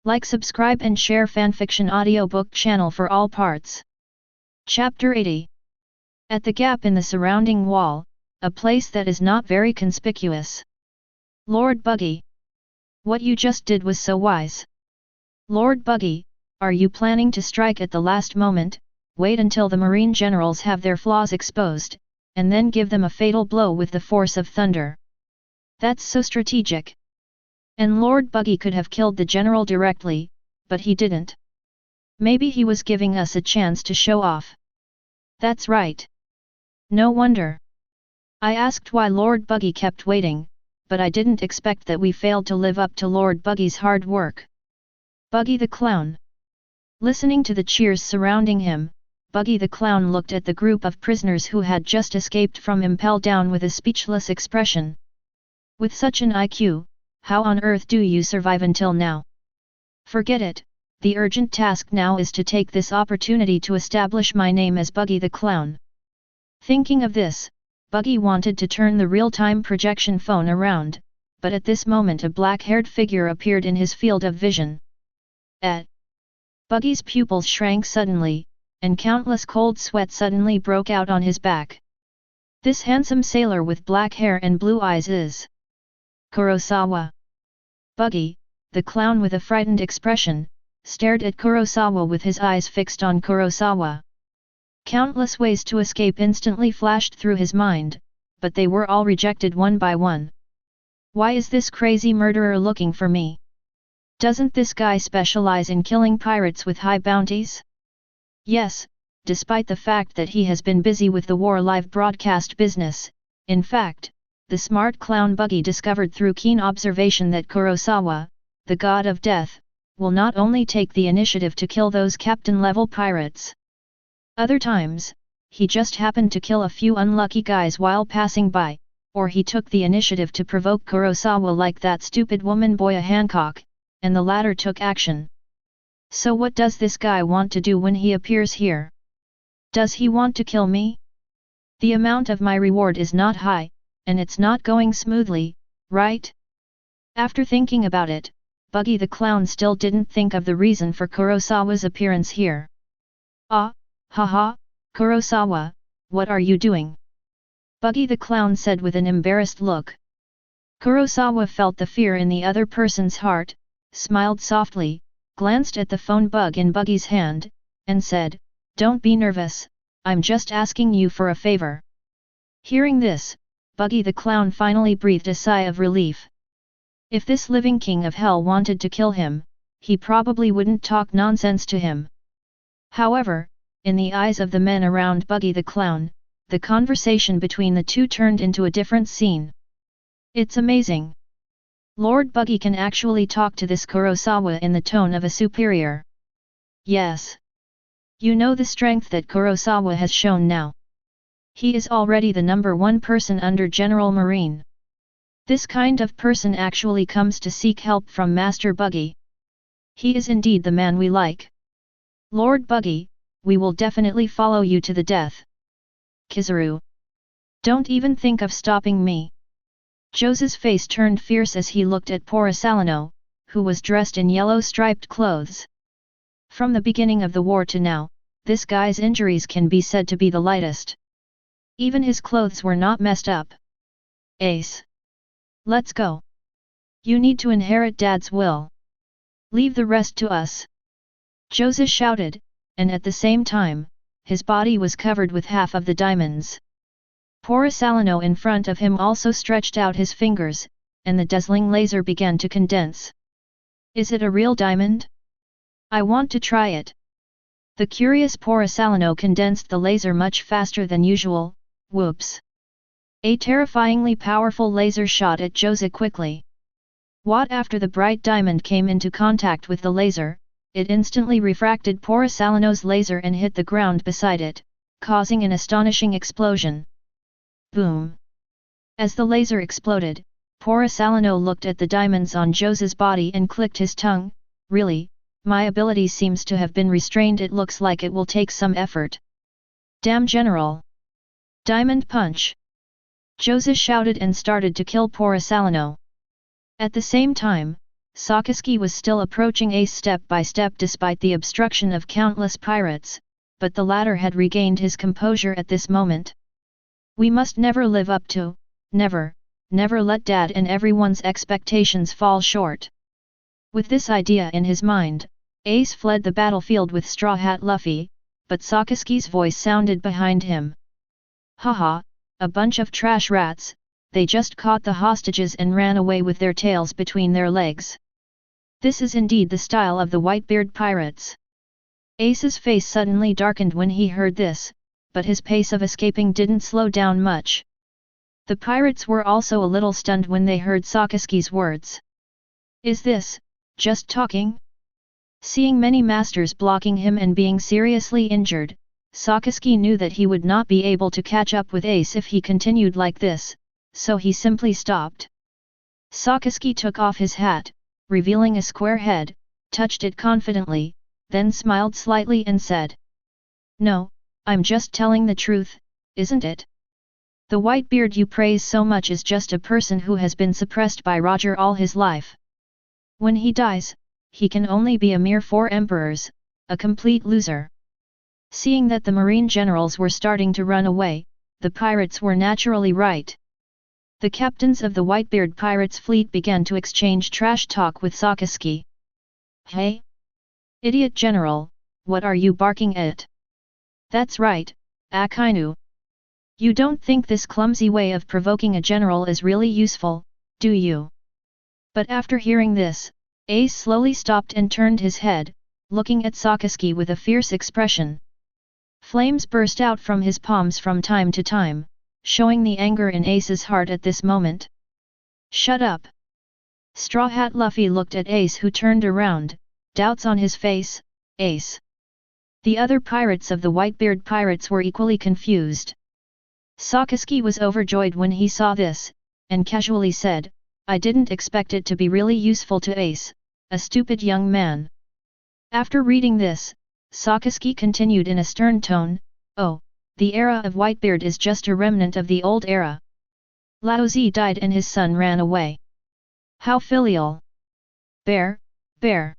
Like, subscribe and share fanfiction audiobook channel for all parts. Chapter 80. At the gap in the surrounding wall, a place that is not very conspicuous. Lord Buggy. What you just did was so wise. Lord Buggy, are you planning to strike at the last moment? Wait until the Marine generals have their flaws exposed, and then give them a fatal blow with the force of thunder. That's so strategic. And Lord Buggy could have killed the general directly, but he didn't. Maybe he was giving us a chance to show off. That's right. No wonder. I asked why Lord Buggy kept waiting, but I didn't expect that we failed to live up to Lord Buggy's hard work. Buggy the Clown. Listening to the cheers surrounding him, Buggy the Clown looked at the group of prisoners who had just escaped from Impel Down with a speechless expression. With such an IQ, how on earth do you survive until now? Forget it, the urgent task now is to take this opportunity to establish my name as Buggy the Clown. Thinking of this, Buggy wanted to turn the real-time projection phone around, but at this moment a black-haired figure appeared in his field of vision. Buggy's pupils shrank suddenly, and countless cold sweat suddenly broke out on his back. This handsome sailor with black hair and blue eyes is Kurosawa. Buggy, the clown with a frightened expression, stared at Kurosawa with his eyes fixed on Kurosawa. Countless ways to escape instantly flashed through his mind, but they were all rejected one by one. Why is this crazy murderer looking for me? Doesn't this guy specialize in killing pirates with high bounties? Yes, despite the fact that he has been busy with the war live broadcast business. In fact, the smart clown Buggy discovered through keen observation that Kurosawa, the god of death, will not only take the initiative to kill those captain-level pirates. Other times, he just happened to kill a few unlucky guys while passing by, or he took the initiative to provoke Kurosawa like that stupid woman Boya Hancock, and the latter took action. So what does this guy want to do when he appears here? Does he want to kill me? The amount of my reward is not high, and it's not going smoothly, right? After thinking about it, Buggy the Clown still didn't think of the reason for Kurosawa's appearance here. Haha, Kurosawa, what are you doing? Buggy the Clown said with an embarrassed look. Kurosawa felt the fear in the other person's heart, smiled softly, glanced at the phone bug in Buggy's hand, and said, "Don't be nervous, I'm just asking you for a favor." Hearing this, Buggy the Clown finally breathed a sigh of relief. If this living king of hell wanted to kill him, he probably wouldn't talk nonsense to him. However, in the eyes of the men around Buggy the Clown, the conversation between the two turned into a different scene. It's amazing. Lord Buggy can actually talk to this Kurosawa in the tone of a superior. Yes. You know the strength that Kurosawa has shown now. He is already the #1 person under General Marine. This kind of person actually comes to seek help from Master Buggy. He is indeed the man we like. Lord Buggy, we will definitely follow you to the death. Kizaru. Don't even think of stopping me. Jose's face turned fierce as he looked at Porosalino, who was dressed in yellow striped clothes. From the beginning of the war to now, this guy's injuries can be said to be the lightest. Even his clothes were not messed up. Ace. Let's go. You need to inherit Dad's will. Leave the rest to us. Jose shouted, and at the same time, his body was covered with half of the diamonds. Porosalino in front of him also stretched out his fingers, and the dazzling laser began to condense. Is it a real diamond? I want to try it. The curious Porosalino condensed the laser much faster than usual. Whoops. A terrifyingly powerful laser shot at Jose quickly. What after the bright diamond came into contact with the laser, it instantly refracted Porosalino's laser and hit the ground beside it, causing an astonishing explosion. Boom! As the laser exploded, Porosalino looked at the diamonds on Jose's body and clicked his tongue. Really, my ability seems to have been restrained. It looks like it will take some effort. Damn General! Diamond Punch! Jose shouted and started to kill Porosalino. At the same time, Sakaski was still approaching Ace step by step despite the obstruction of countless pirates, but the latter had regained his composure at this moment. We must never live up to, never let Dad and everyone's expectations fall short. With this idea in his mind, Ace fled the battlefield with Straw Hat Luffy, but Sakaski's voice sounded behind him. Haha, a bunch of trash rats, they just caught the hostages and ran away with their tails between their legs. This is indeed the style of the Whitebeard Pirates. Ace's face suddenly darkened when he heard this, but his pace of escaping didn't slow down much. The pirates were also a little stunned when they heard Sakaski's words. Is this just talking? Seeing many masters blocking him and being seriously injured, Sakaski knew that he would not be able to catch up with Ace if he continued like this, so he simply stopped. Sakaski took off his hat, revealing a square head, touched it confidently, then smiled slightly and said, "No, I'm just telling the truth, isn't it? The Whitebeard you praise so much is just a person who has been suppressed by Roger all his life. When he dies, he can only be a mere 4 emperors, a complete loser." Seeing that the marine generals were starting to run away, the pirates were naturally right. The captains of the Whitebeard Pirates fleet began to exchange trash talk with Sakaski. "Hey? Idiot general, what are you barking at? That's right, Akainu. You don't think this clumsy way of provoking a general is really useful, do you?" But after hearing this, Ace slowly stopped and turned his head, looking at Sakaski with a fierce expression. Flames burst out from his palms from time to time, showing the anger in Ace's heart at this moment. "Shut up!" Straw Hat Luffy looked at Ace, who turned around, doubts on his face. "Ace?" The other pirates of the Whitebeard Pirates were equally confused. Sakaski was overjoyed when he saw this, and casually said, "I didn't expect it to be really useful to Ace, a stupid young man." After reading this, Sakaski continued in a stern tone, "Oh, the era of Whitebeard is just a remnant of the old era. Laozi died and his son ran away. How filial! Bear, bear!"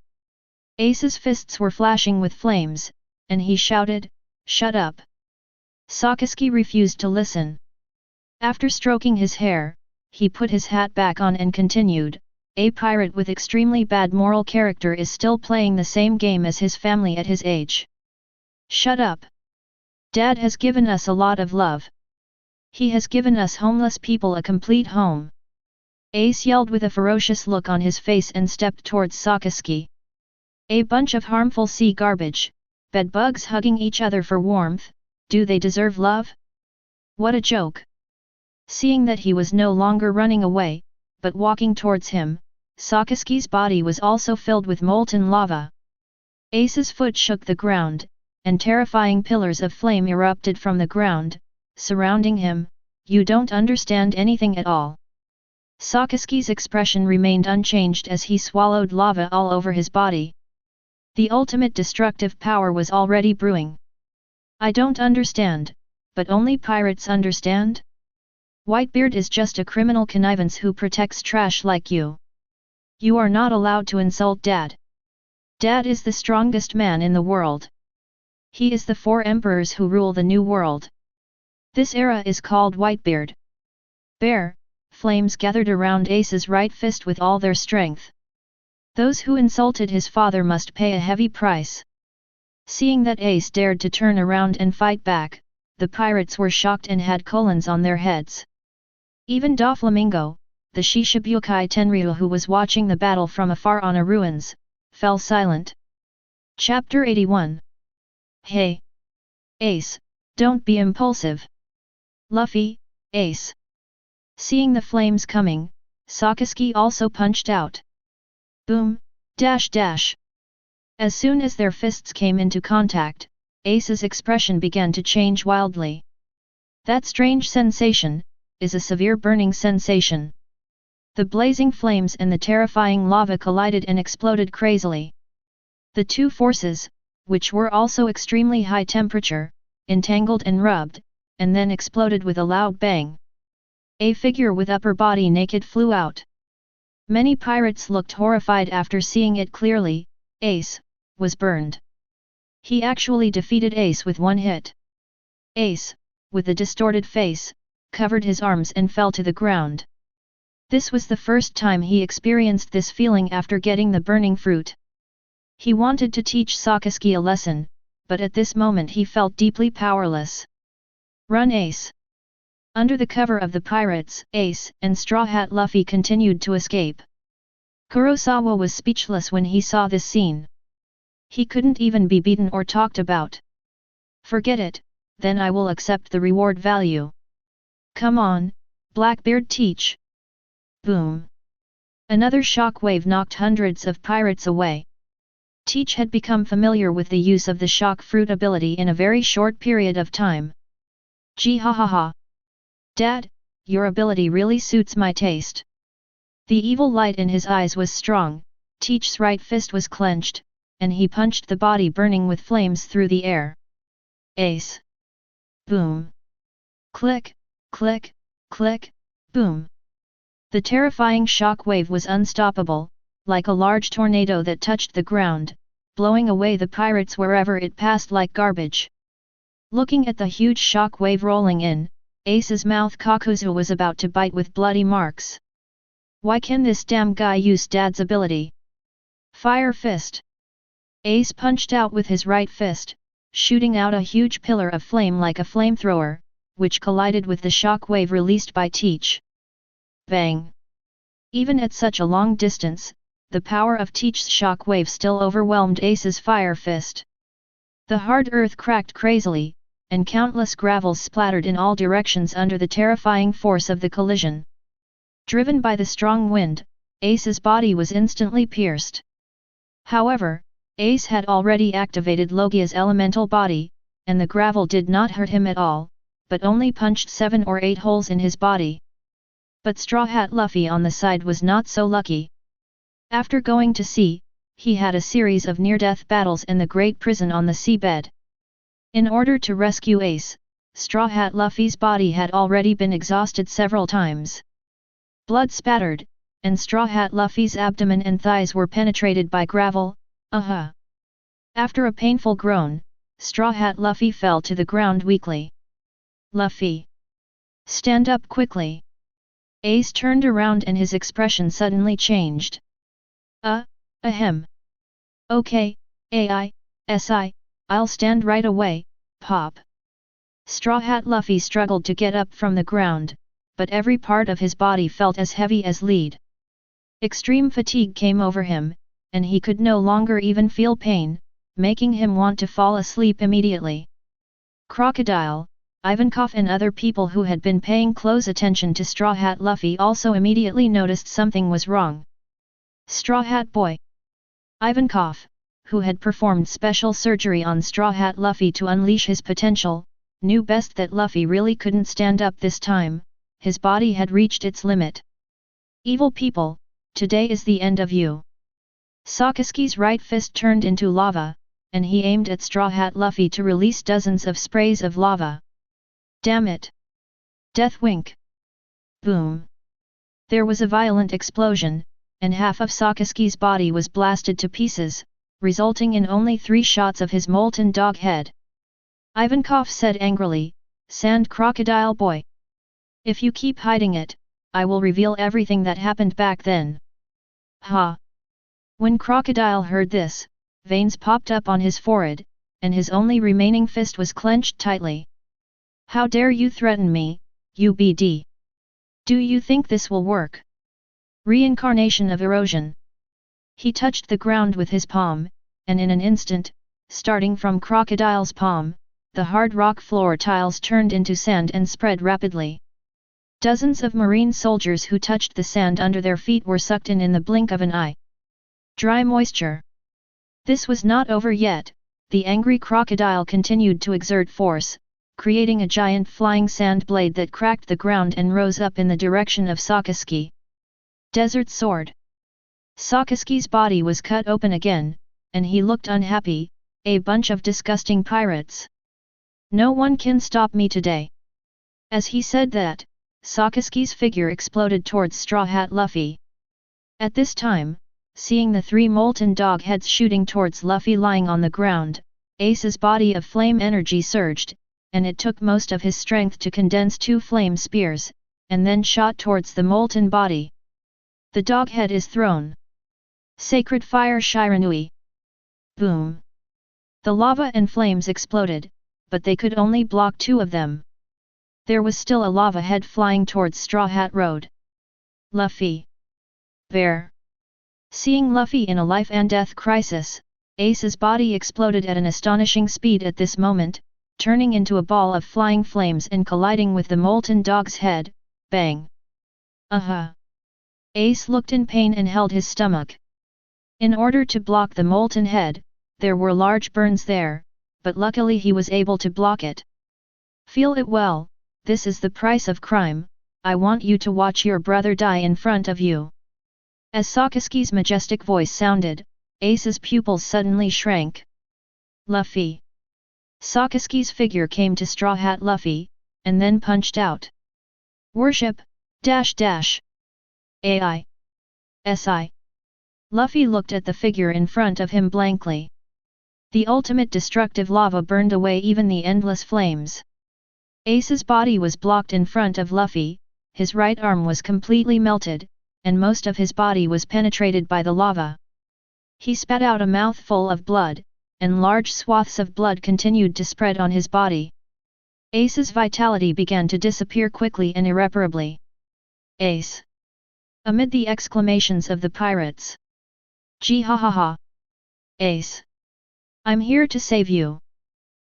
Ace's fists were flashing with flames, and he shouted, "Shut up!" Sakaski refused to listen. After stroking his hair, he put his hat back on and continued, "A pirate with extremely bad moral character is still playing the same game as his family at his age. Shut up! Dad has given us a lot of love. He has given us homeless people a complete home." Ace yelled with a ferocious look on his face and stepped towards Sakaski. "A bunch of harmful sea garbage, bedbugs hugging each other for warmth, do they deserve love? What a joke!" Seeing that he was no longer running away, but walking towards him, Sakaski's body was also filled with molten lava. Ace's foot shook the ground, and terrifying pillars of flame erupted from the ground, surrounding him. "You don't understand anything at all." Sakaski's expression remained unchanged as he swallowed lava all over his body. The ultimate destructive power was already brewing. "I don't understand, but only pirates understand? Whitebeard is just a criminal connivance who protects trash like you. You are not allowed to insult Dad. Dad is the strongest man in the world. He is the 4 emperors who rule the new world. This era is called Whitebeard." Bear, flames gathered around Ace's right fist with all their strength. "Those who insulted his father must pay a heavy price." Seeing that Ace dared to turn around and fight back, the pirates were shocked and had colons on their heads. Even Doflamingo, the Shishibukai Tenryu who was watching the battle from afar on a ruins, fell silent. Chapter 81. "Hey! Ace, don't be impulsive." "Luffy, Ace." Seeing the flames coming, Sakaski also punched out. Boom, dash dash. As soon as their fists came into contact, Ace's expression began to change wildly. That strange sensation is a severe burning sensation. The blazing flames and the terrifying lava collided and exploded crazily. The two forces, which were also extremely high temperature, entangled and rubbed, and then exploded with a loud bang. A figure with upper body naked flew out. Many pirates looked horrified after seeing it clearly. Ace was burned. He actually defeated Ace with one hit. Ace, with a distorted face, covered his arms and fell to the ground. This was the first time he experienced this feeling after getting the burning fruit. He wanted to teach Sakaski a lesson, but at this moment he felt deeply powerless. Run, Ace! Under the cover of the pirates, Ace and Straw Hat Luffy continued to escape. Kurosawa was speechless when he saw this scene. He couldn't even be beaten or talked about. Forget it, then I will accept the reward value. Come on, Blackbeard, teach! Boom! Another shock wave knocked hundreds of pirates away. Teach had become familiar with the use of the shock fruit ability in a very short period of time. Gee ha ha ha! Dad, your ability really suits my taste. The evil light in his eyes was strong, Teach's right fist was clenched, and he punched the body burning with flames through the air. Ace! Boom! Click, click, click, boom! The terrifying shock wave was unstoppable, like a large tornado that touched the ground, blowing away the pirates wherever it passed like garbage. Looking at the huge shock wave rolling in, Ace's mouth Kakuzu was about to bite with bloody marks. Why can this damn guy use Dad's ability? Fire Fist! Ace punched out with his right fist, shooting out a huge pillar of flame like a flamethrower, which collided with the shock wave released by Teach. Bang! Even at such a long distance, the power of Teach's shock wave still overwhelmed Ace's fire fist. The hard earth cracked crazily, and countless gravels splattered in all directions under the terrifying force of the collision. Driven by the strong wind, Ace's body was instantly pierced. However, Ace had already activated Logia's elemental body, and the gravel did not hurt him at all, but only punched 7 or 8 holes in his body. But Straw Hat Luffy on the side was not so lucky. After going to sea, he had a series of near-death battles in the Great Prison on the seabed. In order to rescue Ace, Straw Hat Luffy's body had already been exhausted several times. Blood spattered, and Straw Hat Luffy's abdomen and thighs were penetrated by gravel. After a painful groan, Straw Hat Luffy fell to the ground weakly. Luffy! Stand up quickly! Ace turned around and his expression suddenly changed. Ahem. Okay, I'll stand right away, Pop. Straw Hat Luffy struggled to get up from the ground, but every part of his body felt as heavy as lead. Extreme fatigue came over him, and he could no longer even feel pain, making him want to fall asleep immediately. Crocodile, Ivankov and other people who had been paying close attention to Straw Hat Luffy also immediately noticed something was wrong. Straw Hat Boy! Ivankov, who had performed special surgery on Straw Hat Luffy to unleash his potential, knew best that Luffy really couldn't stand up this time, his body had reached its limit. Evil people, today is the end of you. Sakaski's right fist turned into lava, and he aimed at Straw Hat Luffy to release dozens of sprays of lava. Damn it! Death Wink! Boom! There was a violent explosion, and half of Sakaski's body was blasted to pieces, resulting in only 3 shots of his molten dog head. Ivankov said angrily, "Sand Crocodile Boy! If you keep hiding it, I will reveal everything that happened back then." Ha! When Crocodile heard this, veins popped up on his forehead, and his only remaining fist was clenched tightly. "How dare you threaten me, UBD? Do you think this will work?" Reincarnation of erosion. He touched the ground with his palm, and in an instant, starting from Crocodile's palm, the hard rock floor tiles turned into sand and spread rapidly. Dozens of marine soldiers who touched the sand under their feet were sucked in the blink of an eye. Dry moisture. This was not over yet, the angry crocodile continued to exert force, creating a giant flying sand blade that cracked the ground and rose up in the direction of Sakaski. Desert Sword. Sakaski's body was cut open again, and he looked unhappy, a bunch of disgusting pirates. No one can stop me today. As he said that, Sakaski's figure exploded towards Straw Hat Luffy. At this time, seeing the 3 molten dog heads shooting towards Luffy lying on the ground, Ace's body of flame energy surged, and it took most of his strength to condense 2 flame spears, and then shot towards the molten body. The dog head is thrown. Sacred Fire Shiranui. Boom! The lava and flames exploded, but they could only block 2 of them. There was still a lava head flying towards Straw Hat Road. Luffy. Bear. Seeing Luffy in a life and death crisis, Ace's body exploded at an astonishing speed at this moment, turning into a ball of flying flames and colliding with the molten dog's head. Bang! Aha! Ace looked in pain and held his stomach. In order to block the molten head, there were large burns there, but luckily he was able to block it. Feel it well, this is the price of crime, I want you to watch your brother die in front of you. As Sakaski's majestic voice sounded, Ace's pupils suddenly shrank. Luffy. Sakaski's figure came to Straw Hat Luffy, and then punched out. Worship, .. AI. SI. Luffy looked at the figure in front of him blankly. The ultimate destructive lava burned away even the endless flames. Ace's body was blocked in front of Luffy, his right arm was completely melted, and most of his body was penetrated by the lava. He spat out a mouthful of blood, and large swaths of blood continued to spread on his body. Ace's vitality began to disappear quickly and irreparably. Ace! Amid the exclamations of the pirates. Gee ha ha ha! Ace! I'm here to save you!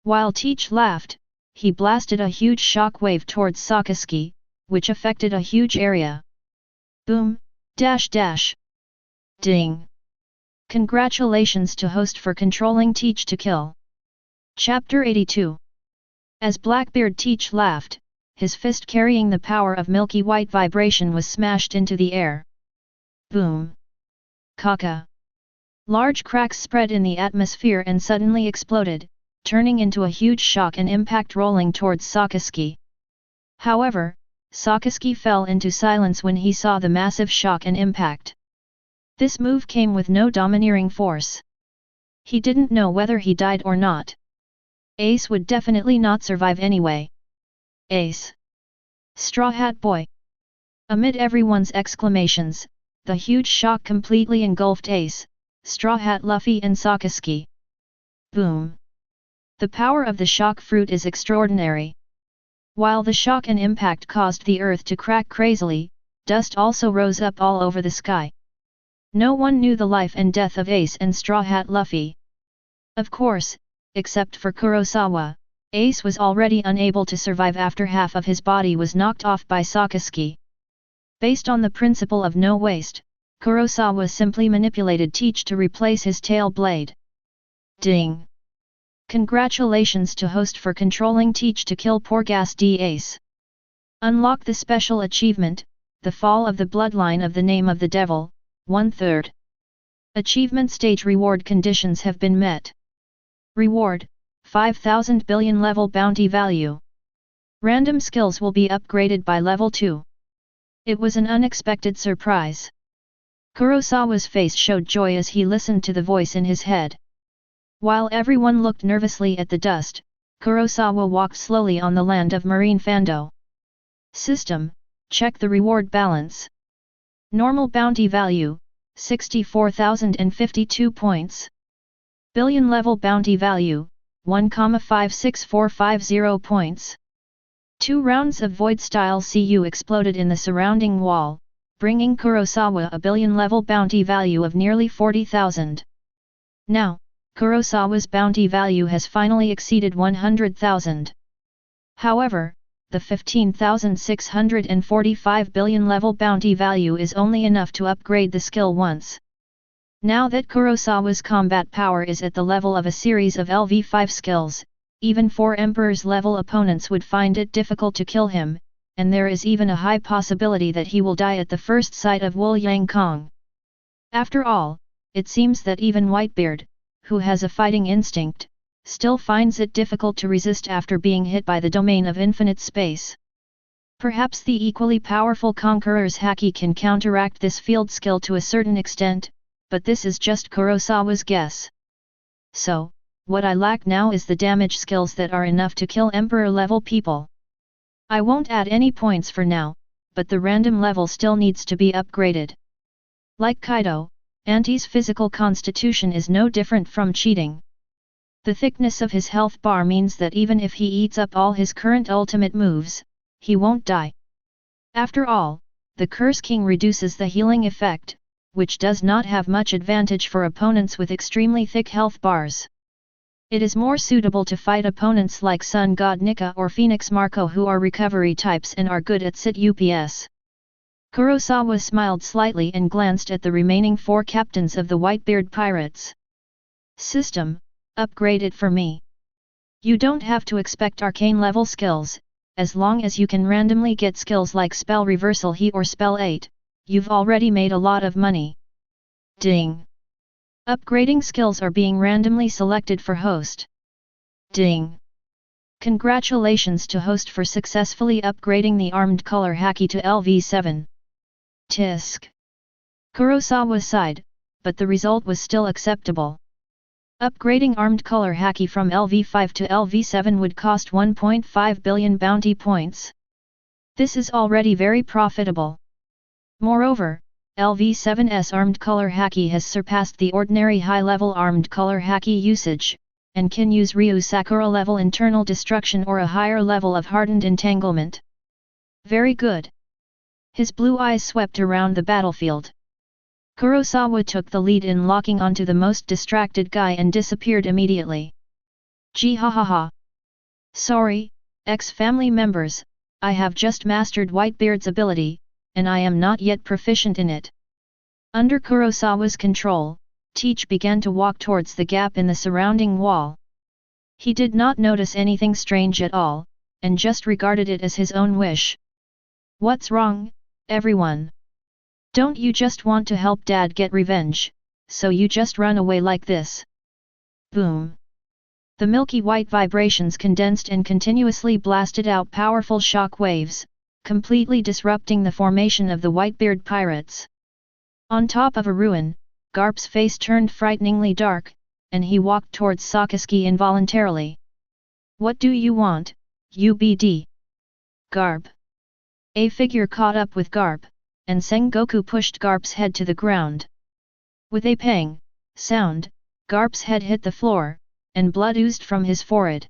While Teach laughed, he blasted a huge shock wave towards Sakaski, which affected a huge area. Boom! Ding! Congratulations to host for controlling Teach to kill. Chapter 82. As Blackbeard Teach laughed, his fist carrying the power of milky white vibration was smashed into the air. Boom! Kaka! Large cracks spread in the atmosphere and suddenly exploded, turning into a huge shock and impact rolling towards Sakaski. However, Sakaski fell into silence when he saw the massive shock and impact. This move came with no domineering force. He didn't know whether he died or not. Ace would definitely not survive anyway. Ace! Straw Hat Boy! Amid everyone's exclamations, the huge shock completely engulfed Ace, Straw Hat Luffy and Sakaski. Boom! The power of the shock fruit is extraordinary. While the shock and impact caused the earth to crack crazily, dust also rose up all over the sky. No one knew the life and death of Ace and Straw Hat Luffy. Of course, except for Kurosawa, Ace was already unable to survive after half of his body was knocked off by Sakaski. Based on the principle of no waste, Kurosawa simply manipulated Teach to replace his tail blade. Ding! Congratulations to host for controlling Teach to kill Porgas D. Ace. Unlock the special achievement, The Fall of the Bloodline of the Name of the Devil, 1/3. Achievement stage reward conditions have been met. Reward, 5,000 billion level bounty value. Random skills will be upgraded by level 2. It was an unexpected surprise. Kurosawa's face showed joy as he listened to the voice in his head. While everyone looked nervously at the dust, Kurosawa walked slowly on the land of Marine Fando. System, check the reward balance. Normal bounty value, 64,052 points. Billion level bounty value, 1,56450 points. 2 rounds of void style CU exploded in the surrounding wall, bringing Kurosawa a billion level bounty value of nearly 40,000. Now, Kurosawa's bounty value has finally exceeded 100,000. However, the 15,645 billion level bounty value is only enough to upgrade the skill once. Now that Kurosawa's combat power is at the level of a series of LV5 skills, even 4 Emperor's level opponents would find it difficult to kill him, and there is even a high possibility that he will die at the first sight of Wu Yang Kong. After all, it seems that even Whitebeard, who has a fighting instinct, still finds it difficult to resist after being hit by the domain of infinite space. Perhaps the equally powerful Conqueror's Haki can counteract this field skill to a certain extent, but this is just Kurosawa's guess. So, what I lack now is the damage skills that are enough to kill Emperor-level people. I won't add any points for now, but the random level still needs to be upgraded. Like Kaido, Anti's physical constitution is no different from cheating. The thickness of his health bar means that even if he eats up all his current ultimate moves, he won't die. After all, the Curse King reduces the healing effect, which does not have much advantage for opponents with extremely thick health bars. It is more suitable to fight opponents like Sun God Nika or Phoenix Marco who are recovery types and are good at sit UPS. Kurosawa smiled slightly and glanced at the remaining 4 captains of the Whitebeard Pirates. System, upgrade it for me. You don't have to expect arcane level skills, as long as you can randomly get skills like Spell Reversal He or Spell 8, you've already made a lot of money. Ding! Upgrading skills are being randomly selected for host. Ding! Congratulations to host for successfully upgrading the armed color Haki to LV7. Tisk! Kurosawa sighed, but the result was still acceptable. Upgrading armed color Haki from LV5 to LV7 would cost 1.5 billion bounty points. This is already very profitable. Moreover, LV7's armed color Haki has surpassed the ordinary high-level armed color Haki usage, and can use Ryu Sakura level internal destruction or a higher level of hardened entanglement. Very good. His blue eyes swept around the battlefield. Kurosawa took the lead in locking onto the most distracted guy and disappeared immediately. Gee ha ha ha. Sorry, ex-family members, I have just mastered Whitebeard's ability, and I am not yet proficient in it. Under Kurosawa's control, Teach began to walk towards the gap in the surrounding wall. He did not notice anything strange at all, and just regarded it as his own wish. What's wrong, everyone? Don't you just want to help Dad get revenge, so you just run away like this? Boom! The milky white vibrations condensed and continuously blasted out powerful shock waves, completely disrupting the formation of the Whitebeard Pirates. On top of a ruin, Garp's face turned frighteningly dark, and he walked towards Sakaski involuntarily. What do you want, UBD? Garp. A figure caught up with Garp, and Sengoku pushed Garp's head to the ground. With a pang sound, Garp's head hit the floor, and blood oozed from his forehead.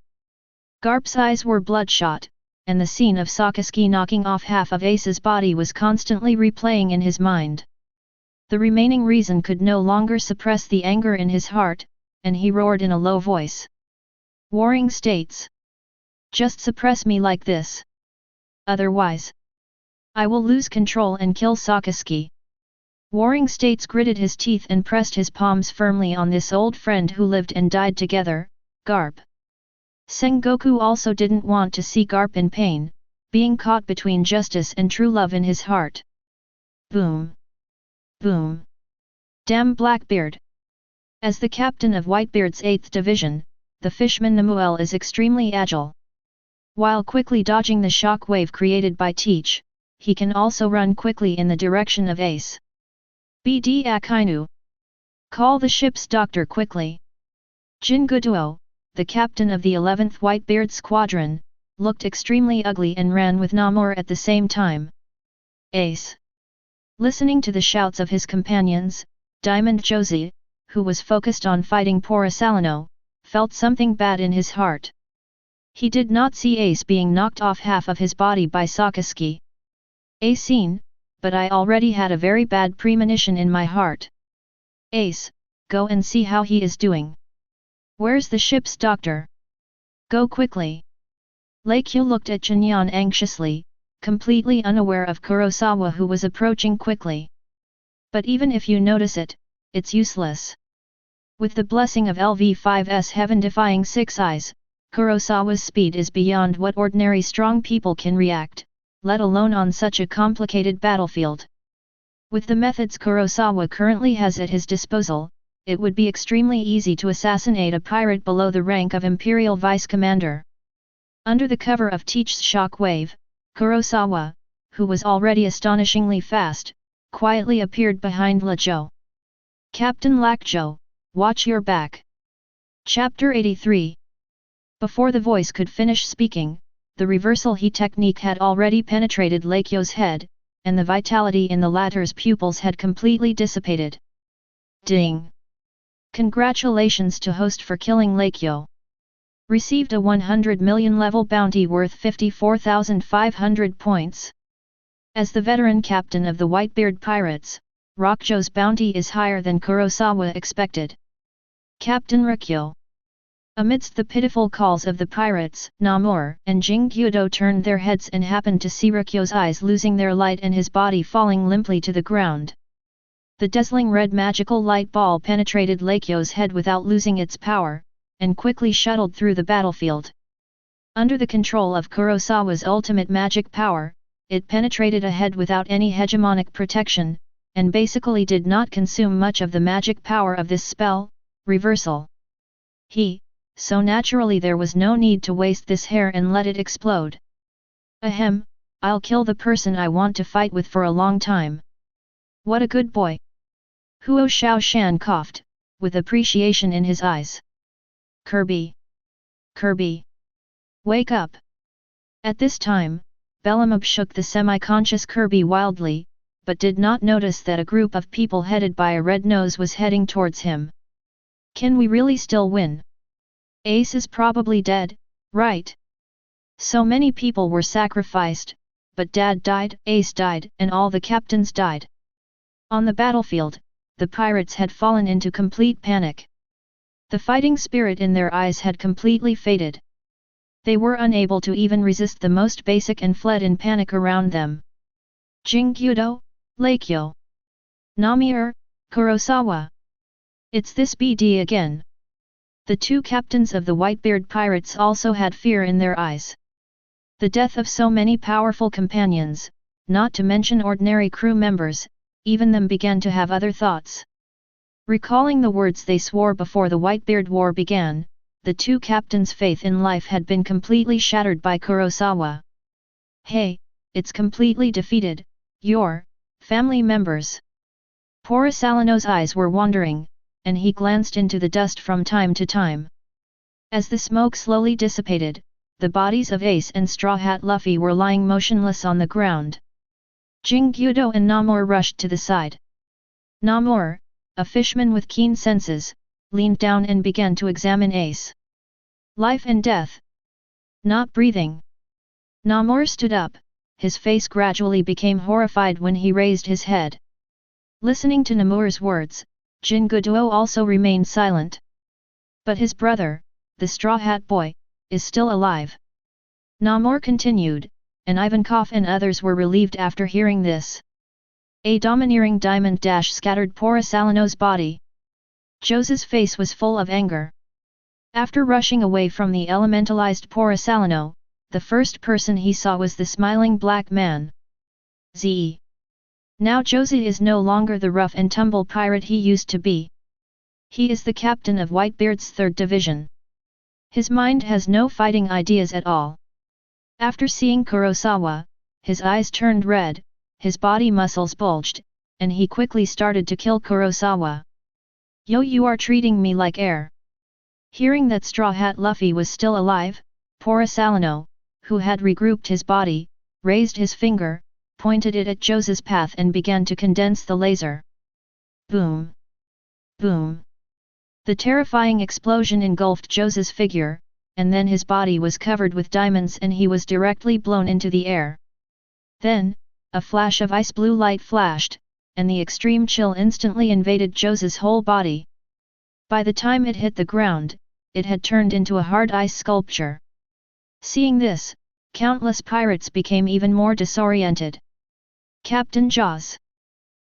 Garp's eyes were bloodshot, and the scene of Sakaski knocking off half of Ace's body was constantly replaying in his mind. The remaining reason could no longer suppress the anger in his heart, and he roared in a low voice. Warring States! Just suppress me like this. Otherwise, I will lose control and kill Sakaski. Warring States gritted his teeth and pressed his palms firmly on this old friend who lived and died together, Garp. Sengoku also didn't want to see Garp in pain, being caught between justice and true love in his heart. Boom! Boom! Damn Blackbeard! As the captain of Whitebeard's 8th Division, the fishman Nemuel is extremely agile. While quickly dodging the shock wave created by Teach, he can also run quickly in the direction of Ace. BD Akainu! Call the ship's doctor quickly! Jinguduo, the captain of the 11th Whitebeard Squadron, looked extremely ugly and ran with Namor at the same time. Ace! Listening to the shouts of his companions, Diamond Josie, who was focused on fighting Porosalino, felt something bad in his heart. He did not see Ace being knocked off half of his body by Sakaski. Ace seen, but I already had a very bad premonition in my heart. Ace, go and see how he is doing. Where's the ship's doctor? Go quickly. Leikyu looked at Jinyan anxiously, completely unaware of Kurosawa who was approaching quickly. But even if you notice it, it's useless. With the blessing of LV5's heaven-defying 6 eyes, Kurosawa's speed is beyond what ordinary strong people can react, let alone on such a complicated battlefield. With the methods Kurosawa currently has at his disposal, it would be extremely easy to assassinate a pirate below the rank of Imperial Vice Commander. Under the cover of Teach's shock wave, Kurosawa, who was already astonishingly fast, quietly appeared behind Lajo. Captain Lakjo, watch your back. Chapter 83. Before the voice could finish speaking, the reversal heat technique had already penetrated Lakyo's head, and the vitality in the latter's pupils had completely dissipated. Ding! Congratulations to host for killing Lakyo. Received a 100 million level bounty worth 54,500 points. As the veteran captain of the Whitebeard Pirates, Rockjo's bounty is higher than Kurosawa expected. Captain Rikyo. Amidst the pitiful calls of the pirates, Namor and Jinggyudo turned their heads and happened to see Rikyo's eyes losing their light and his body falling limply to the ground. The dazzling red magical light ball penetrated Lakyo's head without losing its power, and quickly shuttled through the battlefield. Under the control of Kurosawa's ultimate magic power, it penetrated a head without any hegemonic protection, and basically did not consume much of the magic power of this spell, reversal. So naturally there was no need to waste this hair and let it explode. Ahem, I'll kill the person I want to fight with for a long time. What a good boy. Huo Xiaoshan coughed, with appreciation in his eyes. Kirby. Wake up. At this time, Belamub shook the semi-conscious Kirby wildly, but did not notice that a group of people headed by a red nose was heading towards him. Can we really still win? Ace is probably dead, right? So many people were sacrificed, but Dad died, Ace died, and all the captains died. On the battlefield, the pirates had fallen into complete panic. The fighting spirit in their eyes had completely faded. They were unable to even resist the most basic and fled in panic around them. Jinggyudo, Lakyo. Namir, Kurosawa. It's this BD again. The two captains of the Whitebeard Pirates also had fear in their eyes. The death of so many powerful companions, not to mention ordinary crew members, even them began to have other thoughts. Recalling the words they swore before the Whitebeard War began, the two captains' faith in life had been completely shattered by Kurosawa. Hey, it's completely defeated, your family members. Porosalano's eyes were wandering, and he glanced into the dust from time to time. As the smoke slowly dissipated, the bodies of Ace and Straw Hat Luffy were lying motionless on the ground. Jinggyudo and Namor rushed to the side. Namor, a fishman with keen senses, leaned down and began to examine Ace. Life and death. Not breathing. Namor stood up, his face gradually became horrified when he raised his head. Listening to Namor's words, Jinggyudo also remained silent. But his brother, the Straw Hat Boy, is still alive. Namor continued, and Ivankov and others were relieved after hearing this. A domineering diamond dash scattered Porosalano's body. Jose's face was full of anger. After rushing away from the elementalized Porosalano, the first person he saw was the smiling black man. Z. Now Jose is no longer the rough and tumble pirate he used to be. He is the captain of Whitebeard's 3rd Division. His mind has no fighting ideas at all. After seeing Kurosawa, his eyes turned red, his body muscles bulged, and he quickly started to kill Kurosawa. Yo, you are treating me like air. Hearing that Straw Hat Luffy was still alive, Porosalano, who had regrouped his body, raised his finger, pointed it at Jose's path and began to condense the laser. Boom! Boom! The terrifying explosion engulfed Jose's figure, and then his body was covered with diamonds and he was directly blown into the air. Then, a flash of ice blue light flashed, and the extreme chill instantly invaded Jose's whole body. By the time it hit the ground, it had turned into a hard ice sculpture. Seeing this, countless pirates became even more disoriented. Captain Jaws.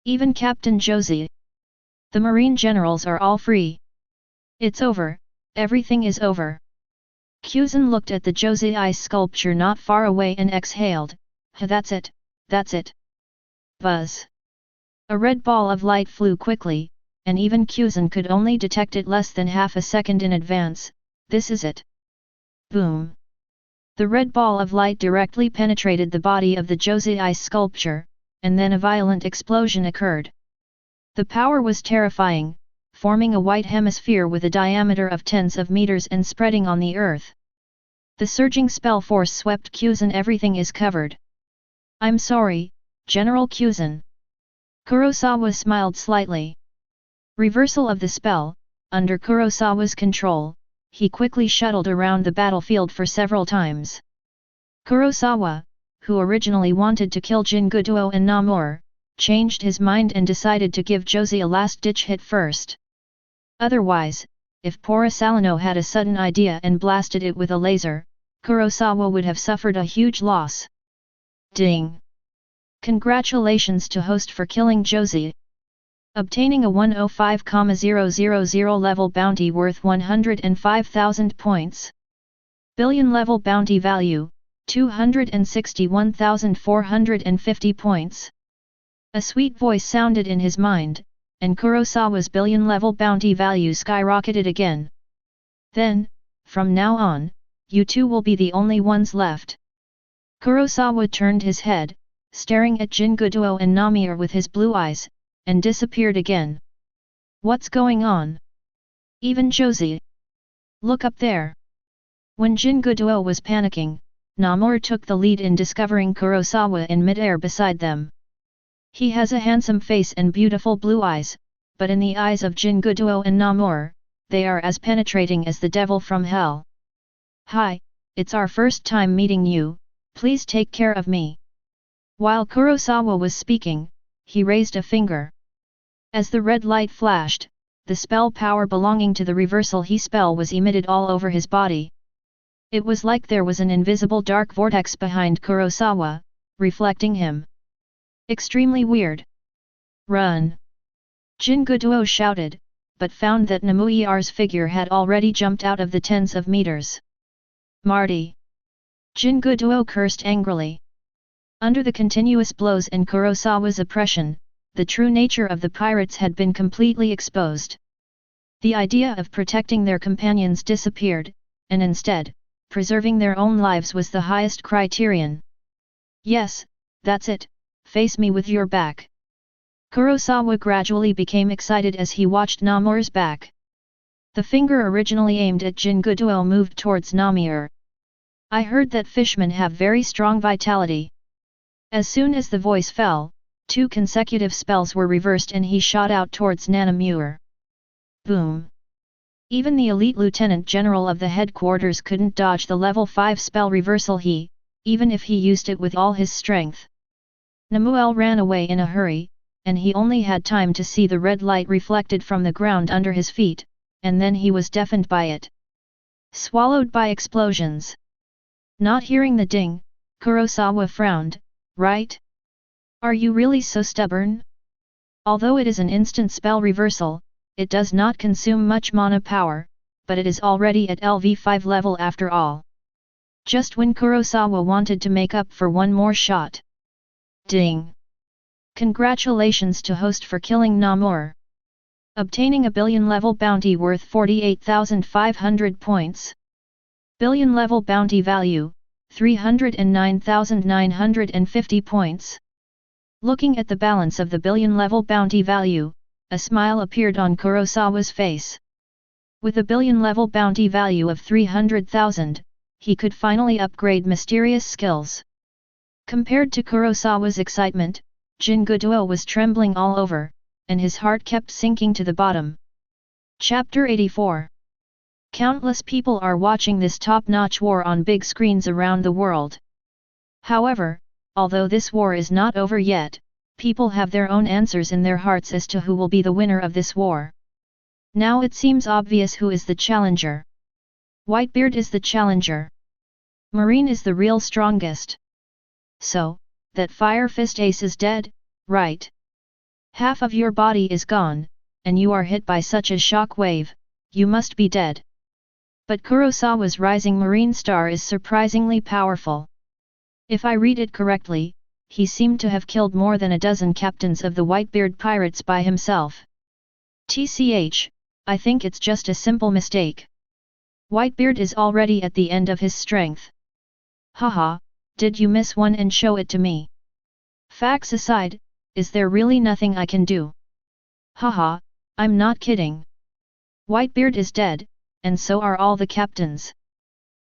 Even Captain Josie. The Marine generals are all free. It's over, everything is over. Kuzan looked at the Josie ice sculpture not far away and exhaled, that's it, that's it. Buzz. A red ball of light flew quickly, and even Kuzan could only detect it less than half a second in advance. This is it. Boom. The red ball of light directly penetrated the body of the Jose ice sculpture, and then a violent explosion occurred. The power was terrifying, forming a white hemisphere with a diameter of tens of meters and spreading on the earth. The surging spell force swept Kuzan. Everything is covered. I'm sorry, General Kuzan. Kurosawa smiled slightly. Reversal of the spell, under Kurosawa's control, he quickly shuttled around the battlefield for several times. Kurosawa, who originally wanted to kill Jinguduo and Namor, changed his mind and decided to give Josie a last-ditch hit first. Otherwise, if Porosalino had a sudden idea and blasted it with a laser, Kurosawa would have suffered a huge loss. Ding! Congratulations to host for killing Josie. Obtaining a 105,000 level bounty worth 105,000 points. Billion level bounty value, 261,450 points. A sweet voice sounded in his mind, and Kurosawa's billion level bounty value skyrocketed again. Then, from now on, you two will be the only ones left. Kurosawa turned his head, staring at Jinguduo and Namir with his blue eyes, and disappeared again. What's going on? Even Josie? Look up there. When Jinguduo was panicking, Namor took the lead in discovering Kurosawa in midair beside them. He has a handsome face and beautiful blue eyes, but in the eyes of Jinguduo and Namor, they are as penetrating as the devil from hell. Hi, it's our first time meeting you, please take care of me. While Kurosawa was speaking, he raised a finger. As the red light flashed, the spell power belonging to the reversal he spell was emitted all over his body. It was like there was an invisible dark vortex behind Kurosawa, reflecting him. Extremely weird. Run! Jinguduo shouted, but found that Namuir's figure had already jumped out of the tens of meters. Marty! Jinguduo cursed angrily. Under the continuous blows and Kurosawa's oppression, the true nature of the pirates had been completely exposed. The idea of protecting their companions disappeared, and instead, preserving their own lives was the highest criterion. Yes, that's it, face me with your back. Kurosawa gradually became excited as he watched Namor's back. The finger originally aimed at Jinguduo moved towards Namir. I heard that fishmen have very strong vitality. As soon as the voice fell, 2 consecutive spells were reversed and he shot out towards Namur. Boom! Even the elite lieutenant general of the headquarters couldn't dodge the level 5 spell reversal even if he used it with all his strength. Namuel ran away in a hurry, and he only had time to see the red light reflected from the ground under his feet, and then he was deafened by it. Swallowed by explosions. Not hearing the ding, Kurosawa frowned, right? Are you really so stubborn? Although it is an instant spell reversal, it does not consume much mana power, but it is already at LV5 level after all. Just when Kurosawa wanted to make up for one more shot. Ding! Congratulations to host for killing Namor. Obtaining a billion level bounty worth 48,500 points. Billion level bounty value, 309,950 points. Looking at the balance of the billion level bounty value, a smile appeared on Kurosawa's face. With a billion level bounty value of 300,000, he could finally upgrade mysterious skills. Compared to Kurosawa's excitement, Jinguduo was trembling all over, and his heart kept sinking to the bottom. Chapter 84. Countless people are watching this top-notch war on big screens around the world. However, although this war is not over yet, people have their own answers in their hearts as to who will be the winner of this war. Now it seems obvious who is the challenger. Whitebeard is the challenger. Marine is the real strongest. So, that Fire Fist Ace is dead, right? Half of your body is gone, and you are hit by such a shock wave, you must be dead. But Kurosawa's rising Marine Star is surprisingly powerful. If I read it correctly, he seemed to have killed more than a dozen captains of the Whitebeard Pirates by himself. TCH, I think it's just a simple mistake. Whitebeard is already at the end of his strength. Haha, did you miss one and show it to me? Facts aside, is there really nothing I can do? Haha, I'm not kidding. Whitebeard is dead, and so are all the captains.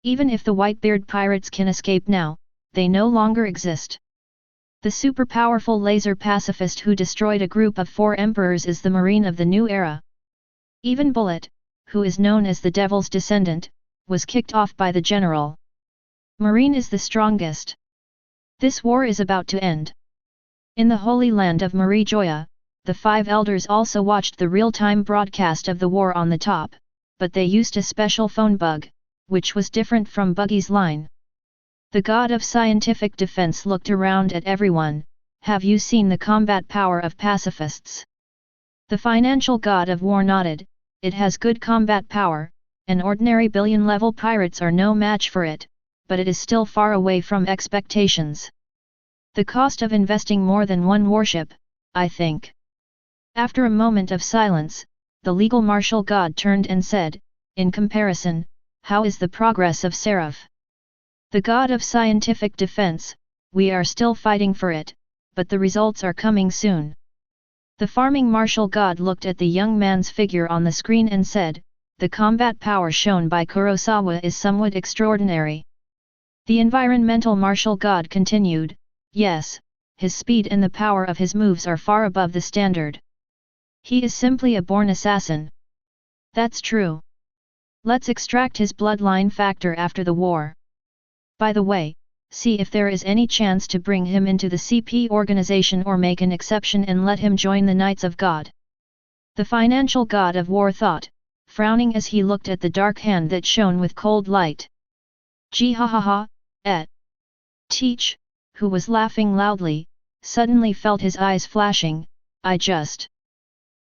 Even if the Whitebeard Pirates can escape now, they no longer exist. The super-powerful laser pacifist who destroyed a group of 4 emperors is the Marine of the new era. Even Bullet, who is known as the Devil's Descendant, was kicked off by the general. Marine is the strongest. This war is about to end. In the Holy Land of Marie Joya, the 5 elders also watched the real-time broadcast of the war on the top, but they used a special phone bug, which was different from Buggy's line. The god of scientific defense looked around at everyone. Have you seen the combat power of pacifists? The financial god of war nodded. It has good combat power, and ordinary billion-level pirates are no match for it, but it is still far away from expectations. The cost of investing more than 1 warship, I think. After a moment of silence, the legal martial god turned and said, in comparison, how is the progress of Seraph? The god of scientific defense, we are still fighting for it, but the results are coming soon. The farming martial god looked at the young man's figure on the screen and said, the combat power shown by Kurosawa is somewhat extraordinary. The environmental martial god continued, yes, his speed and the power of his moves are far above the standard. He is simply a born assassin. That's true. Let's extract his bloodline factor after the war. By the way, see if there is any chance to bring him into the CP organization or make an exception and let him join the Knights of God. The financial god of war thought, frowning as he looked at the dark hand that shone with cold light. Gee ha ha ha, Teach, who was laughing loudly, suddenly felt his eyes flashing.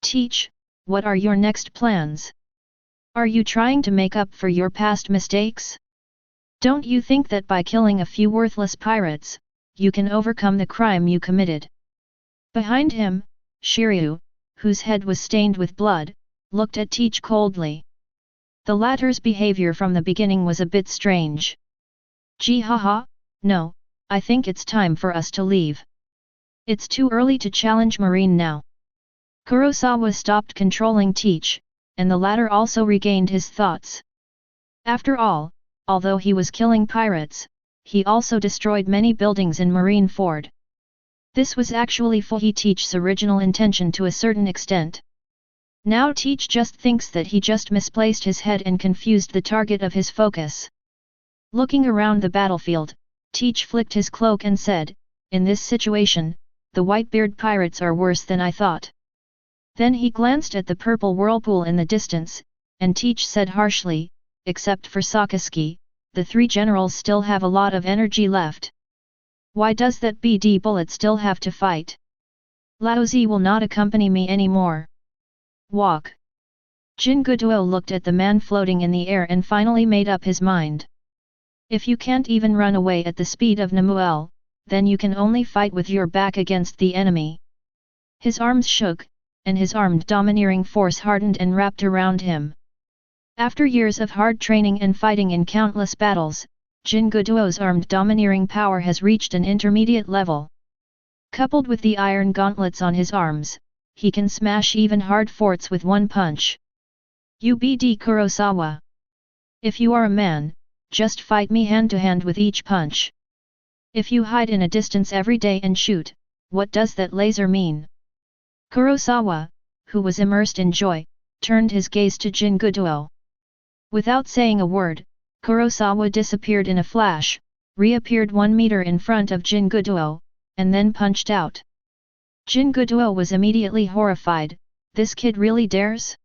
Teach, what are your next plans? Are you trying to make up for your past mistakes? Don't you think that by killing a few worthless pirates, you can overcome the crime you committed? Behind him, Shiryu, whose head was stained with blood, looked at Teach coldly. The latter's behavior from the beginning was a bit strange. Gee ha ha, no, I think it's time for us to leave. It's too early to challenge Marine now. Kurosawa stopped controlling Teach, and the latter also regained his thoughts. After all, although he was killing pirates, he also destroyed many buildings in Marine Ford. This was actually Teach's original intention to a certain extent. Now Teach just thinks that he just misplaced his head and confused the target of his focus. Looking around the battlefield, Teach flicked his cloak and said, in this situation, the Whitebeard Pirates are worse than I thought. Then he glanced at the purple whirlpool in the distance, and Teach said harshly, except for Sakaski, the 3 generals still have a lot of energy left. Why does that BD Bullet still have to fight? Laozi will not accompany me anymore. Walk. Jinguduo looked at the man floating in the air and finally made up his mind. If you can't even run away at the speed of Nemuel, then you can only fight with your back against the enemy. His arms shook, and his armed domineering force hardened and wrapped around him. After years of hard training and fighting in countless battles, Jinguduo's armed domineering power has reached an intermediate level. Coupled with the iron gauntlets on his arms, he can smash even hard forts with one punch. UBD Kurosawa. If you are a man, just fight me hand-to-hand with each punch. If you hide in a distance every day and shoot, what does that laser mean? Kurosawa, who was immersed in joy, turned his gaze to Jinguduo. Without saying a word, Kurosawa disappeared in a flash, reappeared 1 meter in front of Jinguduo, and then punched out. Jinguduo was immediately horrified. This kid really dares?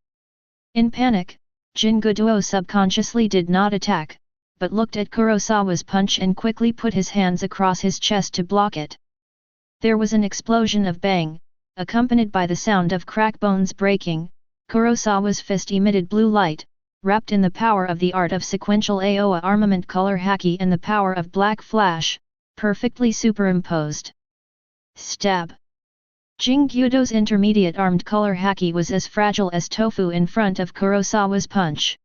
In panic, Jinguduo subconsciously did not attack, but looked at Kurosawa's punch and quickly put his hands across his chest to block it. There was an explosion of bang, accompanied by the sound of crack bones breaking. Kurosawa's fist emitted blue light, wrapped in the power of the art of sequential Aoa armament color haki and the power of black flash, perfectly superimposed. Stab! Jinguduo's intermediate armed color haki was as fragile as tofu in front of Kurosawa's punch.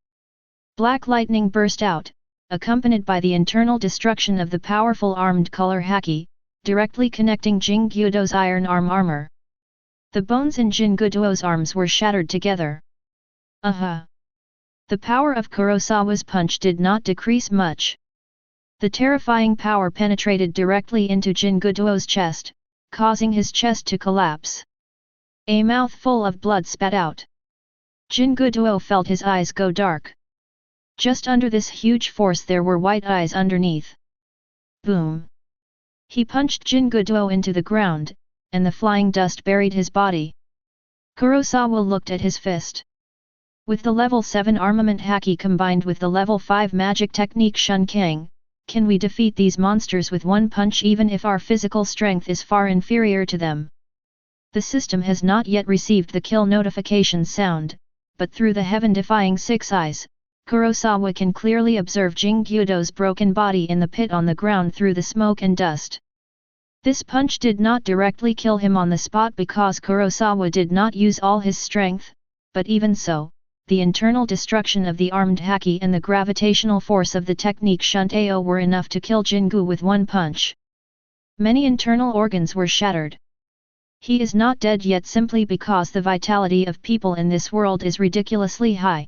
Black lightning burst out, accompanied by the internal destruction of the powerful armed color haki, directly connecting Jin Gyudo's iron armor. The bones in Jin Gyudo's arms were shattered together. The power of Kurosawa's punch did not decrease much. The terrifying power penetrated directly into Jin Gyudo's chest, causing his chest to collapse. A mouthful of blood spat out. Jin Gyudo felt his eyes go dark. Just under this huge force there were white eyes underneath. Boom! He punched Jin Gyudo into the ground, and the flying dust buried his body. Kurosawa looked at his fist. With the level 7 armament haki combined with the level 5 magic technique Shunkang, can we defeat these monsters with one punch even if our physical strength is far inferior to them? The system has not yet received the kill notification sound, but through the heaven-defying 6 eyes, Kurosawa can clearly observe Jin Gyudo's broken body in the pit on the ground through the smoke and dust. This punch did not directly kill him on the spot because Kurosawa did not use all his strength, but even so, the internal destruction of the armed haki and the gravitational force of the technique Shunt Ao were enough to kill Jingu with one punch. Many internal organs were shattered. He is not dead yet simply because the vitality of people in this world is ridiculously high.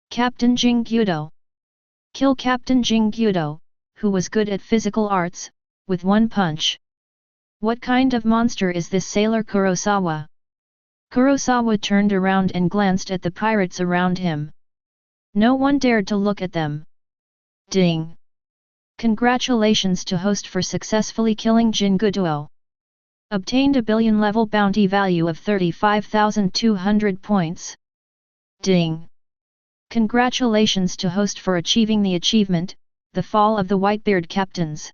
Captain Jin Gyudo. Kill Captain Jin Gyudo, who was good at physical arts, with one punch. What kind of monster is this sailor Kurosawa? Kurosawa turned around and glanced at the pirates around him. No one dared to look at them. Ding! Congratulations to host for successfully killing Jin Gyudo. Obtained a billion level bounty value of 35,200 points. Ding! Congratulations to host for achieving the achievement, The Fall of the Whitebeard Captains.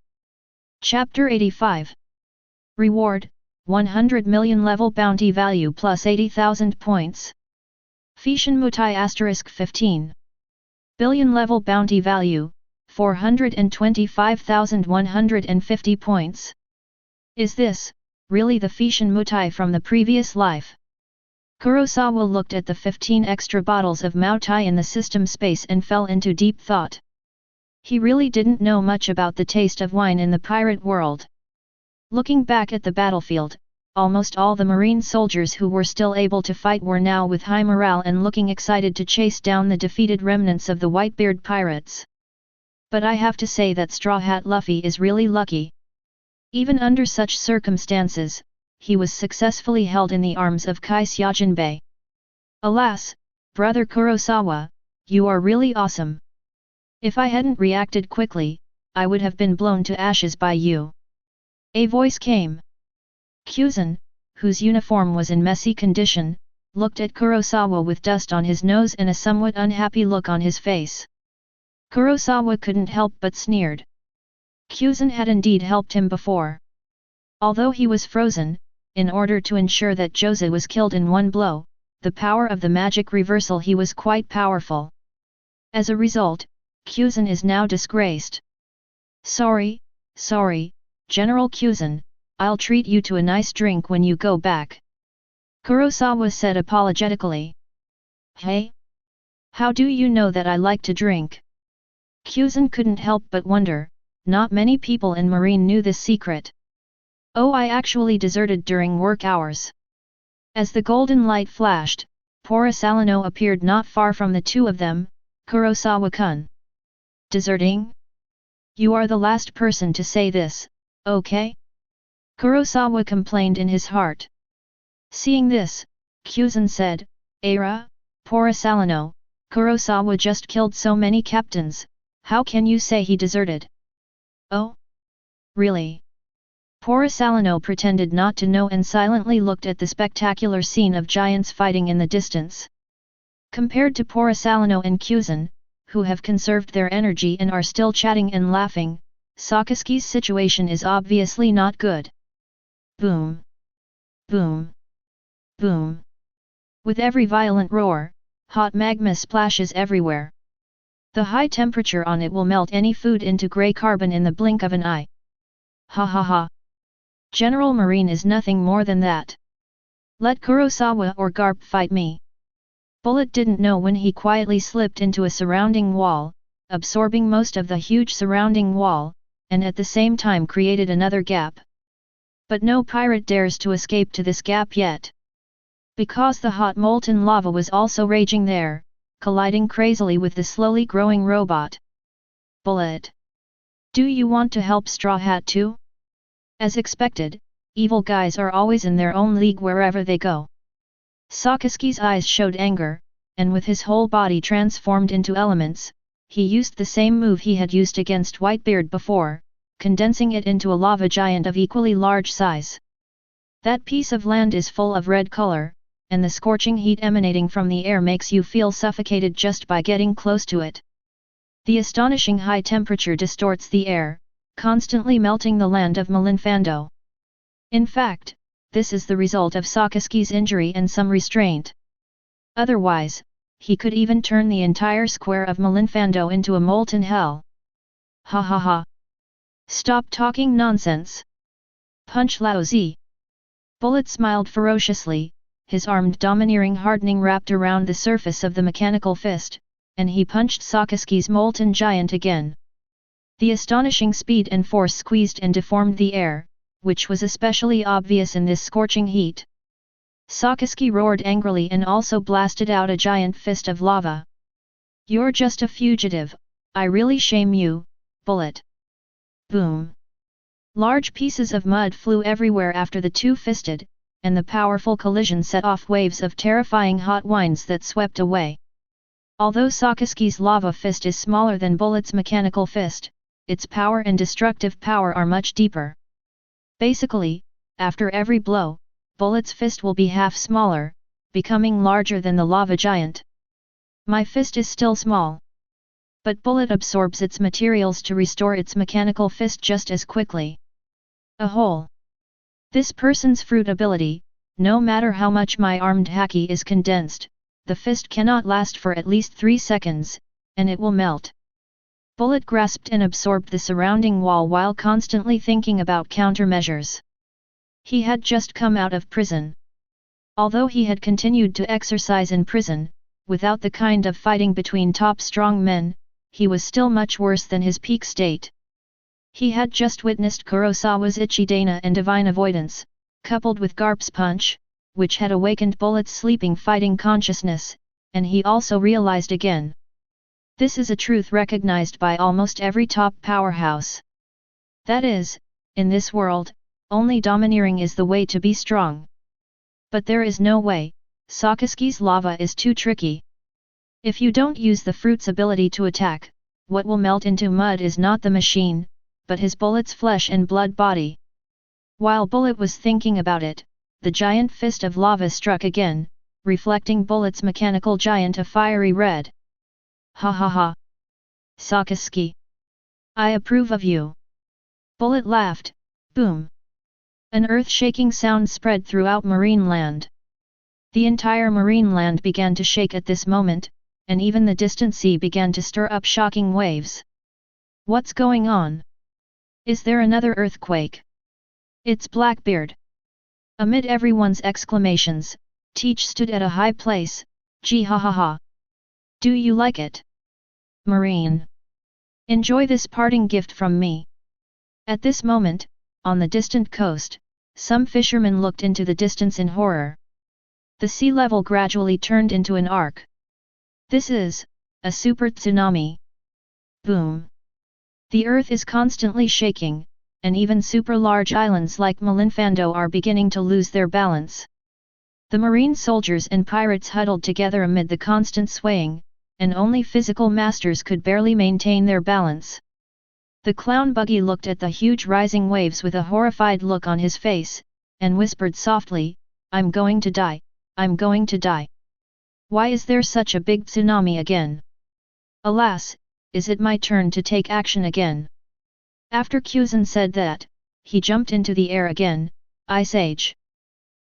Chapter 85. Reward, 100 million level bounty value plus 80,000 points. Fishin Mutai *15. Billion level bounty value, 425,150 points. Is this, really the Fishin Mutai from the previous life? Kurosawa looked at the 15 extra bottles of Moutai in the system space and fell into deep thought. He really didn't know much about the taste of wine in the pirate world. Looking back at the battlefield, almost all the marine soldiers who were still able to fight were now with high morale and looking excited to chase down the defeated remnants of the Whitebeard Pirates. But I have to say that Straw Hat Luffy is really lucky. Even under such circumstances, he was successfully held in the arms of Kai Xiaojinbei. Alas, brother Kurosawa, you are really awesome. If I hadn't reacted quickly, I would have been blown to ashes by you. A voice came. Kyuzan, whose uniform was in messy condition, looked at Kurosawa with dust on his nose and a somewhat unhappy look on his face. Kurosawa couldn't help but sneered. Kyuzan had indeed helped him before. Although he was frozen, in order to ensure that Jose was killed in one blow, the power of the magic reversal he was quite powerful. As a result, Kyuzan is now disgraced. Sorry, General Kyuzan, I'll treat you to a nice drink when you go back. Kurosawa said apologetically. Hey? How do you know that I like to drink? Kyuzan couldn't help but wonder, not many people in Marine knew this secret. Oh, I actually deserted during work hours. As the golden light flashed, Porosalino appeared not far from the two of them. Kurosawa-kun. Deserting? You are the last person to say this, okay? Kurosawa complained in his heart. Seeing this, Kyuzan said, Ara, Porosalino, Kurosawa just killed so many captains, how can you say he deserted? Oh? Really? Porosalino pretended not to know and silently looked at the spectacular scene of giants fighting in the distance. Compared to Porosalino and Kyuzan, who have conserved their energy and are still chatting and laughing, Sakaski's situation is obviously not good. Boom! Boom! Boom! With every violent roar, hot magma splashes everywhere. The high temperature on it will melt any food into grey carbon in the blink of an eye. Ha ha ha! General Marine is nothing more than that. Let Kurosawa or Garp fight me. Bullet didn't know when he quietly slipped into a surrounding wall. absorbing most of the huge surrounding wall, and at the same time created another gap. But no pirate dares to escape to this gap yet. Because the hot molten lava was also raging there, colliding crazily with the slowly growing robot. Bullet! Do you want to help Straw Hat too? As expected, evil guys are always in their own league wherever they go. Sakaski's eyes showed anger, and with his whole body transformed into elements, he used the same move he had used against Whitebeard before, condensing it into a lava giant of equally large size. That piece of land is full of red color, and the scorching heat emanating from the air makes you feel suffocated just by getting close to it. The astonishing high temperature distorts the air, constantly melting the land of Malinfando. In fact, this is the result of Sakaski's injury and some restraint. Otherwise, he could even turn the entire square of Malinfando into a molten hell. Ha ha ha! Stop talking nonsense! Punch Lao Zi! Bullet smiled ferociously, his armed domineering hardening wrapped around the surface of the mechanical fist, and he punched Sakaski's molten giant again. The astonishing speed and force squeezed and deformed the air, which was especially obvious in this scorching heat. Sakaski roared angrily and also blasted out a giant fist of lava. You're just a fugitive, I really shame you, Bullet. Boom! Large pieces of mud flew everywhere after the two-fisted, and the powerful collision set off waves of terrifying hot winds that swept away. Although Sakaski's lava fist is smaller than Bullet's mechanical fist, its power and destructive power are much deeper. Basically, after every blow, Bullet's fist will be half smaller, becoming larger than the lava giant. My fist is still small. But Bullet absorbs its materials to restore its mechanical fist just as quickly. A hole. This person's fruit ability, no matter how much my armed haki is condensed, the fist cannot last for at least 3 seconds, and it will melt. Bullet grasped and absorbed the surrounding wall while constantly thinking about countermeasures. He had just come out of prison. Although he had continued to exercise in prison, without the kind of fighting between top strong men, he was still much worse than his peak state. He had just witnessed Kurosawa's Ichidana and Divine Avoidance, coupled with Garp's Punch, which had awakened Bullet's sleeping fighting consciousness, and he also realized again. This is a truth recognized by almost every top powerhouse. That is, in this world, only domineering is the way to be strong. But there is no way, Sakaski's lava is too tricky. If you don't use the fruit's ability to attack, what will melt into mud is not the machine, but his Bullet's flesh and blood body. While Bullet was thinking about it, the giant fist of lava struck again, reflecting Bullet's mechanical giant a fiery red. Ha ha ha! Sakaski! I approve of you! Bullet laughed, boom! An earth-shaking sound spread throughout Marine Land. The entire Marine Land began to shake at this moment, and even the distant sea began to stir up shocking waves. What's going on? Is there another earthquake? It's Blackbeard! Amid everyone's exclamations, Teach stood at a high place, gee ha ha ha! Do you like it? Marine! Enjoy this parting gift from me! At this moment, on the distant coast, some fishermen looked into the distance in horror. The sea level gradually turned into an arc. This is a super tsunami. Boom! The earth is constantly shaking, and even super large islands like Malinfando are beginning to lose their balance. The marine soldiers and pirates huddled together amid the constant swaying, and only physical masters could barely maintain their balance. The clown buggy looked at the huge rising waves with a horrified look on his face, and whispered softly, I'm going to die, I'm going to die. Why is there such a big tsunami again? Alas, is it my turn to take action again? After Kuzan said that, he jumped into the air again, Ice Age.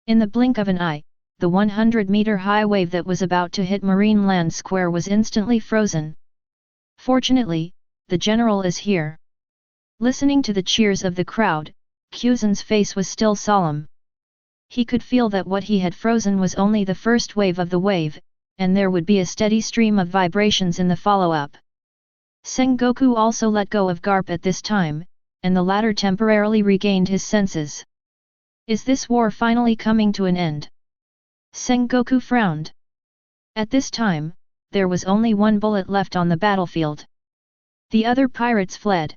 In the blink of an eye, the 100-meter-high wave that was about to hit Marine Land Square was instantly frozen. Fortunately, the general is here. Listening to the cheers of the crowd, Kuzan's face was still solemn. He could feel that what he had frozen was only the first wave of the wave, and there would be a steady stream of vibrations in the follow-up. Sengoku also let go of Garp at this time, and the latter temporarily regained his senses. Is this war finally coming to an end? Sengoku frowned. At this time, there was only one bullet left on the battlefield. The other pirates fled.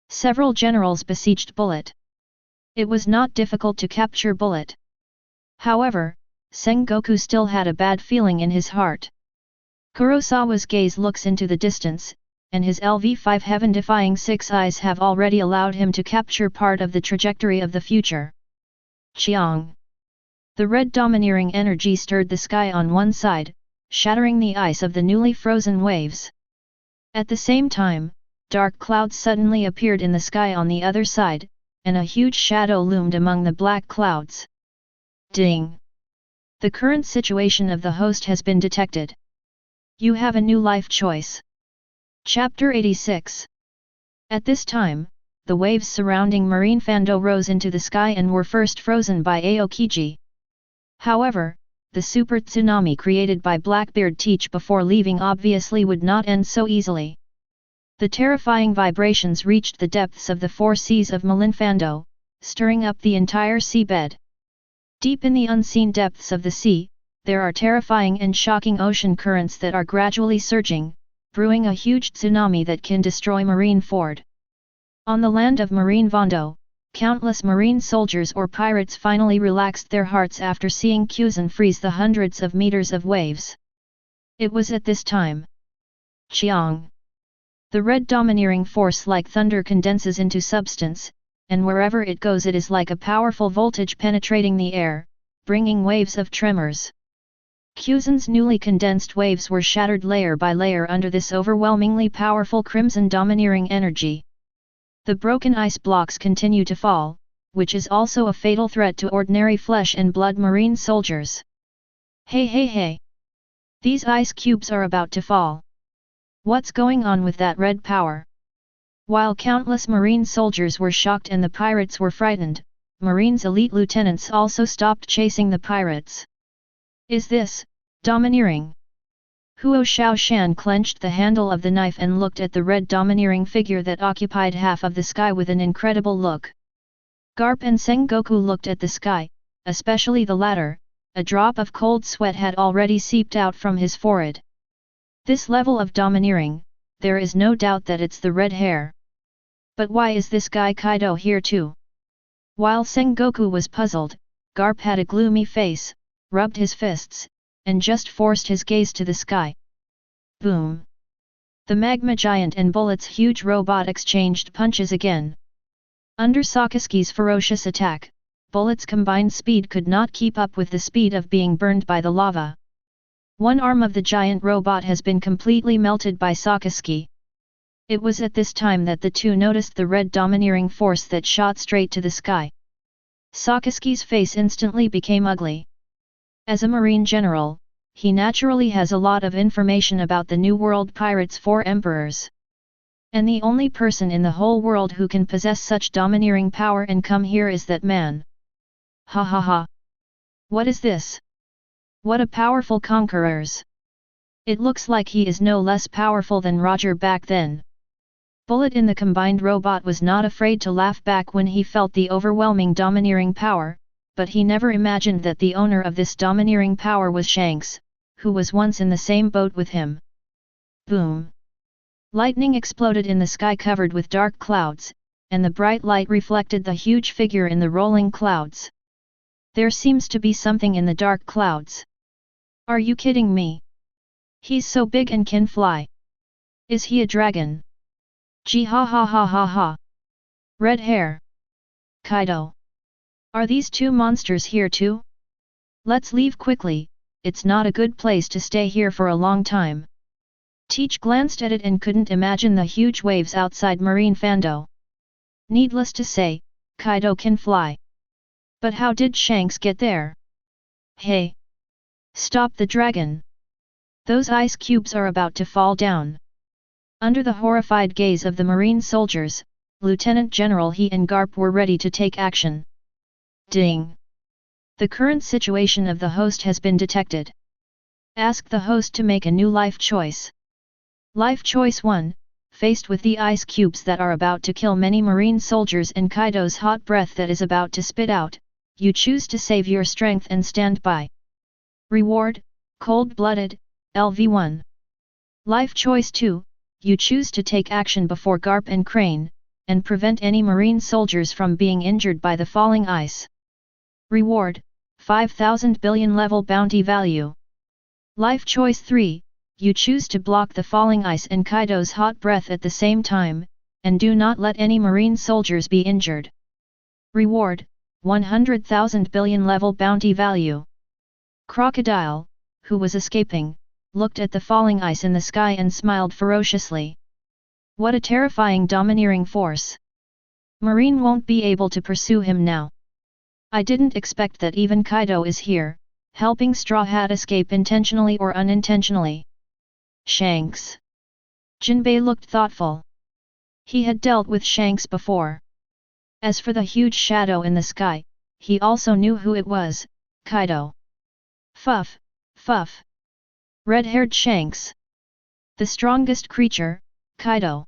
Several generals besieged Bullet. It was not difficult to capture Bullet. However, Sengoku still had a bad feeling in his heart. Kurosawa's gaze looks into the distance, and his LV5 heaven-defying 6 eyes have already allowed him to capture part of the trajectory of the future. Chiang! The red domineering energy stirred the sky on one side, shattering the ice of the newly frozen waves. At the same time, dark clouds suddenly appeared in the sky on the other side, and a huge shadow loomed among the black clouds. Ding! The current situation of the host has been detected. You have a new life choice. Chapter 86. At this time, the waves surrounding Marine Fando rose into the sky and were first frozen by Aokiji. However, the super tsunami created by Blackbeard Teach before leaving obviously would not end so easily. The terrifying vibrations reached the depths of the 4 seas of Malinfando, stirring up the entire seabed. Deep in the unseen depths of the sea, there are terrifying and shocking ocean currents that are gradually surging, brewing a huge tsunami that can destroy Marine Ford. On the land of Marine Vondo, countless marine soldiers or pirates finally relaxed their hearts after seeing Kuzan freeze the hundreds of meters of waves. It was at this time. Chiang! The red domineering force like thunder condenses into substance, and wherever it goes it is like a powerful voltage penetrating the air, bringing waves of tremors. Kuzan's newly condensed waves were shattered layer by layer under this overwhelmingly powerful crimson domineering energy. The broken ice blocks continue to fall, which is also a fatal threat to ordinary flesh and blood marine soldiers. Hey hey hey! These ice cubes are about to fall. What's going on with that red power? While countless marine soldiers were shocked and the pirates were frightened, Marine's elite lieutenants also stopped chasing the pirates. Is this domineering? Huo Shaoshan clenched the handle of the knife and looked at the red domineering figure that occupied half of the sky with an incredible look. Garp and Sengoku looked at the sky, especially the latter. A drop of cold sweat had already seeped out from his forehead. This level of domineering, there is no doubt that it's the red hair. But why is this guy Kaido here too? While Sengoku was puzzled, Garp had a gloomy face, rubbed his fists, and just forced his gaze to the sky. Boom! The magma giant and Bullet's huge robot exchanged punches again. Under Sakaski's ferocious attack, Bullet's combined speed could not keep up with the speed of being burned by the lava. One arm of the giant robot has been completely melted by Sakaski. It was at this time that the two noticed the red domineering force that shot straight to the sky. Sakaski's face instantly became ugly. As a marine general, he naturally has a lot of information about the New World Pirates' 4 emperors. And the only person in the whole world who can possess such domineering power and come here is that man. Ha ha ha! What is this? What a powerful conquerors! It looks like he is no less powerful than Roger back then. Bullet in the combined robot was not afraid to laugh back when he felt the overwhelming domineering power, but he never imagined that the owner of this domineering power was Shanks, who was once in the same boat with him. Boom! Lightning exploded in the sky covered with dark clouds, and the bright light reflected the huge figure in the rolling clouds. There seems to be something in the dark clouds. Are you kidding me? He's so big and can fly. Is he a dragon? Gee ha ha ha ha ha. Red hair. Kaido. Are these two monsters here too? Let's leave quickly, it's not a good place to stay here for a long time. Teach glanced at it and couldn't imagine the huge waves outside Marine Fando. Needless to say, Kaido can fly. But how did Shanks get there? Hey! Stop the dragon! Those ice cubes are about to fall down. Under the horrified gaze of the marine soldiers, Lieutenant General He and Garp were ready to take action. Ding! The current situation of the host has been detected. Ask the host to make a new life choice. Life choice 1, faced with the ice cubes that are about to kill many marine soldiers and Kaido's hot breath that is about to spit out, you choose to save your strength and stand by. Reward, cold-blooded, LV1. Life choice 2, you choose to take action before Garp and Crane, and prevent any marine soldiers from being injured by the falling ice. Reward, 5,000 billion level bounty value. Life choice 3, you choose to block the falling ice and Kaido's hot breath at the same time, and do not let any marine soldiers be injured. Reward, 100,000 billion level bounty value. Crocodile, who was escaping, looked at the falling ice in the sky and smiled ferociously. What a terrifying domineering force! Marine won't be able to pursue him now. I didn't expect that even Kaido is here, helping Straw Hat escape intentionally or unintentionally. Shanks. Jinbei looked thoughtful. He had dealt with Shanks before. As for the huge shadow in the sky, he also knew who it was, Kaido. Fuff, fuff. Red-haired Shanks. The strongest creature, Kaido.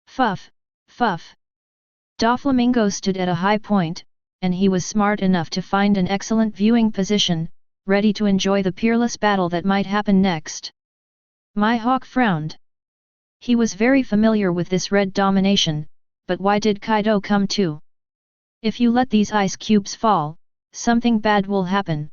Fuff, fuff. Doflamingo stood at a high point, and he was smart enough to find an excellent viewing position, ready to enjoy the peerless battle that might happen next. Mihawk frowned. He was very familiar with this red domination, but why did Kaido come too? If you let these ice cubes fall, something bad will happen.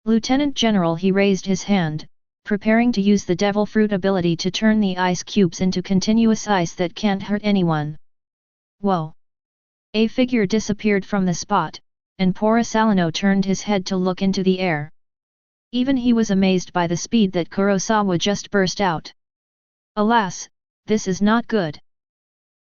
Lieutenant General, he raised his hand, preparing to use the Devil Fruit ability to turn the ice cubes into continuous ice that can't hurt anyone. Whoa! A figure disappeared from the spot, and Porosalino turned his head to look into the air. Even he was amazed by the speed that Kurosawa just burst out. Alas, this is not good.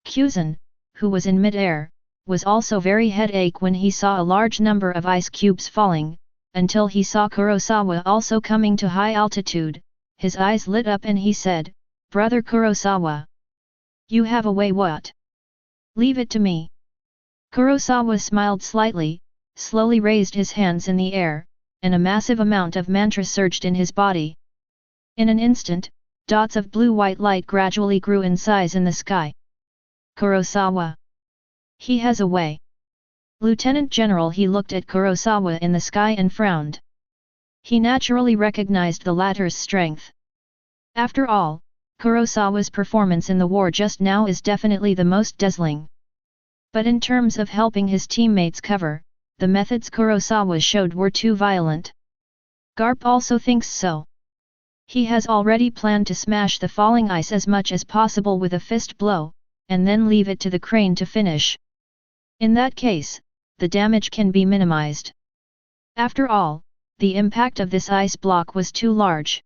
Kuzan, who was in mid-air, was also very headache when he saw a large number of ice cubes falling, until he saw Kurosawa also coming to high altitude. His eyes lit up and he said, "Brother Kurosawa. You have a way what? Leave it to me." Kurosawa smiled slightly, slowly raised his hands in the air, and a massive amount of mantra surged in his body. In an instant, dots of blue-white light gradually grew in size in the sky. Kurosawa. He has a way. Lieutenant General, he looked at Kurosawa in the sky and frowned. He naturally recognized the latter's strength. After all, Kurosawa's performance in the war just now is definitely the most dazzling. But in terms of helping his teammates cover, the methods Kurosawa showed were too violent. Garp also thinks so. He has already planned to smash the falling ice as much as possible with a fist blow, and then leave it to the crane to finish. In that case, the damage can be minimized. After all, the impact of this ice block was too large.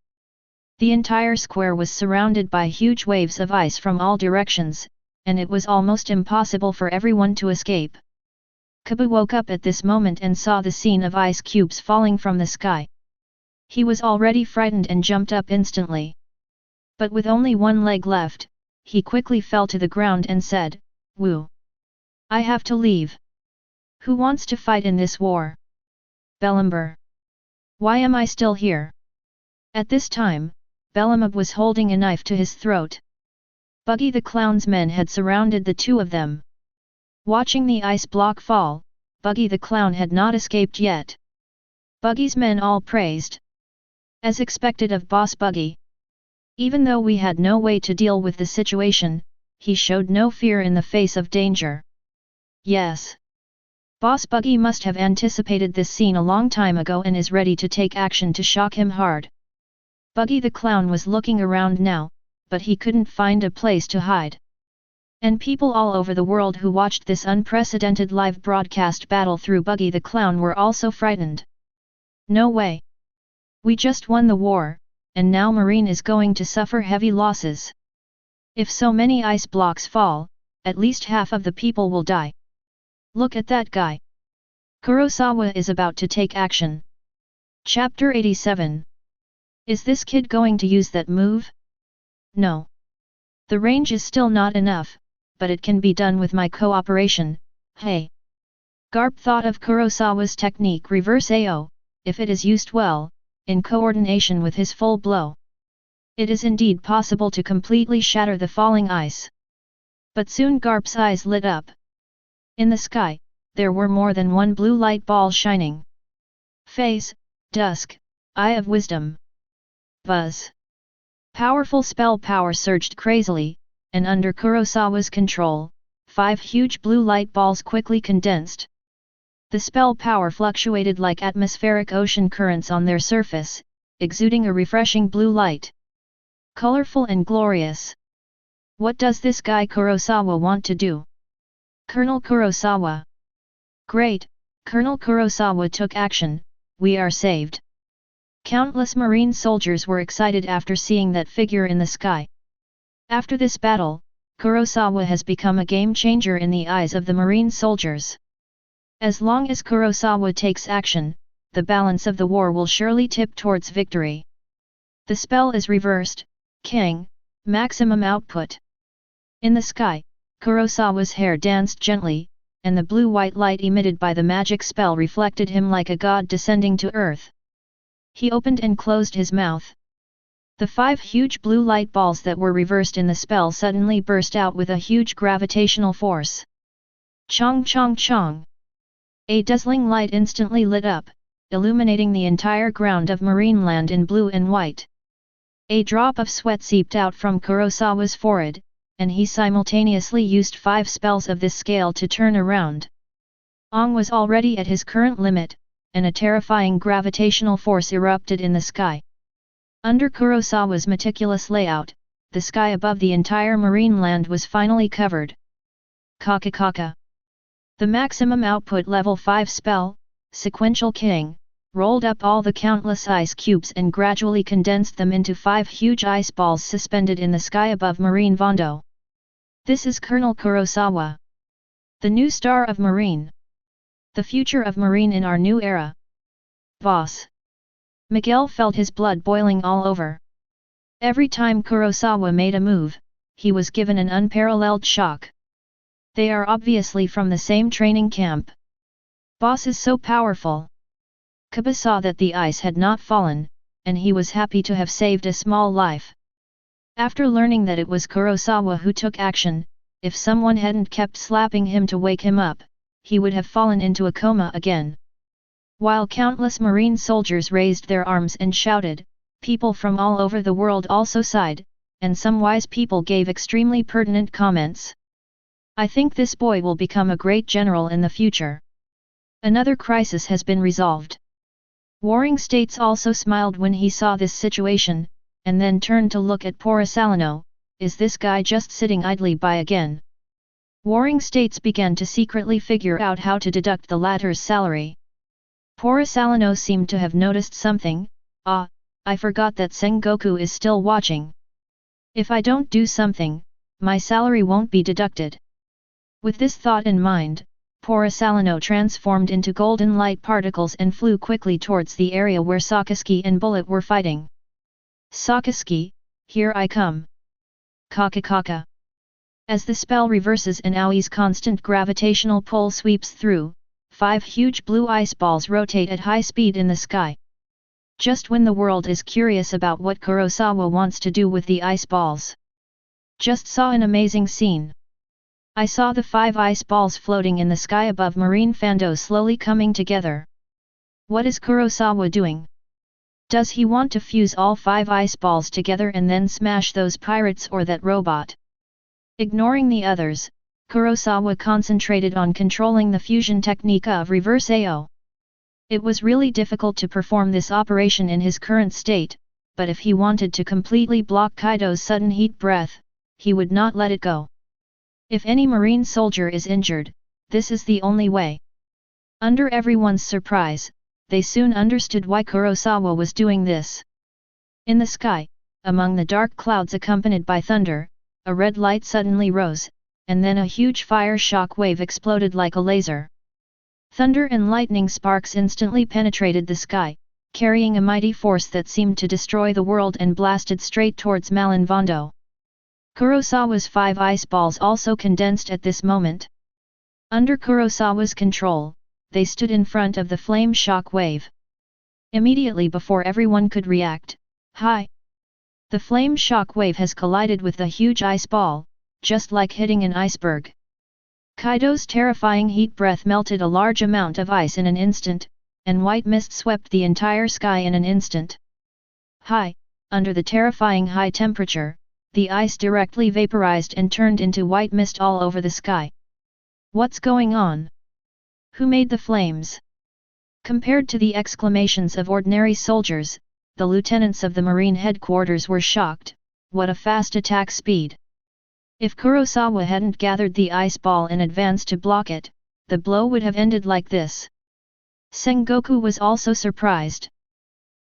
The entire square was surrounded by huge waves of ice from all directions, and it was almost impossible for everyone to escape. Kabu woke up at this moment and saw the scene of ice cubes falling from the sky. He was already frightened and jumped up instantly. But with only one leg left, he quickly fell to the ground and said, "Woo! I have to leave. Who wants to fight in this war? Bellamber. Why am I still here?" At this time, Bellamab was holding a knife to his throat. Buggy the Clown's men had surrounded the two of them. Watching the ice block fall, Buggy the Clown had not escaped yet. Buggy's men all praised. As expected of Boss Buggy. Even though we had no way to deal with the situation, he showed no fear in the face of danger. Yes. Boss Buggy must have anticipated this scene a long time ago and is ready to take action to shock him hard. Buggy the Clown was looking around now, but he couldn't find a place to hide. And people all over the world who watched this unprecedented live broadcast battle through Buggy the Clown were also frightened. No way. We just won the war, and now Marine is going to suffer heavy losses. If so many ice blocks fall, at least half of the people will die. Look at that guy. Kurosawa is about to take action. Chapter 87. Is this kid going to use that move? No. The range is still not enough, but it can be done with my cooperation. Hey! Garp thought of Kurosawa's technique reverse AO, if it is used well, in coordination with his full blow. It is indeed possible to completely shatter the falling ice. But soon Garp's eyes lit up. In the sky, there were more than one blue light ball shining. Phase, dusk, eye of wisdom. Buzz. Powerful spell power surged crazily, and under Kurosawa's control, 5 huge blue light balls quickly condensed. The spell power fluctuated like atmospheric ocean currents on their surface, exuding a refreshing blue light. Colorful and glorious. What does this guy Kurosawa want to do? Colonel Kurosawa. Great, Colonel Kurosawa took action, we are saved. Countless marine soldiers were excited after seeing that figure in the sky. After this battle, Kurosawa has become a game changer in the eyes of the marine soldiers. As long as Kurosawa takes action, the balance of the war will surely tip towards victory. The spell is reversed, King, maximum output. In the sky, Kurosawa's hair danced gently, and the blue-white light emitted by the magic spell reflected him like a god descending to earth. He opened and closed his mouth. The 5 huge blue light balls that were reversed in the spell suddenly burst out with a huge gravitational force. Chong chong chong! A dazzling light instantly lit up, illuminating the entire ground of marine land in blue and white. A drop of sweat seeped out from Kurosawa's forehead, and he simultaneously used 5 spells of this scale to turn around. Ong was already at his current limit, and a terrifying gravitational force erupted in the sky. Under Kurosawa's meticulous layout, the sky above the entire marine land was finally covered. Kaka. The maximum output level 5 spell, Sequential King, rolled up all the countless ice cubes and gradually condensed them into 5 huge ice balls suspended in the sky above Marine Vondo. This is Colonel Kurosawa. The new star of Marine. The future of Marine in our new era. Boss. Miguel felt his blood boiling all over. Every time Kurosawa made a move, he was given an unparalleled shock. They are obviously from the same training camp. Boss is so powerful. Kaba saw that the ice had not fallen, and he was happy to have saved a small life. After learning that it was Kurosawa who took action, if someone hadn't kept slapping him to wake him up, he would have fallen into a coma again. While countless marine soldiers raised their arms and shouted, people from all over the world also sighed, and some wise people gave extremely pertinent comments. I think this boy will become a great general in the future. Another crisis has been resolved. Warring States also smiled when he saw this situation, and then turned to look at Porasalino. Is this guy just sitting idly by again? Warring States began to secretly figure out how to deduct the latter's salary. Porasalino seemed to have noticed something. I forgot that Sengoku is still watching. If I don't do something, my salary won't be deducted. With this thought in mind, Porasalino transformed into golden light particles and flew quickly towards the area where Sakaski and Bullet were fighting. Sakaski, here I come. Kaka. As the spell reverses and Aoi's constant gravitational pull sweeps through, 5 huge blue ice balls rotate at high speed in the sky. Just when the world is curious about what Kurosawa wants to do with the ice balls. Just saw an amazing scene. I saw the 5 ice balls floating in the sky above Marine Fando slowly coming together. What is Kurosawa doing? Does he want to fuse all 5 ice balls together and then smash those pirates or that robot? Ignoring the others, Kurosawa concentrated on controlling the fusion technique of reverse AO. It was really difficult to perform this operation in his current state, but if he wanted to completely block Kaido's sudden heat breath, he would not let it go. If any marine soldier is injured, this is the only way. Under everyone's surprise, they soon understood why Kurosawa was doing this. In the sky, among the dark clouds accompanied by thunder, a red light suddenly rose, and then a huge fire shock wave exploded like a laser. Thunder and lightning sparks instantly penetrated the sky, carrying a mighty force that seemed to destroy the world and blasted straight towards Malin Vondo. Kurosawa's 5 ice balls also condensed at this moment. Under Kurosawa's control, they stood in front of the flame shock wave. Immediately before everyone could react, hi! The flame shock wave has collided with the huge ice ball, just like hitting an iceberg. Kaido's terrifying heat breath melted a large amount of ice in an instant, and white mist swept the entire sky in an instant. Under the terrifying high temperature, the ice directly vaporized and turned into white mist all over the sky. What's going on? Who made the flames? Compared to the exclamations of ordinary soldiers, the lieutenants of the Marine headquarters were shocked. What a fast attack speed! If Kurosawa hadn't gathered the ice ball in advance to block it, the blow would have ended like this. Sengoku was also surprised.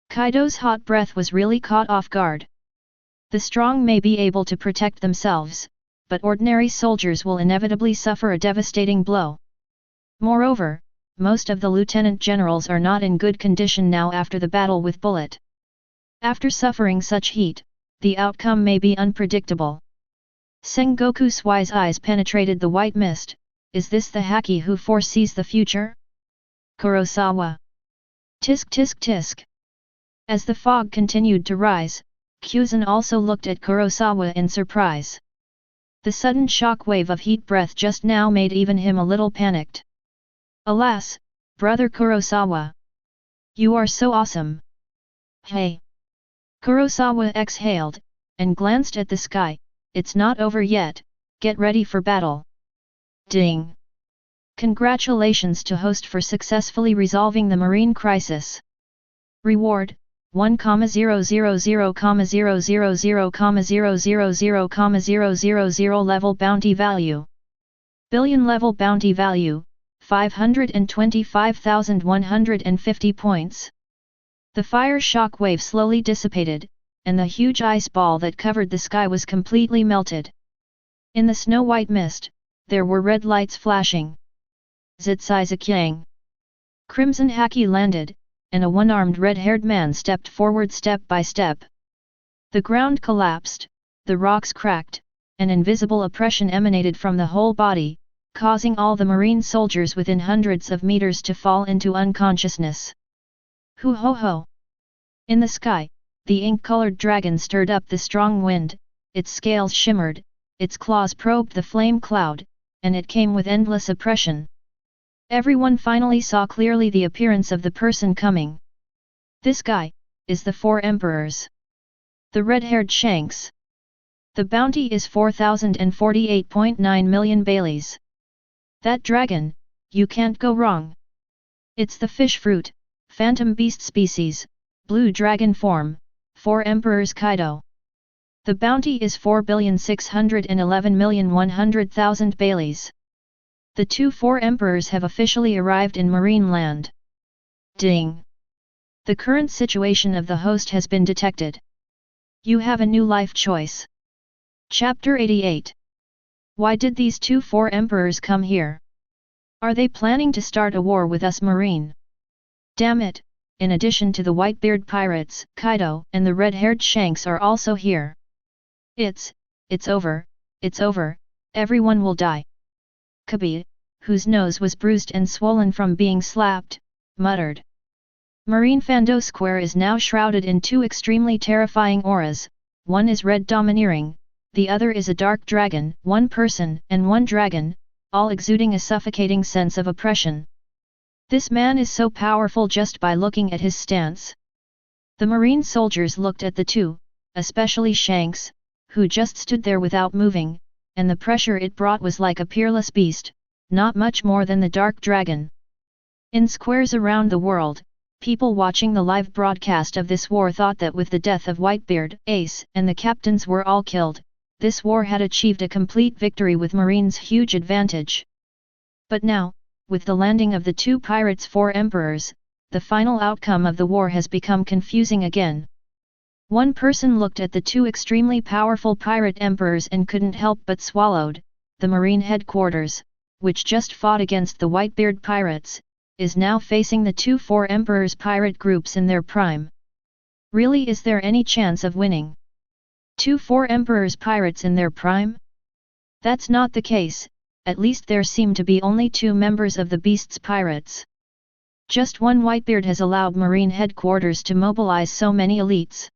Kaido's hot breath was really caught off guard. The strong may be able to protect themselves, but ordinary soldiers will inevitably suffer a devastating blow. Moreover, most of the lieutenant generals are not in good condition now after the battle with Bullet. After suffering such heat, the outcome may be unpredictable. Sengoku's wise eyes penetrated the white mist. Is this the Haki who foresees the future? Kurosawa. Tisk tisk tisk. As the fog continued to rise, Kuzan also looked at Kurosawa in surprise. The sudden shock wave of heat breath just now made even him a little panicked. Alas, brother Kurosawa! You are so awesome! Hey! Kurosawa exhaled, and glanced at the sky. It's not over yet, get ready for battle. Ding! Congratulations to host for successfully resolving the marine crisis. Reward, 1,000,000,000,000,000 level bounty value. Billion level bounty value, 525,150 points. The fire shock wave slowly dissipated, and the huge ice ball that covered the sky was completely melted. In the snow-white mist, there were red lights flashing. Decisive Killing. Crimson Haki landed, and a one-armed red-haired man stepped forward step by step. The ground collapsed, the rocks cracked, an invisible oppression emanated from the whole body, causing all the marine soldiers within hundreds of meters to fall into unconsciousness. Hoo ho ho! In the sky, the ink-colored dragon stirred up the strong wind, its scales shimmered, its claws probed the flame cloud, and it came with endless oppression. Everyone finally saw clearly the appearance of the person coming. This guy is the four emperors. The red-haired Shanks. The bounty is 4,048.9 million Baileys. That dragon, you can't go wrong. It's the fish fruit, phantom beast species, blue dragon form, four emperors Kaido. The bounty is 4,611,100,000 Baileys. The four emperors have officially arrived in Marine Land. Ding! The current situation of the host has been detected. You have a new life choice. Chapter 88. Why did these four emperors come here? Are they planning to start a war with us Marine? Damn it! In addition to the Whitebeard Pirates, Kaido and the red-haired Shanks are also here. It's over, everyone will die. Kabi, whose nose was bruised and swollen from being slapped, muttered. Marine Fando Square is now shrouded in two extremely terrifying auras, one is red domineering, the other is a dark dragon, one person and one dragon, all exuding a suffocating sense of oppression. This man is so powerful just by looking at his stance. The marine soldiers looked at the two, especially Shanks, who just stood there without moving, and the pressure it brought was like a peerless beast, not much more than the dark dragon. In squares around the world, people watching the live broadcast of this war thought that with the death of Whitebeard, Ace, and the captains were all killed, this war had achieved a complete victory with Marine's huge advantage. But now, with the landing of the two pirates' four emperors, the final outcome of the war has become confusing again. One person looked at the two extremely powerful pirate emperors and couldn't help but swallowed. The Marine headquarters, which just fought against the Whitebeard Pirates, is now facing the four emperors pirate groups in their prime. Really, is there any chance of winning? Four emperors pirates in their prime? That's not the case, at least there seem to be only two members of the Beast's pirates. Just one Whitebeard has allowed Marine headquarters to mobilize so many elites.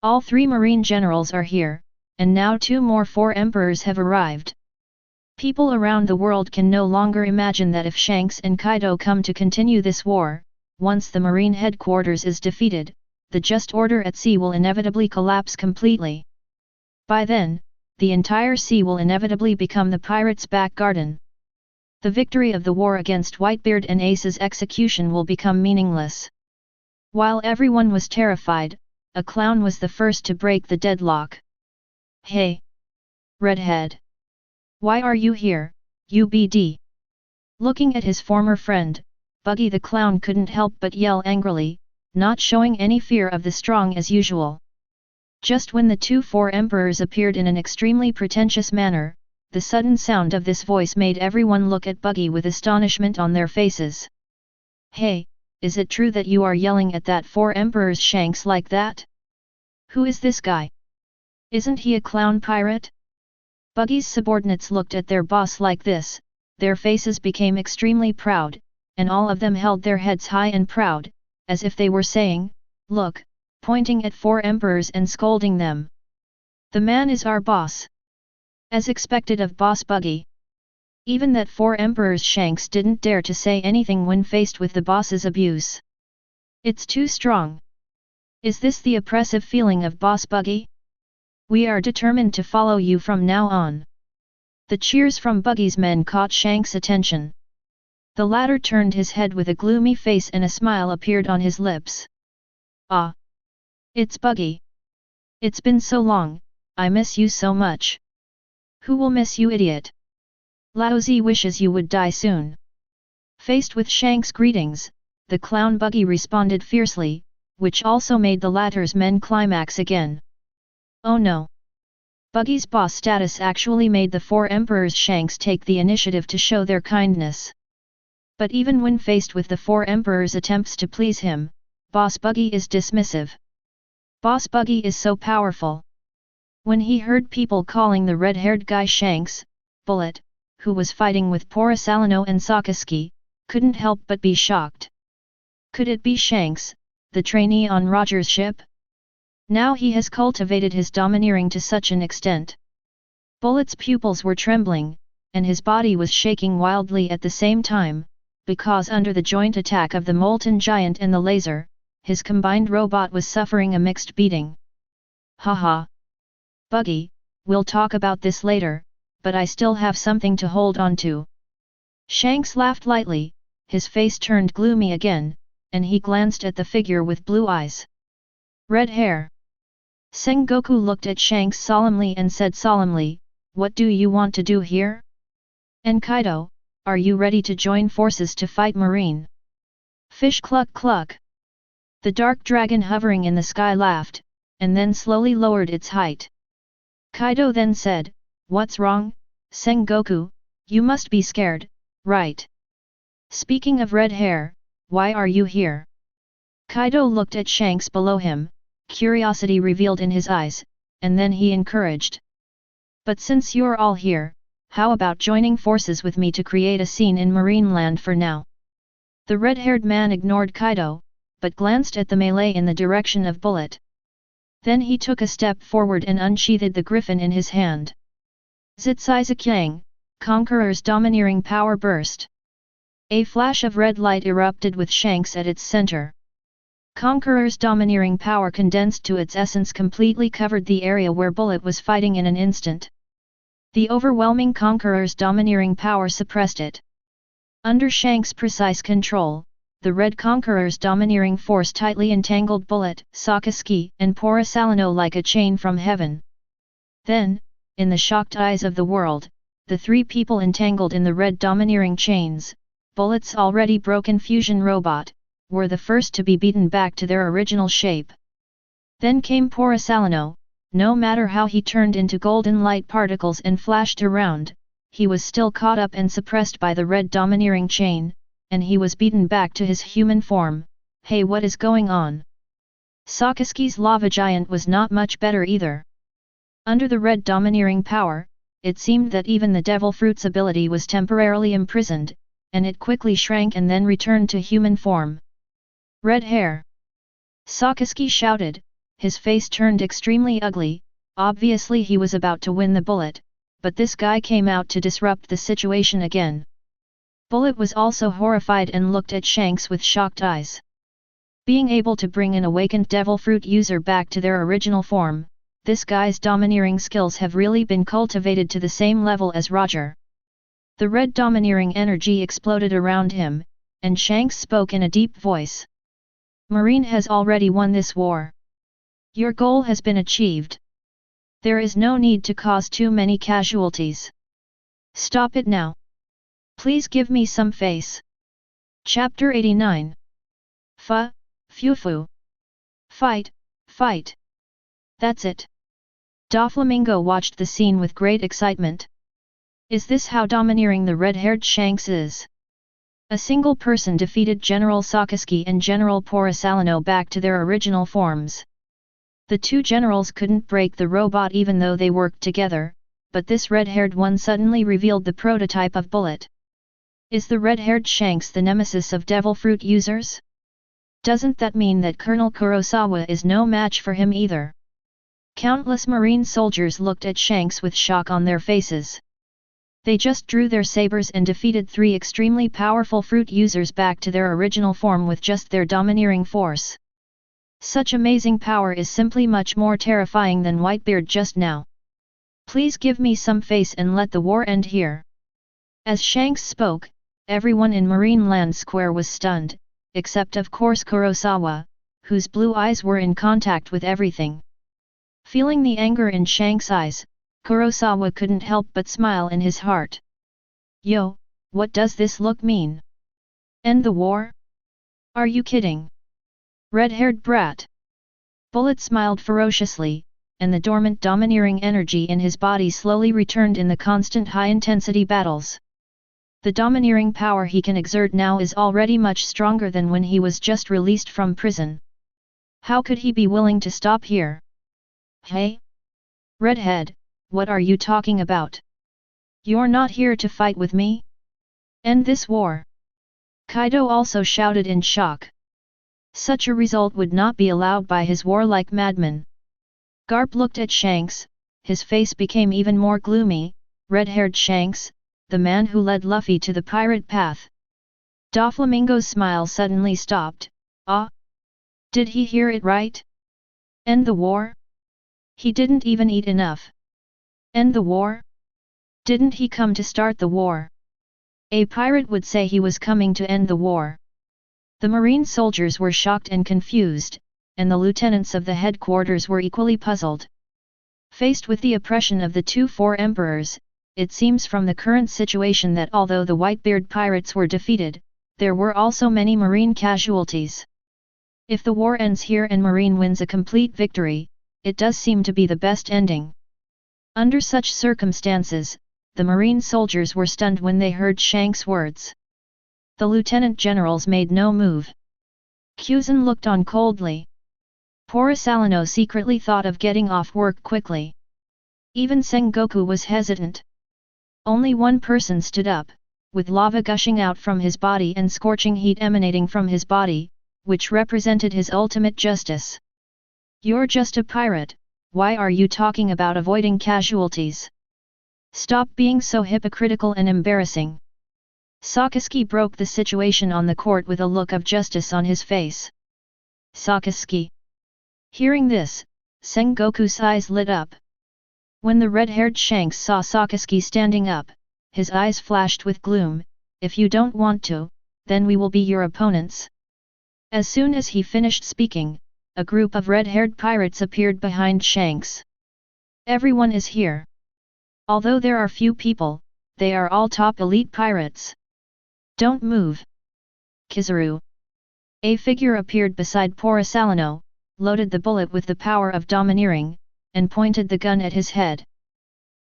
All 3 marine generals are here, and now 2 more 4 emperors have arrived. People around the world can no longer imagine that if Shanks and Kaido come to continue this war, once the marine headquarters is defeated, the just order at sea will inevitably collapse completely. By then, the entire sea will inevitably become the pirates' back garden. The victory of the war against Whitebeard and Ace's execution will become meaningless. While everyone was terrified, a clown was the first to break the deadlock. "Hey! Redhead! Why are you here, UBD?" Looking at his former friend, Buggy the Clown couldn't help but yell angrily, not showing any fear of the strong as usual. Just when the 4 emperors appeared in an extremely pretentious manner, the sudden sound of this voice made everyone look at Buggy with astonishment on their faces. "Hey, is it true that you are yelling at that 4 emperors Shanks like that? Who is this guy? Isn't he a clown pirate?" Buggy's subordinates looked at their boss like this, their faces became extremely proud, and all of them held their heads high and proud, as if they were saying, "Look," pointing at 4 emperors and scolding them. "The man is our boss." As expected of Boss Buggy. Even that 4 emperors Shanks didn't dare to say anything when faced with the boss's abuse. "It's too strong. Is this the oppressive feeling of Boss Buggy? We are determined to follow you from now on." The cheers from Buggy's men caught Shanks' attention. The latter turned his head with a gloomy face and a smile appeared on his lips. "Ah! It's Buggy. It's been so long, I miss you so much." "Who will miss you, idiot? Laozi wishes you would die soon." Faced with Shanks' greetings, the clown Buggy responded fiercely, which also made the latter's men climax again. Oh no! Buggy's boss status actually made the 4 emperors Shanks take the initiative to show their kindness. But even when faced with the 4 emperors' attempts to please him, Boss Buggy is dismissive. Boss Buggy is so powerful. When he heard people calling the red-haired guy Shanks, Bullet, who was fighting with Kurosawa and Sakaski, couldn't help but be shocked. Could it be Shanks, the trainee on Roger's ship? Now he has cultivated his domineering to such an extent. Bullet's pupils were trembling, and his body was shaking wildly at the same time, because under the joint attack of the molten giant and the laser, his combined robot was suffering a mixed beating. "Haha! Buggy, we'll talk about this later, but I still have something to hold on to." Shanks laughed lightly, his face turned gloomy again, and he glanced at the figure with blue eyes. "Red hair." Sengoku looked at Shanks solemnly and said solemnly, "What do you want to do here? And Kaido, are you ready to join forces to fight Marine?" Fish cluck cluck. The dark dragon hovering in the sky laughed, and then slowly lowered its height. Kaido then said, "What's wrong, Sengoku? You must be scared, right? Speaking of red hair, why are you here?" Kaido looked at Shanks below him, curiosity revealed in his eyes, and then he encouraged. "But since you're all here, how about joining forces with me to create a scene in Marine Land for now?" The red-haired man ignored Kaido, but glanced at the melee in the direction of Bullet. Then he took a step forward and unsheathed the griffin in his hand. Decisive Killing, Conqueror's domineering power burst. A flash of red light erupted with Shanks at its center. Conqueror's domineering power condensed to its essence completely covered the area where Bullet was fighting in an instant. The overwhelming Conqueror's domineering power suppressed it. Under Shanks' precise control, the Red Conqueror's domineering force tightly entangled Bullet, Sakaski, and Kurosawa like a chain from heaven. Then, in the shocked eyes of the world, the 3 people entangled in the red domineering chains, Bullet's already broken fusion robot, were the first to be beaten back to their original shape. Then came Kurosawa. No matter how he turned into golden light particles and flashed around, he was still caught up and suppressed by the red domineering chain, and he was beaten back to his human form. Hey, what is going on? Sakaski's lava giant was not much better either. Under the red domineering power, it seemed that even the devil fruit's ability was temporarily imprisoned, and it quickly shrank and then returned to human form. "Red hair!" Sakaski shouted, his face turned extremely ugly. Obviously he was about to win the bullet, but this guy came out to disrupt the situation again. Bullet was also horrified and looked at Shanks with shocked eyes. Being able to bring an awakened devil fruit user back to their original form, this guy's domineering skills have really been cultivated to the same level as Roger. The red domineering energy exploded around him, and Shanks spoke in a deep voice. Marine has already won this war. Your goal has been achieved. There is no need to cause too many casualties. Stop it now. Please give me some face. Chapter 89. Fufu. Fight, fight. That's it. Doflamingo watched the scene with great excitement. Is this how domineering the red-haired Shanks is? A single person defeated General Sakaski and General Porisalino back to their original forms. The two generals couldn't break the robot even though they worked together, but this red-haired one suddenly revealed the prototype of Bullet. Is the red-haired Shanks the nemesis of devil fruit users? Doesn't that mean that Colonel Kurosawa is no match for him either? Countless Marine soldiers looked at Shanks with shock on their faces. They just drew their sabers and defeated 3 extremely powerful fruit users back to their original form with just their domineering force. Such amazing power is simply much more terrifying than Whitebeard just now. Please give me some face and let the war end here. As Shanks spoke, everyone in Marine Land Square was stunned, except of course Kurosawa, whose blue eyes were in contact with everything. Feeling the anger in Shanks' eyes, Kurosawa couldn't help but smile in his heart. Yo, what does this look mean? End the war? Are you kidding? Red-haired brat. Bullet smiled ferociously, and the dormant domineering energy in his body slowly returned in the constant high-intensity battles. The domineering power he can exert now is already much stronger than when he was just released from prison. How could he be willing to stop here? Hey? Redhead, what are you talking about? You're not here to fight with me? End this war! Kaido also shouted in shock. Such a result would not be allowed by his warlike madmen. Garp looked at Shanks, his face became even more gloomy. Red-haired Shanks, the man who led Luffy to the pirate path. Doflamingo's smile suddenly stopped. Ah! Did he hear it right? End the war? He didn't even eat enough. End the war? Didn't he come to start the war? A pirate would say he was coming to end the war. The Marine soldiers were shocked and confused, and the lieutenants of the headquarters were equally puzzled. Faced with the oppression of the 2 Four Emperors, it seems from the current situation that although the Whitebeard Pirates were defeated, there were also many Marine casualties. If the war ends here and Marine wins a complete victory, it does seem to be the best ending. Under such circumstances, the Marine soldiers were stunned when they heard Shanks' words. The lieutenant generals made no move. Kuzan looked on coldly. Porisalino secretly thought of getting off work quickly. Even Sengoku was hesitant. Only one person stood up, with lava gushing out from his body and scorching heat emanating from his body, which represented his ultimate justice. You're just a pirate, why are you talking about avoiding casualties? Stop being so hypocritical and embarrassing. Sakaski broke the situation on the court with a look of justice on his face. Sakaski. Hearing this, Sengoku's eyes lit up. When the red-haired Shanks saw Sakaski standing up, his eyes flashed with gloom. If you don't want to, then we will be your opponents. As soon as he finished speaking, a group of red-haired pirates appeared behind Shanks. Everyone is here. Although there are few people, they are all top elite pirates. Don't move. Kizaru. A figure appeared beside Porisalino, loaded the bullet with the power of domineering, and pointed the gun at his head.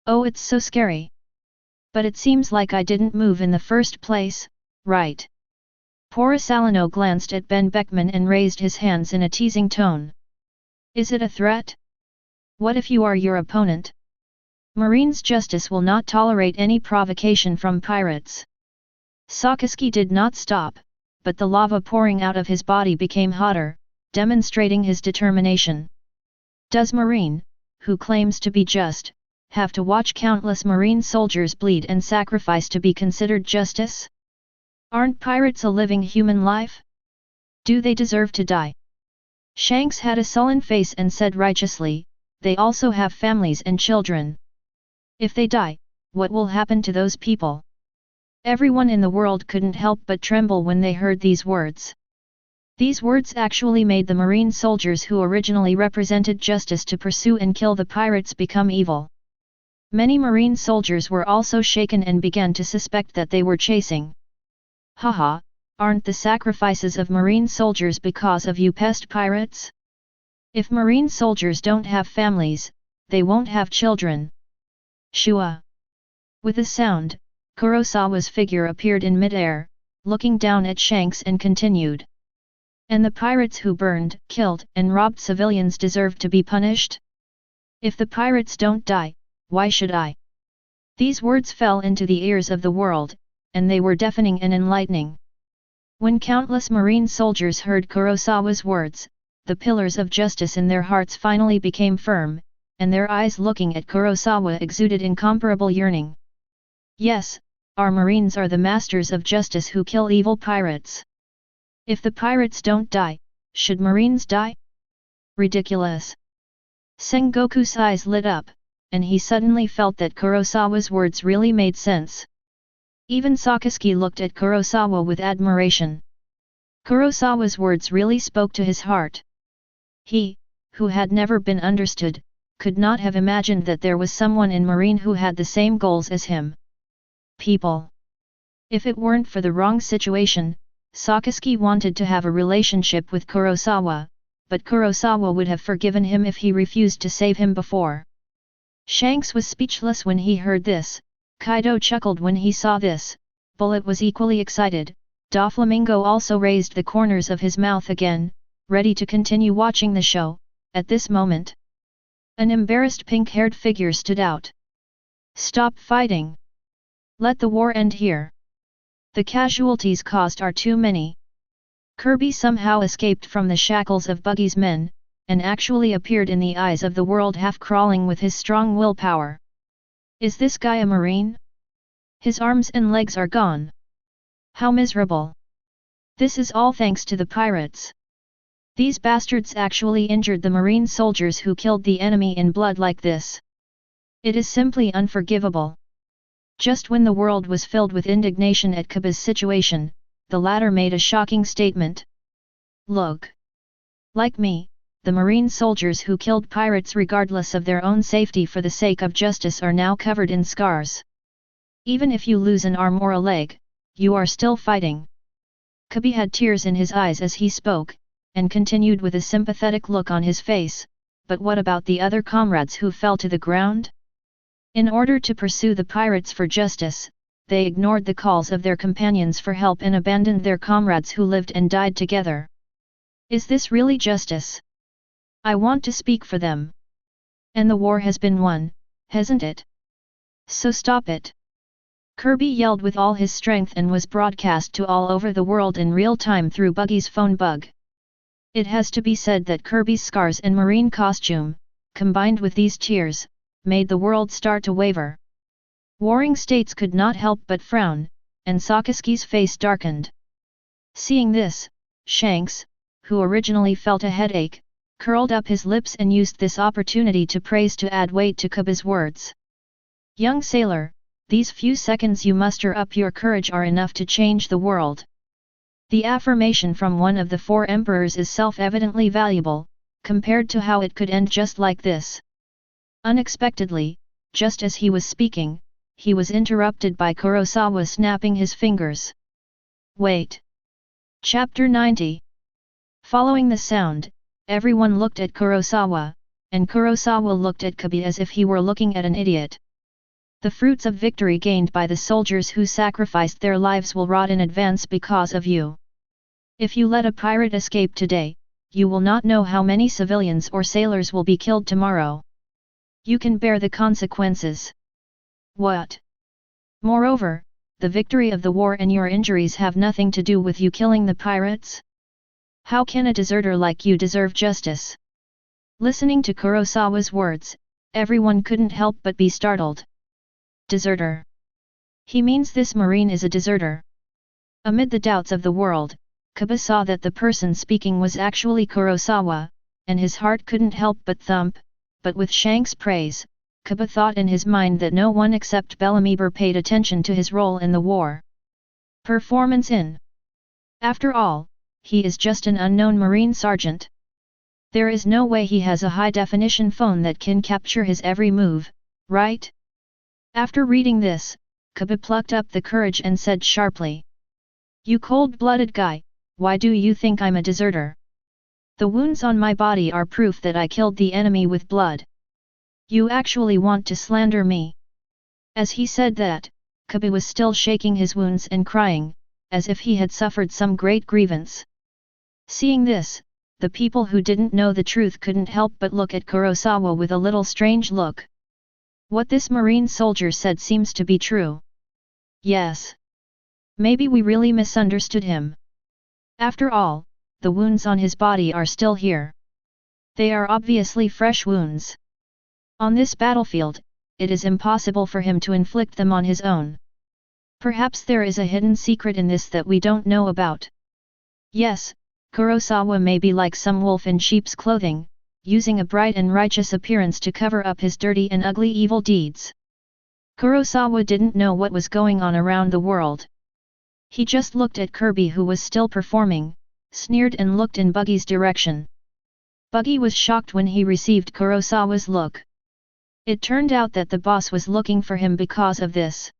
Oh, it's so scary. But it seems like I didn't move in the first place, right? Porisalino glanced at Ben Beckman and raised his hands in a teasing tone. Is it a threat? What if you are your opponent? Marine's justice will not tolerate any provocation from pirates. Sakaski did not stop, but the lava pouring out of his body became hotter, demonstrating his determination. Does Marine, who claims to be just, have to watch countless Marine soldiers bleed and sacrifice to be considered justice? Aren't pirates a living human life? Do they deserve to die? Shanks had a sullen face and said righteously, they also have families and children. If they die, what will happen to those people? Everyone in the world couldn't help but tremble when they heard these words. These words actually made the Marine soldiers who originally represented justice to pursue and kill the pirates become evil. Many Marine soldiers were also shaken and began to suspect that they were chasing. Haha, aren't the sacrifices of Marine soldiers because of you pest pirates? If Marine soldiers don't have families, they won't have children. Shua. With a sound, Kurosawa's figure appeared in midair, looking down at Shanks and continued. And the pirates who burned, killed, and robbed civilians deserve to be punished? If the pirates don't die, why should I? These words fell into the ears of the world, and they were deafening and enlightening. When countless Marine soldiers heard Kurosawa's words, the pillars of justice in their hearts finally became firm, and their eyes looking at Kurosawa exuded incomparable yearning. Yes, our Marines are the masters of justice who kill evil pirates. If the pirates don't die, should Marines die? Ridiculous. Sengoku's eyes lit up, and he suddenly felt that Kurosawa's words really made sense. Even Sakaski looked at Kurosawa with admiration. Kurosawa's words really spoke to his heart. He, who had never been understood, could not have imagined that there was someone in Marine who had the same goals as him. People. If it weren't for the wrong situation, Sakaski wanted to have a relationship with Kurosawa, but Kurosawa would have forgiven him if he refused to save him before. Shanks was speechless when he heard this, Kaido chuckled when he saw this, Bullet was equally excited, Doflamingo also raised the corners of his mouth again, ready to continue watching the show. At this moment, an embarrassed pink-haired figure stood out. Stop fighting! Let the war end here. The casualties caused are too many. Kirby somehow escaped from the shackles of Buggy's men, and actually appeared in the eyes of the world half-crawling with his strong willpower. Is this guy a Marine? His arms and legs are gone. How miserable. This is all thanks to the pirates. These bastards actually injured the Marine soldiers who killed the enemy in blood like this. It is simply unforgivable. Just when the world was filled with indignation at Kaba's situation, the latter made a shocking statement. Look. Like me, the Marine soldiers who killed pirates regardless of their own safety for the sake of justice are now covered in scars. Even if you lose an arm or a leg, you are still fighting. Kabi had tears in his eyes as he spoke, and continued with a sympathetic look on his face, but what about the other comrades who fell to the ground? In order to pursue the pirates for justice, they ignored the calls of their companions for help and abandoned their comrades who lived and died together. Is this really justice? I want to speak for them. And the war has been won, hasn't it? So stop it! Kirby yelled with all his strength and was broadcast to all over the world in real time through Buggy's phone bug. It has to be said that Kirby's scars and Marine costume, combined with these tears, made the world start to waver. Warring states could not help but frown, and Sakaski's face darkened. Seeing this, Shanks, who originally felt a headache, curled up his lips and used this opportunity to praise to add weight to Kaba's words. Young sailor, these few seconds you muster up your courage are enough to change the world. The affirmation from one of the four emperors is self-evidently valuable, compared to how it could end just like this. Unexpectedly, just as he was speaking, he was interrupted by Kurosawa snapping his fingers. Wait! Chapter 90. Following the sound, everyone looked at Kurosawa, and Kurosawa looked at Kabi as if he were looking at an idiot. The fruits of victory gained by the soldiers who sacrificed their lives will rot in advance because of you. If you let a pirate escape today, you will not know how many civilians or sailors will be killed tomorrow. You can bear the consequences. What? Moreover, the victory of the war and your injuries have nothing to do with you killing the pirates? How can a deserter like you deserve justice? Listening to Kurosawa's words, everyone couldn't help but be startled. Deserter. He means this Marine is a deserter. Amid the doubts of the world, Kaba saw that the person speaking was actually Kurosawa, and his heart couldn't help but thump, but with Shank's praise, Kaba thought in his mind that no one except Bellamieber paid attention to his role in the war. Performance in. After all, he is just an unknown Marine sergeant. There is no way he has a high-definition phone that can capture his every move, right? After reading this, Kaba plucked up the courage and said sharply. You cold-blooded guy, why do you think I'm a deserter? The wounds on my body are proof that I killed the enemy with blood. You actually want to slander me? As he said that, Kaba was still shaking his wounds and crying, as if he had suffered some great grievance. Seeing this, the people who didn't know the truth couldn't help but look at Kurosawa with a little strange look. What this Marine soldier said seems to be true. Yes. Maybe we really misunderstood him. After all, the wounds on his body are still here. They are obviously fresh wounds. On this battlefield, it is impossible for him to inflict them on his own. Perhaps there is a hidden secret in this that we don't know about. Yes, Kurosawa may be like some wolf in sheep's clothing, using a bright and righteous appearance to cover up his dirty and ugly evil deeds. Kurosawa didn't know what was going on around the world. He just looked at Kirby, who was still performing, sneered and looked in Buggy's direction. Buggy was shocked when he received Kurosawa's look. It turned out that the boss was looking for him because of this.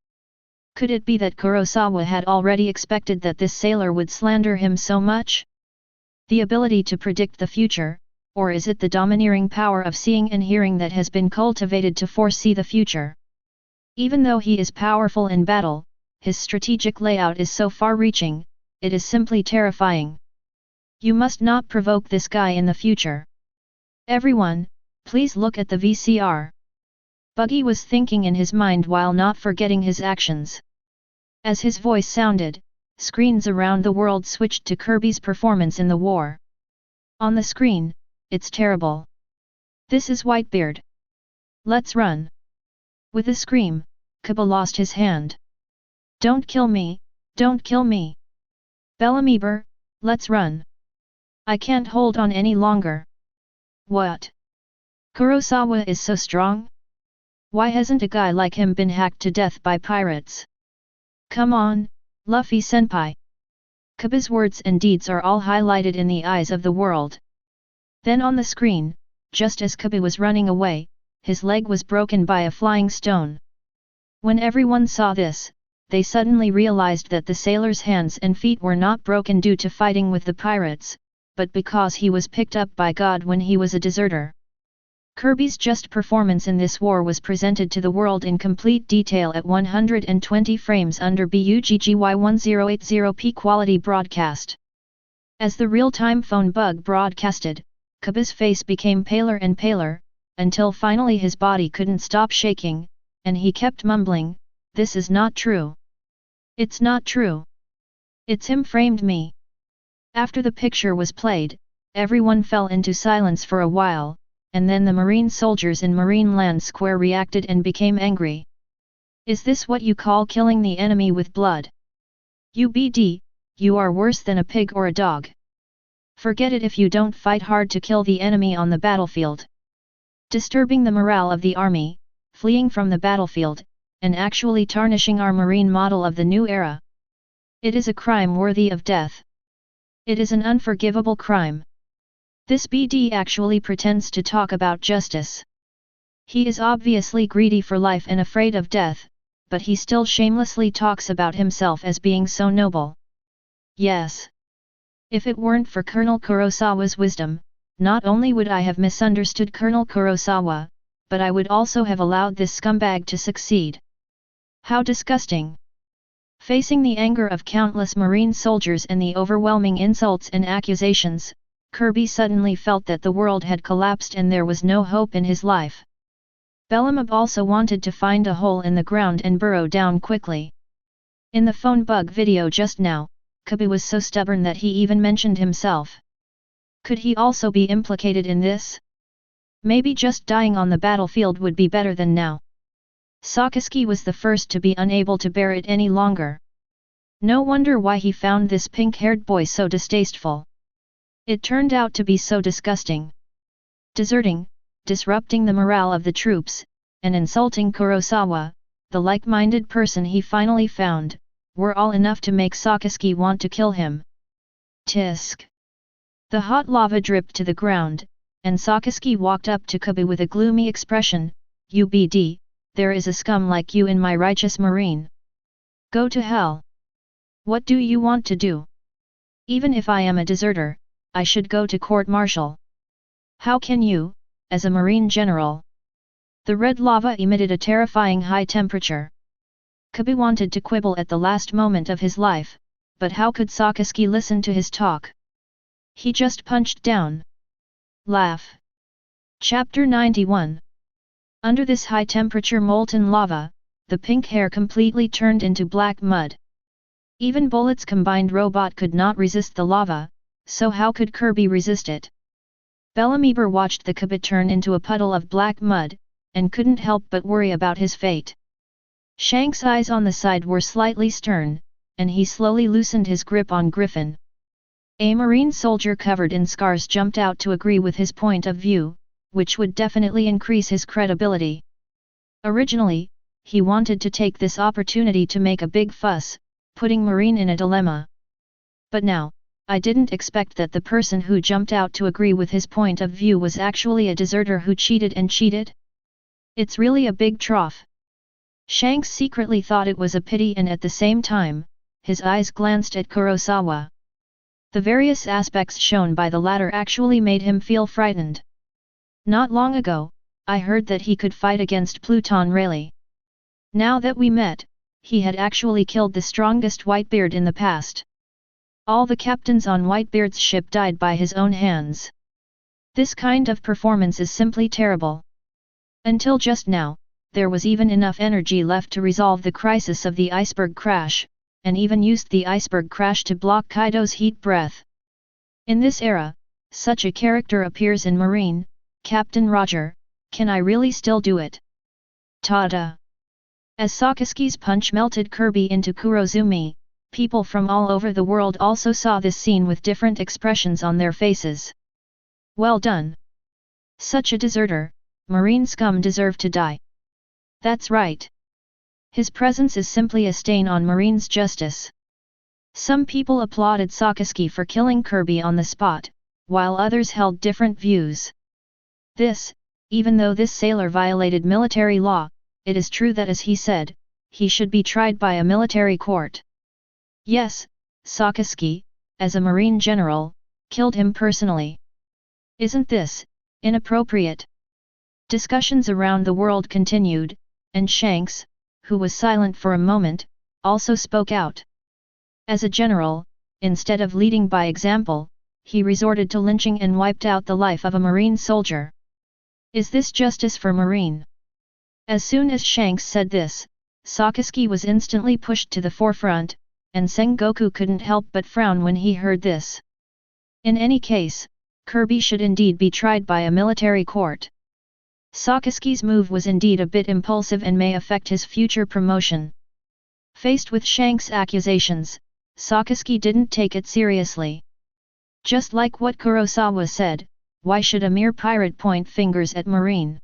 Could it be that Kurosawa had already expected that this sailor would slander him so much? The ability to predict the future, or is it the domineering power of seeing and hearing that has been cultivated to foresee the future? Even though he is powerful in battle, his strategic layout is so far-reaching, it is simply terrifying. You must not provoke this guy in the future. Everyone, please look at the VCR. Buggy was thinking in his mind while not forgetting his actions. As his voice sounded, screens around the world switched to Kirby's performance in the war. On the screen, it's terrible. This is Whitebeard. Let's run. With a scream, Kaba lost his hand. Don't kill me, don't kill me. Bellamieber, let's run. I can't hold on any longer. What? Kurosawa is so strong? Why hasn't a guy like him been hacked to death by pirates? Come on, Luffy-senpai. Kaba's words and deeds are all highlighted in the eyes of the world. Then on the screen, just as Kaba was running away, his leg was broken by a flying stone. When everyone saw this, they suddenly realized that the sailor's hands and feet were not broken due to fighting with the pirates, but because he was picked up by God when he was a deserter. Kirby's just performance in this war was presented to the world in complete detail at 120 frames under BUGGY1080p quality broadcast. As the real-time phone bug broadcasted, Kaba's face became paler and paler, until finally his body couldn't stop shaking, and he kept mumbling, "This is not true. It's not true. It's him framed me." After the picture was played, everyone fell into silence for a while, and then the Marine soldiers in Marine Land Square reacted and became angry. Is this what you call killing the enemy with blood? UBD, you are worse than a pig or a dog. Forget it if you don't fight hard to kill the enemy on the battlefield. Disturbing the morale of the army, fleeing from the battlefield, and actually tarnishing our Marine model of the new era. It is a crime worthy of death. It is an unforgivable crime. This BD actually pretends to talk about justice. He is obviously greedy for life and afraid of death, but he still shamelessly talks about himself as being so noble. Yes. If it weren't for Colonel Kurosawa's wisdom, not only would I have misunderstood Colonel Kurosawa, but I would also have allowed this scumbag to succeed. How disgusting! Facing the anger of countless Marine soldiers and the overwhelming insults and accusations, Kirby suddenly felt that the world had collapsed and there was no hope in his life. Bellamieber also wanted to find a hole in the ground and burrow down quickly. In the phone bug video just now, Kirby was so stubborn that he even mentioned himself. Could he also be implicated in this? Maybe just dying on the battlefield would be better than now. Sakaski was the first to be unable to bear it any longer. No wonder why he found this pink-haired boy so distasteful. It turned out to be so disgusting. Deserting, disrupting the morale of the troops, and insulting Kurosawa, the like-minded person he finally found, were all enough to make Sakaski want to kill him. Tisk! The hot lava dripped to the ground, and Sakaski walked up to Kabu with a gloomy expression. "UBD, there is a scum like you in my righteous marine. Go to hell. What do you want to do? Even if I am a deserter, I should go to court-martial. How can you, as a marine general?" The red lava emitted a terrifying high temperature. Kabu wanted to quibble at the last moment of his life, but how could Sakaski listen to his talk? He just punched down. Laugh. Chapter 91. Under this high-temperature molten lava, the pink hair completely turned into black mud. Even Bullet's combined robot could not resist the lava, so how could Kirby resist it? Bellamyber watched the Kabit turn into a puddle of black mud, and couldn't help but worry about his fate. Shank's eyes on the side were slightly stern, and he slowly loosened his grip on Griffin. A marine soldier covered in scars jumped out to agree with his point of view, which would definitely increase his credibility. Originally, he wanted to take this opportunity to make a big fuss, putting Marine in a dilemma. But now, I didn't expect that the person who jumped out to agree with his point of view was actually a deserter who cheated and cheated. It's really a big trough. Shanks secretly thought it was a pity, and at the same time, his eyes glanced at Kurosawa. The various aspects shown by the latter actually made him feel frightened. Not long ago, I heard that he could fight against Pluton Rayleigh. Now that we met, he had actually killed the strongest Whitebeard in the past. All the captains on Whitebeard's ship died by his own hands. This kind of performance is simply terrible. Until just now, there was even enough energy left to resolve the crisis of the iceberg crash, and even used the iceberg crash to block Kaido's heat breath. In this era, such a character appears in Marine. Captain Roger, can I really still do it? Ta-da! As Sakaski's punch melted Kirby into Kurozumi, people from all over the world also saw this scene with different expressions on their faces. Well done! Such a deserter, marine scum deserved to die. That's right. His presence is simply a stain on Marine's justice. Some people applauded Sakaski for killing Kirby on the spot, while others held different views. Even though this sailor violated military law, it is true that, as he said, he should be tried by a military court. Yes, Sakaski, as a marine general, killed him personally. Isn't this inappropriate? Discussions around the world continued, and Shanks, who was silent for a moment, also spoke out. As a general, instead of leading by example, he resorted to lynching and wiped out the life of a marine soldier. Is this justice for Marine? As soon as Shanks said this, Sakaski was instantly pushed to the forefront, and Sengoku couldn't help but frown when he heard this. In any case, Kirby should indeed be tried by a military court. Sakaski's move was indeed a bit impulsive and may affect his future promotion. Faced with Shanks' accusations, Sakaski didn't take it seriously. Just like what Kurosawa said, why should a mere pirate point fingers at Marine?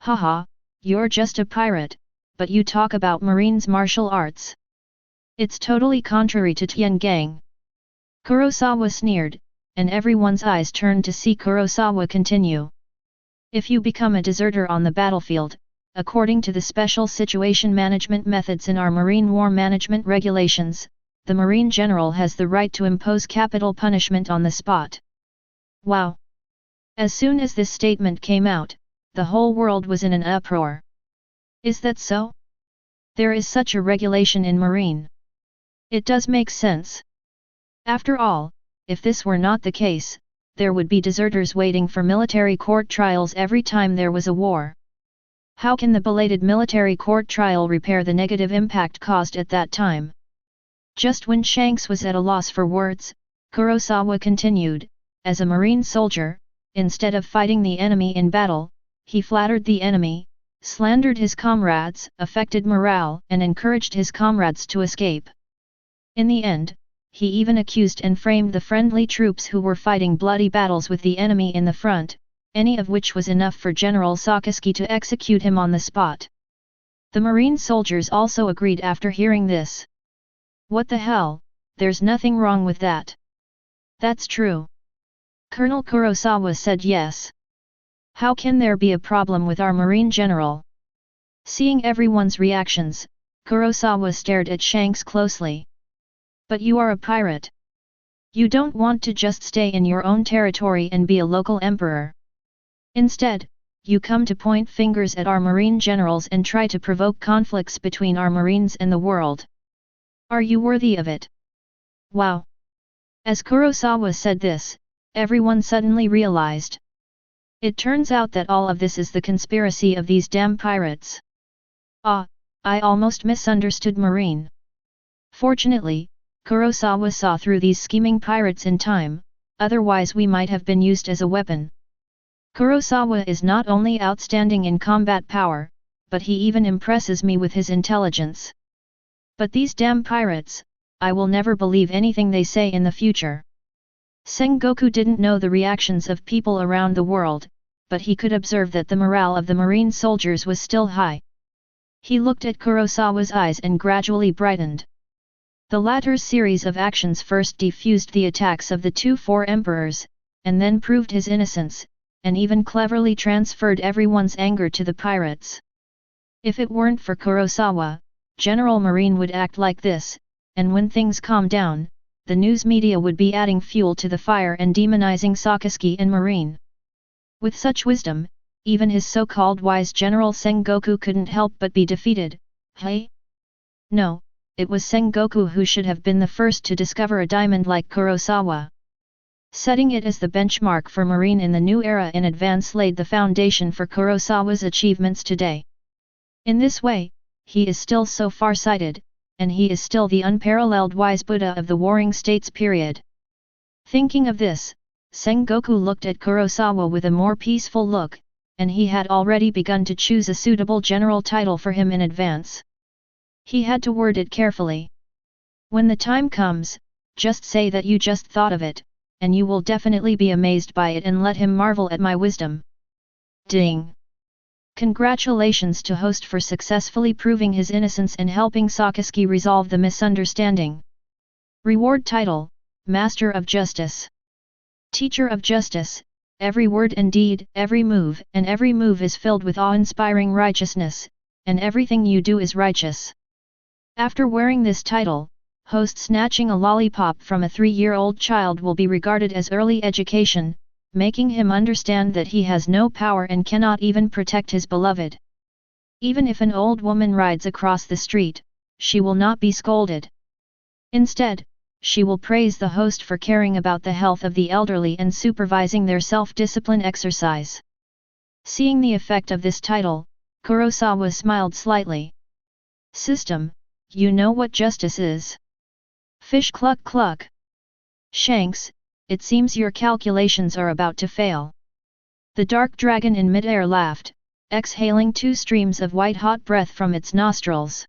Haha, you're just a pirate, but you talk about Marine's martial arts. It's totally contrary to Tien Gang. Kurosawa sneered, and everyone's eyes turned to see Kurosawa continue. If you become a deserter on the battlefield, according to the special situation management methods in our Marine War Management Regulations, the Marine General has the right to impose capital punishment on the spot. Wow! As soon as this statement came out, the whole world was in an uproar. Is that so? There is such a regulation in Marine. It does make sense. After all, if this were not the case, there would be deserters waiting for military court trials every time there was a war. How can the belated military court trial repair the negative impact caused at that time? Just when Shanks was at a loss for words, Kurosawa continued, as a marine soldier, instead of fighting the enemy in battle, he flattered the enemy, slandered his comrades, affected morale, and encouraged his comrades to escape. In the end, he even accused and framed the friendly troops who were fighting bloody battles with the enemy in the front, any of which was enough for General Sakaski to execute him on the spot. The Marine soldiers also agreed after hearing this. "What the hell, there's nothing wrong with that." "That's true." Colonel Kurosawa said yes. "How can there be a problem with our Marine general?" Seeing everyone's reactions, Kurosawa stared at Shanks closely. "But you are a pirate. You don't want to just stay in your own territory and be a local emperor. Instead, you come to point fingers at our Marine generals and try to provoke conflicts between our Marines and the world. Are you worthy of it?" Wow! As Kurosawa said this, everyone suddenly realized. It turns out that all of this is the conspiracy of these damn pirates. Ah, I almost misunderstood Marine. Fortunately, Kurosawa saw through these scheming pirates in time, otherwise we might have been used as a weapon. Kurosawa is not only outstanding in combat power, but he even impresses me with his intelligence. But these damn pirates, I will never believe anything they say in the future. Sengoku didn't know the reactions of people around the world, but he could observe that the morale of the Marine soldiers was still high. He looked at Kurosawa's eyes and gradually brightened. The latter's series of actions first defused the attacks of the two four emperors, and then proved his innocence, and even cleverly transferred everyone's anger to the pirates. If it weren't for Kurosawa, General Marine would act like this, and when things calm down, the news media would be adding fuel to the fire and demonizing Sakaski and Marine. With such wisdom, even his so-called wise General Sengoku couldn't help but be defeated. Hey? No, it was Sengoku who should have been the first to discover a diamond like Kurosawa. Setting it as the benchmark for Marine in the new era in advance laid the foundation for Kurosawa's achievements today. In this way, he is still so far-sighted, and he is still the unparalleled wise Buddha of the Warring States period. Thinking of this, Sengoku looked at Kurosawa with a more peaceful look, and he had already begun to choose a suitable general title for him in advance. He had to word it carefully. "When the time comes, just say that you just thought of it, and you will definitely be amazed by it and let him marvel at my wisdom." Ding! Congratulations to host for successfully proving his innocence and helping Sakaski resolve the misunderstanding. Reward title: Master of Justice. Teacher of Justice, every word and deed, every move is filled with awe-inspiring righteousness, and everything you do is righteous. After wearing this title, host snatching a lollipop from a 3-year-old child will be regarded as early education, making him understand that he has no power and cannot even protect his beloved. Even if an old woman rides across the street, she will not be scolded. Instead, she will praise the host for caring about the health of the elderly and supervising their self-discipline exercise. Seeing the effect of this title, Kurosawa smiled slightly. "System, you know what justice is." Fish cluck cluck. "Shanks, it seems your calculations are about to fail." The dark dragon in midair laughed, exhaling 2 streams of white-hot breath from its nostrils.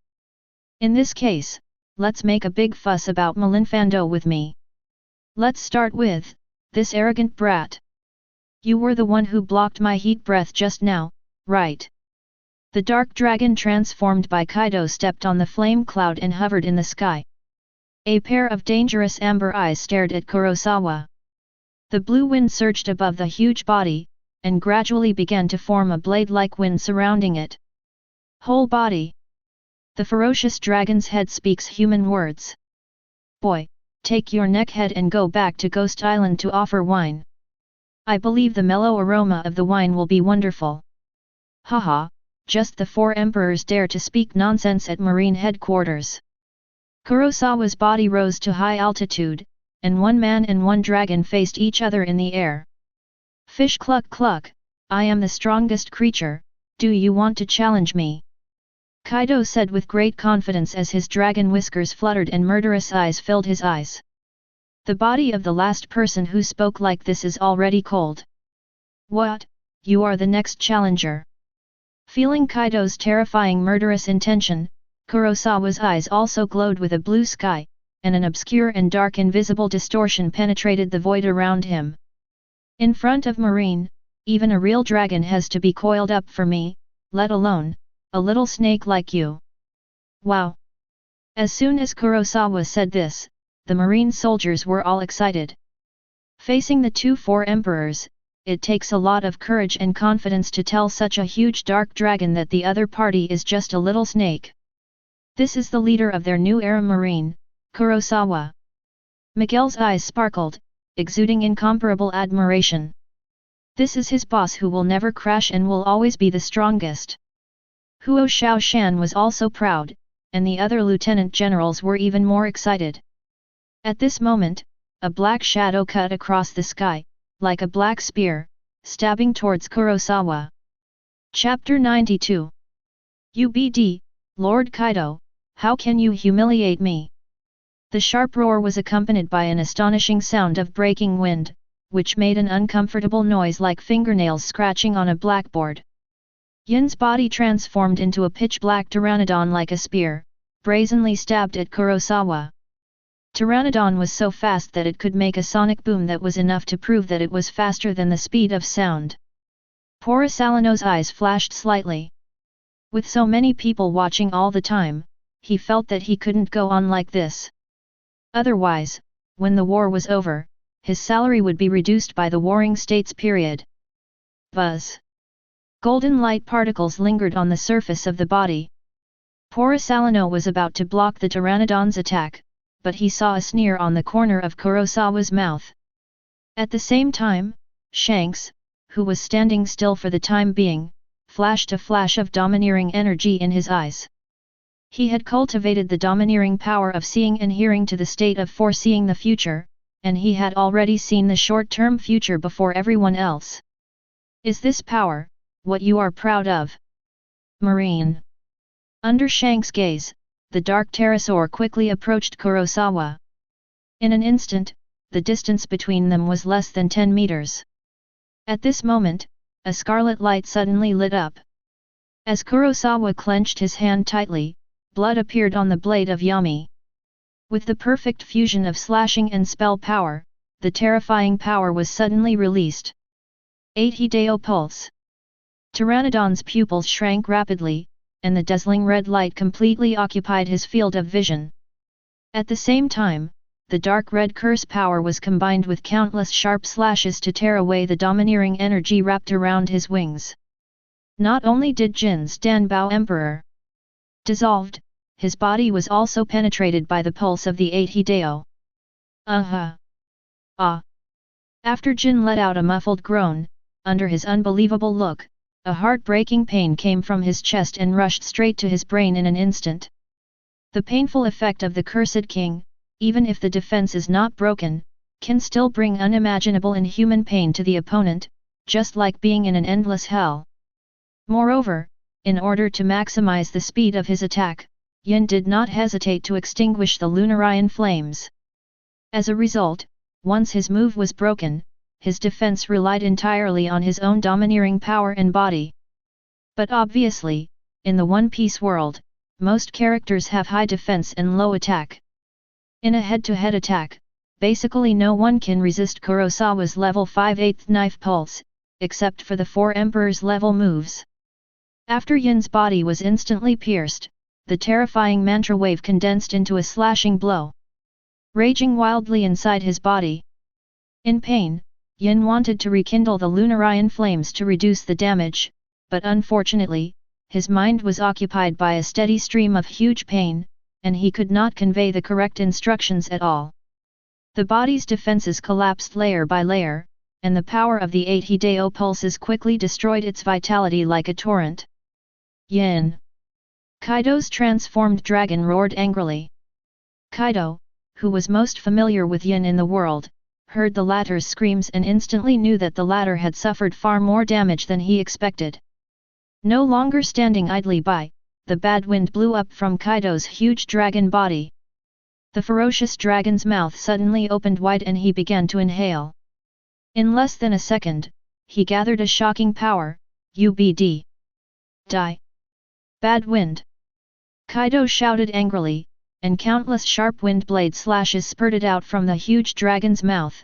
"In this case, let's make a big fuss about Malinfando with me. Let's start with, this arrogant brat. You were the one who blocked my heat breath just now, right?" The dark dragon transformed by Kaido stepped on the flame cloud and hovered in the sky. A pair of dangerous amber eyes stared at Kurosawa. The blue wind surged above the huge body, and gradually began to form a blade-like wind surrounding it. Whole body. The ferocious dragon's head speaks human words. "Boy, take your neck head and go back to Ghost Island to offer wine. I believe the mellow aroma of the wine will be wonderful." Haha, just the 4 emperors dare to speak nonsense at Marine headquarters. Kurosawa's body rose to high altitude, and 1 man and 1 dragon faced each other in the air. "Fish cluck cluck, I am the strongest creature, do you want to challenge me?" Kaido said with great confidence as his dragon whiskers fluttered and murderous eyes filled his eyes. The body of the last person who spoke like this is already cold. What, you are the next challenger? Feeling Kaido's terrifying murderous intention, Kurosawa's eyes also glowed with a blue sky, and an obscure and dark invisible distortion penetrated the void around him. In front of Marine, even a real dragon has to be coiled up for me, let alone a little snake like you. Wow! As soon as Kurosawa said this, the Marine soldiers were all excited. Facing the four emperors, it takes a lot of courage and confidence to tell such a huge dark dragon that the other party is just a little snake. This is the leader of their new era Marine, Kurosawa. Miguel's eyes sparkled, exuding incomparable admiration. This is his boss who will never crash and will always be the strongest. Huo Xiaoshan was also proud, and the other lieutenant generals were even more excited. At this moment, a black shadow cut across the sky, like a black spear, stabbing towards Kurosawa. Chapter 92. UBD, Lord Kaido, how can you humiliate me? The sharp roar was accompanied by an astonishing sound of breaking wind, which made an uncomfortable noise like fingernails scratching on a blackboard. Yin's body transformed into a pitch-black pteranodon like a spear, brazenly stabbed at Kurosawa. Pteranodon was so fast that it could make a sonic boom that was enough to prove that it was faster than the speed of sound. Kurosawa's eyes flashed slightly. With so many people watching all the time, he felt that he couldn't go on like this. Otherwise, when the war was over, his salary would be reduced by the warring states period. Buzz. Golden light particles lingered on the surface of the body. Kurosawa was about to block the pteranodon's attack, but he saw a sneer on the corner of Kurosawa's mouth. At the same time, Shanks, who was standing still for the time being, flashed a flash of domineering energy in his eyes. He had cultivated the domineering power of seeing and hearing to the state of foreseeing the future, and he had already seen the short-term future before everyone else. Is this power what you are proud of? Marine. Under Shanks' gaze, the dark pterosaur quickly approached Kurosawa. In an instant, the distance between them was less than 10 meters. At this moment, a scarlet light suddenly lit up. As Kurosawa clenched his hand tightly, blood appeared on the blade of Yami. With the perfect fusion of slashing and spell power, the terrifying power was suddenly released. 8 Hideo Pulse. Pteranodon's pupils shrank rapidly, and the dazzling red light completely occupied his field of vision. At the same time, the dark red curse power was combined with countless sharp slashes to tear away the domineering energy wrapped around his wings. Not only did Jin's Danbao Emperor dissolved, his body was also penetrated by the pulse of the 8 Hideo. Ah! After Jin let out a muffled groan, under his unbelievable look, a heart-breaking pain came from his chest and rushed straight to his brain in an instant. The painful effect of the Cursed King, even if the defense is not broken, can still bring unimaginable inhuman pain to the opponent, just like being in an endless hell. Moreover, in order to maximize the speed of his attack, Yin did not hesitate to extinguish the Lunarian flames. As a result, once his move was broken, his defense relied entirely on his own domineering power and body. But obviously, in the One Piece world, most characters have high defense and low attack. In a head-to-head attack, basically no one can resist Kurosawa's level 5/8 knife pulse, except for the 4 Emperor's level moves. After Yin's body was instantly pierced, the terrifying mantra wave condensed into a slashing blow, raging wildly inside his body. In pain, Yin wanted to rekindle the Lunarian flames to reduce the damage, but unfortunately, his mind was occupied by a steady stream of huge pain, and he could not convey the correct instructions at all. The body's defenses collapsed layer by layer, and the power of the 8 Hideo pulses quickly destroyed its vitality like a torrent. Yin! Kaido's transformed dragon roared angrily. Kaido, who was most familiar with Yin in the world, heard the latter's screams and instantly knew that the latter had suffered far more damage than he expected. No longer standing idly by, the bad wind blew up from Kaido's huge dragon body. The ferocious dragon's mouth suddenly opened wide and he began to inhale. In less than a second, he gathered a shocking power, UBD. Die. Bad wind. Kaido shouted angrily, and countless sharp wind blade slashes spurted out from the huge dragon's mouth.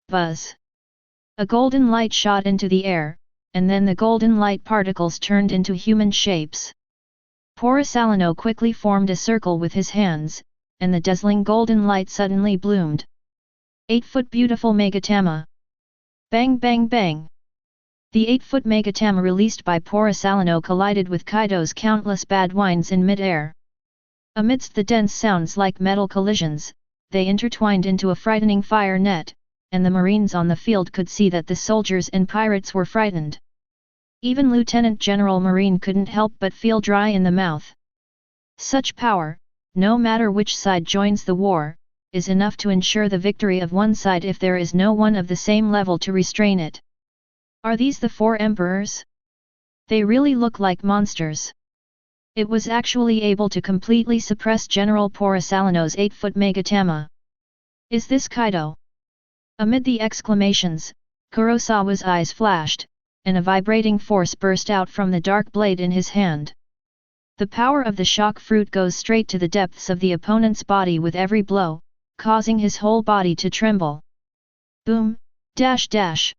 Buzz. A golden light shot into the air, and then the golden light particles turned into human shapes. Kurosawa quickly formed a circle with his hands, and the dazzling golden light suddenly bloomed. 8-foot beautiful Megatama. Bang bang bang. The 8-foot Megatama released by Kurosawa collided with Kaido's countless bad winds in mid-air. Amidst the dense sounds like metal collisions, they intertwined into a frightening fire net, and the Marines on the field could see that the soldiers and pirates were frightened. Even Lieutenant General Marine couldn't help but feel dry in the mouth. Such power, no matter which side joins the war, is enough to ensure the victory of one side if there is no one of the same level to restrain it. Are these the 4 emperors? They really look like monsters. It was actually able to completely suppress General Kurosawa's 8-foot Megatama. Is this Kaido? Amid the exclamations, Kurosawa's eyes flashed, and a vibrating force burst out from the dark blade in his hand. The power of the shock fruit goes straight to the depths of the opponent's body with every blow, causing his whole body to tremble. Boom, dash dash.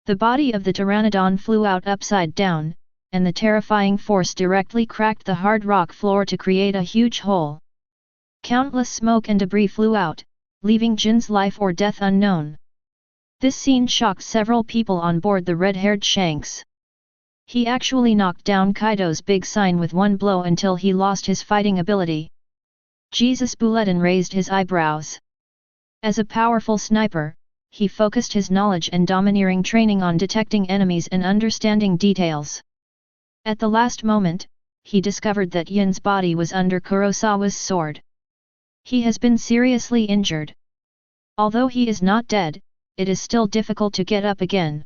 The body of the pteranodon flew out upside down, and the terrifying force directly cracked the hard rock floor to create a huge hole. Countless smoke and debris flew out, leaving Jin's life or death unknown. This scene shocked several people on board the red-haired Shanks. He actually knocked down Kaido's big sign with one blow until he lost his fighting ability. Jesus Bulletin raised his eyebrows. As a powerful sniper, he focused his knowledge and domineering training on detecting enemies and understanding details. At the last moment, he discovered that Yin's body was under Kurosawa's sword. He has been seriously injured. Although he is not dead, it is still difficult to get up again.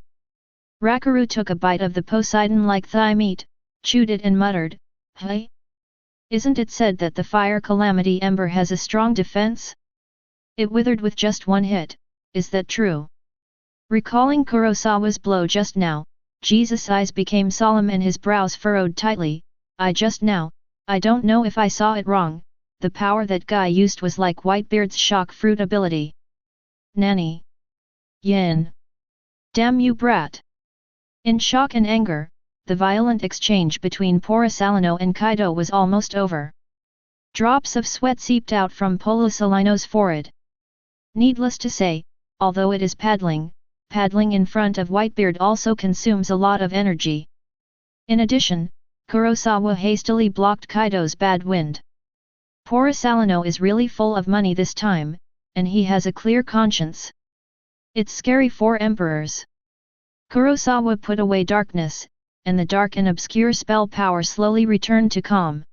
Rakaru took a bite of the Poseidon-like thigh meat, chewed it and muttered, "Hey? Isn't it said that the fire calamity ember has a strong defense? It withered with just one hit, is that true?" Recalling Kurosawa's blow just now, Jesus' eyes became solemn and his brows furrowed tightly. I don't know if I saw it wrong, the power that guy used was like Whitebeard's shock fruit ability. Nanny. Yin. Damn you brat. In shock and anger, the violent exchange between Kurosawa and Kaido was almost over. Drops of sweat seeped out from Kurosawa's forehead. Needless to say, although it is paddling in front of Whitebeard also consumes a lot of energy. In addition, Kurosawa hastily blocked Kaido's bad wind. Kurosawa is really full of money this time, and he has a clear conscience. It's scary for emperors. Kurosawa put away darkness, and the dark and obscure spell power slowly returned to calm.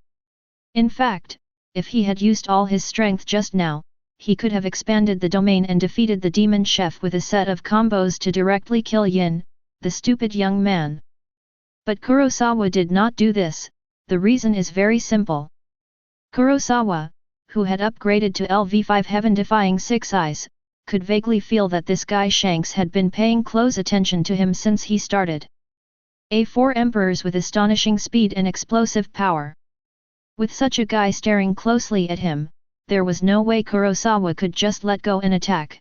In fact, if he had used all his strength just now, he could have expanded the domain and defeated the demon chef with a set of combos to directly kill Yin, the stupid young man. But Kurosawa did not do this. The reason is very simple. Kurosawa, who had upgraded to LV5 heaven-defying 6 eyes, could vaguely feel that this guy Shanks had been paying close attention to him since he started. A4 emperors with astonishing speed and explosive power. With such a guy staring closely at him, there was no way Kurosawa could just let go and attack.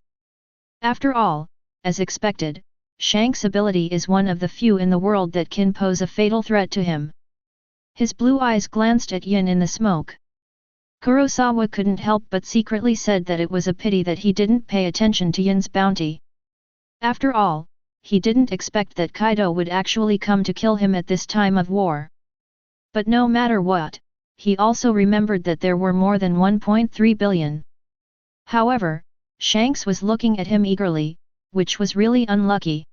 After all, as expected, Shanks' ability is one of the few in the world that can pose a fatal threat to him. His blue eyes glanced at Yin in the smoke. Kurosawa couldn't help but secretly said that it was a pity that he didn't pay attention to Yin's bounty. After all, he didn't expect that Kaido would actually come to kill him at this time of war. But no matter what, he also remembered that there were more than 1.3 billion. However, Shanks was looking at him eagerly, which was really unlucky.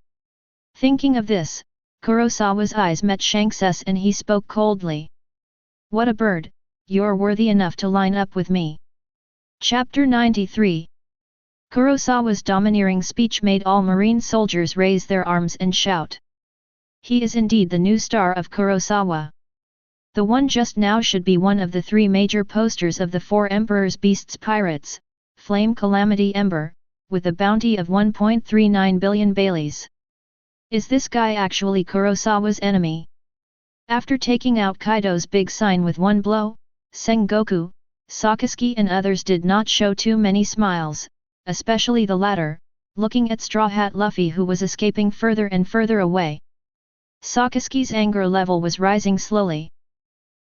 Thinking of this, Kurosawa's eyes met Shanks's and he spoke coldly. "What a bird, you're worthy enough to line up with me." Chapter 93. Kurosawa's domineering speech made all Marine soldiers raise their arms and shout. He is indeed the new star of Kurosawa. The one just now should be one of the 3 major posters of the 4 Emperor's Beasts Pirates, Flame Calamity Ember, with a bounty of 1.39 billion Baileys. Is this guy actually Kurosawa's enemy? After taking out Kaido's big sign with one blow, Sengoku, Sakaski and others did not show too many smiles, especially the latter, looking at Straw Hat Luffy who was escaping further and further away. Sakaski's anger level was rising slowly.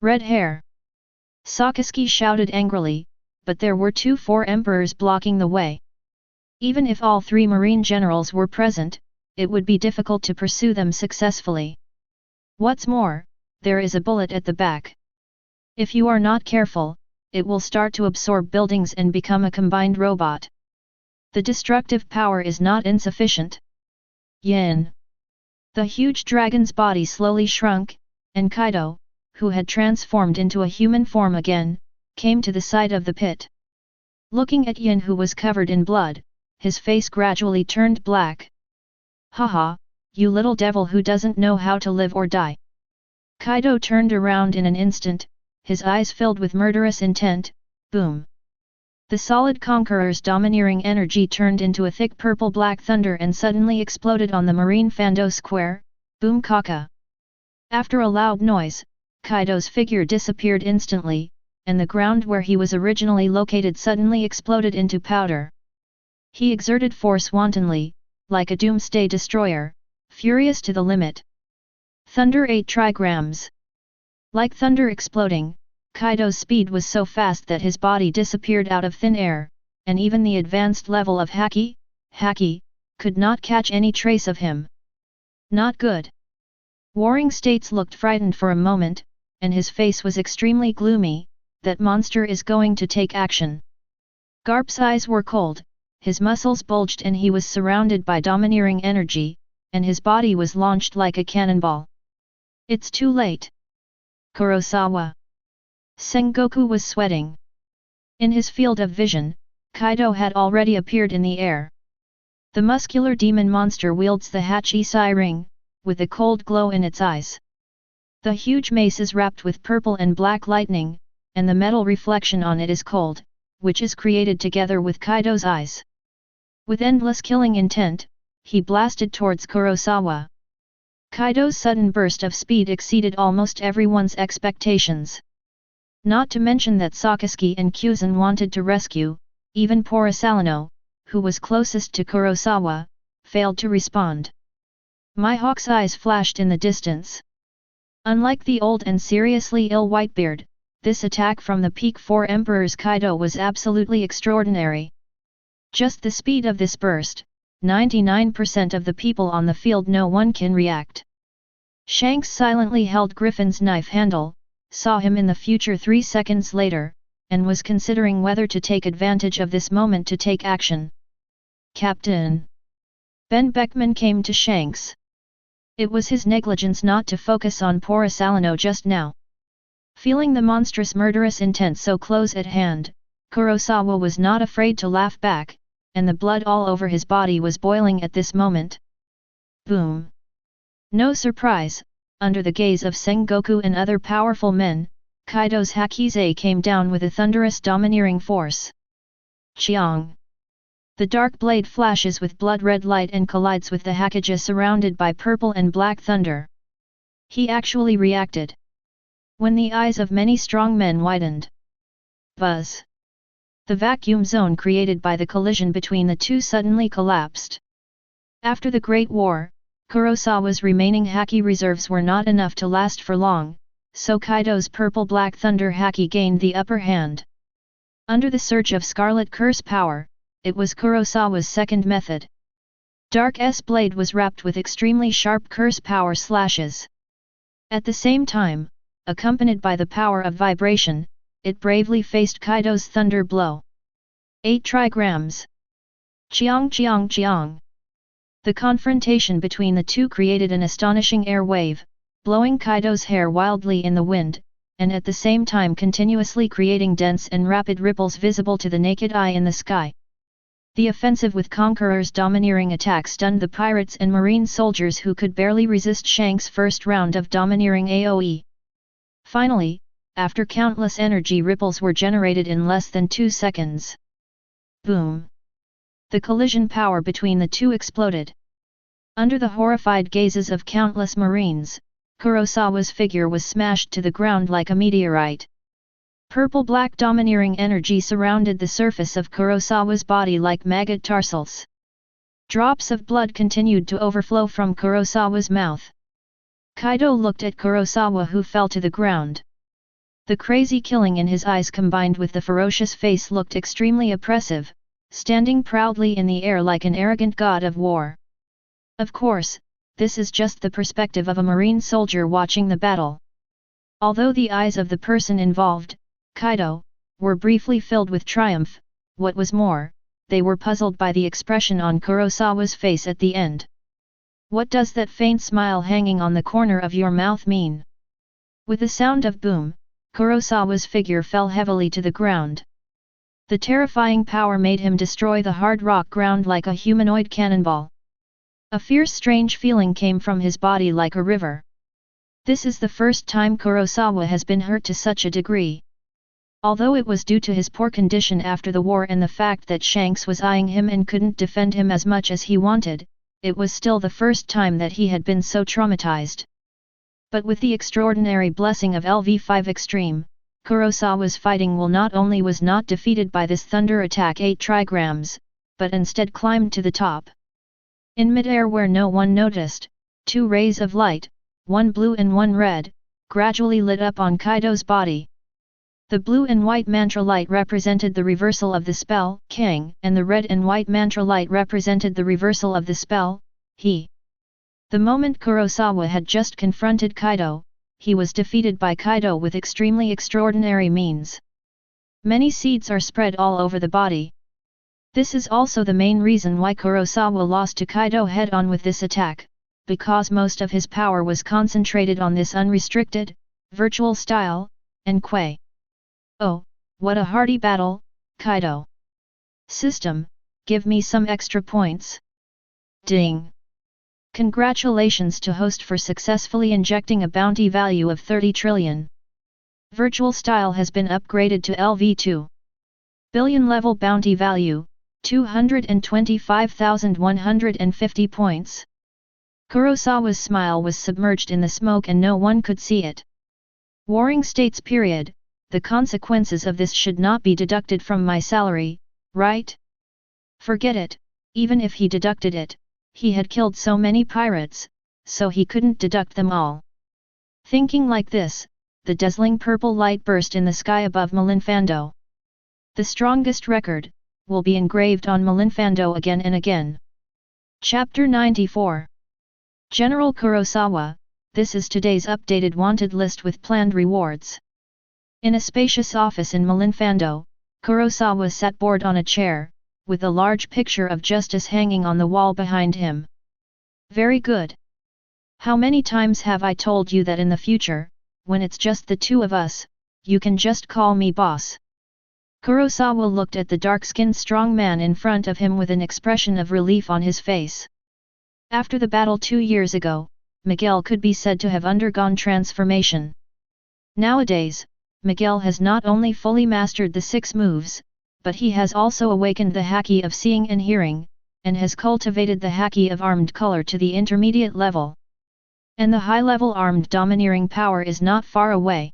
Red hair! Sakaski shouted angrily, but there were 4 emperors blocking the way. Even if all 3 marine generals were present, it would be difficult to pursue them successfully. What's more, there is a bullet at the back. If you are not careful, it will start to absorb buildings and become a combined robot. The destructive power is not insufficient. Yin. The huge dragon's body slowly shrunk, and Kaido, who had transformed into a human form again, came to the side of the pit. Looking at Yin who was covered in blood, his face gradually turned black. Haha, you little devil who doesn't know how to live or die. Kaido turned around in an instant, his eyes filled with murderous intent. Boom. The solid conqueror's domineering energy turned into a thick purple-black thunder and suddenly exploded on the marine Fando square. Boom kaka. After a loud noise, Kaido's figure disappeared instantly, and the ground where he was originally located suddenly exploded into powder. He exerted force wantonly, like a doomsday destroyer, furious to the limit. Thunder 8 trigrams. Like thunder exploding, Kaido's speed was so fast that his body disappeared out of thin air, and even the advanced level of Haki, could not catch any trace of him. Not good. Warring States looked frightened for a moment, and his face was extremely gloomy. That monster is going to take action. Garp's eyes were cold, his muscles bulged and he was surrounded by domineering energy, and his body was launched like a cannonball. It's too late. Kurosawa. Sengoku was sweating. In his field of vision, Kaido had already appeared in the air. The muscular demon monster wields the Hachisai ring, with a cold glow in its eyes. The huge mace is wrapped with purple and black lightning, and the metal reflection on it is cold, which is created together with Kaido's eyes. With endless killing intent, he blasted towards Kurosawa. Kaido's sudden burst of speed exceeded almost everyone's expectations. Not to mention that Sakaski and Kuzan wanted to rescue, even poor Asalino, who was closest to Kurosawa, failed to respond. Mihawk's eyes flashed in the distance. Unlike the old and seriously ill Whitebeard, this attack from the Peak Four Emperors Kaido was absolutely extraordinary. Just the speed of this burst, 99% of the people on the field no one can react. Shanks silently held Griffin's knife handle, saw him in the future 3 seconds later, and was considering whether to take advantage of this moment to take action. Captain! Ben Beckman came to Shanks. It was his negligence not to focus on poor Asalino just now. Feeling the monstrous murderous intent so close at hand, Kurosawa was not afraid to laugh back, and the blood all over his body was boiling at this moment. Boom! No surprise, under the gaze of Sengoku and other powerful men, Kaido's Hakize came down with a thunderous domineering force. Chiang! The dark blade flashes with blood-red light and collides with the Hakija surrounded by purple and black thunder. He actually reacted. When the eyes of many strong men widened. Buzz! The vacuum zone created by the collision between the two suddenly collapsed. After the Great War, Kurosawa's remaining Haki reserves were not enough to last for long, so Kaido's purple-black thunder Haki gained the upper hand. Under the surge of Scarlet Curse power, it was Kurosawa's second method. Dark S blade was wrapped with extremely sharp curse power slashes. At the same time, accompanied by the power of vibration, it bravely faced Kaido's thunder blow. 8 trigrams. Chiang chiang chiang. The confrontation between the two created an astonishing air wave, blowing Kaido's hair wildly in the wind, and at the same time continuously creating dense and rapid ripples visible to the naked eye in the sky. The offensive with Conqueror's domineering attack stunned the pirates and marine soldiers who could barely resist Shanks' first round of domineering AoE. Finally, after countless energy ripples were generated in less than 2 seconds. Boom! The collision power between the two exploded. Under the horrified gazes of countless Marines, Kurosawa's figure was smashed to the ground like a meteorite. Purple-black domineering energy surrounded the surface of Kurosawa's body like maggot tarsals. Drops of blood continued to overflow from Kurosawa's mouth. Kaido looked at Kurosawa, who fell to the ground. The crazy killing in his eyes combined with the ferocious face looked extremely oppressive, standing proudly in the air like an arrogant god of war. Of course, this is just the perspective of a Marine soldier watching the battle. Although the eyes of the person involved, Kaido, were briefly filled with triumph, what was more, they were puzzled by the expression on Kurosawa's face at the end. What does that faint smile hanging on the corner of your mouth mean? With the sound of boom, Kurosawa's figure fell heavily to the ground. The terrifying power made him destroy the hard rock ground like a humanoid cannonball. A fierce strange feeling came from his body like a river. This is the first time Kurosawa has been hurt to such a degree. Although it was due to his poor condition after the war and the fact that Shanks was eyeing him and couldn't defend him as much as he wanted, it was still the first time that he had been so traumatized. But with the extraordinary blessing of LV5 Extreme, Kurosawa's fighting will not only was not defeated by this thunder attack 8 trigrams, but instead climbed to the top. In midair where no one noticed, 2 rays of light, one blue and one red, gradually lit up on Kaido's body. The blue and white mantra light represented the reversal of the spell, King, and the red and white mantra light represented the reversal of the spell, He. The moment Kurosawa had just confronted Kaido, he was defeated by Kaido with extremely extraordinary means. Many seeds are spread all over the body. This is also the main reason why Kurosawa lost to Kaido head-on with this attack, because most of his power was concentrated on this unrestricted, virtual style, and Quay. Oh, what a hearty battle, Kaido. System, give me some extra points. Ding! Congratulations to host for successfully injecting a bounty value of 30 trillion. Virtual style has been upgraded to LV2. Billion level bounty value, 225,150 points. Kurosawa's smile was submerged in the smoke and no one could see it. Warring States period, the consequences of this should not be deducted from my salary, right? Forget it, even if he deducted it, he had killed so many pirates, so he couldn't deduct them all. Thinking like this, the dazzling purple light burst in the sky above Malinfando. The strongest record will be engraved on Malinfando again and again. Chapter 94. General Kurosawa, this is today's updated wanted list with planned rewards. In a spacious office in Malinfando, Kurosawa sat bored on a chair, with a large picture of justice hanging on the wall behind him. Very good. How many times have I told you that in the future, when it's just the two of us, you can just call me boss? Kurosawa looked at the dark-skinned strong man in front of him with an expression of relief on his face. After the battle 2 years ago, Miguel could be said to have undergone transformation. Nowadays, Miguel has not only fully mastered the 6 moves, but he has also awakened the haki of seeing and hearing, and has cultivated the haki of armed color to the intermediate level. And the high-level armed domineering power is not far away.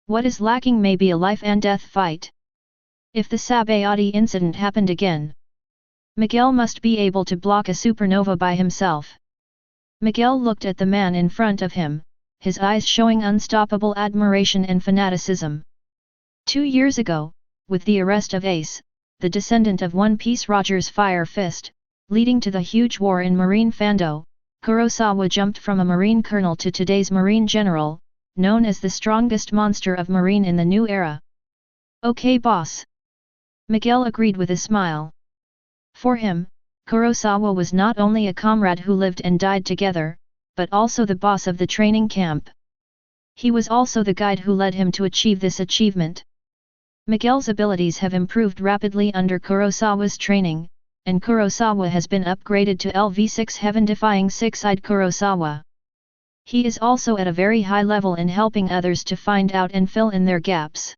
What is lacking may be a life and death fight. If the Sabayati incident happened again, Miguel must be able to block a supernova by himself. Miguel looked at the man in front of him, his eyes showing unstoppable admiration and fanaticism. 2 years ago, with the arrest of Ace, the descendant of One Piece Roger's Fire Fist, leading to the huge war in Marine Fando, Kurosawa jumped from a Marine colonel to today's Marine general, known as the strongest monster of Marine in the new era. Okay boss. Miguel agreed with a smile. For him, Kurosawa was not only a comrade who lived and died together, but also the boss of the training camp. He was also the guide who led him to achieve this achievement. Miguel's abilities have improved rapidly under Kurosawa's training, and Kurosawa has been upgraded to LV6 heaven-defying 6-eyed Kurosawa. He is also at a very high level in helping others to find out and fill in their gaps.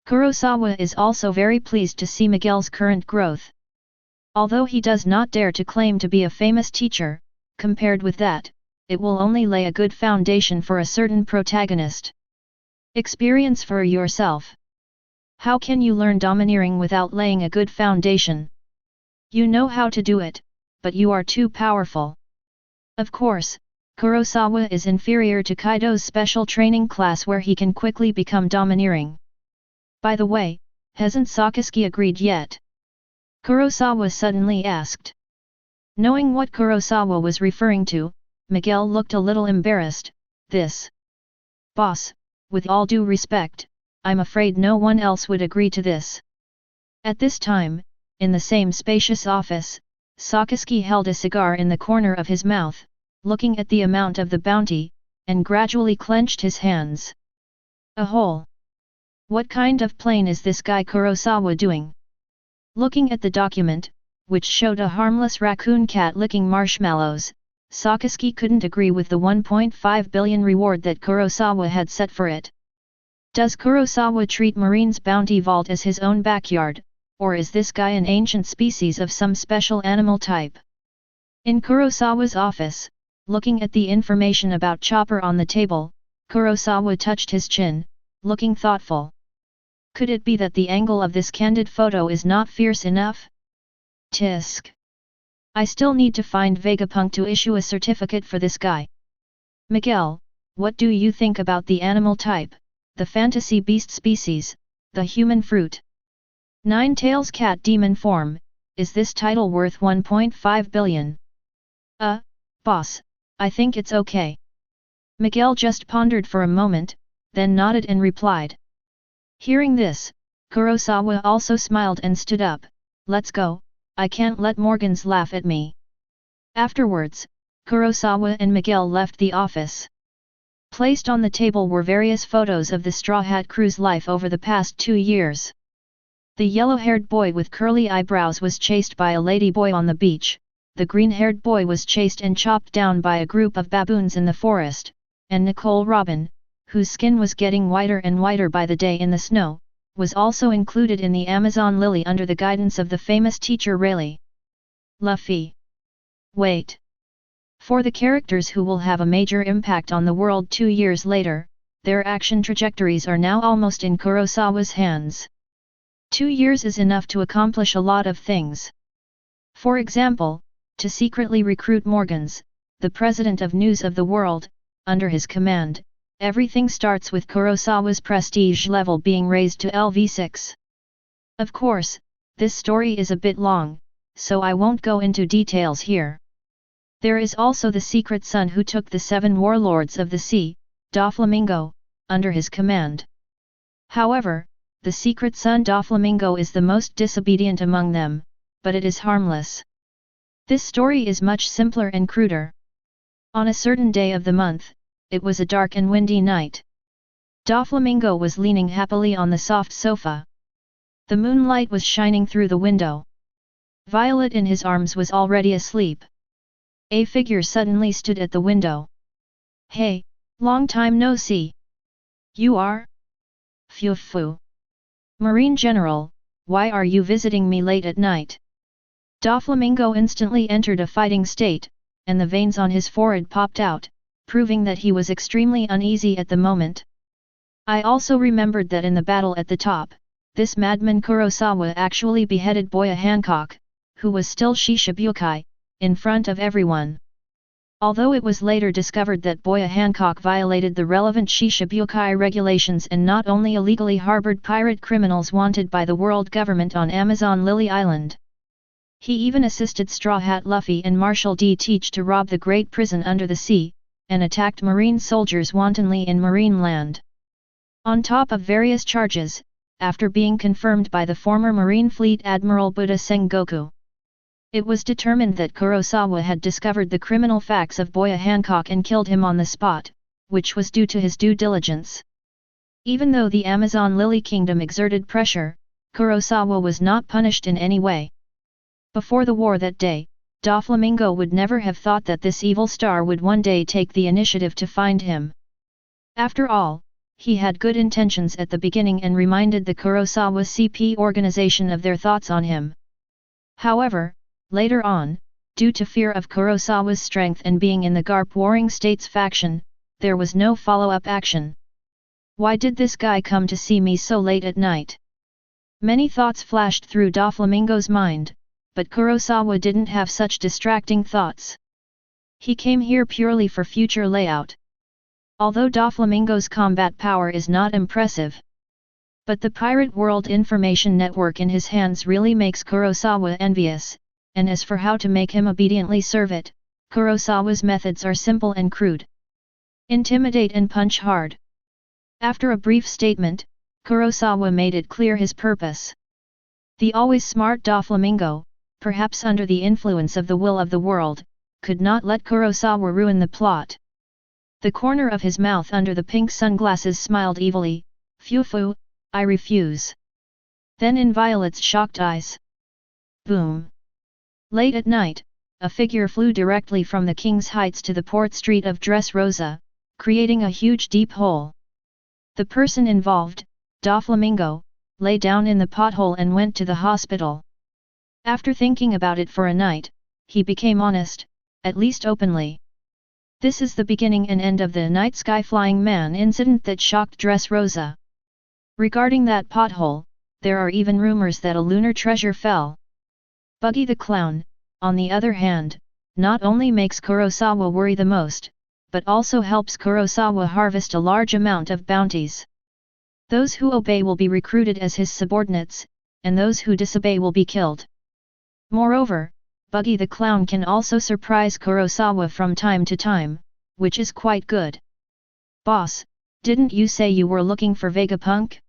Kurosawa is also very pleased to see Miguel's current growth. Although he does not dare to claim to be a famous teacher, compared with that, it will only lay a good foundation for a certain protagonist. Experience for yourself. How can you learn domineering without laying a good foundation? You know how to do it, but you are too powerful. Of course, Kurosawa is inferior to Kaido's special training class where he can quickly become domineering. By the way, hasn't Sakaski agreed yet? Kurosawa suddenly asked. Knowing what Kurosawa was referring to, Miguel looked a little embarrassed. This. Boss, with all due respect, I'm afraid no one else would agree to this. At this time, in the same spacious office, Sakaski held a cigar in the corner of his mouth, looking at the amount of the bounty, and gradually clenched his hands. A hole. What kind of plane is this guy Kurosawa doing? Looking at the document, which showed a harmless raccoon cat licking marshmallows, Sakaski couldn't agree with the 1.5 billion reward that Kurosawa had set for it. Does Kurosawa treat Marine's bounty vault as his own backyard, or is this guy an ancient species of some special animal type? In Kurosawa's office, looking at the information about Chopper on the table, Kurosawa touched his chin, looking thoughtful. Could it be that the angle of this candid photo is not fierce enough? Tisk. I still need to find Vegapunk to issue a certificate for this guy. Miguel, what do you think about the animal type, the fantasy beast species, the human fruit? Nine-Tails cat demon form, is this title worth 1.5 billion? Boss, I think it's okay. Miguel just pondered for a moment, then nodded and replied. Hearing this, Kurosawa also smiled and stood up. Let's go, I can't let Morgans laugh at me. Afterwards, Kurosawa and Miguel left the office. Placed on the table were various photos of the Straw Hat Crew's life over the past 2 years. The yellow-haired boy with curly eyebrows was chased by a ladyboy on the beach, the green-haired boy was chased and chopped down by a group of baboons in the forest, and Nicole Robin, whose skin was getting whiter and whiter by the day in the snow, was also included in the Amazon Lily under the guidance of the famous teacher Rayleigh. Luffy. Wait. For the characters who will have a major impact on the world 2 years later, their action trajectories are now almost in Kurosawa's hands. 2 years is enough to accomplish a lot of things. For example, to secretly recruit Morgans, the president of News of the World, under his command. Everything starts with Kurosawa's prestige level being raised to LV6. Of course, this story is a bit long, so I won't go into details here. There is also the secret son who took the 7 warlords of the sea, Doflamingo, under his command. However, the secret son Doflamingo is the most disobedient among them, but it is harmless. This story is much simpler and cruder. On a certain day of the month, it was a dark and windy night. Doflamingo was leaning happily on the soft sofa. The moonlight was shining through the window. Violet in his arms was already asleep. A figure suddenly stood at the window. Hey, long time no see. You are? Phew. Marine General, why are you visiting me late at night? Doflamingo instantly entered a fighting state, and the veins on his forehead popped out, proving that he was extremely uneasy at the moment. I also remembered that in the battle at the top, this madman Kurosawa actually beheaded Boya Hancock, who was still Shishibukai, in front of everyone. Although it was later discovered that Boya Hancock violated the relevant Shishibukai regulations and not only illegally harbored pirate criminals wanted by the world government on Amazon Lily Island. He even assisted Straw Hat Luffy and Marshal D. Teach to rob the Great Prison under the sea, and attacked Marine soldiers wantonly in Marine land. On top of various charges, after being confirmed by the former Marine Fleet Admiral Buddha Sengoku, it was determined that Kurosawa had discovered the criminal facts of Boya Hancock and killed him on the spot, which was due to his due diligence. Even though the Amazon Lily Kingdom exerted pressure, Kurosawa was not punished in any way. Before the war that day, Doflamingo would never have thought that this evil star would one day take the initiative to find him. After all, he had good intentions at the beginning and reminded the Kurosawa CP organization of their thoughts on him. However, later on, Due to fear of Kurosawa's strength and being in the Garp Warring States faction, there was no follow-up action. Why did this guy come to see me so late at night? Many thoughts flashed through Doflamingo's mind, but Kurosawa didn't have such distracting thoughts. He came here purely for future layout. Although Doflamingo's combat power is not impressive, but the Pirate World information network in his hands really makes Kurosawa envious, and as for how to make him obediently serve it, Kurosawa's methods are simple and crude. Intimidate and punch hard. After a brief statement, Kurosawa made it clear his purpose. The always smart Doflamingo, perhaps under the influence of the will of the world, could not let Kurosawa ruin the plot. The corner of his mouth under the pink sunglasses smiled evilly, "Phew, I refuse." Then in Violet's shocked eyes. Boom! Late at night, a figure flew directly from the King's Heights to the port street of Dressrosa, creating a huge deep hole. The person involved, Doflamingo, lay down in the pothole and went to the hospital. After thinking about it for a night, he became honest, at least openly. This is the beginning and end of the night sky flying man incident that shocked Dressrosa. Regarding that pothole, there are even rumors that a lunar treasure fell. Buggy the Clown, on the other hand, not only makes Kurosawa worry the most, but also helps Kurosawa harvest a large amount of bounties. Those who obey will be recruited as his subordinates, and those who disobey will be killed. Moreover, Buggy the Clown can also surprise Kurosawa from time to time, which is quite good. "Boss, didn't you say you were looking for Vegapunk?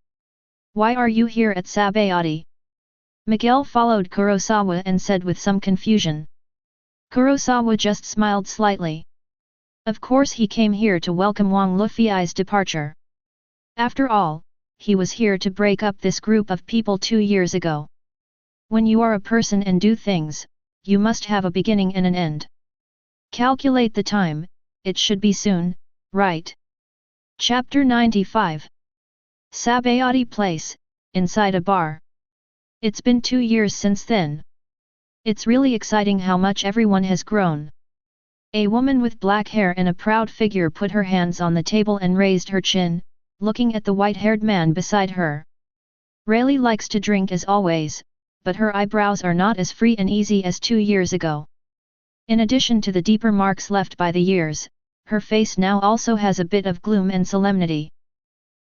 Why are you here at Sabayati?" Miguel followed Kurosawa and said with some confusion. Kurosawa just smiled slightly. Of course he came here to welcome Wang Luffei's departure. After all, he was here to break up this group of people 2 years ago. When you are a person and do things, you must have a beginning and an end. Calculate the time, it should be soon, right? Chapter 95. Sabayati Place, inside a bar. It's been 2 years since then. It's really exciting how much everyone has grown. A woman with black hair and a proud figure put her hands on the table and raised her chin, looking at the white-haired man beside her. Rayleigh likes to drink as always, but her eyebrows are not as free and easy as 2 years ago. In addition to the deeper marks left by the years, her face now also has a bit of gloom and solemnity.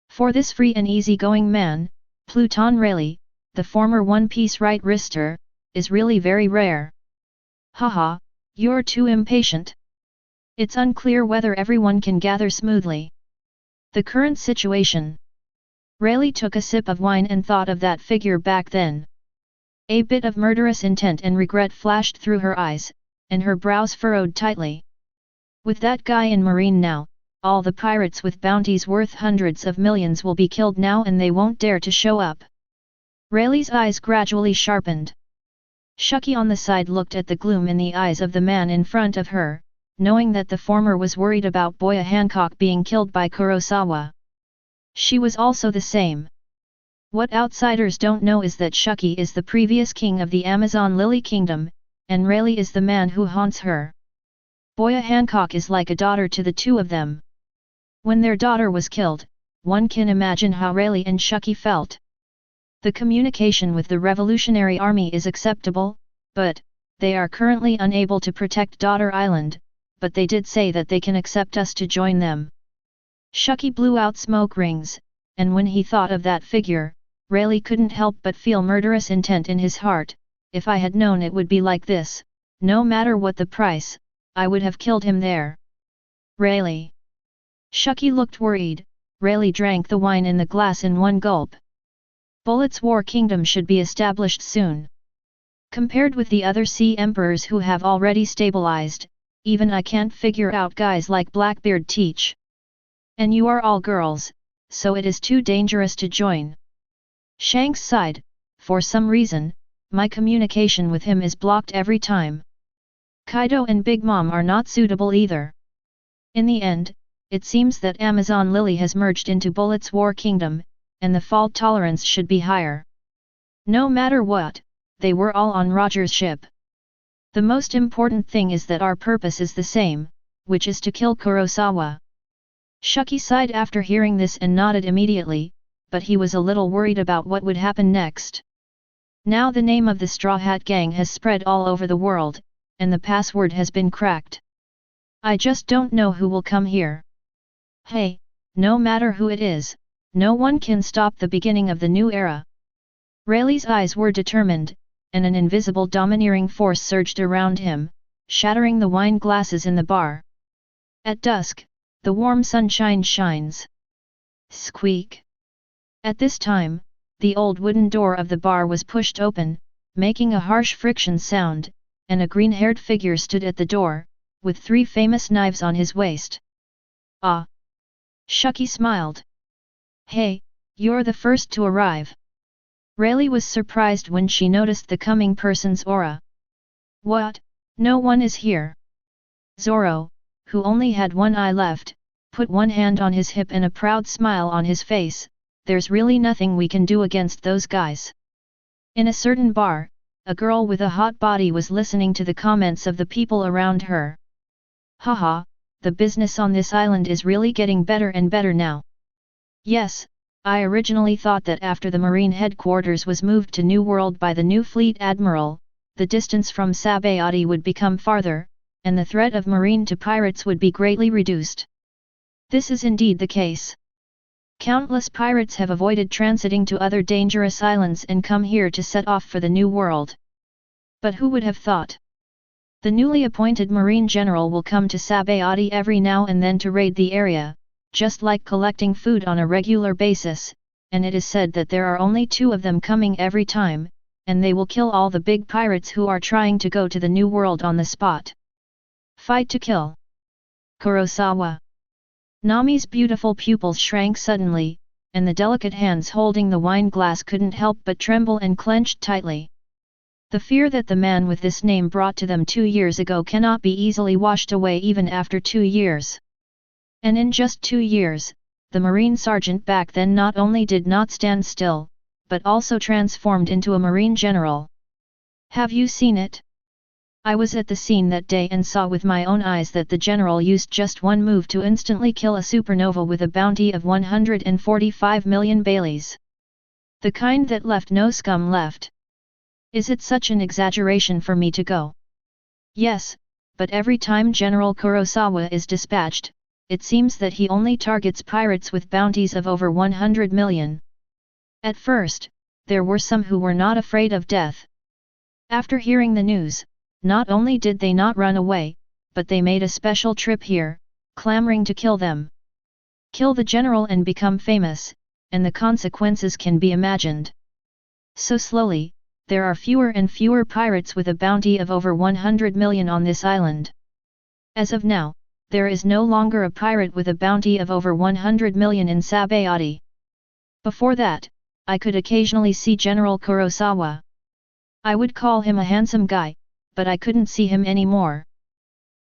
For this free and easy-going man, Pluton Rayleigh, the former one-piece right wrister, is really very rare. Haha, you're too impatient. It's unclear whether everyone can gather smoothly. The current situation. Rayleigh took a sip of wine and thought of that figure back then. A bit of murderous intent and regret flashed through her eyes, and her brows furrowed tightly. With that guy in Marine now, all the pirates with bounties worth hundreds of millions will be killed now and they won't dare to show up. Rayleigh's eyes gradually sharpened. Shucky on the side looked at the gloom in the eyes of the man in front of her, knowing that the former was worried about Boya Hancock being killed by Kurosawa. She was also the same. What outsiders don't know is that Shucky is the previous king of the Amazon Lily Kingdom, and Rayleigh is the man who haunts her. Boya Hancock is like a daughter to the two of them. When their daughter was killed, one can imagine how Rayleigh and Shucky felt. The communication with the Revolutionary Army is acceptable, but they are currently unable to protect Daughter Island, but they did say that they can accept us to join them. Shucky blew out smoke rings, and when he thought of that figure, Rayleigh couldn't help but feel murderous intent in his heart. If I had known it would be like this, no matter what the price, I would have killed him there. Rayleigh. Shucky looked worried. Rayleigh drank the wine in the glass in one gulp. Bullet's War Kingdom should be established soon. Compared with the other sea emperors who have already stabilized, even I can't figure out guys like Blackbeard teach. And you are all girls, so it is too dangerous to join. Shanks sighed. For some reason, my communication with him is blocked every time. Kaido and Big Mom are not suitable either. In the end, it seems that Amazon Lily has merged into Bullet's War Kingdom, and the fault tolerance should be higher. No matter what, they were all on Roger's ship. The most important thing is that our purpose is the same, which is to kill Kurosawa. Shuki sighed after hearing this and nodded immediately, but he was a little worried about what would happen next. Now the name of the Straw Hat Gang has spread all over the world, and the password has been cracked. I just don't know who will come here. Hey, no matter who it is, no one can stop the beginning of the new era. Rayleigh's eyes were determined, and an invisible domineering force surged around him, shattering the wine glasses in the bar. At dusk, the warm sunshine shines. Squeak! At this time, the old wooden door of the bar was pushed open, making a harsh friction sound, and a green-haired figure stood at the door, with 3 famous knives on his waist. Ah! Shuki smiled. Hey, you're the first to arrive. Rayleigh was surprised when she noticed the coming person's aura. What? No one is here. Zoro, who only had one eye left, put one hand on his hip and a proud smile on his face. There's really nothing we can do against those guys. In a certain bar, a girl with a hot body was listening to the comments of the people around her. Haha, the business on this island is really getting better and better now. Yes, I originally thought that after the Marine headquarters was moved to New World by the new fleet admiral, the distance from Sabayati would become farther, and the threat of Marine to pirates would be greatly reduced. This is indeed the case. Countless pirates have avoided transiting to other dangerous islands and come here to set off for the New World. But who would have thought? The newly appointed Marine General will come to Sabayati every now and then to raid the area, just like collecting food on a regular basis, and it is said that there are only 2 of them coming every time, and they will kill all the big pirates who are trying to go to the New World on the spot. Fight to kill. Kurosawa. Nami's beautiful pupils shrank suddenly, and the delicate hands holding the wine glass couldn't help but tremble and clenched tightly. The fear that the man with this name brought to them 2 years ago cannot be easily washed away even after 2 years. And in just 2 years, the Marine Sergeant back then not only did not stand still, but also transformed into a Marine General. Have you seen it? I was at the scene that day and saw with my own eyes that the General used just one move to instantly kill a supernova with a bounty of 145 million Baileys. The kind that left no scum left. Is it such an exaggeration for me to go? Yes, but every time General Kurosawa is dispatched, it seems that he only targets pirates with bounties of over 100 million. At first, there were some who were not afraid of death. After hearing the news, not only did they not run away, but they made a special trip here, clamoring to kill them. Kill the general and become famous, and the consequences can be imagined. So slowly, there are fewer and fewer pirates with a bounty of over 100 million on this island. As of now, there is no longer a pirate with a bounty of over 100 million in Sabayati. Before that, I could occasionally see General Kurosawa. I would call him a handsome guy, but I couldn't see him anymore.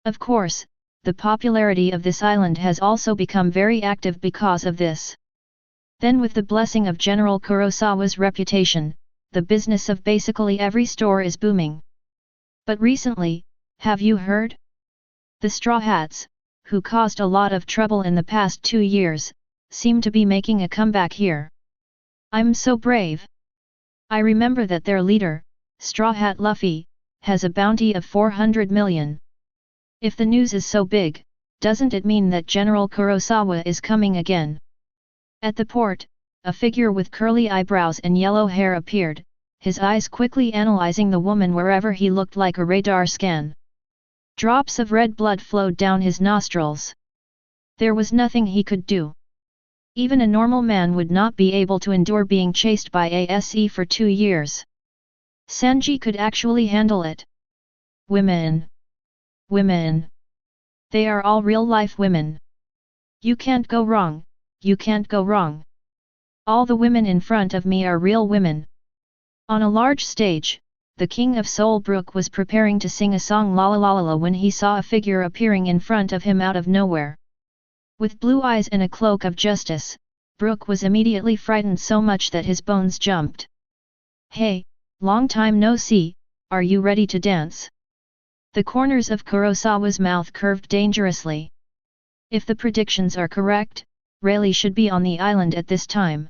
Of course, the popularity of this island has also become very active because of this. Then with the blessing of General Kurosawa's reputation, the business of basically every store is booming. But recently, have you heard? The Straw Hats, who caused a lot of trouble in the past 2 years, seem to be making a comeback here. I'm so brave. I remember that their leader, Straw Hat Luffy, has a bounty of 400 million. If the news is so big, doesn't it mean that General Kurosawa is coming again? At the port, a figure with curly eyebrows and yellow hair appeared, his eyes quickly analyzing the woman wherever he looked like a radar scan. Drops of red blood flowed down his nostrils. There was nothing he could do. Even a normal man would not be able to endure being chased by ASE for 2 years. Sanji could actually handle it. Women. Women. They are all real-life women. You can't go wrong, you can't go wrong. All the women in front of me are real women. On a large stage, the King of Soulbrook was preparing to sing a song La La La La La when he saw a figure appearing in front of him out of nowhere. With blue eyes and a cloak of justice, Brook was immediately frightened so much that his bones jumped. Hey, long time no see, are you ready to dance? The corners of Kurosawa's mouth curved dangerously. If the predictions are correct, Rayleigh should be on the island at this time.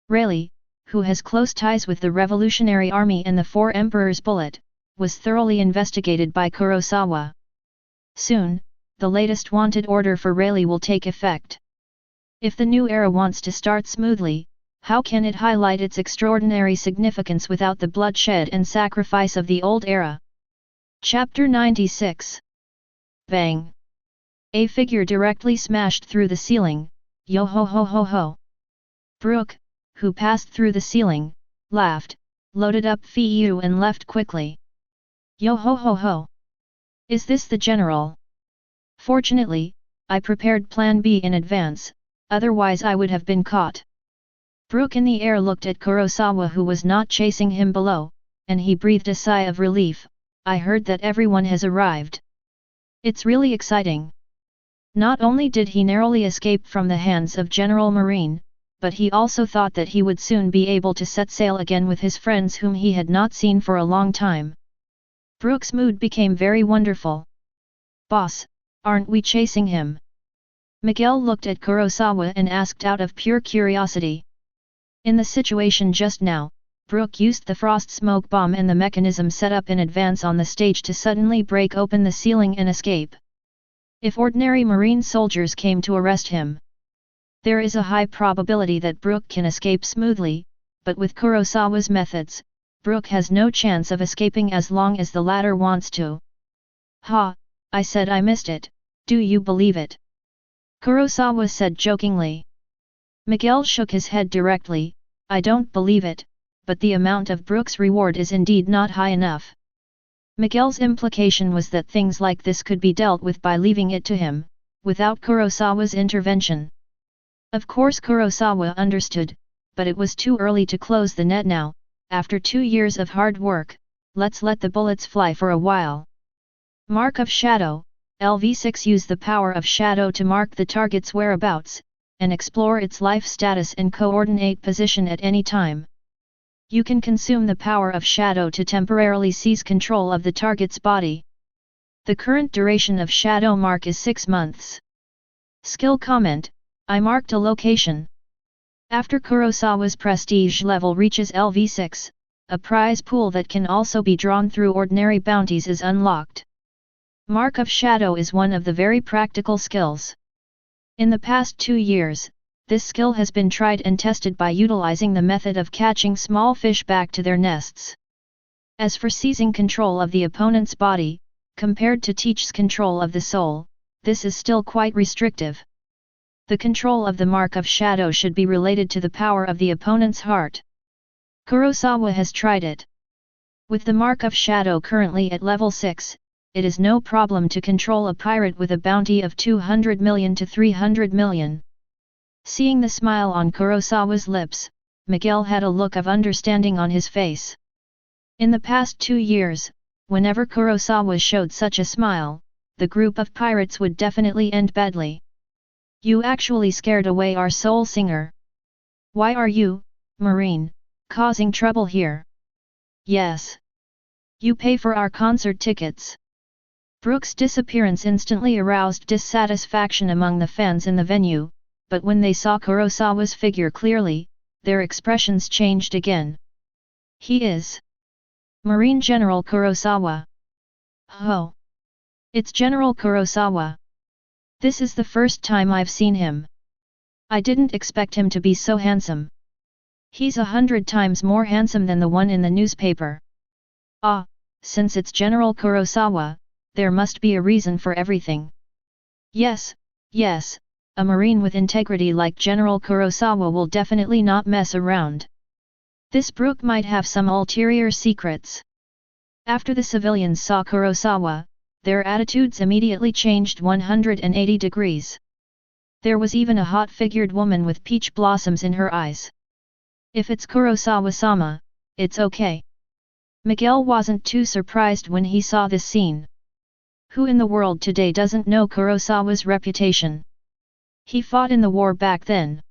Rayleigh, who has close ties with the Revolutionary Army and the Four Emperors Bullet, was thoroughly investigated by Kurosawa. Soon, the latest wanted order for Rayleigh will take effect. If the new era wants to start smoothly, how can it highlight its extraordinary significance without the bloodshed and sacrifice of the old era? Chapter 96. Bang! A figure directly smashed through the ceiling. Yo ho ho ho ho! Brooke, who passed through the ceiling, laughed, loaded up Fiu and left quickly. Yo ho ho ho! Is this the general? Fortunately, I prepared plan B in advance, otherwise I would have been caught. Brooke in the air looked at Kurosawa who was not chasing him below, and he breathed a sigh of relief. I heard that everyone has arrived. It's really exciting. Not only did he narrowly escape from the hands of General Marine, but he also thought that he would soon be able to set sail again with his friends whom he had not seen for a long time. Brooke's mood became very wonderful. Boss, aren't we chasing him? Miguel looked at Kurosawa and asked out of pure curiosity. In the situation just now, Brooke used the frost smoke bomb and the mechanism set up in advance on the stage to suddenly break open the ceiling and escape. If ordinary Marine soldiers came to arrest him, there is a high probability that Brooke can escape smoothly, but with Kurosawa's methods, Brooke has no chance of escaping as long as the latter wants to. Ha, I said I missed it, do you believe it? Kurosawa said jokingly. Miguel shook his head directly. I don't believe it, but the amount of Brooke's reward is indeed not high enough. Miguel's implication was that things like this could be dealt with by leaving it to him, without Kurosawa's intervention. Of course Kurosawa understood, but it was too early to close the net now. After 2 years of hard work, let's let the bullets fly for a while. Mark of Shadow, LV6. Use the power of shadow to mark the target's whereabouts, and explore its life status and coordinate position at any time. You can consume the power of shadow to temporarily seize control of the target's body. The current duration of shadow mark is 6 months. Skill comment, I marked a location. After Kurosawa's prestige level reaches LV6, a prize pool that can also be drawn through ordinary bounties is unlocked. Mark of Shadow is one of the very practical skills. In the past 2 years, this skill has been tried and tested by utilizing the method of catching small fish back to their nests. As for seizing control of the opponent's body, compared to Teach's control of the soul, this is still quite restrictive. The control of the Mark of Shadow should be related to the power of the opponent's heart. Kurosawa has tried it. With the Mark of Shadow currently at level 6, it is no problem to control a pirate with a bounty of 200 million to 300 million. Seeing the smile on Kurosawa's lips, Miguel had a look of understanding on his face. In the past 2 years, whenever Kurosawa showed such a smile, the group of pirates would definitely end badly. You actually scared away our soul singer. Why are you, Marine, causing trouble here? Yes. You pay for our concert tickets. Brooke's disappearance instantly aroused dissatisfaction among the fans in the venue, but when they saw Kurosawa's figure clearly, their expressions changed again. He is Marine General Kurosawa. Oh! It's General Kurosawa. This is the first time I've seen him. I didn't expect him to be so handsome. He's 100 times more handsome than the one in the newspaper. Ah, since it's General Kurosawa, there must be a reason for everything. Yes, yes, a Marine with integrity like General Kurosawa will definitely not mess around. This Brooke might have some ulterior secrets. After the civilians saw Kurosawa, their attitudes immediately changed 180 degrees. There was even a hot-figured woman with peach blossoms in her eyes. If it's Kurosawa-sama, it's okay. Miguel wasn't too surprised when he saw this scene. Who in the world today doesn't know Kurosawa's reputation? He fought in the war back then.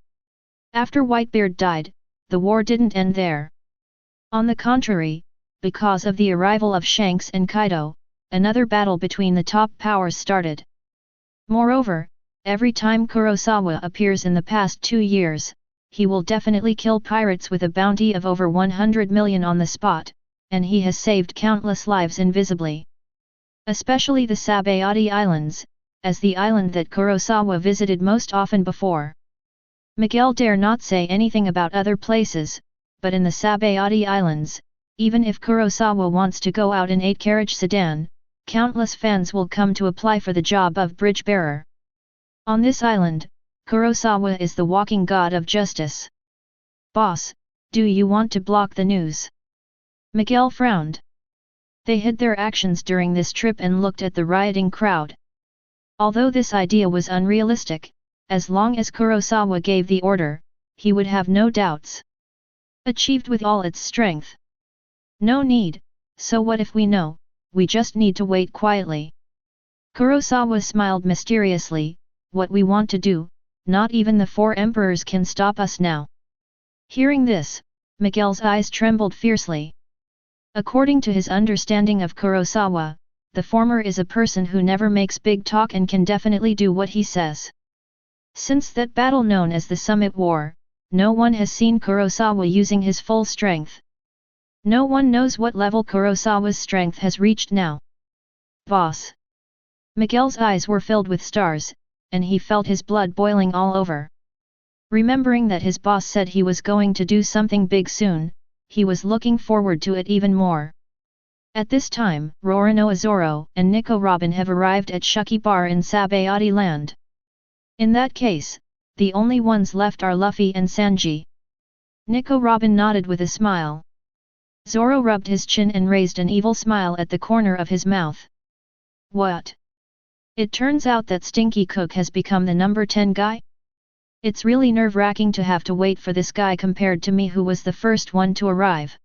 After Whitebeard died, the war didn't end there. On the contrary, because of the arrival of Shanks and Kaido, another battle between the top powers started. Moreover, every time Kurosawa appears in the past 2 years, he will definitely kill pirates with a bounty of over 100 million on the spot, and he has saved countless lives invisibly. Especially the Sabayati Islands, as the island that Kurosawa visited most often before. Miguel dare not say anything about other places, but in the Sabayati Islands, even if Kurosawa wants to go out in 8-carriage sedan, countless fans will come to apply for the job of bridge bearer. On this island, Kurosawa is the walking god of justice. Boss, do you want to block the news? Miguel frowned. They hid their actions during this trip and looked at the rioting crowd. Although this idea was unrealistic, as long as Kurosawa gave the order, he would have no doubts. Achieved with all its strength. No need, so what if we know, we just need to wait quietly. Kurosawa smiled mysteriously, what we want to do, not even the 4 emperors can stop us now. Hearing this, Miguel's eyes trembled fiercely. According to his understanding of Kurosawa, the former is a person who never makes big talk and can definitely do what he says. Since that battle known as the Summit War, no one has seen Kurosawa using his full strength. No one knows what level Kurosawa's strength has reached now. Boss. Miguel's eyes were filled with stars, and he felt his blood boiling all over. Remembering that his boss said he was going to do something big soon, he was looking forward to it even more. At this time, Roranoa and Nico Robin have arrived at Shuki Bar in Sabayati land. In that case, the only ones left are Luffy and Sanji. Nico Robin nodded with a smile. Zoro rubbed his chin and raised an evil smile at the corner of his mouth. What? It turns out that Stinky Cook has become the number 10 guy? It's really nerve-wracking to have to wait for this guy compared to me who was the first one to arrive.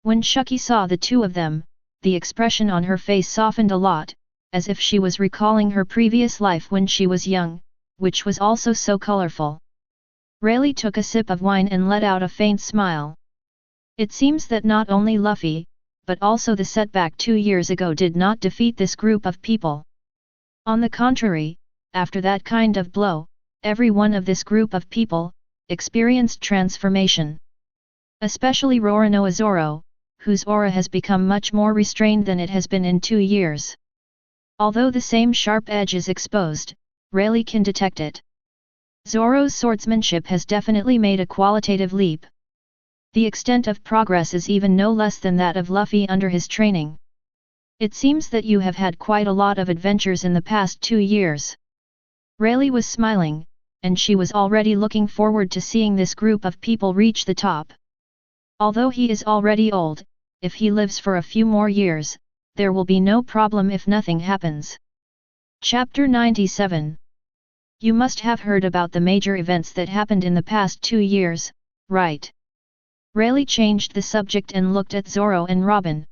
When Shuki saw the two of them, the expression on her face softened a lot, as if she was recalling her previous life when she was young, which was also so colorful. Rayleigh took a sip of wine and let out a faint smile. It seems that not only Luffy, but also the setback 2 years ago did not defeat this group of people. On the contrary, after that kind of blow, every one of this group of people experienced transformation. Especially Roranoa, whose aura has become much more restrained than it has been in 2 years. Although the same sharp edge is exposed, Rayleigh can detect it. Zoro's swordsmanship has definitely made a qualitative leap. The extent of progress is even no less than that of Luffy under his training. It seems that you have had quite a lot of adventures in the past 2 years. Rayleigh was smiling, and she was already looking forward to seeing this group of people reach the top. Although he is already old, if he lives for a few more years, there will be no problem if nothing happens. Chapter 97. You must have heard about the major events that happened in the past 2 years, right? Rayleigh changed the subject and looked at Zoro and Robin.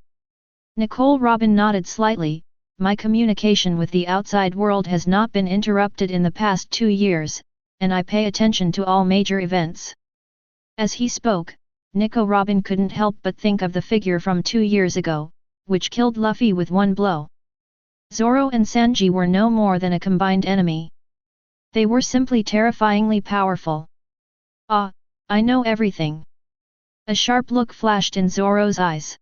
Nicole Robin nodded slightly. My communication with the outside world has not been interrupted in the past 2 years, and I pay attention to all major events. As he spoke, Nico Robin couldn't help but think of the figure from 2 years ago, which killed Luffy with one blow. Zoro and Sanji were no more than a combined enemy. They were simply terrifyingly powerful. Ah, I know everything. A sharp look flashed in Zoro's eyes.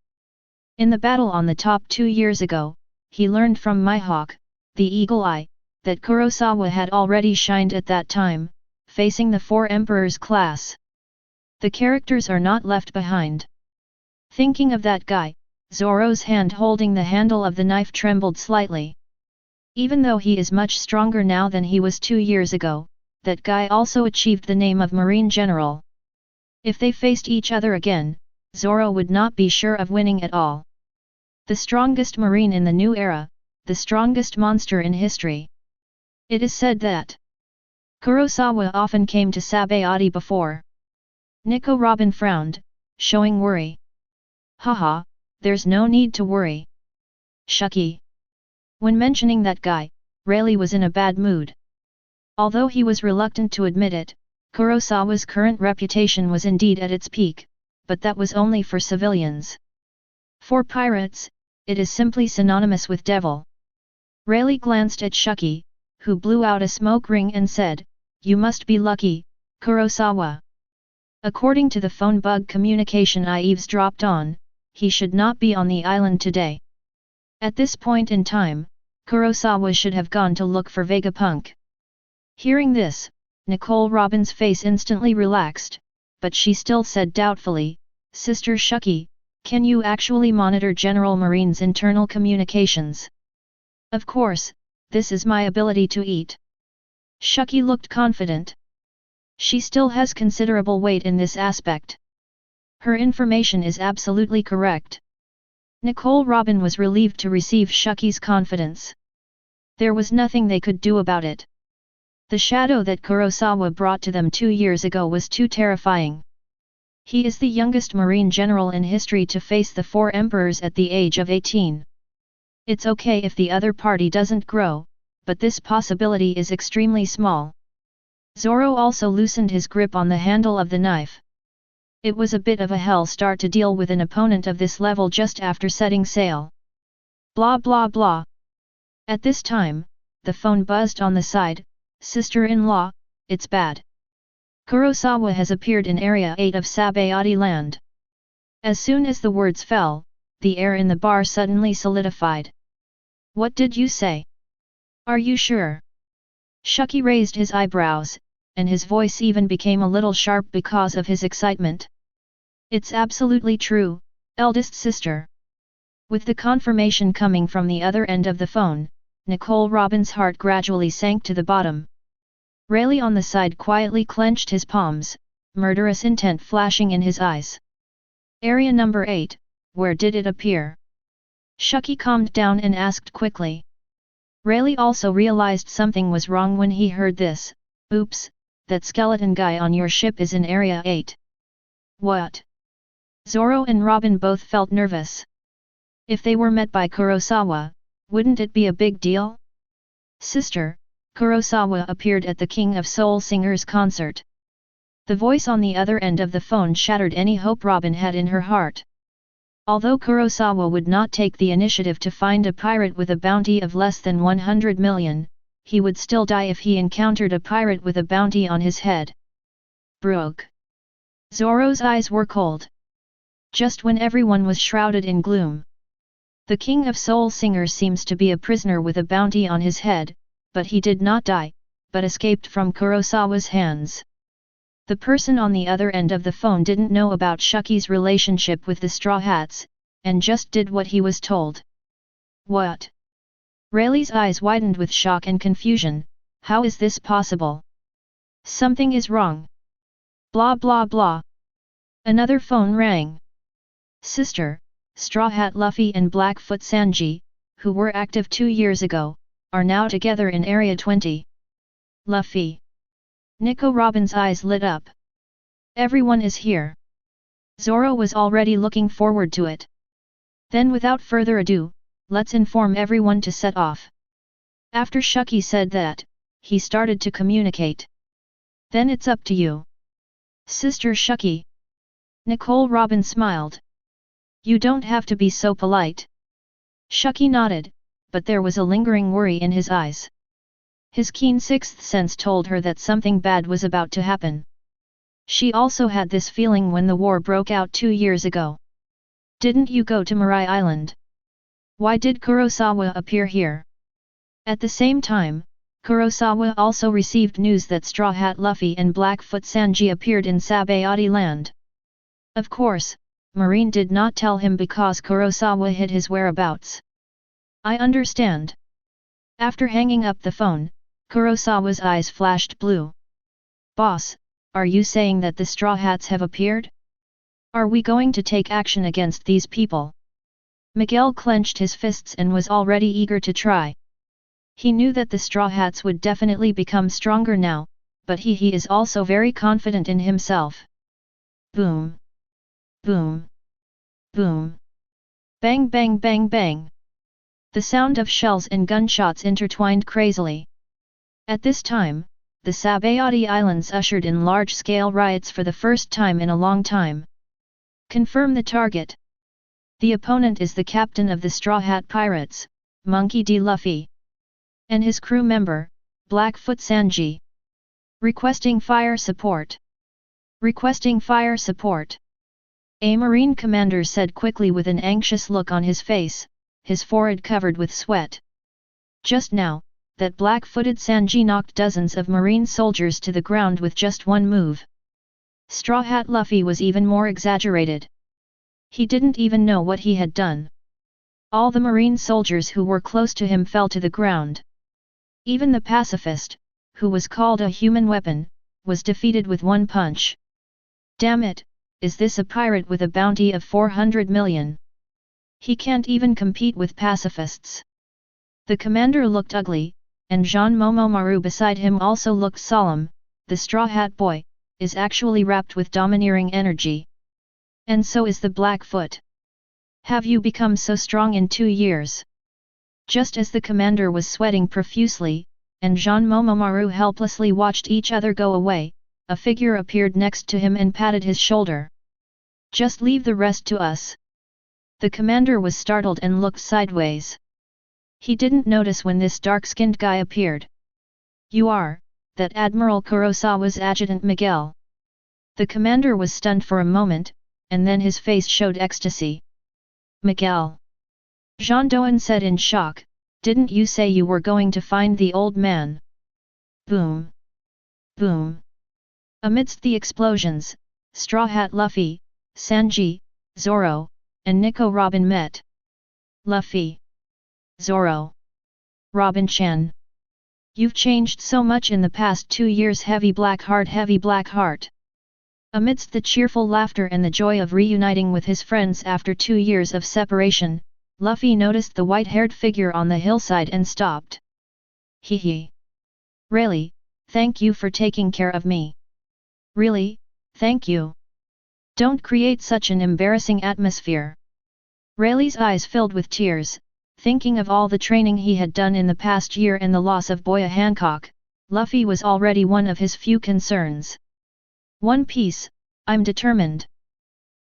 In the battle on the top 2 years ago, he learned from Mihawk, the Eagle Eye, that Kurosawa had already shined at that time, facing the 4 Emperors class. The characters are not left behind. Thinking of that guy, Zoro's hand holding the handle of the knife trembled slightly. Even though he is much stronger now than he was 2 years ago, that guy also achieved the name of Marine General. If they faced each other again, Zoro would not be sure of winning at all. The strongest Marine in the new era, the strongest monster in history. It is said that Kurosawa often came to Sabayati before. Nico Robin frowned, showing worry. Haha, there's no need to worry. Shuki. When mentioning that guy, Rayleigh was in a bad mood. Although he was reluctant to admit it, Kurosawa's current reputation was indeed at its peak, but that was only for civilians. For pirates, it is simply synonymous with devil. Rayleigh glanced at Shuki, who blew out a smoke ring and said, "You must be lucky, Kurosawa. According to the phone bug communication I eavesdropped on, he should not be on the island today." At this point in time, Kurosawa should have gone to look for Vegapunk. Hearing this, Nicole Robin's face instantly relaxed, but she still said doubtfully, "Sister Shuki, can you actually monitor General Marine's internal communications?" "Of course, this is my ability to eat." Shuki looked confident. She still has considerable weight in this aspect. Her information is absolutely correct. Nicole Robin was relieved to receive Shuki's confidence. There was nothing they could do about it. The shadow that Kurosawa brought to them 2 years ago was too terrifying. He is the youngest Marine general in history to face the 4 emperors at the age of 18. It's okay if the other party doesn't grow, but this possibility is extremely small. Zoro also loosened his grip on the handle of the knife. It was a bit of a hell start to deal with an opponent of this level just after setting sail. Blah blah blah. At this time, the phone buzzed on the side. "Sister-in-law, it's bad. Kurosawa has appeared in Area 8 of Sabayati land." As soon as the words fell, the air in the bar suddenly solidified. "What did you say? Are you sure?" Shuki raised his eyebrows, and his voice even became a little sharp because of his excitement. "It's absolutely true, eldest sister." With the confirmation coming from the other end of the phone, Nicole Robin's heart gradually sank to the bottom. Rayleigh on the side quietly clenched his palms, murderous intent flashing in his eyes. "Area number 8, where did it appear?" Shuki calmed down and asked quickly. Rayleigh also realized something was wrong when he heard this. "Oops, that skeleton guy on your ship is in Area 8. "What?" Zoro and Robin both felt nervous. If they were met by Kurosawa, wouldn't it be a big deal? "Sister, Kurosawa appeared at the King of Soul Singers concert." The voice on the other end of the phone shattered any hope Robin had in her heart. Although Kurosawa would not take the initiative to find a pirate with a bounty of less than 100 million, he would still die if he encountered a pirate with a bounty on his head. Broke. Zoro's eyes were cold. Just when everyone was shrouded in gloom. The King of Soul Singers seems to be a prisoner with a bounty on his head, but he did not die, but escaped from Kurosawa's hands. The person on the other end of the phone didn't know about Shuki's relationship with the Straw Hats, and just did what he was told. "What?" Rayleigh's eyes widened with shock and confusion. "How is this possible? Something is wrong." Blah blah blah. Another phone rang. "Sister, Straw Hat Luffy and Blackfoot Sanji, who were active 2 years ago, are now together in Area 20. "Luffy." Nico Robin's eyes lit up. "Everyone is here." Zoro was already looking forward to it. "Then without further ado, let's inform everyone to set off." After Shuki said that, he started to communicate. "Then it's up to you, Sister Shuki." Nicole Robin smiled. "You don't have to be so polite." Shuki nodded, but there was a lingering worry in his eyes. His keen sixth sense told her that something bad was about to happen. She also had this feeling when the war broke out 2 years ago. "Didn't you go to Mirai Island? Why did Kurosawa appear here?" At the same time, Kurosawa also received news that Straw Hat Luffy and Blackfoot Sanji appeared in Sabayati land. Of course, Marine did not tell him because Kurosawa hid his whereabouts. "I understand." After hanging up the phone, Kurosawa's eyes flashed blue. "Boss, are you saying that the Straw Hats have appeared? Are we going to take action against these people?" Miguel clenched his fists and was already eager to try. He knew that the Straw Hats would definitely become stronger now, but he is also very confident in himself. Boom! Boom! Boom! Bang bang bang bang! The sound of shells and gunshots intertwined crazily. At this time, the Sabayati Islands ushered in large-scale riots for the first time in a long time. "Confirm the target." The opponent is the captain of the Straw Hat Pirates, Monkey D. Luffy. And his crew member, Blackfoot Sanji. Requesting fire support. Requesting fire support. A Marine commander said quickly with an anxious look on his face, his forehead covered with sweat. Just now, that black-footed Sanji knocked dozens of Marine soldiers to the ground with just one move. Straw Hat Luffy was even more exaggerated. He didn't even know what he had done. All the Marine soldiers who were close to him fell to the ground. Even the pacifist, who was called a human weapon, was defeated with one punch. Damn it, is this a pirate with a bounty of 400 million? He can't even compete with pacifists. The commander looked ugly, and Jean Momomaru beside him also looked solemn. The Straw Hat boy is actually wrapped with domineering energy. And so is the Blackfoot. Have you become so strong in 2 years? Just as the commander was sweating profusely, and Jean Momomaru helplessly watched each other go away, a figure appeared next to him and patted his shoulder. Just leave the rest to us. The commander was startled and looked sideways. He didn't notice when this dark-skinned guy appeared. You are, that Admiral Kurosawa's adjutant Miguel. The commander was stunned for a moment, and then his face showed ecstasy. Miguel. Jean Doan said in shock, didn't you say you were going to find the old man? Boom. Boom. Amidst the explosions, Straw Hat Luffy, Sanji, Zoro, and Nico Robin met. Luffy. Zoro. Robin-chan. You've changed so much in the past 2 years. Heavy black heart. Amidst the cheerful laughter and the joy of reuniting with his friends after 2 years of separation, Luffy noticed the white-haired figure on the hillside and stopped. Hee. Really, thank you for taking care of me. Really, thank you. Don't create such an embarrassing atmosphere. Rayleigh's eyes filled with tears, thinking of all the training he had done in the past year and the loss of Boya Hancock. Luffy was already one of his few concerns. One Piece, I'm determined.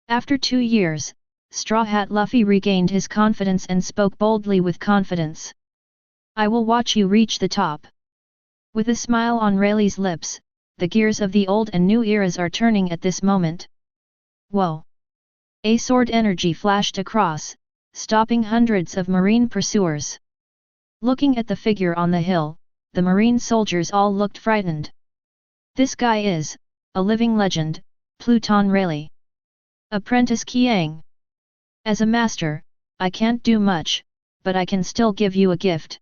After 2 years, Straw Hat Luffy regained his confidence and spoke boldly with confidence. I will watch you reach the top. With a smile on Rayleigh's lips, the gears of the old and new eras are turning at this moment. Whoa! A sword energy flashed across, stopping hundreds of Marine pursuers. Looking at the figure on the hill, the Marine soldiers all looked frightened. This guy is a living legend, Pluton Rayleigh. Apprentice Kiang. As a master, I can't do much, but I can still give you a gift.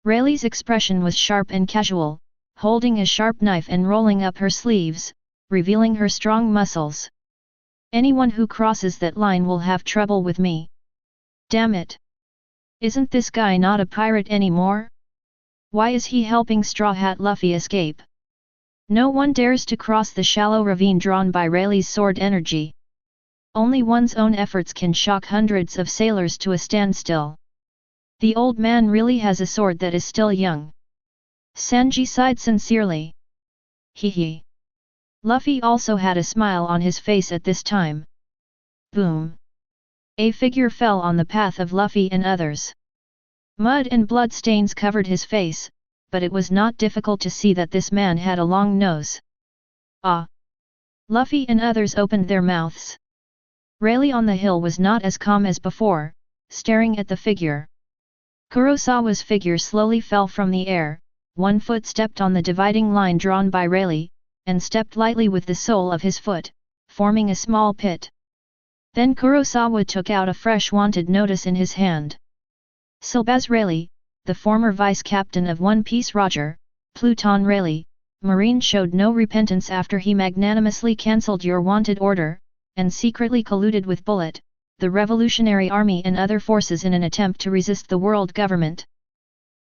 Rayleigh's expression was sharp and casual, holding a sharp knife and rolling up her sleeves, revealing her strong muscles. Anyone who crosses that line will have trouble with me. Damn it! Isn't this guy not a pirate anymore? Why is he helping Straw Hat Luffy escape? No one dares to cross the shallow ravine drawn by Rayleigh's sword energy. Only one's own efforts can shock hundreds of sailors to a standstill. The old man really has a sword that is still young. Sanji sighed sincerely. Hee. Luffy also had a smile on his face at this time. Boom. A figure fell on the path of Luffy and others. Mud and blood stains covered his face, but it was not difficult to see that this man had a long nose. Ah! Luffy and others opened their mouths. Rayleigh on the hill was not as calm as before, staring at the figure. Kurosawa's figure slowly fell from the air, one foot stepped on the dividing line drawn by Rayleigh, and stepped lightly with the sole of his foot, forming a small pit. Then Kurosawa took out a fresh wanted notice in his hand. Silbaz Rayleigh, the former vice-captain of One Piece Roger, Pluton Rayleigh, Marine showed no repentance after he magnanimously cancelled your wanted order, and secretly colluded with Bullet, the Revolutionary Army and other forces in an attempt to resist the world government.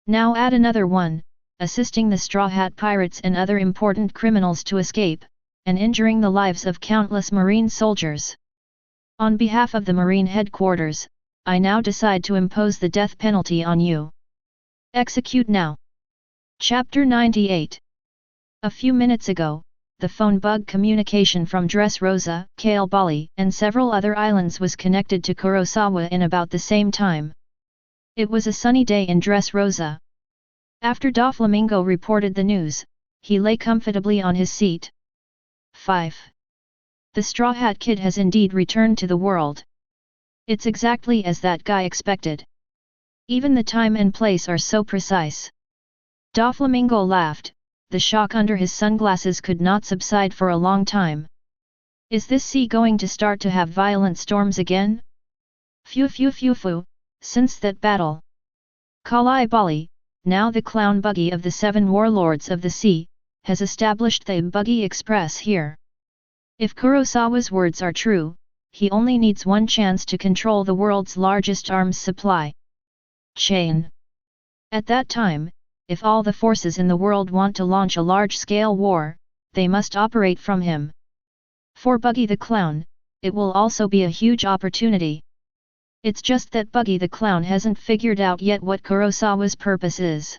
Now add another one, assisting the Straw Hat Pirates and other important criminals to escape, and injuring the lives of countless Marine soldiers. On behalf of the Marine headquarters, I now decide to impose the death penalty on you. Execute now. Chapter 98. A few minutes ago, the phone bug communication from Dressrosa, Kale Bali, and several other islands was connected to Kurosawa in about the same time. It was a sunny day in Dressrosa. After Doflamingo reported the news, he lay comfortably on his seat. 5. The Straw Hat Kid has indeed returned to the world. It's exactly as that guy expected. Even the time and place are so precise. Doflamingo laughed. The shock under his sunglasses could not subside for a long time. Is this sea going to start to have violent storms again? Phew, since that battle. Kalai Bali, now the clown buggy of the 7 warlords of the sea, has established the Buggy Express here. If Kurosawa's words are true, he only needs one chance to control the world's largest arms supply chain. At that time, if all the forces in the world want to launch a large-scale war, they must operate from him. For Buggy the Clown, it will also be a huge opportunity. It's just that Buggy the Clown hasn't figured out yet what Kurosawa's purpose is.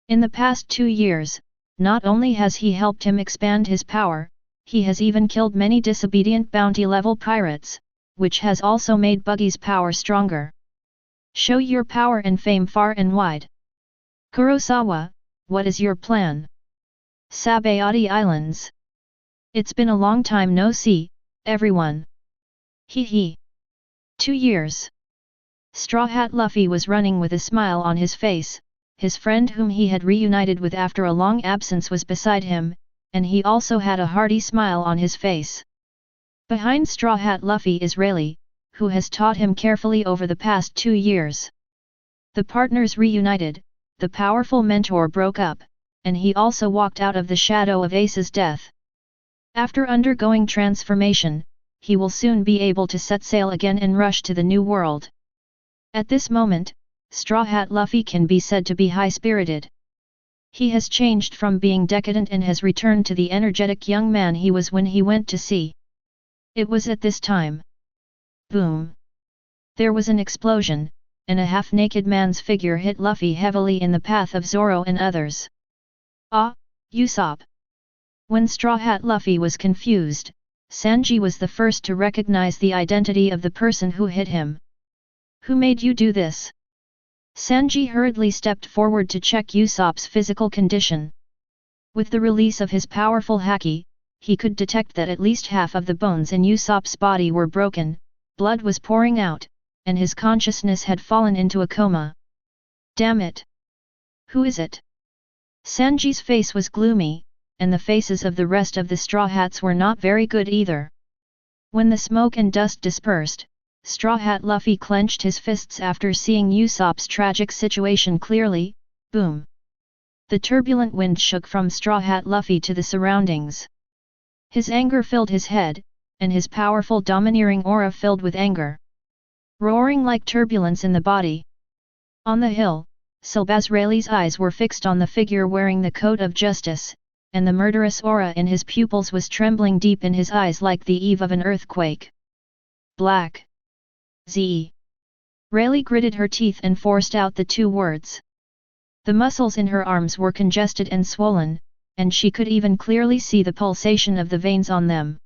In the past 2 years, not only has he helped him expand his power, he has even killed many disobedient bounty-level pirates, which has also made Buggy's power stronger. Show your power and fame far and wide. Kurosawa, what is your plan? Sabayati Islands. It's been a long time no see, everyone. Hee. 2 years. Straw Hat Luffy was running with a smile on his face. His friend whom he had reunited with after a long absence was beside him, and he also had a hearty smile on his face. Behind Straw Hat Luffy is Rayleigh, who has taught him carefully over the past 2 years. The partners reunited. The powerful mentor broke up, and he also walked out of the shadow of Ace's death. After undergoing transformation, he will soon be able to set sail again and rush to the new world. At this moment, Straw Hat Luffy can be said to be high-spirited. He has changed from being decadent and has returned to the energetic young man he was when he went to sea. It was at this time. Boom! There was an explosion, and a half-naked man's figure hit Luffy heavily in the path of Zoro and others. Ah, Usopp! When Straw Hat Luffy was confused, Sanji was the first to recognize the identity of the person who hit him. Who made you do this? Sanji hurriedly stepped forward to check Usopp's physical condition. With the release of his powerful haki, he could detect that at least half of the bones in Usopp's body were broken, blood was pouring out, and his consciousness had fallen into a coma. Damn it! Who is it? Sanji's face was gloomy, and the faces of the rest of the Straw Hats were not very good either. When the smoke and dust dispersed, Straw Hat Luffy clenched his fists after seeing Usopp's tragic situation clearly. Boom! The turbulent wind shook from Straw Hat Luffy to the surroundings. His anger filled his head, and his powerful domineering aura filled with anger. Roaring like turbulence in the body. On the hill, Silbaz Rayleigh's eyes were fixed on the figure wearing the coat of justice, and the murderous aura in his pupils was trembling deep in his eyes like the eve of an earthquake. Black. Z. Rayleigh gritted her teeth and forced out the 2 words. The muscles in her arms were congested and swollen, and she could even clearly see the pulsation of the veins on them.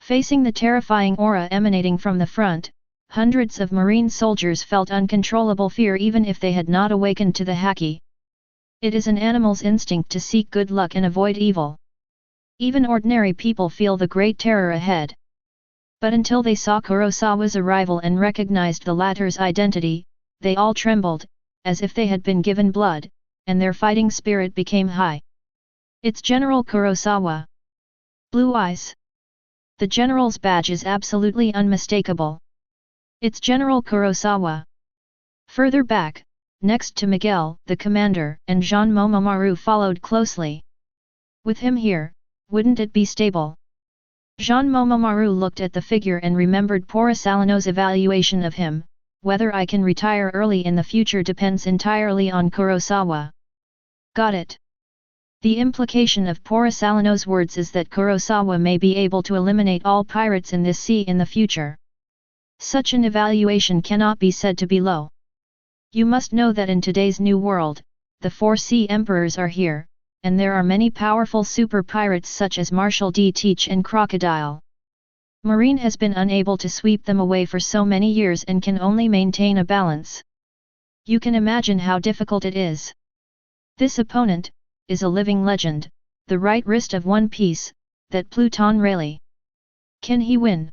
Facing the terrifying aura emanating from the front, hundreds of marine soldiers felt uncontrollable fear even if they had not awakened to the haki. It is an animal's instinct to seek good luck and avoid evil. Even ordinary people feel the great terror ahead. But until they saw Kurosawa's arrival and recognized the latter's identity, they all trembled, as if they had been given blood, and their fighting spirit became high. It's General Kurosawa. Blue eyes. The general's badge is absolutely unmistakable. It's General Kurosawa. Further back, next to Miguel, the commander, and Jean Momomaru followed closely. With him here, wouldn't it be stable? Jean Momomaru looked at the figure and remembered Porosalano's evaluation of him. Whether I can retire early in the future depends entirely on Kurosawa. Got it. The implication of Porosalano's words is that Kurosawa may be able to eliminate all pirates in this sea in the future. Such an evaluation cannot be said to be low. You must know that in today's new world, the 4 sea emperors are here, and there are many powerful super pirates such as Marshal D. Teach and Crocodile. Marine has been unable to sweep them away for so many years and can only maintain a balance. You can imagine how difficult it is. This opponent is a living legend, the right wrist of One Piece, that Pluton Rayleigh. Can he win?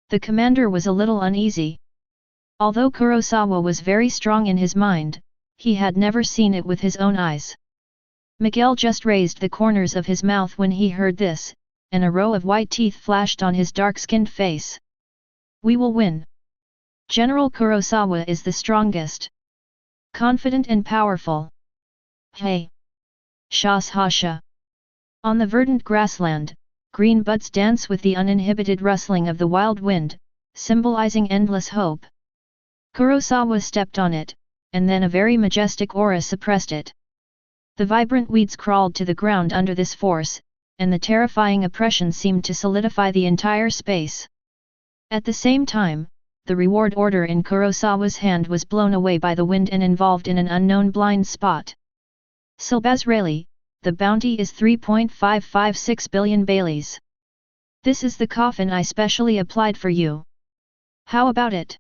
The commander was a little uneasy. Although Kurosawa was very strong in his mind, he had never seen it with his own eyes. Miguel just raised the corners of his mouth when he heard this, and a row of white teeth flashed on his dark-skinned face. We will win. General Kurosawa is the strongest. Confident and powerful. Hey! Shas Hasha! On the verdant grassland, green buds dance with the uninhibited rustling of the wild wind, symbolizing endless hope. Kurosawa stepped on it, and then a very majestic aura suppressed it. The vibrant weeds crawled to the ground under this force, and the terrifying oppression seemed to solidify the entire space. At the same time, the reward order in Kurosawa's hand was blown away by the wind and involved in an unknown blind spot. Silbaz Rayleigh, the bounty is 3.556 billion Baileys. This is the coffin I specially applied for you. How about it?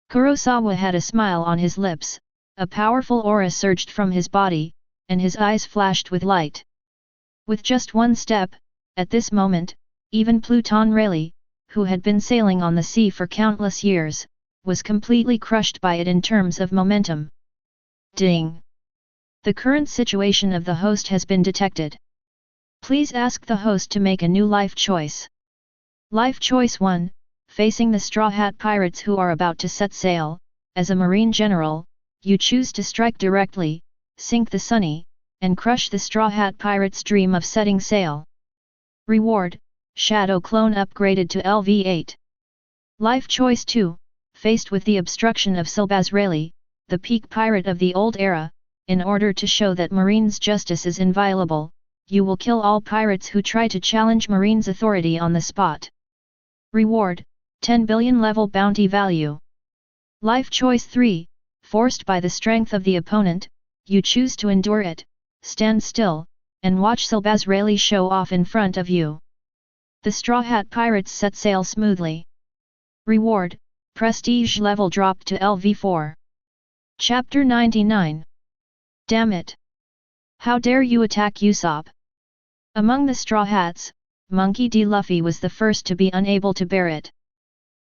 Kurosawa had a smile on his lips, a powerful aura surged from his body, and his eyes flashed with light. With just one step, at this moment, even Pluton Rayleigh, who had been sailing on the sea for countless years, was completely crushed by it in terms of momentum. Ding! The current situation of the host has been detected. Please ask the host to make a new life choice. Life choice 1, facing the Straw Hat Pirates who are about to set sail. As a marine general, you choose to strike directly, sink the Sunny, and crush the Straw Hat Pirates' dream of setting sail. Reward, Shadow Clone upgraded to LV8. Life choice 2, faced with the obstruction of Silbaz Rayleigh, the peak pirate of the old era. In order to show that Marine's justice is inviolable, you will kill all pirates who try to challenge Marine's authority on the spot. Reward, 10 billion level bounty value. Life choice 3, forced by the strength of the opponent, you choose to endure it, stand still, and watch Silbaz Rayleigh show off in front of you. The Straw Hat Pirates set sail smoothly. Reward, prestige level dropped to LV4. Chapter 99. Damn it! How dare you attack Usopp? Among the Straw Hats, Monkey D. Luffy was the first to be unable to bear it.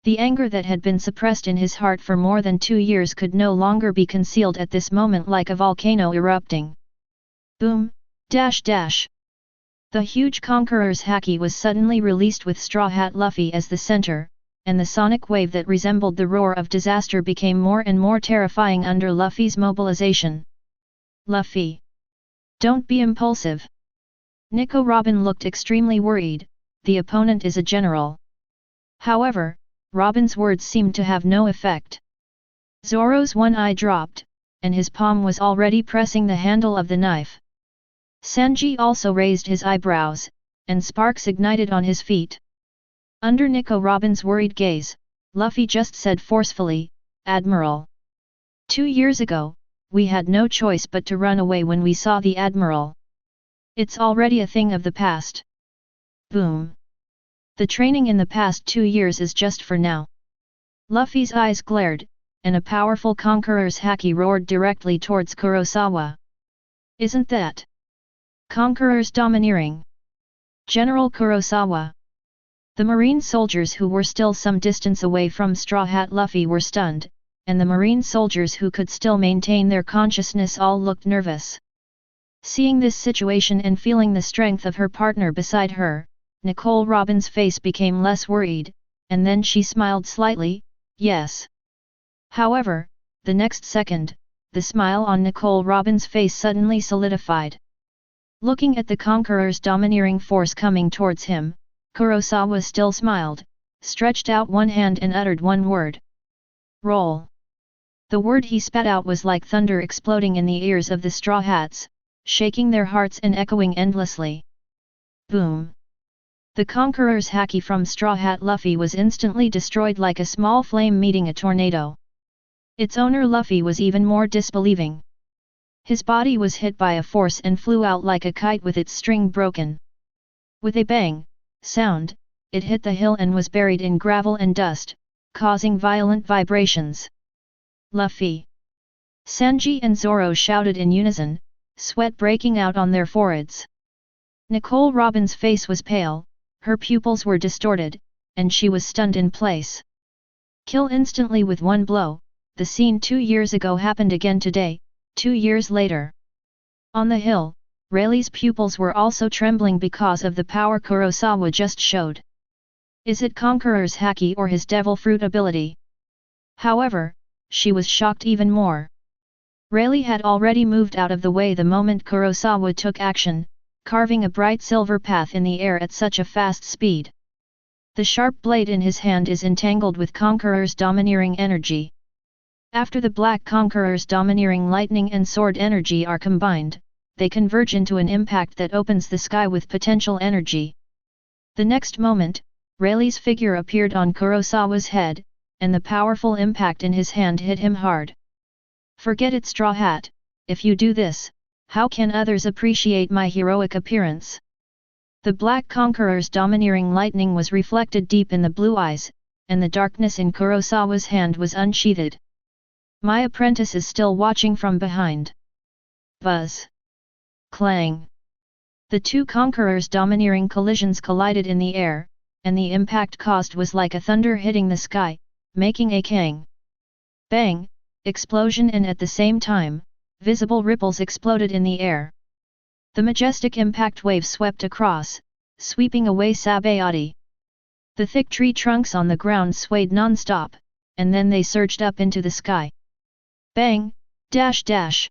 The anger that had been suppressed in his heart for more than 2 years could no longer be concealed at this moment like a volcano erupting. Boom! Dash dash! The huge Conqueror's haki was suddenly released with Straw Hat Luffy as the center, and the sonic wave that resembled the roar of disaster became more and more terrifying under Luffy's mobilization. Luffy! Don't be impulsive! Nico Robin looked extremely worried. The opponent is a general. However, Robin's words seemed to have no effect. Zoro's one eye dropped, and his palm was already pressing the handle of the knife. Sanji also raised his eyebrows, and sparks ignited on his feet. Under Nico Robin's worried gaze, Luffy just said forcefully, "Admiral. 2 years ago, we had no choice but to run away when we saw the Admiral. It's already a thing of the past." Boom! The training in the past 2 years is just for now. Luffy's eyes glared, and a powerful Conqueror's haki roared directly towards Kurosawa. Isn't that Conqueror's domineering? General Kurosawa. The marine soldiers who were still some distance away from Straw Hat Luffy were stunned, and the marine soldiers who could still maintain their consciousness all looked nervous. Seeing this situation and feeling the strength of her partner beside her, Nicole Robin's face became less worried, and then she smiled slightly, yes. However, the next second, the smile on Nicole Robin's face suddenly solidified. Looking at the Conqueror's domineering force coming towards him, Kurosawa still smiled, stretched out one hand and uttered one word. Roll. The word he spat out was like thunder exploding in the ears of the Straw Hats, shaking their hearts and echoing endlessly. Boom! The Conqueror's haki from Straw Hat Luffy was instantly destroyed like a small flame meeting a tornado. Its owner Luffy was even more disbelieving. His body was hit by a force and flew out like a kite with its string broken. With a bang sound, it hit the hill and was buried in gravel and dust, causing violent vibrations. Luffy! Sanji and Zoro shouted in unison, sweat breaking out on their foreheads. Nicole Robin's face was pale, her pupils were distorted, and she was stunned in place. Kill instantly with one blow. The scene 2 years ago happened again today, 2 years later. On the hill, Rayleigh's pupils were also trembling because of the power Kurosawa just showed. Is it Conqueror's haki or his devil fruit ability? However, she was shocked even more. Rayleigh had already moved out of the way the moment Kurosawa took action, carving a bright silver path in the air at such a fast speed. The sharp blade in his hand is entangled with Conqueror's domineering energy. After the Black Conqueror's domineering lightning and sword energy are combined, they converge into an impact that opens the sky with potential energy. The next moment, Rayleigh's figure appeared on Kurosawa's head, and the powerful impact in his hand hit him hard. Forget it, Straw Hat, if you do this, how can others appreciate my heroic appearance? The Black Conqueror's domineering lightning was reflected deep in the blue eyes, and the darkness in Kurosawa's hand was unsheathed. My apprentice is still watching from behind. Buzz! Clang! The two Conquerors' domineering collisions collided in the air, and the impact caused was like a thunder hitting the sky, making a kang, bang, explosion, and at the same time, visible ripples exploded in the air. The majestic impact wave swept across, sweeping away Sabayati. The thick tree trunks on the ground swayed non-stop, and then they surged up into the sky. Bang! Dash dash!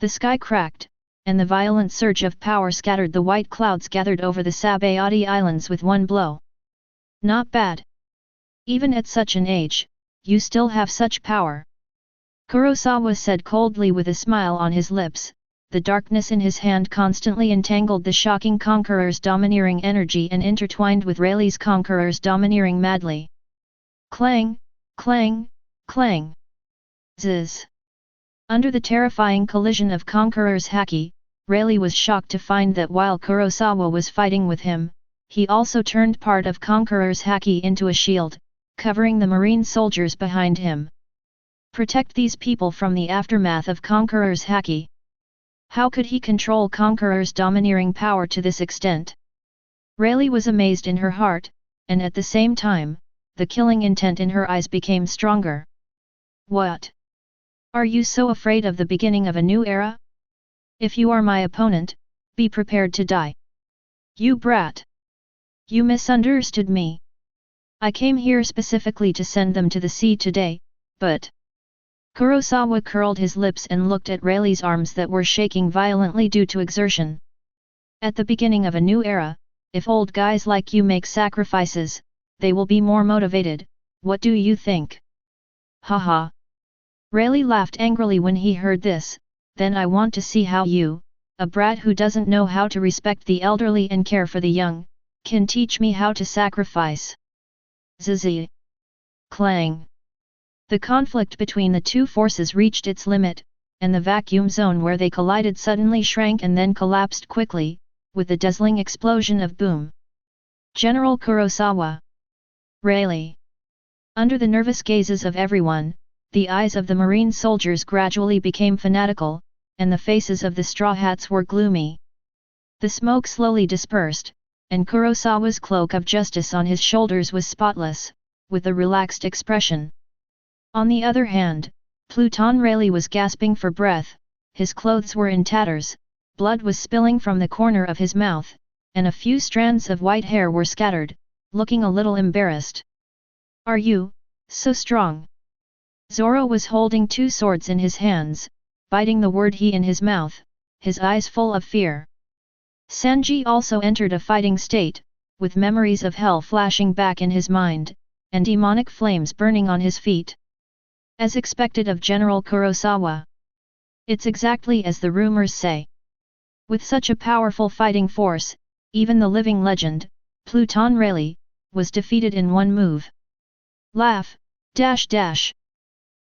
The sky cracked, and the violent surge of power scattered the white clouds gathered over the Sabayati Islands with one blow. Not bad. Even at such an age, you still have such power. Kurosawa said coldly with a smile on his lips. The darkness in his hand constantly entangled the shocking Conqueror's domineering energy and intertwined with Rayleigh's Conqueror's domineering madly. Clang! Clang! Clang! Zzz! Under the terrifying collision of Conqueror's haki, Rayleigh was shocked to find that while Kurosawa was fighting with him, he also turned part of Conqueror's haki into a shield, covering the marine soldiers behind him. Protect these people from the aftermath of Conqueror's haki. How could he control Conqueror's domineering power to this extent? Rayleigh was amazed in her heart, and at the same time, the killing intent in her eyes became stronger. What? Are you so afraid of the beginning of a new era? If you are my opponent, be prepared to die. You brat! You misunderstood me. I came here specifically to send them to the sea today, but... Kurosawa curled his lips and looked at Rayleigh's arms that were shaking violently due to exertion. At the beginning of a new era, if old guys like you make sacrifices, they will be more motivated, what do you think? Haha. Rayleigh laughed angrily when he heard this. Then I want to see how you, a brat who doesn't know how to respect the elderly and care for the young, can teach me how to sacrifice. Zzz. Clang. The conflict between the two forces reached its limit, and the vacuum zone where they collided suddenly shrank and then collapsed quickly, with a dazzling explosion of boom. General Kurosawa. Rayleigh. Under the nervous gazes of everyone, the eyes of the marine soldiers gradually became fanatical, and the faces of the straw hats were gloomy. The smoke slowly dispersed, and Kurosawa's cloak of justice on his shoulders was spotless, with a relaxed expression. On the other hand, Pluton Rayleigh was gasping for breath, his clothes were in tatters, blood was spilling from the corner of his mouth, and a few strands of white hair were scattered, looking a little embarrassed. Are you so strong? Zoro was holding two swords in his hands, biting the word he in his mouth, his eyes full of fear. Sanji also entered a fighting state, with memories of hell flashing back in his mind, and demonic flames burning on his feet. As expected of General Kurosawa. It's exactly as the rumors say. With such a powerful fighting force, even the living legend, Pluton Rayleigh, was defeated in one move. Laugh, dash dash.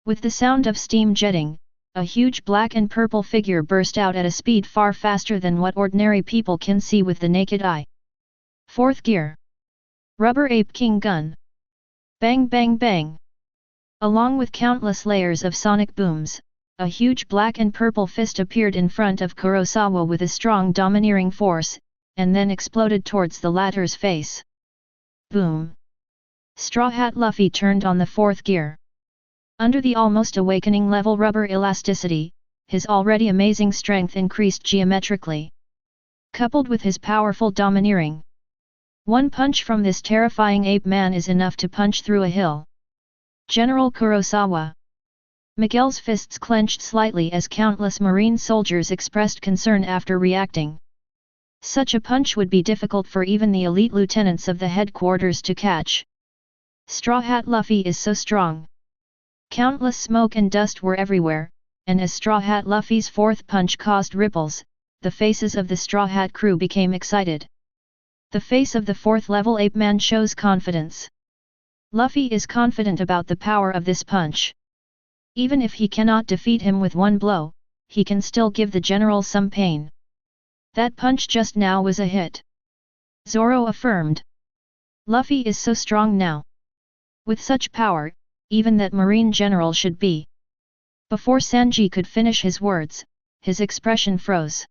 With the sound of steam jetting, a huge black and purple figure burst out at a speed far faster than what ordinary people can see with the naked eye. Fourth gear. Rubber Ape King Gun. Bang bang bang. Along with countless layers of sonic booms, a huge black and purple fist appeared in front of Kurosawa with a strong domineering force, and then exploded towards the latter's face. Boom! Straw Hat Luffy turned on the fourth gear. Under the almost awakening level rubber elasticity, his already amazing strength increased geometrically. Coupled with his powerful domineering, one punch from this terrifying ape man is enough to punch through a hill. General Kurosawa. Miguel's fists clenched slightly as countless marine soldiers expressed concern after reacting. Such a punch would be difficult for even the elite lieutenants of the headquarters to catch. Straw Hat Luffy is so strong. Countless smoke and dust were everywhere, and as Straw Hat Luffy's fourth punch caused ripples, the faces of the Straw Hat crew became excited. The face of the fourth level ape man shows confidence. Luffy is confident about the power of this punch. Even if he cannot defeat him with one blow, he can still give the general some pain. That punch just now was a hit. Zoro affirmed. Luffy is so strong now. With such power, even that marine general should be. Before Sanji could finish his words, his expression froze.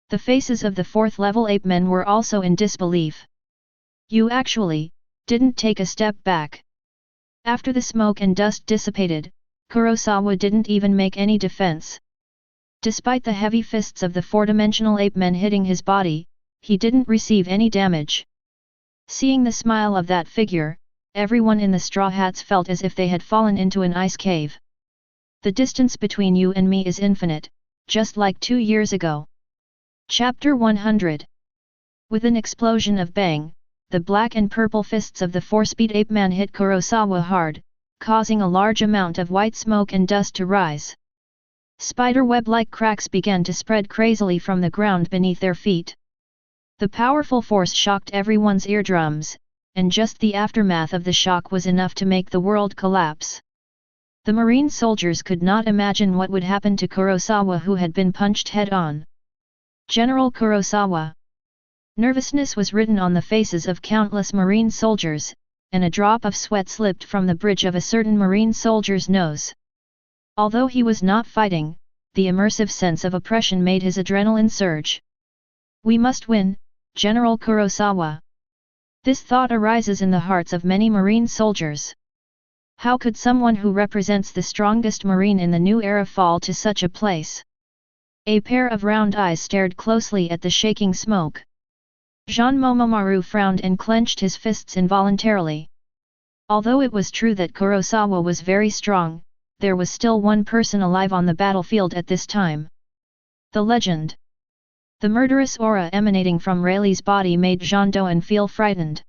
The faces of the fourth level ape men were also in disbelief. You actually didn't take a step back. After the smoke and dust dissipated, Kurosawa didn't even make any defense. Despite the heavy fists of the four-dimensional ape men hitting his body, he didn't receive any damage. Seeing the smile of that figure, everyone in the Straw Hats felt as if they had fallen into an ice cave. The distance between you and me is infinite, just like 2 years ago. Chapter 100. With an explosion of bang, the black and purple fists of the four-speed ape man hit Kurosawa hard, causing a large amount of white smoke and dust to rise. Spiderweb-like cracks began to spread crazily from the ground beneath their feet. The powerful force shocked everyone's eardrums, and just the aftermath of the shock was enough to make the world collapse. The marine soldiers could not imagine what would happen to Kurosawa, who had been punched head-on. General Kurosawa. Nervousness was written on the faces of countless marine soldiers, and a drop of sweat slipped from the bridge of a certain marine soldier's nose. Although he was not fighting, the immersive sense of oppression made his adrenaline surge. We must win, General Kurosawa. This thought arises in the hearts of many marine soldiers. How could someone who represents the strongest marine in the new era fall to such a place? A pair of round eyes stared closely at the shaking smoke. Jean Momomaru frowned and clenched his fists involuntarily. Although it was true that Kurosawa was very strong, there was still one person alive on the battlefield at this time. The legend. The murderous aura emanating from Rayleigh's body made Jean Doan feel frightened.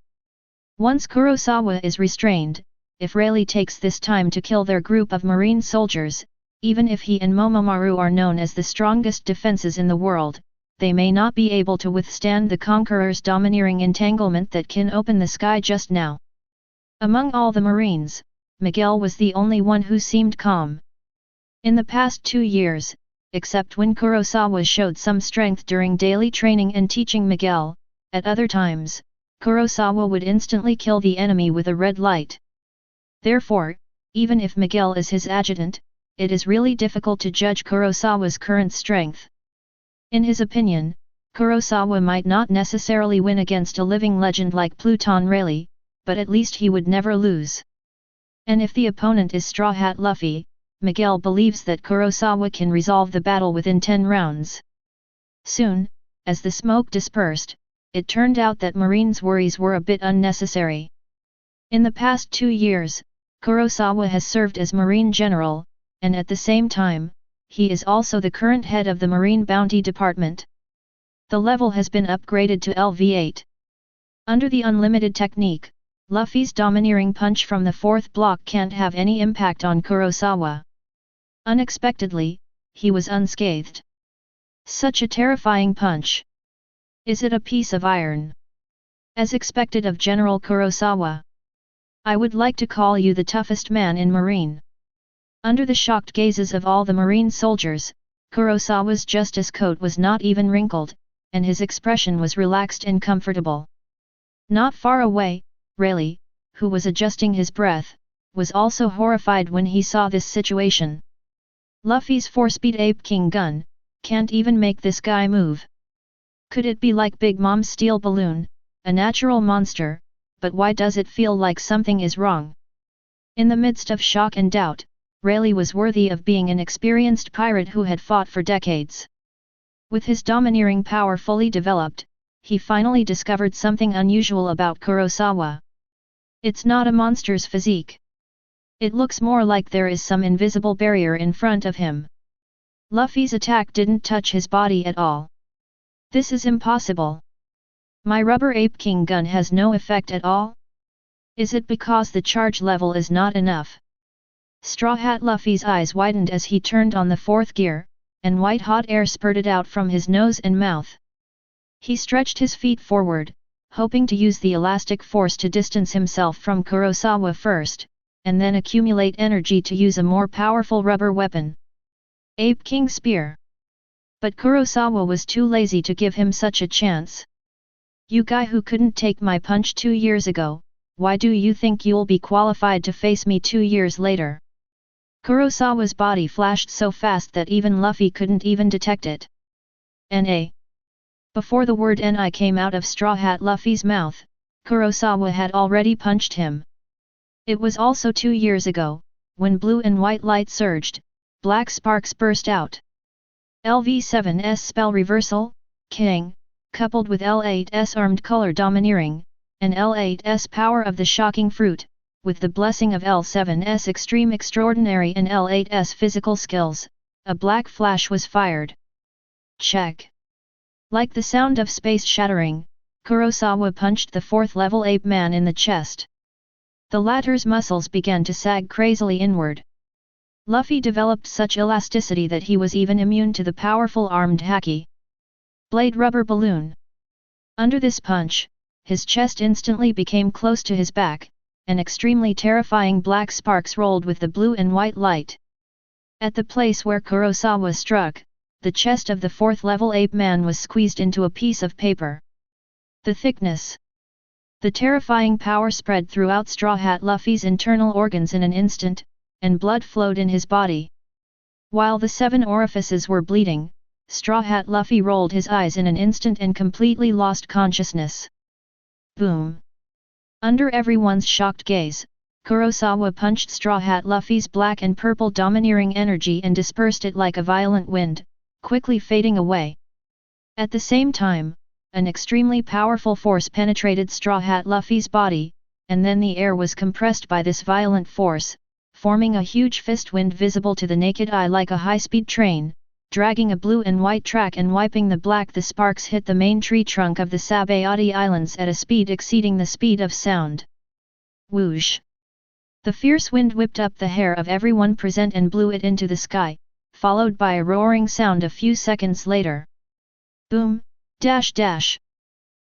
Once Kurosawa is restrained, if Rayleigh takes this time to kill their group of marine soldiers, even if he and Momomaru are known as the strongest defenses in the world, they may not be able to withstand the Conqueror's domineering entanglement that can open the sky just now. Among all the marines, Miguel was the only one who seemed calm. In the past 2 years, except when Kurosawa showed some strength during daily training and teaching Miguel, at other times, Kurosawa would instantly kill the enemy with a red light. Therefore, even if Miguel is his adjutant, it is really difficult to judge Kurosawa's current strength. In his opinion, Kurosawa might not necessarily win against a living legend like Pluton Rayleigh, but at least he would never lose. And if the opponent is Straw Hat Luffy, Miguel believes that Kurosawa can resolve the battle within 10 rounds. Soon, as the smoke dispersed, it turned out that Marine's worries were a bit unnecessary. In the past 2 years, Kurosawa has served as Marine General, and at the same time, he is also the current head of the Marine Bounty Department. The level has been upgraded to LV8. Under the unlimited technique, Luffy's domineering punch from the 4th block can't have any impact on Kurosawa. Unexpectedly, he was unscathed. Such a terrifying punch. Is it a piece of iron? As expected of General Kurosawa. I would like to call you the toughest man in Marine. Under the shocked gazes of all the marine soldiers, Kurosawa's justice coat was not even wrinkled, and his expression was relaxed and comfortable. Not far away, Rayleigh, who was adjusting his breath, was also horrified when he saw this situation. Luffy's 4-speed Ape King gun, can't even make this guy move. Could it be like Big Mom's steel balloon, a natural monster, but why does it feel like something is wrong? In the midst of shock and doubt, Rayleigh was worthy of being an experienced pirate who had fought for decades. With his domineering power fully developed, he finally discovered something unusual about Kurosawa. It's not a monster's physique. It looks more like there is some invisible barrier in front of him. Luffy's attack didn't touch his body at all. This is impossible. My rubber Ape King gun has no effect at all? Is it because the charge level is not enough? Straw Hat Luffy's eyes widened as he turned on the 4th gear, and white-hot air spurted out from his nose and mouth. He stretched his feet forward, hoping to use the elastic force to distance himself from Kurosawa first, and then accumulate energy to use a more powerful rubber weapon. Ape King Spear. But Kurosawa was too lazy to give him such a chance. You guy who couldn't take my punch 2 years ago, why do you think you'll be qualified to face me 2 years later? Kurosawa's body flashed so fast that even Luffy couldn't even detect it. N.A. Before the word N.I. came out of Straw Hat Luffy's mouth, Kurosawa had already punched him. It was also 2 years ago, when blue and white light surged, black sparks burst out. LV7's spell reversal, King, coupled with L8's armed color domineering, and L8's power of the shocking fruit, with the blessing of L7's extreme extraordinary and L8's physical skills, a black flash was fired. Check. Like the sound of space shattering, Kurosawa punched the 4th level ape man in the chest. The latter's muscles began to sag crazily inward. Luffy developed such elasticity that he was even immune to the powerful armed haki blade rubber balloon. Under this punch, his chest instantly became close to his back, and extremely terrifying black sparks rolled with the blue and white light. At the place where Kurosawa struck, the chest of the 4th level ape man was squeezed into a piece of paper. The thickness. The terrifying power spread throughout Straw Hat Luffy's internal organs in an instant, and blood flowed in his body. While the 7 orifices were bleeding, Straw Hat Luffy rolled his eyes in an instant and completely lost consciousness. Boom! Under everyone's shocked gaze, Kurosawa punched Straw Hat Luffy's black and purple domineering energy and dispersed it like a violent wind, quickly fading away. At the same time, an extremely powerful force penetrated Straw Hat Luffy's body, and then the air was compressed by this violent force, forming a huge fist wind visible to the naked eye like a high-speed train, dragging a blue and white track and wiping the black. The sparks hit the main tree trunk of the Sabayati Islands at a speed exceeding the speed of sound. Whoosh! The fierce wind whipped up the hair of everyone present and blew it into the sky, followed by a roaring sound a few seconds later. Boom! Dash dash!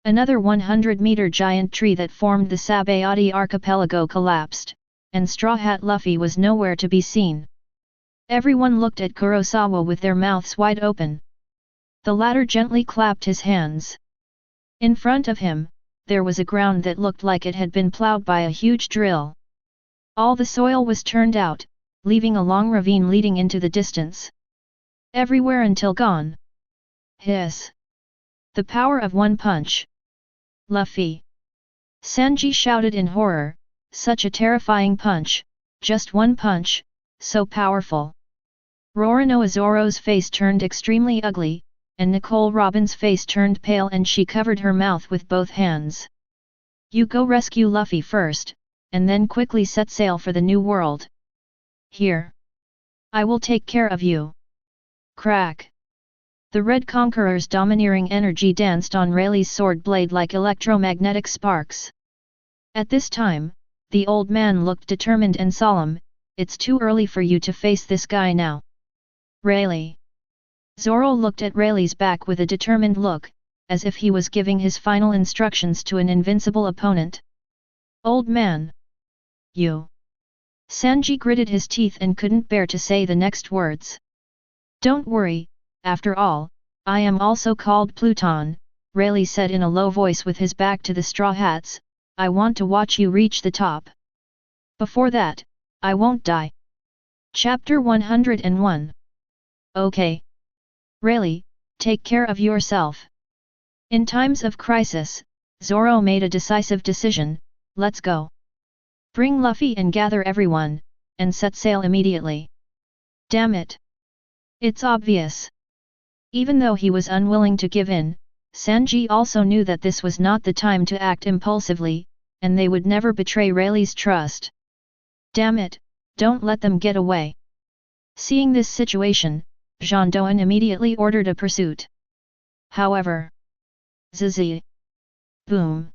Another 100-meter giant tree that formed the Sabayati archipelago collapsed, and Straw Hat Luffy was nowhere to be seen. Everyone looked at Kurosawa with their mouths wide open. The latter gently clapped his hands. In front of him, there was a ground that looked like it had been plowed by a huge drill. All the soil was turned out, leaving a long ravine leading into the distance. Everywhere until gone. Hiss! The power of one punch. Luffy! Sanji shouted in horror, such a terrifying punch, just one punch, so powerful. Roronoa Zoro's face turned extremely ugly, and Nicole Robin's face turned pale and she covered her mouth with both hands. You go rescue Luffy first, and then quickly set sail for the new world. Here. I will take care of you. Crack. The Red Conqueror's domineering energy danced on Rayleigh's sword blade like electromagnetic sparks. At this time, the old man looked determined and solemn. It's too early for you to face this guy now. Rayleigh. Zoro looked at Rayleigh's back with a determined look, as if he was giving his final instructions to an invincible opponent. Old man. You. Sanji gritted his teeth and couldn't bear to say the next words. Don't worry, after all, I am also called Pluton, Rayleigh said in a low voice with his back to the Straw Hats. I want to watch you reach the top. Before that, I won't die. Chapter 101. Okay. Rayleigh, take care of yourself. In times of crisis, Zoro made a decisive decision. Let's go. Bring Luffy and gather everyone, and set sail immediately. Damn it. It's obvious. Even though he was unwilling to give in, Sanji also knew that this was not the time to act impulsively, and they would never betray Rayleigh's trust. Damn it, don't let them get away. Seeing this situation, Jean Doan immediately ordered a pursuit. However, Zizi. Boom.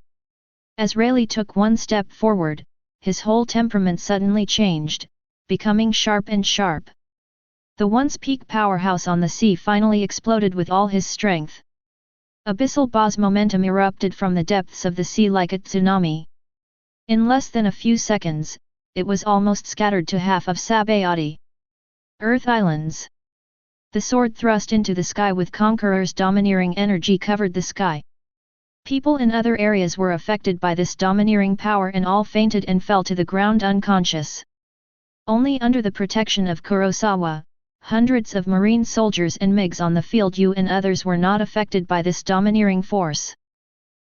As Rayleigh took one step forward, his whole temperament suddenly changed, becoming sharp and sharp. The once peak powerhouse on the sea finally exploded with all his strength. Abyssal boss momentum erupted from the depths of the sea like a tsunami. In less than a few seconds, it was almost scattered to half of Sabayati. Earth Islands. The sword thrust into the sky with Conqueror's domineering energy covered the sky. People in other areas were affected by this domineering power and all fainted and fell to the ground unconscious. Only under the protection of Kurosawa, hundreds of marine soldiers and MiGs on the field and others were not affected by this domineering force.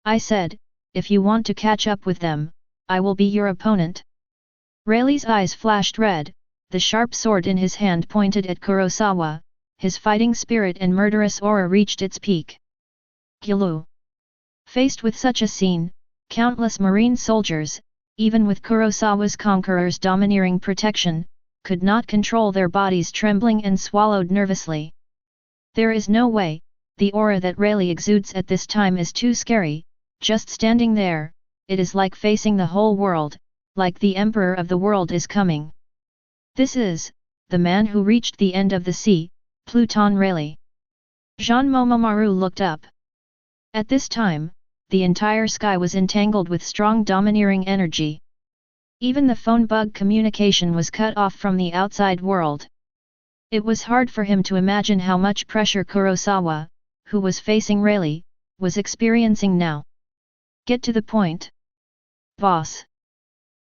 I said, if you want to catch up with them, I will be your opponent. Rayleigh's eyes flashed red, the sharp sword in his hand pointed at Kurosawa, his fighting spirit and murderous aura reached its peak. Gilu. Faced with such a scene, countless marine soldiers, even with Kurosawa's Conqueror's domineering protection, could not control their bodies trembling and swallowed nervously. There is no way, the aura that Rayleigh exudes at this time is too scary, just standing there, it is like facing the whole world, like the Emperor of the world is coming. This is, the man who reached the end of the sea, Pluton Rayleigh. Jean Momomaru looked up. At this time, the entire sky was entangled with strong domineering energy. Even the phone bug communication was cut off from the outside world. It was hard for him to imagine how much pressure Kurosawa, who was facing Rayleigh, was experiencing now. Get to the point. Boss.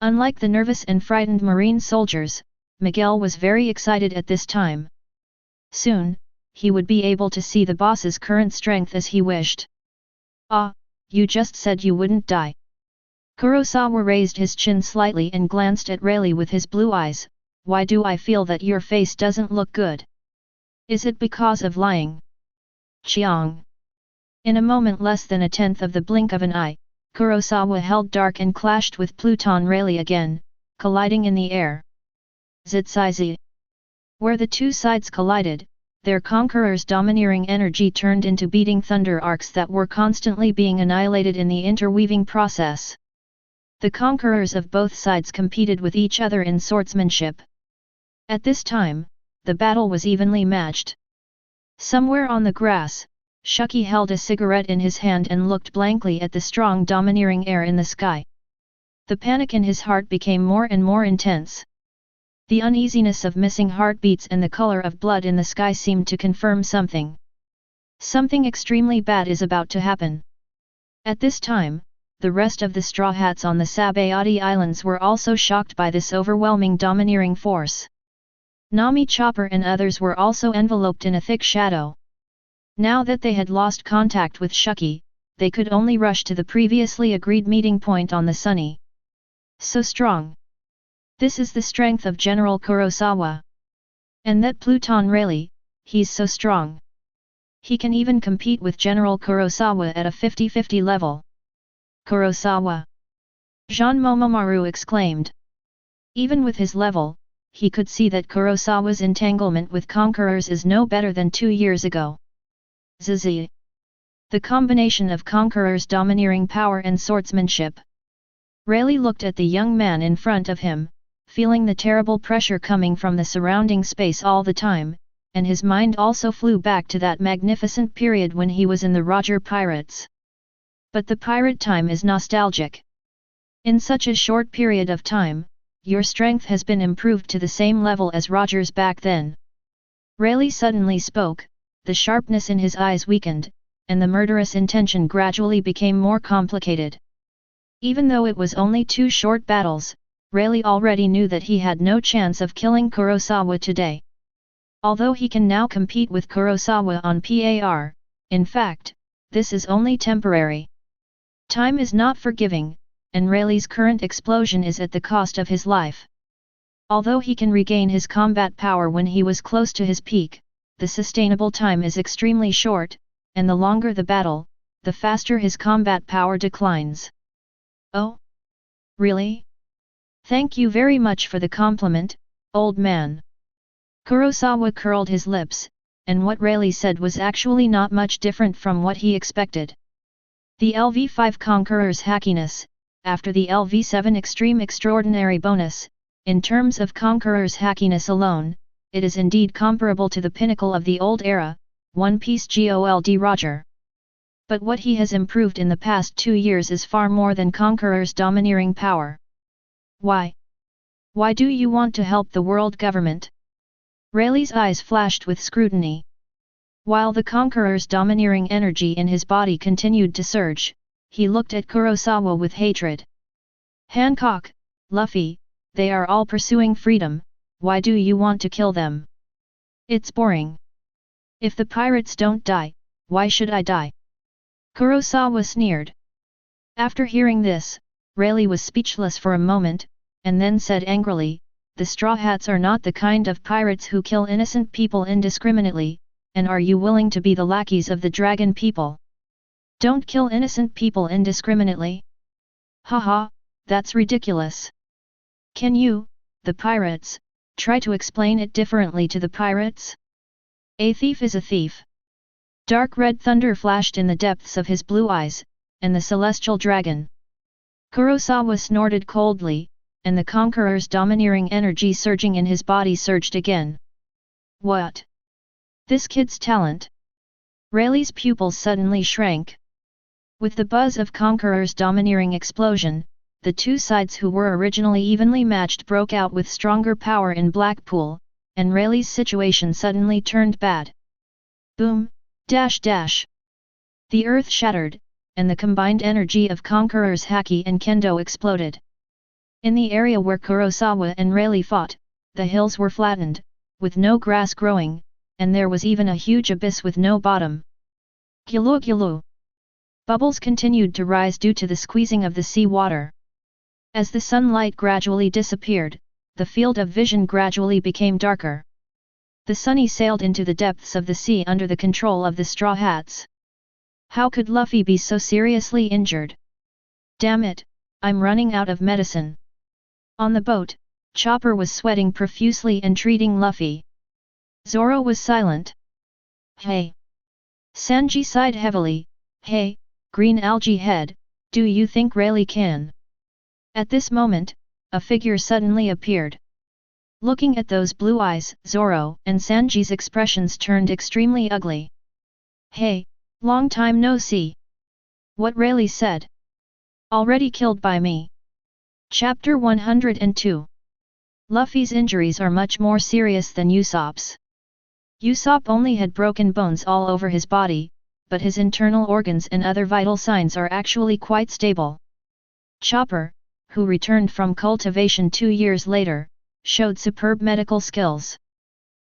Unlike the nervous and frightened marine soldiers, Miguel was very excited at this time. Soon, he would be able to see the boss's current strength as he wished. Ah, you just said you wouldn't die. Kurosawa raised his chin slightly and glanced at Rayleigh with his blue eyes. Why do I feel that your face doesn't look good? Is it because of lying? Chiang. In a moment less than a tenth of the blink of an eye, Kurosawa held dark and clashed with Pluton Rayleigh again, colliding in the air. Zitsizi. Where the two sides collided, their conqueror's domineering energy turned into beating thunder arcs that were constantly being annihilated in the interweaving process. The conquerors of both sides competed with each other in swordsmanship. At this time, the battle was evenly matched. Somewhere on the grass, Shuki held a cigarette in his hand and looked blankly at the strong domineering air in the sky. The panic in his heart became more and more intense. The uneasiness of missing heartbeats and the color of blood in the sky seemed to confirm something. Something extremely bad is about to happen. At this time, the rest of the Straw Hats on the Sabayati Islands were also shocked by this overwhelming domineering force. Nami Chopper and others were also enveloped in a thick shadow. Now that they had lost contact with Shuki, they could only rush to the previously agreed meeting point on the Sunny. So strong. This is the strength of General Kurosawa. And that Pluton Rayleigh, he's so strong. He can even compete with General Kurosawa at a 50-50 level. Kurosawa! Jean Momomaru exclaimed. Even with his level, he could see that Kurosawa's entanglement with conquerors is no better than 2 years ago. Zizi. The combination of conquerors' domineering power and swordsmanship. Rayleigh looked at the young man in front of him, feeling the terrible pressure coming from the surrounding space all the time, and his mind also flew back to that magnificent period when he was in the Whitebeard Pirates. But the pirate time is nostalgic. In such a short period of time, your strength has been improved to the same level as Roger's back then. Rayleigh suddenly spoke, the sharpness in his eyes weakened, and the murderous intention gradually became more complicated. Even though it was only 2 short battles, Rayleigh already knew that he had no chance of killing Kurosawa today. Although he can now compete with Kurosawa on par, in fact, this is only temporary. Time is not forgiving, and Rayleigh's current explosion is at the cost of his life. Although he can regain his combat power when he was close to his peak, the sustainable time is extremely short, and the longer the battle, the faster his combat power declines. Oh? Really? Thank you very much for the compliment, old man. Kurosawa curled his lips, and what Rayleigh said was actually not much different from what he expected. The LV5 Conqueror's hackiness, after the LV7 Extreme Extraordinary bonus, in terms of Conqueror's hackiness alone, it is indeed comparable to the pinnacle of the old era, One Piece Gold Roger. But what he has improved in the past 2 years is far more than Conqueror's domineering power. Why? Why do you want to help the world government? Rayleigh's eyes flashed with scrutiny. While the Conqueror's domineering energy in his body continued to surge, he looked at Kurosawa with hatred. Hancock, Luffy, they are all pursuing freedom, why do you want to kill them? It's boring. If the pirates don't die, why should I die? Kurosawa sneered. After hearing this, Rayleigh was speechless for a moment, and then said angrily, the Straw Hats are not the kind of pirates who kill innocent people indiscriminately, and are you willing to be the lackeys of the dragon people? Don't kill innocent people indiscriminately? Haha, that's ridiculous. Can you, the pirates, try to explain it differently to the pirates? A thief is a thief. Dark red thunder flashed in the depths of his blue eyes, and the celestial dragon. Kurosawa snorted coldly, and the Conqueror's domineering energy surging in his body surged again. What? This kid's talent? Rayleigh's pupils suddenly shrank. With the buzz of Conqueror's domineering explosion, the 2 sides who were originally evenly matched broke out with stronger power in Blackpool, and Rayleigh's situation suddenly turned bad. Boom, dash dash. The earth shattered, and the combined energy of Conqueror's haki and kendo exploded. In the area where Kurosawa and Rayleigh fought, the hills were flattened, with no grass growing, and there was even a huge abyss with no bottom. Gulu gulu. Bubbles continued to rise due to the squeezing of the sea water. As the sunlight gradually disappeared, the field of vision gradually became darker. The Sunny sailed into the depths of the sea under the control of the Straw Hats. How could Luffy be so seriously injured? Damn it, I'm running out of medicine. On the boat, Chopper was sweating profusely and treating Luffy. Zoro was silent. Hey! Sanji sighed heavily, hey, green algae head, do you think Rayleigh can? At this moment, a figure suddenly appeared. Looking at those blue eyes, Zoro and Sanji's expressions turned extremely ugly. Hey, long time no see. What Rayleigh said? Already killed by me. Chapter 102. Luffy's injuries are much more serious than Usopp's. Usopp only had broken bones all over his body, but his internal organs and other vital signs are actually quite stable. Chopper, who returned from cultivation 2 years later, showed superb medical skills.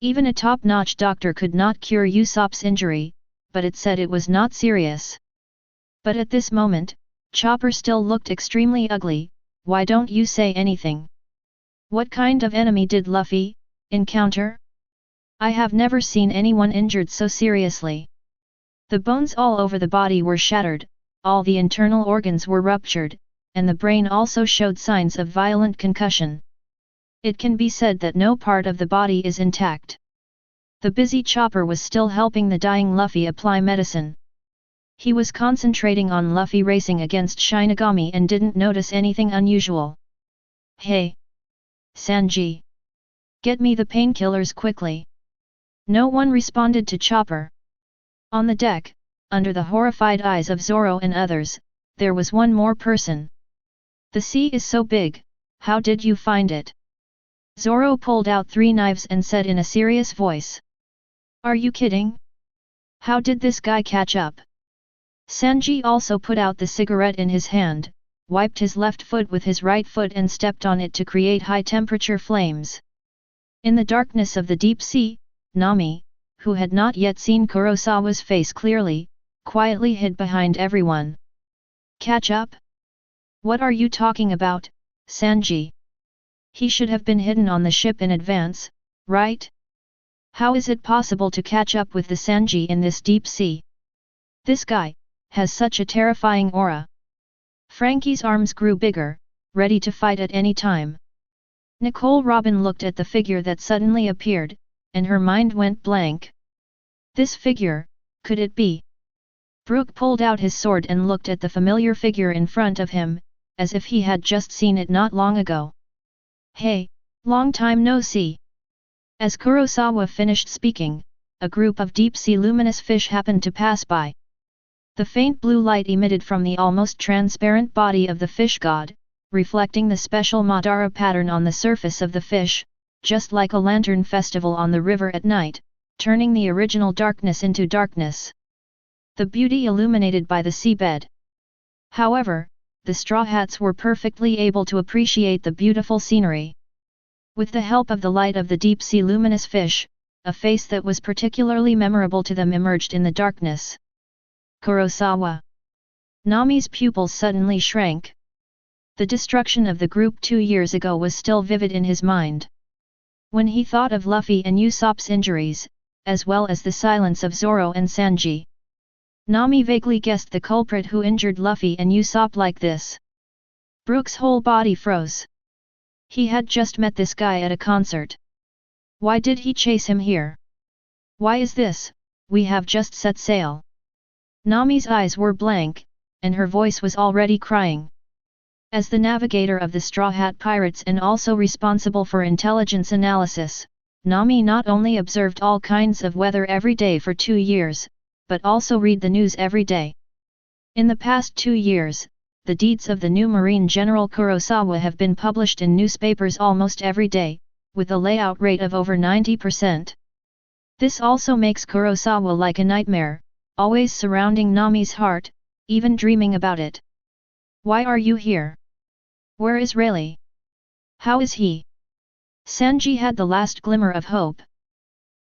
Even a top-notch doctor could not cure Usopp's injury, but it said it was not serious. But at this moment, Chopper still looked extremely ugly. Why don't you say anything? What kind of enemy did Luffy encounter? I have never seen anyone injured so seriously. The bones all over the body were shattered, all the internal organs were ruptured, and the brain also showed signs of violent concussion. It can be said that no part of the body is intact. The busy Chopper was still helping the dying Luffy apply medicine. He was concentrating on Luffy racing against Shinigami and didn't notice anything unusual. Hey! Sanji! Get me the painkillers quickly! No one responded to Chopper. On the deck, under the horrified eyes of Zoro and others, there was one more person. The sea is so big, How did you find it? Zoro pulled out 3 knives and said in a serious voice. Are you kidding? How did this guy catch up? Sanji also put out the cigarette in his hand, wiped his left foot with his right foot and stepped on it to create high-temperature flames. In the darkness of the deep sea, Nami, who had not yet seen Kurosawa's face clearly, quietly hid behind everyone. Catch up? What are you talking about, Sanji? He should have been hidden on the ship in advance, right? How is it possible to catch up with the Sanji in this deep sea? This guy has such a terrifying aura. Frankie's arms grew bigger, ready to fight at any time. Nicole Robin looked at the figure that suddenly appeared, and her mind went blank. This figure, could it be? Brook pulled out his sword and looked at the familiar figure in front of him, as if he had just seen it not long ago. Hey, long time no see. As Kurosawa finished speaking, a group of deep-sea luminous fish happened to pass by. The faint blue light emitted from the almost transparent body of the fish god, reflecting the special Madara pattern on the surface of the fish, just like a lantern festival on the river at night, turning the original darkness into darkness. The beauty illuminated by the seabed. However, the Straw Hats were perfectly able to appreciate the beautiful scenery. With the help of the light of the deep-sea luminous fish, a face that was particularly memorable to them emerged in the darkness. Kurosawa. Nami's pupils suddenly shrank. The destruction of the group 2 years ago was still vivid in his mind. When he thought of Luffy and Usopp's injuries, as well as the silence of Zoro and Sanji, Nami vaguely guessed the culprit who injured Luffy and Usopp like this. Brook's whole body froze. He had just met this guy at a concert. Why did he chase him here? Why is this? We have just set sail. Nami's eyes were blank, and her voice was already crying. As the navigator of the Straw Hat Pirates and also responsible for intelligence analysis, Nami not only observed all kinds of weather every day for 2 years, but also read the news every day. In the past 2 years, the deeds of the new Marine General Kurosawa have been published in newspapers almost every day, with a layout rate of over 90%. This also makes Kurosawa like a nightmare, always surrounding Nami's heart, even dreaming about it. Why are you here? Where is Rayleigh? How is he? Sanji had the last glimmer of hope.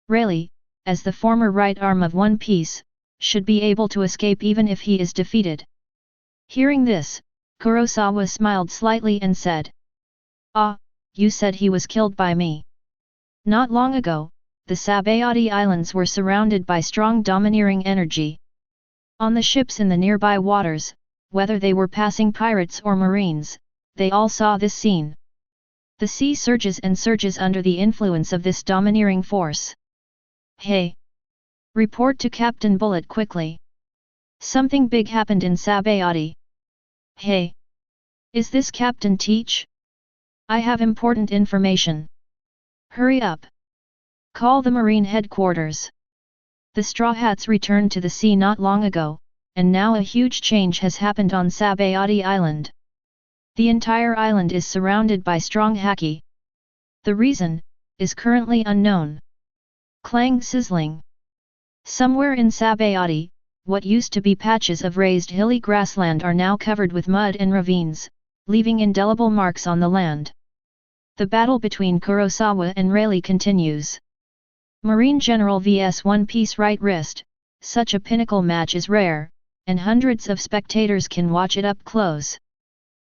Rayleigh, as the former right arm of One Piece, should be able to escape even if he is defeated. Hearing this, Kurosawa smiled slightly and said, Ah, you said he was killed by me. Not long ago, the Sabayati Islands were surrounded by strong domineering energy. On the ships in the nearby waters, whether they were passing pirates or marines, they all saw this scene. The sea surges and surges under the influence of this domineering force. Hey! Report to Captain Bullet quickly. Something big happened in Sabayati. Hey! Is this Captain Teach? I have important information. Hurry up! Call the Marine headquarters. The Straw Hats returned to the sea not long ago, and now a huge change has happened on Sabayati Island. The entire island is surrounded by strong haki. The reason is currently unknown. Clang sizzling. Somewhere in Sabayati, what used to be patches of raised hilly grassland are now covered with mud and ravines, leaving indelible marks on the land. The battle between Kurosawa and Rayleigh continues. Marine General vs One Piece right wrist, such a pinnacle match is rare, and hundreds of spectators can watch it up close.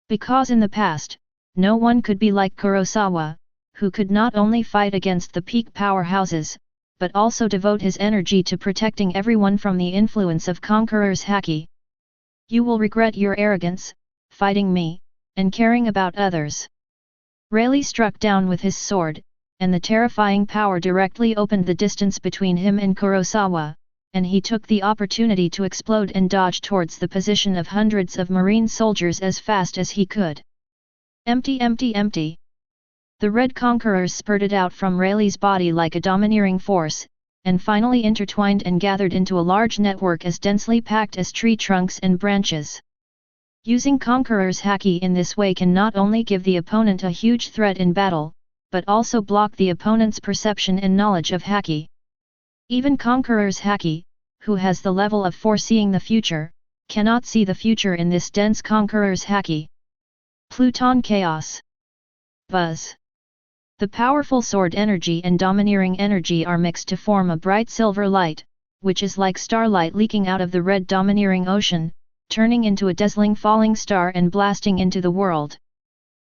Because in the past, no one could be like Kurosawa, who could not only fight against the peak powerhouses, but also devote his energy to protecting everyone from the influence of Conqueror's haki. You will regret your arrogance, fighting me, and caring about others. Rayleigh struck down with his sword, and the terrifying power directly opened the distance between him and Kurosawa, and he took the opportunity to explode and dodge towards the position of hundreds of marine soldiers as fast as he could. Empty, empty, empty. The red conquerors spurted out from Rayleigh's body like a domineering force, and finally intertwined and gathered into a large network as densely packed as tree trunks and branches. Using Conqueror's Haki in this way can not only give the opponent a huge threat in battle, but also block the opponent's perception and knowledge of Haki. Even Conqueror's Haki, who has the level of foreseeing the future, cannot see the future in this dense Conqueror's Haki. Pluton Chaos. Buzz. The powerful sword energy and domineering energy are mixed to form a bright silver light, which is like starlight leaking out of the red domineering ocean, turning into a dazzling falling star and blasting into the world.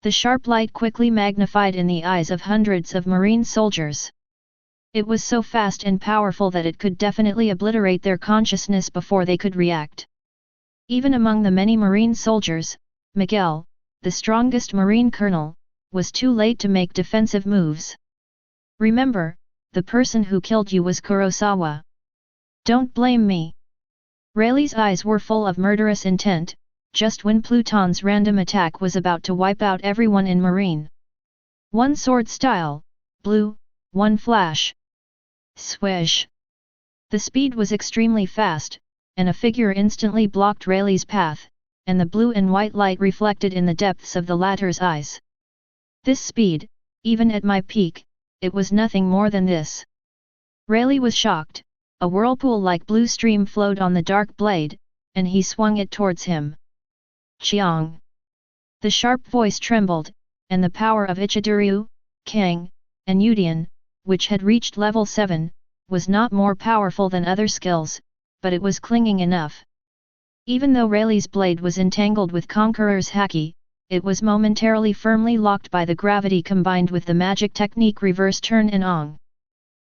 The sharp light quickly magnified in the eyes of hundreds of marine soldiers. It was so fast and powerful that it could definitely obliterate their consciousness before they could react. Even among the many marine soldiers, Miguel, the strongest marine colonel, was too late to make defensive moves. Remember, the person who killed you was Kurosawa. Don't blame me. Rayleigh's eyes were full of murderous intent, just when Pluton's random attack was about to wipe out everyone in Marine. One sword style, blue, one flash. Swish. The speed was extremely fast, and a figure instantly blocked Rayleigh's path, and the blue and white light reflected in the depths of the latter's eyes. This speed, even at my peak, it was nothing more than this. Rayleigh was shocked. A whirlpool-like blue stream flowed on the dark blade, and he swung it towards him. Chiang! The sharp voice trembled, and the power of Ichidoryu, Kang, and Yudian, which had reached level 7, was not more powerful than other skills, but it was clinging enough. Even though Rayleigh's blade was entangled with Conqueror's Haki, it was momentarily firmly locked by the gravity combined with the magic technique reverse turn and ong.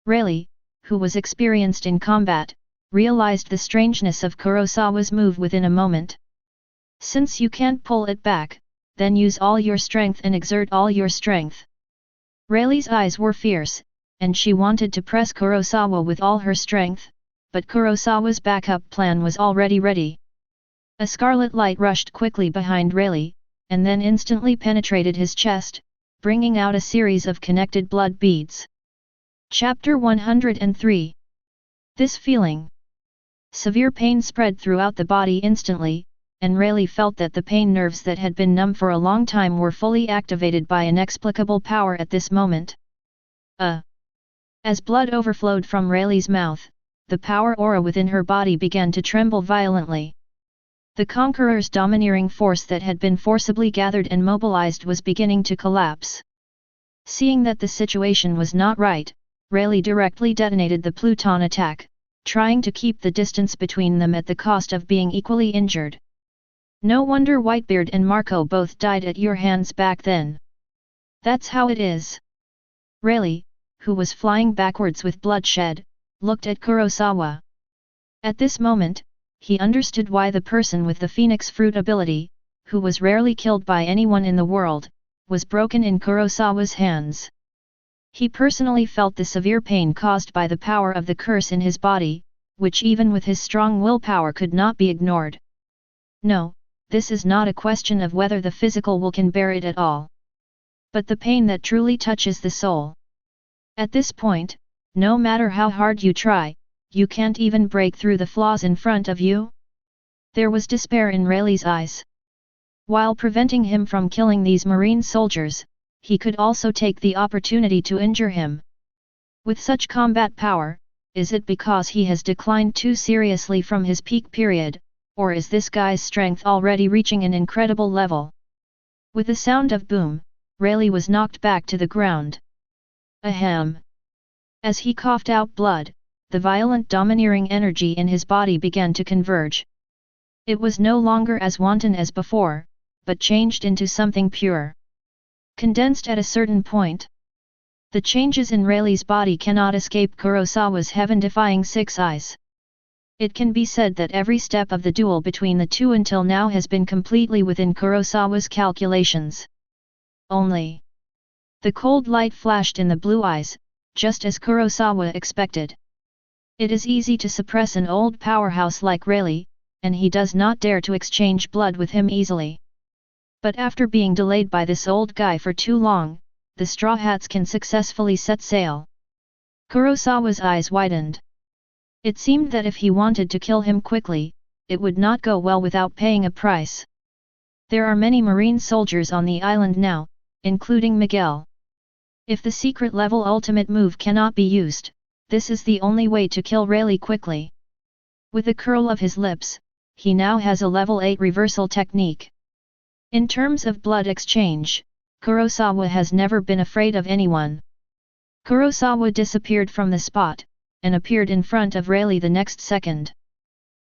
Rayleigh, who was experienced in combat, realized the strangeness of Kurosawa's move within a moment. Since you can't pull it back, then use all your strength and exert all your strength. Rayleigh's eyes were fierce, and she wanted to press Kurosawa with all her strength, but Kurosawa's backup plan was already ready. A scarlet light rushed quickly behind Rayleigh, and then instantly penetrated his chest, bringing out a series of connected blood beads. Chapter 103. This feeling. Severe pain spread throughout the body instantly, and Rayleigh felt that the pain nerves that had been numb for a long time were fully activated by inexplicable power at this moment. As blood overflowed from Rayleigh's mouth, the power aura within her body began to tremble violently. The Conqueror's domineering force that had been forcibly gathered and mobilized was beginning to collapse. Seeing that the situation was not right, Rayleigh directly detonated the Pluton attack, trying to keep the distance between them at the cost of being equally injured. No wonder Whitebeard and Marco both died at your hands back then. That's how it is. Rayleigh, who was flying backwards with bloodshed, looked at Kurosawa. At this moment, he understood why the person with the Phoenix Fruit ability, who was rarely killed by anyone in the world, was broken in Kurosawa's hands. He personally felt the severe pain caused by the power of the curse in his body, which even with his strong willpower could not be ignored. No, this is not a question of whether the physical will can bear it at all, but the pain that truly touches the soul. At this point, no matter how hard you try, you can't even break through the flaws in front of you. There was despair in Rayleigh's eyes. While preventing him from killing these marine soldiers, he could also take the opportunity to injure him. With such combat power, is it because he has declined too seriously from his peak period, or is this guy's strength already reaching an incredible level? With the sound of boom, Rayleigh was knocked back to the ground. Ahem! As he coughed out blood, the violent domineering energy in his body began to converge. It was no longer as wanton as before, but changed into something pure. Condensed at a certain point. The changes in Rayleigh's body cannot escape Kurosawa's heaven-defying six eyes. It can be said that every step of the duel between the two until now has been completely within Kurosawa's calculations. Only. The cold light flashed in the blue eyes, just as Kurosawa expected. It is easy to suppress an old powerhouse like Rayleigh, and he does not dare to exchange blood with him easily. But after being delayed by this old guy for too long, the Straw Hats can successfully set sail. Kurosawa's eyes widened. It seemed that if he wanted to kill him quickly, it would not go well without paying a price. There are many marine soldiers on the island now, including Miguel. If the secret level ultimate move cannot be used, this is the only way to kill Rayleigh quickly. With a curl of his lips, he now has a level 8 reversal technique. In terms of blood exchange, Kurosawa has never been afraid of anyone. Kurosawa disappeared from the spot, and appeared in front of Rayleigh the next second.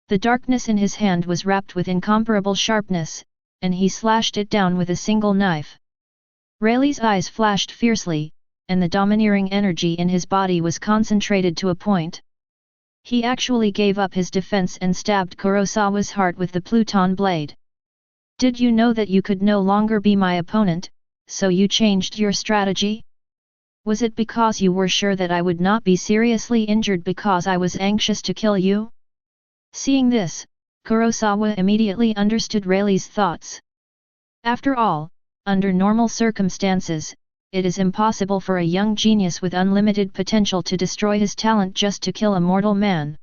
The darkness in his hand was wrapped with incomparable sharpness, and he slashed it down with a single knife. Rayleigh's eyes flashed fiercely, and the domineering energy in his body was concentrated to a point. He actually gave up his defense and stabbed Kurosawa's heart with the Pluton blade. Did you know that you could no longer be my opponent, so you changed your strategy? Was it because you were sure that I would not be seriously injured because I was anxious to kill you? Seeing this, Kurosawa immediately understood Rayleigh's thoughts. After all, under normal circumstances, it is impossible for a young genius with unlimited potential to destroy his talent just to kill a mortal man.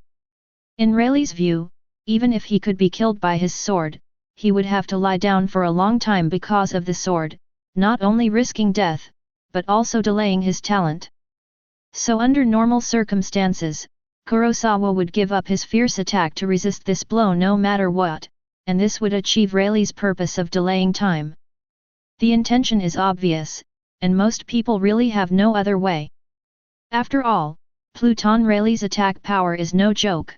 In Rayleigh's view, even if he could be killed by his sword, he would have to lie down for a long time because of the sword, not only risking death, but also delaying his talent. So under normal circumstances, Kurosawa would give up his fierce attack to resist this blow no matter what, and this would achieve Rayleigh's purpose of delaying time. The intention is obvious, and most people really have no other way. After all, Pluton Rayleigh's attack power is no joke.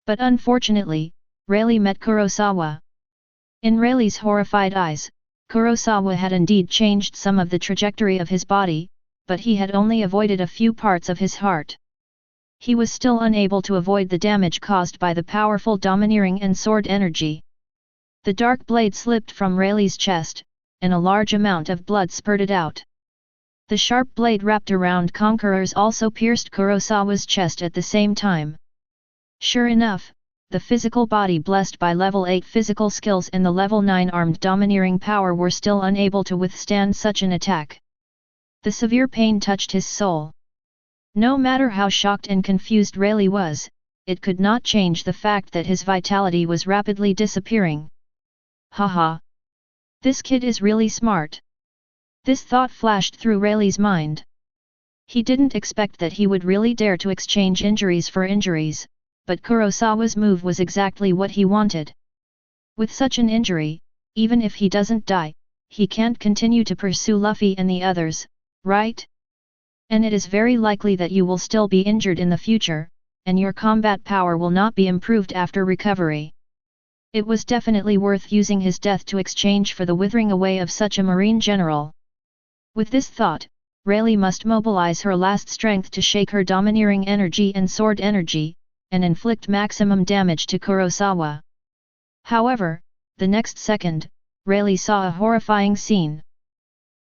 But unfortunately, Rayleigh met Kurosawa. In Rayleigh's horrified eyes, Kurosawa had indeed changed some of the trajectory of his body, but he had only avoided a few parts of his heart. He was still unable to avoid the damage caused by the powerful domineering and sword energy. The dark blade slipped from Rayleigh's chest, and a large amount of blood spurted out. The sharp blade wrapped around Conquerors also pierced Kurosawa's chest at the same time. Sure enough, the physical body blessed by level 8 physical skills and the level 9 armed domineering power were still unable to withstand such an attack. The severe pain touched his soul. No matter how shocked and confused Rayleigh was, it could not change the fact that his vitality was rapidly disappearing. Haha! This kid is really smart. This thought flashed through Rayleigh's mind. He didn't expect that he would really dare to exchange injuries for injuries, but Kurosawa's move was exactly what he wanted. With such an injury, even if he doesn't die, he can't continue to pursue Luffy and the others, right? And it is very likely that you will still be injured in the future, and your combat power will not be improved after recovery. It was definitely worth using his death to exchange for the withering away of such a marine general. With this thought, Rayleigh must mobilize her last strength to shake her domineering energy and sword energy, and inflict maximum damage to Kurosawa. However, the next second, Rayleigh saw a horrifying scene.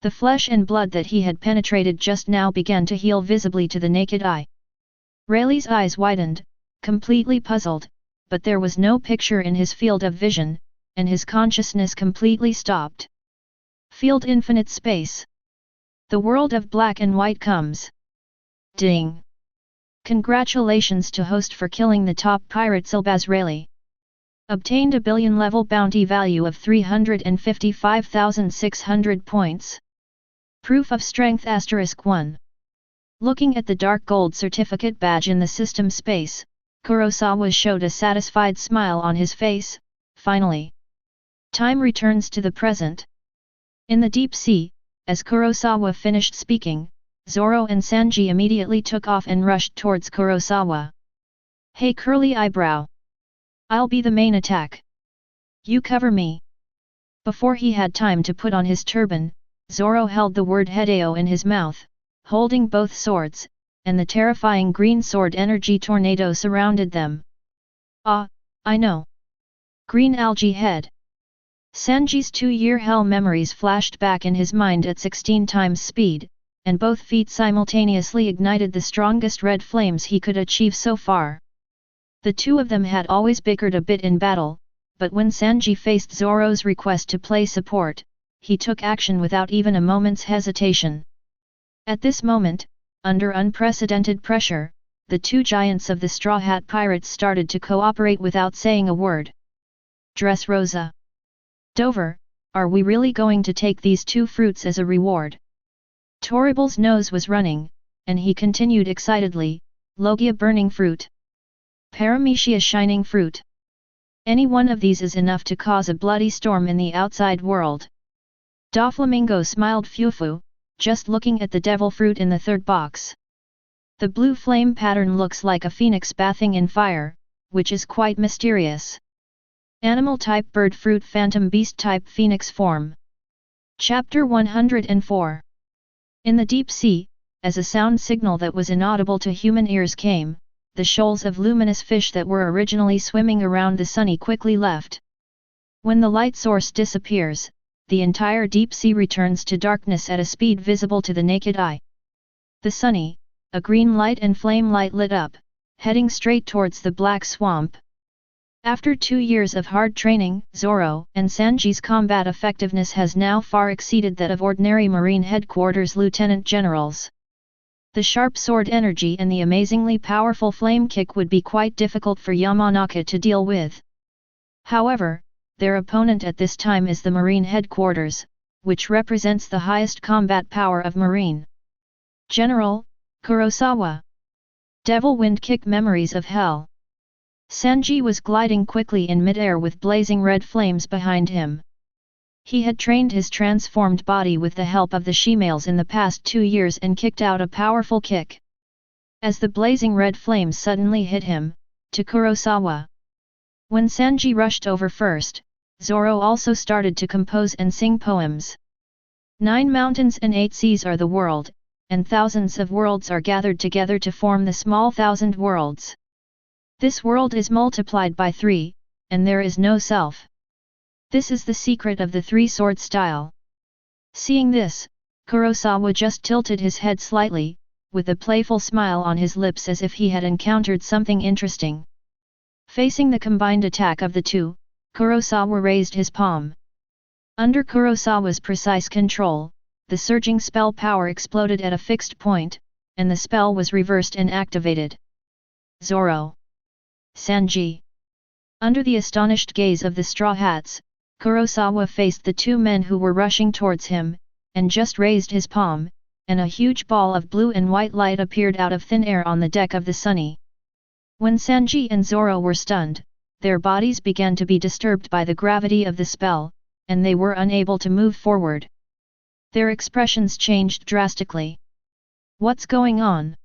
The flesh and blood that he had penetrated just now began to heal visibly to the naked eye. Rayleigh's eyes widened, completely puzzled, but there was no picture in his field of vision, and his consciousness completely stopped. Field infinite space. The world of black and white comes. Ding! Congratulations to host for killing the top pirate Silbaz Rayleigh. Obtained a billion level bounty value of 355,600 points. Proof of strength *1. Looking at the dark gold certificate badge in the system space, Kurosawa showed a satisfied smile on his face. Finally, time returns to the present. In the deep sea, as Kurosawa finished speaking, Zoro and Sanji immediately took off and rushed towards Kurosawa. Hey curly eyebrow! I'll be the main attack. You cover me. Before he had time to put on his turban, Zoro held the word Hideo in his mouth, holding both swords, and the terrifying green sword energy tornado surrounded them. Ah, I know. Green algae head. Sanji's 2-year hell memories flashed back in his mind at 16 times speed, and both feet simultaneously ignited the strongest red flames he could achieve so far. The two of them had always bickered a bit in battle, but when Sanji faced Zoro's request to play support, he took action without even a moment's hesitation. At this moment, under unprecedented pressure, the two giants of the Straw Hat Pirates started to cooperate without saying a word. Dressrosa. Dover, Are we really going to take these 2 fruits as a reward? Torribal's nose was running, and he continued excitedly, Logia burning fruit. Paramecia shining fruit. Any one of these is enough to cause a bloody storm in the outside world. Doflamingo smiled Fufu, just looking at the devil fruit in the 3rd box. The blue flame pattern looks like a phoenix bathing in fire, which is quite mysterious. Animal type bird fruit phantom beast type phoenix form. Chapter 104. In the deep sea, as a sound signal that was inaudible to human ears came, the shoals of luminous fish that were originally swimming around the sunny quickly left. When the light source disappears, the entire deep sea returns to darkness at a speed visible to the naked eye. The sunny, a green light and flame light lit up, heading straight towards the black swamp. After 2 years of hard training, Zoro and Sanji's combat effectiveness has now far exceeded that of ordinary Marine Headquarters Lieutenant Generals. The sharp sword energy and the amazingly powerful flame kick would be quite difficult for Yamanaka to deal with. However, their opponent at this time is the Marine Headquarters, which represents the highest combat power of Marine General Kurosawa. Devil Wind Kick memories of hell. Sanji was gliding quickly in midair with blazing red flames behind him. He had trained his transformed body with the help of the she-males in the past 2 years and kicked out a powerful kick. As the blazing red flames suddenly hit him, to Kurosawa. When Sanji rushed over first, Zoro also started to compose and sing poems. 9 mountains and 8 seas are the world, and thousands of worlds are gathered together to form the small 1,000 worlds. This world is multiplied by 3, and there is no self. This is the secret of the 3-sword style. Seeing this, Kurosawa just tilted his head slightly, with a playful smile on his lips as if he had encountered something interesting. Facing the combined attack of the 2, Kurosawa raised his palm. Under Kurosawa's precise control, the surging spell power exploded at a fixed point, and the spell was reversed and activated. Zoro. Sanji. Under the astonished gaze of the Straw Hats, Kurosawa faced the 2 men who were rushing towards him, and just raised his palm, and a huge ball of blue and white light appeared out of thin air on the deck of the Sunny. When Sanji and Zoro were stunned, their bodies began to be disturbed by the gravity of the spell, and they were unable to move forward. Their expressions changed drastically. What's going on?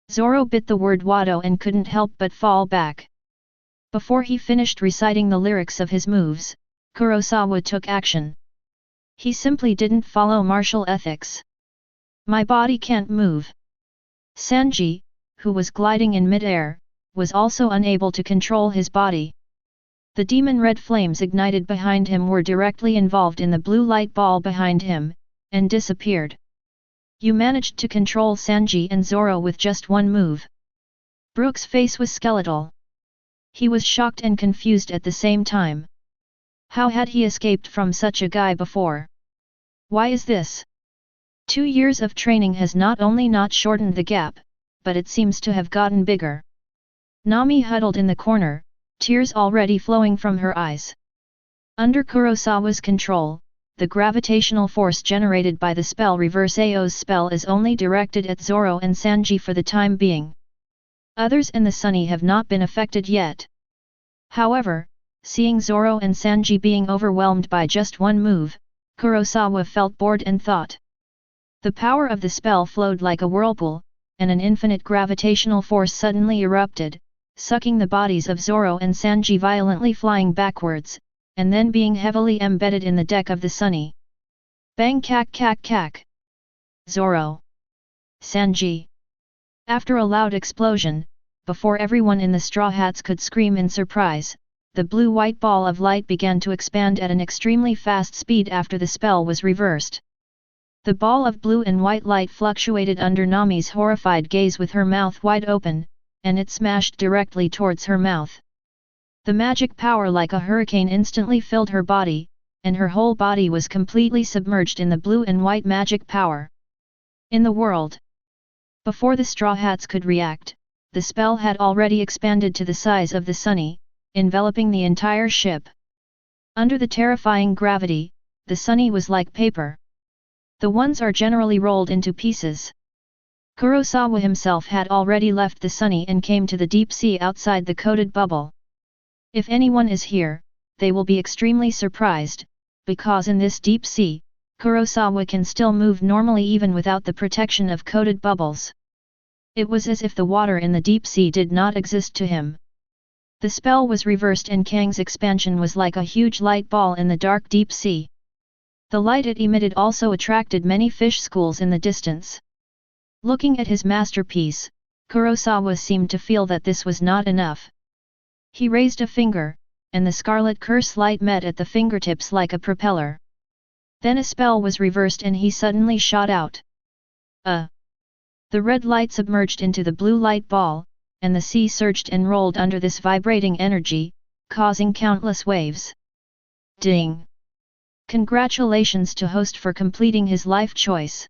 Zoro bit the word Wado and couldn't help but fall back. Before he finished reciting the lyrics of his moves, Kurosawa took action. He simply didn't follow martial ethics. My body can't move. Sanji, who was gliding in mid-air, was also unable to control his body. The demon red flames ignited behind him were directly involved in the blue light ball behind him, and disappeared. You managed to control Sanji and Zoro with just one move. Brook's face was skeletal. He was shocked and confused at the same time. How had he escaped from such a guy before? Why is this? 2 years of training has not only not shortened the gap, but it seems to have gotten bigger. Nami huddled in the corner, tears already flowing from her eyes. Under Kurosawa's control, the gravitational force generated by the spell Reverse Ao's spell is only directed at Zoro and Sanji for the time being. Others in the Sunny have not been affected yet. However, seeing Zoro and Sanji being overwhelmed by just one move, Kurosawa felt bored and thought. The power of the spell flowed like a whirlpool, and an infinite gravitational force suddenly erupted, sucking the bodies of Zoro and Sanji violently flying backwards, and then being heavily embedded in the deck of the Sunny. Bang cack cack cack! Zoro! Sanji! After a loud explosion, before everyone in the Straw Hats could scream in surprise, the blue-white ball of light began to expand at an extremely fast speed after the spell was reversed. The ball of blue and white light fluctuated under Nami's horrified gaze with her mouth wide open, and it smashed directly towards her mouth. The magic power like a hurricane instantly filled her body, and her whole body was completely submerged in the blue and white magic power. In the world. Before the Straw Hats could react, the spell had already expanded to the size of the Sunny, enveloping the entire ship. Under the terrifying gravity, the sunny was like paper. The ones are generally rolled into pieces. Kurosawa himself had already left the sunny and came to the deep sea outside the coated bubble. If anyone is here, they will be extremely surprised, because in this deep sea, Kurosawa can still move normally even without the protection of coated bubbles. It was as if the water in the deep sea did not exist to him. The spell was reversed and Kang's expansion was like a huge light ball in the dark deep sea. The light it emitted also attracted many fish schools in the distance. Looking at his masterpiece, Kurosawa seemed to feel that this was not enough. He raised a finger, and the scarlet curse light met at the fingertips like a propeller. Then a spell was reversed and he suddenly shot out. The red light submerged into the blue light ball, and the sea surged and rolled under this vibrating energy, causing countless waves. Ding! Congratulations to host for completing his life choice.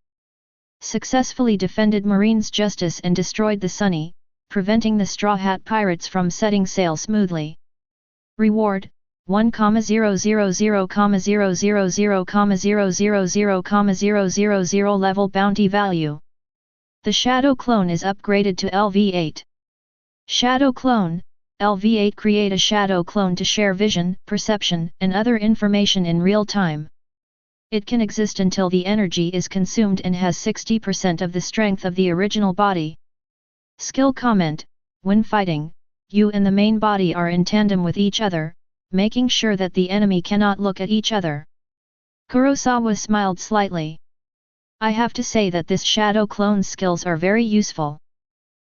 Successfully defended Marine's justice and destroyed the sunny, preventing the Straw Hat Pirates from setting sail smoothly. Reward, 1,000,000,000,000,000 level bounty value. The Shadow Clone is upgraded to LV8. Shadow Clone, LV8 create a Shadow Clone to share vision, perception, and other information in real time. It can exist until the energy is consumed and has 60% of the strength of the original body. Skill comment, when fighting, you and the main body are in tandem with each other, making sure that the enemy cannot look at each other. Kurosawa smiled slightly. I have to say that this Shadow Clone's skills are very useful.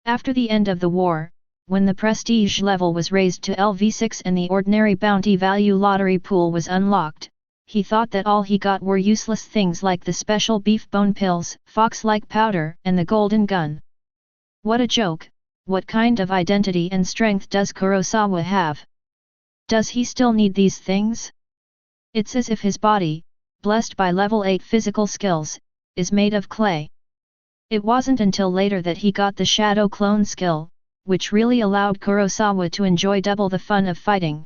After the end of the war, when the prestige level was raised to LV6 and the ordinary bounty value lottery pool was unlocked, he thought that all he got were useless things like the special beef bone pills, fox-like powder, and the golden gun. What a joke! What kind of identity and strength does Kurosawa have? Does he still need these things? It's as if his body, blessed by level 8 physical skills, is made of clay. It wasn't until later that he got the Shadow Clone skill, which really allowed Kurosawa to enjoy double the fun of fighting.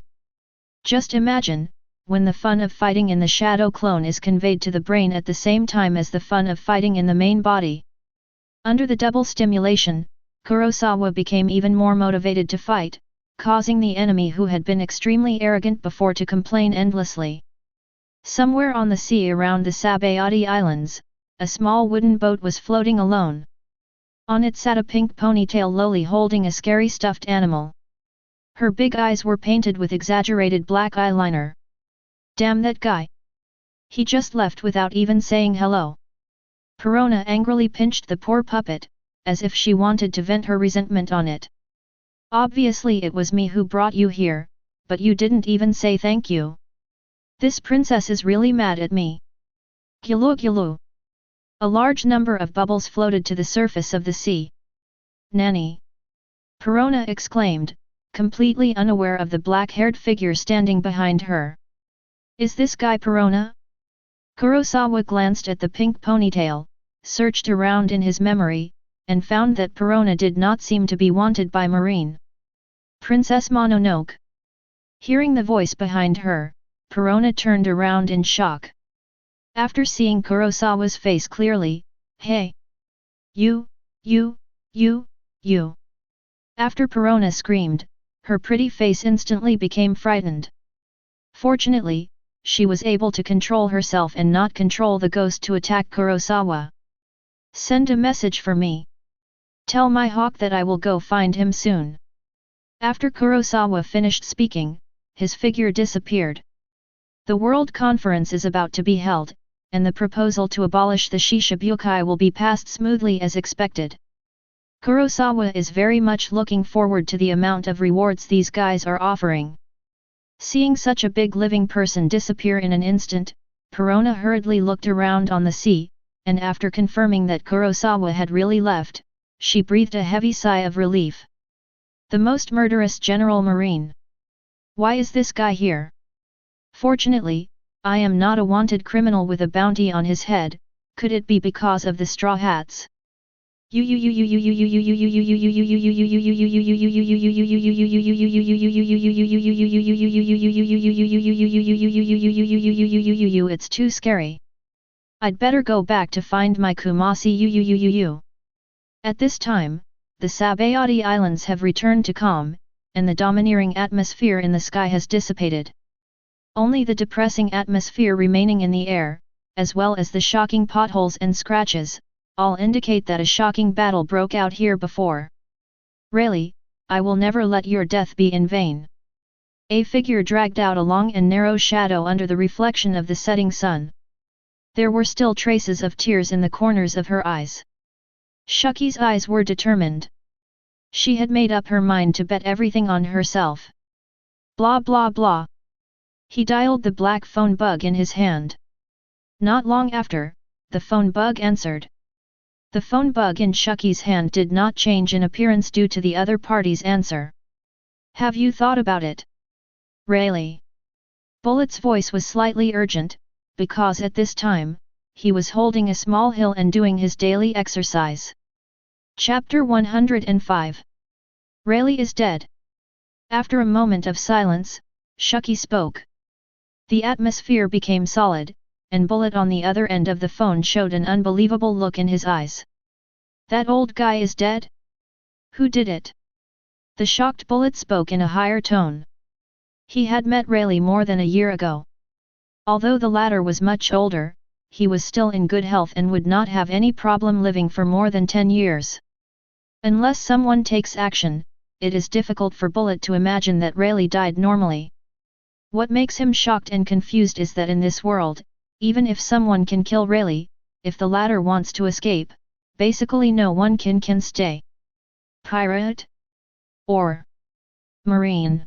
Just imagine, when the fun of fighting in the Shadow Clone is conveyed to the brain at the same time as the fun of fighting in the main body. Under the double stimulation, Kurosawa became even more motivated to fight, causing the enemy who had been extremely arrogant before to complain endlessly. Somewhere on the sea around the Sabayati Islands, a small wooden boat was floating alone. On it sat a pink ponytail loli holding a scary stuffed animal. Her big eyes were painted with exaggerated black eyeliner. Damn that guy! He just left without even saying hello. Perona angrily pinched the poor puppet, as if she wanted to vent her resentment on it. Obviously it was me who brought you here, but you didn't even say thank you. This princess is really mad at me. Gulu gulu. A large number of bubbles floated to the surface of the sea. Nanny! Perona exclaimed, completely unaware of the black-haired figure standing behind her. Is this guy Perona? Kurosawa glanced at the pink ponytail, searched around in his memory, and found that Perona did not seem to be wanted by Marine. Princess Mononoke. Hearing the voice behind her, Perona turned around in shock. After seeing Kurosawa's face clearly, hey! You! After Perona screamed, her pretty face instantly became frightened. Fortunately, she was able to control herself and not control the ghost to attack Kurosawa. Send a message for me. Tell my hawk that I will go find him soon. After Kurosawa finished speaking, his figure disappeared. The World Conference is about to be held, and the proposal to abolish the Shishibukai will be passed smoothly as expected. Kurosawa is very much looking forward to the amount of rewards these guys are offering. Seeing such a big living person disappear in an instant, Perona hurriedly looked around on the sea, and after confirming that Kurosawa had really left, she breathed a heavy sigh of relief. The most murderous General Marine. Why is this guy here? Fortunately, I am not a wanted criminal with a bounty on his head. Could it be because of the Straw Hats? It's too scary. I'd better go back to find my Kumasi. At this time, the Sabayati Islands have returned to calm, and the domineering atmosphere in the sky has dissipated. Only the depressing atmosphere remaining in the air, as well as the shocking potholes and scratches, all indicate that a shocking battle broke out here before. Really, I will never let your death be in vain. A figure dragged out a long and narrow shadow under the reflection of the setting sun. There were still traces of tears in the corners of her eyes. Shuki's eyes were determined. She had made up her mind to bet everything on herself. Blah blah blah. He dialed the black phone bug in his hand. Not long after, the phone bug answered. The phone bug in Shuki's hand did not change in appearance due to the other party's answer. Have you thought about it? Really? Bullet's voice was slightly urgent, because at this time, he was holding a small hill and doing his daily exercise. Chapter 105. Rayleigh is dead. After a moment of silence, Shuki spoke. The atmosphere became solid, and Bullet on the other end of the phone showed an unbelievable look in his eyes. That old guy is dead? Who did it? The shocked Bullet spoke in a higher tone. He had met Rayleigh more than a year ago. Although the latter was much older, he was still in good health and would not have any problem living for more than 10 years. Unless someone takes action, it is difficult for Bullet to imagine that Rayleigh died normally. What makes him shocked and confused is that in this world, even if someone can kill Rayleigh, if the latter wants to escape, basically no one can stay. Pirate? Or Marine?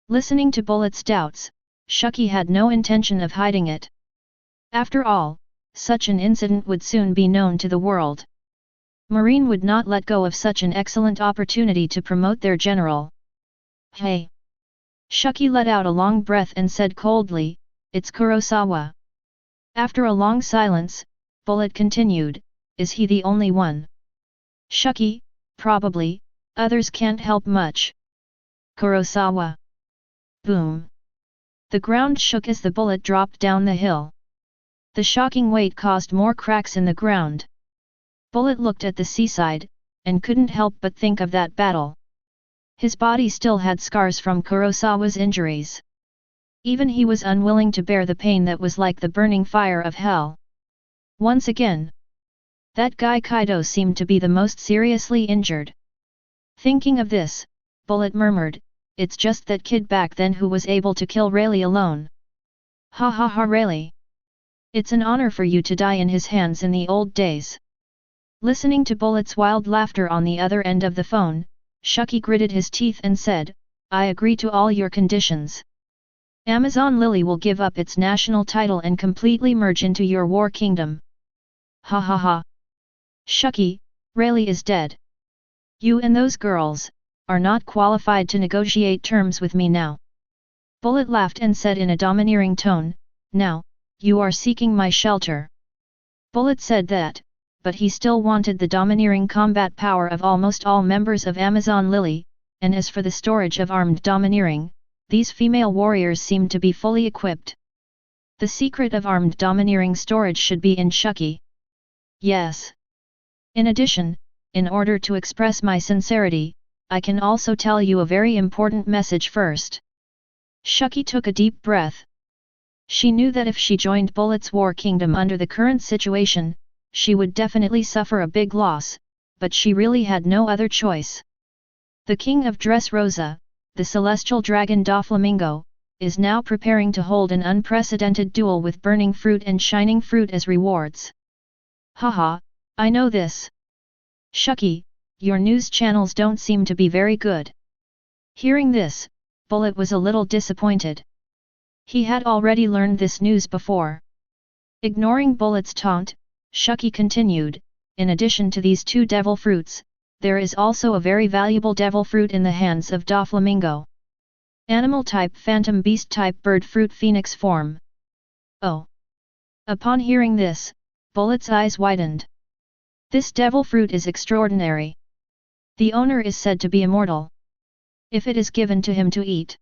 Listening to Bullet's doubts, Shuki had no intention of hiding it. After all, such an incident would soon be known to the world. Marine would not let go of such an excellent opportunity to promote their general. Hey! Shuki let out a long breath and said coldly, "It's Kurosawa." After a long silence, Bullet continued, "Is he the only one?" Shuki, "Probably, others can't help much." Kurosawa. Boom. The ground shook as the bullet dropped down the hill. The shocking weight caused more cracks in the ground. Bullet looked at the seaside, and couldn't help but think of that battle. His body still had scars from Kurosawa's injuries. Even he was unwilling to bear the pain that was like the burning fire of hell. Once again, that guy Kaido seemed to be the most seriously injured. Thinking of this, Bullet murmured, "It's just that kid back then who was able to kill Rayleigh alone." Ha ha ha, Rayleigh! It's an honor for you to die in his hands in the old days. Listening to Bullet's wild laughter on the other end of the phone, Shuki gritted his teeth and said, "I agree to all your conditions. Amazon Lily will give up its national title and completely merge into your war kingdom." Ha ha ha. Shuki, Rayleigh is dead. You and those girls are not qualified to negotiate terms with me now. Bullet laughed and said in a domineering tone, "Now, you are seeking my shelter." Bullet said that, but he still wanted the domineering combat power of almost all members of Amazon Lily, and as for the storage of armed domineering, these female warriors seemed to be fully equipped. The secret of armed domineering storage should be in Shuki. Yes. In addition, in order to express my sincerity, I can also tell you a very important message first. Shuki took a deep breath. She knew that if she joined Bullet's war kingdom under the current situation, she would definitely suffer a big loss, but she really had no other choice. The king of Dressrosa, the celestial dragon Doflamingo, is now preparing to hold an unprecedented duel with burning fruit and shining fruit as rewards. Haha, I know this. Shuki, your news channels don't seem to be very good. Hearing this, Bullet was a little disappointed. He had already learned this news before. Ignoring Bullet's taunt, Shuki continued, "In addition to these two devil fruits, there is also a very valuable devil fruit in the hands of Doflamingo. Animal type phantom beast type bird fruit phoenix form." Oh! Upon hearing this, Bullet's eyes widened. This devil fruit is extraordinary. The owner is said to be immortal. If it is given to him to eat,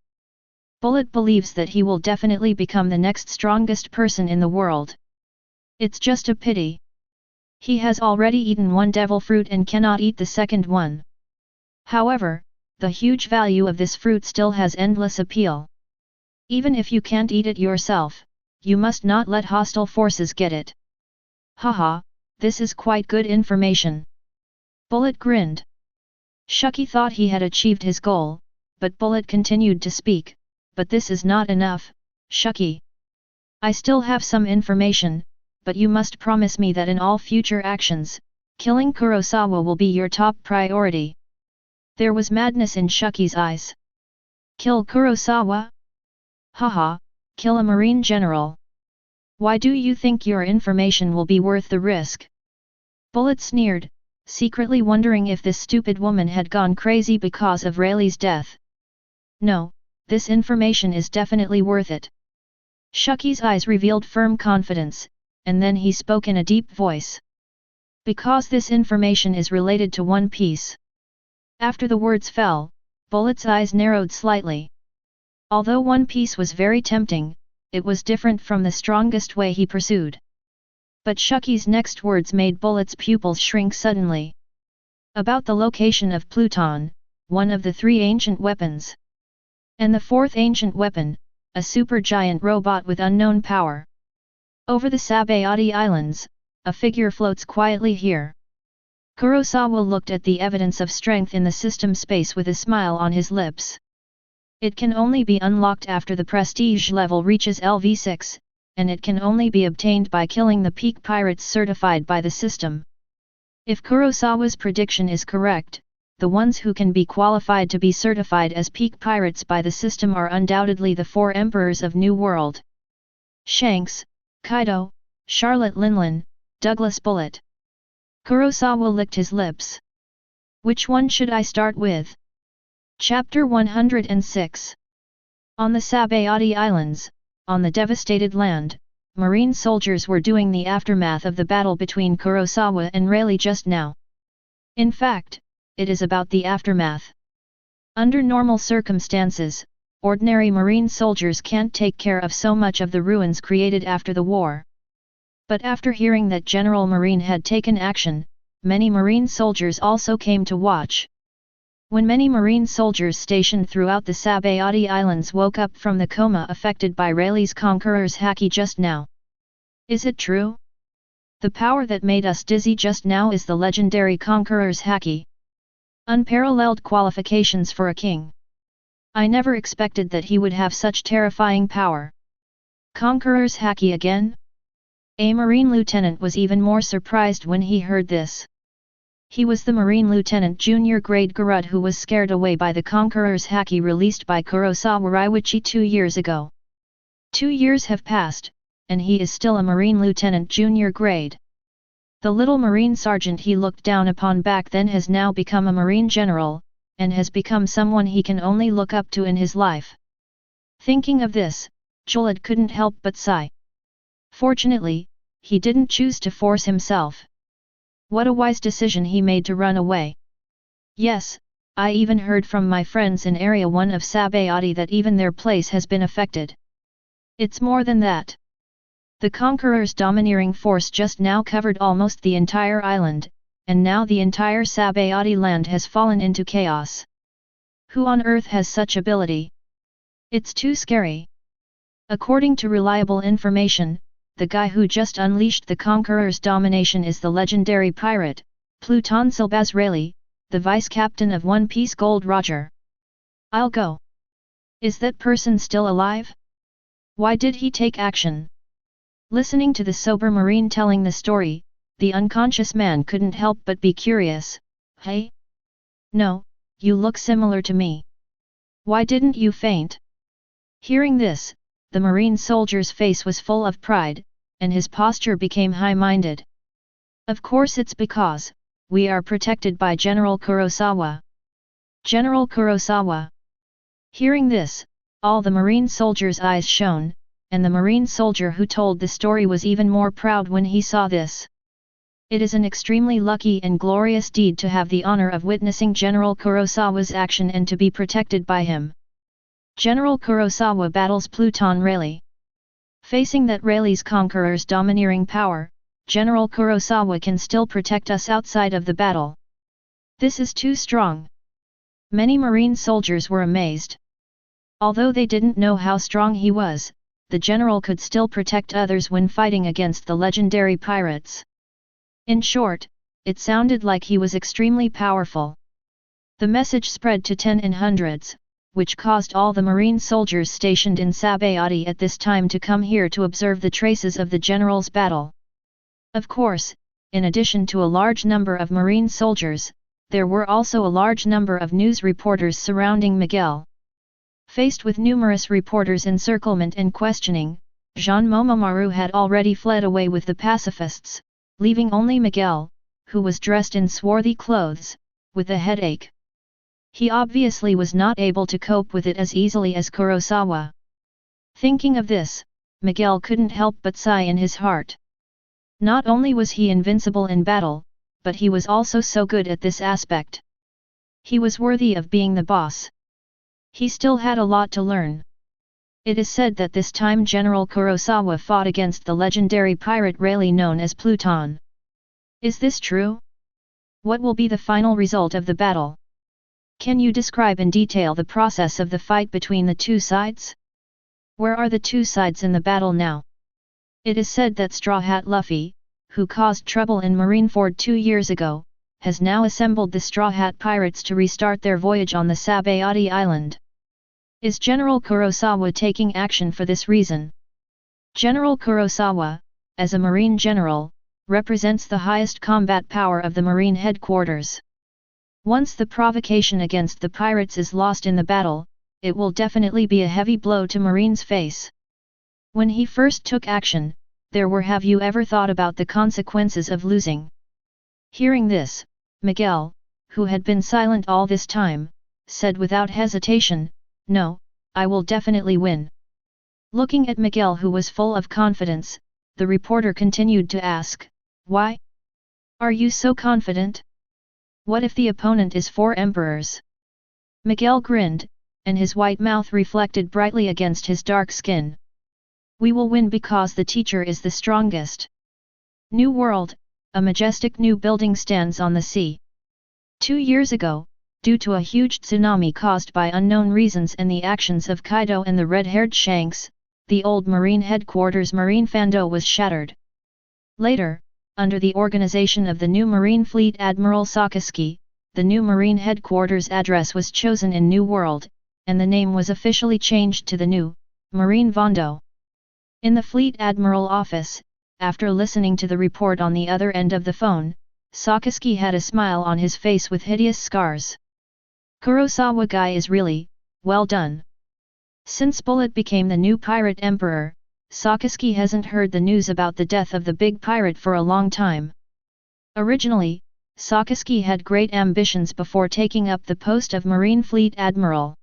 Bullet believes that he will definitely become the next strongest person in the world. It's just a pity. He has already eaten one devil fruit and cannot eat the second one. However, the huge value of this fruit still has endless appeal. Even if you can't eat it yourself, you must not let hostile forces get it. Haha, this is quite good information. Bullet grinned. Shucky thought he had achieved his goal, but Bullet continued to speak, but this is not enough, Shucky. I still have some information, but you must promise me that in all future actions, killing Kurosawa will be your top priority. There was madness in Shucky's eyes. Kill Kurosawa? Haha, kill a marine general. Why do you think your information will be worth the risk? Bullet sneered, secretly wondering if this stupid woman had gone crazy because of Rayleigh's death. No, this information is definitely worth it. Shucky's eyes revealed firm confidence, and then he spoke in a deep voice. Because this information is related to One Piece. After the words fell, Bullet's eyes narrowed slightly. Although One Piece was very tempting, it was different from the strongest way he pursued. But Shucky's next words made Bullet's pupils shrink suddenly. About the location of Pluton, one of the 3 ancient weapons. And the 4th ancient weapon, a supergiant robot with unknown power. Over the Sabayati Islands, a figure floats quietly here. Kurosawa looked at the evidence of strength in the system space with a smile on his lips. It can only be unlocked after the prestige level reaches LV6, and it can only be obtained by killing the peak pirates certified by the system. If Kurosawa's prediction is correct, the ones who can be qualified to be certified as peak pirates by the system are undoubtedly the 4 emperors of New World. Shanks, Kaido, Charlotte Linlin, Douglas Bullet. Kurosawa licked his lips. Which one should I start with? Chapter 106. On the Sabayati Islands, on the devastated land, marine soldiers were doing the aftermath of the battle between Kurosawa and Rayleigh just now. In fact, it is about the aftermath. Under normal circumstances, ordinary marine soldiers can't take care of so much of the ruins created after the war. But after hearing that General Marine had taken action, many marine soldiers also came to watch. When many marine soldiers stationed throughout the Sabayati Islands woke up from the coma affected by Rayleigh's Conqueror's haki just now. Is it true? The power that made us dizzy just now is the legendary Conqueror's haki. Unparalleled qualifications for a king. I never expected that he would have such terrifying power. Conqueror's haki again? A Marine lieutenant was even more surprised when he heard this. He was the Marine Lieutenant Junior Grade Garud who was scared away by the Conqueror's haki released by Kurosawa Raiwichi 2 years ago. 2 years have passed, and he is still a Marine Lieutenant Junior Grade. The little Marine Sergeant he looked down upon back then has now become a Marine General, and has become someone he can only look up to in his life. Thinking of this, Jolid couldn't help but sigh. Fortunately, he didn't choose to force himself. What a wise decision he made to run away. Yes, I even heard from my friends in Area 1 of Sabayati that even their place has been affected. It's more than that. The Conqueror's domineering force just now covered almost the entire island, and now the entire Sabayati land has fallen into chaos. Who on earth has such ability? It's too scary. According to reliable information, the guy who just unleashed the Conqueror's domination is the legendary pirate, Pluton Silbaz Rayleigh, the vice-captain of One Piece Gold Roger. I'll go. Is that person still alive? Why did he take action? Listening to the sober Marine telling the story, the unconscious man couldn't help but be curious. Hey? No, you look similar to me. Why didn't you faint? Hearing this, the Marine soldier's face was full of pride, and his posture became high-minded. Of course it's because we are protected by General Kurosawa. General Kurosawa. Hearing this, all the Marine soldiers' eyes shone, and the Marine soldier who told the story was even more proud when he saw this. It is an extremely lucky and glorious deed to have the honor of witnessing General Kurosawa's action and to be protected by him. General Kurosawa battles Pluton Rayleigh. Facing that Rayleigh's conqueror's domineering power, General Kurosawa can still protect us outside of the battle. This is too strong. Many Marine soldiers were amazed. Although they didn't know how strong he was, the general could still protect others when fighting against the legendary pirates. In short, it sounded like he was extremely powerful. The message spread to 10 in hundreds, which caused all the Marine soldiers stationed in Sabayati at this time to come here to observe the traces of the general's battle. Of course, in addition to a large number of Marine soldiers, there were also a large number of news reporters surrounding Miguel. Faced with numerous reporters' encirclement and questioning, Jean Momomaru had already fled away with the pacifists, leaving only Miguel, who was dressed in swarthy clothes, with a headache. He obviously was not able to cope with it as easily as Kurosawa. Thinking of this, Miguel couldn't help but sigh in his heart. Not only was he invincible in battle, but he was also so good at this aspect. He was worthy of being the boss. He still had a lot to learn. It is said that this time General Kurosawa fought against the legendary pirate Rayleigh known as Pluton. Is this true? What will be the final result of the battle? Can you describe in detail the process of the fight between the two sides? Where are the two sides in the battle now? It is said that Straw Hat Luffy, who caused trouble in Marineford 2 years ago, has now assembled the Straw Hat Pirates to restart their voyage on the Sabayati Island. Is General Kurosawa taking action for this reason? General Kurosawa, as a Marine general, represents the highest combat power of the Marine headquarters. Once the provocation against the pirates is lost in the battle, it will definitely be a heavy blow to Marine's face. When he first took action, there were have you ever thought about the consequences of losing? Hearing this, Miguel, who had been silent all this time, said without hesitation, "No, I will definitely win." Looking at Miguel, who was full of confidence, the reporter continued to ask, "Why? Are you so confident? What if the opponent is 4 emperors?" Miguel grinned, and his white mouth reflected brightly against his dark skin. "We will win because the teacher is the strongest." New World, a majestic new building stands on the sea. 2 years ago, due to a huge tsunami caused by unknown reasons and the actions of Kaido and the red-haired Shanks, the old Marine headquarters Marine Fando was shattered. Later, under the organization of the new Marine Fleet Admiral Sakaski, the new Marine headquarters address was chosen in New World, and the name was officially changed to the new Marine Vondo. In the Fleet Admiral office, after listening to the report on the other end of the phone, Sakaski had a smile on his face with hideous scars. "Kurosawa guy is really, well done." Since Bullet became the new pirate emperor, Sakaski hasn't heard the news about the death of the big pirate for a long time. Originally, Sakaski had great ambitions before taking up the post of Marine Fleet Admiral.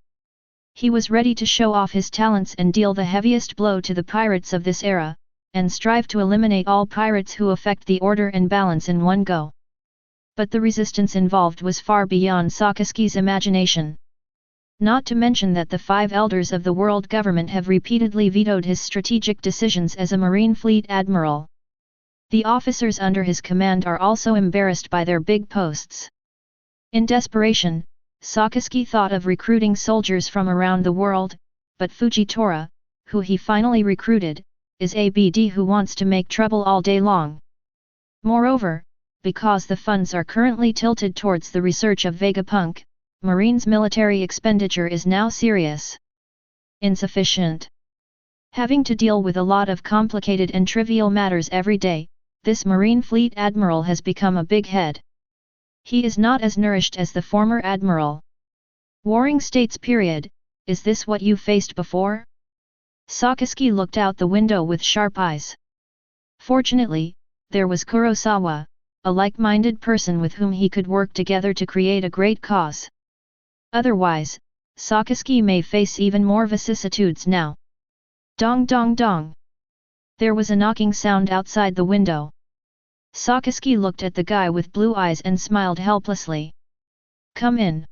He was ready to show off his talents and deal the heaviest blow to the pirates of this era, and strive to eliminate all pirates who affect the order and balance in one go. But the resistance involved was far beyond Sakaski's imagination. Not to mention that the 5 elders of the world government have repeatedly vetoed his strategic decisions as a Marine Fleet Admiral. The officers under his command are also embarrassed by their big posts. In desperation, Sakaski thought of recruiting soldiers from around the world, but Fujitora, who he finally recruited, is a BD who wants to make trouble all day long. Moreover, because the funds are currently tilted towards the research of Vegapunk, Marine's military expenditure is now serious. Insufficient. Having to deal with a lot of complicated and trivial matters every day, this Marine Fleet Admiral has become a big head. He is not as nourished as the former Admiral. Warring States period, is this what you faced before? Sakaski looked out the window with sharp eyes. Fortunately, there was Kurosawa, a like-minded person with whom he could work together to create a great cause. Otherwise, Sakaski may face even more vicissitudes now. Dong dong dong. There was a knocking sound outside the window. Sakaski looked at the guy with blue eyes and smiled helplessly. Come in.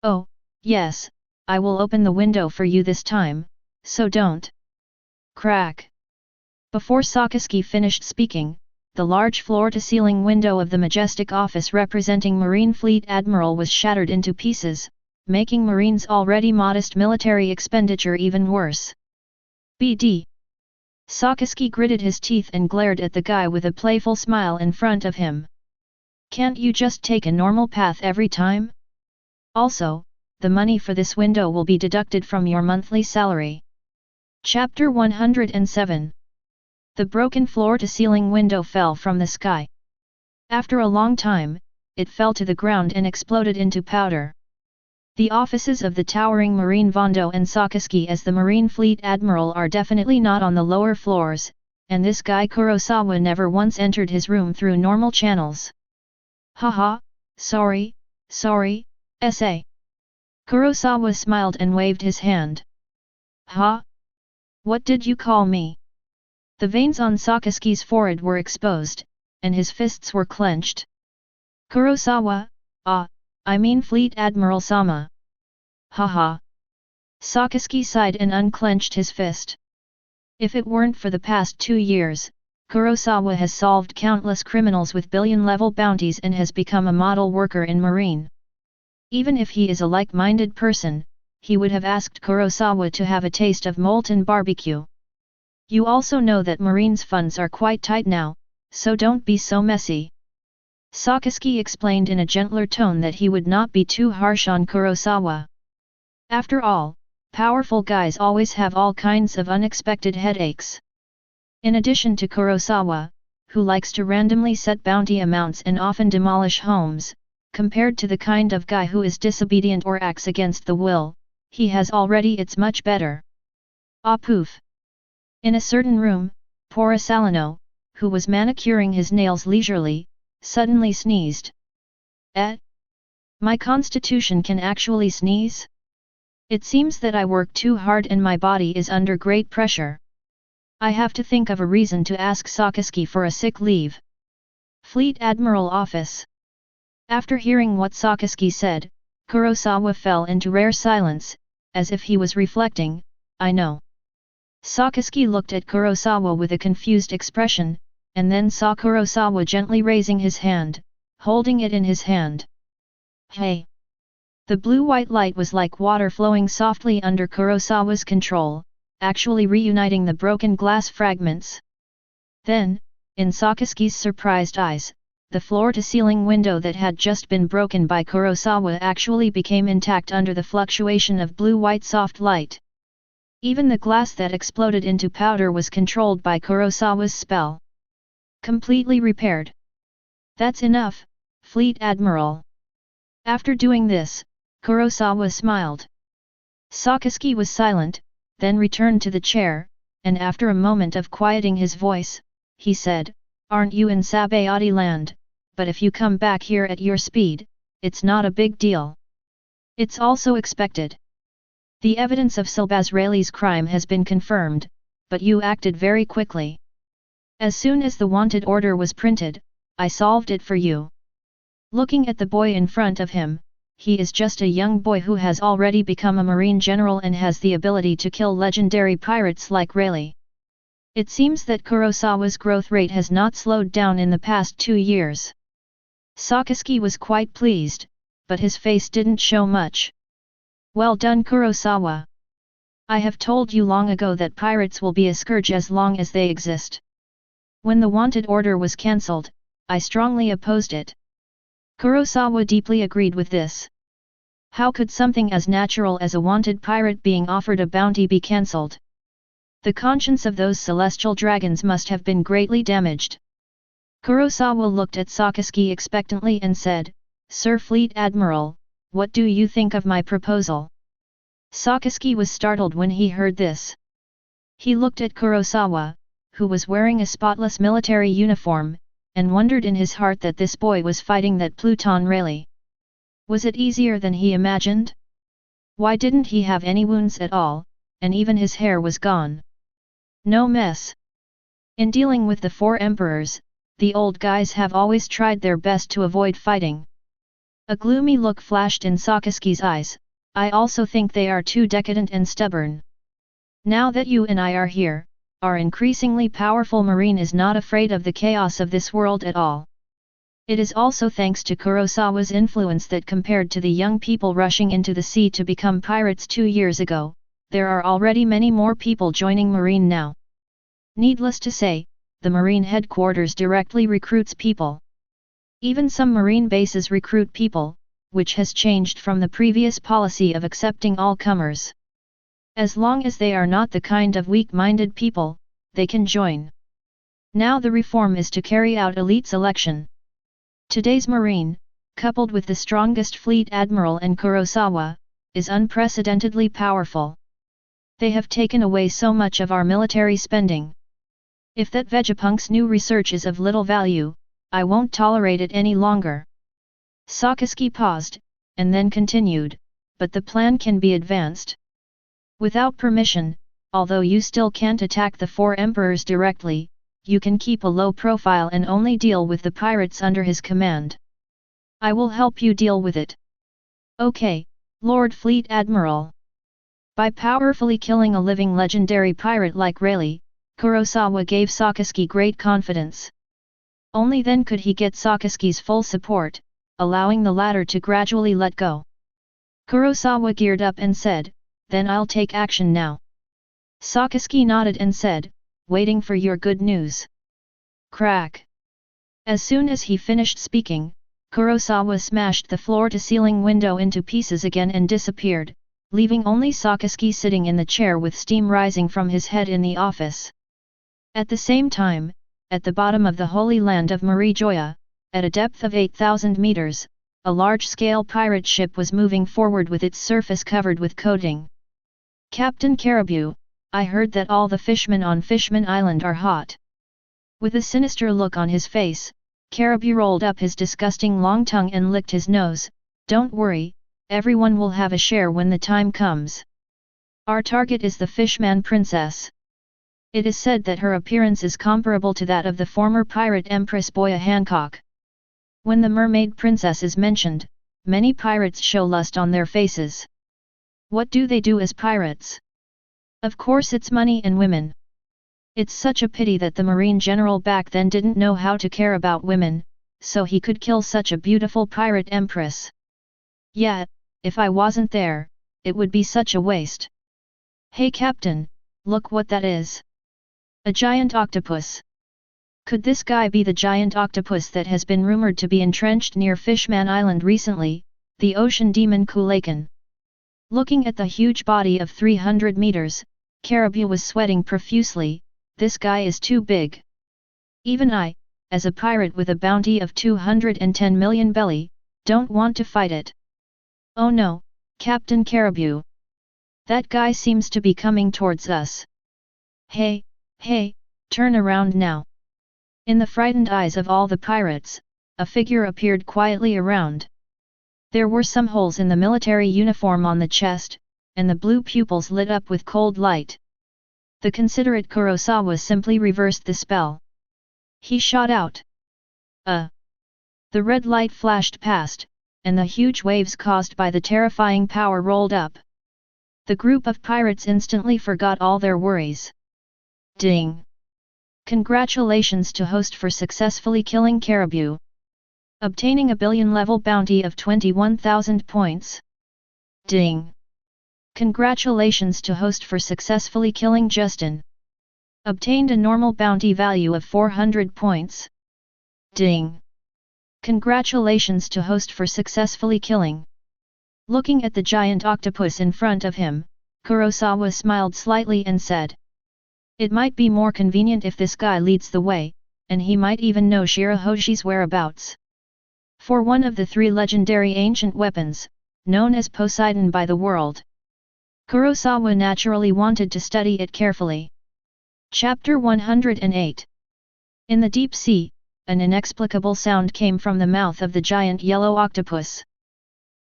Oh, yes, I will open the window for you this time, so don't. Crack. Before Sakaski finished speaking, the large floor-to-ceiling window of the majestic office representing Marine Fleet Admiral was shattered into pieces, making Marine's already modest military expenditure even worse. BD. Sakaski gritted his teeth and glared at the guy with a playful smile in front of him. Can't you just take a normal path every time? Also, the money for this window will be deducted from your monthly salary. Chapter 107. The broken floor-to-ceiling window fell from the sky. After a long time, it fell to the ground and exploded into powder. The offices of the towering Marine Vondo and Sakaski as the Marine Fleet Admiral are definitely not on the lower floors, and this guy Kurosawa never once entered his room through normal channels. Haha, sorry, SA. Kurosawa smiled and waved his hand. Ha? What did you call me? The veins on Sakaski's forehead were exposed, and his fists were clenched. Kurosawa, I mean Fleet Admiral Sama. Haha. Sakaski sighed and unclenched his fist. If it weren't for the past 2 years, Kurosawa has solved countless criminals with billion-level bounties and has become a model worker in Marine. Even if he is a like-minded person, he would have asked Kurosawa to have a taste of molten barbecue. You also know that Marine's funds are quite tight now, so don't be so messy. Sakaski explained in a gentler tone that he would not be too harsh on Kurosawa. After all, powerful guys always have all kinds of unexpected headaches. In addition to Kurosawa, who likes to randomly set bounty amounts and often demolish homes, compared to the kind of guy who is disobedient or acts against the will, he has already it's much better. Ah poof. In a certain room, Pora Salino, who was manicuring his nails leisurely, suddenly sneezed. My constitution can actually sneeze? It seems that I work too hard and my body is under great pressure. I have to think of a reason to ask Sakaski for a sick leave. Fleet Admiral Office. After hearing what Sakaski said, Kurosawa fell into rare silence, as if he was reflecting, I know. Sakaski looked at Kurosawa with a confused expression, and then saw Kurosawa gently raising his hand, holding it in his hand. Hey! The blue-white light was like water flowing softly under Kurosawa's control, actually reuniting the broken glass fragments. Then, in Sakaski's surprised eyes, the floor-to-ceiling window that had just been broken by Kurosawa actually became intact under the fluctuation of blue-white soft light. Even the glass that exploded into powder was controlled by Kurosawa's spell. Completely repaired. That's enough, Fleet Admiral. After doing this, Kurosawa smiled. Sakaski was silent, then returned to the chair, and after a moment of quieting his voice, he said, Aren't you in Sabayati land, but if you come back here at your speed, it's not a big deal. It's also expected. The evidence of Silbazrali's crime has been confirmed, but you acted very quickly. As soon as the wanted order was printed, I solved it for you. Looking at the boy in front of him, he is just a young boy who has already become a marine general and has the ability to kill legendary pirates like Rayleigh. It seems that Kurosawa's growth rate has not slowed down in the past 2 years. Sakaski was quite pleased, but his face didn't show much. Well done, Kurosawa. I have told you long ago that pirates will be a scourge as long as they exist. When the wanted order was cancelled, I strongly opposed it. Kurosawa deeply agreed with this. How could something as natural as a wanted pirate being offered a bounty be cancelled? The conscience of those celestial dragons must have been greatly damaged. Kurosawa looked at Sakaski expectantly and said, Sir Fleet Admiral, what do you think of my proposal? Sakaski was startled when he heard this. He looked at Kurosawa, who was wearing a spotless military uniform, and wondered in his heart that this boy was fighting that Pluton Rayleigh. Was it easier than he imagined? Why didn't he have any wounds at all, and even his hair was gone? No mess. In dealing with the 4 emperors, the old guys have always tried their best to avoid fighting. A gloomy look flashed in Sakaski's eyes. I also think they are too decadent and stubborn. Now that you and I are here, our increasingly powerful Marine is not afraid of the chaos of this world at all. It is also thanks to Kurosawa's influence that compared to the young people rushing into the sea to become pirates 2 years ago, there are already many more people joining Marine now. Needless to say, the Marine headquarters directly recruits people. Even some Marine bases recruit people, which has changed from the previous policy of accepting all comers. As long as they are not the kind of weak-minded people, they can join. Now the reform is to carry out elite selection. Today's Marine, coupled with the strongest fleet admiral and Kurosawa, is unprecedentedly powerful. They have taken away so much of our military spending. If that Vegapunk's new research is of little value, I won't tolerate it any longer. Sakaski paused, and then continued, but the plan can be advanced. Without permission, although you still can't attack the 4 emperors directly, you can keep a low profile and only deal with the pirates under his command. I will help you deal with it. Okay, Lord Fleet Admiral. By powerfully killing a living legendary pirate like Rayleigh, Kurosawa gave Sakaski great confidence. Only then could he get Sakaski's full support, allowing the latter to gradually let go. Kurosawa geared up and said, "Then I'll take action now." Sakaski nodded and said, "Waiting for your good news." Crack! As soon as he finished speaking, Kurosawa smashed the floor-to-ceiling window into pieces again and disappeared, leaving only Sakaski sitting in the chair with steam rising from his head in the office. At the same time, at the bottom of the Holy Land of Marijoya, at a depth of 8,000 meters, a large-scale pirate ship was moving forward with its surface covered with coating. "Captain Caribou, I heard that all the fishmen on Fishman Island are hot." With a sinister look on his face, Caribou rolled up his disgusting long tongue and licked his nose. "Don't worry, everyone will have a share when the time comes. Our target is the Fishman Princess. It is said that her appearance is comparable to that of the former pirate Empress Boya Hancock. When the Mermaid Princess is mentioned, many pirates show lust on their faces. What do they do as pirates? Of course it's money and women. It's such a pity that the Marine General back then didn't know how to care about women, so he could kill such a beautiful pirate empress. Yet, if I wasn't there, it would be such a waste. Hey Captain, look what that is. A giant octopus. Could this guy be the giant octopus that has been rumored to be entrenched near Fishman Island recently, the ocean demon Kulakan? Looking at the huge body of 300 meters, Caribou was sweating profusely. This guy is too big. Even I, as a pirate with a bounty of 210 million belly, don't want to fight it. Oh no, Captain Caribou. That guy seems to be coming towards us. Hey, turn around now. In the frightened eyes of all the pirates, a figure appeared quietly around. There were some holes in the military uniform on the chest, and the blue pupils lit up with cold light. The considerate Kurosawa simply reversed the spell. He shot out. The red light flashed past, and the huge waves caused by the terrifying power rolled up. The group of pirates instantly forgot all their worries. Ding! Congratulations to host for successfully killing Caribou. Obtaining a billion-level bounty of 21,000 points. Ding! Congratulations to host for successfully killing Justin. Obtained a normal bounty value of 400 points. Ding! Congratulations to host for successfully killing. Looking at the giant octopus in front of him, Kurosawa smiled slightly and said, "It might be more convenient if this guy leads the way, and he might even know Shirahoshi's whereabouts. For one of the 3 legendary ancient weapons, known as Poseidon by the world." Kurosawa naturally wanted to study it carefully. Chapter 108. In the deep sea, an inexplicable sound came from the mouth of the giant yellow octopus.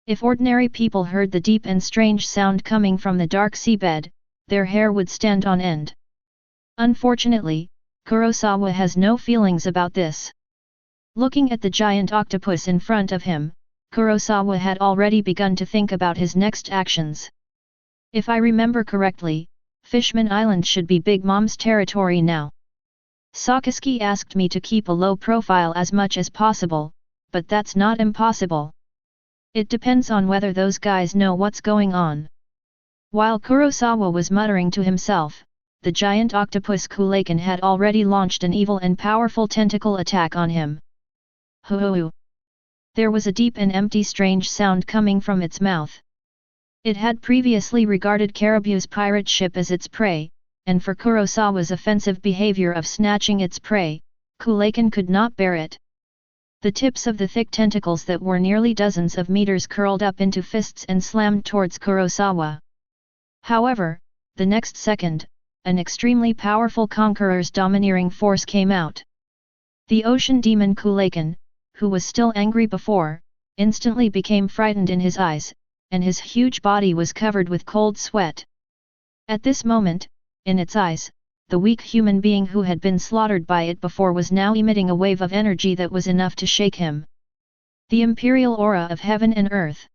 If ordinary people heard the deep and strange sound coming from the dark seabed, their hair would stand on end. Unfortunately, Kurosawa has no feelings about this. Looking at the giant octopus in front of him, Kurosawa had already begun to think about his next actions. If I remember correctly, Fishman Island should be Big Mom's territory now. Sakaski asked me to keep a low profile as much as possible, but that's not impossible. It depends on whether those guys know what's going on. While Kurosawa was muttering to himself, the giant octopus Kulaken had already launched an evil and powerful tentacle attack on him. Hoo-hoo! There was a deep and empty strange sound coming from its mouth. It had previously regarded Caribou's pirate ship as its prey, and for Kurosawa's offensive behavior of snatching its prey, Kulaken could not bear it. The tips of the thick tentacles that were nearly dozens of meters curled up into fists and slammed towards Kurosawa. However, the next second, an extremely powerful conqueror's domineering force came out. The ocean demon Kulaken, who was still angry before, instantly became frightened in his eyes, and his huge body was covered with cold sweat. At this moment, in its eyes, the weak human being who had been slaughtered by it before was now emitting a wave of energy that was enough to shake him. The imperial aura of heaven and earth.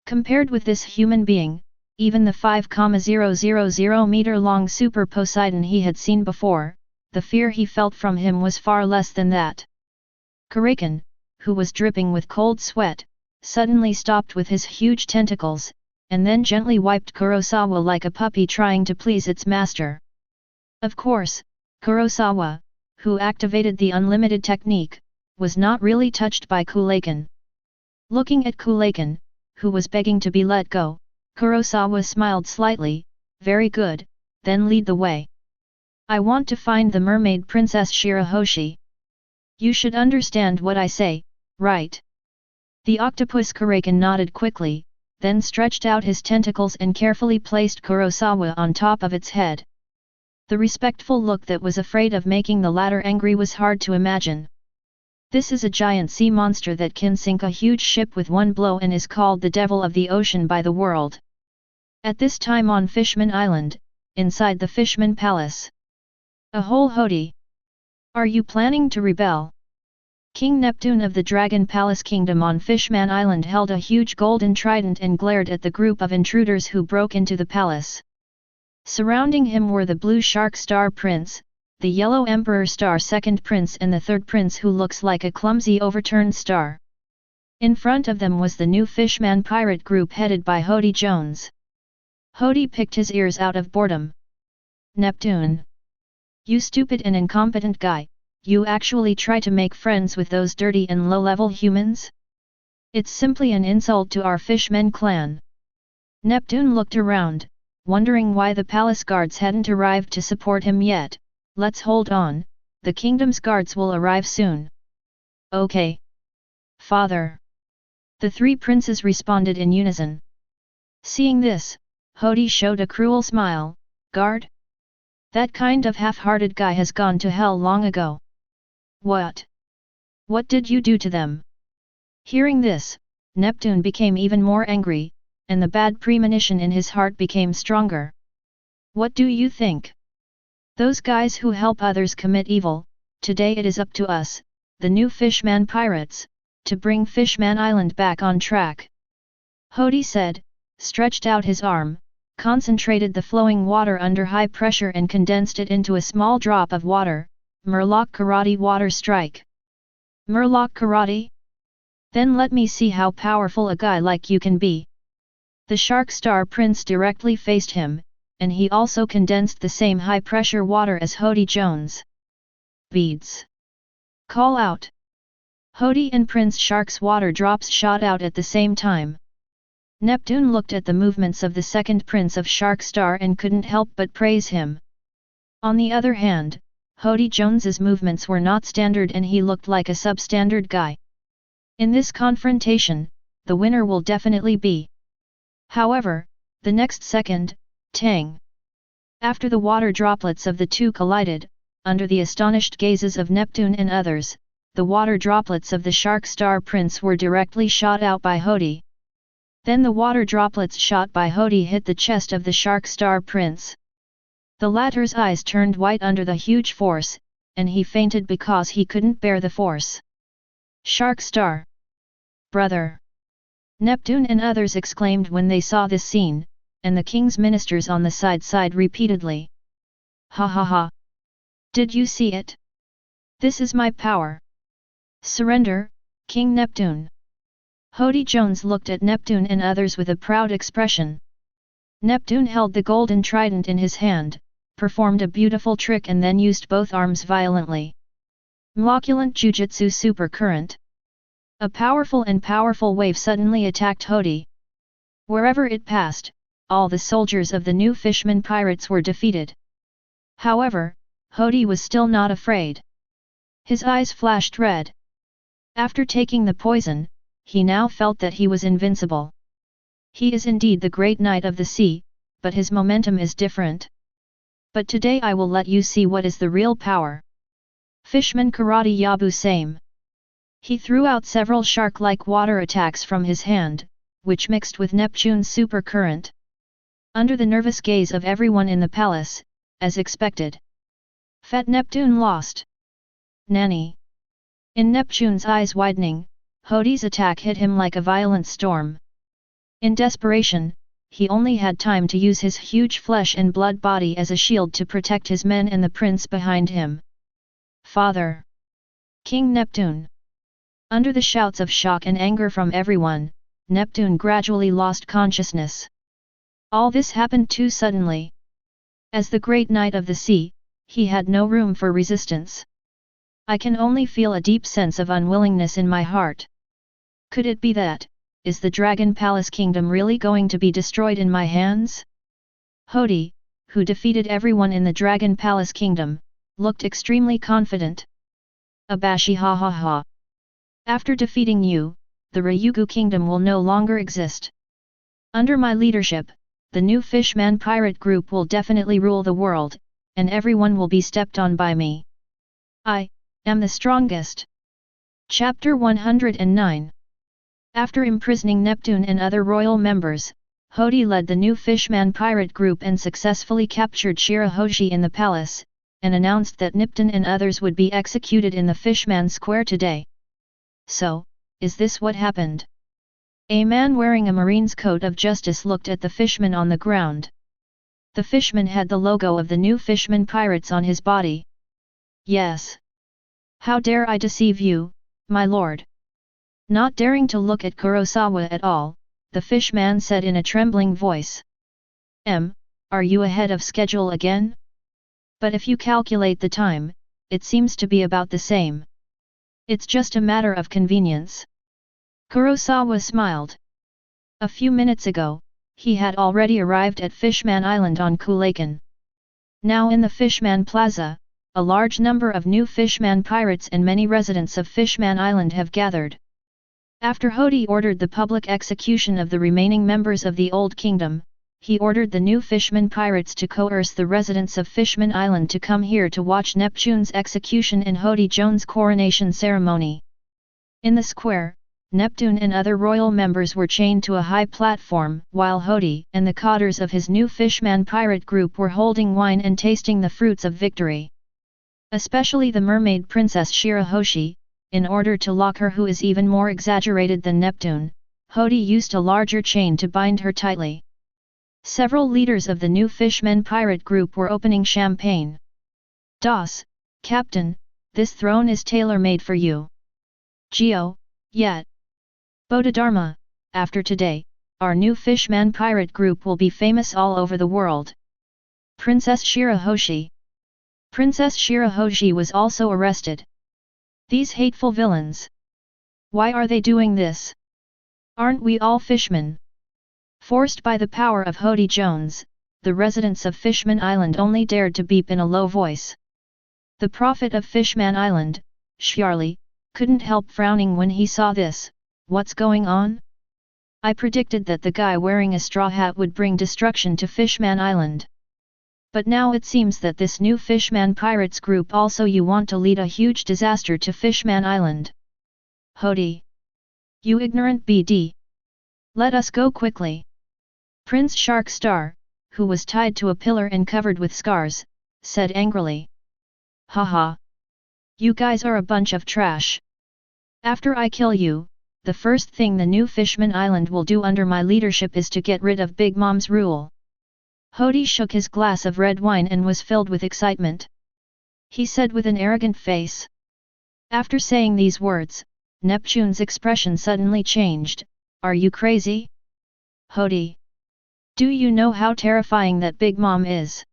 Compared with this human being, even the 5,000 meter long Super Poseidon he had seen before, the fear he felt from him was far less than that. Kuraken, who was dripping with cold sweat, suddenly stopped with his huge tentacles, and then gently wiped Kurosawa like a puppy trying to please its master. Of course, Kurosawa, who activated the unlimited technique, was not really touched by Kulaken. Looking at Kulaken, who was begging to be let go, Kurosawa smiled slightly. Very good, then lead the way. I want to find the mermaid princess Shirahoshi. You should understand what I say, right? The octopus Kuraken nodded quickly, then stretched out his tentacles and carefully placed Kurosawa on top of its head. The respectful look that was afraid of making the latter angry was hard to imagine. This is a giant sea monster that can sink a huge ship with one blow and is called the devil of the ocean by the world. At this time on Fishman Island, inside the Fishman Palace. Ahole Hody! Are you planning to rebel? King Neptune of the Dragon Palace Kingdom on Fishman Island held a huge golden trident and glared at the group of intruders who broke into the palace. Surrounding him were the Blue Shark Star Prince, the Yellow Emperor Star Second Prince and the Third Prince who looks like a clumsy overturned star. In front of them was the new Fishman pirate group headed by Hody Jones. Hody picked his ears out of boredom. Neptune! You stupid and incompetent guy, you actually try to make friends with those dirty and low-level humans? It's simply an insult to our Fishmen clan. Neptune looked around, wondering why the palace guards hadn't arrived to support him yet. Let's hold on, the kingdom's guards will arrive soon. Okay. Father. The three princes responded in unison. Seeing this, Hody showed a cruel smile. Guard? That kind of half-hearted guy has gone to hell long ago. What? What did you do to them? Hearing this, Neptune became even more angry, and the bad premonition in his heart became stronger. What do you think? Those guys who help others commit evil, today it is up to us, the new Fishman Pirates, to bring Fishman Island back on track. Hody said, stretched out his arm, concentrated the flowing water under high pressure and condensed it into a small drop of water. Murloc Karate Water Strike. Murloc Karate? Then let me see how powerful a guy like you can be. The Shark Star Prince directly faced him, and he also condensed the same high-pressure water as Hody Jones. Beads. Call out. Hody and Prince Shark's water drops shot out at the same time. Neptune looked at the movements of the second Prince of Shark Star and couldn't help but praise him. On the other hand, Hody Jones's movements were not standard and he looked like a substandard guy. In this confrontation, the winner will definitely be. However, the next second, tang! After the water droplets of the two collided, under the astonished gazes of Neptune and others, the water droplets of the Shark Star Prince were directly shot out by Hody. Then the water droplets shot by Hody hit the chest of the Shark Star Prince. The latter's eyes turned white under the huge force, and he fainted because he couldn't bear the force. Shark Star! Brother! Neptune and others exclaimed when they saw this scene, and the king's ministers on the side sighed repeatedly. Ha ha ha! Did you see it? This is my power! Surrender, King Neptune! Hody Jones looked at Neptune and others with a proud expression. Neptune held the golden trident in his hand, performed a beautiful trick and then used both arms violently. Mloculent Jujutsu Super Current. A powerful wave suddenly attacked Hody. Wherever it passed, all the soldiers of the new Fishman Pirates were defeated. However, Hody was still not afraid. His eyes flashed red. After taking the poison, he now felt that he was invincible. He is indeed the great knight of the sea, but his momentum is different. But today I will let you see what is the real power. Fishman Karate Yabu Same. He threw out several shark-like water attacks from his hand, which mixed with Neptune's super current. Under the nervous gaze of everyone in the palace, as expected. Fat Neptune lost. Nanny. In Neptune's eyes widening, Hody's attack hit him like a violent storm. In desperation, he only had time to use his huge flesh and blood body as a shield to protect his men and the prince behind him. Father! King Neptune! Under the shouts of shock and anger from everyone, Neptune gradually lost consciousness. All this happened too suddenly. As the great knight of the sea, he had no room for resistance. I can only feel a deep sense of unwillingness in my heart. Could it be that, is the Dragon Palace Kingdom really going to be destroyed in my hands? Hody, who defeated everyone in the Dragon Palace Kingdom, looked extremely confident. Abashi ha ha ha. After defeating you, the Ryugu Kingdom will no longer exist. Under my leadership, the new Fishman Pirate Group will definitely rule the world, and everyone will be stepped on by me. I am the strongest. Chapter 109. After imprisoning Neptune and other royal members, Hody led the new Fishman Pirate Group and successfully captured Shirahoshi in the palace, and announced that Neptune and others would be executed in the Fishman Square today. So, is this what happened? A man wearing a marine's coat of justice looked at the fishman on the ground. The fishman had the logo of the new Fishman Pirates on his body. Yes. How dare I deceive you, my lord? Not daring to look at Kurosawa at all, the fishman said in a trembling voice. Are you ahead of schedule again? But if you calculate the time, it seems to be about the same. It's just a matter of convenience. Kurosawa smiled. A few minutes ago, he had already arrived at Fishman Island on Kulakan. Now in the Fishman Plaza, a large number of new Fishman Pirates and many residents of Fishman Island have gathered. After Hody ordered the public execution of the remaining members of the Old Kingdom, he ordered the new Fishman Pirates to coerce the residents of Fishman Island to come here to watch Neptune's execution and Hody Jones' coronation ceremony. In the square, Neptune and other royal members were chained to a high platform, while Hody and the cotters of his new Fishman Pirate Group were holding wine and tasting the fruits of victory. Especially the mermaid princess Shirahoshi, in order to lock her, who is even more exaggerated than Neptune, Hody used a larger chain to bind her tightly. Several leaders of the new Fishman Pirate Group were opening champagne. Das, Captain, this throne is tailor-made for you. Geo, yet. Bodhidharma, after today, our new Fishman Pirate Group will be famous all over the world. Princess Shirahoshi. Princess Shirahoshi was also arrested. These hateful villains. Why are they doing this? Aren't we all fishmen? Forced by the power of Hody Jones, the residents of Fishman Island only dared to beep in a low voice. The prophet of Fishman Island, Shyarli, couldn't help frowning when he saw this. What's going on? I predicted that the guy wearing a straw hat would bring destruction to Fishman Island. But now it seems that this new Fishman Pirates group also you want to lead a huge disaster to Fishman Island. Hody! You ignorant BD! Let us go quickly! Prince Shark Star, who was tied to a pillar and covered with scars, said angrily. Haha! You guys are a bunch of trash! After I kill you, the first thing the new Fishman Island will do under my leadership is to get rid of Big Mom's rule." Hody shook his glass of red wine and was filled with excitement. He said with an arrogant face. After saying these words, Neptune's expression suddenly changed. "Are you crazy? Hody. Do you know how terrifying that Big Mom is?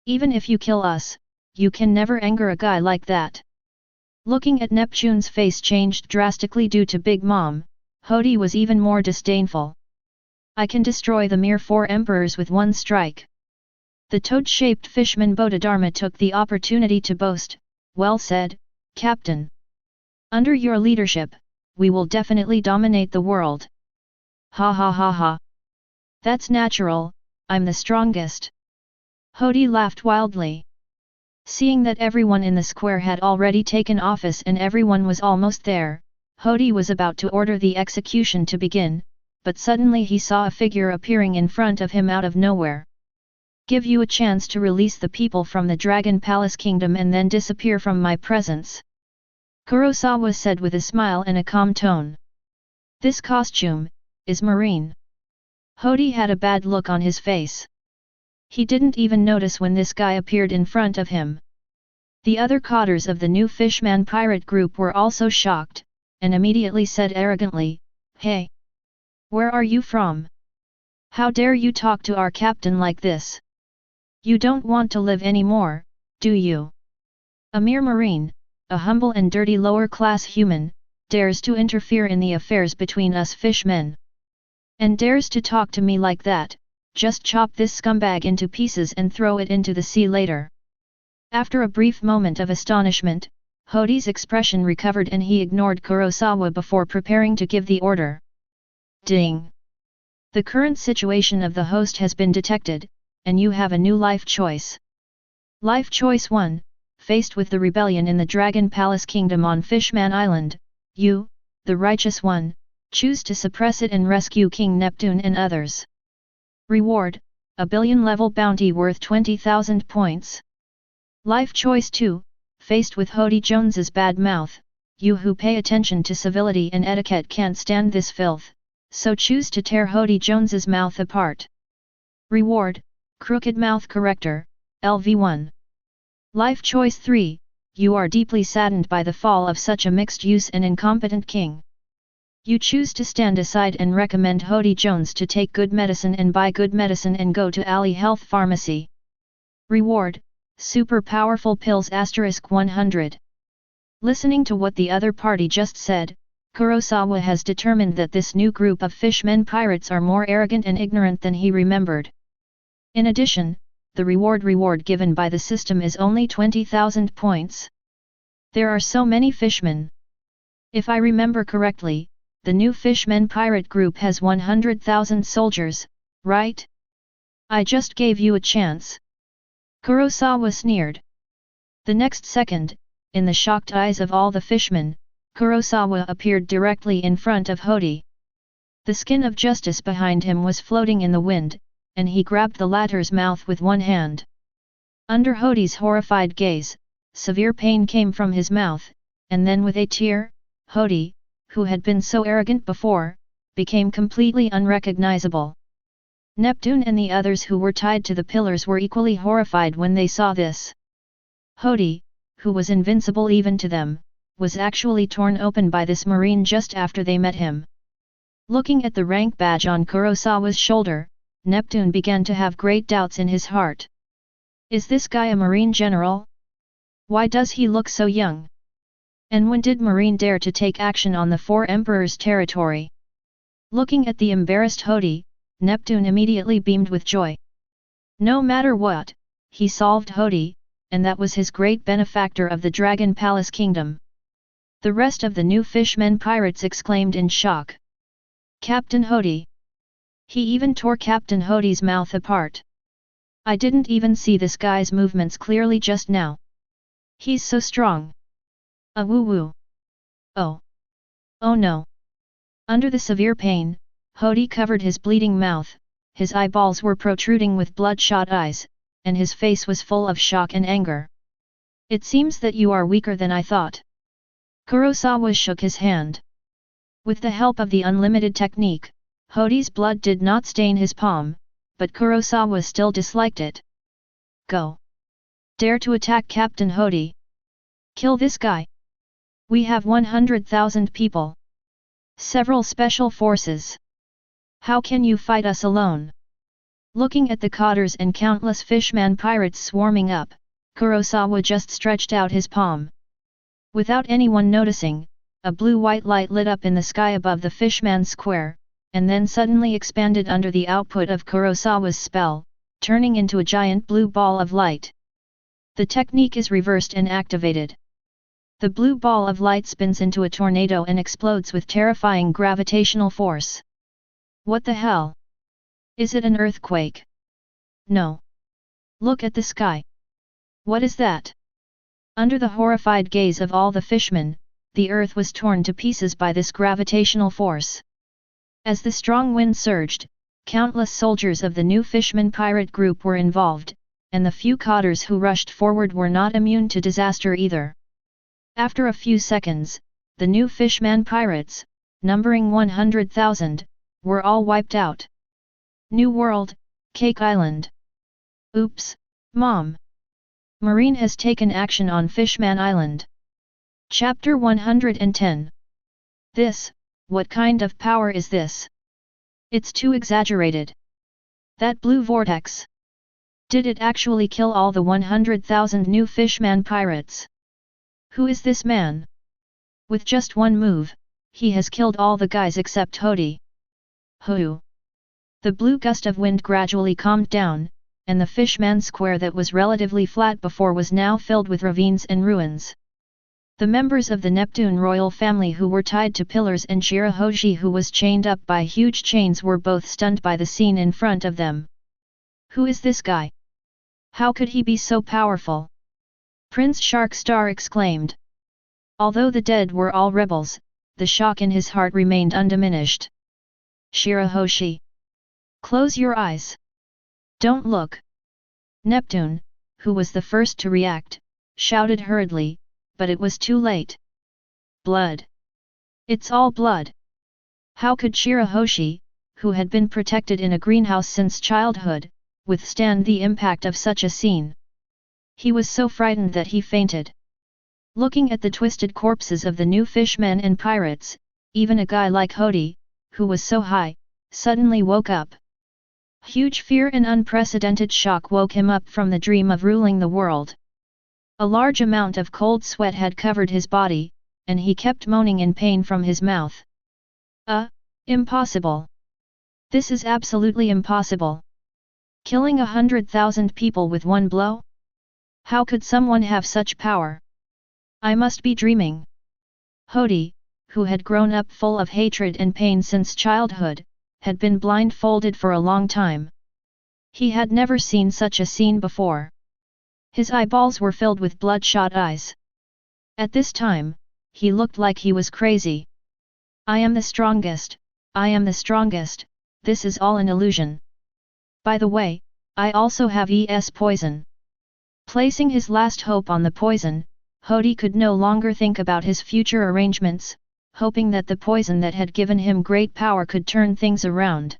Even if you kill us, you can never anger a guy like that." Looking at Neptune's face changed drastically due to Big Mom, Hody was even more disdainful. "I can destroy the mere 4 emperors with one strike." The toad-shaped fishman Bodhidharma took the opportunity to boast. "Well said, Captain. Under your leadership, we will definitely dominate the world." "Ha ha ha ha. That's natural, I'm the strongest." Hody laughed wildly. Seeing that everyone in the square had already taken office and everyone was almost there, Hody was about to order the execution to begin, but suddenly he saw a figure appearing in front of him out of nowhere. "Give you a chance to release the people from the Dragon Palace Kingdom and then disappear from my presence," Kurosawa said with a smile and a calm tone. "This costume is Marine." Hody had a bad look on his face. He didn't even notice when this guy appeared in front of him. The other cotters of the new Fishman pirate group were also shocked, and immediately said arrogantly, "Hey! Where are you from? How dare you talk to our captain like this? You don't want to live anymore, do you? A mere marine, a humble and dirty lower-class human, dares to interfere in the affairs between us fishmen. And dares to talk to me like that. Just chop this scumbag into pieces and throw it into the sea later." After a brief moment of astonishment, Hody's expression recovered and he ignored Kurosawa before preparing to give the order. Ding! The current situation of the host has been detected, and you have a new life choice. Life choice 1, faced with the rebellion in the Dragon Palace Kingdom on Fishman Island, you, the righteous one, choose to suppress it and rescue King Neptune and others. Reward, a billion-level bounty worth 20,000 points. Life choice 2, faced with Hody Jones's bad mouth, you who pay attention to civility and etiquette can't stand this filth, so choose to tear Hody Jones's mouth apart. Reward, crooked mouth corrector, LV1. Life choice 3, you are deeply saddened by the fall of such a mixed-use and incompetent king. You choose to stand aside and recommend Hody Jones to take good medicine and buy good medicine and go to Alley Health Pharmacy. Reward, super powerful pills *100. Listening to what the other party just said, Kurosawa has determined that this new group of fishmen pirates are more arrogant and ignorant than he remembered. In addition, the reward given by the system is only 20,000 points. There are so many fishmen. If I remember correctly, the new Fishman pirate group has 100,000 soldiers, right? I just gave you a chance. Kurosawa sneered. The next second, in the shocked eyes of all the fishmen, Kurosawa appeared directly in front of Hody. The skin of justice behind him was floating in the wind, and he grabbed the latter's mouth with one hand. Under Hody's horrified gaze, severe pain came from his mouth, and then with a tear, Hody, who had been so arrogant before, became completely unrecognizable. Neptune and the others who were tied to the pillars were equally horrified when they saw this. Hody, who was invincible even to them, was actually torn open by this marine just after they met him. Looking at the rank badge on Kurosawa's shoulder, Neptune began to have great doubts in his heart. Is this guy a marine general? Why does he look so young? And when did Marine dare to take action on the 4 emperors' territory? Looking at the embarrassed Hody, Neptune immediately beamed with joy. No matter what, he solved Hody, and that was his great benefactor of the Dragon Palace Kingdom. The rest of the new fishmen pirates exclaimed in shock. Captain Hody! He even tore Captain Hody's mouth apart. I didn't even see this guy's movements clearly just now. He's so strong. Woo-woo. Oh. Oh no. Under the severe pain, Hody covered his bleeding mouth, his eyeballs were protruding with bloodshot eyes, and his face was full of shock and anger. It seems that you are weaker than I thought. Kurosawa shook his hand. With the help of the unlimited technique, Hode's blood did not stain his palm, but Kurosawa still disliked it. Go! Dare to attack Captain Hode! Kill this guy! We have 100,000 people. Several special forces. How can you fight us alone? Looking at the cotters and countless fishman pirates swarming up, Kurosawa just stretched out his palm. Without anyone noticing, a blue-white light lit up in the sky above the fishman square, and then suddenly expanded under the output of Kurosawa's spell, turning into a giant blue ball of light. The technique is reversed and activated. The blue ball of light spins into a tornado and explodes with terrifying gravitational force. What the hell? Is it an earthquake? No. Look at the sky. What is that? Under the horrified gaze of all the fishmen, the earth was torn to pieces by this gravitational force. As the strong wind surged, countless soldiers of the new fishman pirate group were involved, and the few cotters who rushed forward were not immune to disaster either. After a few seconds, the new fishman pirates, numbering 100,000, were all wiped out. New World, Cake Island. Oops, Mom! Marine has taken action on Fishman Island. Chapter 110. What kind of power is this? It's too exaggerated. That blue vortex. Did it actually kill all the 100,000 new fishman pirates? Who is this man? With just one move, he has killed all the guys except Hode. Who? The blue gust of wind gradually calmed down, and the fishman square that was relatively flat before was now filled with ravines and ruins. The members of the Neptune royal family who were tied to pillars and Shirahoshi who was chained up by huge chains were both stunned by the scene in front of them. Who is this guy? How could he be so powerful? Prince Sharkstar exclaimed. Although the dead were all rebels, the shock in his heart remained undiminished. Shirahoshi! Close your eyes! Don't look! Neptune, who was the first to react, shouted hurriedly, but it was too late. Blood! It's all blood! How could Shirahoshi, who had been protected in a greenhouse since childhood, withstand the impact of such a scene? He was so frightened that he fainted. Looking at the twisted corpses of the new fishmen and pirates, even a guy like Hode, who was so high, suddenly woke up. Huge fear and unprecedented shock woke him up from the dream of ruling the world. A large amount of cold sweat had covered his body, and he kept moaning in pain from his mouth. Impossible! This is absolutely impossible! Killing 100,000 people with one blow? How could someone have such power? I must be dreaming. Hode, who had grown up full of hatred and pain since childhood, had been blindfolded for a long time. He had never seen such a scene before. His eyeballs were filled with bloodshot eyes. At this time, he looked like he was crazy. I am the strongest, I am the strongest, this is all an illusion. By the way, I also have poison. Placing his last hope on the poison, Hode could no longer think about his future arrangements, hoping that the poison that had given him great power could turn things around.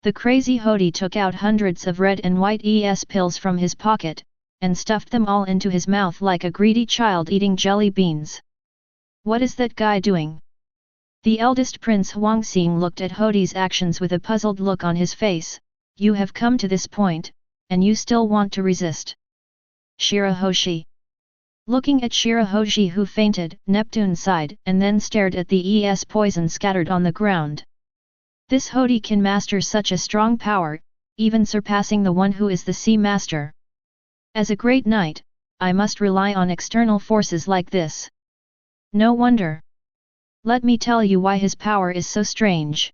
The crazy Hode took out hundreds of red and white pills from his pocket, and stuffed them all into his mouth like a greedy child eating jelly beans. What is that guy doing? The eldest prince Huangxing looked at Hode's actions with a puzzled look on his face. You have come to this point, and you still want to resist. Shirahoshi. Looking at Shirahoshi who fainted, Neptune sighed and then stared at the poison scattered on the ground. This Hode can master such a strong power, even surpassing the one who is the Sea Master. As a great knight, I must rely on external forces like this. No wonder. Let me tell you why his power is so strange.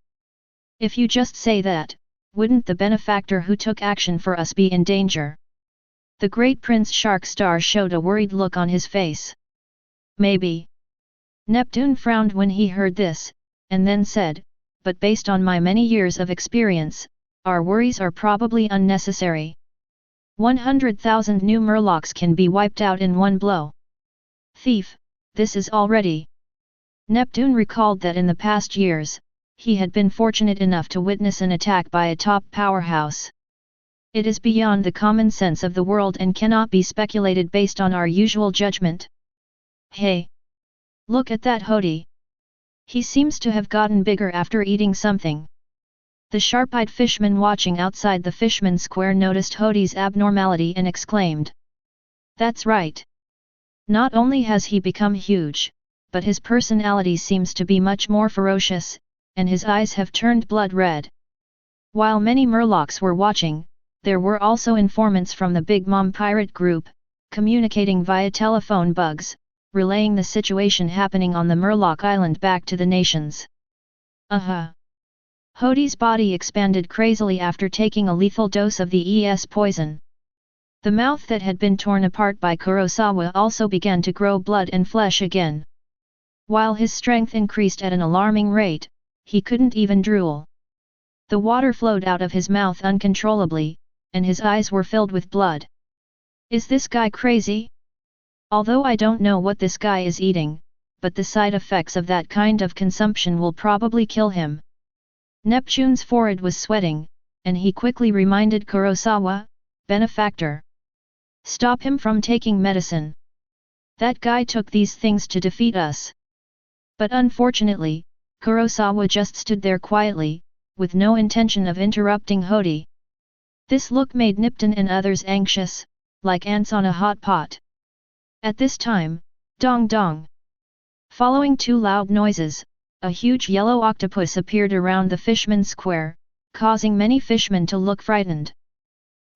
If you just say that, wouldn't the benefactor who took action for us be in danger? The great Prince Sharkstar showed a worried look on his face. Maybe. Neptune frowned when he heard this, and then said, but based on my many years of experience, our worries are probably unnecessary. 100,000 new murlocs can be wiped out in one blow. Thief, this is already. Neptune recalled that in the past years, he had been fortunate enough to witness an attack by a top powerhouse. It is beyond the common sense of the world and cannot be speculated based on our usual judgment. Hey! Look at that Hody! He seems to have gotten bigger after eating something. The sharp-eyed fishman watching outside the Fishman's Square noticed Hody's abnormality and exclaimed. That's right. Not only has he become huge, but his personality seems to be much more ferocious, and his eyes have turned blood red. While many Murlocs were watching, there were also informants from the Big Mom pirate group, communicating via telephone bugs, relaying the situation happening on the Murloc island back to the nations. Hody's body expanded crazily after taking a lethal dose of the ES poison. The mouth that had been torn apart by Kurosawa also began to grow blood and flesh again. While his strength increased at an alarming rate, he couldn't even drool. The water flowed out of his mouth uncontrollably, and his eyes were filled with blood. Is this guy crazy? Although I don't know what this guy is eating, but the side effects of that kind of consumption will probably kill him. Neptune's forehead was sweating, and he quickly reminded Kurosawa, benefactor. Stop him from taking medicine. That guy took these things to defeat us. But unfortunately, Kurosawa just stood there quietly, with no intention of interrupting Hody. This look made Nipton and others anxious, like ants on a hot pot. At this time, dong dong. Following two loud noises, a huge yellow octopus appeared around the Fishman's Square, causing many fishmen to look frightened.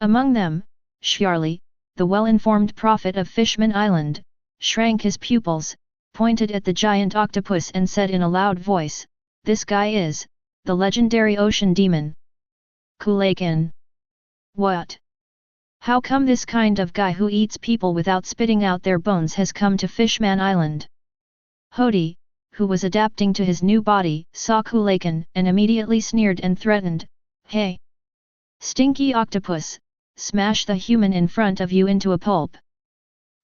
Among them, Charlie, the well-informed prophet of Fishman Island, shrank his pupils, pointed at the giant octopus and said in a loud voice, "This guy is the legendary ocean demon. Kulakin." What? How come this kind of guy who eats people without spitting out their bones has come to Fishman Island? Hody, who was adapting to his new body, saw Kulakin and immediately sneered and threatened, "Hey! Stinky octopus, smash the human in front of you into a pulp."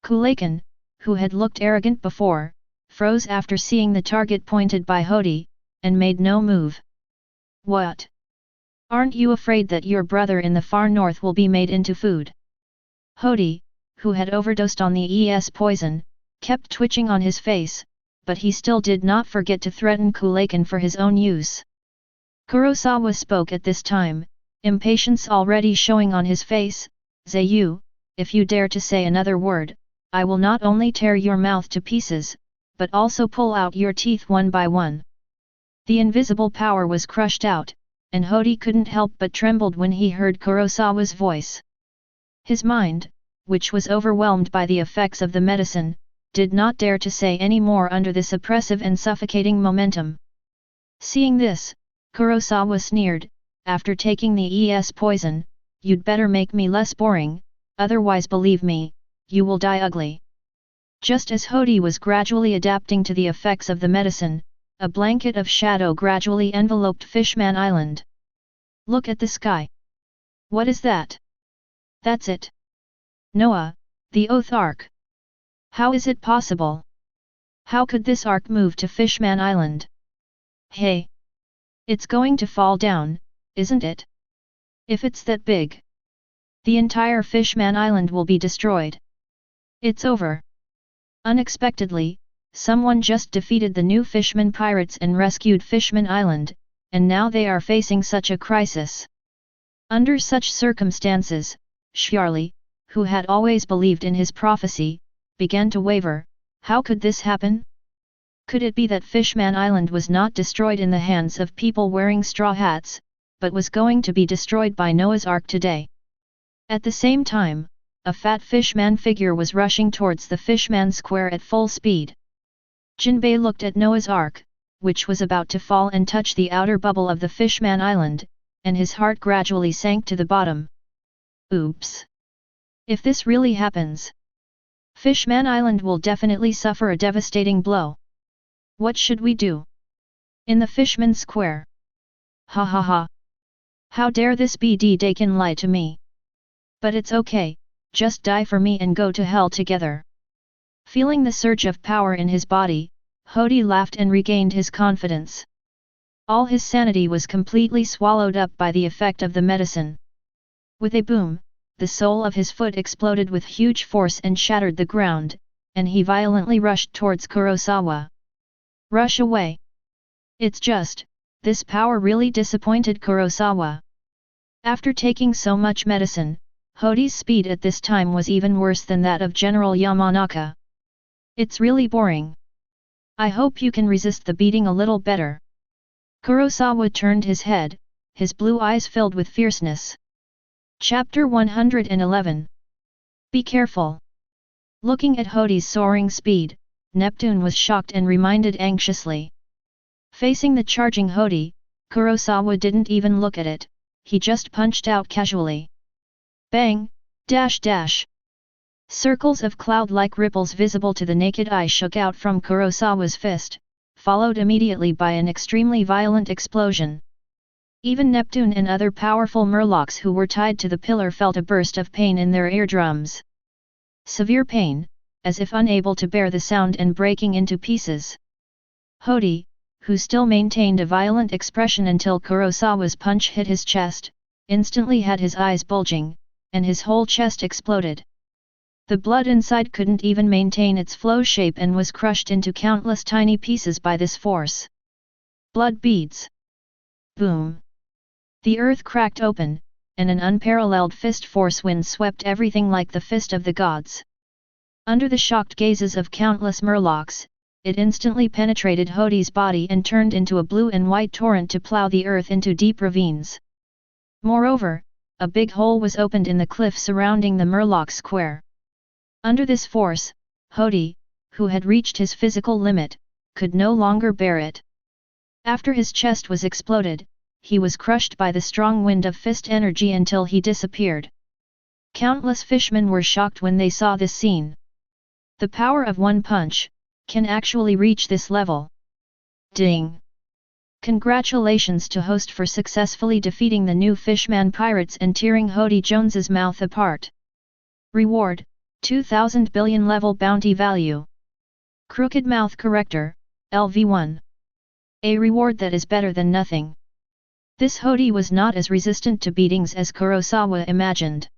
Kulakin, who had looked arrogant before, froze after seeing the target pointed by Hody, and made no move. What? Aren't you afraid that your brother in the far north will be made into food? Hody, who had overdosed on the ES poison, kept twitching on his face, but he still did not forget to threaten Kulakin for his own use. Kurosawa spoke at this time, impatience already showing on his face. "Zayu, if you dare to say another word, I will not only tear your mouth to pieces, but also pull out your teeth one by one." The invisible power was crushed out, and Hody couldn't help but trembled when he heard Kurosawa's voice. His mind, which was overwhelmed by the effects of the medicine, did not dare to say any more under this oppressive and suffocating momentum. Seeing this, Kurosawa sneered, "After taking the ES poison, you'd better make me less boring, otherwise believe me, you will die ugly." Just as Hody was gradually adapting to the effects of the medicine, a blanket of shadow gradually enveloped Fishman Island. "Look at the sky. What is that?" "That's it. Noah, the Oath Ark. How is it possible? How could this ark move to Fishman Island? Hey! It's going to fall down, isn't it? If it's that big, the entire Fishman Island will be destroyed. It's over." Unexpectedly, someone just defeated the new Fishman Pirates and rescued Fishman Island, and now they are facing such a crisis. Under such circumstances, Charlie, who had always believed in his prophecy, began to waver. How could this happen? Could it be that Fishman Island was not destroyed in the hands of people wearing straw hats, but was going to be destroyed by Noah's Ark today? At the same time, a fat fishman figure was rushing towards the Fishman Square at full speed. Jinbei looked at Noah's Ark, which was about to fall and touch the outer bubble of the Fishman Island, and his heart gradually sank to the bottom. Oops! If this really happens, Fishman Island will definitely suffer a devastating blow. What should we do? In the Fishman Square. Ha ha ha! How dare this BD Dakin lie to me? But it's okay, just die for me and go to hell together. Feeling the surge of power in his body, Hody laughed and regained his confidence. All his sanity was completely swallowed up by the effect of the medicine. With a boom, the sole of his foot exploded with huge force and shattered the ground, and he violently rushed towards Kurosawa. Rush away! It's just, this power really disappointed Kurosawa. After taking so much medicine, Hody's speed at this time was even worse than that of General Yamanaka. It's really boring. I hope you can resist the beating a little better. Kurosawa turned his head, his blue eyes filled with fierceness. Chapter 111. Be careful. Looking at Hody's soaring speed, Neptune was shocked and reminded anxiously. Facing the charging Hody, Kurosawa didn't even look at it, he just punched out casually. Bang! Dash dash! Circles of cloud-like ripples visible to the naked eye shook out from Kurosawa's fist, followed immediately by an extremely violent explosion. Even Neptune and other powerful murlocs who were tied to the pillar felt a burst of pain in their eardrums. Severe pain, as if unable to bear the sound and breaking into pieces. Hody, who still maintained a violent expression until Kurosawa's punch hit his chest, instantly had his eyes bulging, and his whole chest exploded. The blood inside couldn't even maintain its flow shape and was crushed into countless tiny pieces by this force. Blood beads. Boom! The earth cracked open, and an unparalleled fist force wind swept everything like the fist of the gods. Under the shocked gazes of countless murlocs, it instantly penetrated Hody's body and turned into a blue and white torrent to plow the earth into deep ravines. Moreover, a big hole was opened in the cliff surrounding the murloc square. Under this force, Hody, who had reached his physical limit, could no longer bear it. After his chest was exploded, he was crushed by the strong wind of fist energy until he disappeared. Countless fishmen were shocked when they saw this scene. The power of one punch can actually reach this level. Ding! Congratulations to host for successfully defeating the new Fishman Pirates and tearing Hody Jones's mouth apart. Reward, 2000 billion level bounty value. Crooked Mouth Corrector, LV1. A reward that is better than nothing. This Hody was not as resistant to beatings as Kurosawa imagined.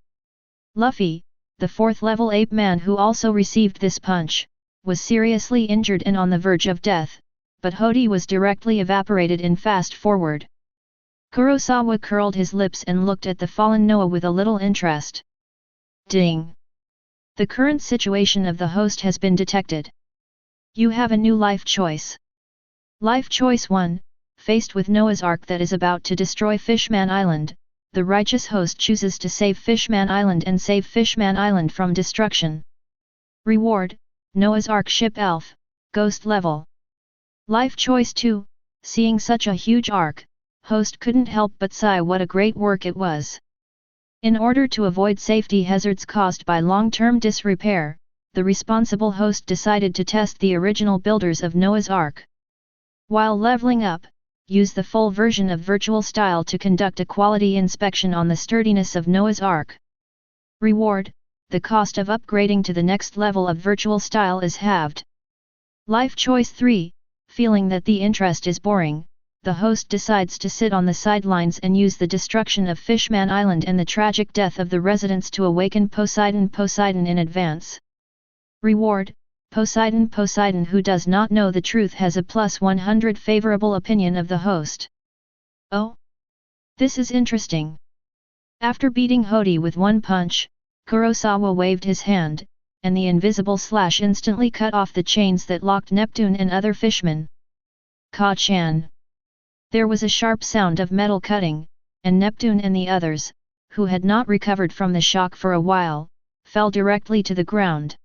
Luffy, the 4th level ape man who also received this punch, was seriously injured and on the verge of death, but Hody was directly evaporated in fast forward. Kurosawa curled his lips and looked at the fallen Noah with a little interest. Ding! The current situation of the host has been detected. You have a new life choice. Life choice 1, faced with Noah's Ark that is about to destroy Fishman Island, the righteous host chooses to save Fishman Island and save Fishman Island from destruction. Reward, Noah's Ark ship Elf, Ghost level. Life choice 2, seeing such a huge ark, host couldn't help but sigh what a great work it was. In order to avoid safety hazards caused by long-term disrepair, the responsible host decided to test the original builders of Noah's Ark. While leveling up, use the full version of Virtual Style to conduct a quality inspection on the sturdiness of Noah's Ark. Reward, the cost of upgrading to the next level of Virtual Style is halved. Life choice 3, feeling that the interest is boring, the host decides to sit on the sidelines and use the destruction of Fishman Island and the tragic death of the residents to awaken Poseidon in advance. Reward, Poseidon who does not know the truth has a plus 100 favorable opinion of the host. Oh? This is interesting. After beating Hody with one punch, Kurosawa waved his hand, and the invisible slash instantly cut off the chains that locked Neptune and other fishmen. Ka-chan! There was a sharp sound of metal cutting, and Neptune and the others, who had not recovered from the shock for a while, fell directly to the ground.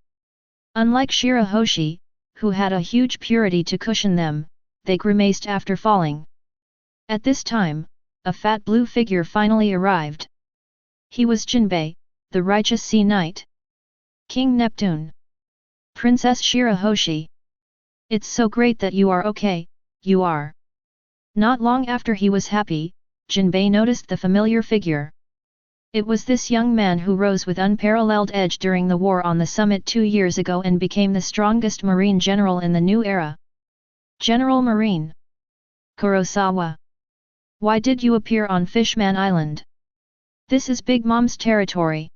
Unlike Shirahoshi, who had a huge purity to cushion them, they grimaced after falling. At this time, a fat blue figure finally arrived. He was Jinbei, the righteous sea knight. King Neptune. Princess Shirahoshi. It's so great that you are okay, you are. Not long after he was happy, Jinbei noticed the familiar figure. It was this young man who rose with unparalleled edge during the war on the summit 2 years ago and became the strongest Marine general in the new era. General Marine Kurosawa. Why did you appear on Fishman Island? This is Big Mom's territory.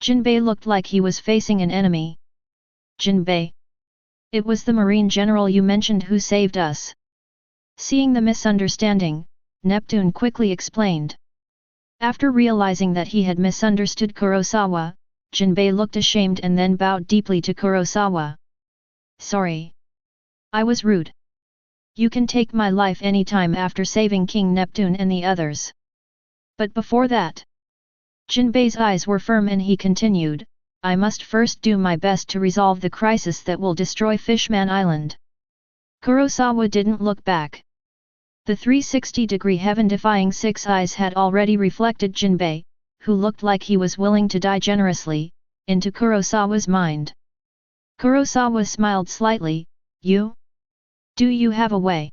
Jinbei looked like he was facing an enemy. Jinbei. It was the Marine general you mentioned who saved us. Seeing the misunderstanding, Neptune quickly explained. After realizing that he had misunderstood Kurosawa, Jinbei looked ashamed and then bowed deeply to Kurosawa. Sorry. I was rude. You can take my life anytime after saving King Neptune and the others. But before that, Jinbei's eyes were firm and he continued, I must first do my best to resolve the crisis that will destroy Fishman Island. Kurosawa didn't look back. The 360-degree heaven-defying six eyes had already reflected Jinbei, who looked like he was willing to die generously, into Kurosawa's mind. Kurosawa smiled slightly, You? Do you have a way?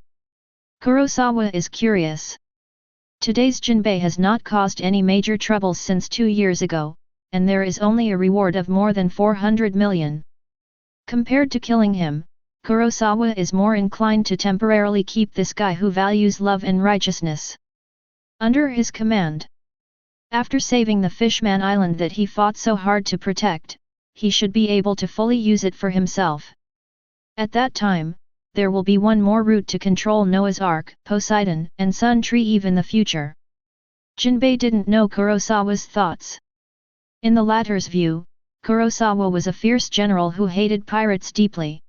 Kurosawa is curious. Today's Jinbei has not caused any major troubles since 2 years ago, and there is only a reward of more than 400 million. Compared to killing him, Kurosawa is more inclined to temporarily keep this guy who values love and righteousness under his command. After saving the Fishman Island that he fought so hard to protect, he should be able to fully use it for himself. At that time, there will be one more route to control Noah's Ark, Poseidon, and Sun Tree Eve in the future. Jinbei didn't know Kurosawa's thoughts. In the latter's view, Kurosawa was a fierce general who hated pirates deeply.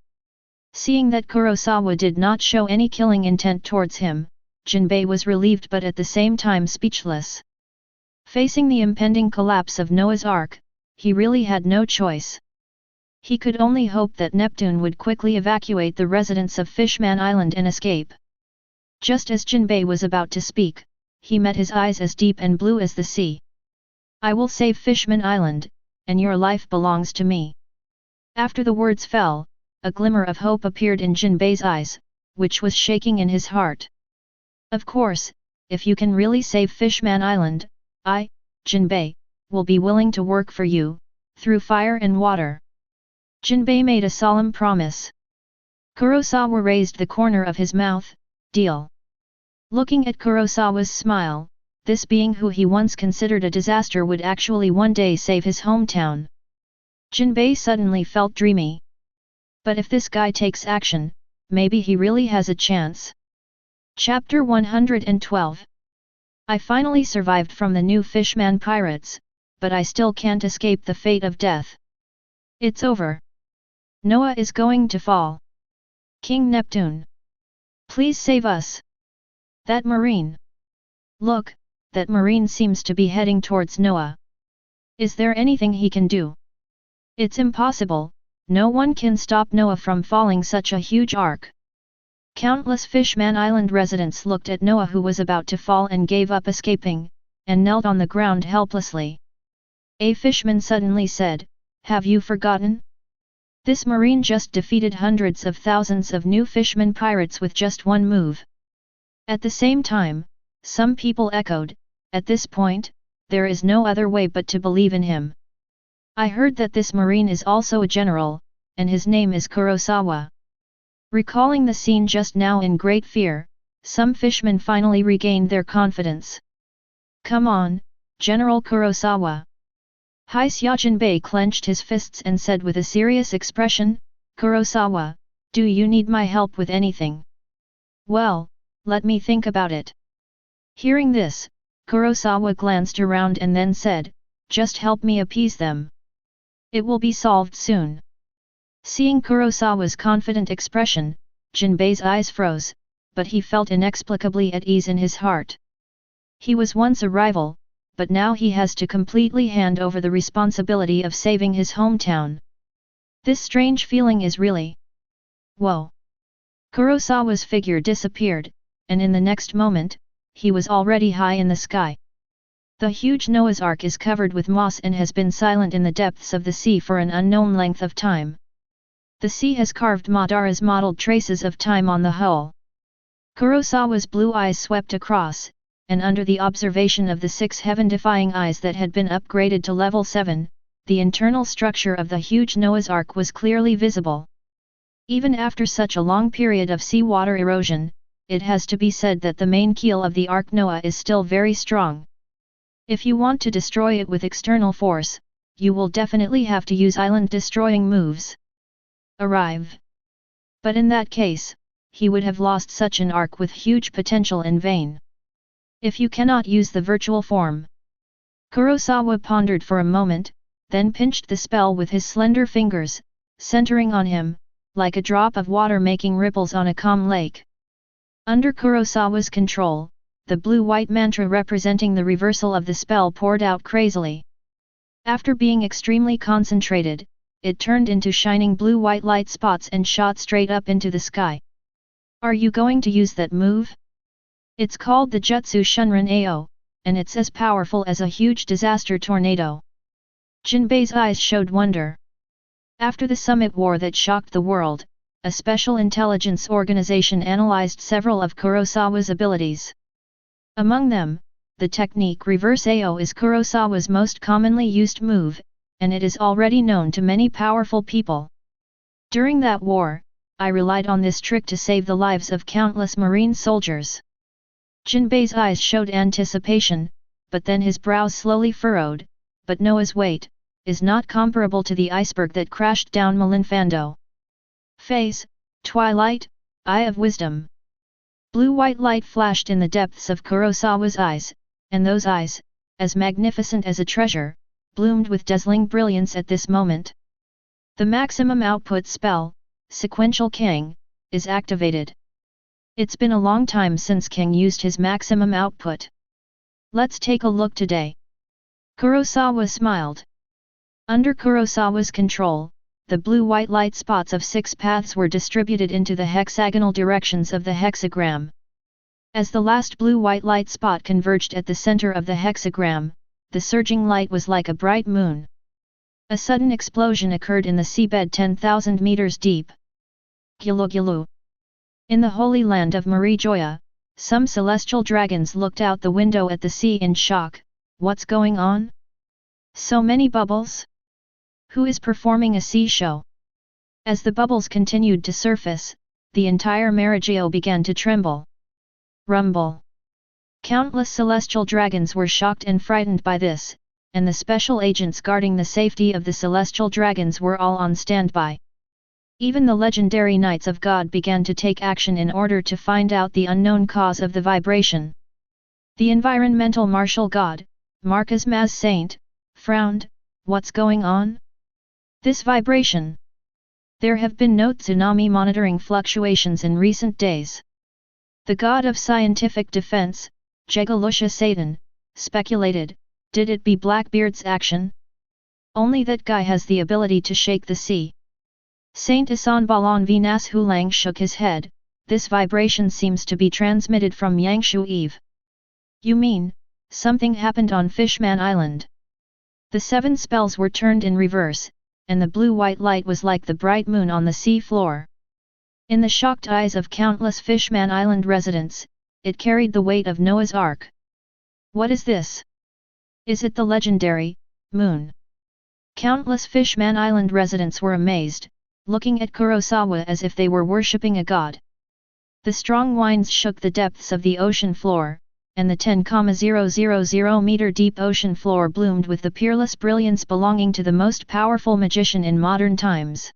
Seeing that Kurosawa did not show any killing intent towards him, Jinbei was relieved but at the same time speechless. Facing the impending collapse of Noah's Ark, he really had no choice. He could only hope that Neptune would quickly evacuate the residents of Fishman Island and escape. Just as Jinbei was about to speak, he met his eyes as deep and blue as the sea. I will save Fishman Island, and your life belongs to me. After the words fell, a glimmer of hope appeared in Jinbei's eyes, which was shaking in his heart. Of course, if you can really save Fishman Island, I, Jinbei, will be willing to work for you, through fire and water. Jinbei made a solemn promise. Kurosawa raised the corner of his mouth, deal. Looking at Kurosawa's smile, this being who he once considered a disaster would actually one day save his hometown. Jinbei suddenly felt dreamy. But if this guy takes action, maybe he really has a chance. Chapter 112. I finally survived from the new Fishman Pirates, but I still can't escape the fate of death. It's over. Noah is going to fall. King Neptune. Please save us. That Marine. Look, that Marine seems to be heading towards Noah. Is there anything he can do? It's impossible, no one can stop Noah from falling such a huge ark. Countless Fishman Island residents looked at Noah who was about to fall and gave up escaping, and knelt on the ground helplessly. A fishman suddenly said, Have you forgotten? This Marine just defeated hundreds of thousands of new Fishman pirates with just one move. At the same time, some people echoed, At this point, there is no other way but to believe in him. I heard that this Marine is also a general, and his name is Kurosawa. Recalling the scene just now in great fear, some fishermen finally regained their confidence. Come on, General Kurosawa. Jinbei clenched his fists and said with a serious expression, Kurosawa, do you need my help with anything? Well, let me think about it. Hearing this, Kurosawa glanced around and then said, Just help me appease them. It will be solved soon. Seeing Kurosawa's confident expression, Jinbei's eyes froze, but he felt inexplicably at ease in his heart. He was once a rival, but now he has to completely hand over the responsibility of saving his hometown. This strange feeling is really... Whoa! Kurosawa's figure disappeared, and in the next moment, he was already high in the sky. The huge Noah's Ark is covered with moss and has been silent in the depths of the sea for an unknown length of time. The sea has carved Madara's mottled traces of time on the hull. Kurosawa's blue eyes swept across, and under the observation of the 6 heaven-defying eyes that had been upgraded to level 7, the internal structure of the huge Noah's Ark was clearly visible. Even after such a long period of seawater erosion, it has to be said that the main keel of the Ark Noah is still very strong. If you want to destroy it with external force, you will definitely have to use island-destroying moves. Arrive. But in that case, he would have lost such an ark with huge potential in vain. If you cannot use the virtual form. Kurosawa pondered for a moment, then pinched the spell with his slender fingers, centering on him, like a drop of water making ripples on a calm lake. Under Kurosawa's control, the blue-white mantra representing the reversal of the spell poured out crazily. After being extremely concentrated, it turned into shining blue-white light spots and shot straight up into the sky. Are you going to use that move? It's called the Jutsu Shunrin Ao, and it's as powerful as a huge disaster tornado. Jinbei's eyes showed wonder. After the summit war that shocked the world, a special intelligence organization analyzed several of Kurosawa's abilities. Among them, the technique Reverse Ao is Kurosawa's most commonly used move, and it is already known to many powerful people. During that war, I relied on this trick to save the lives of countless Marine soldiers. Jinbei's eyes showed anticipation, but then his brows slowly furrowed, but Noah's weight is not comparable to the iceberg that crashed down Malinfando. Phase, Twilight, Eye of Wisdom. Blue-white light flashed in the depths of Kurosawa's eyes, and those eyes, as magnificent as a treasure, bloomed with dazzling brilliance at this moment. The maximum output spell, Sequential King, is activated. It's been a long time since King used his maximum output. Let's take a look today. Kurosawa smiled. Under Kurosawa's control, the blue-white light spots of 6 paths were distributed into the hexagonal directions of the hexagram. As the last blue-white light spot converged at the center of the hexagram, the surging light was like a bright moon. A sudden explosion occurred in the seabed 10,000 meters deep. Gilu Gilu. In the holy land of Marijoya, some celestial dragons looked out the window at the sea in shock. What's going on? So many bubbles? Who is performing a sea show? As the bubbles continued to surface, the entire Marigio began to tremble. Rumble. Countless celestial dragons were shocked and frightened by this, and the special agents guarding the safety of the celestial dragons were all on standby. Even the legendary Knights of God began to take action in order to find out the unknown cause of the vibration. The environmental martial god, Marco's Maz Saint, frowned. What's going on? This vibration. There have been no tsunami monitoring fluctuations in recent days. The god of scientific defense, Jegalusha Satan, speculated, did it be Blackbeard's action? Only that guy has the ability to shake the sea. Saint Isanbalon Vinas Hulang shook his head. This vibration seems to be transmitted from Yangshu Eve. You mean, something happened on Fishman Island? The 7 spells were turned in reverse, and the blue-white light was like the bright moon on the sea floor. In the shocked eyes of countless Fishman Island residents, it carried the weight of Noah's Ark. What is this? Is it the legendary moon? Countless Fishman Island residents were amazed, looking at Kurosawa as if they were worshipping a god. The strong winds shook the depths of the ocean floor, and the 10,000 meter deep ocean floor bloomed with the peerless brilliance belonging to the most powerful magician in modern times.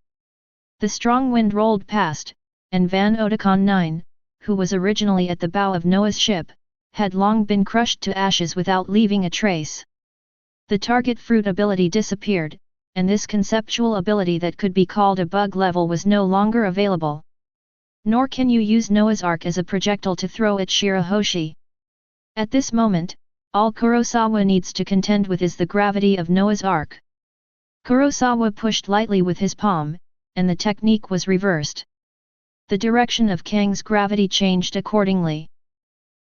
The strong wind rolled past, and Van Otakon 9, who was originally at the bow of Noah's ship, had long been crushed to ashes without leaving a trace. The target fruit ability disappeared, and this conceptual ability that could be called a bug level was no longer available. Nor can you use Noah's Ark as a projectile to throw at Shirahoshi. At this moment, all Kurosawa needs to contend with is the gravity of Noah's Ark. Kurosawa pushed lightly with his palm, and the technique was reversed. The direction of Kang's gravity changed accordingly.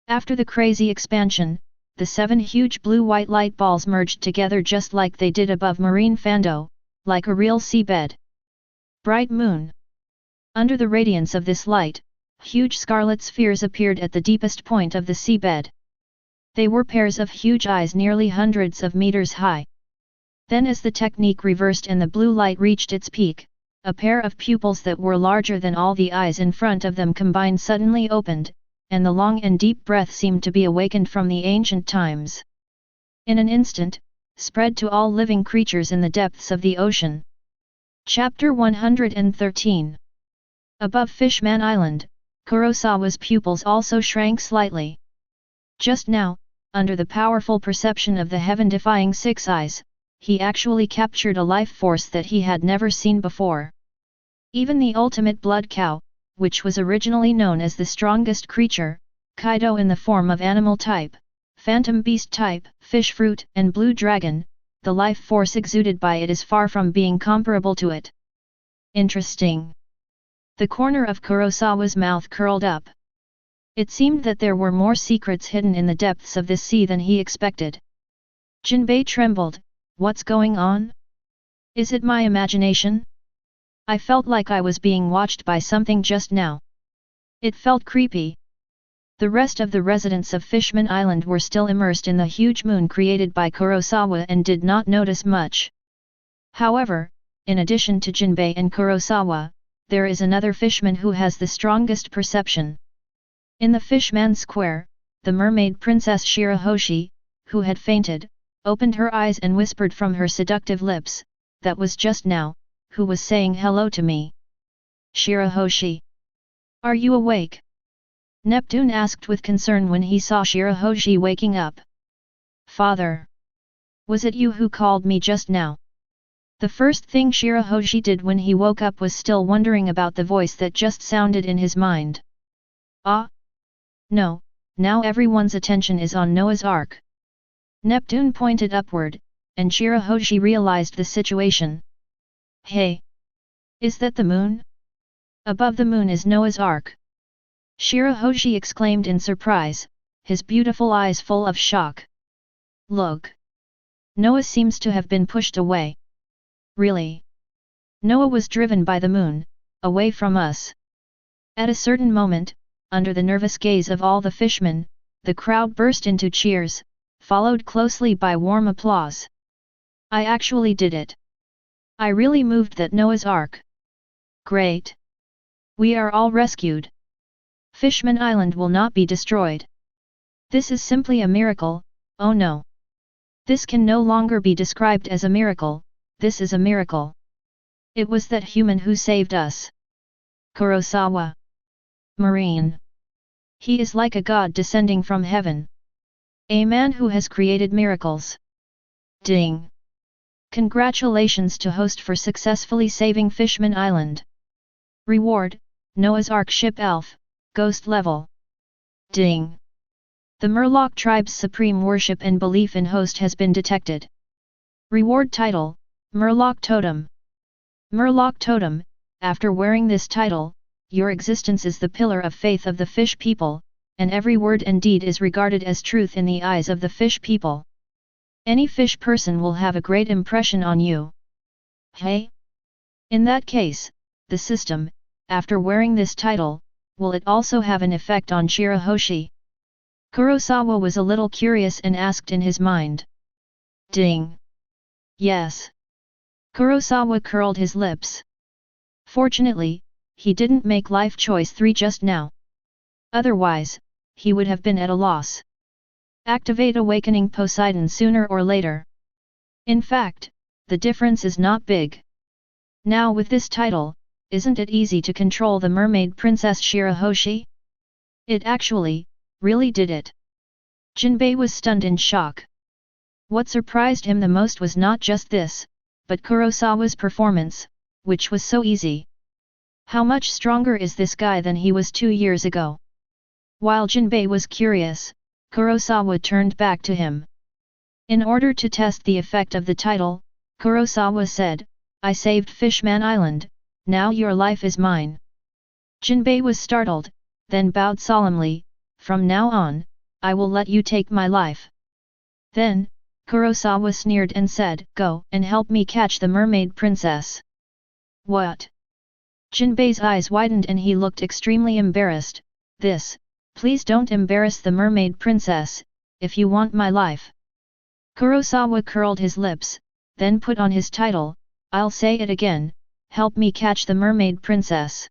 After the crazy expansion, the 7 huge blue-white light balls merged together just like they did above Marine Fando, like a real seabed. Bright moon. Under the radiance of this light, huge scarlet spheres appeared at the deepest point of the seabed. They were pairs of huge eyes nearly hundreds of meters high. Then as the technique reversed and the blue light reached its peak, a pair of pupils that were larger than all the eyes in front of them combined suddenly opened, and the long and deep breath seemed to be awakened from the ancient times. In an instant, spread to all living creatures in the depths of the ocean. Chapter 113. Above Fishman Island, Kurosawa's pupils also shrank slightly. Just now, under the powerful perception of the heaven-defying six eyes, he actually captured a life force that he had never seen before. Even the ultimate blood cow, which was originally known as the strongest creature, Kaido in the form of animal type, phantom beast type, fish fruit, and blue dragon, the life force exuded by it is far from being comparable to it. Interesting. The corner of Kurosawa's mouth curled up. It seemed that there were more secrets hidden in the depths of this sea than he expected. Jinbei trembled. What's going on? Is it my imagination? I felt like I was being watched by something just now. It felt creepy. The rest of the residents of Fishman Island were still immersed in the huge moon created by Kurosawa and did not notice much. However, in addition to Jinbei and Kurosawa, there is another fishman who has the strongest perception. In the Fishman Square, the mermaid princess Shirahoshi, who had fainted, opened her eyes and whispered from her seductive lips, "That was just now, who was saying hello to me?" "Shirahoshi. Are you awake?" Neptune asked with concern when he saw Shirahoshi waking up. "Father. Was it you who called me just now?" The first thing Shirahoshi did when he woke up was still wondering about the voice that just sounded in his mind. "Ah? No, now everyone's attention is on Noah's Ark." Neptune pointed upward, and Shirahoshi realized the situation. "Hey! Is that the moon? Above the moon is Noah's Ark." Shirahoshi exclaimed in surprise, his beautiful eyes full of shock. "Look! Noah seems to have been pushed away." "Really? Noah was driven by the moon, away from us." At a certain moment, under the nervous gaze of all the fishmen, the crowd burst into cheers, followed closely by warm applause. "I actually did it. I really moved that Noah's Ark. Great! We are all rescued. Fishman Island will not be destroyed. This is simply a miracle. Oh no! This can no longer be described as a miracle, this is a miracle. It was that human who saved us. Kurosawa. Marine. He is like a god descending from heaven. A man who has created miracles. Ding! Congratulations to host for successfully saving Fishman Island. Reward, Noah's Ark ship Elf, Ghost level. Ding! The Murloc tribe's supreme worship and belief in host has been detected. Reward title, Murloc Totem. Murloc Totem, after wearing this title, your existence is the pillar of faith of the fish people, and every word and deed is regarded as truth in the eyes of the fish people. Any fish person will have a great impression on you. Hey? In that case, the system, after wearing this title, will it also have an effect on Shirahoshi? Kurosawa was a little curious and asked in his mind. Ding! Yes. Kurosawa curled his lips. Fortunately, he didn't make life choice 3 just now. Otherwise, he would have been at a loss. Activate Awakening Poseidon sooner or later. In fact, the difference is not big. Now with this title, isn't it easy to control the mermaid princess Shirahoshi? It actually, really did it. Jinbei was stunned in shock. What surprised him the most was not just this, but Kurosawa's performance, which was so easy. How much stronger is this guy than he was 2 years ago? While Jinbei was curious, Kurosawa turned back to him. In order to test the effect of the title, Kurosawa said, I saved Fishman Island, now your life is mine. Jinbei was startled, then bowed solemnly, from now on, I will let you take my life. Then, Kurosawa sneered and said, go and help me catch the mermaid princess. What? Jinbei's eyes widened and he looked extremely embarrassed. Please don't embarrass the mermaid princess, if you want my life. Kurosawa curled his lips, then put on his title, I'll say it again, help me catch the mermaid princess.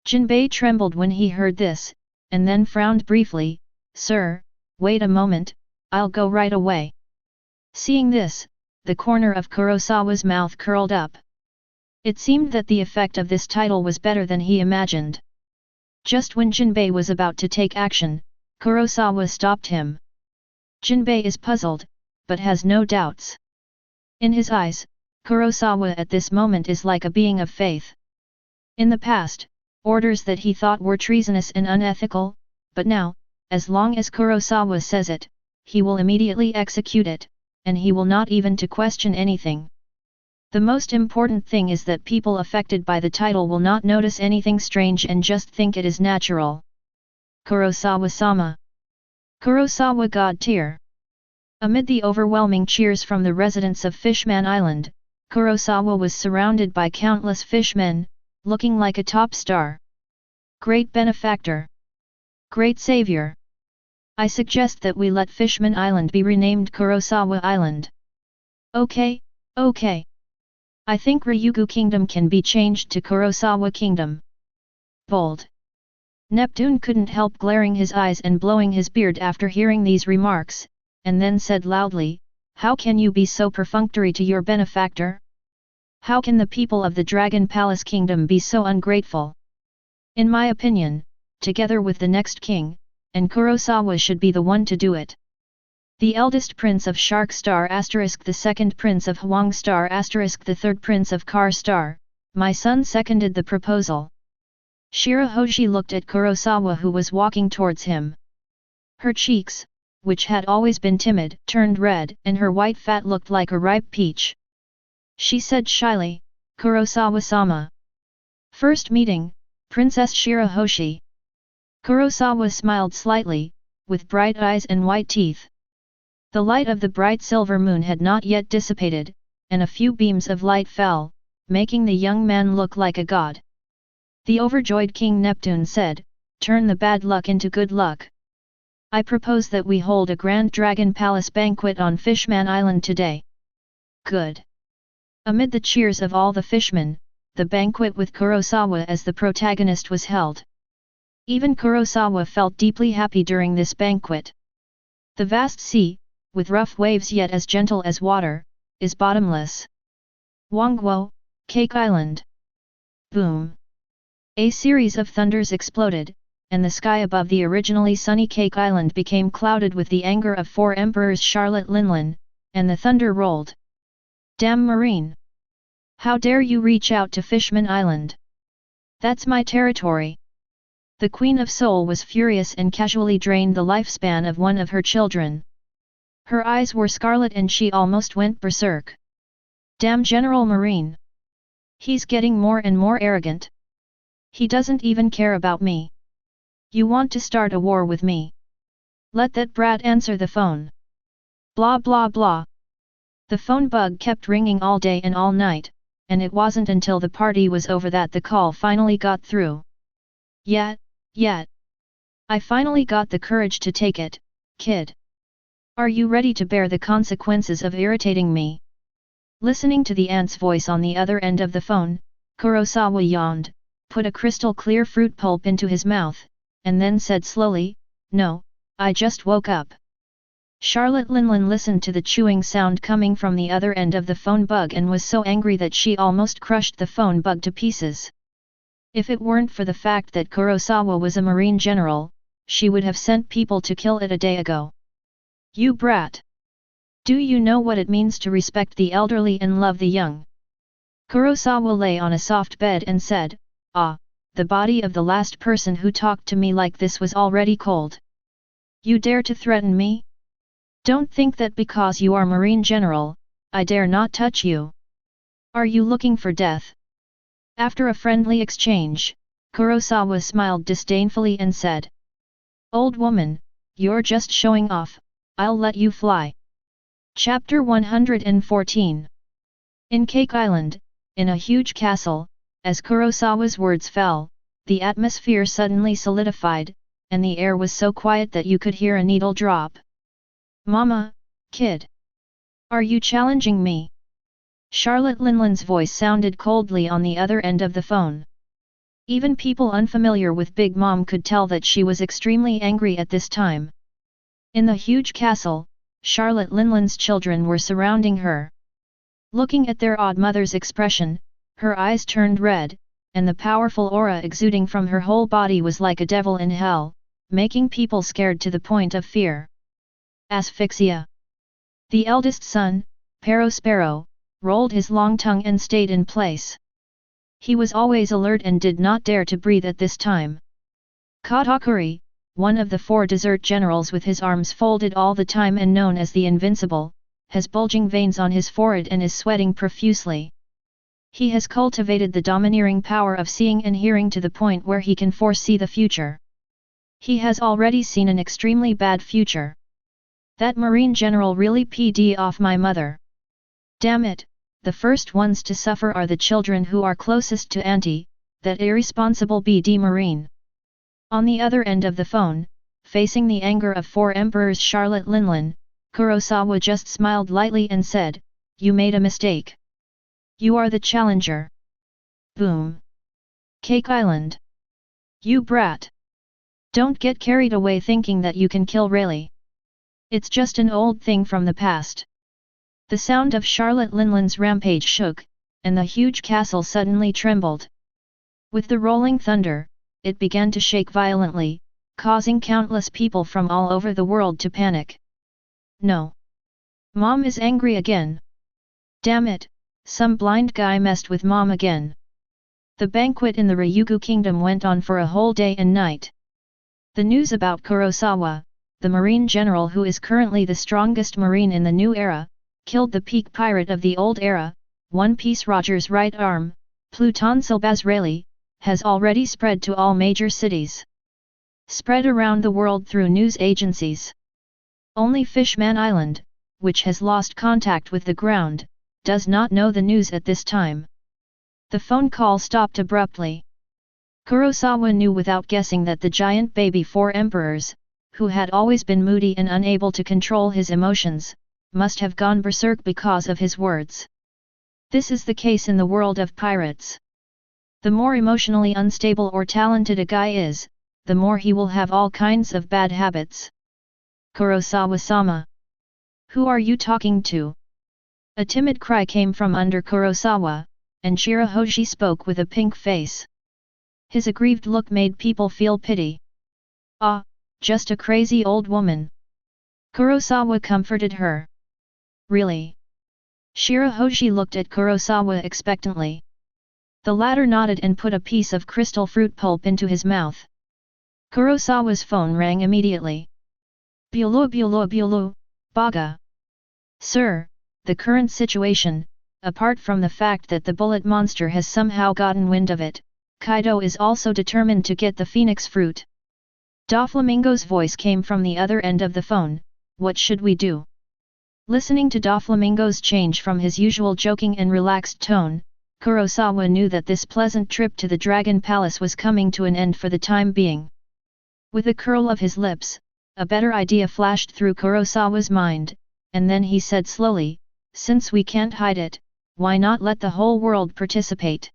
Jinbei trembled when he heard this, and then frowned briefly, Sir, wait a moment, I'll go right away. Seeing this, the corner of Kurosawa's mouth curled up. It seemed that the effect of this title was better than he imagined. Just when Jinbei was about to take action, Kurosawa stopped him. Jinbei is puzzled, but has no doubts. In his eyes, Kurosawa at this moment is like a being of faith. In the past, orders that he thought were treasonous and unethical, but now, as long as Kurosawa says it, he will immediately execute it, and he will not even to question anything. The most important thing is that people affected by the title will not notice anything strange and just think it is natural. Kurosawa-sama. Kurosawa God tier. Amid the overwhelming cheers from the residents of Fishman Island, Kurosawa was surrounded by countless fishmen, looking like a top star. Great benefactor. Great savior. I suggest that we let Fishman Island be renamed Kurosawa Island. Okay. I think Ryugu Kingdom can be changed to Kurosawa Kingdom. Bold. Neptune couldn't help glaring his eyes and blowing his beard after hearing these remarks, and then said loudly, How can you be so perfunctory to your benefactor? How can the people of the Dragon Palace Kingdom be so ungrateful? In my opinion, together with the next king, and Kurosawa should be the one to do it. The eldest prince of Shark Star *, the second prince of Huang Star *, the third prince of Car Star, my son seconded the proposal. Shirahoshi looked at Kurosawa who was walking towards him. Her cheeks, which had always been timid, turned red and her white fat looked like a ripe peach. She said shyly, Kurosawa-sama. First meeting, Princess Shirahoshi. Kurosawa smiled slightly, with bright eyes and white teeth. The light of the bright silver moon had not yet dissipated, and a few beams of light fell, making the young man look like a god. The overjoyed King Neptune said, Turn the bad luck into good luck. I propose that we hold a grand Dragon Palace banquet on Fishman Island today. Good. Amid the cheers of all the fishmen, the banquet with Kurosawa as the protagonist was held. Even Kurosawa felt deeply happy during this banquet. The vast sea, with rough waves yet as gentle as water, is bottomless. Wangguo, Cake Island. Boom. A series of thunders exploded, and the sky above the originally sunny Cake Island became clouded with the anger of 4 emperors Charlotte Linlin, and the thunder rolled. Damn Marine! How dare you reach out to Fishman Island? That's my territory! The Queen of Seoul was furious and casually drained the lifespan of one of her children. Her eyes were scarlet and she almost went berserk. Damn General Marine! He's getting more and more arrogant. He doesn't even care about me. You want to start a war with me? Let that brat answer the phone. Blah blah blah. The phone bug kept ringing all day and all night, and it wasn't until the party was over that the call finally got through. Yet. I finally got the courage to take it, kid. Are you ready to bear the consequences of irritating me? Listening to the aunt's voice on the other end of the phone, Kurosawa yawned, put a crystal clear fruit pulp into his mouth, and then said slowly, No, I just woke up. Charlotte Linlin listened to the chewing sound coming from the other end of the phone bug and was so angry that she almost crushed the phone bug to pieces. If it weren't for the fact that Kurosawa was a marine general, she would have sent people to kill it a day ago. You brat! Do you know what it means to respect the elderly and love the young? Kurosawa lay on a soft bed and said, the body of the last person who talked to me like this was already cold. You dare to threaten me? Don't think that because you are Marine General, I dare not touch you. Are you looking for death? After a friendly exchange, Kurosawa smiled disdainfully and said, Old woman, you're just showing off, I'll let you fly. Chapter 114. In Cake Island, in a huge castle, as Kurosawa's words fell, the atmosphere suddenly solidified, and the air was so quiet that you could hear a needle drop. Mama, kid. Are you challenging me? Charlotte Linland's voice sounded coldly on the other end of the phone. Even people unfamiliar with Big Mom could tell that she was extremely angry at this time. In the huge castle, Charlotte Linland's children were surrounding her. Looking at their odd mother's expression, her eyes turned red, and the powerful aura exuding from her whole body was like a devil in hell, making people scared to the point of fear. Asphyxia. The eldest son, Sparrow, rolled his long tongue and stayed in place. He was always alert and did not dare to breathe at this time. Katakuri, one of the 4 desert generals with his arms folded all the time and known as the Invincible, has bulging veins on his forehead and is sweating profusely. He has cultivated the domineering power of seeing and hearing to the point where he can foresee the future. He has already seen an extremely bad future. That Marine general really p'd off my mother. Damn it, the first ones to suffer are the children who are closest to Auntie, that irresponsible BD Marine. On the other end of the phone, facing the anger of 4 emperors Charlotte Linland, Kurosawa just smiled lightly and said, "You made a mistake. You are the challenger." Boom. Cake Island. You brat. Don't get carried away thinking that you can kill Rayleigh. It's just an old thing from the past. The sound of Charlotte Linland's rampage shook, and the huge castle suddenly trembled. With the rolling thunder, it began to shake violently, causing countless people from all over the world to panic. No. Mom is angry again. Damn it, some blind guy messed with Mom again. The banquet in the Ryugu Kingdom went on for a whole day and night. The news about Kurosawa, the Marine general who is currently the strongest Marine in the new era, killed the peak pirate of the old era, One Piece Roger's right arm, Pluton Silbaz Rayleigh, has already spread to all major cities. Spread around the world through news agencies. Only Fishman Island, which has lost contact with the ground, does not know the news at this time. The phone call stopped abruptly. Kurosawa knew without guessing that the giant baby 4 emperors, who had always been moody and unable to control his emotions, must have gone berserk because of his words. This is the case in the world of pirates. The more emotionally unstable or talented a guy is, the more he will have all kinds of bad habits. Kurosawa-sama. Who are you talking to? A timid cry came from under Kurosawa, and Shirahoshi spoke with a pink face. His aggrieved look made people feel pity. Ah, just a crazy old woman. Kurosawa comforted her. Really? Shirahoshi looked at Kurosawa expectantly. The latter nodded and put a piece of crystal fruit pulp into his mouth. Kurosawa's phone rang immediately. Bulu, Baga. Sir, the current situation, apart from the fact that the bullet monster has somehow gotten wind of it, Kaido is also determined to get the phoenix fruit. Doflamingo's voice came from the other end of the phone. What should we do? Listening to Doflamingo's change from his usual joking and relaxed tone, Kurosawa knew that this pleasant trip to the Dragon Palace was coming to an end for the time being. With a curl of his lips, a better idea flashed through Kurosawa's mind, and then he said slowly, "Since we can't hide it, why not let the whole world participate?"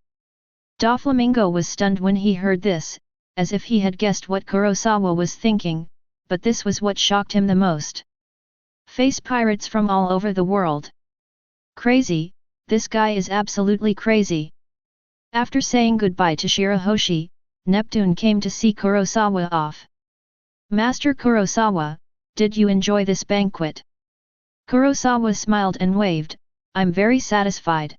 Doflamingo was stunned when he heard this, as if he had guessed what Kurosawa was thinking, but this was what shocked him the most. Face pirates from all over the world. Crazy, this guy is absolutely crazy. After saying goodbye to Shirahoshi, Neptune came to see Kurosawa off. Master Kurosawa, did you enjoy this banquet? Kurosawa smiled and waved, "I'm very satisfied."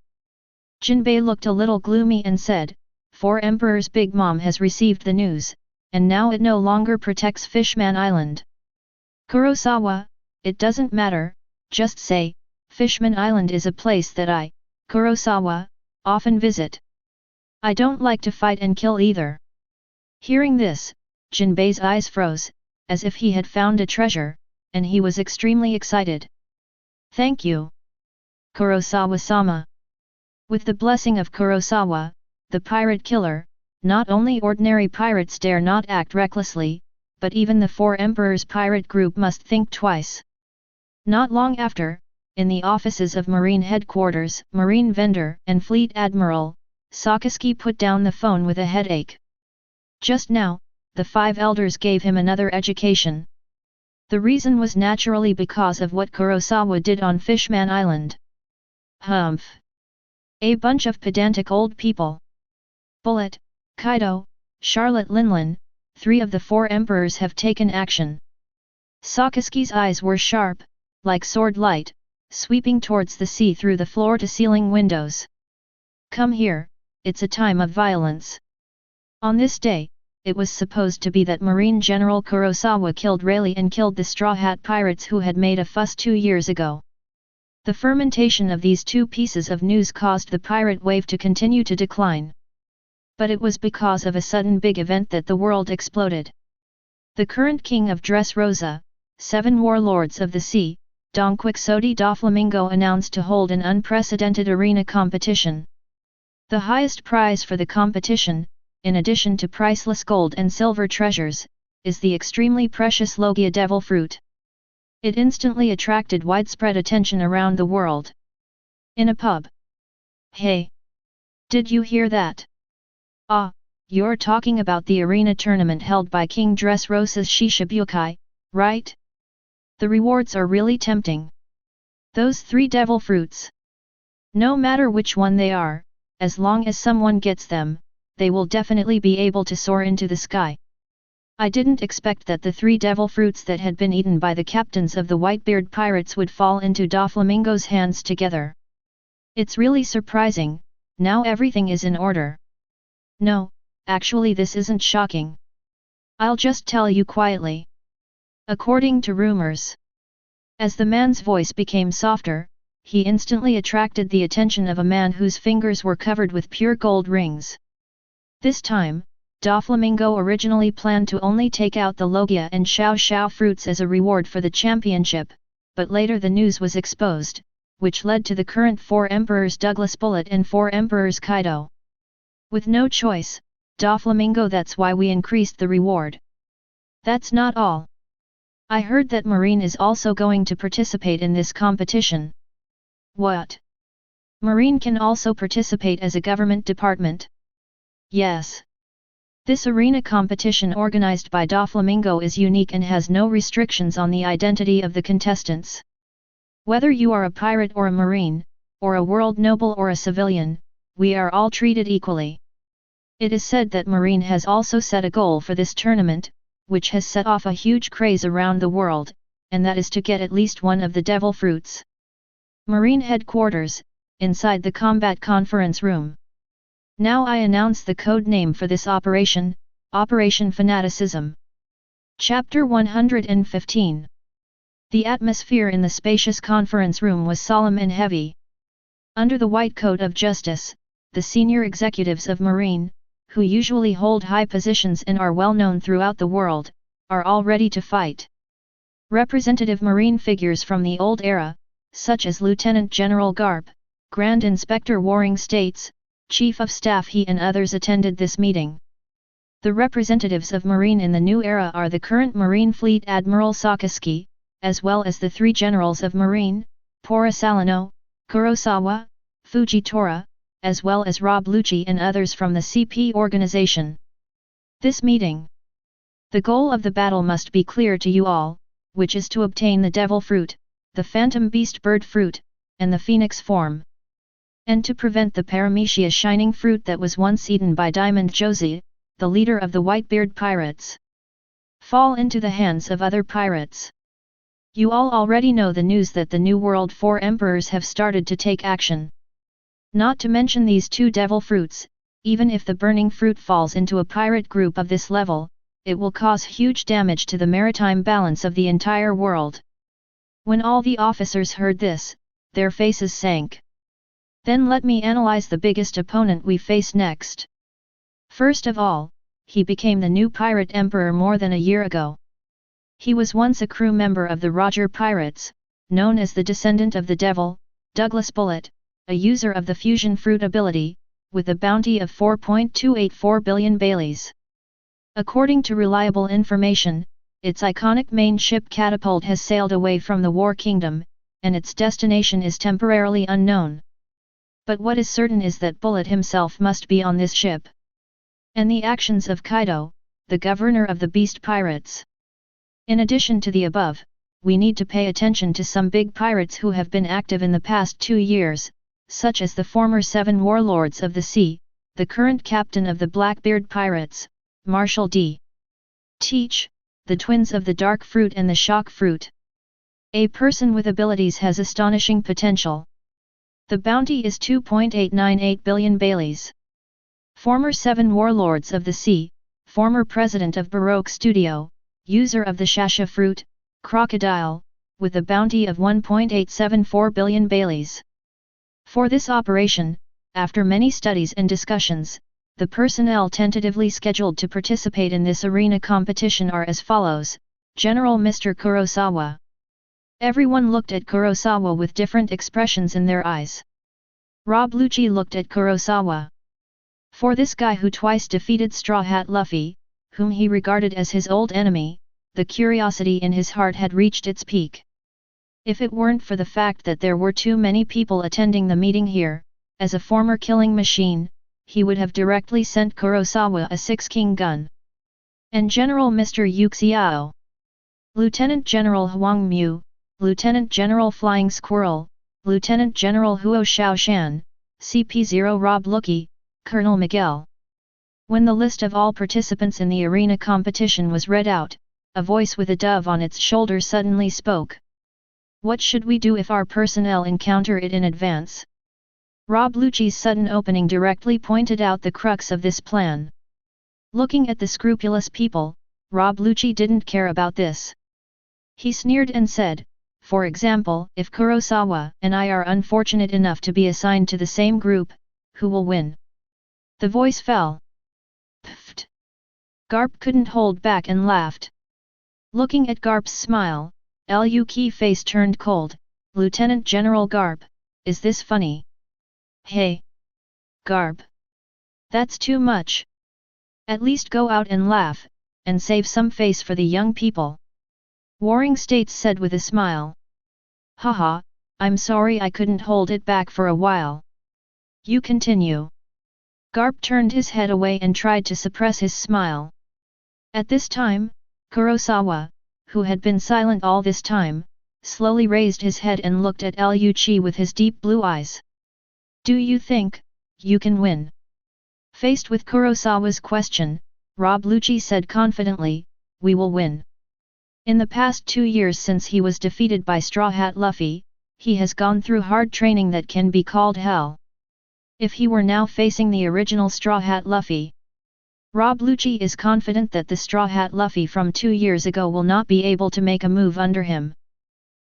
Jinbei looked a little gloomy and said, "4 Emperors Big Mom has received the news, and now it no longer protects Fishman Island." Kurosawa, it doesn't matter, just say, Fishman Island is a place that I, Kurosawa, often visit. I don't like to fight and kill either. Hearing this, Jinbei's eyes froze, as if he had found a treasure, and he was extremely excited. Thank you. Kurosawa-sama. With the blessing of Kurosawa, the pirate killer, not only ordinary pirates dare not act recklessly, but even the 4 Emperors pirate group must think twice. Not long after, in the offices of Marine Headquarters, Marine Vendor and Fleet Admiral, Sakaski put down the phone with a headache. Just now, the 5 elders gave him another education. The reason was naturally because of what Kurosawa did on Fishman Island. Humph! A bunch of pedantic old people. Bullet, Kaido, Charlotte Linlin, 3 of the 4 emperors have taken action. Sakaski's eyes were sharp, like sword light, sweeping towards the sea through the floor-to-ceiling windows. Come here, it's a time of violence. On this day, it was supposed to be that Marine General Kurosawa killed Rayleigh and killed the Straw Hat Pirates who had made a fuss 2 years ago. The fermentation of these 2 pieces of news caused the pirate wave to continue to decline. But it was because of a sudden big event that the world exploded. The current king of Dressrosa, 7 warlords of the sea, Don Quixote da Flamingo, announced to hold an unprecedented arena competition. The highest prize for the competition, in addition to priceless gold and silver treasures, is the extremely precious Logia devil fruit. It instantly attracted widespread attention around the world. In a pub. Hey! Did you hear that? Ah, you're talking about the arena tournament held by King Dressrosa's Shishibukai, right? The rewards are really tempting. Those 3 devil fruits. No matter which one they are, as long as someone gets them, they will definitely be able to soar into the sky. I didn't expect that the 3 devil fruits that had been eaten by the captains of the Whitebeard Pirates would fall into Doflamingo's hands together. It's really surprising. Now everything is in order. No, actually this isn't shocking. I'll just tell you quietly. According to rumors. As the man's voice became softer, he instantly attracted the attention of a man whose fingers were covered with pure gold rings. This time, Doflamingo originally planned to only take out the Logia and Xiao Xiao fruits as a reward for the championship, but later the news was exposed, which led to the current 4 emperors Douglas Bullet and 4 emperors Kaido. With no choice, Doflamingo, that's why we increased the reward. That's not all. I heard that Marine is also going to participate in this competition. What? Marine can also participate as a government department? Yes. This arena competition organized by Doflamingo is unique and has no restrictions on the identity of the contestants. Whether you are a pirate or a marine, or a world noble or a civilian, we are all treated equally. It is said that Marine has also set a goal for this tournament, which has set off a huge craze around the world, and that is to get at least one of the devil fruits. Marine Headquarters, inside the combat conference room. Now I announce the code name for this operation, Operation Fanaticism. Chapter 115. The atmosphere in the spacious conference room was solemn and heavy. Under the white coat of justice, the senior executives of Marine, who usually hold high positions and are well known throughout the world, are all ready to fight. Representative Marine figures from the old era, such as Lieutenant General Garp, Grand Inspector Warring States, Chief of Staff He and others attended this meeting. The representatives of Marine in the new era are the current Marine Fleet Admiral Sakaski, as well as the 3 generals of Marine, Porosalino, Kurosawa, Fujitora, as well as Rob Lucci and others from the CP organization. This meeting. The goal of the battle must be clear to you all, which is to obtain the Devil Fruit, the Phantom Beast Bird Fruit, and the Phoenix Form. And to prevent the Paramecia Shining Fruit that was once eaten by Diamond Josie, the leader of the Whitebeard Pirates, fall into the hands of other pirates. You all already know the news that the New World 4 Emperors have started to take action. Not to mention these 2 devil fruits, even if the burning fruit falls into a pirate group of this level, it will cause huge damage to the maritime balance of the entire world. When all the officers heard this, their faces sank. Then let me analyze the biggest opponent we face next. First of all, he became the new pirate emperor more than a year ago. He was once a crew member of the Roger Pirates, known as the descendant of the devil, Douglas Bullet, a user of the fusion fruit ability, with a bounty of 4.284 billion Baileys. According to reliable information, its iconic main ship Catapult has sailed away from the War Kingdom, and its destination is temporarily unknown. But what is certain is that Bullet himself must be on this ship. And the actions of Kaido, the governor of the Beast Pirates. In addition to the above, we need to pay attention to some big pirates who have been active in the past 2 years, such as the former 7 warlords of the sea, the current captain of the Blackbeard Pirates, Marshal D. Teach, the twins of the Dark Fruit and the Shock Fruit. A person with abilities has astonishing potential. The bounty is 2.898 billion Baileys. Former 7 warlords of the sea, former president of Baroque Studio, user of the Shasha Fruit, Crocodile, with a bounty of 1.874 billion Baileys. For this operation, after many studies and discussions, the personnel tentatively scheduled to participate in this arena competition are as follows: General Mr. Kurosawa. Everyone looked at Kurosawa with different expressions in their eyes. Rob Lucci looked at Kurosawa. For this guy who twice defeated Straw Hat Luffy, whom he regarded as his old enemy, the curiosity in his heart had reached its peak. If it weren't for the fact that there were too many people attending the meeting here, as a former killing machine, he would have directly sent Kurosawa a 6-king gun. And General Mr. Yu Xiao. Lieutenant General Huang Mu, Lieutenant General Flying Squirrel, Lieutenant General Huo Shaoshan, CP0 Rob Lucci, Colonel Miguel. When the list of all participants in the arena competition was read out, a voice with a dove on its shoulder suddenly spoke. What should we do if our personnel encounter it in advance? Rob Lucci's sudden opening directly pointed out the crux of this plan. Looking at the scrupulous people, Rob Lucci didn't care about this. He sneered and said, for example, if Kurosawa and I are unfortunate enough to be assigned to the same group, who will win? The voice fell. Pfft. Garp couldn't hold back and laughed. Looking at Garp's smile, Lu's face turned cold. Lieutenant General Garp, is this funny? Hey! Garp! That's too much! At least go out and laugh, and save some face for the young people. Warring States said with a smile. Haha, I'm sorry I couldn't hold it back for a while. You continue. Garp turned his head away and tried to suppress his smile. At this time, Kurosawa, who had been silent all this time, slowly raised his head and looked at Lucci with his deep blue eyes. Do you think you can win? Faced with Kurosawa's question, Rob Lucci said confidently, we will win. In the past 2 years since he was defeated by Straw Hat Luffy, he has gone through hard training that can be called hell. If he were now facing the original Straw Hat Luffy, Rob Lucci is confident that the Straw Hat Luffy from 2 years ago will not be able to make a move under him.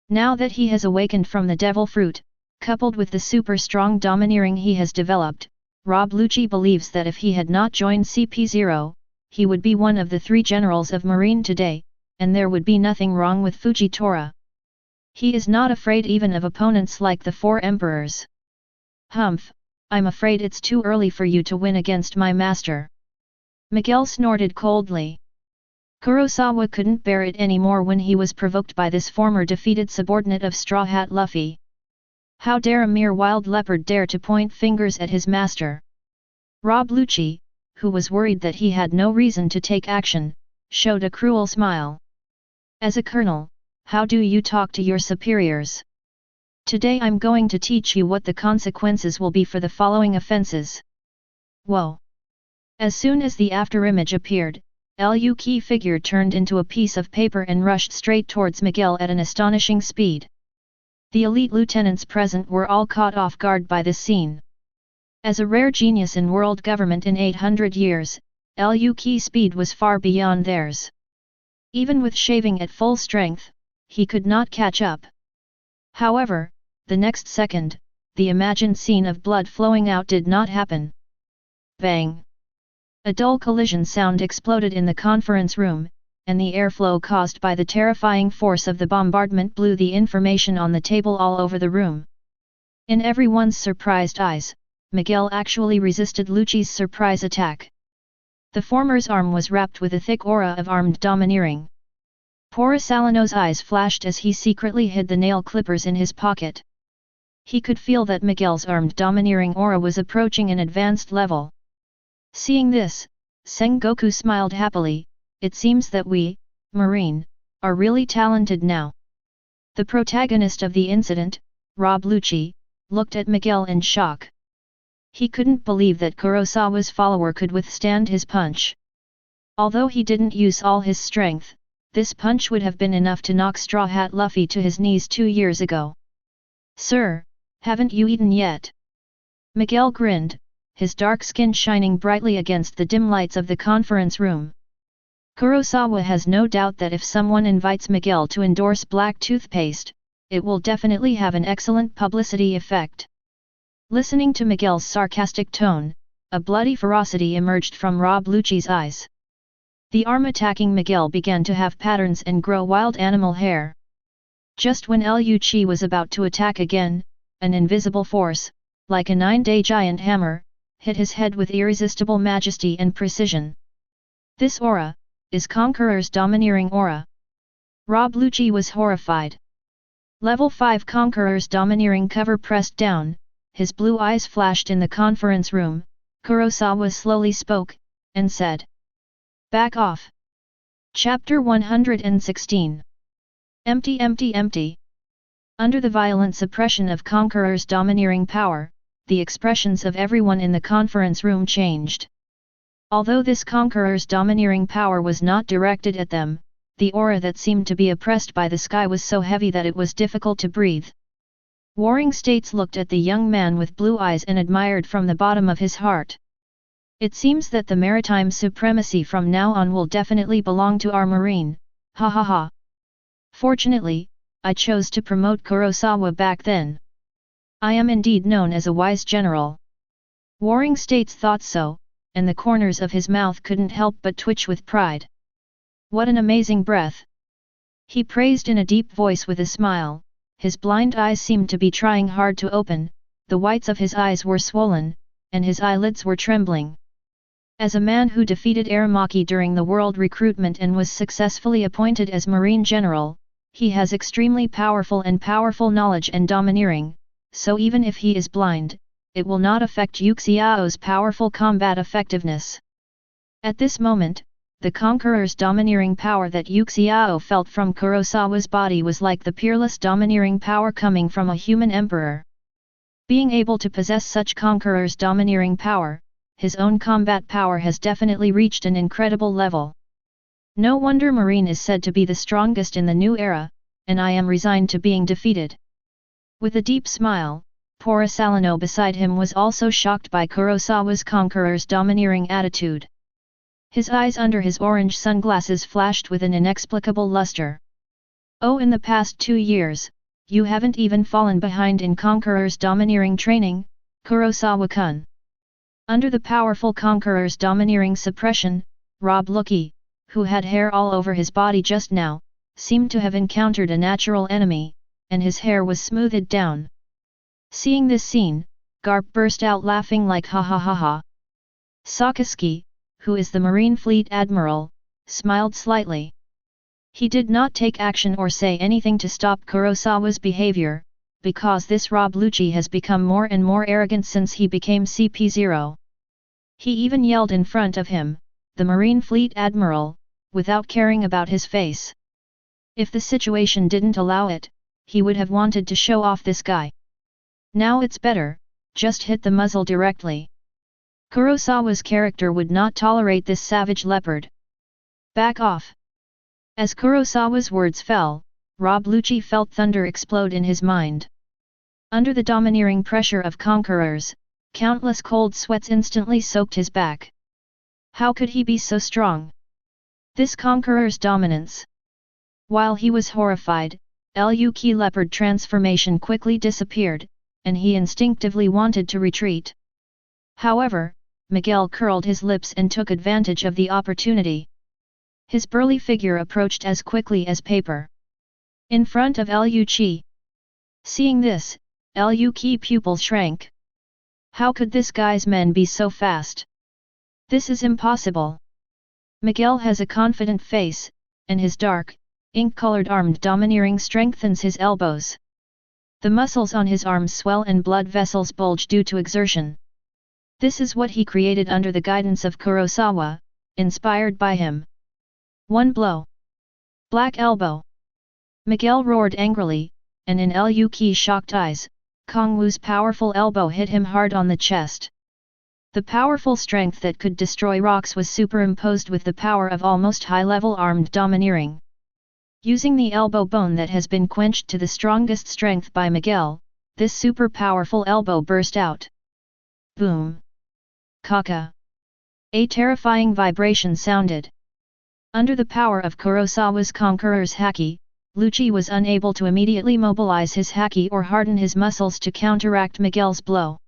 Now that he has awakened from the Devil Fruit, coupled with the super strong domineering he has developed, Rob Lucci believes that if he had not joined CP0, he would be one of the 3 generals of Marine today, and there would be nothing wrong with Fujitora. He is not afraid even of opponents like the 4 emperors. Humph, I'm afraid it's too early for you to win against my master. Miguel snorted coldly. Kurosawa couldn't bear it anymore when he was provoked by this former defeated subordinate of Straw Hat Luffy. How dare a mere wild leopard dare to point fingers at his master? Rob Lucci, who was worried that he had no reason to take action, showed a cruel smile. As a colonel, how do you talk to your superiors? Today I'm going to teach you what the consequences will be for the following offenses. Whoa! As soon as the afterimage appeared, Lu's figure turned into a piece of paper and rushed straight towards Miguel at an astonishing speed. The elite lieutenants present were all caught off guard by this scene. As a rare genius in world government in 800 years, Lu's speed was far beyond theirs. Even with shaving at full strength, he could not catch up. However, the next second, the imagined scene of blood flowing out did not happen. Bang! A dull collision sound exploded in the conference room, and the airflow caused by the terrifying force of the bombardment blew the information on the table all over the room. In everyone's surprised eyes, Miguel actually resisted Lucci's surprise attack. The former's arm was wrapped with a thick aura of armed domineering. Kurosawa's eyes flashed as he secretly hid the nail clippers in his pocket. He could feel that Miguel's armed domineering aura was approaching an advanced level. Seeing this, Sengoku smiled happily. It seems that we, Marine, are really talented now. The protagonist of the incident, Rob Lucci, looked at Miguel in shock. He couldn't believe that Kurosawa's follower could withstand his punch. Although he didn't use all his strength, this punch would have been enough to knock Straw Hat Luffy to his knees 2 years ago. "Sir, haven't you eaten yet?" Miguel grinned, his dark skin shining brightly against the dim lights of the conference room. Kurosawa has no doubt that if someone invites Miguel to endorse black toothpaste, it will definitely have an excellent publicity effect. Listening to Miguel's sarcastic tone, a bloody ferocity emerged from Rob Lucci's eyes. The arm attacking Miguel began to have patterns and grow wild animal hair. Just when Lucci was about to attack again, an invisible force, like a 9-day giant hammer, hit his head with irresistible majesty and precision. This aura is Conqueror's domineering aura. Rob Lucci was horrified. Level 5 Conqueror's domineering cover pressed down, his blue eyes flashed in the conference room. Kurosawa slowly spoke, and said, "Back off." Chapter 116. Empty, empty, empty. Under the violent suppression of Conqueror's domineering power, the expressions of everyone in the conference room changed. Although this Conqueror's domineering power was not directed at them, the aura that seemed to be oppressed by the sky was so heavy that it was difficult to breathe. Warring States looked at the young man with blue eyes and admired from the bottom of his heart. "It seems that the maritime supremacy from now on will definitely belong to our Marine, ha ha ha. Fortunately, I chose to promote Kurosawa back then. I am indeed known as a wise general." Warring States thought so, and the corners of his mouth couldn't help but twitch with pride. "What an amazing breath!" he praised in a deep voice with a smile. His blind eyes seemed to be trying hard to open, the whites of his eyes were swollen, and his eyelids were trembling. As a man who defeated Aramaki during the world recruitment and was successfully appointed as Marine General, he has extremely powerful knowledge and domineering, so even if he is blind, it will not affect Yuxiao's powerful combat effectiveness. At this moment, the Conqueror's domineering power that Yuxiao felt from Kurosawa's body was like the peerless domineering power coming from a human emperor. Being able to possess such Conqueror's domineering power, his own combat power has definitely reached an incredible level. No wonder Marine is said to be the strongest in the new era, and I am resigned to being defeated. With a deep smile, Kurosawa beside him was also shocked by Kurosawa's Conqueror's domineering attitude. His eyes under his orange sunglasses flashed with an inexplicable luster. "Oh, in the past 2 years, you haven't even fallen behind in Conqueror's domineering training, Kurosawa-kun." Under the powerful Conqueror's domineering suppression, Rob Lucci, who had hair all over his body just now, seemed to have encountered a natural enemy, and his hair was smoothed down. Seeing this scene, Garp burst out laughing like ha ha ha ha. Sakaski, who is the Marine Fleet Admiral, smiled slightly. He did not take action or say anything to stop Kurosawa's behavior, because this Rob Lucci has become more and more arrogant since he became CP0. He even yelled in front of him, the Marine Fleet Admiral, without caring about his face. If the situation didn't allow it, he would have wanted to show off this guy. Now it's better, just hit the muzzle directly. Kurosawa's character would not tolerate this savage leopard. "Back off." As Kurosawa's words fell, Rob Lucci felt thunder explode in his mind. Under the domineering pressure of Conquerors, countless cold sweats instantly soaked his back. How could he be so strong? This Conqueror's dominance. While he was horrified, Lucky leopard transformation quickly disappeared, and he instinctively wanted to retreat. However, Miguel curled his lips and took advantage of the opportunity. His burly figure approached as quickly as paper. In front of Lucci. Seeing this, Lucci pupils shrank. How could this guy's men be so fast? This is impossible. Miguel has a confident face, and his dark, ink-colored armed domineering strengthens his elbows. The muscles on his arms swell and blood vessels bulge due to exertion. This is what he created under the guidance of Kurosawa, inspired by him. One blow. Black elbow. Miguel roared angrily, and in Liu Qi's shocked eyes, Kong Wu's powerful elbow hit him hard on the chest. The powerful strength that could destroy rocks was superimposed with the power of almost high-level armed domineering. Using the elbow bone that has been quenched to the strongest strength by Miguel, this super-powerful elbow burst out. Boom! Kaka! A terrifying vibration sounded. Under the power of Kurosawa's conqueror's haki, Lucci was unable to immediately mobilize his haki or harden his muscles to counteract Miguel's blow.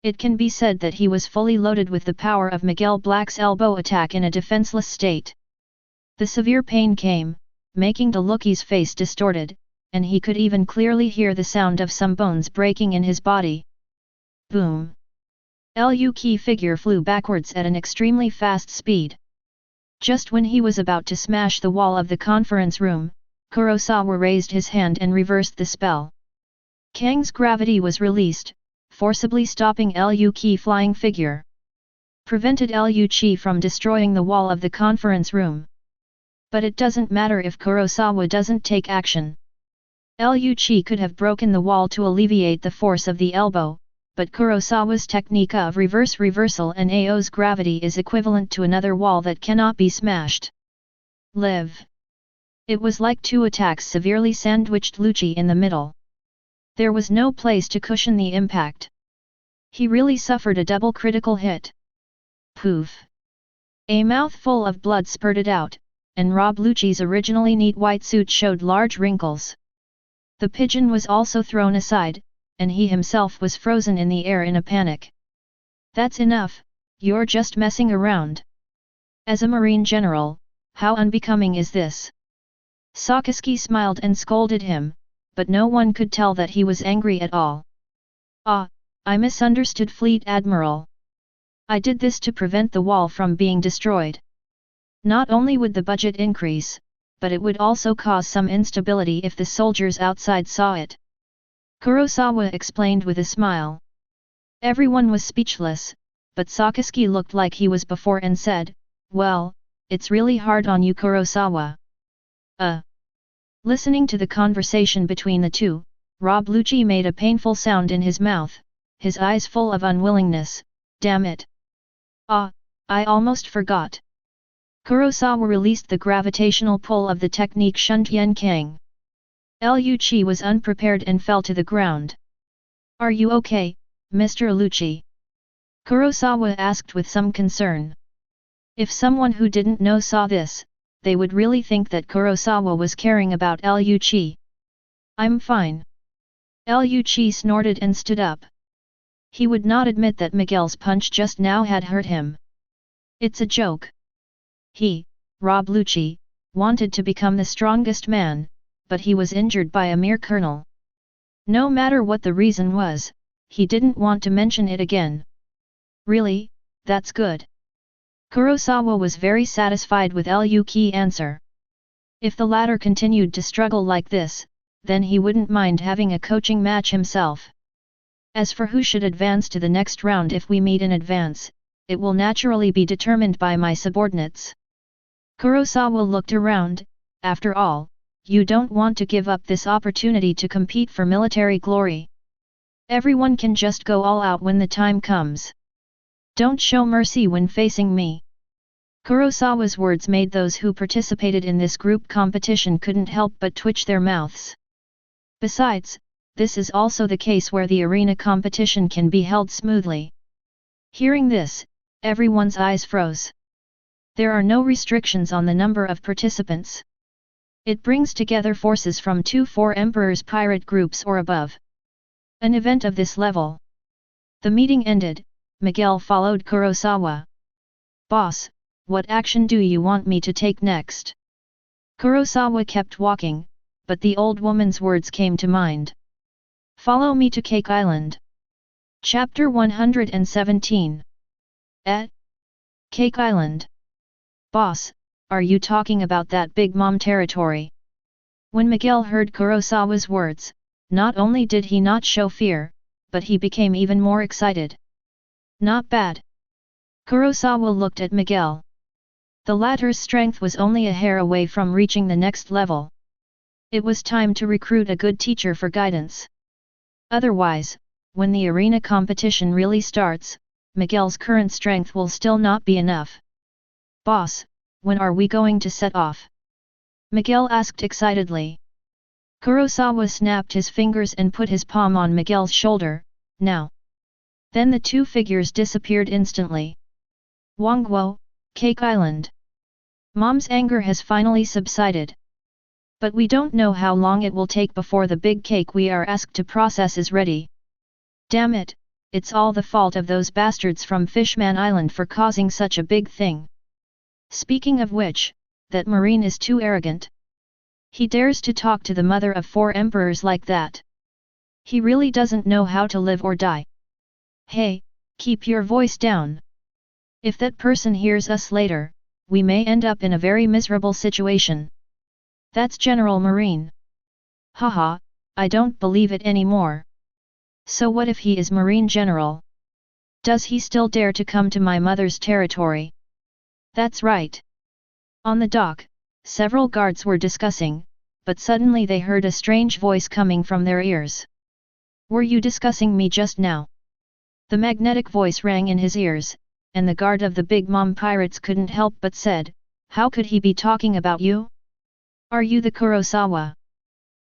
It can be said that he was fully loaded with the power of Miguel Black's elbow attack in a defenseless state. The severe pain came, making Lucci's face distorted, and he could even clearly hear the sound of some bones breaking in his body. Boom! Liu Qi figure flew backwards at an extremely fast speed. Just when he was about to smash the wall of the conference room, Kurosawa raised his hand and reversed the spell. Kang's gravity was released, forcibly stopping Liu Qi flying figure. Prevented Liu Qi from destroying the wall of the conference room. But it doesn't matter if Kurosawa doesn't take action. Liu Qi could have broken the wall to alleviate the force of the elbow, but Kurosawa's technique of reverse reversal and Ao's gravity is equivalent to another wall that cannot be smashed. Live! It was like two attacks severely sandwiched Lucci in the middle. There was no place to cushion the impact. He really suffered a double critical hit. Poof! A mouthful of blood spurted out, and Rob Lucci's originally neat white suit showed large wrinkles. The pigeon was also thrown aside, and he himself was frozen in the air in a panic. That's enough, you're just messing around. As a Marine general, how unbecoming is this? Sakaski smiled and scolded him, but no one could tell that he was angry at all. Ah, I misunderstood, Fleet Admiral. I did this to prevent the wall from being destroyed. Not only would the budget increase, but it would also cause some instability if the soldiers outside saw it. Kurosawa explained with a smile. Everyone was speechless, but Sakaski looked like he was before and said, "Well, it's really hard on you, Kurosawa." Listening to the conversation between the two, Rob Lucci made a painful sound in his mouth, his eyes full of unwillingness. Damn it! Ah, I almost forgot. Kurosawa released the gravitational pull of the technique Shuntian Kang. Liu Qi was unprepared and fell to the ground. Are you okay, Mr. Lucci? Kurosawa asked with some concern. If someone who didn't know saw this, they would really think that Kurosawa was caring about Liu Qi. I'm fine. Liu Qi snorted and stood up. He would not admit that Miguel's punch just now had hurt him. It's a joke. He, Rob Lucci, wanted to become the strongest man, but he was injured by a mere colonel. No matter what the reason was, he didn't want to mention it again. Really, that's good. Kurosawa was very satisfied with Liu Qi's answer. If the latter continued to struggle like this, then he wouldn't mind having a coaching match himself. As for who should advance to the next round if we meet in advance, it will naturally be determined by my subordinates. Kurosawa looked around. After all, you don't want to give up this opportunity to compete for military glory. Everyone can just go all out when the time comes. Don't show mercy when facing me. Kurosawa's words made those who participated in this group competition couldn't help but twitch their mouths. Besides, this is also the case where the arena competition can be held smoothly. Hearing this, everyone's eyes froze. There are no restrictions on the number of participants. It brings together forces from 2-4 Emperor's pirate groups or above. An event of this level. The meeting ended. Miguel followed Kurosawa. Boss, what action do you want me to take next? Kurosawa kept walking, but the old woman's words came to mind. Follow me to Cake Island. Chapter 117. Cake Island. Boss, are you talking about that Big Mom territory? When Miguel heard Kurosawa's words, not only did he not show fear, but he became even more excited. Not bad. Kurosawa looked at Miguel. The latter's strength was only a hair away from reaching the next level. It was time to recruit a good teacher for guidance. Otherwise, when the arena competition really starts, Miguel's current strength will still not be enough. Boss, when are we going to set off? Miguel asked excitedly. Kurosawa snapped his fingers and put his palm on Miguel's shoulder. Now. Then the two figures disappeared instantly. Wangguo, Cake Island. Mom's anger has finally subsided. But we don't know how long it will take before the big cake we are asked to process is ready. Damn it, it's all the fault of those bastards from Fishman Island for causing such a big thing. Speaking of which, that Marine is too arrogant. He dares to talk to the mother of 4 emperors like that. He really doesn't know how to live or die. Hey, keep your voice down. If that person hears us later, we may end up in a very miserable situation. That's General Marine. Haha, I don't believe it anymore. So what if he is Marine General? Does he still dare to come to my mother's territory? That's right. On the dock, several guards were discussing, but suddenly they heard a strange voice coming from their ears. Were you discussing me just now? The magnetic voice rang in his ears, and the guard of the Big Mom Pirates couldn't help but said, how could he be talking about you? Are you the Kurosawa?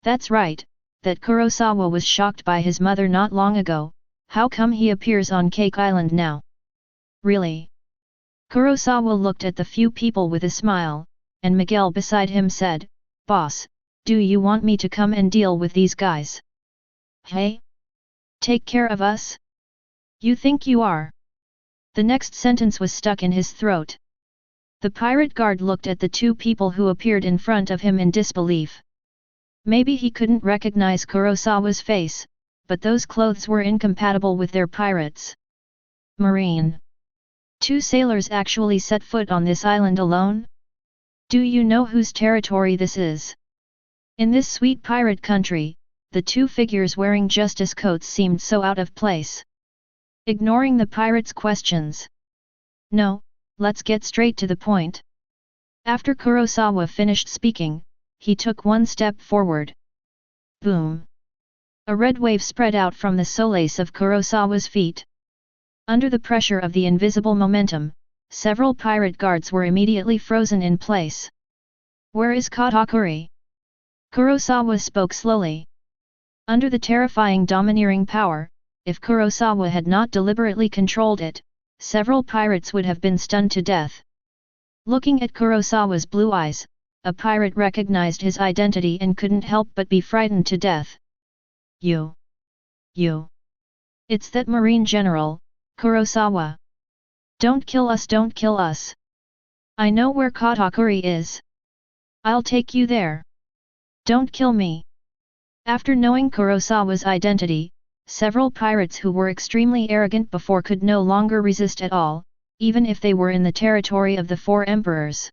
That's right, that Kurosawa was shocked by his mother not long ago, how come he appears on Cake Island now? Really? Kurosawa looked at the few people with a smile, and Miguel beside him said, Boss, do you want me to come and deal with these guys? Hey? Take care of us? You think you are? The next sentence was stuck in his throat. The pirate guard looked at the two people who appeared in front of him in disbelief. Maybe he couldn't recognize Kurosawa's face, but those clothes were incompatible with their pirates. Marine. 2 sailors actually set foot on this island alone? Do you know whose territory this is? In this sweet pirate country, the 2 figures wearing justice coats seemed so out of place. Ignoring the pirates' questions. No, let's get straight to the point. After Kurosawa finished speaking, he took 1 step forward. Boom! A red wave spread out from the solace of Kurosawa's feet. Under the pressure of the invisible momentum, several pirate guards were immediately frozen in place. Where is Katakuri? Kurosawa spoke slowly. Under the terrifying domineering power, if Kurosawa had not deliberately controlled it, several pirates would have been stunned to death. Looking at Kurosawa's blue eyes, a pirate recognized his identity and couldn't help but be frightened to death. You. It's that Marine General, Kurosawa. Don't kill us, don't kill us. I know where Katakuri is. I'll take you there. Don't kill me. After knowing Kurosawa's identity, several pirates who were extremely arrogant before could no longer resist at all, even if they were in the territory of the 4 emperors.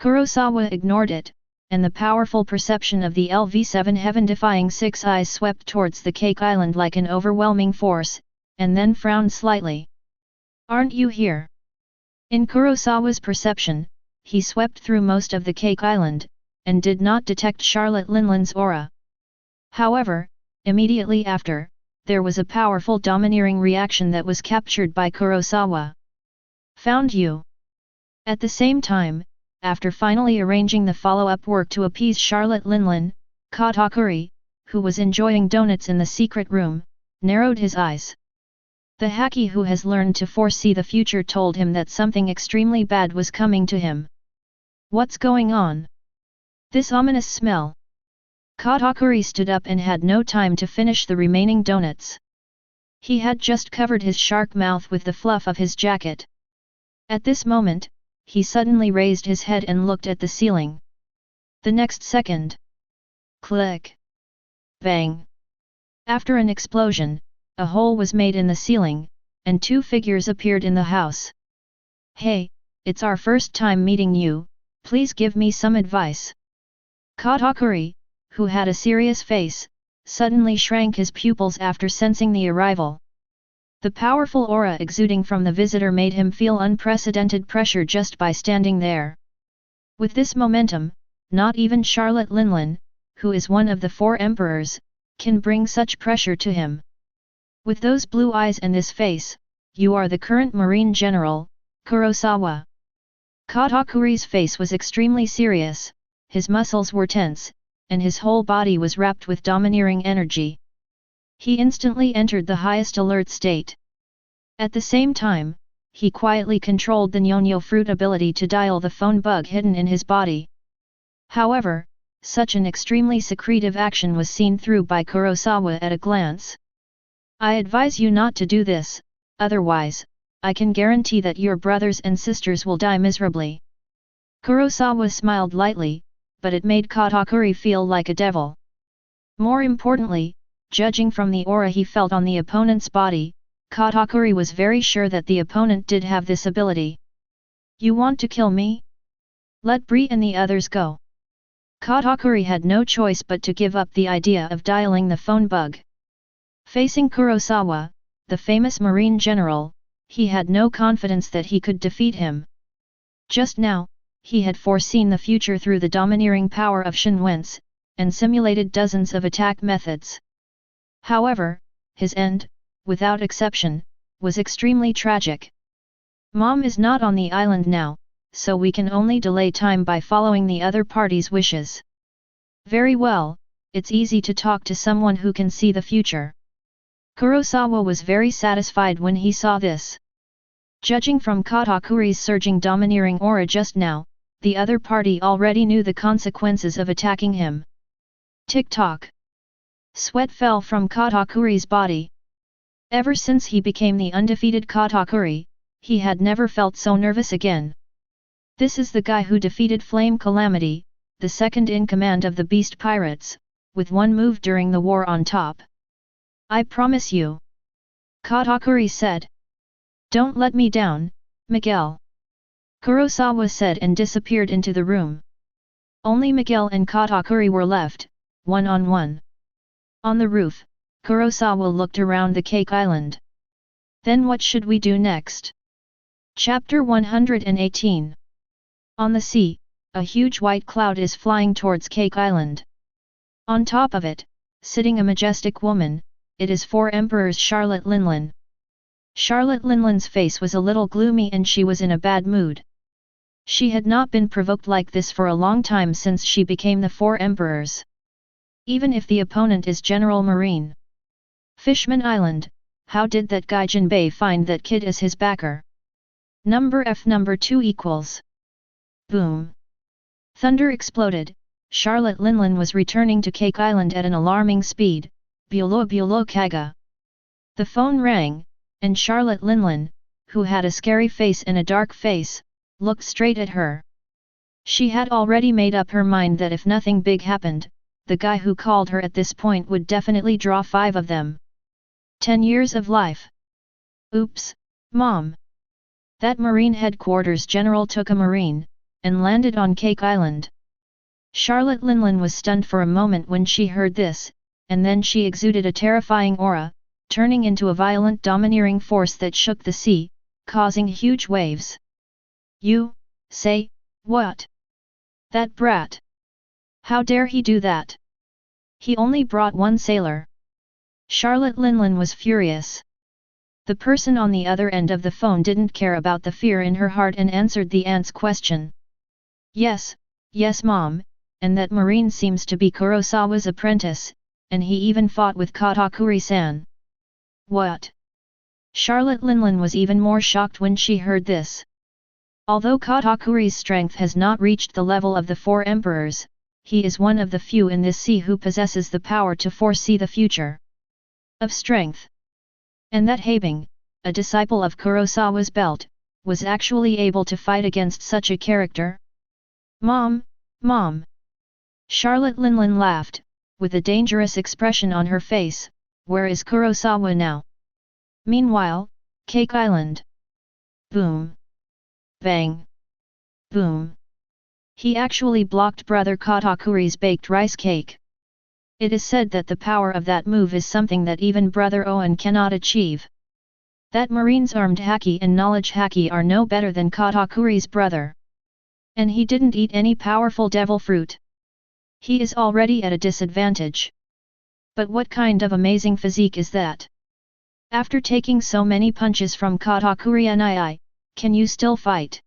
Kurosawa ignored it, and the powerful perception of the LV7 heaven-defying 6 eyes swept towards the Cake Island like an overwhelming force, and then frowned slightly. Aren't you here? In Kurosawa's perception, he swept through most of the Cake Island, and did not detect Charlotte Linland's aura. However, immediately after, there was a powerful domineering reaction that was captured by Kurosawa. Found you. At the same time, after finally arranging the follow-up work to appease Charlotte Linland, Katakuri, who was enjoying donuts in the secret room, narrowed his eyes. The Haki who has learned to foresee the future told him that something extremely bad was coming to him. What's going on? This ominous smell. Katakuri stood up and had no time to finish the remaining donuts. He had just covered his shark mouth with the fluff of his jacket. At this moment, he suddenly raised his head and looked at the ceiling. The next second. Click. Bang. After an explosion, a hole was made in the ceiling, and 2 figures appeared in the house. Hey, it's our first time meeting you, please give me some advice. Katakuri, who had a serious face, suddenly shrank his pupils after sensing the arrival. The powerful aura exuding from the visitor made him feel unprecedented pressure just by standing there. With this momentum, not even Charlotte Linlin, who is one of the 4 emperors, can bring such pressure to him. With those blue eyes and this face, you are the current Marine General, Kurosawa. Katakuri's face was extremely serious, his muscles were tense, and his whole body was wrapped with domineering energy. He instantly entered the highest alert state. At the same time, he quietly controlled the Nyonyo fruit ability to dial the phone bug hidden in his body. However, such an extremely secretive action was seen through by Kurosawa at a glance. I advise you not to do this, otherwise, I can guarantee that your brothers and sisters will die miserably. Kurosawa smiled lightly, but it made Katakuri feel like a devil. More importantly, judging from the aura he felt on the opponent's body, Katakuri was very sure that the opponent did have this ability. You want to kill me? Let Bree and the others go. Katakuri had no choice but to give up the idea of dialing the phone bug. Facing Kurosawa, the famous Marine General, he had no confidence that he could defeat him. Just now, he had foreseen the future through the domineering power of Shinwen's, and simulated dozens of attack methods. However, his end, without exception, was extremely tragic. Mom is not on the island now, so we can only delay time by following the other party's wishes. Very well, it's easy to talk to someone who can see the future. Kurosawa was very satisfied when he saw this. Judging from Katakuri's surging domineering aura just now, the other party already knew the consequences of attacking him. Tick-tock. Sweat fell from Katakuri's body. Ever since he became the undefeated Katakuri, he had never felt so nervous again. This is the guy who defeated Flame Calamity, the second in command of the Beast Pirates, with one move during the war on top. I promise you. Katakuri said. Don't let me down, Miguel. Kurosawa said and disappeared into the room. Only Miguel and Katakuri were left, one-on-one. On the roof, Kurosawa looked around the Cake Island. Then what should we do next? Chapter 118. On the sea, a huge white cloud is flying towards Cake Island. On top of it, sitting a majestic woman, it is 4 Emperors Charlotte Linlin. Charlotte Linlin's face was a little gloomy and she was in a bad mood. She had not been provoked like this for a long time since she became the 4 Emperors. Even if the opponent is General Marine Fishman Island, how did that guy Jinbei find that kid as his backer? Number 2 equals. Boom. Thunder exploded. Charlotte Linlin was returning to Cake Island at an alarming speed. Bulo bulo kaga. The phone rang, and Charlotte Linlin, who had a scary face and a dark face, looked straight at her. She had already made up her mind that if nothing big happened, the guy who called her at this point would definitely draw 5 of them. 10 years of life. Oops, Mom. That Marine headquarters general took a Marine, and landed on Cake Island. Charlotte Linlin was stunned for a moment when she heard this, and then she exuded a terrifying aura, turning into a violent domineering force that shook the sea, causing huge waves. You, say, what? That brat! How dare he do that? He only brought 1 sailor. Charlotte Linlin was furious. The person on the other end of the phone didn't care about the fear in her heart and answered the aunt's question. Yes, Mom, and that Marine seems to be Kurosawa's apprentice, and he even fought with Katakuri-san. What? Charlotte Linlin was even more shocked when she heard this. Although Katakuri's strength has not reached the level of the 4 emperors, he is one of the few in this sea who possesses the power to foresee the future. Of strength. And that Habing, a disciple of Kurosawa's belt, was actually able to fight against such a character? Mom! Charlotte Linlin laughed, with a dangerous expression on her face. Where is Kurosawa now? Meanwhile, Cake Island. Boom! Bang! Boom! He actually blocked brother Katakuri's baked rice cake. It is said that the power of that move is something that even brother Owen cannot achieve. That Marine's armed haki and knowledge haki are no better than Katakuri's brother. And he didn't eat any powerful devil fruit. He is already at a disadvantage. But what kind of amazing physique is that? After taking so many punches from Katakuri nii, can you still fight?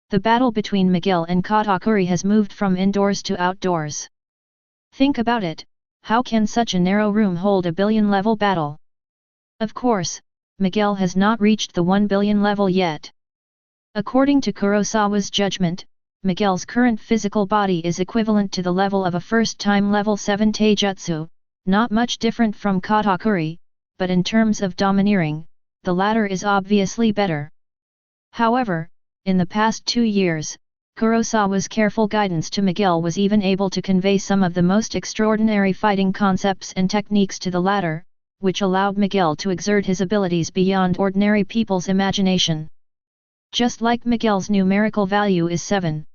The battle between Miguel and Katakuri has moved from indoors to outdoors. Think about it, how can such a narrow room hold a billion-level battle? Of course, Miguel has not reached the 1 billion level yet. According to Kurosawa's judgment, Miguel's current physical body is equivalent to the level of a first-time level 7 taijutsu, not much different from Katakuri, but in terms of domineering, the latter is obviously better. However, in the past 2 years, Kurosawa's careful guidance to Miguel was even able to convey some of the most extraordinary fighting concepts and techniques to the latter, which allowed Miguel to exert his abilities beyond ordinary people's imagination. Just like Miguel's numerical value is 7.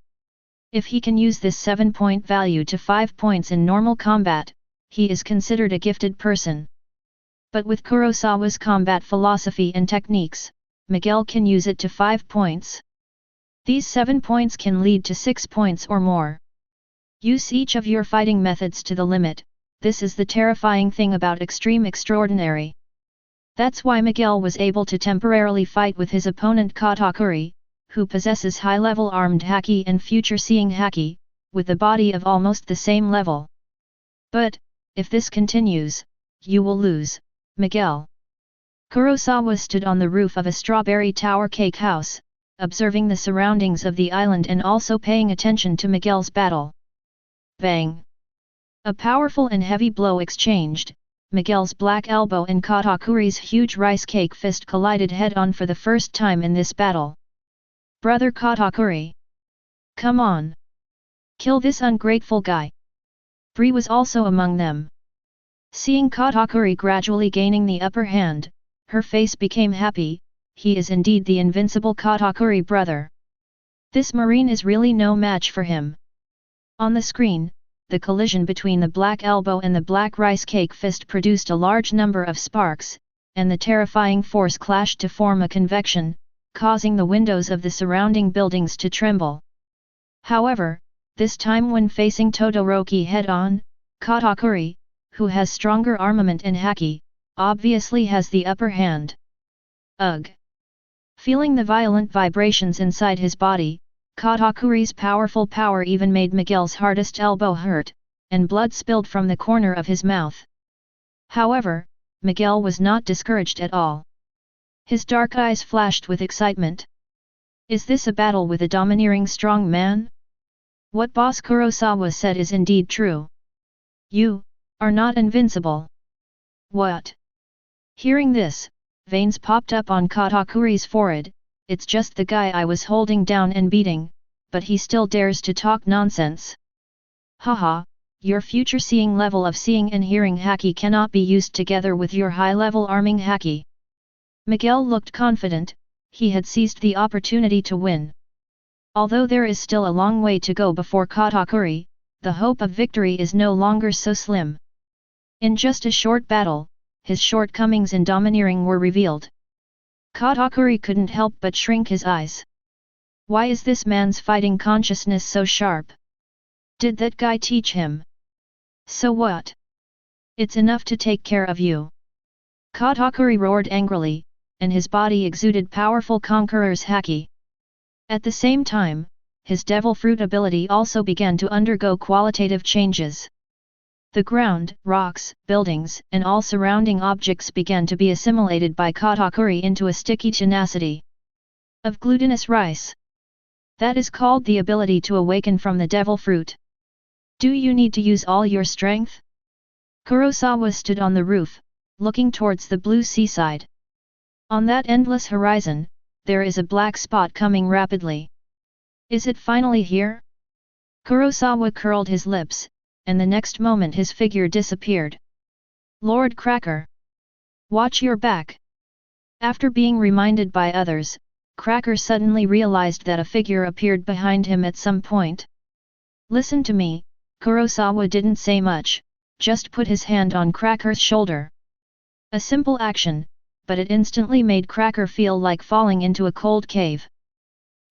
If he can use this 7-point value to 5 points in normal combat, he is considered a gifted person. But with Kurosawa's combat philosophy and techniques, Miguel can use it to 5 points. These 7 points can lead to 6 points or more. Use each of your fighting methods to the limit, this is the terrifying thing about extreme extraordinary. That's why Miguel was able to temporarily fight with his opponent Katakuri, who possesses high-level armed haki and future-seeing haki, with a body of almost the same level. But, if this continues, you will lose, Miguel. Kurosawa stood on the roof of a strawberry tower cake house, observing the surroundings of the island and also paying attention to Miguel's battle. Bang! A powerful and heavy blow exchanged, Miguel's black elbow and Katakuri's huge rice cake fist collided head-on for the first time in this battle. Brother Katakuri! Come on! Kill this ungrateful guy! Bree was also among them. Seeing Katakuri gradually gaining the upper hand, her face became happy. He is indeed the invincible Katakuri brother. This Marine is really no match for him. On the screen, the collision between the black elbow and the black rice cake fist produced a large number of sparks, and the terrifying force clashed to form a convection, causing the windows of the surrounding buildings to tremble. However, this time when facing Todoroki head-on, Katakuri, who has stronger armament and haki, obviously has the upper hand. Ugh! Feeling the violent vibrations inside his body, Katakuri's powerful power even made Miguel's hardest elbow hurt, and blood spilled from the corner of his mouth. However, Miguel was not discouraged at all. His dark eyes flashed with excitement. Is this a battle with a domineering strong man? What boss Kurosawa said is indeed true. You are not invincible. What? Hearing this, veins popped up on Katakuri's forehead. It's just the guy I was holding down and beating, but he still dares to talk nonsense. Haha, your future seeing level of seeing and hearing haki cannot be used together with your high-level arming haki. Miguel looked confident, he had seized the opportunity to win. Although there is still a long way to go before Katakuri, the hope of victory is no longer so slim. In just a short battle, his shortcomings in domineering were revealed. Katakuri couldn't help but shrink his eyes. Why is this man's fighting consciousness so sharp? Did that guy teach him? So what? It's enough to take care of you. Katakuri roared angrily, and his body exuded powerful conqueror's haki. At the same time, his devil fruit ability also began to undergo qualitative changes. The ground, rocks, buildings, and all surrounding objects began to be assimilated by Katakuri into a sticky tenacity of glutinous rice. That is called the ability to awaken from the devil fruit. Do you need to use all your strength? Kurosawa stood on the roof, looking towards the blue seaside. On that endless horizon, there is a black spot coming rapidly. Is it finally here? Kurosawa curled his lips, and the next moment his figure disappeared. Lord Cracker! Watch your back! After being reminded by others, Cracker suddenly realized that a figure appeared behind him at some point. Listen to me, Kurosawa didn't say much, just put his hand on Cracker's shoulder. A simple action, but it instantly made Cracker feel like falling into a cold cave.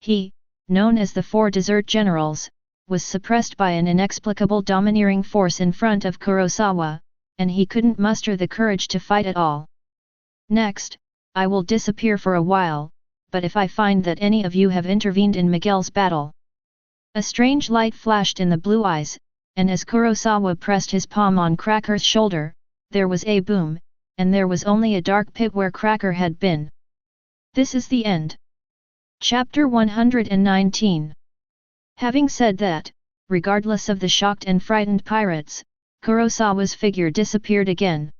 He, known as the Four Desert Generals, was suppressed by an inexplicable domineering force in front of Kurosawa, and he couldn't muster the courage to fight at all. Next, I will disappear for a while, but if I find that any of you have intervened in Miguel's battle. A strange light flashed in the blue eyes, and as Kurosawa pressed his palm on Cracker's shoulder, there was a boom, and there was only a dark pit where Cracker had been. This is the end. Chapter 119. Having said that, regardless of the shocked and frightened pirates, Kurosawa's figure disappeared again.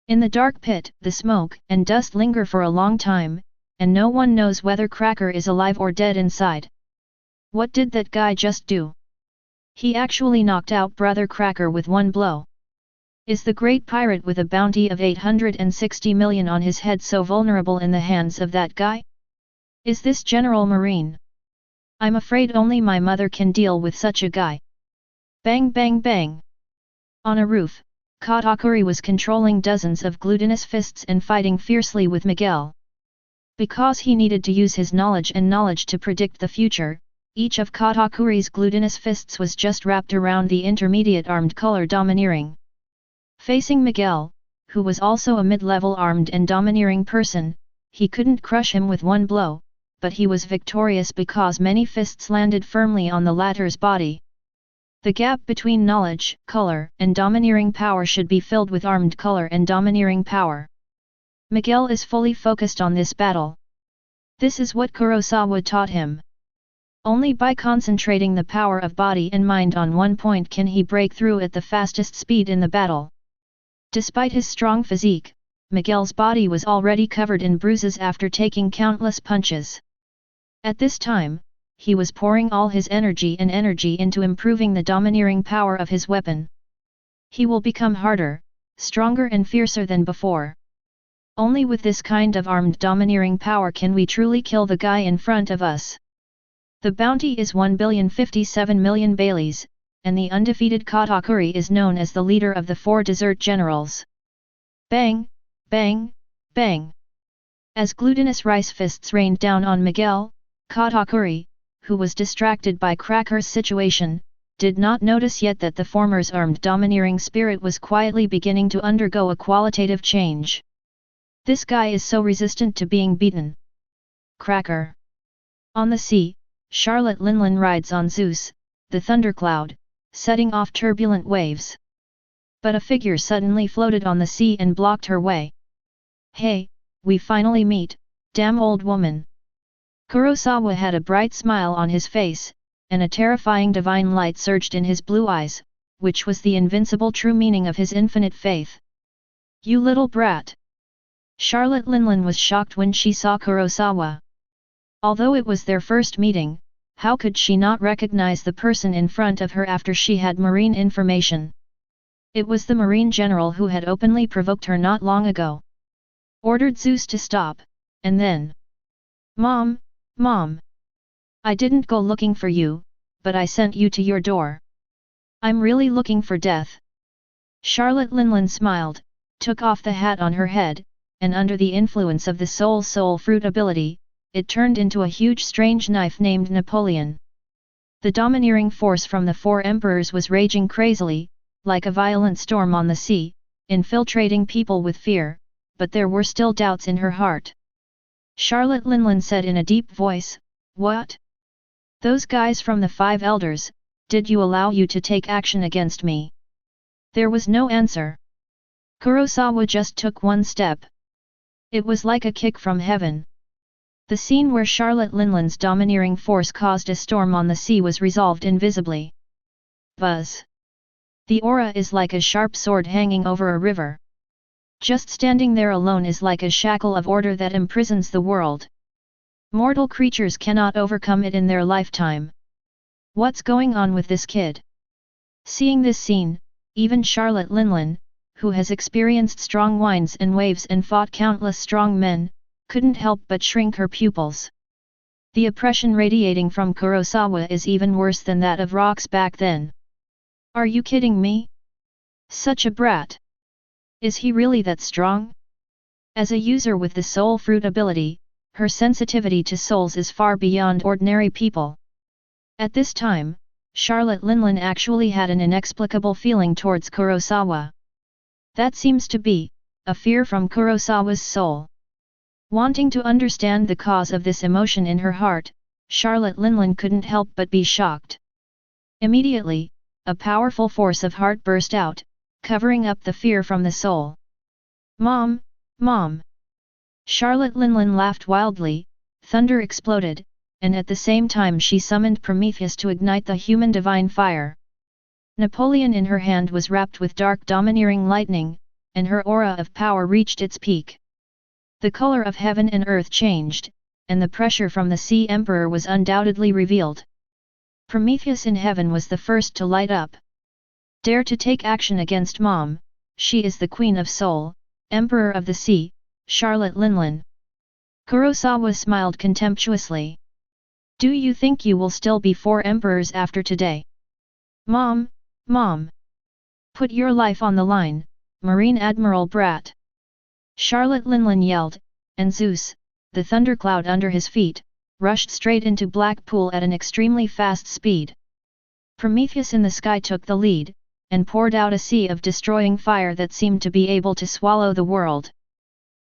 In the dark pit, the smoke and dust linger for a long time, and no one knows whether Cracker is alive or dead inside. What did that guy just do? He actually knocked out Brother Cracker with one blow. Is the great pirate with a bounty of 860 million on his head so vulnerable in the hands of that guy? Is this General Marine? I'm afraid only my mother can deal with such a guy. Bang bang bang! On a roof, Katakuri was controlling dozens of glutinous fists and fighting fiercely with Miguel. Because he needed to use his knowledge to predict the future, each of Katakuri's glutinous fists was just wrapped around the intermediate armed color domineering. Facing Miguel, who was also a mid-level armed and domineering person, he couldn't crush him with one blow, but he was victorious because many fists landed firmly on the latter's body. The gap between knowledge, color, and domineering power should be filled with armed color and domineering power. Miguel is fully focused on this battle. This is what Kurosawa taught him. Only by concentrating the power of body and mind on one point can he break through at the fastest speed in the battle. Despite his strong physique, Miguel's body was already covered in bruises after taking countless punches. At this time, he was pouring all his energy into improving the domineering power of his weapon. He will become harder, stronger and fiercer than before. Only with this kind of armed domineering power can we truly kill the guy in front of us. The bounty is 1,057,000,000 Baileys, and the undefeated Katakuri is known as the leader of the Four Desert Generals. Bang, bang, bang! As glutinous rice fists rained down on Miguel, Katakuri, who was distracted by Cracker's situation, did not notice yet that the former's armed domineering spirit was quietly beginning to undergo a qualitative change. This guy is so resistant to being beaten. Cracker. On the sea, Charlotte Linlin rides on Zeus, the thundercloud, setting off turbulent waves. But a figure suddenly floated on the sea and blocked her way. Hey, we finally meet, damn old woman. Kurosawa had a bright smile on his face, and a terrifying divine light surged in his blue eyes, which was the invincible true meaning of his infinite faith. You little brat! Charlotte Linlin was shocked when she saw Kurosawa. Although it was their first meeting, how could she not recognize the person in front of her after she had Marine information? It was the Marine general who had openly provoked her not long ago. Ordered Zeus to stop, and then... Mom! Mom! I didn't go looking for you, but I sent you to your door. I'm really looking for death. Charlotte Linlin smiled, took off the hat on her head, and under the influence of the soul fruit ability, it turned into a huge strange knife named Napoleon. The domineering force from the four emperors was raging crazily, like a violent storm on the sea, infiltrating people with fear, but there were still doubts in her heart. Charlotte Linlin said in a deep voice, What? Those guys from the Five Elders, did you allow you to take action against me? There was no answer. Kurosawa just took one step. It was like a kick from heaven. The scene where Charlotte Linlin's domineering force caused a storm on the sea was resolved invisibly. Buzz. The aura is like a sharp sword hanging over a river. Just standing there alone is like a shackle of order that imprisons the world. Mortal creatures cannot overcome it in their lifetime. What's going on with this kid? Seeing this scene, even Charlotte Linlin, who has experienced strong winds and waves and fought countless strong men, couldn't help but shrink her pupils. The oppression radiating from Kurosawa is even worse than that of rocks back then. Are you kidding me? Such a brat. Is he really that strong? As a user with the soul fruit ability, her sensitivity to souls is far beyond ordinary people. At this time, Charlotte Linlin actually had an inexplicable feeling towards Kurosawa. That seems to be a fear from Kurosawa's soul. Wanting to understand the cause of this emotion in her heart, Charlotte Linlin couldn't help but be shocked. Immediately, a powerful force of heart burst out, covering up the fear from the soul. Mom, Mom! Charlotte Linlin laughed wildly, thunder exploded, and at the same time she summoned Prometheus to ignite the human divine fire. Napoleon in her hand was wrapped with dark domineering lightning, and her aura of power reached its peak. The color of heaven and earth changed, and the pressure from the Sea Emperor was undoubtedly revealed. Prometheus in heaven was the first to light up. Dare to take action against Mom, she is the Queen of Soul, Emperor of the Sea, Charlotte Linlin. Kurosawa smiled contemptuously. Do you think you will still be 4 emperors after today? Mom, Mom! Put your life on the line, Marine Admiral brat! Charlotte Linlin yelled, and Zeus, the thundercloud under his feet, rushed straight into Black Pool at an extremely fast speed. Prometheus in the sky took the lead, and poured out a sea of destroying fire that seemed to be able to swallow the world.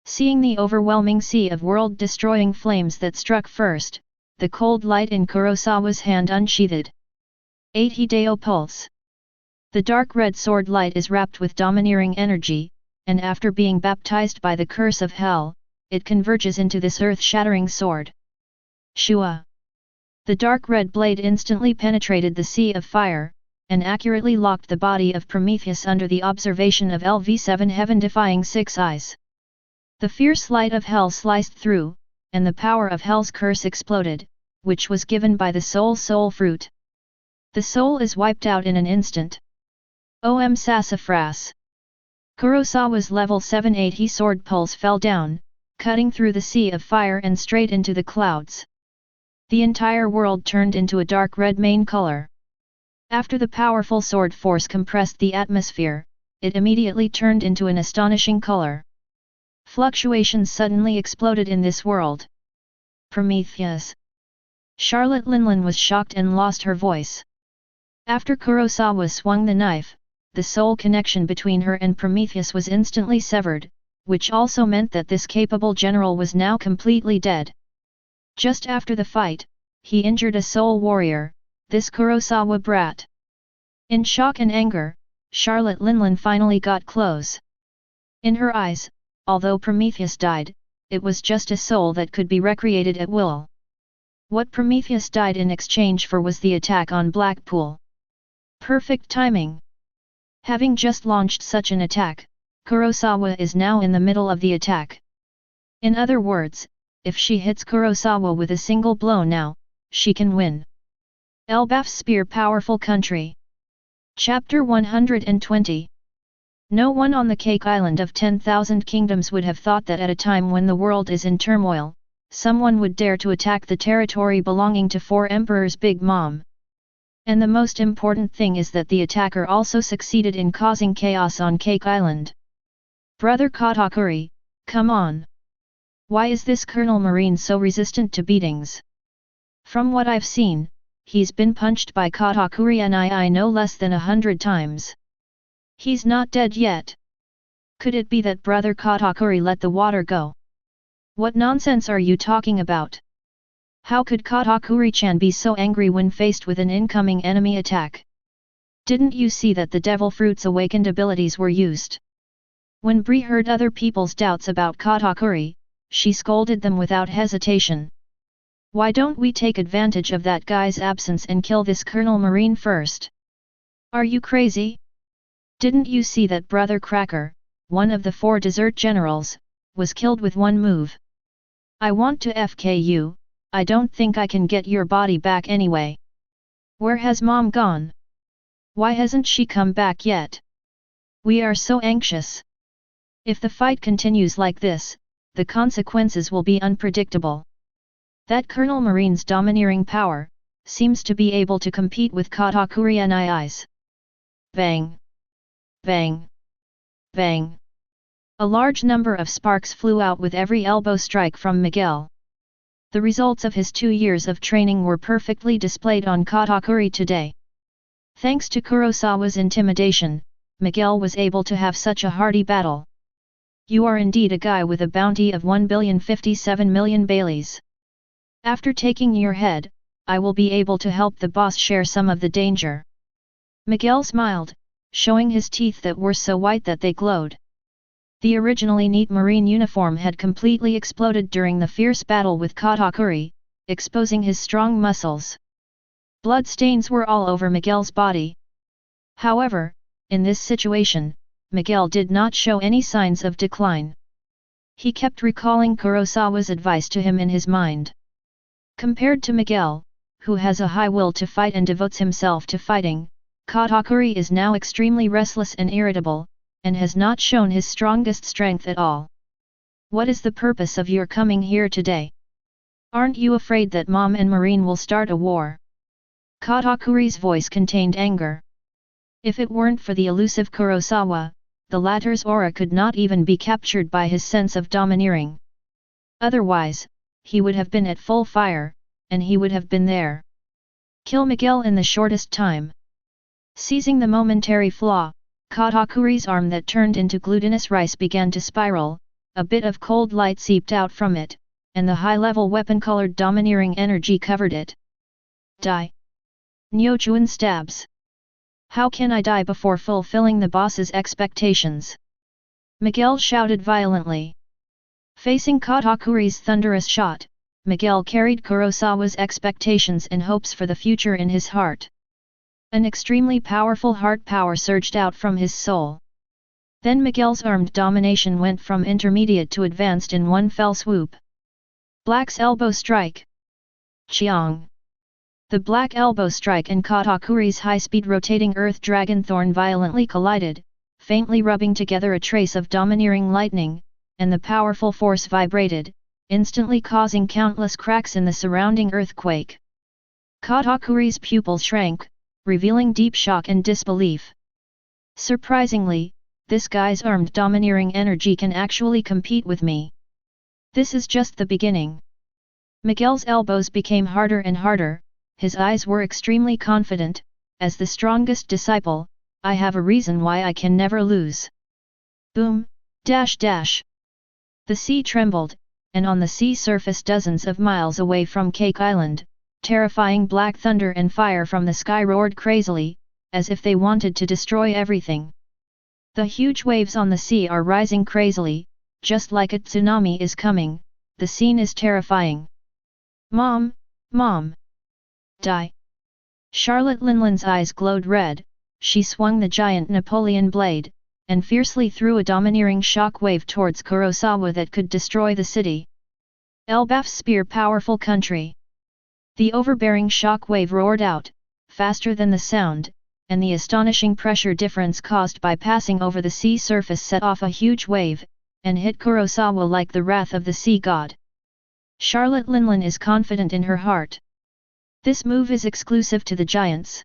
Seeing the overwhelming sea of world-destroying flames that struck first, the cold light in Kurosawa's hand unsheathed. 8 Hideo Pulse. The dark red sword light is wrapped with domineering energy, and after being baptized by the curse of hell, it converges into this earth-shattering sword. Shua! The dark red blade instantly penetrated the sea of fire, and accurately locked the body of Prometheus under the observation of LV7 heaven-defying 6 eyes. The fierce light of hell sliced through, and the power of hell's curse exploded, which was given by the soul fruit. The soul is wiped out in an instant. Om Sassafras! Kurosawa's level 780 sword pulse fell down, cutting through the sea of fire and straight into the clouds. The entire world turned into a dark red main color. After the powerful sword force compressed the atmosphere, it immediately turned into an astonishing color. Fluctuations suddenly exploded in this world. Prometheus! Charlotte Linlin was shocked and lost her voice. After Kurosawa swung the knife, the soul connection between her and Prometheus was instantly severed, which also meant that this capable general was now completely dead. Just after the fight, he injured a soul warrior, this Kurosawa brat. In shock and anger, Charlotte Linlin finally got close. In her eyes, although Prometheus died, it was just a soul that could be recreated at will. What Prometheus died in exchange for was the attack on Blackpool. Perfect timing! Having just launched such an attack, Kurosawa is now in the middle of the attack. In other words, if she hits Kurosawa with a single blow now, she can win. Elbaf's Spear Powerful Country. Chapter 120. No one on the Cake Island of 10,000 Kingdoms would have thought that at a time when the world is in turmoil, someone would dare to attack the territory belonging to 4 emperors' Big Mom. And the most important thing is that the attacker also succeeded in causing chaos on Cake Island. Brother Katakuri, come on! Why is this Colonel Marine so resistant to beatings? From what I've seen, he's been punched by Katakuri and I no less than 100 times. He's not dead yet. Could it be that Brother Katakuri let the water go? What nonsense are you talking about? How could Katakuri-chan be so angry when faced with an incoming enemy attack? Didn't you see that the Devil Fruit's awakened abilities were used? When Bree heard other people's doubts about Katakuri, she scolded them without hesitation. Why don't we take advantage of that guy's absence and kill this Colonel Marine first? Are you crazy? Didn't you see that Brother Cracker, one of the 4 desert generals, was killed with one move? I want to FK you. I don't think I can get your body back anyway. Where has Mom gone? Why hasn't she come back yet? We are so anxious. If the fight continues like this, the consequences will be unpredictable. That Colonel Marine's domineering power seems to be able to compete with Katakuri and eyes. Bang! Bang! Bang! A large number of sparks flew out with every elbow strike from Miguel. The results of his 2 years of training were perfectly displayed on Katakuri today. Thanks to Kurosawa's intimidation, Miguel was able to have such a hearty battle. You are indeed a guy with a bounty of 1,057,000,000 Baileys. After taking your head, I will be able to help the boss share some of the danger. Miguel smiled, showing his teeth that were so white that they glowed. The originally neat marine uniform had completely exploded during the fierce battle with Katakuri, exposing his strong muscles. Blood stains were all over Miguel's body. However, in this situation, Miguel did not show any signs of decline. He kept recalling Kurosawa's advice to him in his mind. Compared to Miguel, who has a high will to fight and devotes himself to fighting, Katakuri is now extremely restless and irritable, and has not shown his strongest strength at all. What is the purpose of your coming here today? Aren't you afraid that Mom and Marine will start a war? Katakuri's voice contained anger. If it weren't for the elusive Kurosawa, the latter's aura could not even be captured by his sense of domineering. Otherwise, he would have been at full fire, and he would have been there. Kill Miguel in the shortest time. Seizing the momentary flaw, Katakuri's arm that turned into glutinous rice began to spiral, a bit of cold light seeped out from it, and the high-level weapon-colored domineering energy covered it. Die! Nyochuan stabs. How can I die before fulfilling the boss's expectations? Miguel shouted violently. Facing Katakuri's thunderous shot, Miguel carried Kurosawa's expectations and hopes for the future in his heart. An extremely powerful heart power surged out from his soul. Then Miguel's armed domination went from intermediate to advanced in one fell swoop. Black's elbow strike. Chiang. The black elbow strike and Katakuri's high-speed rotating earth dragon thorn violently collided, faintly rubbing together a trace of domineering lightning, and the powerful force vibrated, instantly causing countless cracks in the surrounding earthquake. Katakuri's pupils shrank, revealing deep shock and disbelief. Surprisingly, this guy's armed domineering energy can actually compete with me. This is just the beginning. Miguel's elbows became harder and harder. His eyes were extremely confident. As the strongest disciple, I have a reason why I can never lose. Boom, dash dash. The sea trembled, and on the sea surface dozens of miles away from Cake Island, terrifying black thunder and fire from the sky roared crazily, as if they wanted to destroy everything. The huge waves on the sea are rising crazily, just like a tsunami is coming. The scene is terrifying. Mom, Mom! Die! Charlotte Linland's eyes glowed red. She swung the giant Napoleon blade, and fiercely threw a domineering shock wave towards Kurosawa that could destroy the city. Elbaf's spear powerful country. The overbearing shock wave roared out, faster than the sound, and the astonishing pressure difference caused by passing over the sea surface set off a huge wave, and hit Kurosawa like the wrath of the sea god. Charlotte Linland is confident in her heart. This move is exclusive to the giants.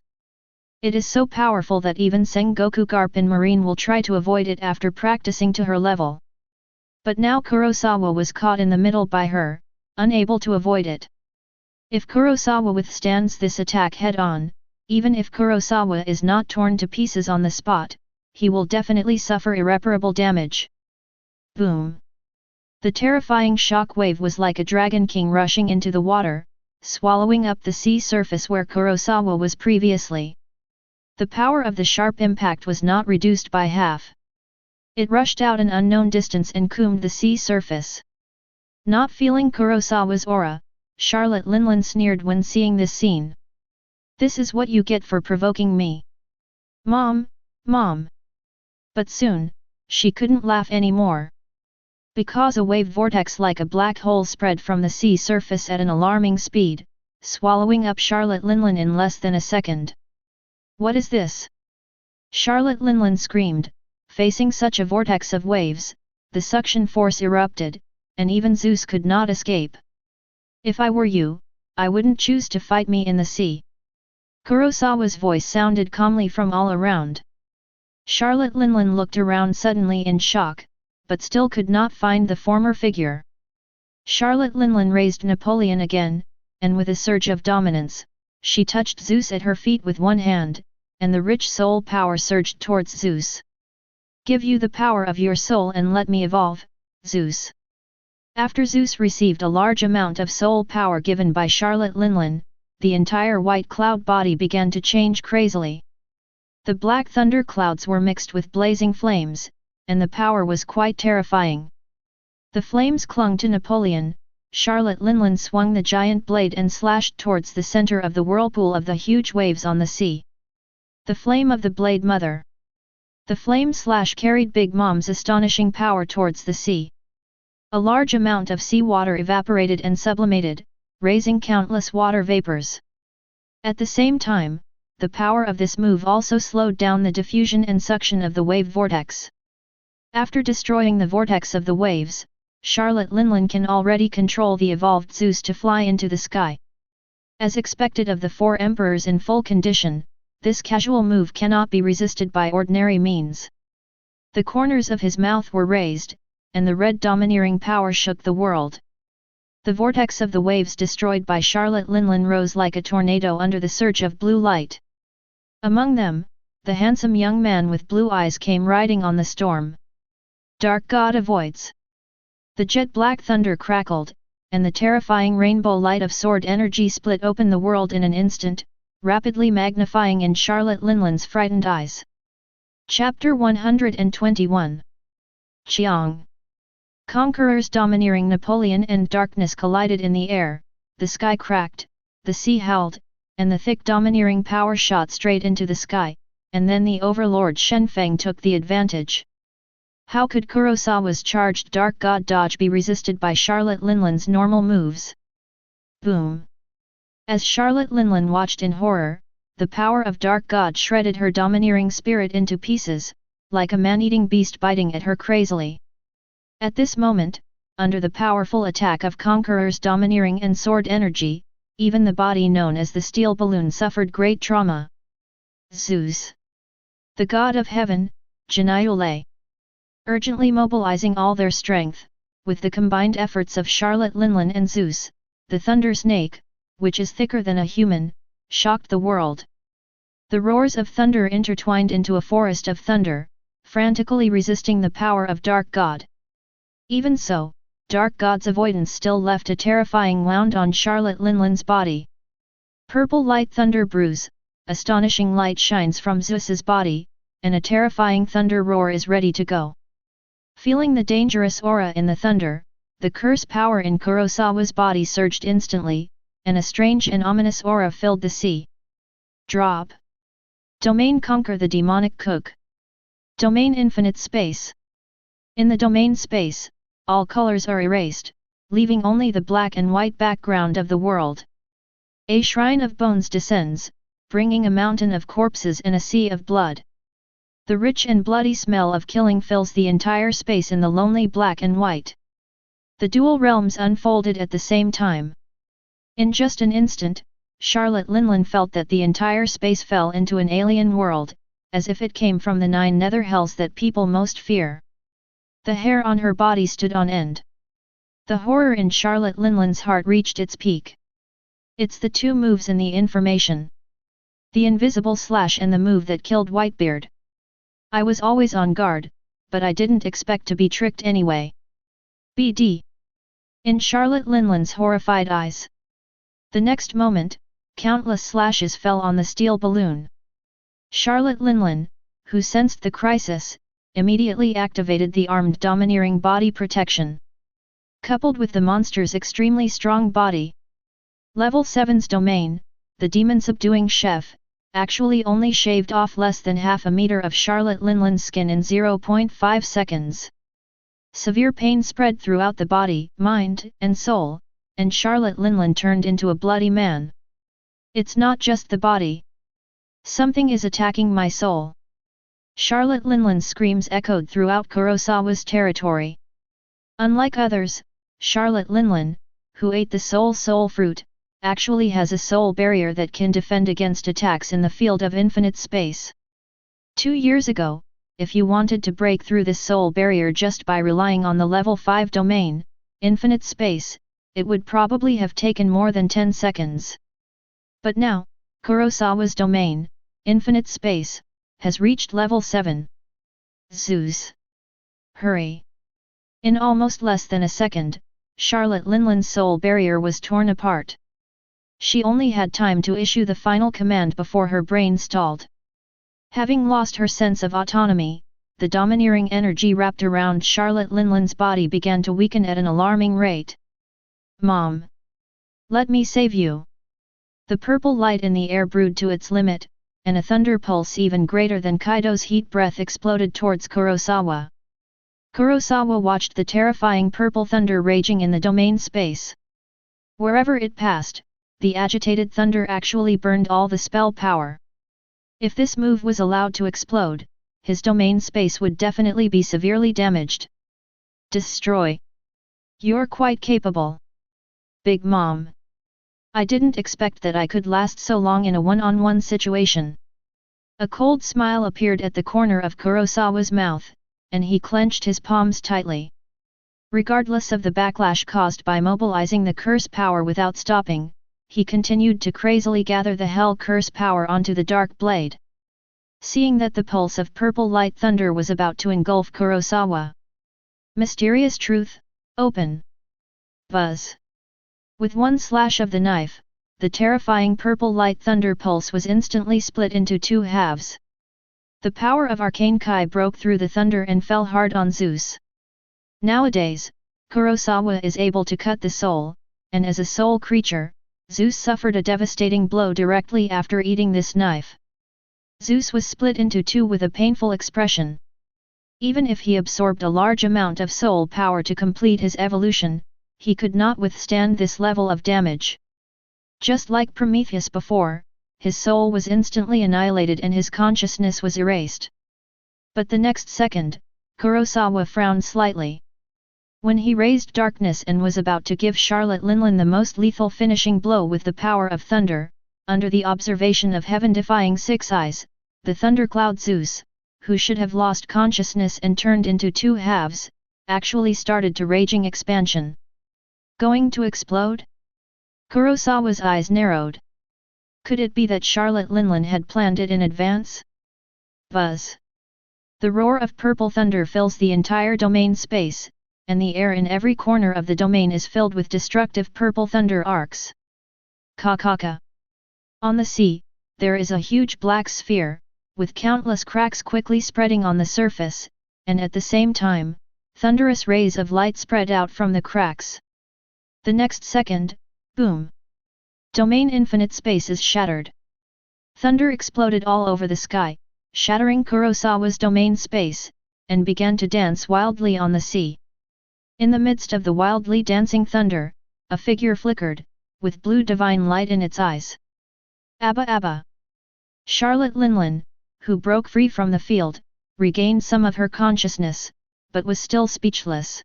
It is so powerful that even Sengoku Garp in Marine will try to avoid it after practicing to her level. But now Kurosawa was caught in the middle by her, unable to avoid it. If Kurosawa withstands this attack head-on, even if Kurosawa is not torn to pieces on the spot, he will definitely suffer irreparable damage. Boom! The terrifying shock wave was like a dragon king rushing into the water, swallowing up the sea surface where Kurosawa was previously. The power of the sharp impact was not reduced by half. It rushed out an unknown distance and combed the sea surface. Not feeling Kurosawa's aura, Charlotte Linland sneered when seeing this scene. This is what you get for provoking me. Mom, Mom! But soon, she couldn't laugh anymore. Because a wave vortex like a black hole spread from the sea surface at an alarming speed, swallowing up Charlotte Linland in less than a second. What is this? Charlotte Linland screamed. Facing such a vortex of waves, the suction force erupted, and even Zeus could not escape. If I were you, I wouldn't choose to fight me in the sea. Kurosawa's voice sounded calmly from all around. Charlotte Linlin looked around suddenly in shock, but still could not find the former figure. Charlotte Linlin raised Napoleon again, and with a surge of dominance, she touched Zeus at her feet with one hand, and the rich soul power surged towards Zeus. Give you the power of your soul and let me evolve, Zeus. After Zeus received a large amount of soul power given by Charlotte Linlin, the entire white cloud body began to change crazily. The black thunder clouds were mixed with blazing flames, and the power was quite terrifying. The flames clung to Napoleon. Charlotte Linlin swung the giant blade and slashed towards the center of the whirlpool of the huge waves on the sea. The flame of the blade mother. The flame slash carried Big Mom's astonishing power towards the sea. A large amount of sea water evaporated and sublimated, raising countless water vapors. At the same time, the power of this move also slowed down the diffusion and suction of the wave vortex. After destroying the vortex of the waves, Charlotte Linlin can already control the evolved Zeus to fly into the sky. As expected of the four emperors in full condition, this casual move cannot be resisted by ordinary means. The corners of his mouth were raised, and the red domineering power shook the world. The vortex of the waves destroyed by Charlotte Linlin rose like a tornado under the surge of blue light. Among them, the handsome young man with blue eyes came riding on the storm. Dark God avoids. The jet-black thunder crackled, and the terrifying rainbow light of sword energy split open the world in an instant, rapidly magnifying in Charlotte Linlin's frightened eyes. Chapter 121. Chiang. Conquerors domineering Napoleon and darkness collided in the air, the sky cracked, the sea howled, and the thick domineering power shot straight into the sky, and then the overlord Shenfeng took the advantage. How could Kurosawa's charged Dark God dodge be resisted by Charlotte Linlin's normal moves? Boom! As Charlotte Linlin watched in horror, the power of Dark God shredded her domineering spirit into pieces, like a man-eating beast biting at her crazily. At this moment, under the powerful attack of Conqueror's domineering and sword energy, even the body known as the steel balloon suffered great trauma. Zeus, the god of heaven, Genaiule. Urgently mobilizing all their strength, with the combined efforts of Charlotte Linlin and Zeus, the thunder snake, which is thicker than a human, shocked the world. The roars of thunder intertwined into a forest of thunder, frantically resisting the power of Dark God. Even so, Dark God's avoidance still left a terrifying wound on Charlotte Linlin's body. Purple light thunder brews, astonishing light shines from Zeus's body, and a terrifying thunder roar is ready to go. Feeling the dangerous aura in the thunder, the curse power in Kurosawa's body surged instantly, and a strange and ominous aura filled the sea. Drop. Domain conquer the demonic cook. Domain infinite space. In the domain space, all colors are erased, leaving only the black and white background of the world. A shrine of bones descends, bringing a mountain of corpses and a sea of blood. The rich and bloody smell of killing fills the entire space in the lonely black and white. The dual realms unfolded at the same time. In just an instant, Charlotte Linlin felt that the entire space fell into an alien world, as if it came from the 9 nether hells that people most fear. The hair on her body stood on end. The horror in Charlotte Linlin's heart reached its peak. It's the 2 moves in the information. The invisible slash and the move that killed Whitebeard. I was always on guard, but I didn't expect to be tricked anyway. BD. In Charlotte Linlin's horrified eyes. The next moment, countless slashes fell on the steel balloon. Charlotte Linlin, who sensed the crisis, immediately activated the armed domineering body protection. Coupled with the monster's extremely strong body. Level 7's domain, the demon-subduing chef, actually only shaved off less than half a meter of Charlotte Linlin's skin in 0.5 seconds. Severe pain spread throughout the body, mind, and soul, and Charlotte Linlin turned into a bloody man. It's not just the body. Something is attacking my soul. Charlotte Linlin's screams echoed throughout Kurosawa's territory. Unlike others, Charlotte Linlin, who ate the soul fruit, actually has a soul barrier that can defend against attacks in the field of infinite space. 2 years ago, if you wanted to break through this soul barrier just by relying on the level 5 domain, infinite space, it would probably have taken more than 10 seconds. But now, Kurosawa's domain, infinite space, has reached level 7. Zeus! Hurry! In almost less than a second, Charlotte Linland's soul barrier was torn apart. She only had time to issue the final command before her brain stalled. Having lost her sense of autonomy, the domineering energy wrapped around Charlotte Linland's body began to weaken at an alarming rate. Mom! Let me save you! The purple light in the air brewed to its limit, and a thunder pulse even greater than Kaido's heat breath exploded towards Kurosawa. Kurosawa watched the terrifying purple thunder raging in the domain space. Wherever it passed, the agitated thunder actually burned all the spell power. If this move was allowed to explode, his domain space would definitely be severely damaged. Destroy! You're quite capable. Big Mom! I didn't expect that I could last so long in a one-on-one situation. A cold smile appeared at the corner of Kurosawa's mouth, and he clenched his palms tightly. Regardless of the backlash caused by mobilizing the curse power without stopping, he continued to crazily gather the hell curse power onto the dark blade. Seeing that the pulse of purple light thunder was about to engulf Kurosawa. Mysterious truth, open. Buzz. With one slash of the knife, the terrifying purple light thunder pulse was instantly split into 2 halves. The power of arcane Kai broke through the thunder and fell hard on Zeus. Nowadays, Kurosawa is able to cut the soul, and as a soul creature, Zeus suffered a devastating blow directly after eating this knife. Zeus was split into 2 with a painful expression. Even if he absorbed a large amount of soul power to complete his evolution, he could not withstand this level of damage. Just like Prometheus before, his soul was instantly annihilated and his consciousness was erased. But the next second, Kurosawa frowned slightly. When he raised darkness and was about to give Charlotte Linland the most lethal finishing blow with the power of thunder, under the observation of heaven-defying 6 eyes, the thundercloud Zeus, who should have lost consciousness and turned into 2 halves, actually started to raging expansion. Going to explode? Kurosawa's eyes narrowed. Could it be that Charlotte Linland had planned it in advance? Buzz. The roar of purple thunder fills the entire domain space, and the air in every corner of the domain is filled with destructive purple thunder arcs. Ka-ka-ka. On the sea, there is a huge black sphere, with countless cracks quickly spreading on the surface, and at the same time, thunderous rays of light spread out from the cracks. The next second, boom! Domain infinite space is shattered. Thunder exploded all over the sky, shattering Kurosawa's domain space, and began to dance wildly on the sea. In the midst of the wildly dancing thunder, a figure flickered, with blue divine light in its eyes. Abba Abba! Charlotte Linland, who broke free from the field, regained some of her consciousness, but was still speechless.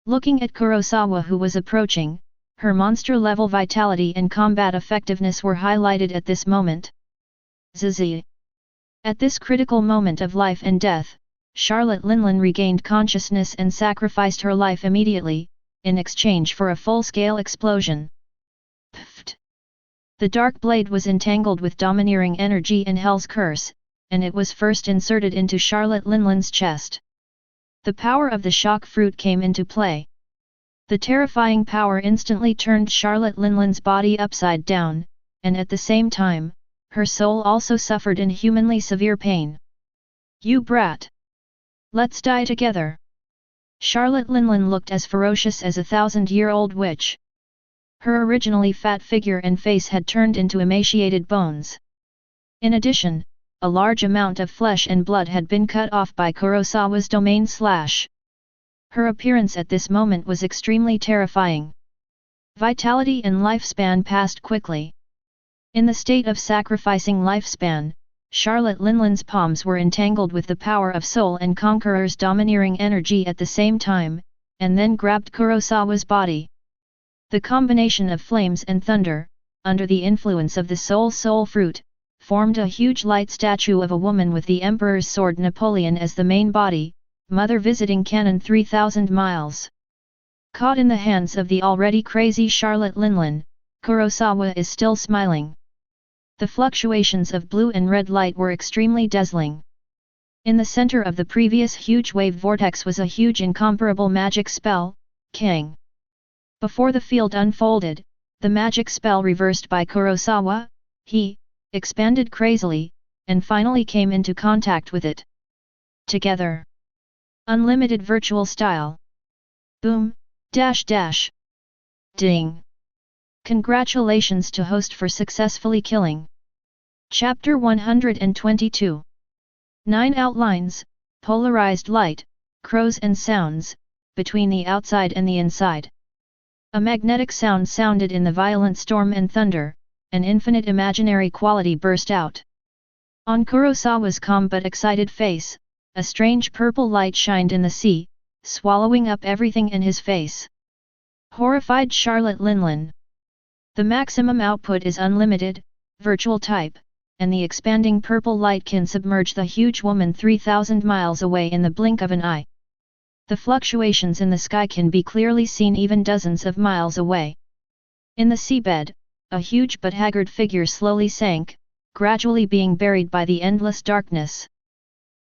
Looking at Kurosawa who was approaching, her monster-level vitality and combat effectiveness were highlighted at this moment. Zizi! At this critical moment of life and death, Charlotte Linland regained consciousness and sacrificed her life immediately, in exchange for a full-scale explosion. Pfft! The dark blade was entangled with domineering energy and Hell's curse, and it was first inserted into Charlotte Linland's chest. The power of the shock fruit came into play. The terrifying power instantly turned Charlotte Linland's body upside down, and at the same time, her soul also suffered inhumanly severe pain. You brat! Let's die together! Charlotte Linland looked as ferocious as a 1,000-year-old witch. Her originally fat figure and face had turned into emaciated bones. In addition, a large amount of flesh and blood had been cut off by Kurosawa's domain slash. Her appearance at this moment was extremely terrifying. Vitality and lifespan passed quickly. In the state of sacrificing lifespan, Charlotte Linland's palms were entangled with the power of Soul and Conqueror's domineering energy at the same time, and then grabbed Kurosawa's body. The combination of flames and thunder, under the influence of the soul fruit, formed a huge light statue of a woman with the Emperor's sword Napoleon as the main body, mother visiting cannon 3,000 miles. Caught in the hands of the already crazy Charlotte Linlin, Kurosawa is still smiling. The fluctuations of blue and red light were extremely dazzling. In the center of the previous huge wave vortex was a huge incomparable magic spell, King. Before the field unfolded, the magic spell reversed by Kurosawa, he expanded crazily, and finally came into contact with it. Together. Unlimited virtual style. Boom, dash dash. Ding. Congratulations to host for successfully killing. Chapter 122. 9 outlines, polarized light, crows and sounds, between the outside and the inside. A magnetic sound sounded in the violent storm and thunder, an infinite imaginary quality burst out. On Kurosawa's calm but excited face, a strange purple light shined in the sea, swallowing up everything in his face. Horrified Charlotte Linlin. The maximum output is unlimited, virtual type, and the expanding purple light can submerge the huge woman 3,000 miles away in the blink of an eye. The fluctuations in the sky can be clearly seen even dozens of miles away. In the seabed, a huge but haggard figure slowly sank, gradually being buried by the endless darkness.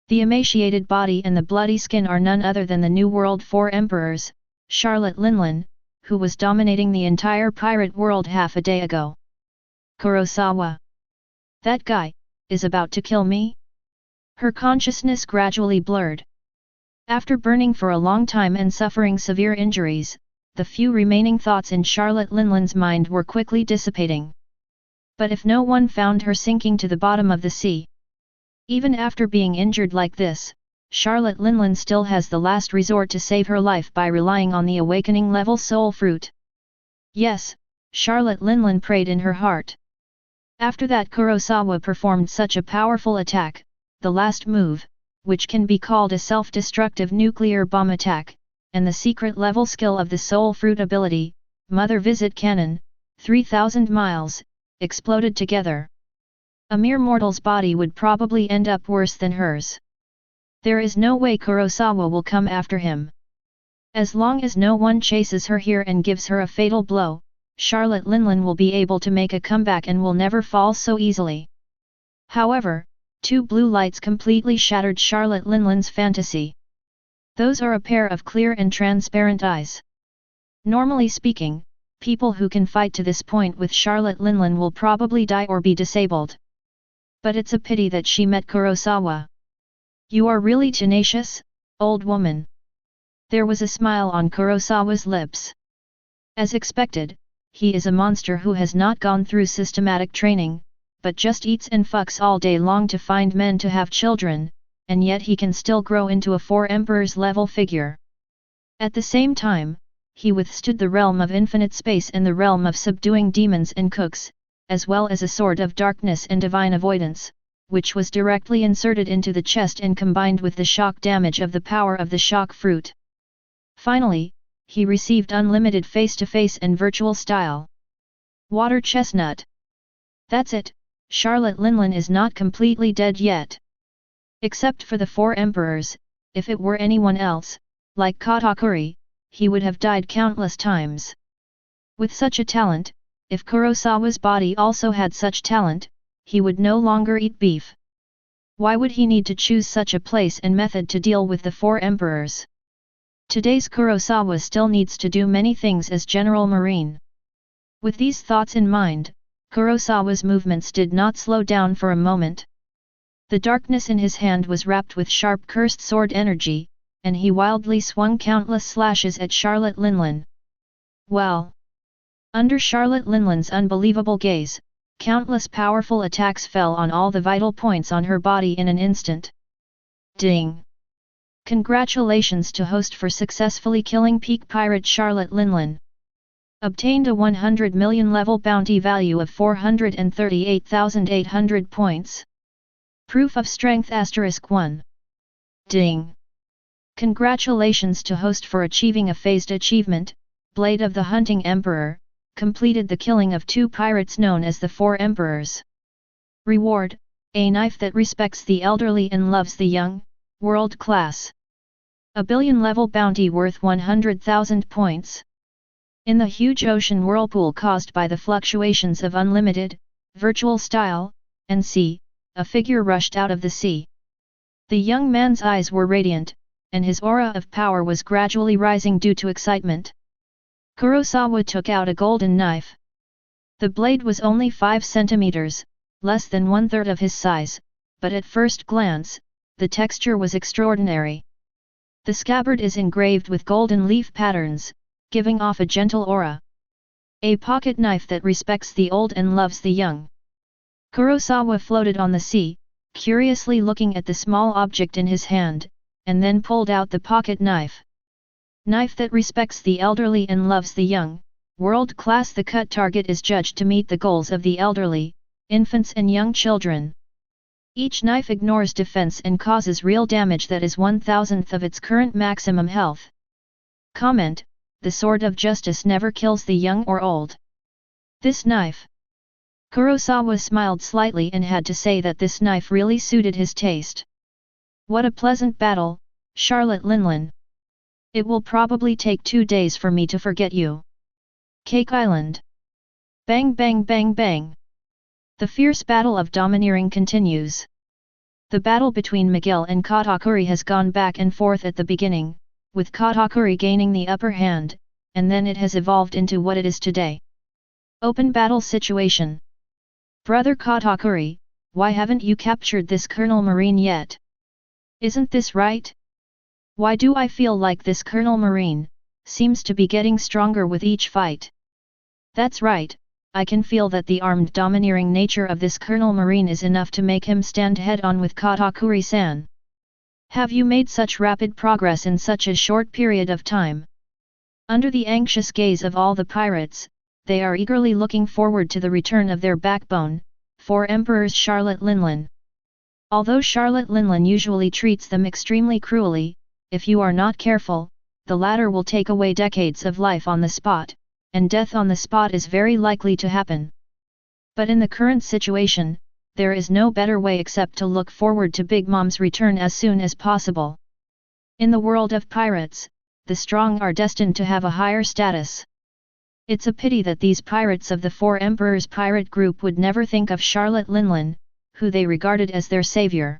The emaciated body and the bloody skin are none other than the New World 4 emperors, Charlotte Linlin, who was dominating the entire pirate world half a day ago. Kurosawa. That guy, is about to kill me? Her consciousness gradually blurred. After burning for a long time and suffering severe injuries, the few remaining thoughts in Charlotte Linlin's mind were quickly dissipating. But if no one found her sinking to the bottom of the sea? Even after being injured like this, Charlotte Linlin still has the last resort to save her life by relying on the awakening level soul fruit. Yes, Charlotte Linlin prayed in her heart. After that Kurosawa performed such a powerful attack, the last move, which can be called a self-destructive nuclear bomb attack, and the secret level skill of the soul fruit ability, Mother Visit Cannon, 3,000 miles, exploded together. A mere mortal's body would probably end up worse than hers. There is no way Kurosawa will come after him. As long as no one chases her here and gives her a fatal blow, Charlotte Linlin will be able to make a comeback and will never fall so easily. However, 2 blue lights completely shattered Charlotte Linlin's fantasy. Those are a pair of clear and transparent eyes. Normally speaking, people who can fight to this point with Charlotte Linlin will probably die or be disabled. But it's a pity that she met Kurosawa. You are really tenacious, old woman. There was a smile on Kurosawa's lips. As expected, he is a monster who has not gone through systematic training, but just eats and fucks all day long to find men to have children, and yet he can still grow into a 4 emperors level figure. At the same time, he withstood the realm of infinite space and the realm of subduing demons and cooks, as well as a sword of darkness and divine avoidance, which was directly inserted into the chest and combined with the shock damage of the power of the shock fruit. Finally, he received unlimited face-to-face and virtual style. Water chestnut. That's it, Charlotte Linlin is not completely dead yet. Except for the 4 emperors, if it were anyone else, like Katakuri, he would have died countless times. With such a talent, if Kurosawa's body also had such talent, he would no longer eat beef. Why would he need to choose such a place and method to deal with the 4 emperors? Today's Kurosawa still needs to do many things as General Marine. With these thoughts in mind, Kurosawa's movements did not slow down for a moment. The darkness in his hand was wrapped with sharp cursed sword energy, and he wildly swung countless slashes at Charlotte Linlin. Well. Under Charlotte Linlin's unbelievable gaze, countless powerful attacks fell on all the vital points on her body in an instant. Ding! Congratulations to host for successfully killing peak pirate Charlotte Linlin. Obtained a 100 million level bounty value of 438,800 points. Proof of strength *1. Ding! Congratulations to host for achieving a phased achievement, blade of the hunting emperor, completed the killing of 2 pirates known as the 4 emperors. Reward: a knife that respects the elderly and loves the young, world class. A billion level bounty worth 100,000 points. In the huge ocean whirlpool caused by the fluctuations of unlimited, virtual style, and sea, a figure rushed out of the sea. The young man's eyes were radiant, and his aura of power was gradually rising due to excitement. Kurosawa took out a golden knife. The blade was only 5 centimeters, less than 1/3 of his size, but at first glance, the texture was extraordinary. The scabbard is engraved with golden leaf patterns, giving off a gentle aura. A pocket knife that respects the old and loves the young. Kurosawa floated on the sea, curiously looking at the small object in his hand, and then pulled out the pocket knife. Knife that respects the elderly and loves the young, world class. The cut target is judged to meet the goals of the elderly, infants and young children. Each knife ignores defense and causes real damage that is 1/1000th of its current maximum health. Comment: the sword of justice never kills the young or old. This knife. Kurosawa smiled slightly and had to say that this knife really suited his taste. What a pleasant battle, Charlotte Linlin. It will probably take 2 days for me to forget you. Cake Island. Bang bang bang bang. The fierce battle of domineering continues. The battle between Miguel and Katakuri has gone back and forth at the beginning, with Katakuri gaining the upper hand, and then it has evolved into what it is today. Open battle situation. Brother Katakuri, why haven't you captured this Colonel Marine yet? Isn't this right? Why do I feel like this Colonel Marine seems to be getting stronger with each fight? That's right, I can feel that the armed domineering nature of this Colonel Marine is enough to make him stand head-on with Katakuri-san. Have you made such rapid progress in such a short period of time? Under the anxious gaze of all the pirates, they are eagerly looking forward to the return of their backbone, 4 Emperors Charlotte Linlin. Although Charlotte Linlin usually treats them extremely cruelly, if you are not careful, the latter will take away decades of life on the spot, and death on the spot is very likely to happen. But in the current situation, there is no better way except to look forward to Big Mom's return as soon as possible. In the world of pirates, the strong are destined to have a higher status. It's a pity that these pirates of the 4 Emperors pirate group would never think of Charlotte Linlin, who they regarded as their savior.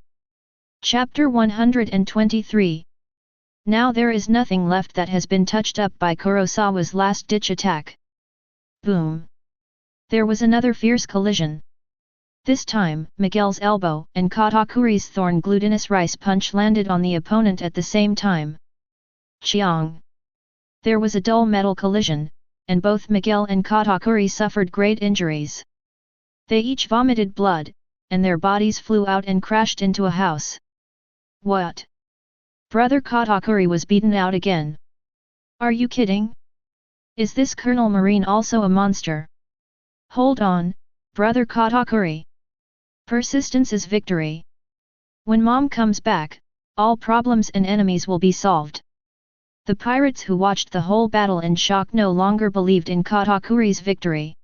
Chapter 123. Now there is nothing left that has been touched up by Kurosawa's last-ditch attack. Boom! There was another fierce collision. This time, Miguel's elbow and Katakuri's thorn glutinous rice punch landed on the opponent at the same time. Chiang! There was a dull metal collision, and both Miguel and Katakuri suffered great injuries. They each vomited blood, and their bodies flew out and crashed into a house. What? Brother Katakuri was beaten out again. Are you kidding? Is this Colonel Marine also a monster? Hold on, Brother Katakuri. Persistence is victory. When Mom comes back, all problems and enemies will be solved. The pirates who watched the whole battle in shock no longer believed in Katakuri's victory.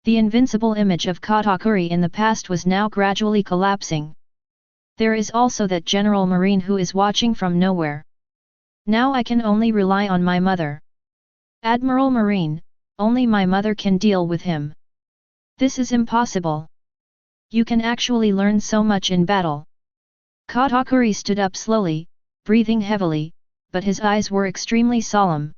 The invincible image of Katakuri in the past was now gradually collapsing. There is also that General Marine who is watching from nowhere. Now I can only rely on my mother. Admiral Marine, only my mother can deal with him. This is impossible. You can actually learn so much in battle. Katakuri stood up slowly, breathing heavily, but his eyes were extremely solemn.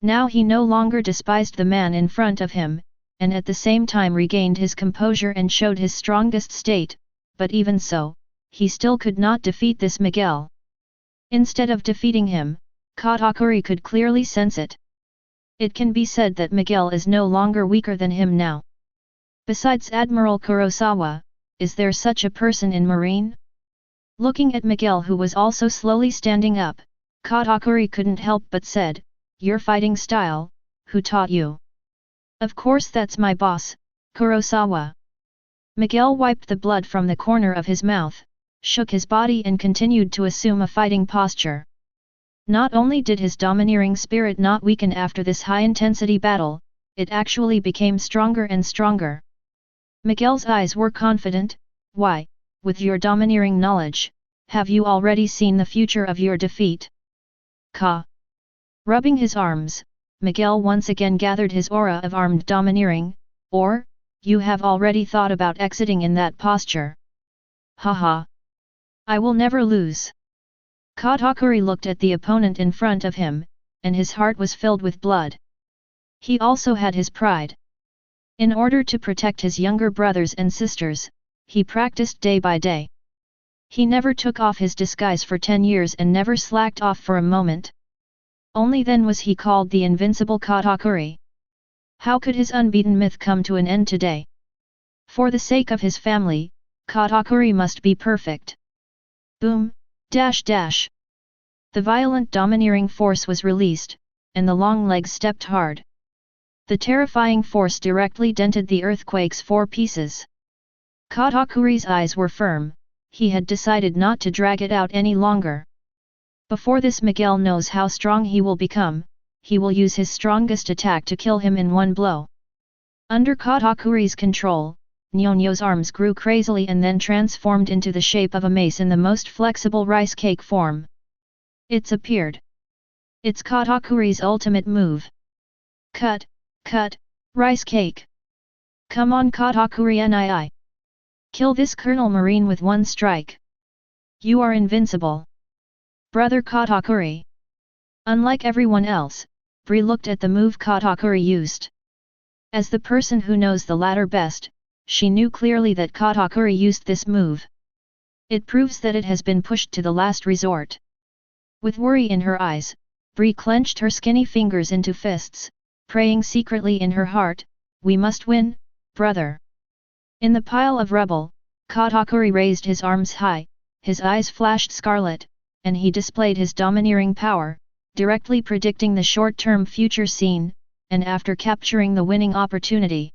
Now he no longer despised the man in front of him, and at the same time regained his composure and showed his strongest state, but even so, he still could not defeat this Miguel. Instead of defeating him, Katakuri could clearly sense it. It can be said that Miguel is no longer weaker than him now. Besides Admiral Kurosawa, is there such a person in Marine? Looking at Miguel who was also slowly standing up, Katakuri couldn't help but said, "Your fighting style, who taught you?" "Of course that's my boss, Kurosawa." Miguel wiped the blood from the corner of his mouth, shook his body and continued to assume a fighting posture. Not only did his domineering spirit not weaken after this high-intensity battle, it actually became stronger and stronger. Miguel's eyes were confident. Why, with your domineering knowledge, have you already seen the future of your defeat? Ka. Rubbing his arms, Miguel once again gathered his aura of armed domineering, or, you have already thought about exiting in that posture. Haha. I will never lose. Katakuri looked at the opponent in front of him, and his heart was filled with blood. He also had his pride. In order to protect his younger brothers and sisters, he practiced day by day. He never took off his disguise for 10 years and never slacked off for a moment. Only then was he called the invincible Katakuri. How could his unbeaten myth come to an end today? For the sake of his family, Katakuri must be perfect. Boom, dash dash. The violent domineering force was released, and the long legs stepped hard. The terrifying force directly dented the earthquake's 4 pieces. Katakuri's eyes were firm, he had decided not to drag it out any longer. Before this Miguel knows how strong he will become, he will use his strongest attack to kill him in one blow. Under Katakuri's control, Nyonyo's arms grew crazily and then transformed into the shape of a mace in the most flexible rice cake form. It's appeared. It's Katakuri's ultimate move. Cut, cut, rice cake. Come on Katakuri nii. Kill this Colonel Marine with one strike. You are invincible. Brother Katakuri. Unlike everyone else, Bree looked at the move Katakuri used. As the person who knows the latter best, she knew clearly that Katakuri used this move. It proves that it has been pushed to the last resort. With worry in her eyes, Bree clenched her skinny fingers into fists, praying secretly in her heart, we must win, brother. In the pile of rubble, Katakuri raised his arms high, his eyes flashed scarlet, and he displayed his domineering power, directly predicting the short-term future scene, and after capturing the winning opportunity.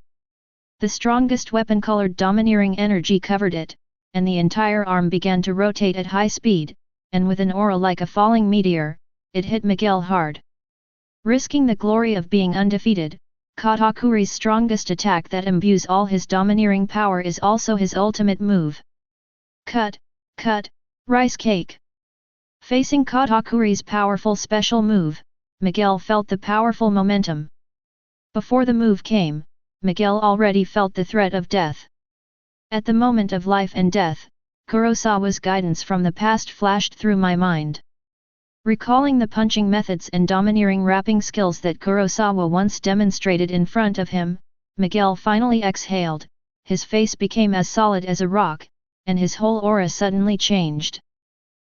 The strongest weapon-colored domineering energy covered it, and the entire arm began to rotate at high speed, and with an aura like a falling meteor, it hit Miguel hard. Risking the glory of being undefeated, Katakuri's strongest attack that imbues all his domineering power is also his ultimate move. Cut, cut, rice cake. Facing Katakuri's powerful special move, Miguel felt the powerful momentum. Before the move came, Miguel already felt the threat of death. At the moment of life and death, Kurosawa's guidance from the past flashed through my mind. Recalling the punching methods and domineering rapping skills that Kurosawa once demonstrated in front of him, Miguel finally exhaled, his face became as solid as a rock, and his whole aura suddenly changed.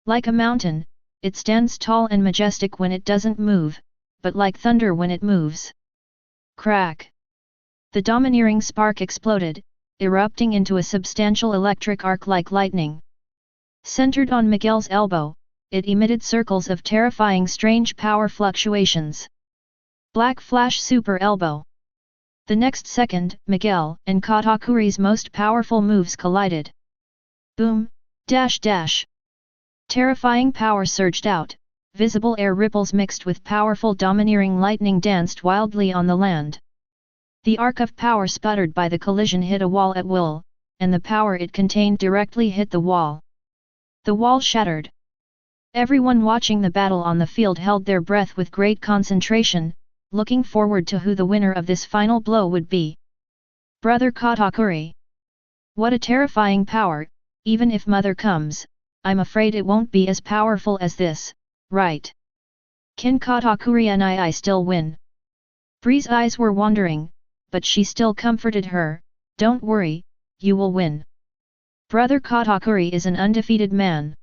Like a mountain, it stands tall and majestic when it doesn't move, but like thunder when it moves. Crack! The domineering spark exploded, erupting into a substantial electric arc like lightning. Centered on Miguel's elbow, it emitted circles of terrifying strange power fluctuations. Black Flash Super Elbow. The next second, Miguel and Katakuri's most powerful moves collided. Boom, dash dash. Terrifying power surged out, visible air ripples mixed with powerful domineering lightning danced wildly on the land. The arc of power sputtered by the collision hit a wall at will, and the power it contained directly hit the wall. The wall shattered. Everyone watching the battle on the field held their breath with great concentration, looking forward to who the winner of this final blow would be. Brother Katakuri. What a terrifying power, even if Mother comes, I'm afraid it won't be as powerful as this, right? Can Katakuri nii still win? Bree's eyes were wandering, but she still comforted her, don't worry, you will win. Brother Katakuri is an undefeated man.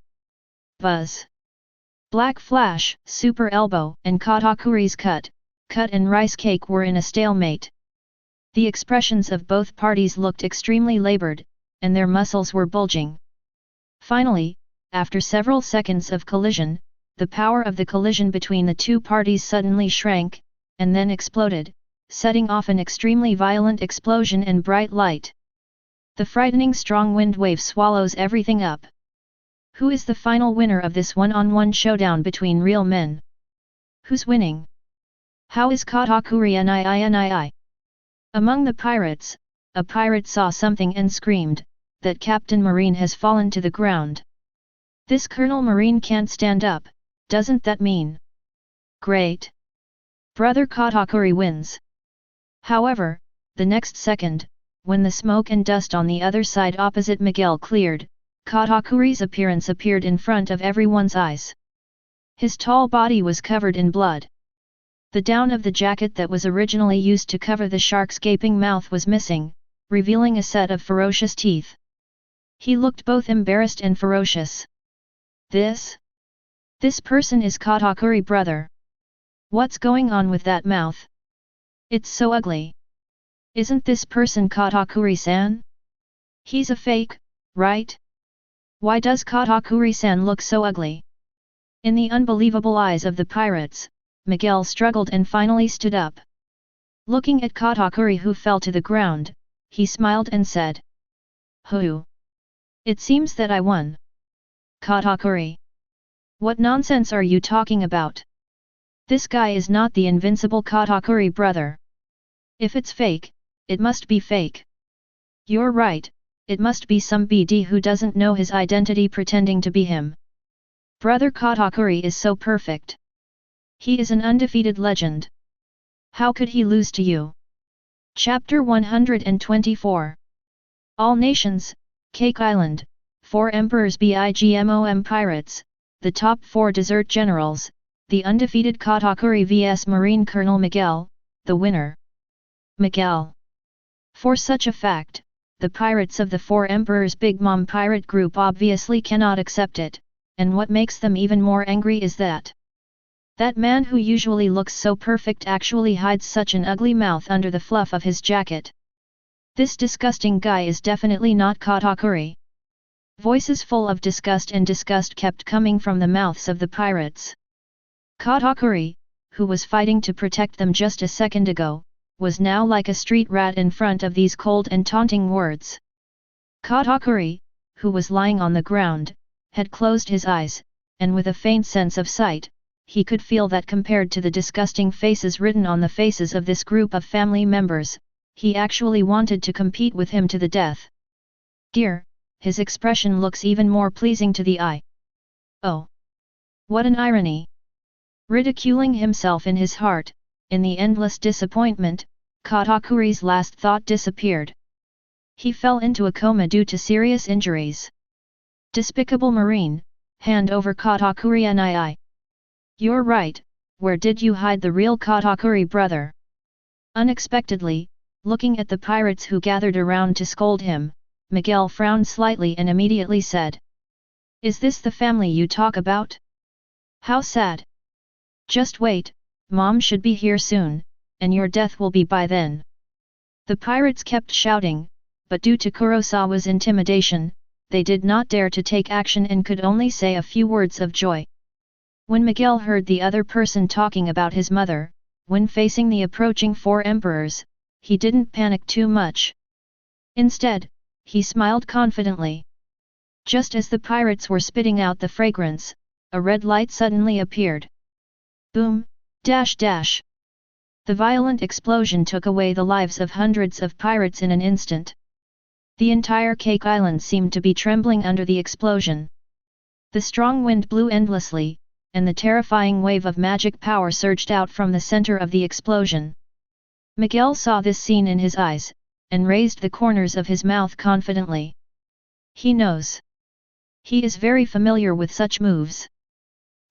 Buzz. Black Flash, Super Elbow and Katakuri's cut and rice cake were in a stalemate. The expressions of both parties looked extremely labored, and their muscles were bulging. Finally, after several seconds of collision, the power of the collision between the two parties suddenly shrank, and then exploded, setting off an extremely violent explosion and bright light. The frightening strong wind wave swallows everything up. Who is the final winner of this one-on-one showdown between real men? Who's winning? How is Katakuri nii? Among the pirates, a pirate saw something and screamed, that Captain Marine has fallen to the ground. This Colonel Marine can't stand up, doesn't that mean? Great! Brother Katakuri wins. However, the next second, when the smoke and dust on the other side opposite Miguel cleared, Katakuri's appearance appeared in front of everyone's eyes. His tall body was covered in blood. The down of the jacket that was originally used to cover the shark's gaping mouth was missing, revealing a set of ferocious teeth. He looked both embarrassed and ferocious. This person is Katakuri, brother. What's going on with that mouth? It's so ugly. Isn't this person Katakuri-san? He's a fake, right? Why does Katakuri-san look so ugly? In the unbelievable eyes of the pirates, Miguel struggled and finally stood up. Looking at Katakuri, who fell to the ground, he smiled and said, "Hoo! It seems that I won." Katakuri. What nonsense are you talking about? This guy is not the invincible Katakuri, brother. If it's fake, it must be fake. You're right, it must be some BD who doesn't know his identity pretending to be him. Brother Katakuri is so perfect. He is an undefeated legend. How could he lose to you? Chapter 124. All Nations, Cake Island, 4 Emperors BIGMOM Pirates, the top 4 desert generals, the undefeated Katakuri vs Marine Colonel Miguel, the winner. Miguel. For such a fact, the pirates of the 4 Emperors Big Mom pirate group obviously cannot accept it, and what makes them even more angry is that man who usually looks so perfect actually hides such an ugly mouth under the fluff of his jacket. This disgusting guy is definitely not Katakuri. Voices full of disgust and disgust kept coming from the mouths of the pirates. Katakuri, who was fighting to protect them just a second ago, was now like a street rat in front of these cold and taunting words. Katakuri, who was lying on the ground, had closed his eyes, and with a faint sense of sight, he could feel that compared to the disgusting faces written on the faces of this group of family members, he actually wanted to compete with him to the death. Dear, his expression looks even more pleasing to the eye. Oh! What an irony! Ridiculing himself in his heart, in the endless disappointment, Katakuri's last thought disappeared. He fell into a coma due to serious injuries. Despicable Marine, hand over Katakuri nii. You're right, where did you hide the real Katakuri, brother? Unexpectedly, looking at the pirates who gathered around to scold him, Miguel frowned slightly and immediately said, "Is this the family you talk about? How sad. Just wait, Mom should be here soon, and your death will be by then." The pirates kept shouting, but due to Kurosawa's intimidation, they did not dare to take action and could only say a few words of joy. When Miguel heard the other person talking about his mother, when facing the approaching 4 emperors, he didn't panic too much. Instead, he smiled confidently. Just as the pirates were spitting out the fragrance, a red light suddenly appeared. Boom, dash dash. The violent explosion took away the lives of hundreds of pirates in an instant. The entire Cake Island seemed to be trembling under the explosion. The strong wind blew endlessly, and the terrifying wave of magic power surged out from the center of the explosion. Miguel saw this scene in his eyes, and raised the corners of his mouth confidently. He knows. He is very familiar with such moves.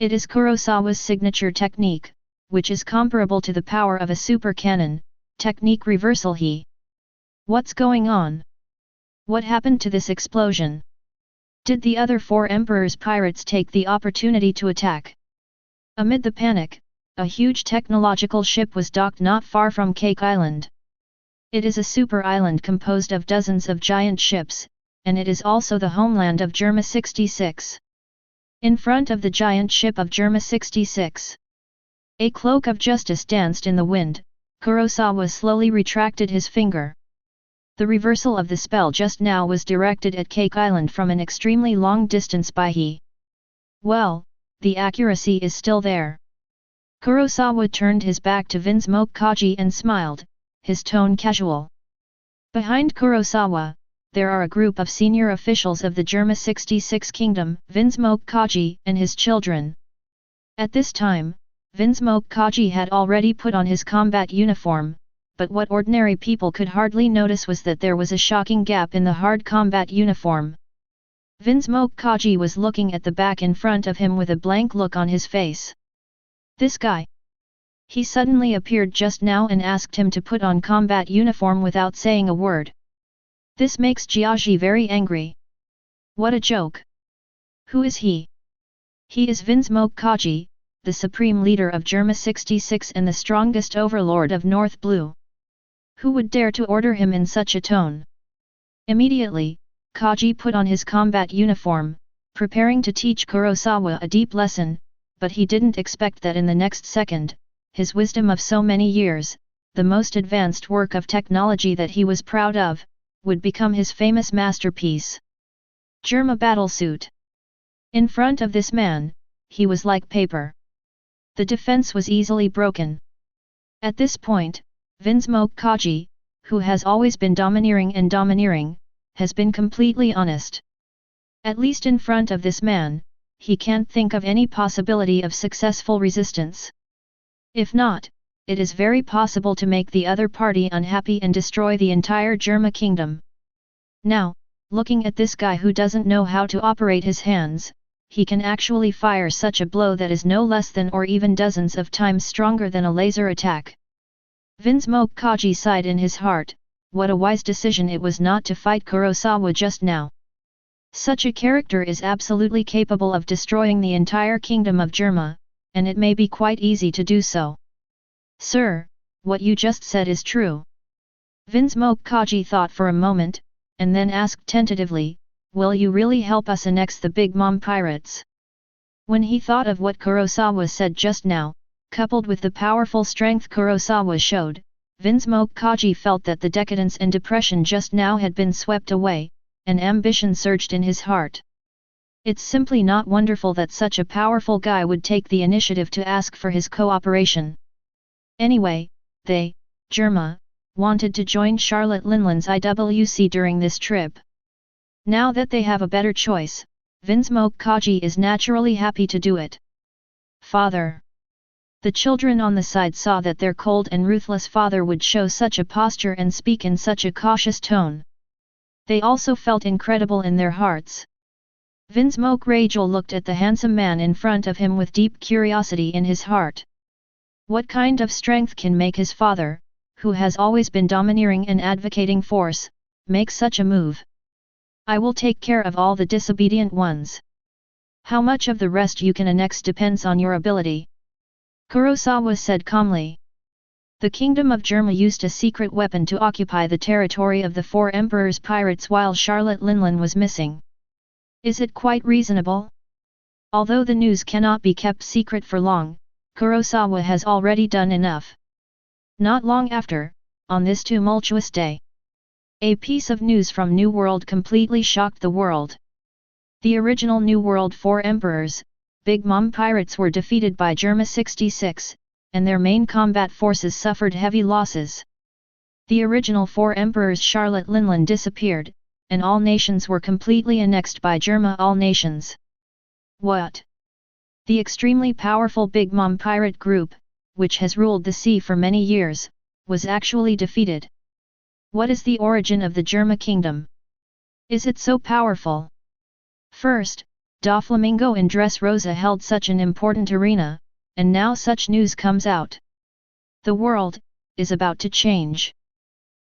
It is Kurosawa's signature technique, which is comparable to the power of a super cannon, technique reversal he. What's going on? What happened to this explosion? Did the other 4 Emperors pirates take the opportunity to attack? Amid the panic, a huge technological ship was docked not far from Cake Island. It is a super island composed of dozens of giant ships, and it is also the homeland of Germa 66. In front of the giant ship of Germa 66, a cloak of justice danced in the wind. Kurosawa slowly retracted his finger. The reversal of the spell just now was directed at Cake Island from an extremely long distance by he. Well, the accuracy is still there. Kurosawa turned his back to Vinsmoke Kaji and smiled, his tone casual. Behind Kurosawa, there are a group of senior officials of the Germa 66 Kingdom, Vinsmoke Kaji and his children. At this time, Vinsmoke Kaji had already put on his combat uniform, but what ordinary people could hardly notice was that there was a shocking gap in the hard combat uniform. Vinsmoke Kaji was looking at the back in front of him with a blank look on his face. This guy. He suddenly appeared just now and asked him to put on combat uniform without saying a word. This makes Jiaji very angry. What a joke. Who is he? He is Vinsmoke Kaji, the supreme leader of Germa 66 and the strongest overlord of North Blue. Who would dare to order him in such a tone? Immediately, Kaji put on his combat uniform, preparing to teach Kurosawa a deep lesson, but he didn't expect that in the next second, his wisdom of so many years, the most advanced work of technology that he was proud of, would become his famous masterpiece. Germa battlesuit. In front of this man, he was like paper. The defense was easily broken. At this point, Vinsmoke Kaji, who has always been domineering, has been completely honest. At least in front of this man, he can't think of any possibility of successful resistance. If not, it is very possible to make the other party unhappy and destroy the entire Germa kingdom. Now, looking at this guy who doesn't know how to operate his hands, he can actually fire such a blow that is no less than or even dozens of times stronger than a laser attack. Vinsmoke Kaji sighed in his heart, what a wise decision it was not to fight Kurosawa just now. Such a character is absolutely capable of destroying the entire kingdom of Germa, and it may be quite easy to do so. Sir, what you just said is true. Vinsmoke Kaji thought for a moment, and then asked tentatively, will you really help us annex the Big Mom Pirates? When he thought of what Kurosawa said just now, coupled with the powerful strength Kurosawa showed, Vinsmoke Kaji felt that the decadence and depression just now had been swept away, and ambition surged in his heart. It's simply not wonderful that such a powerful guy would take the initiative to ask for his cooperation. Anyway, they, Germa, wanted to join Charlotte Linland's IWC during this trip. Now that they have a better choice, Vinsmoke Kaji is naturally happy to do it. Father. The children on the side saw that their cold and ruthless father would show such a posture and speak in such a cautious tone. They also felt incredible in their hearts. Vinsmoke Rachel looked at the handsome man in front of him with deep curiosity in his heart. What kind of strength can make his father, who has always been domineering and advocating force, make such a move? I will take care of all the disobedient ones. How much of the rest you can annex depends on your ability. Kurosawa said calmly. The kingdom of Germa used a secret weapon to occupy the territory of the four emperors' pirates while Charlotte Linland was missing. Is it quite reasonable? Although the news cannot be kept secret for long, Kurosawa has already done enough. Not long after, on this tumultuous day, a piece of news from New World completely shocked the world. The original New World four emperors, Big Mom Pirates, were defeated by Germa 66, and their main combat forces suffered heavy losses. The original four emperors Charlotte Linland disappeared, and all nations were completely annexed by Germa all nations. What? The extremely powerful Big Mom pirate group, which has ruled the sea for many years, was actually defeated. What is the origin of the Germa kingdom? Is it so powerful? First, Doflamingo in Dressrosa held such an important arena, and now such news comes out. The world is about to change.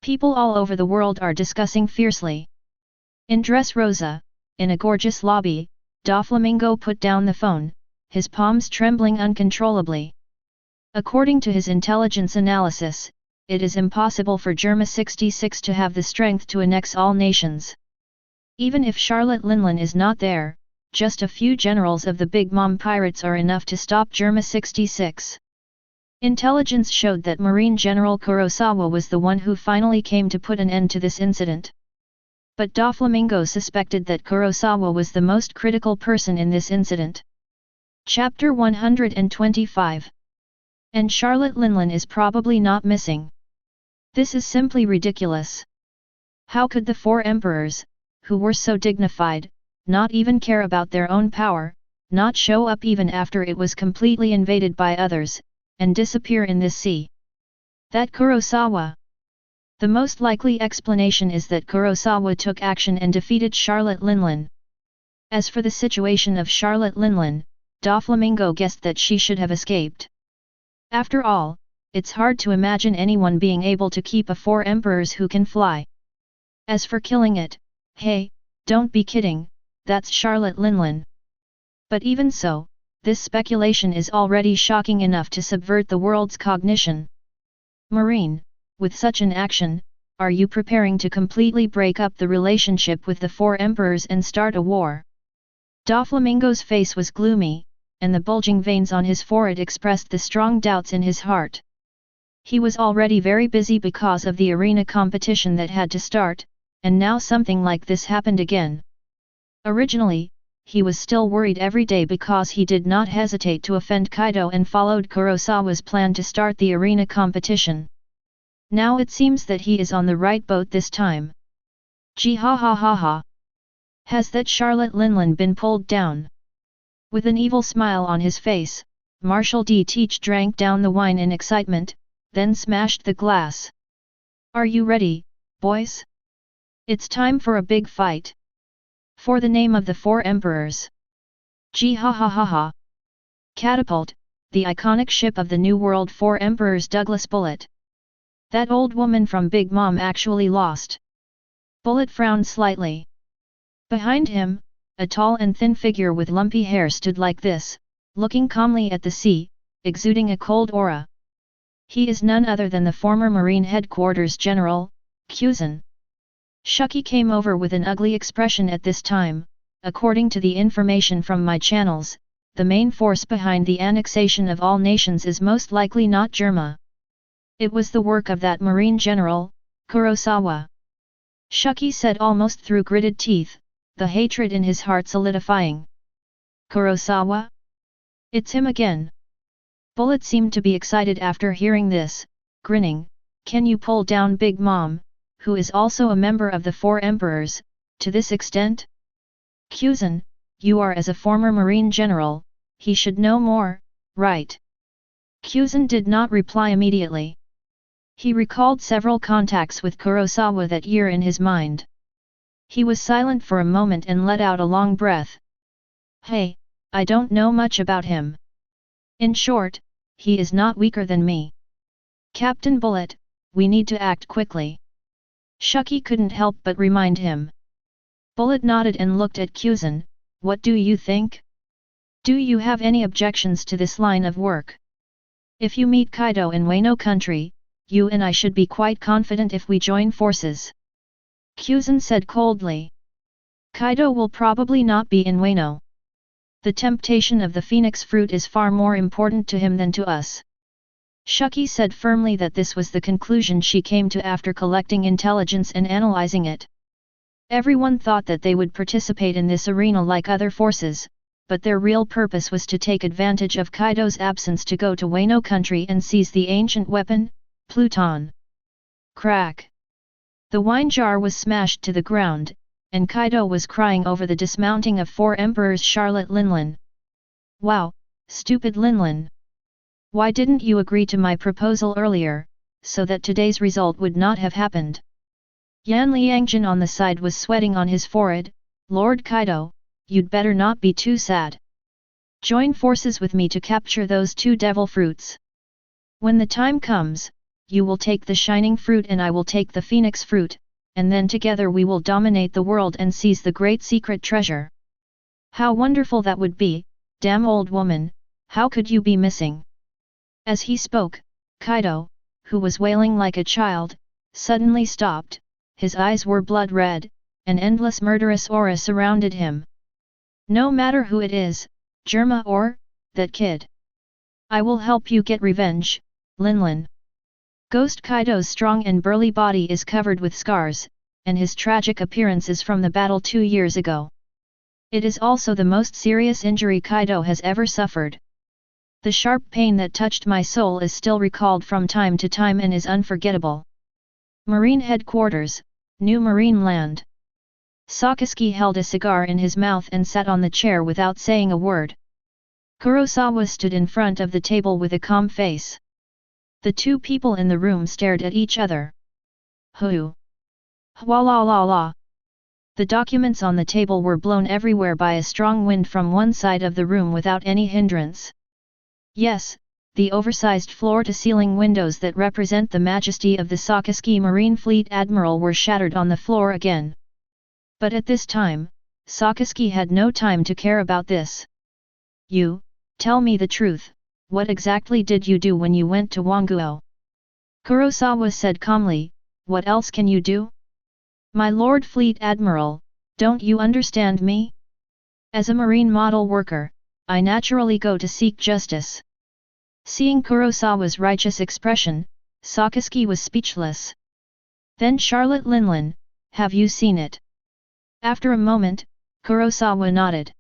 People all over the world are discussing fiercely. In Dressrosa, in a gorgeous lobby, Doflamingo put down the phone, his palms trembling uncontrollably. According to his intelligence analysis, it is impossible for Germa 66 to have the strength to annex all nations. Even if Charlotte Linland is not there, just a few generals of the Big Mom Pirates are enough to stop Germa 66. Intelligence showed that Marine General Kurosawa was the one who finally came to put an end to this incident. But Doflamingo suspected that Kurosawa was the most critical person in this incident. Chapter 125. And Charlotte Linlin is probably not missing. This is simply ridiculous. How could the four emperors, who were so dignified, not even care about their own power, not show up even after it was completely invaded by others, and disappear in this sea? That Kurosawa. The most likely explanation is that Kurosawa took action and defeated Charlotte Linlin. As for the situation of Charlotte Linlin, Doflamingo guessed that she should have escaped. After all, it's hard to imagine anyone being able to keep a four emperors who can fly. As for killing it, hey, don't be kidding, that's Charlotte Linlin. But even so, this speculation is already shocking enough to subvert the world's cognition. Marine, with such an action, are you preparing to completely break up the relationship with the four emperors and start a war? Doflamingo's face was gloomy, and the bulging veins on his forehead expressed the strong doubts in his heart. He was already very busy because of the arena competition that had to start, and now something like this happened again. Originally, he was still worried every day because he did not hesitate to offend Kaido and followed Kurosawa's plan to start the arena competition. Now it seems that he is on the right boat this time. Gee ha ha ha ha. Has that Charlotte Linlin been pulled down? With an evil smile on his face, Marshal D. Teach drank down the wine in excitement, then smashed the glass. Are you ready, boys? It's time for a big fight. For the name of the four emperors. Gee ha ha ha ha. Catapult, the iconic ship of the New World Four Emperors. Douglas Bullet. That old woman from Big Mom actually lost. Bullet frowned slightly. Behind him, a tall and thin figure with lumpy hair stood like this, looking calmly at the sea, exuding a cold aura. He is none other than the former Marine Headquarters General, Kuzen. Shuki came over with an ugly expression at this time. According to the information from my channels, the main force behind the annexation of all nations is most likely not Germa. It was the work of that Marine General, Kurosawa. Shuki said almost through gritted teeth, the hatred in his heart solidifying. Kurosawa? It's him again. Bullet seemed to be excited after hearing this, grinning. Can you pull down Big Mom, who is also a member of the Four Emperors, to this extent? Kuzen, you are as a former Marine General, he should know more, right? Kuzen did not reply immediately. He recalled several contacts with Kurosawa that year in his mind. He was silent for a moment and let out a long breath. Hey, I don't know much about him. In short, he is not weaker than me. Captain Bullet, we need to act quickly. Shuki couldn't help but remind him. Bullet nodded and looked at Kuzen. What do you think? Do you have any objections to this line of work? If you meet Kaido in Wano country, you and I should be quite confident if we join forces. Kuzen said coldly. Kaido will probably not be in Wano. The temptation of the phoenix fruit is far more important to him than to us. Shuki said firmly that this was the conclusion she came to after collecting intelligence and analyzing it. Everyone thought that they would participate in this arena like other forces, but their real purpose was to take advantage of Kaido's absence to go to Wano country and seize the ancient weapon, Pluton. Crack! The wine jar was smashed to the ground, and Kaido was crying over the dismounting of Four Emperors Charlotte Linlin. Wow, stupid Linlin! Why didn't you agree to my proposal earlier, so that today's result would not have happened? Yan Liangjin on the side was sweating on his forehead. Lord Kaido, you'd better not be too sad. Join forces with me to capture those two devil fruits. When the time comes, you will take the shining fruit and I will take the phoenix fruit, and then together we will dominate the world and seize the great secret treasure. How wonderful that would be, damn old woman, how could you be missing? As he spoke, Kaido, who was wailing like a child, suddenly stopped, his eyes were blood red, an endless murderous aura surrounded him. No matter who it is, Germa or that kid. I will help you get revenge, Linlin. Ghost Kaido's strong and burly body is covered with scars, and his tragic appearance is from the battle 2 years ago. It is also the most serious injury Kaido has ever suffered. The sharp pain that touched my soul is still recalled from time to time and is unforgettable. Marine Headquarters, New Marine Land. Sakaski held a cigar in his mouth and sat on the chair without saying a word. Kurosawa stood in front of the table with a calm face. The two people in the room stared at each other. Who? Hwa la la la. The documents on the table were blown everywhere by a strong wind from one side of the room without any hindrance. Yes, the oversized floor-to-ceiling windows that represent the majesty of the Sakaski Marine Fleet Admiral were shattered on the floor again. But at this time, Sakaski had no time to care about this. You, tell me the truth, what exactly did you do when you went to Wanguo? Kurosawa said calmly, what else can you do? My Lord Fleet Admiral, don't you understand me? As a marine model worker, I naturally go to seek justice. Seeing Kurosawa's righteous expression, Sakaski was speechless. Then Charlotte Linlin, have you seen it? After a moment, Kurosawa nodded.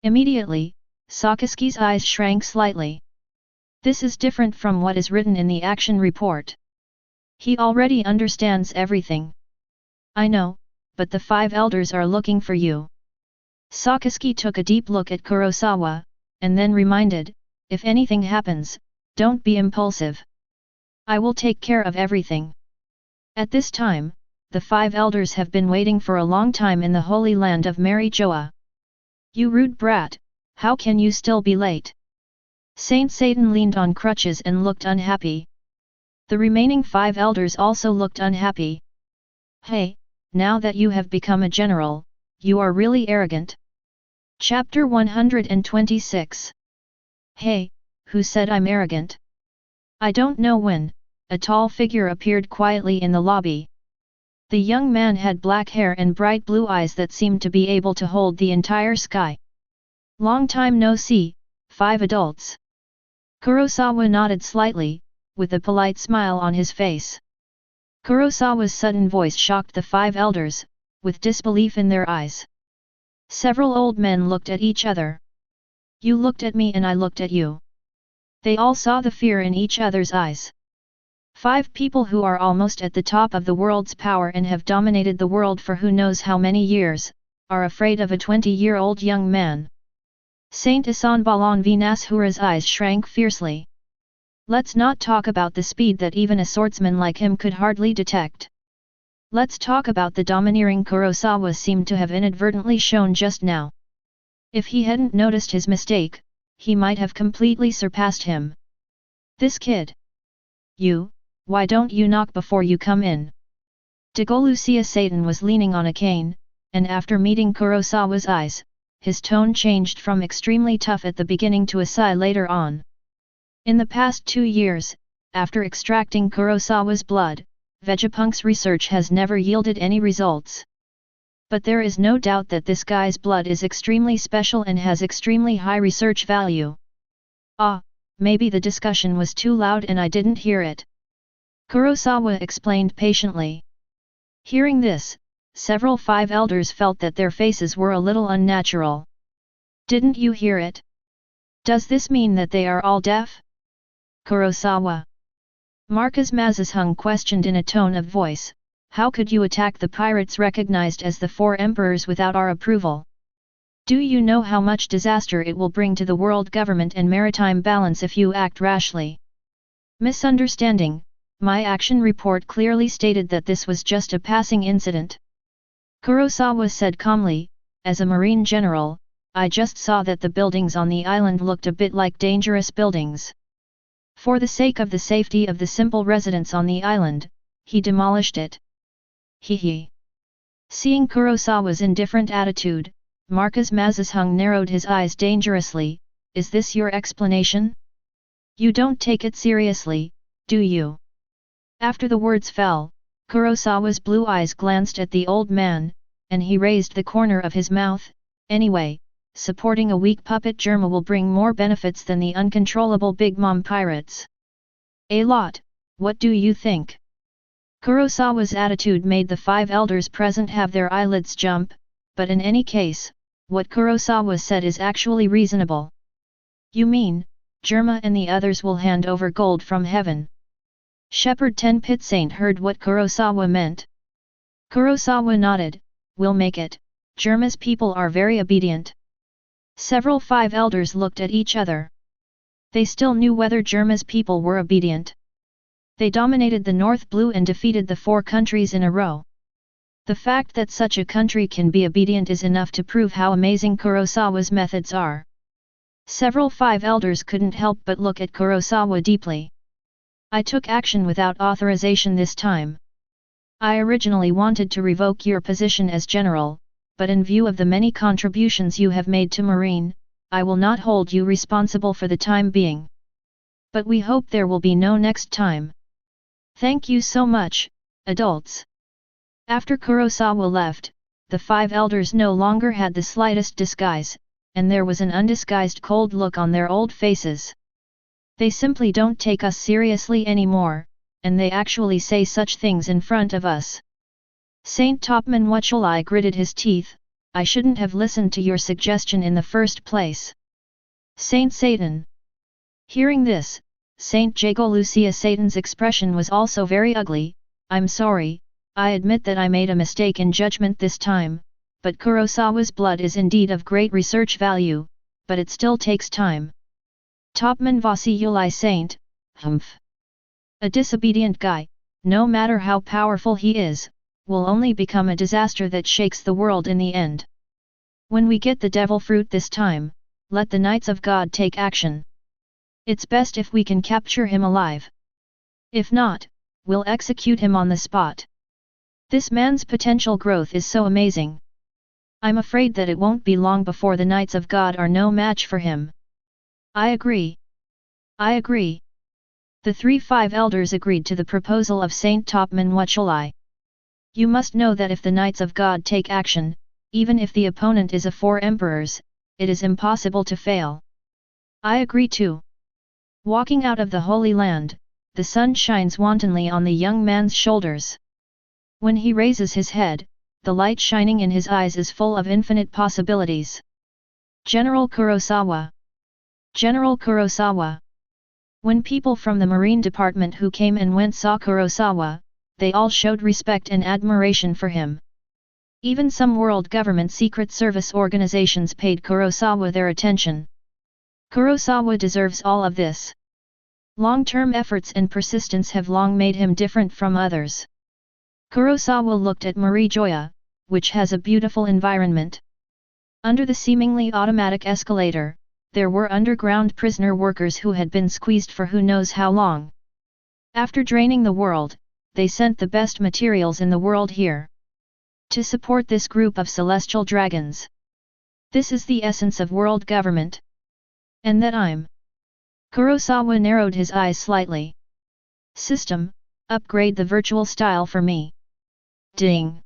Immediately, Sakaski's eyes shrank slightly. This is different from what is written in the action report. He already understands everything. I know, but the 5 elders are looking for you. Sakaski took a deep look at Kurosawa, and then reminded, if anything happens, don't be impulsive. I will take care of everything. At this time, the 5 elders have been waiting for a long time in the holy land of Mary Joa. You rude brat, how can you still be late? Saint Satan leaned on crutches and looked unhappy. The remaining 5 elders also looked unhappy. Hey, now that you have become a general, you are really arrogant. Chapter 126. Hey, who said I'm arrogant? I don't know when, a tall figure appeared quietly in the lobby. The young man had black hair and bright blue eyes that seemed to be able to hold the entire sky. Long time no see, 5 adults. Kurosawa nodded slightly, with a polite smile on his face. Kurosawa's sudden voice shocked the 5 elders, with disbelief in their eyes. Several old men looked at each other. You looked at me and I looked at you. They all saw the fear in each other's eyes. 5 people who are almost at the top of the world's power and have dominated the world for who knows how many years, are afraid of a 20-year-old young man. Saint Isanbalan Vinashura's eyes shrank fiercely. Let's not talk about the speed that even a swordsman like him could hardly detect. Let's talk about the domineering Kurosawa seemed to have inadvertently shown just now. If he hadn't noticed his mistake, he might have completely surpassed him. This kid. You, why don't you knock before you come in? Degolucia Satan was leaning on a cane, and after meeting Kurosawa's eyes, his tone changed from extremely tough at the beginning to a sigh later on. In the past 2 years, after extracting Kurosawa's blood, Vegapunk's research has never yielded any results. But there is no doubt that this guy's blood is extremely special and has extremely high research value. Ah, maybe the discussion was too loud and I didn't hear it. Kurosawa explained patiently. Hearing this, several 5 elders felt that their faces were a little unnatural. Didn't you hear it? Does this mean that they are all deaf? Kurosawa. Marcus Mazashung questioned in a tone of voice, how could you attack the pirates recognized as the 4 emperors without our approval? Do you know how much disaster it will bring to the world government and maritime balance if you act rashly? Misunderstanding, my action report clearly stated that this was just a passing incident. Kurosawa said calmly, as a marine general, I just saw that the buildings on the island looked a bit like dangerous buildings. For the sake of the safety of the simple residents on the island, he demolished it. Hee. Seeing Kurosawa's indifferent attitude, Marcus Mazashung narrowed his eyes dangerously, is this your explanation? You don't take it seriously, do you? After the words fell, Kurosawa's blue eyes glanced at the old man, and he raised the corner of his mouth, anyway, supporting a weak puppet Germa will bring more benefits than the uncontrollable Big Mom pirates. A lot, what do you think? Kurosawa's attitude made the 5 elders present have their eyelids jump, but in any case, what Kurosawa said is actually reasonable. You mean, Germa and the others will hand over gold from heaven? Shepherd Tenpit Saint heard what Kurosawa meant. Kurosawa nodded, we'll make it, Germa's people are very obedient. Several 5 elders looked at each other. They still knew whether Germa's people were obedient. They dominated the North Blue and defeated the 4 countries in a row. The fact that such a country can be obedient is enough to prove how amazing Kurosawa's methods are. Several 5 elders couldn't help but look at Kurosawa deeply. I took action without authorization this time. I originally wanted to revoke your position as general, but in view of the many contributions you have made to Marine, I will not hold you responsible for the time being. But we hope there will be no next time. Thank you so much, adults. After Kurosawa left, the 5 elders no longer had the slightest disguise, and there was an undisguised cold look on their old faces. They simply don't take us seriously anymore, and they actually say such things in front of us. Saint Topman Wuchulai gritted his teeth, I shouldn't have listened to your suggestion in the first place. Saint Satan. Hearing this, Saint Jago Lucia Satan's expression was also very ugly. I'm sorry, I admit that I made a mistake in judgment this time, but Kurosawa's blood is indeed of great research value, but it still takes time. Topman Vasiyulai Saint, humph. A disobedient guy, no matter how powerful he is, will only become a disaster that shakes the world in the end. When we get the devil fruit this time, let the Knights of God take action. It's best if we can capture him alive. If not, we'll execute him on the spot. This man's potential growth is so amazing. I'm afraid that it won't be long before the Knights of God are no match for him. I agree. I agree. The 5 elders agreed to the proposal of Saint Topman Wuchulai. You must know that if the Knights of God take action, even if the opponent is a 4 emperors, it is impossible to fail. I agree too. Walking out of the Holy Land, the sun shines wantonly on the young man's shoulders. When he raises his head, the light shining in his eyes is full of infinite possibilities. General Kurosawa. General Kurosawa. When people from the Marine Department who came and went saw Kurosawa, they all showed respect and admiration for him. Even some world government secret service organizations paid Kurosawa their attention. Kurosawa deserves all of this. Long-term efforts and persistence have long made him different from others. Kurosawa looked at Marijoya, which has a beautiful environment. Under the seemingly automatic escalator, there were underground prisoner workers who had been squeezed for who knows how long. After draining the world, they sent the best materials in the world here to support this group of celestial dragons. This is the essence of world government. And that I'm. Kurosawa narrowed his eyes slightly. System, upgrade the virtual style for me. Ding.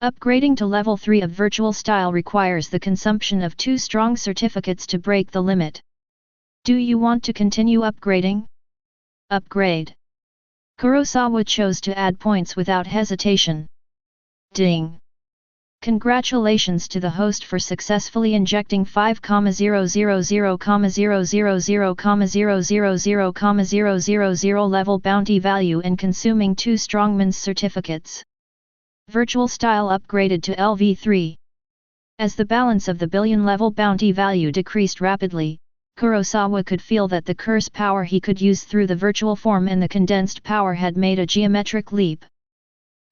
Upgrading to level 3 of virtual style requires the consumption of 2 strong certificates to break the limit. Do you want to continue upgrading? Upgrade. Kurosawa chose to add points without hesitation. Ding. Congratulations to the host for successfully injecting 5,000,000,000,000,000 level bounty value and consuming 2 strongman's certificates. Virtual style upgraded to LV3. As the balance of the billion level bounty value decreased rapidly, Kurosawa could feel that the curse power he could use through the virtual form and the condensed power had made a geometric leap.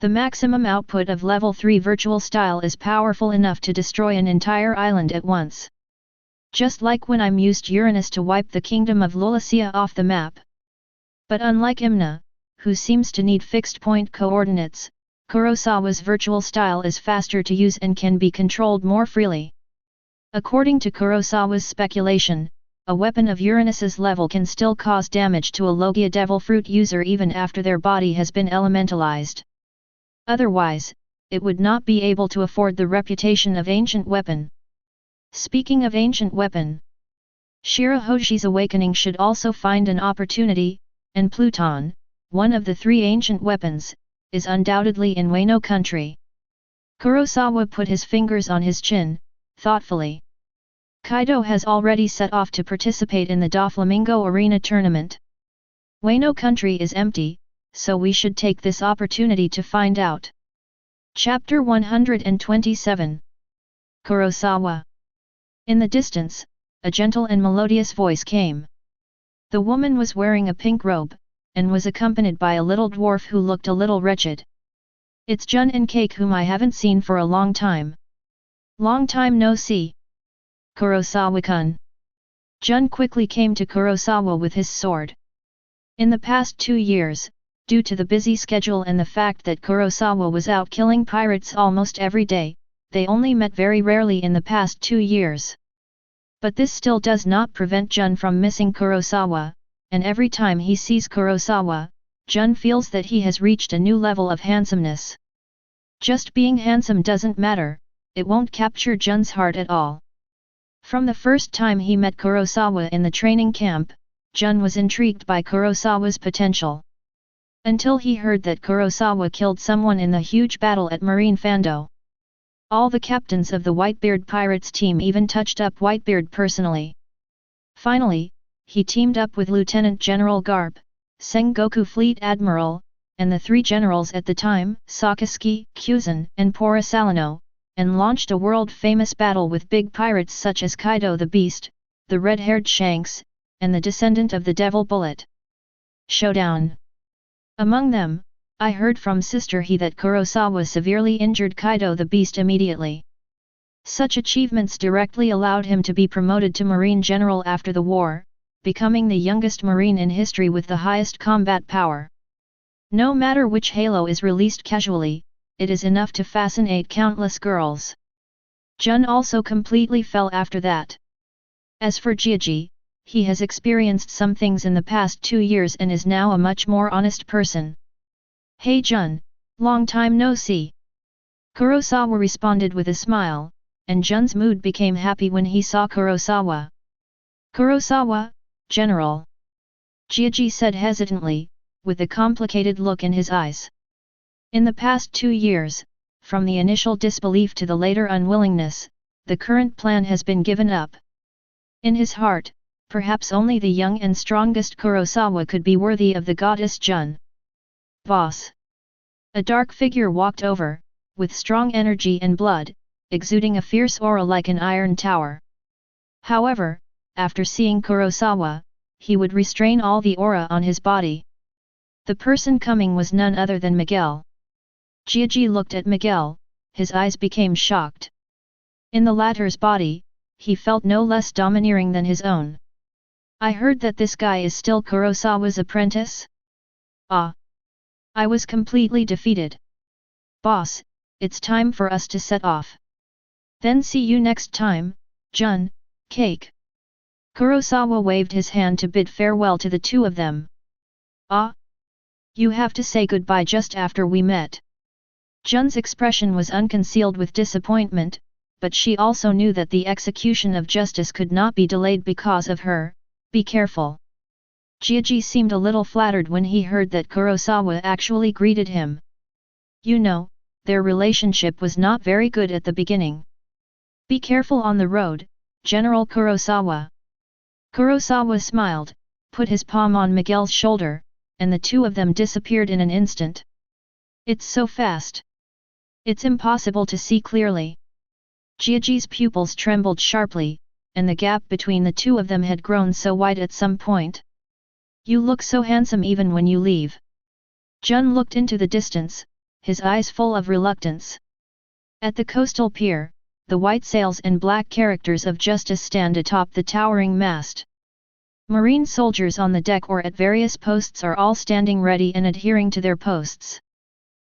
The maximum output of level 3 virtual style is powerful enough to destroy an entire island at once. Just like when I'm used Uranus to wipe the kingdom of Lullacia off the map. But unlike Imna, who seems to need fixed point coordinates, Kurosawa's virtual style is faster to use and can be controlled more freely. According to Kurosawa's speculation, a weapon of Uranus's level can still cause damage to a Logia Devil Fruit user even after their body has been elementalized. Otherwise, it would not be able to afford the reputation of ancient weapon. Speaking of ancient weapon, Shirahoshi's awakening should also find an opportunity, and Pluton, one of the three ancient weapons, is undoubtedly in Wano country. Kurosawa put his fingers on his chin, thoughtfully. Kaido has already set off to participate in the Doflamingo Arena tournament. Wano country is empty, so we should take this opportunity to find out. Chapter 127. Kurosawa. In the distance, a gentle and melodious voice came. The woman was wearing a pink robe, and was accompanied by a little dwarf who looked a little wretched. It's Jun and Cake, whom I haven't seen for a long time. Long time no see. Kurosawa-kun. Jun quickly came to Kurosawa with his sword. In the past 2 years, due to the busy schedule and the fact that Kurosawa was out killing pirates almost every day, they only met very rarely in the past 2 years. But this still does not prevent Jun from missing Kurosawa, and every time he sees Kurosawa, Jun feels that he has reached a new level of handsomeness. Just being handsome doesn't matter, it won't capture Jun's heart at all. From the first time he met Kurosawa in the training camp, Jun was intrigued by Kurosawa's potential. Until he heard that Kurosawa killed someone in the huge battle at Marine Fando. All the captains of the Whitebeard Pirates team even touched up Whitebeard personally. Finally, he teamed up with Lieutenant General Garp, Sengoku Fleet Admiral, and the 3 generals at the time, Sakaski, Kuzan, and Pora Salino, and launched a world-famous battle with big pirates such as Kaido the Beast, the red-haired Shanks, and the descendant of the Devil Bullet. Showdown. Among them, I heard from Sister He that Kurosawa severely injured Kaido the Beast immediately. Such achievements directly allowed him to be promoted to Marine General after the war, becoming the youngest Marine in history with the highest combat power. No matter which halo is released casually, it is enough to fascinate countless girls. Jun also completely fell after that. As for Jiaji, he has experienced some things in the past 2 years and is now a much more honest person. Hey Jun, long time no see. Kurosawa responded with a smile, and Jun's mood became happy when he saw Kurosawa. Kurosawa, General. Jiaji said hesitantly, with a complicated look in his eyes. In the past 2 years, from the initial disbelief to the later unwillingness, the current plan has been given up. In his heart, perhaps only the young and strongest Kurosawa could be worthy of the goddess Jun. Boss. A dark figure walked over, with strong energy and blood, exuding a fierce aura like an iron tower. However, after seeing Kurosawa, he would restrain all the aura on his body. The person coming was none other than Miguel. Jiaji looked at Miguel, his eyes became shocked. In the latter's body, he felt no less domineering than his own. I heard that this guy is still Kurosawa's apprentice? Ah! I was completely defeated. Boss, it's time for us to set off. Then see you next time, Jun, Cake. Kurosawa waved his hand to bid farewell to the 2 of them. Ah! You have to say goodbye just after we met. Jun's expression was unconcealed with disappointment, but she also knew that the execution of justice could not be delayed because of her. Be careful. Jiaji seemed a little flattered when he heard that Kurosawa actually greeted him. You know, their relationship was not very good at the beginning. Be careful on the road, General Kurosawa. Kurosawa smiled, put his palm on Miguel's shoulder, and the 2 of them disappeared in an instant. It's so fast. It's impossible to see clearly. Jiaji's pupils trembled sharply, and the gap between the 2 of them had grown so wide at some point. You look so handsome even when you leave. Jun looked into the distance, his eyes full of reluctance. At the coastal pier, the white sails and black characters of justice stand atop the towering mast. Marine soldiers on the deck or at various posts are all standing ready and adhering to their posts.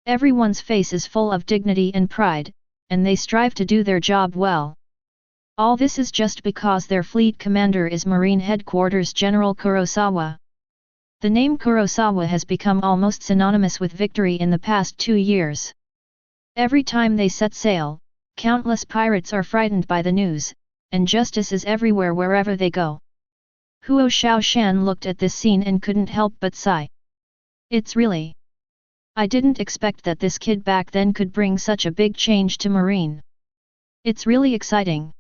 Everyone's face is full of dignity and pride, and they strive to do their job well. All this is just because their fleet commander is Marine Headquarters General Kurosawa. The name Kurosawa has become almost synonymous with victory in the past 2 years. Every time they set sail, countless pirates are frightened by the news, and justice is everywhere wherever they go. Huo Xiaoshan looked at this scene and couldn't help but sigh. It's really... I didn't expect that this kid back then could bring such a big change to Marine. It's really exciting.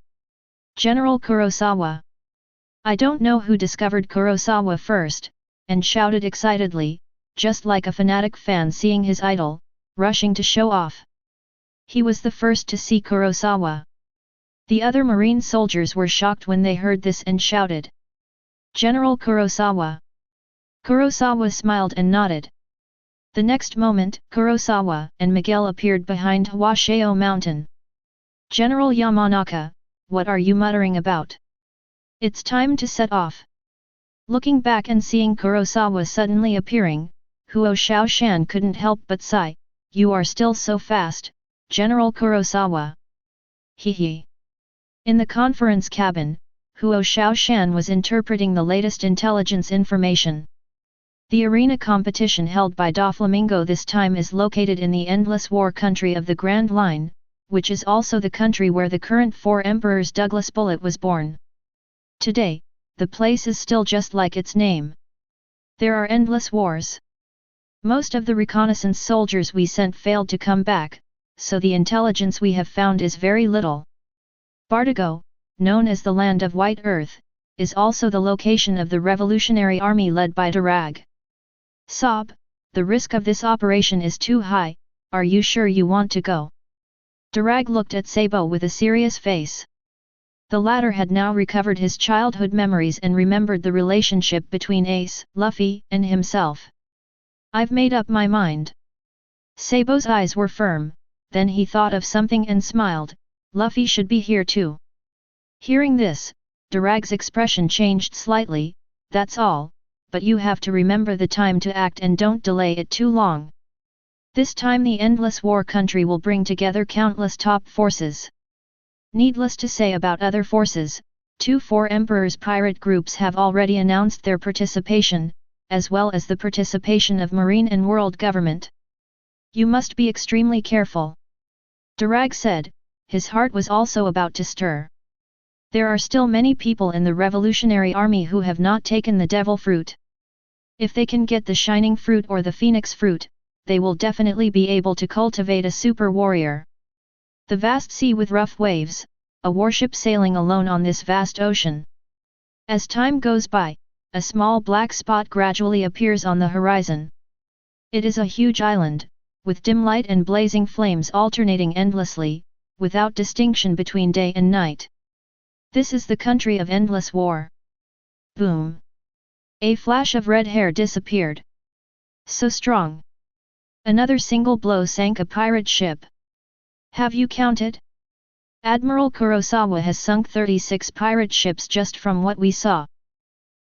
General Kurosawa. I don't know who discovered Kurosawa first, and shouted excitedly, just like a fanatic fan seeing his idol, rushing to show off. He was the first to see Kurosawa. The other Marine soldiers were shocked when they heard this and shouted. General Kurosawa. Kurosawa smiled and nodded. The next moment, Kurosawa and Miguel appeared behind Huashao Mountain. General Yamanaka, what are you muttering about? It's time to set off. Looking back and seeing Kurosawa suddenly appearing, Huo Xiaoshan couldn't help but sigh, you are still so fast, General Kurosawa. Hee. In the conference cabin, Huo Xiaoshan was interpreting the latest intelligence information. The arena competition held by Doflamingo this time is located in the Endless War country of the Grand Line, which is also the country where the current 4 emperors Douglas Bullet was born. Today, the place is still just like its name. There are endless wars. Most of the reconnaissance soldiers we sent failed to come back, so the intelligence we have found is very little. Bardago, known as the Land of White Earth, is also the location of the revolutionary army led by Darag. Sob, the risk of this operation is too high, are you sure you want to go? Darag looked at Sabo with a serious face. The latter had now recovered his childhood memories and remembered the relationship between Ace, Luffy, and himself. I've made up my mind. Sabo's eyes were firm, then he thought of something and smiled, Luffy should be here too. Hearing this, Darag's expression changed slightly, that's all, but you have to remember the time to act and don't delay it too long. This time the Endless War country will bring together countless top forces. Needless to say about other forces, 4 Emperor's pirate groups have already announced their participation, as well as the participation of Marine and World Government. You must be extremely careful. Darag said, his heart was also about to stir. There are still many people in the Revolutionary Army who have not taken the Devil Fruit. If they can get the Shining Fruit or the Phoenix Fruit, they will definitely be able to cultivate a super warrior. The vast sea with rough waves, a warship sailing alone on this vast ocean. As time goes by, a small black spot gradually appears on the horizon. It is a huge island, with dim light and blazing flames alternating endlessly, without distinction between day and night. This is the country of endless war. Boom! A flash of red hair disappeared. So strong! Another single blow sank a pirate ship. Have you counted? Admiral Kurosawa has sunk 36 pirate ships just from what we saw.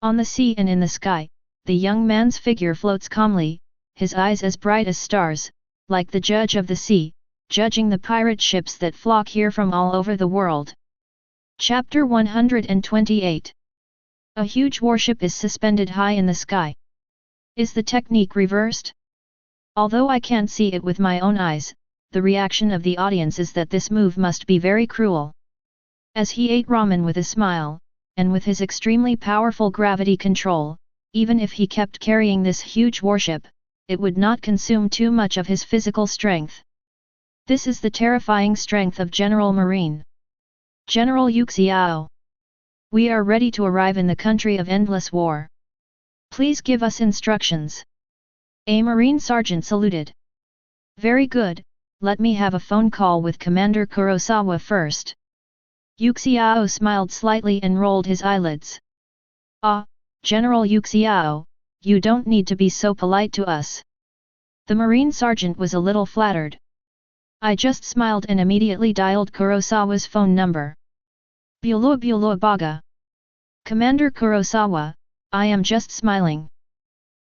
On the sea and in the sky, the young man's figure floats calmly, his eyes as bright as stars, like the judge of the sea, judging the pirate ships that flock here from all over the world. Chapter 128. A huge warship is suspended high in the sky. Is the technique reversed? Although I can't see it with my own eyes, the reaction of the audience is that this move must be very cruel. As he ate ramen with a smile, and with his extremely powerful gravity control, even if he kept carrying this huge warship, it would not consume too much of his physical strength. This is the terrifying strength of General Marine. General Yuxiao. We are ready to arrive in the country of endless war. Please give us instructions. A Marine sergeant saluted. Very good, let me have a phone call with Commander Kurosawa first. Yuxiao smiled slightly and rolled his eyelids. Ah, General Yuxiao, you don't need to be so polite to us. The Marine sergeant was a little flattered. I just smiled and immediately dialed Kurosawa's phone number. Bulo baga. Commander Kurosawa, I am just smiling.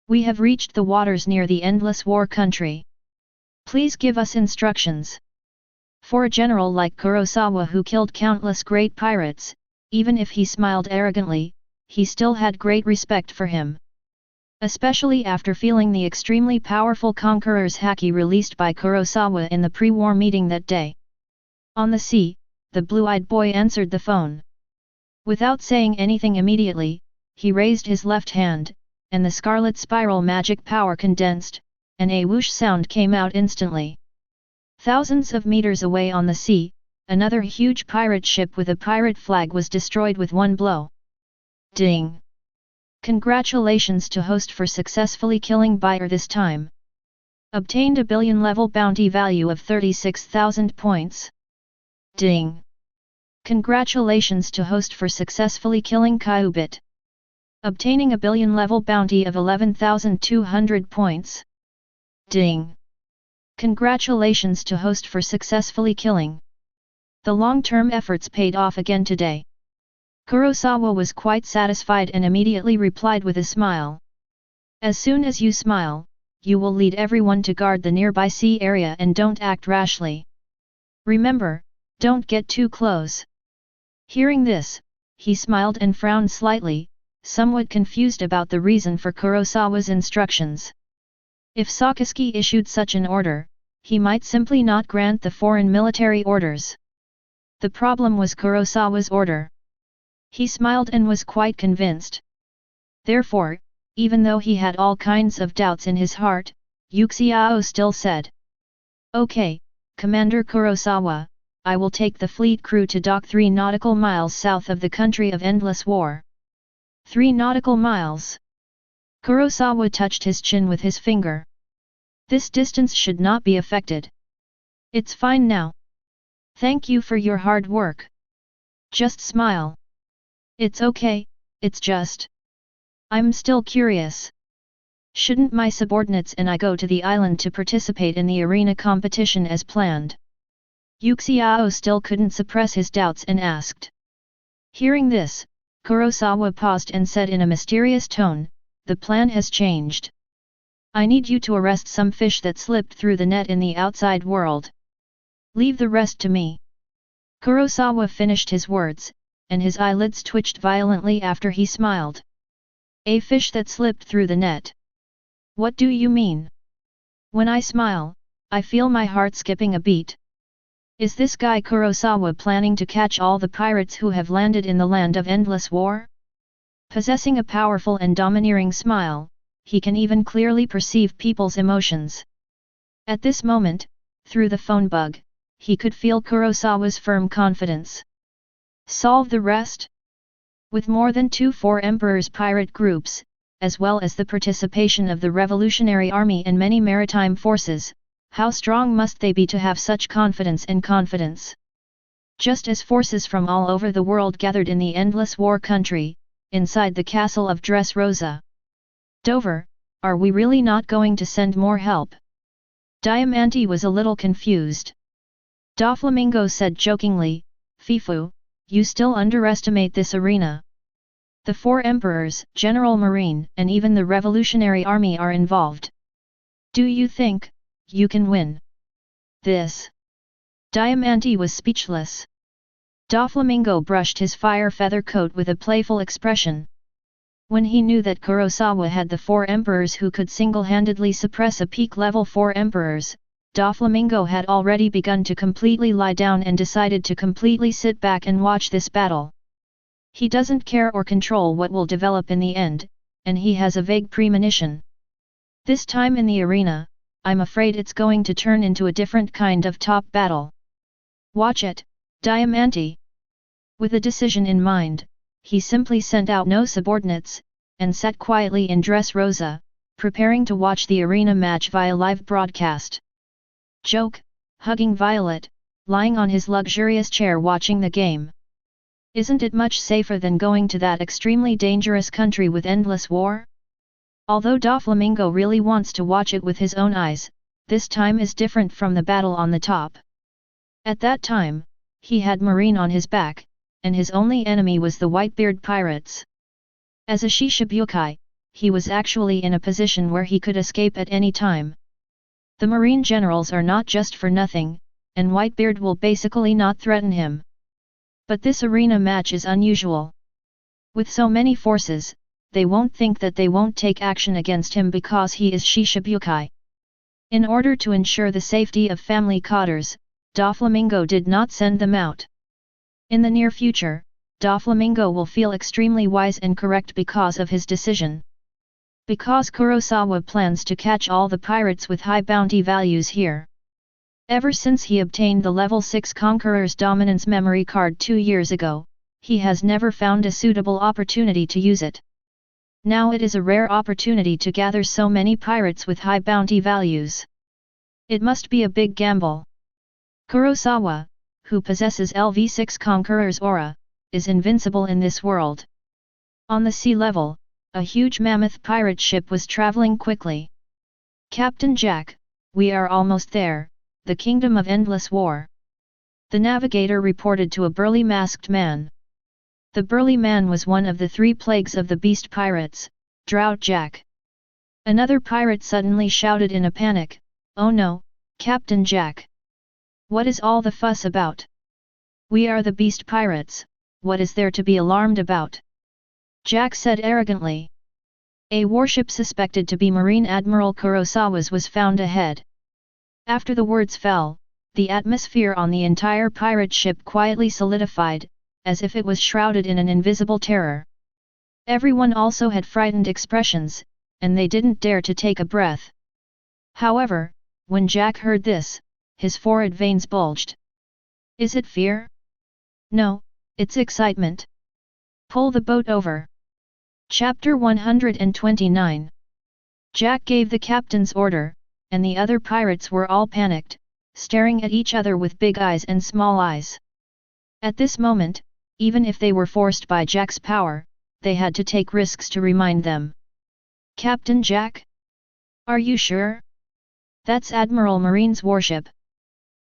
We have reached the waters near the Endless War country. Please give us instructions. For a general like Kurosawa who killed countless great pirates, even if he smiled arrogantly, he still had great respect for him. Especially after feeling the extremely powerful Conqueror's haki released by Kurosawa in the pre-war meeting that day. On the sea, the blue-eyed boy answered the phone. Without saying anything immediately, he raised his left hand, and the scarlet spiral magic power condensed, and a whoosh sound came out instantly. Thousands of meters away on the sea, another huge pirate ship with a pirate flag was destroyed with one blow. Ding! Congratulations to host for successfully killing buyer this time. Obtained a billion level bounty value of 36,000 points. Ding! Congratulations to host for successfully killing Kyubit. Obtaining a billion level bounty of 11,200 points. Ding! Congratulations to host for successfully killing. The long-term efforts paid off again today. Kurosawa was quite satisfied and immediately replied with a smile. As soon as you smile, you will lead everyone to guard the nearby sea area and don't act rashly. Remember, don't get too close. Hearing this, he smiled and frowned slightly, somewhat confused about the reason for Kurosawa's instructions. If Sakaski issued such an order, he might simply not grant the foreign military orders. The problem was Kurosawa's order. He smiled and was quite convinced. Therefore, even though he had all kinds of doubts in his heart, Yuxiao still said, "Okay, Commander Kurosawa, I will take the fleet crew to dock 3 nautical miles south of the country of endless war." 3 nautical miles. Kurosawa touched his chin with his finger. This distance should not be affected. It's fine now. Thank you for your hard work. Just smile. It's okay, it's just. I'm still curious. Shouldn't my subordinates and I go to the island to participate in the arena competition as planned? Yuxiao still couldn't suppress his doubts and asked. Hearing this, Kurosawa paused and said in a mysterious tone, "The plan has changed. I need you to arrest some fish that slipped through the net in the outside world. Leave the rest to me." Kurosawa finished his words, and his eyelids twitched violently after he smiled. "A fish that slipped through the net? What do you mean? When I smile, I feel my heart skipping a beat. Is this guy Kurosawa planning to catch all the pirates who have landed in the land of endless war?" Possessing a powerful and domineering smile, he can even clearly perceive people's emotions. At this moment, through the phone bug, he could feel Kurosawa's firm confidence. Solve the rest? With more than 4 emperors' pirate groups, as well as the participation of the Revolutionary Army and many maritime forces, how strong must they be to have such confidence and confidence? Just as forces from all over the world gathered in the endless war country, inside the castle of Dressrosa. "Dover, are we really not going to send more help?" Diamante was a little confused. Doflamingo said jokingly, "Fifu, you still underestimate this arena. The 4 emperors, General Marine, and even the Revolutionary Army are involved. Do you think you can win this?" Diamante was speechless. Doflamingo brushed his fire feather coat with a playful expression. When he knew that Kurosawa had the 4 emperors who could single-handedly suppress a peak level 4 emperors, Doflamingo had already begun to completely lie down and decided to completely sit back and watch this battle. He doesn't care or control what will develop in the end, and he has a vague premonition. This time in the arena, I'm afraid it's going to turn into a different kind of top battle. Watch it, Diamante. With a decision in mind, he simply sent out no subordinates, and sat quietly in Dressrosa, preparing to watch the arena match via live broadcast. Joke, hugging Violet, lying on his luxurious chair watching the game. Isn't it much safer than going to that extremely dangerous country with endless war? Although Doflamingo really wants to watch it with his own eyes, this time is different from the battle on the top. At that time, he had Marine on his back, and his only enemy was the Whitebeard Pirates. As a Shishibukai, he was actually in a position where he could escape at any time. The Marine generals are not just for nothing, and Whitebeard will basically not threaten him. But this arena match is unusual. With so many forces, they won't think that they won't take action against him because he is Shishibukai. In order to ensure the safety of family cotters, Doflamingo did not send them out. In the near future, Doflamingo will feel extremely wise and correct because of his decision. Because Kurosawa plans to catch all the pirates with high bounty values here. Ever since he obtained the level 6 Conqueror's Dominance memory card 2 years ago, he has never found a suitable opportunity to use it. Now it is a rare opportunity to gather so many pirates with high bounty values. It must be a big gamble. Kurosawa, who possesses LV6 Conqueror's aura, is invincible in this world. On the sea level, a huge mammoth pirate ship was traveling quickly. "Captain Jack, we are almost there, the Kingdom of Endless War," the navigator reported to a burly masked man. The burly man was one of the 3 plagues of the beast pirates, Drought Jack. Another pirate suddenly shouted in a panic, "Oh no, Captain Jack! What is all the fuss about? We are the beast pirates, what is there to be alarmed about?" Jack said arrogantly. A warship suspected to be Marine Admiral Kurosawa's was found ahead. After the words fell, the atmosphere on the entire pirate ship quietly solidified, as if it was shrouded in an invisible terror. Everyone also had frightened expressions, and they didn't dare to take a breath. However, when Jack heard this, his forehead veins bulged. Is it fear? No, it's excitement. Pull the boat over. Chapter 129. Jack gave the captain's order, and the other pirates were all panicked, staring at each other with big eyes and small eyes. At this moment, even if they were forced by Jack's power, they had to take risks to remind them. "Captain Jack? Are you sure? That's Admiral Marine's warship."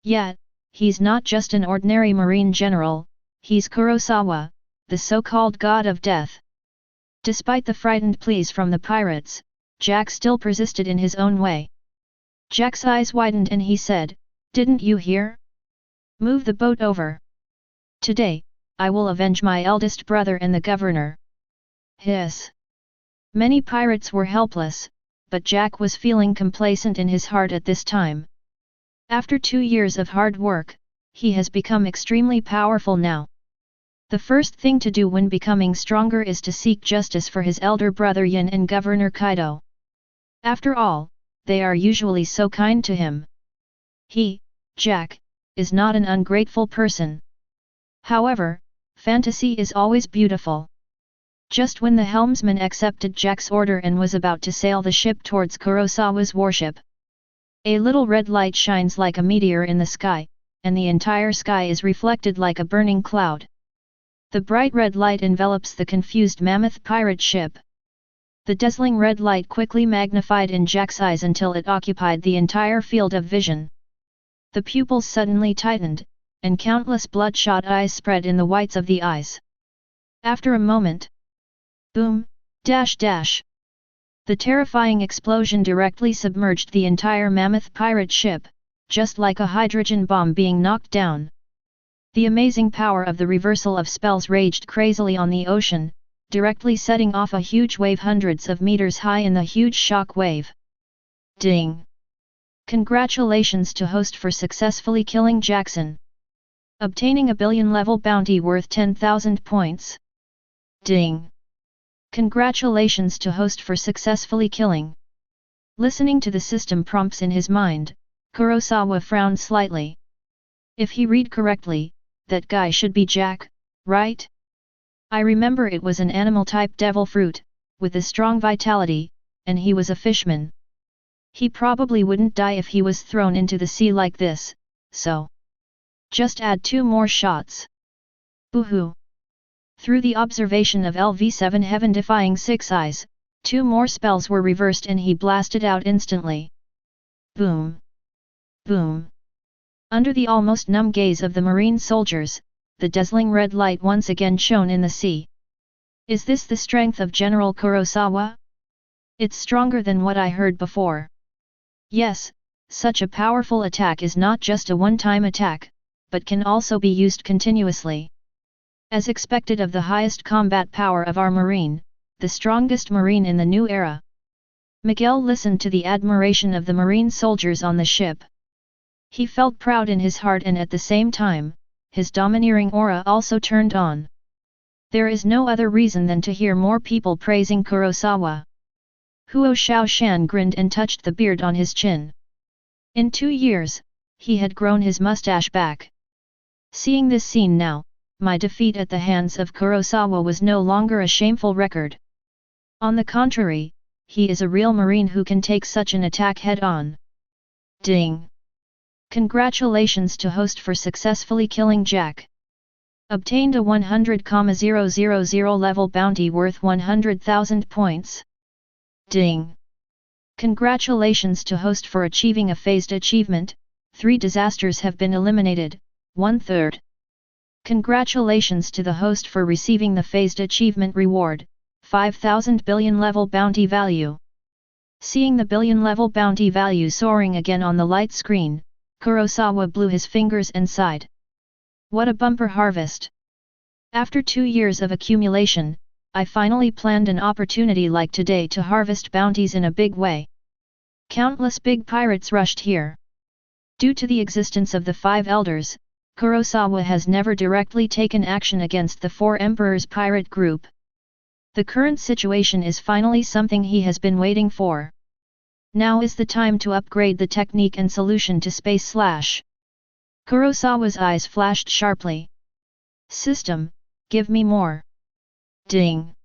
"Yeah, he's not just an ordinary marine general, he's Kurosawa, the so-called god of death." Despite the frightened pleas from the pirates, Jack still persisted in his own way. Jack's eyes widened and he said, "Didn't you hear? Move the boat over. Today, I will avenge my eldest brother and the governor." Hiss. Many pirates were helpless, but Jack was feeling complacent in his heart at this time. After 2 years of hard work, he has become extremely powerful now. The first thing to do when becoming stronger is to seek justice for his elder brother Yin and Governor Kaido. After all, they are usually so kind to him. He, Jack, is not an ungrateful person. However, fantasy is always beautiful. Just when the helmsman accepted Jack's order and was about to sail the ship towards Kurosawa's warship, a little red light shines like a meteor in the sky, and the entire sky is reflected like a burning cloud. The bright red light envelops the confused mammoth pirate ship. The dazzling red light quickly magnified in Jack's eyes until it occupied the entire field of vision. The pupils suddenly tightened, and countless bloodshot eyes spread in the whites of the eyes. After a moment, boom, dash dash. The terrifying explosion directly submerged the entire mammoth pirate ship, just like a hydrogen bomb being knocked down. The amazing power of the reversal of spells raged crazily on the ocean, directly setting off a huge wave hundreds of meters high in the huge shock wave. Ding! Congratulations to host for successfully killing Jackson. Obtaining a billion level bounty worth 10,000 points. Ding! Congratulations to host for successfully killing. Listening to the system prompts in his mind, Kurosawa frowned slightly. If he read correctly, that guy should be Jack, right? I remember it was an animal-type devil fruit, with a strong vitality, and he was a fishman. He probably wouldn't die if he was thrown into the sea like this, so just add 2 more shots. Boo-hoo! Through the observation of LV7 heaven-defying 6 eyes, 2 more spells were reversed and he blasted out instantly. Boom! Boom! Under the almost numb gaze of the marine soldiers, the dazzling red light once again shone in the sea. Is this the strength of General Kurosawa? It's stronger than what I heard before. Yes, such a powerful attack is not just a one-time attack, but can also be used continuously. As expected of the highest combat power of our marine, the strongest marine in the new era. Miguel listened to the admiration of the marine soldiers on the ship. He felt proud in his heart and at the same time, his domineering aura also turned on. There is no other reason than to hear more people praising Kurosawa. Huo Xiaoshan grinned and touched the beard on his chin. In 2 years, he had grown his mustache back. Seeing this scene now, my defeat at the hands of Kurosawa was no longer a shameful record. On the contrary, he is a real marine who can take such an attack head-on. Ding! Congratulations to host for successfully killing Jack. Obtained a 100,000 level bounty worth 100,000 points. Ding! Congratulations to host for achieving a phased achievement, 3 disasters have been eliminated, 1/3. Congratulations to the host for receiving the phased achievement reward, 5,000 billion level bounty value. Seeing the billion level bounty value soaring again on the light screen, Kurosawa blew his fingers and sighed. What a bumper harvest! After 2 years of accumulation, I finally planned an opportunity like today to harvest bounties in a big way. Countless big pirates rushed here. Due to the existence of the 5 elders, Kurosawa has never directly taken action against the 4 emperors' pirate group. The current situation is finally something he has been waiting for. Now is the time to upgrade the technique and solution to space slash. Kurosawa's eyes flashed sharply. System, give me more. Ding!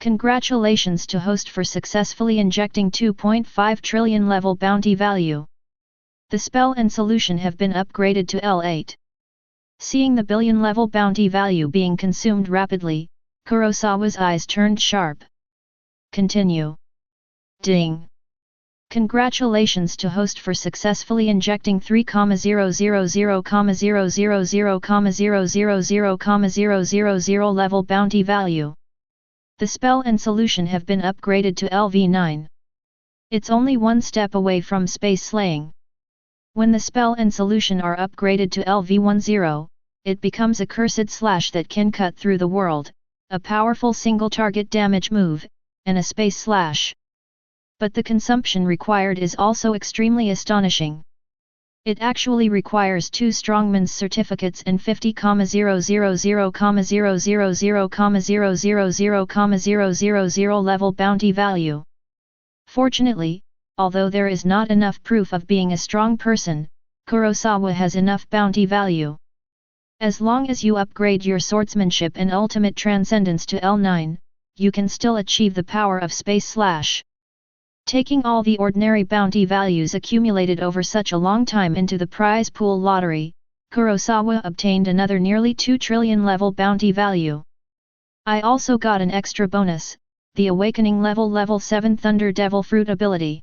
Congratulations to host for successfully injecting 2.5 trillion level bounty value. The spell and solution have been upgraded to L8. Seeing the billion level bounty value being consumed rapidly, Kurosawa's eyes turned sharp. Continue. Ding! Congratulations to host for successfully injecting 3,000,000,000,000,000,000 level bounty value. The spell and solution have been upgraded to LV9. It's only one step away from space slaying. When the spell and solution are upgraded to LV10, it becomes a cursed slash that can cut through the world, a powerful single target damage move, and a space slash. But the consumption required is also extremely astonishing. It actually requires 2 strongman's certificates and 50,000,000,000,000,000,000 level bounty value. Fortunately, although there is not enough proof of being a strong person, Kurosawa has enough bounty value. As long as you upgrade your swordsmanship and ultimate transcendence to L9, you can still achieve the power of space slash. Taking all the ordinary bounty values accumulated over such a long time into the prize pool lottery, Kurosawa obtained another nearly 2 trillion level bounty value. I also got an extra bonus, the awakening level 7 Thunder Devil Fruit ability.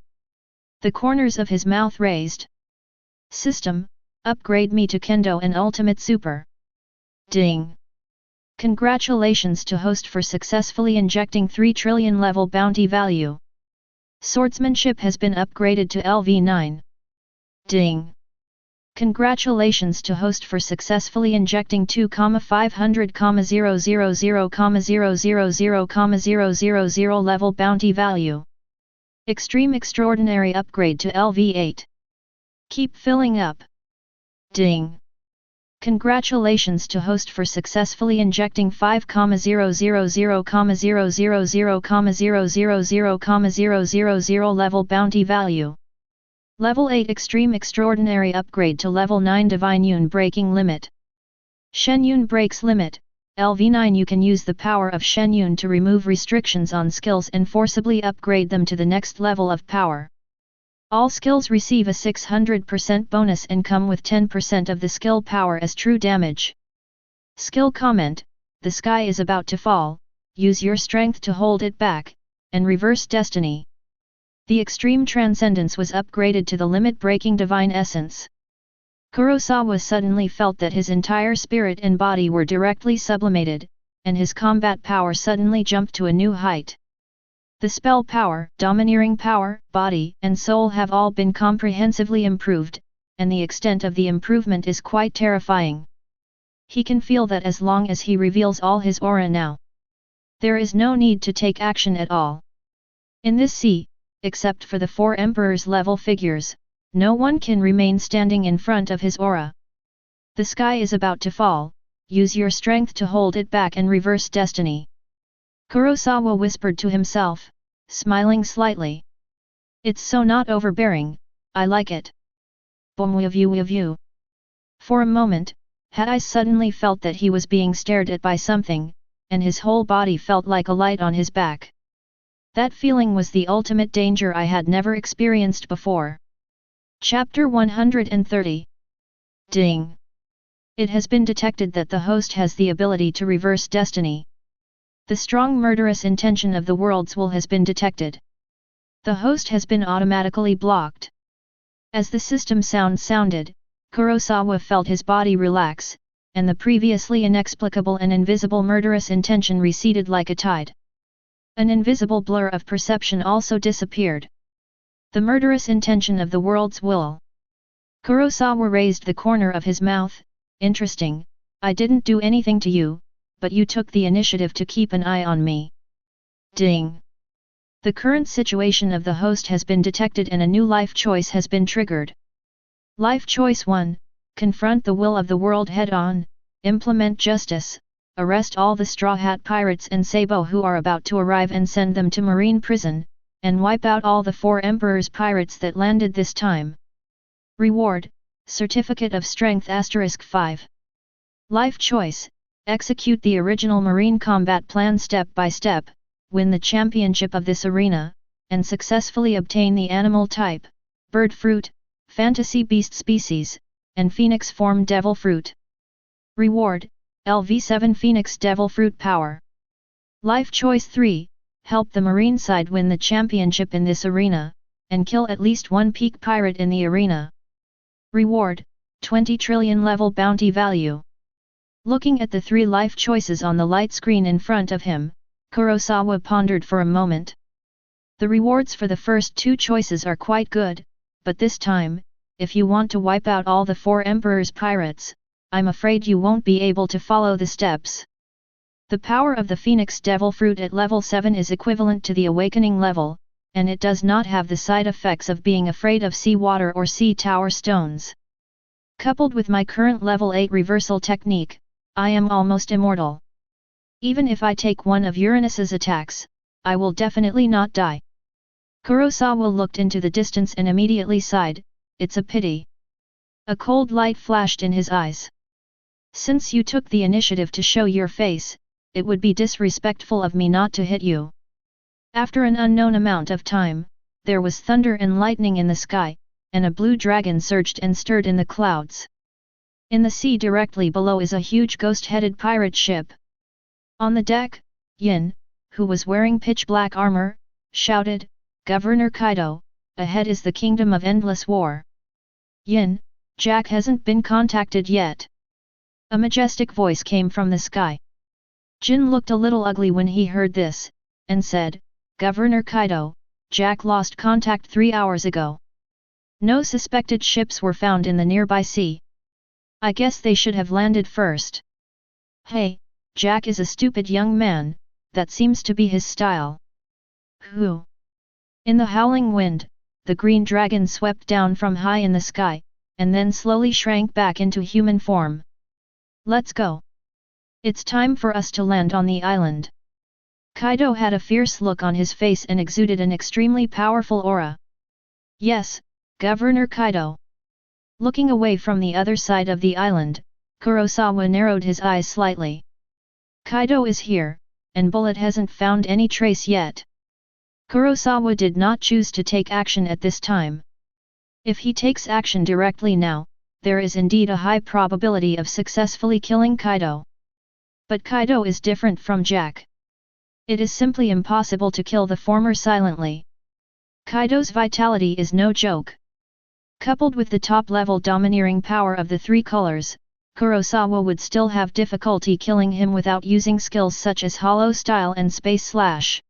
The corners of his mouth raised. System, upgrade me to Kendo and Ultimate Super. Ding! Congratulations to host for successfully injecting 3 trillion level bounty value. Swordsmanship has been upgraded to LV9. Ding! Congratulations to host for successfully injecting 2,500,000,000,000,000,000 level bounty value. Extreme extraordinary upgrade to LV8. Keep filling up. Ding! Congratulations to host for successfully injecting 5,000,000,000,000,000,000 level bounty value. Level 8 Extreme Extraordinary Upgrade to Level 9 Divine Yun Breaking Limit. Shen Yun Breaks Limit, LV9 You can use the power of Shen Yun to remove restrictions on skills and forcibly upgrade them to the next level of power. All skills receive a 600% bonus and come with 10% of the skill power as true damage. Skill comment, the sky is about to fall, use your strength to hold it back, and reverse destiny. The extreme transcendence was upgraded to the limit-breaking divine essence. Kurosawa suddenly felt that his entire spirit and body were directly sublimated, and his combat power suddenly jumped to a new height. The spell power, domineering power, body, and soul have all been comprehensively improved, and the extent of the improvement is quite terrifying. He can feel that as long as he reveals all his aura now, there is no need to take action at all. In this sea, except for the 4 emperors level figures, no one can remain standing in front of his aura. The sky is about to fall, use your strength to hold it back and reverse destiny. Kurosawa whispered to himself, smiling slightly. It's so not overbearing, I like it. Boom. For a moment, Hadai suddenly felt that he was being stared at by something, and his whole body felt like a light on his back. That feeling was the ultimate danger I had never experienced before. Chapter 130. Ding! It has been detected that the host has the ability to reverse destiny. The strong murderous intention of the world's will has been detected. The host has been automatically blocked. As the system sounded, Kurosawa felt his body relax, and the previously inexplicable and invisible murderous intention receded like a tide. An invisible blur of perception also disappeared. The murderous intention of the world's will. Kurosawa raised the corner of his mouth. Interesting, I didn't do anything to you, but you took the initiative to keep an eye on me. Ding! The current situation of the host has been detected and a new life choice has been triggered. Life choice 1, confront the will of the world head-on, implement justice, arrest all the Straw Hat Pirates and Sabo who are about to arrive and send them to Marine prison, and wipe out all the 4 Emperor's pirates that landed this time. Reward, Certificate of Strength *5. Life choice, execute the original Marine combat plan step by step, win the championship of this arena, and successfully obtain the animal type, bird fruit, fantasy beast species, and phoenix form devil fruit. Reward, LV7 Phoenix Devil Fruit Power. Life choice 3, help the Marine side win the championship in this arena, and kill at least 1 peak pirate in the arena. Reward, 20 trillion level bounty value. Looking at the 3 life choices on the light screen in front of him, Kurosawa pondered for a moment. The rewards for the first 2 choices are quite good, but this time, if you want to wipe out all the 4 Emperor's pirates, I'm afraid you won't be able to follow the steps. The power of the Phoenix Devil Fruit at level 7 is equivalent to the awakening level, and it does not have the side effects of being afraid of sea water or sea tower stones. Coupled with my current level 8 reversal technique, I am almost immortal. Even if I take one of Uranus's attacks, I will definitely not die. Kurosawa looked into the distance and immediately sighed, it's a pity. A cold light flashed in his eyes. Since you took the initiative to show your face, it would be disrespectful of me not to hit you. After an unknown amount of time, there was thunder and lightning in the sky, and a blue dragon surged and stirred in the clouds. In the sea directly below is a huge ghost-headed pirate ship. On the deck, Yin, who was wearing pitch-black armor, shouted, Governor Kaido, ahead is the Kingdom of Endless War. Yin, Jack hasn't been contacted yet. A majestic voice came from the sky. Jin looked a little ugly when he heard this, and said, Governor Kaido, Jack lost contact 3 hours ago. No suspected ships were found in the nearby sea. I guess they should have landed first. Hey, Jack is a stupid young man, that seems to be his style. Who? In the howling wind, the green dragon swept down from high in the sky, and then slowly shrank back into human form. Let's go. It's time for us to land on the island. Kaido had a fierce look on his face and exuded an extremely powerful aura. Yes, Governor Kaido. Looking away from the other side of the island, Kurosawa narrowed his eyes slightly. Kaido is here, and Bullet hasn't found any trace yet. Kurosawa did not choose to take action at this time. If he takes action directly now, there is indeed a high probability of successfully killing Kaido. But Kaido is different from Jack. It is simply impossible to kill the former silently. Kaido's vitality is no joke. Coupled with the top-level domineering power of the 3 colors, Kurosawa would still have difficulty killing him without using skills such as Hollow Style and Space Slash.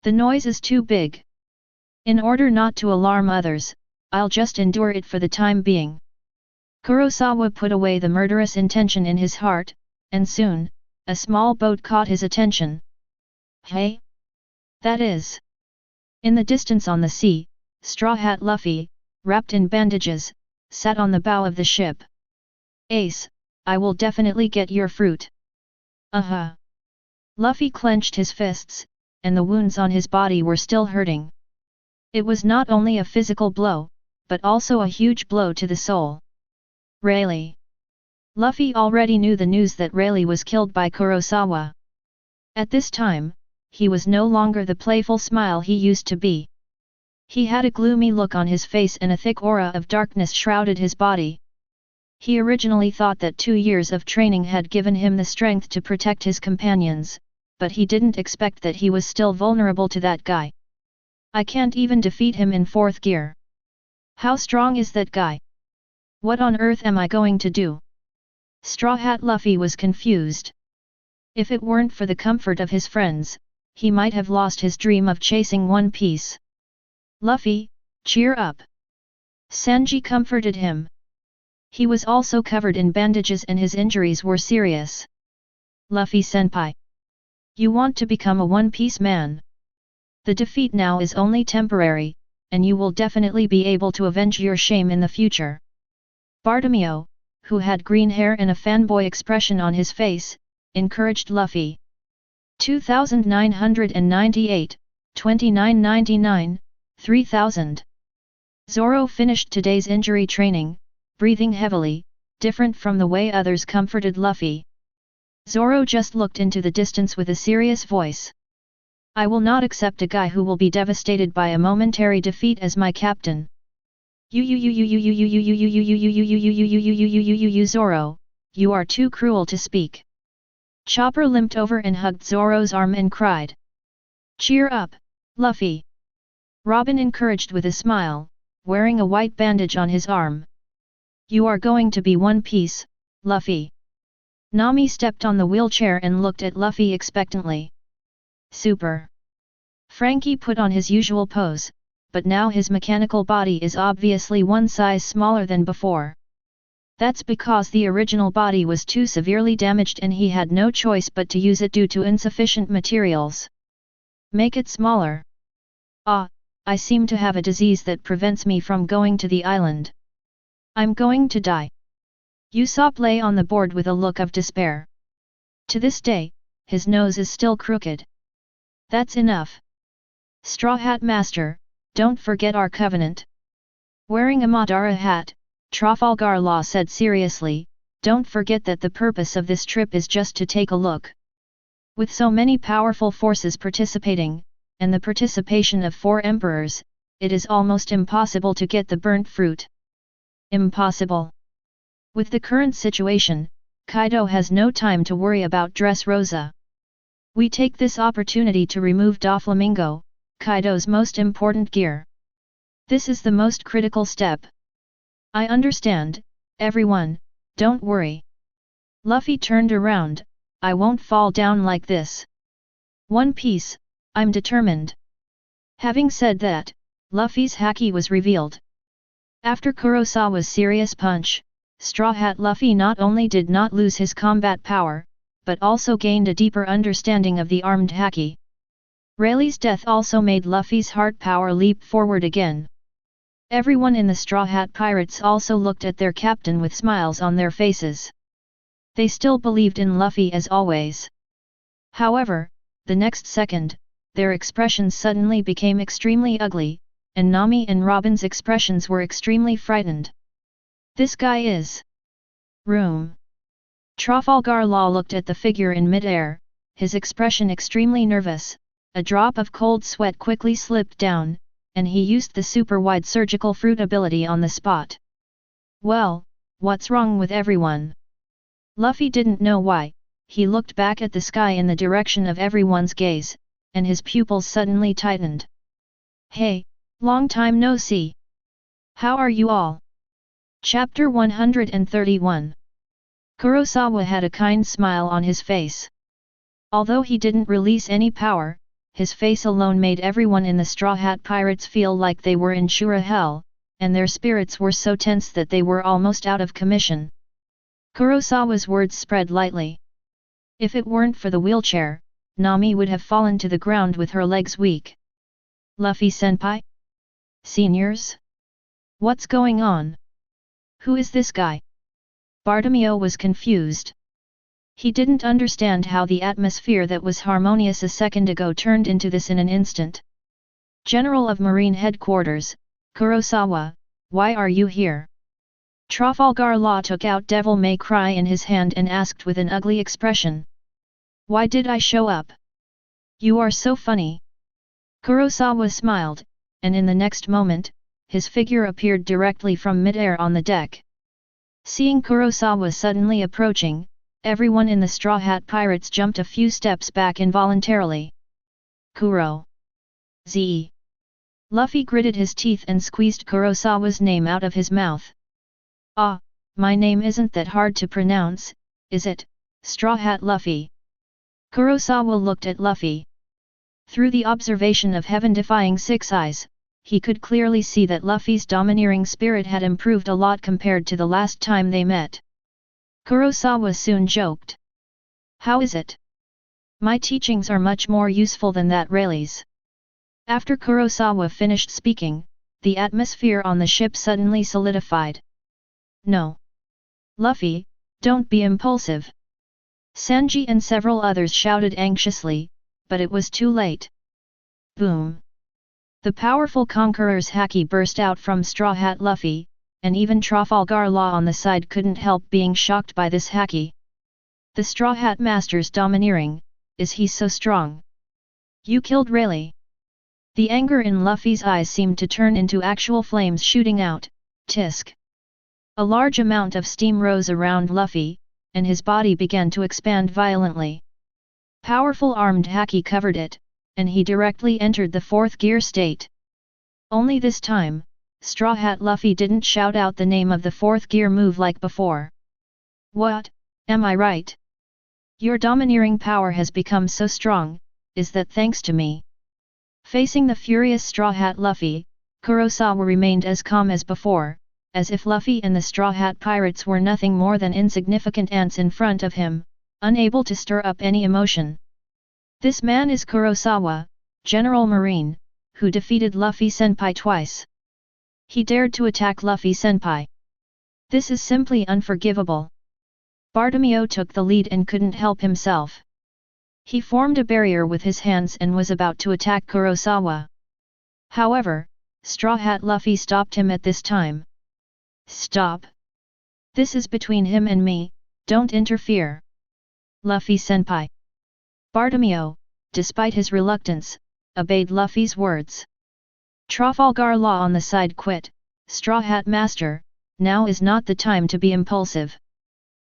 The noise is too big. In order not to alarm others, I'll just endure it for the time being. Kurosawa put away the murderous intention in his heart, and soon, a small boat caught his attention. Hey? That is. In the distance on the sea, Straw Hat Luffy, wrapped in bandages, sat on the bow of the ship. Ace, I will definitely get your fruit. Luffy clenched his fists, and the wounds on his body were still hurting. It was not only a physical blow, but also a huge blow to the soul. Rayleigh. Luffy already knew the news that Rayleigh was killed by Kurosawa. At this time, he was no longer the playful smile he used to be. He had a gloomy look on his face and a thick aura of darkness shrouded his body. He originally thought that 2 years of training had given him the strength to protect his companions, but he didn't expect that he was still vulnerable to that guy. I can't even defeat him in 4th gear. How strong is that guy? What on earth am I going to do? Straw Hat Luffy was confused. If it weren't for the comfort of his friends, he might have lost his dream of chasing One Piece. Luffy, cheer up. Sanji comforted him. He was also covered in bandages and his injuries were serious. Luffy-senpai. You want to become a One Piece man. The defeat now is only temporary, and you will definitely be able to avenge your shame in the future. Bartomeu, who had green hair and a fanboy expression on his face, encouraged Luffy. 2998, 2999, 3000. Zoro finished today's injury training, breathing heavily, different from the way others comforted Luffy. Zoro just looked into the distance with a serious voice. I will not accept a guy who will be devastated by a momentary defeat as my captain. Zoro, you are too cruel to speak. Chopper limped over and hugged Zoro's arm and cried. Cheer up, Luffy. Robin encouraged with a smile, wearing a white bandage on his arm. You are going to be One Piece, Luffy. Nami stepped on the wheelchair and looked at Luffy expectantly. Super. Frankie put on his usual pose, but now his mechanical body is obviously one size smaller than before. That's because the original body was too severely damaged and he had no choice but to use it due to insufficient materials. Make it smaller. Ah, I seem to have a disease that prevents me from going to the island. I'm going to die. Usopp lay on the board with a look of despair. To this day, his nose is still crooked. That's enough. Straw Hat Master, don't forget our covenant. Wearing a Madara hat, Trafalgar Law said seriously, don't forget that the purpose of this trip is just to take a look. With so many powerful forces participating, and the participation of 4 emperors, it is almost impossible to get the burnt fruit. Impossible. With the current situation, Kaido has no time to worry about Dressrosa. We take this opportunity to remove Doflamingo, Kaido's most important gear. This is the most critical step. I understand, everyone, don't worry. Luffy turned around, I won't fall down like this. One Piece, I'm determined. Having said that, Luffy's haki was revealed. After Kurosawa's serious punch, Straw Hat Luffy not only did not lose his combat power, but also gained a deeper understanding of the armed haki. Rayleigh's death also made Luffy's heart power leap forward again. Everyone in the Straw Hat Pirates also looked at their captain with smiles on their faces. They still believed in Luffy as always. However, the next second, their expressions suddenly became extremely ugly, and Nami and Robin's expressions were extremely frightened. This guy is... Room. Trafalgar Law looked at the figure in mid-air, his expression extremely nervous, a drop of cold sweat quickly slipped down, and he used the super-wide surgical fruit ability on the spot. Well, what's wrong with everyone? Luffy didn't know why, he looked back at the sky in the direction of everyone's gaze, and his pupils suddenly tightened. Hey, long time no see. How are you all? Chapter 131. Kurosawa had a kind smile on his face. Although he didn't release any power, his face alone made everyone in the Straw Hat Pirates feel like they were in Shura hell, and their spirits were so tense that they were almost out of commission. Kurosawa's words spread lightly. If it weren't for the wheelchair, Nami would have fallen to the ground with her legs weak. Luffy-senpai? Seniors? What's going on? Who is this guy? Bartomeu was confused. He didn't understand how the atmosphere that was harmonious a second ago turned into this in an instant. General of Marine Headquarters, Kurosawa, why are you here? Trafalgar Law took out Devil May Cry in his hand and asked with an ugly expression. Why did I show up? You are so funny. Kurosawa smiled, and in the next moment, his figure appeared directly from mid-air on the deck. Seeing Kurosawa suddenly approaching, everyone in the Straw Hat Pirates jumped a few steps back involuntarily. Kuro. Z. Luffy gritted his teeth and squeezed Kurosawa's name out of his mouth. Ah, my name isn't that hard to pronounce, is it, Straw Hat Luffy? Kurosawa looked at Luffy. Through the observation of heaven-defying six eyes, he could clearly see that Luffy's domineering spirit had improved a lot compared to the last time they met. Kurosawa soon joked. How is it? My teachings are much more useful than that Rayleigh's. After Kurosawa finished speaking, the atmosphere on the ship suddenly solidified. No. Luffy, don't be impulsive. Sanji and several others shouted anxiously, but it was too late. Boom. The powerful Conqueror's haki burst out from Straw Hat Luffy, and even Trafalgar Law on the side couldn't help being shocked by this haki. The Straw Hat Master's domineering, is he so strong? You killed Rayleigh. The anger in Luffy's eyes seemed to turn into actual flames shooting out, tisk. A large amount of steam rose around Luffy, and his body began to expand violently. Powerful armed haki covered it, and he directly entered the fourth gear state. Only this time, Straw Hat Luffy didn't shout out the name of the fourth gear move like before. What, am I right? Your domineering power has become so strong, is that thanks to me? Facing the furious Straw Hat Luffy, Kurosawa remained as calm as before, as if Luffy and the Straw Hat Pirates were nothing more than insignificant ants in front of him, unable to stir up any emotion. This man is Kurosawa, General Marine, who defeated Luffy Senpai twice. He dared to attack Luffy Senpai. This is simply unforgivable. Bartomeu took the lead and couldn't help himself. He formed a barrier with his hands and was about to attack Kurosawa. However, Straw Hat Luffy stopped him at this time. Stop. This is between him and me, don't interfere. Luffy Senpai. Bartomeu, despite his reluctance, obeyed Luffy's words. Trafalgar Law on the side quit, Straw Hat Master, now is not the time to be impulsive.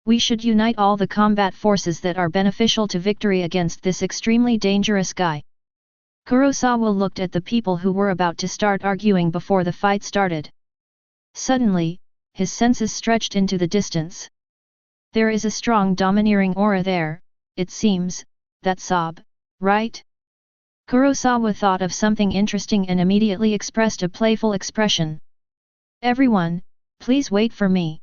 We should unite all the combat forces that are beneficial to victory against this extremely dangerous guy. Kurosawa looked at the people who were about to start arguing before the fight started. Suddenly, his senses stretched into the distance. There is a strong domineering aura there, it seems, that sob, right? Kurosawa thought of something interesting and immediately expressed a playful expression. Everyone, please wait for me.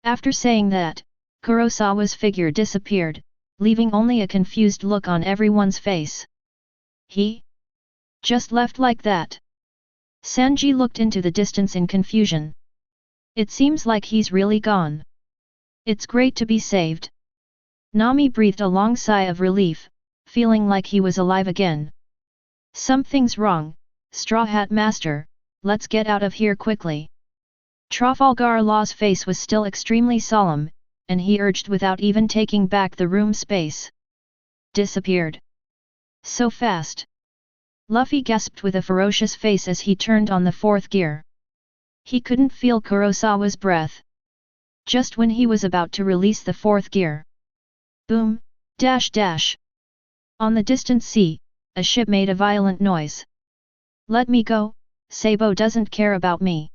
After saying that, Kurosawa's figure disappeared, leaving only a confused look on everyone's face. He? Just left like that? Sanji looked into the distance in confusion. It seems like he's really gone. It's great to be saved. Nami breathed a long sigh of relief, feeling like he was alive again. Something's wrong, Straw Hat Master, let's get out of here quickly. Trafalgar Law's face was still extremely solemn, and he urged without even taking back the room space. Disappeared. So fast. Luffy gasped with a ferocious face as he turned on the fourth gear. He couldn't feel Kurosawa's breath. Just when he was about to release the fourth gear. Boom, dash dash. On the distant sea, a ship made a violent noise. Let me go, Sabo doesn't care about me.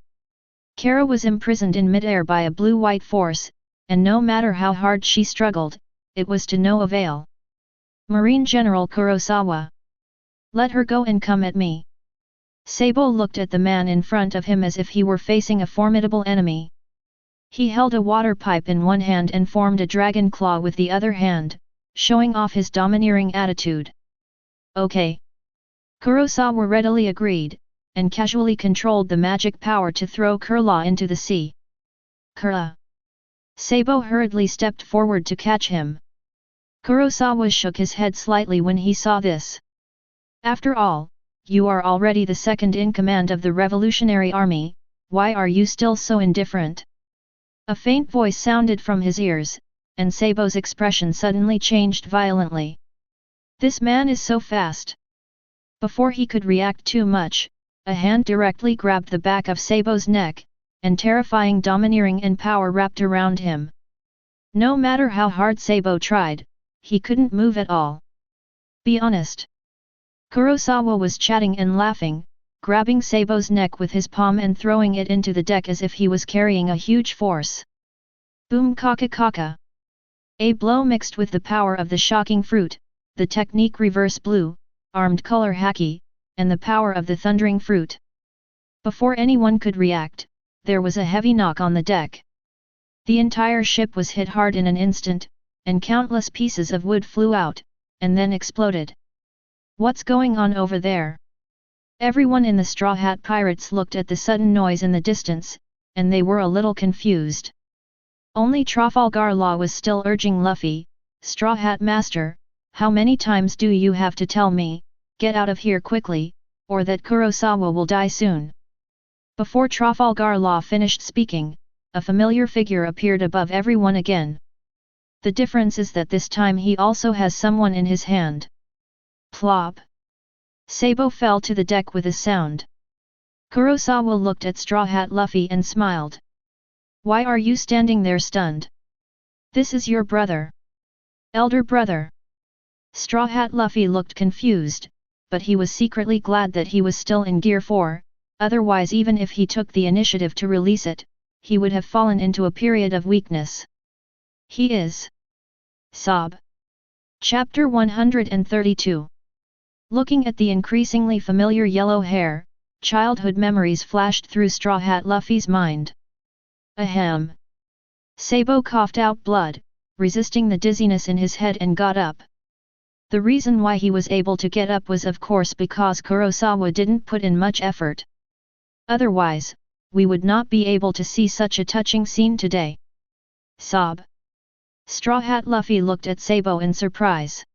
Kara was imprisoned in midair by a blue-white force, and no matter how hard she struggled, it was to no avail. Marine General Kurosawa. Let her go and come at me. Sabo looked at the man in front of him as if he were facing a formidable enemy. He held a water pipe in one hand and formed a dragon claw with the other hand, showing off his domineering attitude. Okay. Kurosawa readily agreed, and casually controlled the magic power to throw Kurla into the sea. Kura. Sabo hurriedly stepped forward to catch him. Kurosawa shook his head slightly when he saw this. After all, you are already the second in command of the Revolutionary Army, why are you still so indifferent? A faint voice sounded from his ears, and Sabo's expression suddenly changed violently. This man is so fast. Before he could react too much, a hand directly grabbed the back of Sabo's neck, and terrifying domineering and power wrapped around him. No matter how hard Sabo tried, he couldn't move at all. Be honest. Kurosawa was chatting and laughing, grabbing Sabo's neck with his palm and throwing it into the deck as if he was carrying a huge force. Boom kaka kaka. A blow mixed with the power of the shocking fruit, the technique reverse blue, armed color haki, and the power of the thundering fruit. Before anyone could react, there was a heavy knock on the deck. The entire ship was hit hard in an instant, and countless pieces of wood flew out, and then exploded. What's going on over there? Everyone in the Straw Hat Pirates looked at the sudden noise in the distance, and they were a little confused. Only Trafalgar Law was still urging Luffy, Straw Hat Master, how many times do you have to tell me, get out of here quickly, or that Kurosawa will die soon? Before Trafalgar Law finished speaking, a familiar figure appeared above everyone again. The difference is that this time he also has someone in his hand. Plop! Sabo fell to the deck with a sound. Kurosawa looked at Straw Hat Luffy and smiled. Why are you standing there stunned? This is your brother. Elder brother. Straw Hat Luffy looked confused, but he was secretly glad that he was still in Gear 4, otherwise even if he took the initiative to release it, he would have fallen into a period of weakness. He is. Sob. Chapter 132. Looking at the increasingly familiar yellow hair, childhood memories flashed through Straw Hat Luffy's mind. Ahem. Sabo coughed out blood, resisting the dizziness in his head and got up. The reason why he was able to get up was of course because Kurosawa didn't put in much effort. Otherwise, we would not be able to see such a touching scene today. Sob. Straw Hat Luffy looked at Sabo in surprise.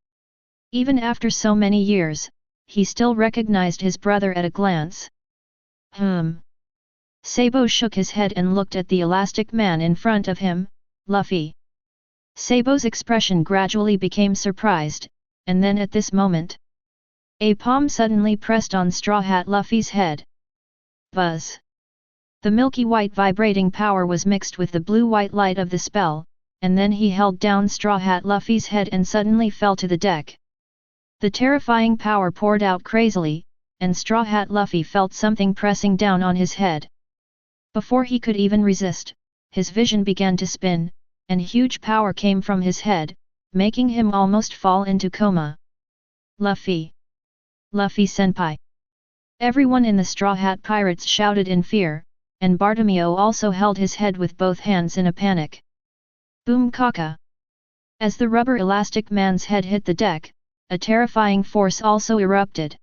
Even after so many years, he still recognized his brother at a glance. Sabo shook his head and looked at the elastic man in front of him, Luffy. Sabo's expression gradually became surprised, and then at this moment, a palm suddenly pressed on Straw Hat Luffy's head. Buzz! The milky white vibrating power was mixed with the blue-white light of the spell, and then he held down Straw Hat Luffy's head and suddenly fell to the deck. The terrifying power poured out crazily, and Straw Hat Luffy felt something pressing down on his head. Before he could even resist, his vision began to spin, and huge power came from his head, making him almost fall into coma. Luffy! Luffy senpai! Everyone in the Straw Hat Pirates shouted in fear, and Bartomeu also held his head with both hands in a panic. Boom kaka! As the rubber elastic man's head hit the deck, a terrifying force also erupted.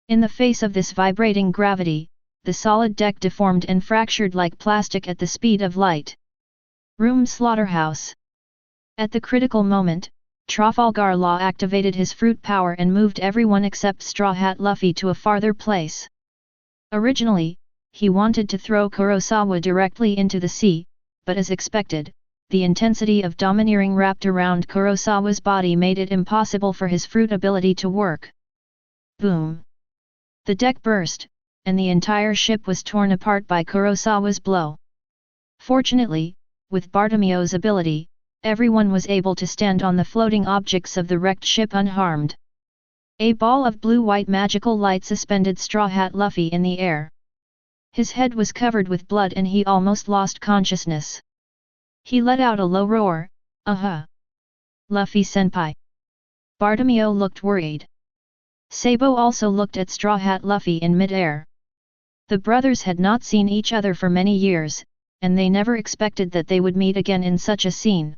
In the face of this vibrating gravity, the solid deck deformed and fractured like plastic at the speed of light. Room Slaughterhouse. At the critical moment, Trafalgar Law activated his fruit power and moved everyone except Straw Hat Luffy to a farther place. Originally, he wanted to throw Kurosawa directly into the sea, but as expected, the intensity of domineering wrapped around Kurosawa's body made it impossible for his fruit ability to work. Boom! The deck burst, and the entire ship was torn apart by Kurosawa's blow. Fortunately, with Bartomeu's ability, everyone was able to stand on the floating objects of the wrecked ship unharmed. A ball of blue-white magical light suspended Straw Hat Luffy in the air. His head was covered with blood and he almost lost consciousness. He let out a low roar, "Aha! Luffy senpai!" Bartomeu looked worried. Sabo also looked at Straw Hat Luffy in mid-air. The brothers had not seen each other for many years, and they never expected that they would meet again in such a scene.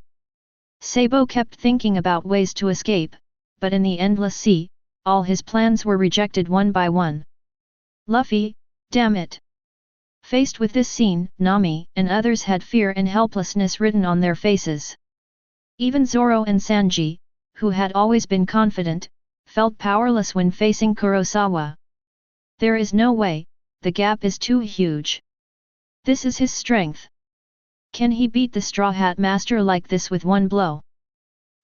Sabo kept thinking about ways to escape, but in the endless sea, all his plans were rejected one by one. Luffy, damn it! Faced with this scene, Nami and others had fear and helplessness written on their faces. Even Zoro and Sanji, who had always been confident, felt powerless when facing Kurosawa. There is no way, the gap is too huge. This is his strength. Can he beat the Straw Hat Master like this with one blow?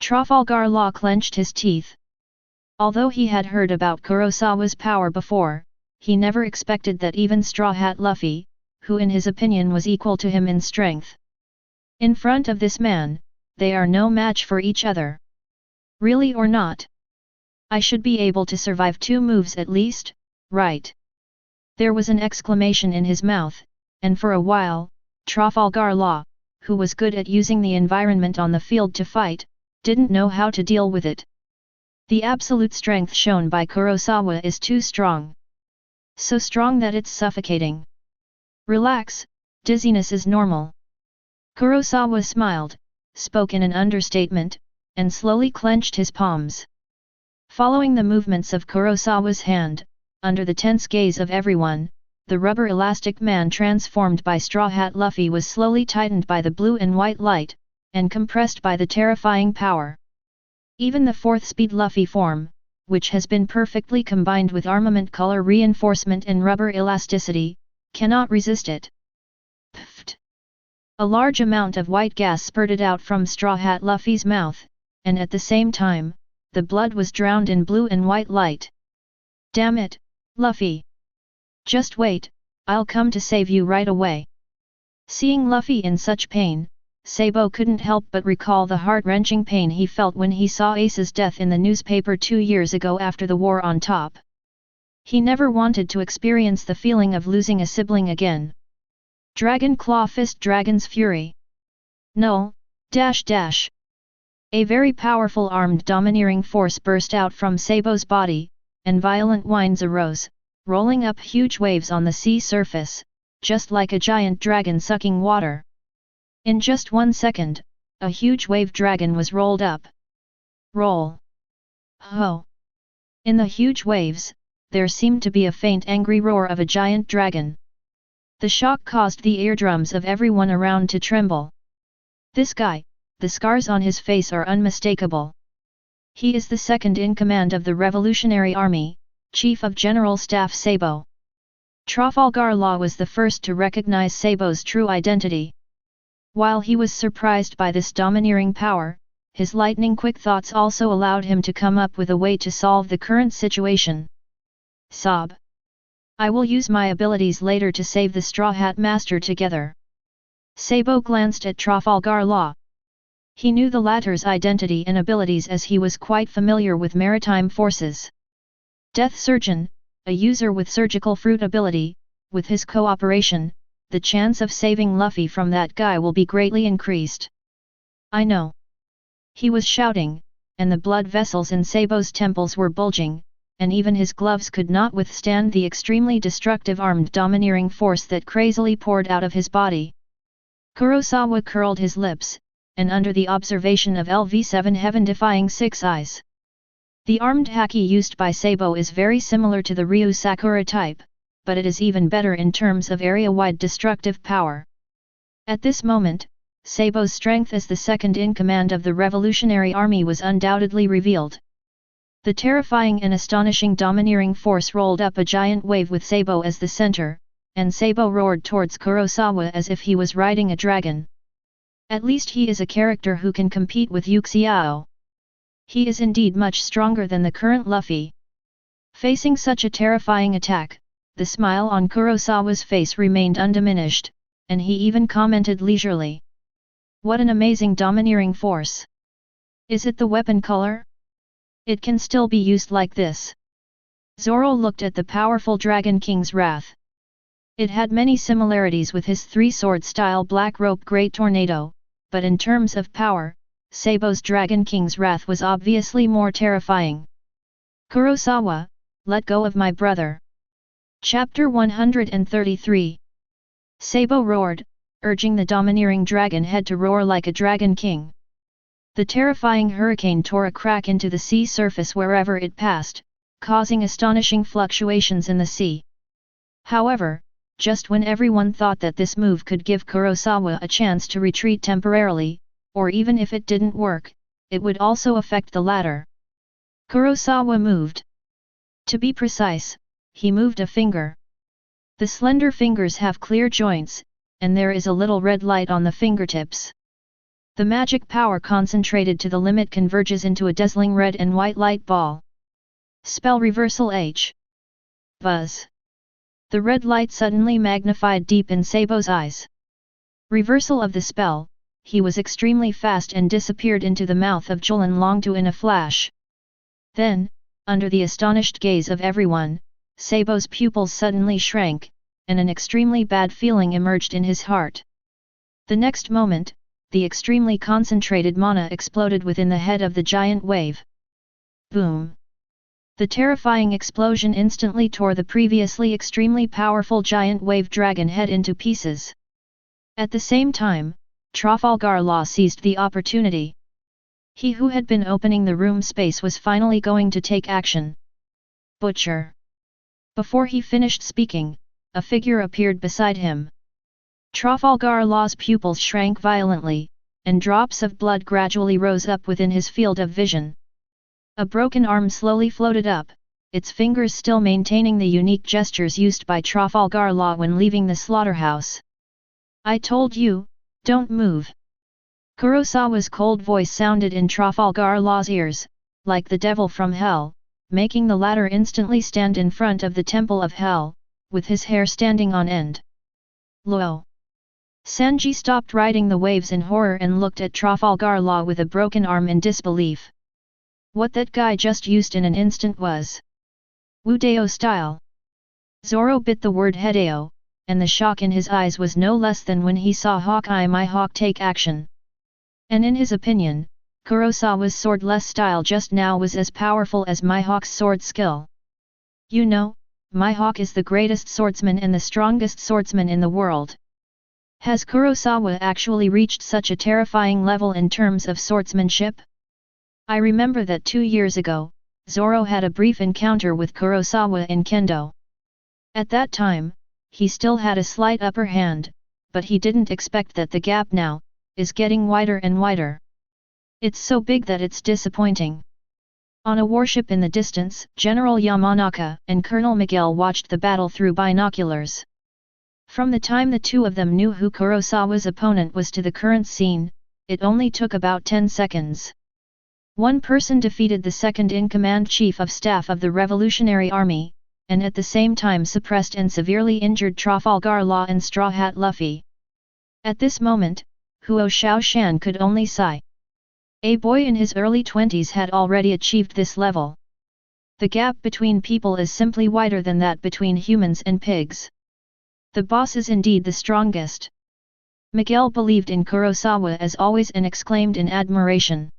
Trafalgar Law clenched his teeth. Although he had heard about Kurosawa's power before, he never expected that even Straw Hat Luffy, who in his opinion was equal to him in strength. In front of this man, they are no match for each other. Really or not? I should be able to survive 2 moves at least, right? There was an exclamation in his mouth, and for a while, Trafalgar Law, who was good at using the environment on the field to fight, didn't know how to deal with it. The absolute strength shown by Kurosawa is too strong. So strong that it's suffocating. Relax, dizziness is normal. Kurosawa smiled, spoke in an understatement, and slowly clenched his palms. Following the movements of Kurosawa's hand, under the tense gaze of everyone, the rubber elastic man transformed by Straw Hat Luffy was slowly tightened by the blue and white light, and compressed by the terrifying power. Even the 4th speed Luffy form, which has been perfectly combined with armament color reinforcement and rubber elasticity, cannot resist it. Pfft! A large amount of white gas spurted out from Straw Hat Luffy's mouth, and at the same time, the blood was drowned in blue and white light. Damn it, Luffy! Just wait, I'll come to save you right away. Seeing Luffy in such pain, Sabo couldn't help but recall the heart-wrenching pain he felt when he saw Ace's death in the newspaper 2 years ago after the war on top. He never wanted to experience the feeling of losing a sibling again. Dragon Claw Fist Dragon's Fury. No, dash dash. A very powerful armed domineering force burst out from Sabo's body, and violent winds arose, rolling up huge waves on the sea surface, just like a giant dragon sucking water. In just 1 second, a huge wave dragon was rolled up. Roll. Ho! In the huge waves, there seemed to be a faint angry roar of a giant dragon. The shock caused the eardrums of everyone around to tremble. This guy, the scars on his face are unmistakable. He is the 2nd in command of the Revolutionary Army, Chief of General Staff Sabo. Trafalgar Law was the first to recognize Sabo's true identity. While he was surprised by this domineering power, his lightning-quick thoughts also allowed him to come up with a way to solve the current situation. Sob. I will use my abilities later to save the Straw Hat Master together. Sabo glanced at Trafalgar Law. He knew the latter's identity and abilities as he was quite familiar with maritime forces. Death Surgeon, a user with surgical fruit ability, with his cooperation, the chance of saving Luffy from that guy will be greatly increased. I know. He was shouting, and the blood vessels in Sabo's temples were bulging, and even his gloves could not withstand the extremely destructive armed domineering force that crazily poured out of his body. Kurosawa curled his lips, and under the observation of LV7 heaven-defying 6 eyes. The armed haki used by Sabo is very similar to the Ryu Sakura type, but it is even better in terms of area-wide destructive power. At this moment, Sabo's strength as the 2nd in command of the Revolutionary Army was undoubtedly revealed. The terrifying and astonishing domineering force rolled up a giant wave with Sabo as the center, and Sabo roared towards Kurosawa as if he was riding a dragon. At least he is a character who can compete with Yuxiao. He is indeed much stronger than the current Luffy. Facing such a terrifying attack, the smile on Kurosawa's face remained undiminished, and he even commented leisurely. What an amazing domineering force! Is it the weapon color? It can still be used like this. Zoro looked at the powerful Dragon King's wrath. It had many similarities with his 3-sword style Black Rope Great Tornado, but in terms of power, Sabo's Dragon King's wrath was obviously more terrifying. Kurosawa, let go of my brother. Chapter 133. Sabo roared, urging the domineering dragon head to roar like a dragon king. The terrifying hurricane tore a crack into the sea surface wherever it passed, causing astonishing fluctuations in the sea. However, just when everyone thought that this move could give Kurosawa a chance to retreat temporarily, or even if it didn't work, it would also affect the latter. Kurosawa moved. To be precise, he moved a finger. The slender fingers have clear joints, and there is a little red light on the fingertips. The magic power concentrated to the limit converges into a dazzling red and white light ball. Spell reversal H. Buzz. The red light suddenly magnified deep in Sabo's eyes. Reversal of the spell, he was extremely fast and disappeared into the mouth of Julan Longtu in a flash. Then, under the astonished gaze of everyone, Sabo's pupils suddenly shrank, and an extremely bad feeling emerged in his heart. The next moment, the extremely concentrated mana exploded within the head of the giant wave. Boom! The terrifying explosion instantly tore the previously extremely powerful giant wave dragon head into pieces. At the same time, Trafalgar Law seized the opportunity. He who had been opening the room space was finally going to take action. Butcher! Before he finished speaking, a figure appeared beside him. Trafalgar Law's pupils shrank violently, and drops of blood gradually rose up within his field of vision. A broken arm slowly floated up, its fingers still maintaining the unique gestures used by Trafalgar Law when leaving the slaughterhouse. "I told you, don't move." Kurosawa's cold voice sounded in Trafalgar Law's ears, like the devil from hell, making the latter instantly stand in front of the temple of hell, with his hair standing on end. Lo! Sanji stopped riding the waves in horror and looked at Trafalgar Law with a broken arm in disbelief. What that guy just used in an instant was Wudeo style. Zoro bit the word Hedeo, and the shock in his eyes was no less than when he saw Hawkeye Mihawk take action. And in his opinion, Kurosawa's swordless style just now was as powerful as Mihawk's sword skill. You know, Mihawk is the greatest swordsman and the strongest swordsman in the world. Has Kurosawa actually reached such a terrifying level in terms of swordsmanship? I remember that 2 years ago, Zoro had a brief encounter with Kurosawa in Kendo. At that time, he still had a slight upper hand, but he didn't expect that the gap now is getting wider and wider. It's so big that it's disappointing. On a warship in the distance, General Yamanaka and Colonel Miguel watched the battle through binoculars. From the time the two of them knew who Kurosawa's opponent was to the current scene, it only took about 10 seconds. One person defeated the second-in-command chief of staff of the Revolutionary Army, and at the same time suppressed and severely injured Trafalgar Law and Straw Hat Luffy. At this moment, Huo Xiaoshan could only sigh. A boy in his early 20s had already achieved this level. The gap between people is simply wider than that between humans and pigs. The boss is indeed the strongest. Miguel believed in Kurosawa as always and exclaimed in admiration.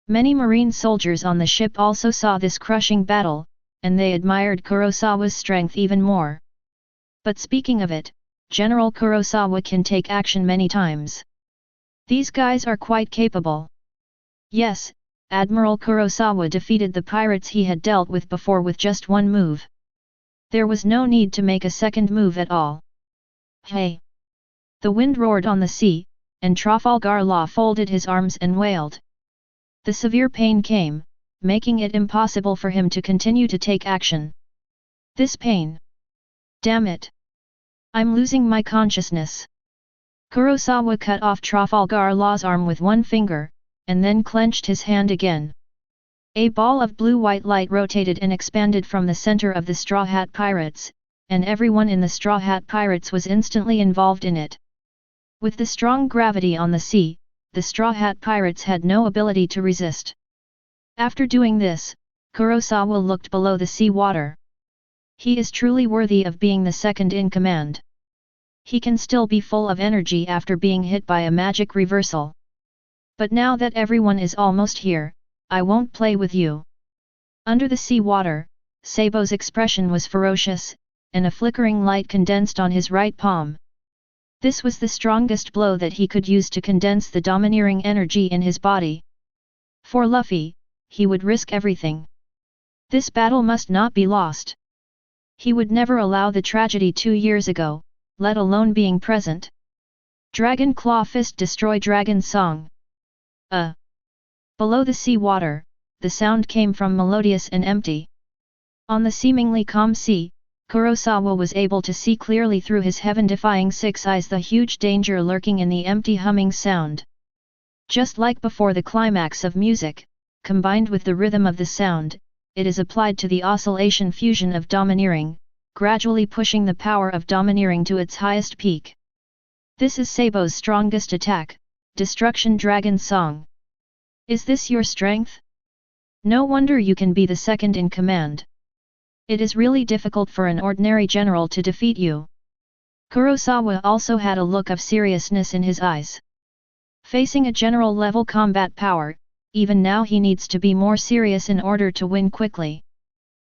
Many Marine soldiers on the ship also saw this crushing battle, and they admired Kurosawa's strength even more. But speaking of it, General Kurosawa can take action many times. These guys are quite capable. Yes, Admiral Kurosawa defeated the pirates he had dealt with before with just one move. There was no need to make a second move at all. Hey! The wind roared on the sea, and Trafalgar Law folded his arms and wailed. The severe pain came, making it impossible for him to continue to take action. This pain! Damn it! I'm losing my consciousness. Kurosawa cut off Trafalgar Law's arm with one finger, and then clenched his hand again. A ball of blue-white light rotated and expanded from the center of the Straw Hat Pirates, and everyone in the Straw Hat Pirates was instantly involved in it. With the strong gravity on the sea, the Straw Hat Pirates had no ability to resist. After doing this, Kurosawa looked below the sea water. He is truly worthy of being the second in command. He can still be full of energy after being hit by a magic reversal. But now that everyone is almost here, I won't play with you. Under the sea water, Sabo's expression was ferocious, and a flickering light condensed on his right palm. This was the strongest blow that he could use to condense the domineering energy in his body. For Luffy, he would risk everything. This battle must not be lost. He would never allow the tragedy 2 years ago, let alone being present. Dragon Claw Fist Destroy Dragon Song. Below the sea water, the sound came from melodious and empty. On the seemingly calm sea, Kurosawa was able to see clearly through his heaven-defying 6 eyes the huge danger lurking in the empty humming sound. Just like before the climax of music, combined with the rhythm of the sound, it is applied to the oscillation fusion of domineering, gradually pushing the power of domineering to its highest peak. This is Sabo's strongest attack, Destruction Dragon Song. Is this your strength? No wonder you can be the second in command. It is really difficult for an ordinary general to defeat you. Kurosawa also had a look of seriousness in his eyes. Facing a general-level combat power, even now he needs to be more serious in order to win quickly.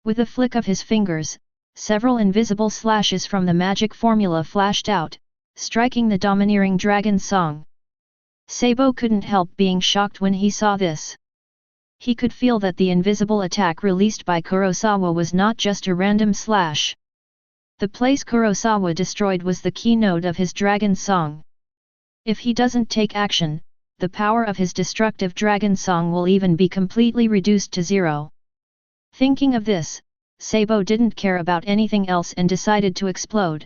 With a flick of his fingers, several invisible slashes from the magic formula flashed out, striking the domineering dragon song. Sabo couldn't help being shocked when he saw this. He could feel that the invisible attack released by Kurosawa was not just a random slash. The place Kurosawa destroyed was the keynote of his dragon song. If he doesn't take action, the power of his destructive dragon song will even be completely reduced to 0. Thinking of this, Sabo didn't care about anything else and decided to explode.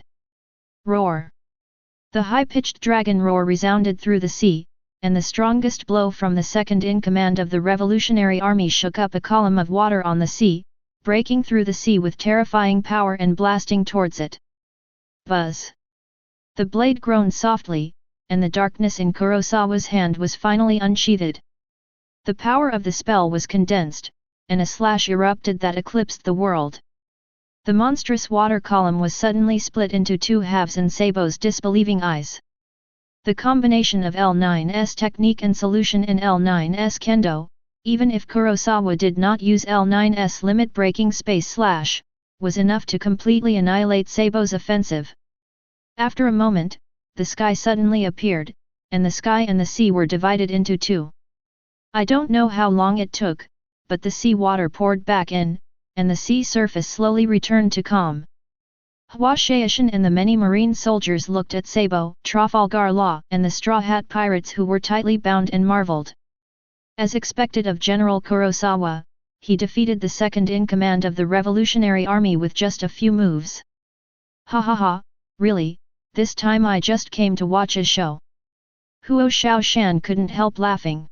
Roar! The high-pitched dragon roar resounded through the sea, and the strongest blow from the second-in-command of the Revolutionary Army shook up a column of water on the sea, breaking through the sea with terrifying power and blasting towards it. Buzz! The blade groaned softly, and the darkness in Kurosawa's hand was finally unsheathed. The power of the spell was condensed, and a slash erupted that eclipsed the world. The monstrous water column was suddenly split into 2 halves in Sabo's disbelieving eyes. The combination of L9's technique and solution in L9's kendo, even if Kurosawa did not use L9's limit-breaking space slash, was enough to completely annihilate Sabo's offensive. After a moment, the sky suddenly appeared, and the sky and the sea were divided into 2. I don't know how long it took, but the sea water poured back in, and the sea surface slowly returned to calm. Hua Shaoshan and the many marine soldiers looked at Sabo, Trafalgar Law and the Straw Hat Pirates who were tightly bound and marveled. As expected of General Kurosawa, he defeated the second-in-command of the Revolutionary Army with just a few moves. Ha ha ha, really, this time I just came to watch a show. Huo Shaoshan couldn't help laughing.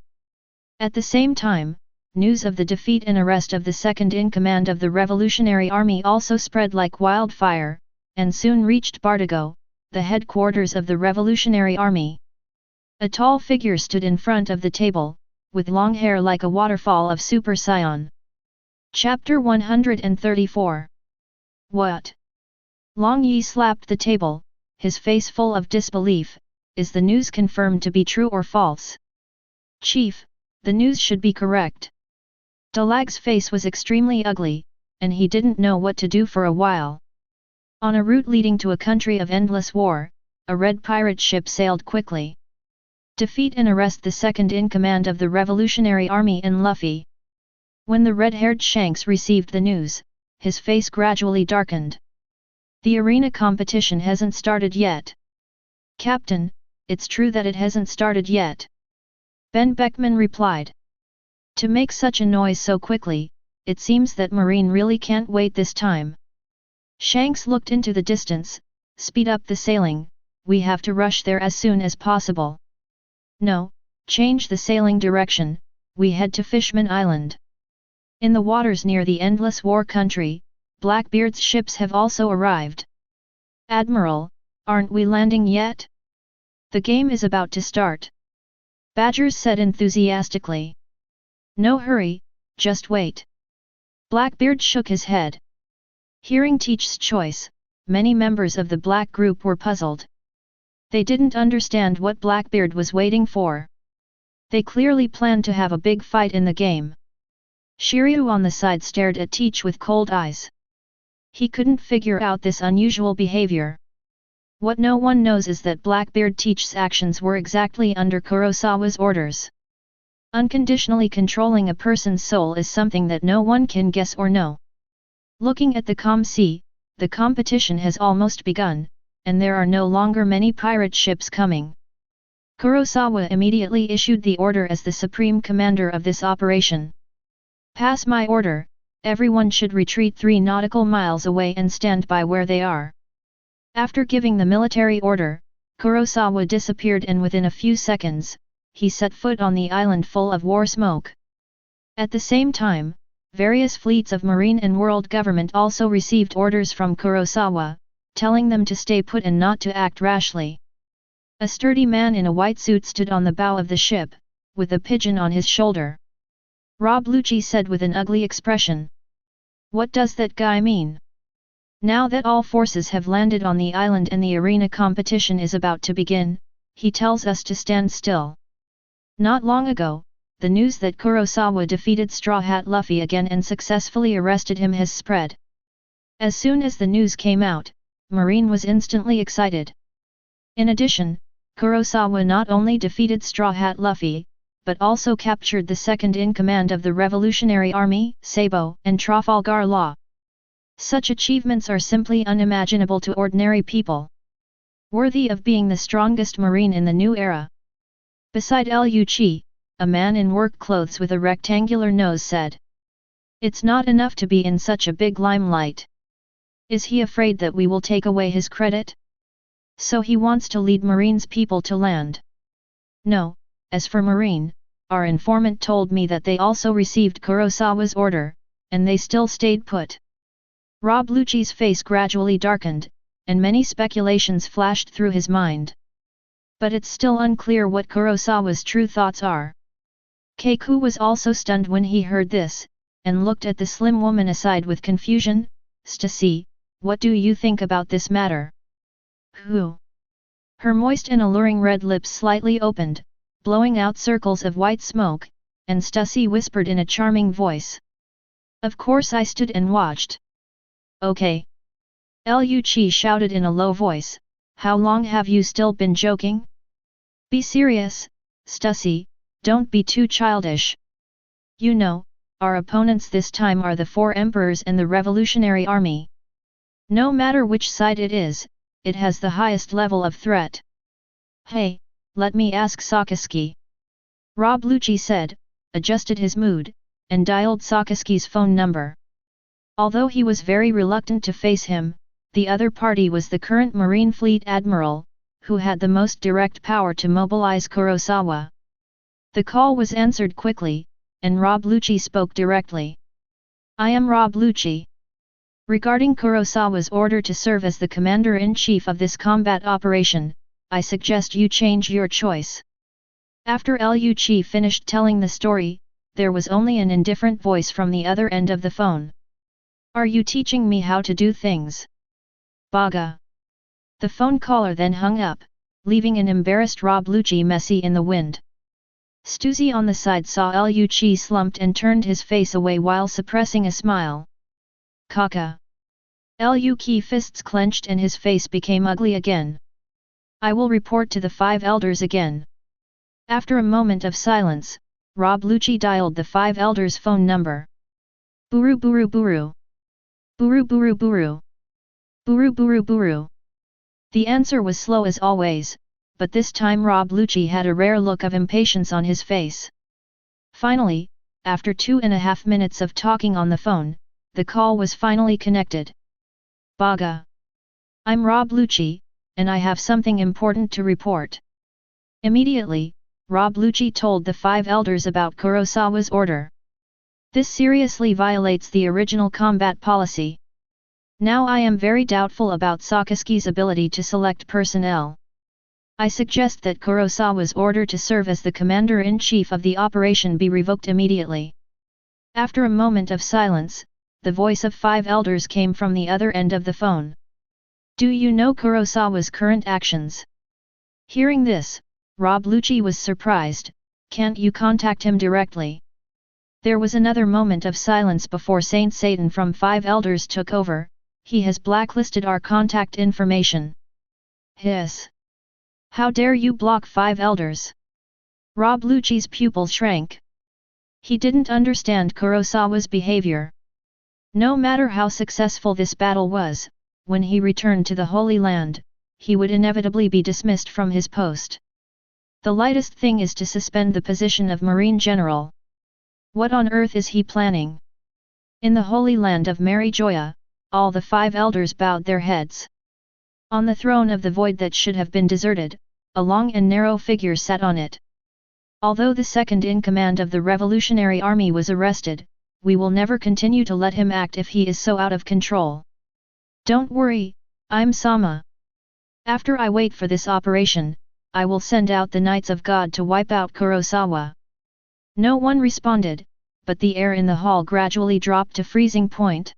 At the same time, news of the defeat and arrest of the second-in-command of the Revolutionary Army also spread like wildfire, and soon reached Bardago, the headquarters of the Revolutionary Army. A tall figure stood in front of the table, with long hair like a waterfall of Super Saiyan. Chapter 134. What? Long Yi slapped the table, his face full of disbelief. Is the news confirmed to be true or false? Chief, the news should be correct. Dalag's face was extremely ugly, and he didn't know what to do for a while. On a route leading to a country of endless war, a red pirate ship sailed quickly. Defeat and arrest the second-in-command of the Revolutionary Army in Luffy. When the red-haired Shanks received the news, his face gradually darkened. The arena competition hasn't started yet. Captain, it's true that it hasn't started yet. Ben Beckman replied. To make such a noise so quickly, it seems that Marine really can't wait this time. Shanks looked into the distance. Speed up the sailing, we have to rush there as soon as possible. No, change the sailing direction, we head to Fishman Island. In the waters near the Endless War country, Blackbeard's ships have also arrived. Admiral, aren't we landing yet? The game is about to start. Badgers said enthusiastically. No hurry, just wait. Blackbeard shook his head. Hearing Teach's choice, many members of the Black group were puzzled. They didn't understand what Blackbeard was waiting for. They clearly planned to have a big fight in the game. Shiryu on the side stared at Teach with cold eyes. He couldn't figure out this unusual behavior. What no one knows is that Blackbeard Teach's actions were exactly under Kurosawa's orders. Unconditionally controlling a person's soul is something that no one can guess or know. Looking at the calm sea, the competition has almost begun, and there are no longer many pirate ships coming. Kurosawa immediately issued the order as the supreme commander of this operation. Pass my order, everyone should retreat 3 nautical miles away and stand by where they are. After giving the military order, Kurosawa disappeared, and within a few seconds, he set foot on the island full of war smoke. At the same time, various fleets of marine and world government also received orders from Kurosawa, telling them to stay put and not to act rashly. A sturdy man in a white suit stood on the bow of the ship, with a pigeon on his shoulder. Rob Lucci said with an ugly expression. "What does that guy mean? Now that all forces have landed on the island and the arena competition is about to begin, he tells us to stand still." Not long ago, the news that Kurosawa defeated Straw Hat Luffy again and successfully arrested him has spread. As soon as the news came out, Marine was instantly excited. In addition, Kurosawa not only defeated Straw Hat Luffy, but also captured the second-in-command of the Revolutionary Army, Sabo, and Trafalgar Law. Such achievements are simply unimaginable to ordinary people. Worthy of being the strongest Marine in the new era. Beside Liu Qi, a man in work clothes with a rectangular nose said. "It's not enough to be in such a big limelight. Is he afraid that we will take away his credit? So he wants to lead Marine's people to land." "No, as for Marine, our informant told me that they also received Kurosawa's order, and they still stayed put." Rob Lucci's face gradually darkened, and many speculations flashed through his mind. But it's still unclear what Kurosawa's true thoughts are. Keiku was also stunned when he heard this, and looked at the slim woman aside with confusion. "Stacy, what do you think about this matter?" "Who?" Her moist and alluring red lips slightly opened, blowing out circles of white smoke, and Stussy whispered in a charming voice. "Of course I stood and watched." "Okay." Liu Qi shouted in a low voice, "How long have you still been joking? Be serious, Stussy, don't be too childish. You know, our opponents this time are the 4 emperors and the Revolutionary Army. No matter which side it is, it has the highest level of threat." "Hey, let me ask Sakaski." Rob Lucci said, adjusted his mood, and dialed Sakaski's phone number. Although he was very reluctant to face him, the other party was the current Marine Fleet Admiral, who had the most direct power to mobilize Kurosawa. The call was answered quickly, and Rob Lucci spoke directly. "I am Rob Lucci. Regarding Kurosawa's order to serve as the commander-in-chief of this combat operation, I suggest you change your choice." After Liu Qi finished telling the story, there was only an indifferent voice from the other end of the phone. "Are you teaching me how to do things?" "Baga." The phone caller then hung up, leaving an embarrassed Rob Lucci messy in the wind. Stussy on the side saw Liu Qi slumped and turned his face away while suppressing a smile. "Kaka." Liu Qi fists clenched and his face became ugly again. "I will report to the 5 elders again." After a moment of silence, Rob Lucci dialed the 5 elders' phone number. "Buru buru buru. Buru buru buru. Buru buru buru." The answer was slow as always, but this time Rob Lucci had a rare look of impatience on his face. Finally, after 2.5 minutes of talking on the phone, the call was finally connected. "Baga. I'm Rob Lucci, and I have something important to report." Immediately, Rob Lucci told the 5 elders about Kurosawa's order. "This seriously violates the original combat policy. Now I am very doubtful about Sakaski's ability to select personnel. I suggest that Kurosawa's order to serve as the commander-in-chief of the operation be revoked immediately." After a moment of silence, the voice of 5 elders came from the other end of the phone. "Do you know Kurosawa's current actions?" Hearing this, Rob Lucci was surprised. "Can't you contact him directly?" There was another moment of silence before Saint Satan from 5 elders took over. "He has blacklisted our contact information." "Hiss! How dare you block 5 elders?" Rob Lucci's pupil shrank. He didn't understand Kurosawa's behavior. No matter how successful this battle was, when he returned to the Holy Land, he would inevitably be dismissed from his post. The lightest thing is to suspend the position of Marine General. What on earth is he planning? In the Holy Land of Marijoya, all the 5 elders bowed their heads. On the throne of the void that should have been deserted, a long and narrow figure sat on it. Although the second in command of the Revolutionary Army was arrested, we will never continue to let him act if he is so out of control. Don't worry, I'm Sama. After I wait for this operation, I will send out the Knights of God to wipe out Kurosawa. No one responded, but the air in the hall gradually dropped to freezing point.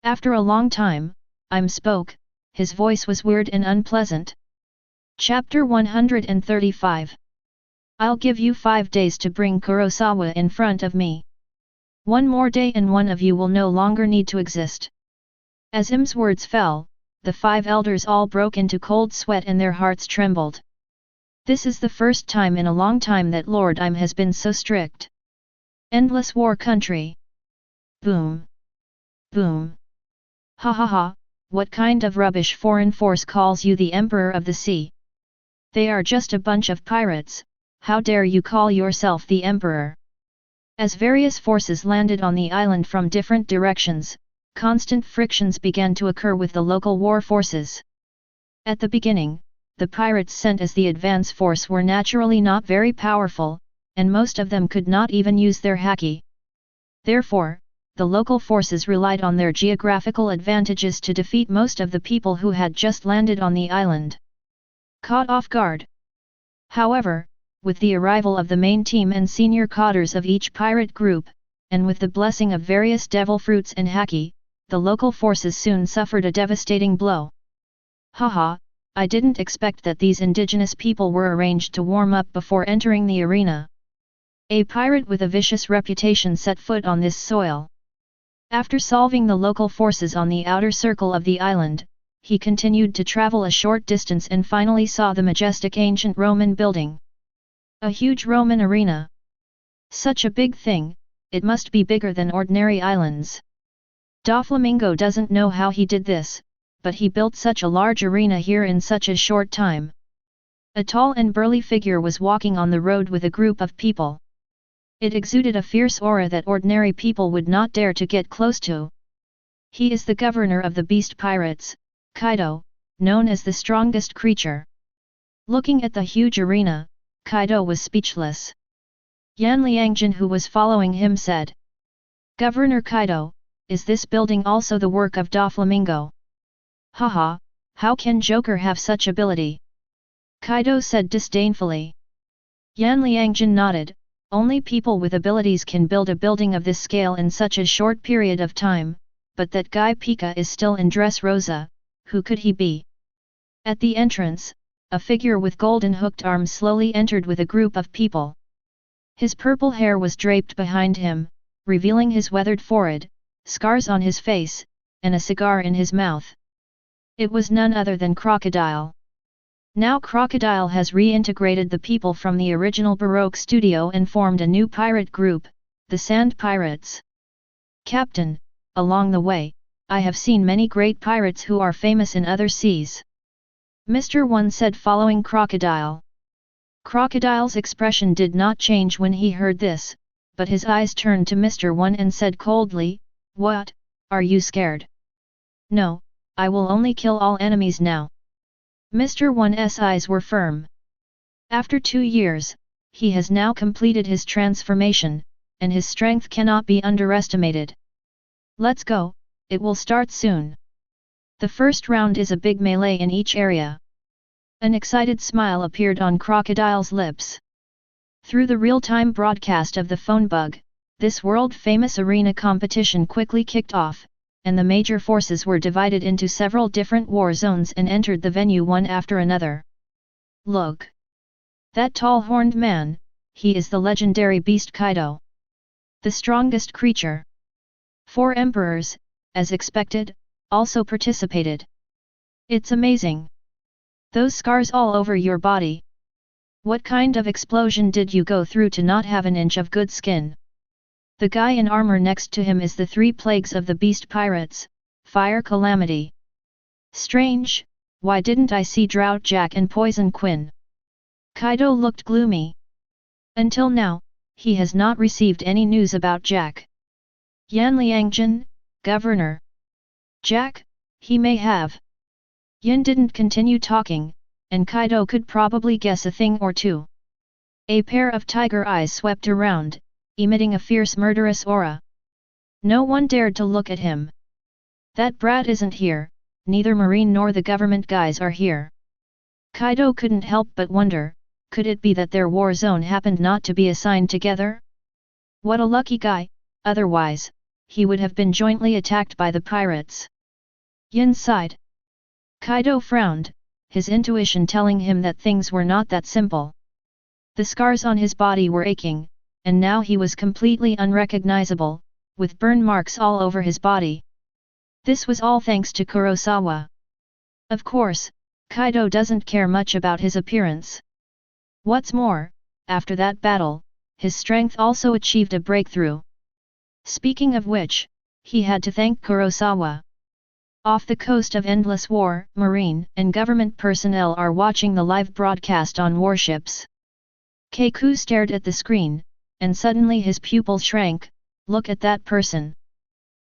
After a long time, Im spoke, his voice was weird and unpleasant. Chapter 135. I'll give you 5 days to bring Kurosawa in front of me. 1 more day and one of you will no longer need to exist. As Im's words fell, the 5 elders all broke into cold sweat and their hearts trembled. This is the first time in a long time that Lord Im has been so strict. Endless war country. Boom. Boom. Ha ha ha, what kind of rubbish foreign force calls you the Emperor of the Sea? They are just a bunch of pirates, how dare you call yourself the Emperor? As various forces landed on the island from different directions, constant frictions began to occur with the local war forces. At the beginning, the pirates sent as the advance force were naturally not very powerful, and most of them could not even use their haki. Therefore, the local forces relied on their geographical advantages to defeat most of the people who had just landed on the island. Caught off guard. However, with the arrival of the main team and senior cadres of each pirate group, and with the blessing of various devil fruits and haki, the local forces soon suffered a devastating blow. Haha, I didn't expect that these indigenous people were arranged to warm up before entering the arena. A pirate with a vicious reputation set foot on this soil. After solving the local forces on the outer circle of the island, he continued to travel a short distance and finally saw the majestic ancient Roman building. A huge Roman arena. Such a big thing, it must be bigger than ordinary islands. Doflamingo doesn't know how he did this, but he built such a large arena here in such a short time. A tall and burly figure was walking on the road with a group of people. It exuded a fierce aura that ordinary people would not dare to get close to. He is the governor of the Beast Pirates, Kaido, known as the strongest creature. Looking at the huge arena, Kaido was speechless. Yan Liangjin, who was following him, said, "Governor Kaido, is this building also the work of Doflamingo?" "Haha, how can Joker have such ability?" Kaido said disdainfully. Yan Liangjin nodded, "Only people with abilities can build a building of this scale in such a short period of time, but that guy Pika is still in Dressrosa, who could he be?" At the entrance, a figure with golden hooked arms slowly entered with a group of people. His purple hair was draped behind him, revealing his weathered forehead, scars on his face, and a cigar in his mouth. It was none other than Crocodile. Now Crocodile has reintegrated the people from the original Baroque studio and formed a new pirate group, the Sand Pirates. "Captain, along the way, I have seen many great pirates who are famous in other seas," Mr. One said following Crocodile. Crocodile's expression did not change when he heard this, but his eyes turned to Mr. One and said coldly, "What, are you scared?" "No, I will only kill all enemies now." Mr. One's eyes were firm. After 2 years, he has now completed his transformation, and his strength cannot be underestimated. "Let's go, it will start soon." The first round is a big melee in each area. An excited smile appeared on Crocodile's lips. Through the real-time broadcast of the phone bug, this world-famous arena competition quickly kicked off, and the major forces were divided into several different war zones and entered the venue one after another. "Look! That tall horned man, he is the legendary beast Kaido. The strongest creature." 4 emperors, as expected, also participated. "It's amazing. Those scars all over your body. What kind of explosion did you go through to not have an inch of good skin?" The guy in armor next to him is the 3 plagues of the Beast Pirates, Fire Calamity. Strange, why didn't I see Drought Jack and Poison Quinn? Kaido looked gloomy. Until now, he has not received any news about Jack. Yan Liangjin, Governor. Jack, he may have. Yin didn't continue talking, and Kaido could probably guess a thing or two. A pair of tiger eyes swept around, emitting a fierce murderous aura. No one dared to look at him. That brat isn't here, neither Marine nor the government guys are here. Kaido couldn't help but wonder, could it be that their war zone happened not to be assigned together? What a lucky guy, otherwise, he would have been jointly attacked by the pirates. Yin sighed. Kaido frowned, his intuition telling him that things were not that simple. The scars on his body were aching, and now he was completely unrecognizable, with burn marks all over his body. This was all thanks to Kurosawa. Of course, Kaido doesn't care much about his appearance. What's more, after that battle, his strength also achieved a breakthrough. Speaking of which, he had to thank Kurosawa. Off the coast of Endless War, Marine and government personnel are watching the live broadcast on warships. Keiku stared at the screen, and suddenly his pupils shrank. Look at that person.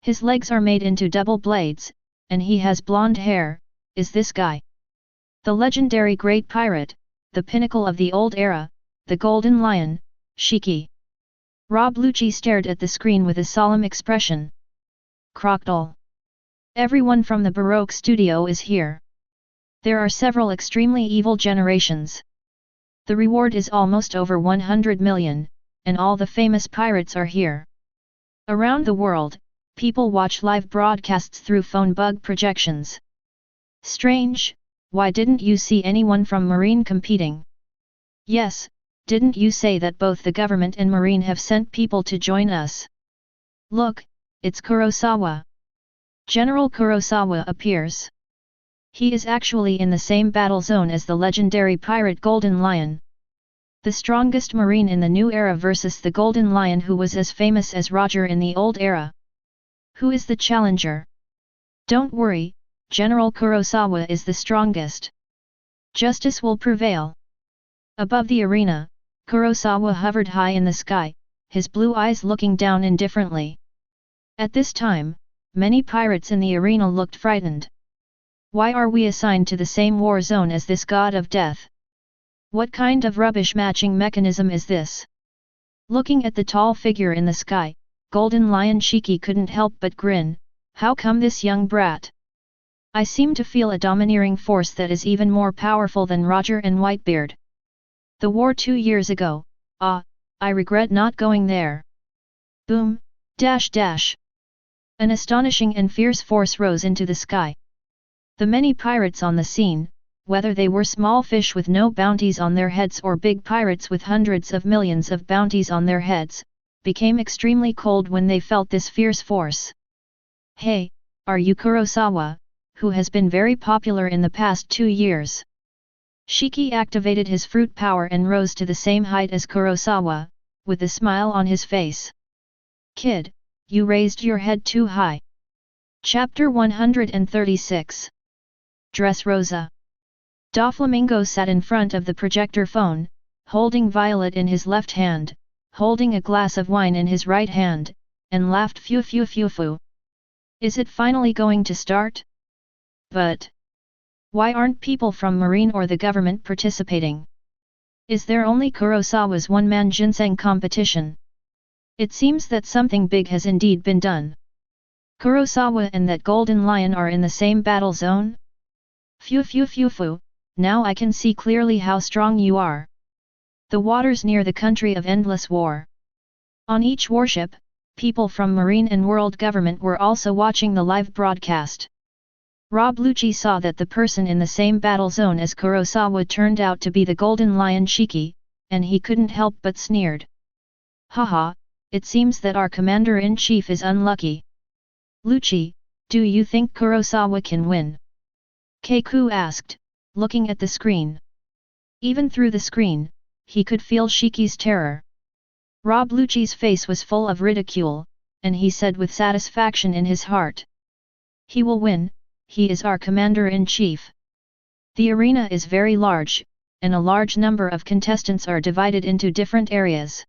His legs are made into double blades, and he has blonde hair. Is this guy the legendary great pirate, the pinnacle of the old era, the Golden Lion, Shiki? Rob Lucci stared at the screen with a solemn expression. Crocodile. Everyone from the Baroque studio is here. There are several extremely evil generations. The reward is almost over 100 million, and all the famous pirates are here. Around the world, people watch live broadcasts through phone bug projections. Strange, why didn't you see anyone from Marine competing? Yes, didn't you say that both the government and Marine have sent people to join us? Look, it's Kurosawa. General Kurosawa appears. He is actually in the same battle zone as the legendary pirate Golden Lion. The strongest Marine in the new era versus the Golden Lion who was as famous as Roger in the old era. Who is the challenger? Don't worry, General Kurosawa is the strongest. Justice will prevail. Above the arena, Kurosawa hovered high in the sky, his blue eyes looking down indifferently. At this time, many pirates in the arena looked frightened. Why are we assigned to the same war zone as this god of death? What kind of rubbish matching mechanism is this? Looking at the tall figure in the sky, Golden Lion Shiki couldn't help but grin. How come this young brat? I seem to feel a domineering force that is even more powerful than Roger and Whitebeard. The war 2 years ago, I regret not going there. Boom, dash dash. An astonishing and fierce force rose into the sky. The many pirates on the scene, whether they were small fish with no bounties on their heads or big pirates with hundreds of millions of bounties on their heads, became extremely cold when they felt this fierce force. Hey, are you Kurosawa, who has been very popular in the past 2 years? Shiki activated his fruit power and rose to the same height as Kurosawa, with a smile on his face. Kid, you raised your head too high. Chapter 136. Dressrosa. Doflamingo sat in front of the projector phone, holding Violet in his left hand, holding a glass of wine in his right hand, and laughed phew phew phew phew. Is it finally going to start? But why aren't people from Marine or the government participating? Is there only Kurosawa's one-man ginseng competition? It seems that something big has indeed been done. Kurosawa and that Golden Lion are in the same battle zone? Phew phew phew phew, now I can see clearly how strong you are. The waters near the country of endless war. On each warship, people from Marine and world government were also watching the live broadcast. Rob Lucci saw that the person in the same battle zone as Kurosawa turned out to be the Golden Lion Shiki, and he couldn't help but sneered. Haha, it seems that our commander-in-chief is unlucky. Lucci, do you think Kurosawa can win? Keiku asked, looking at the screen. Even through the screen, he could feel Shiki's terror. Rob Lucci's face was full of ridicule, and he said with satisfaction in his heart. He will win, he is our commander-in-chief. The arena is very large, and a large number of contestants are divided into different areas.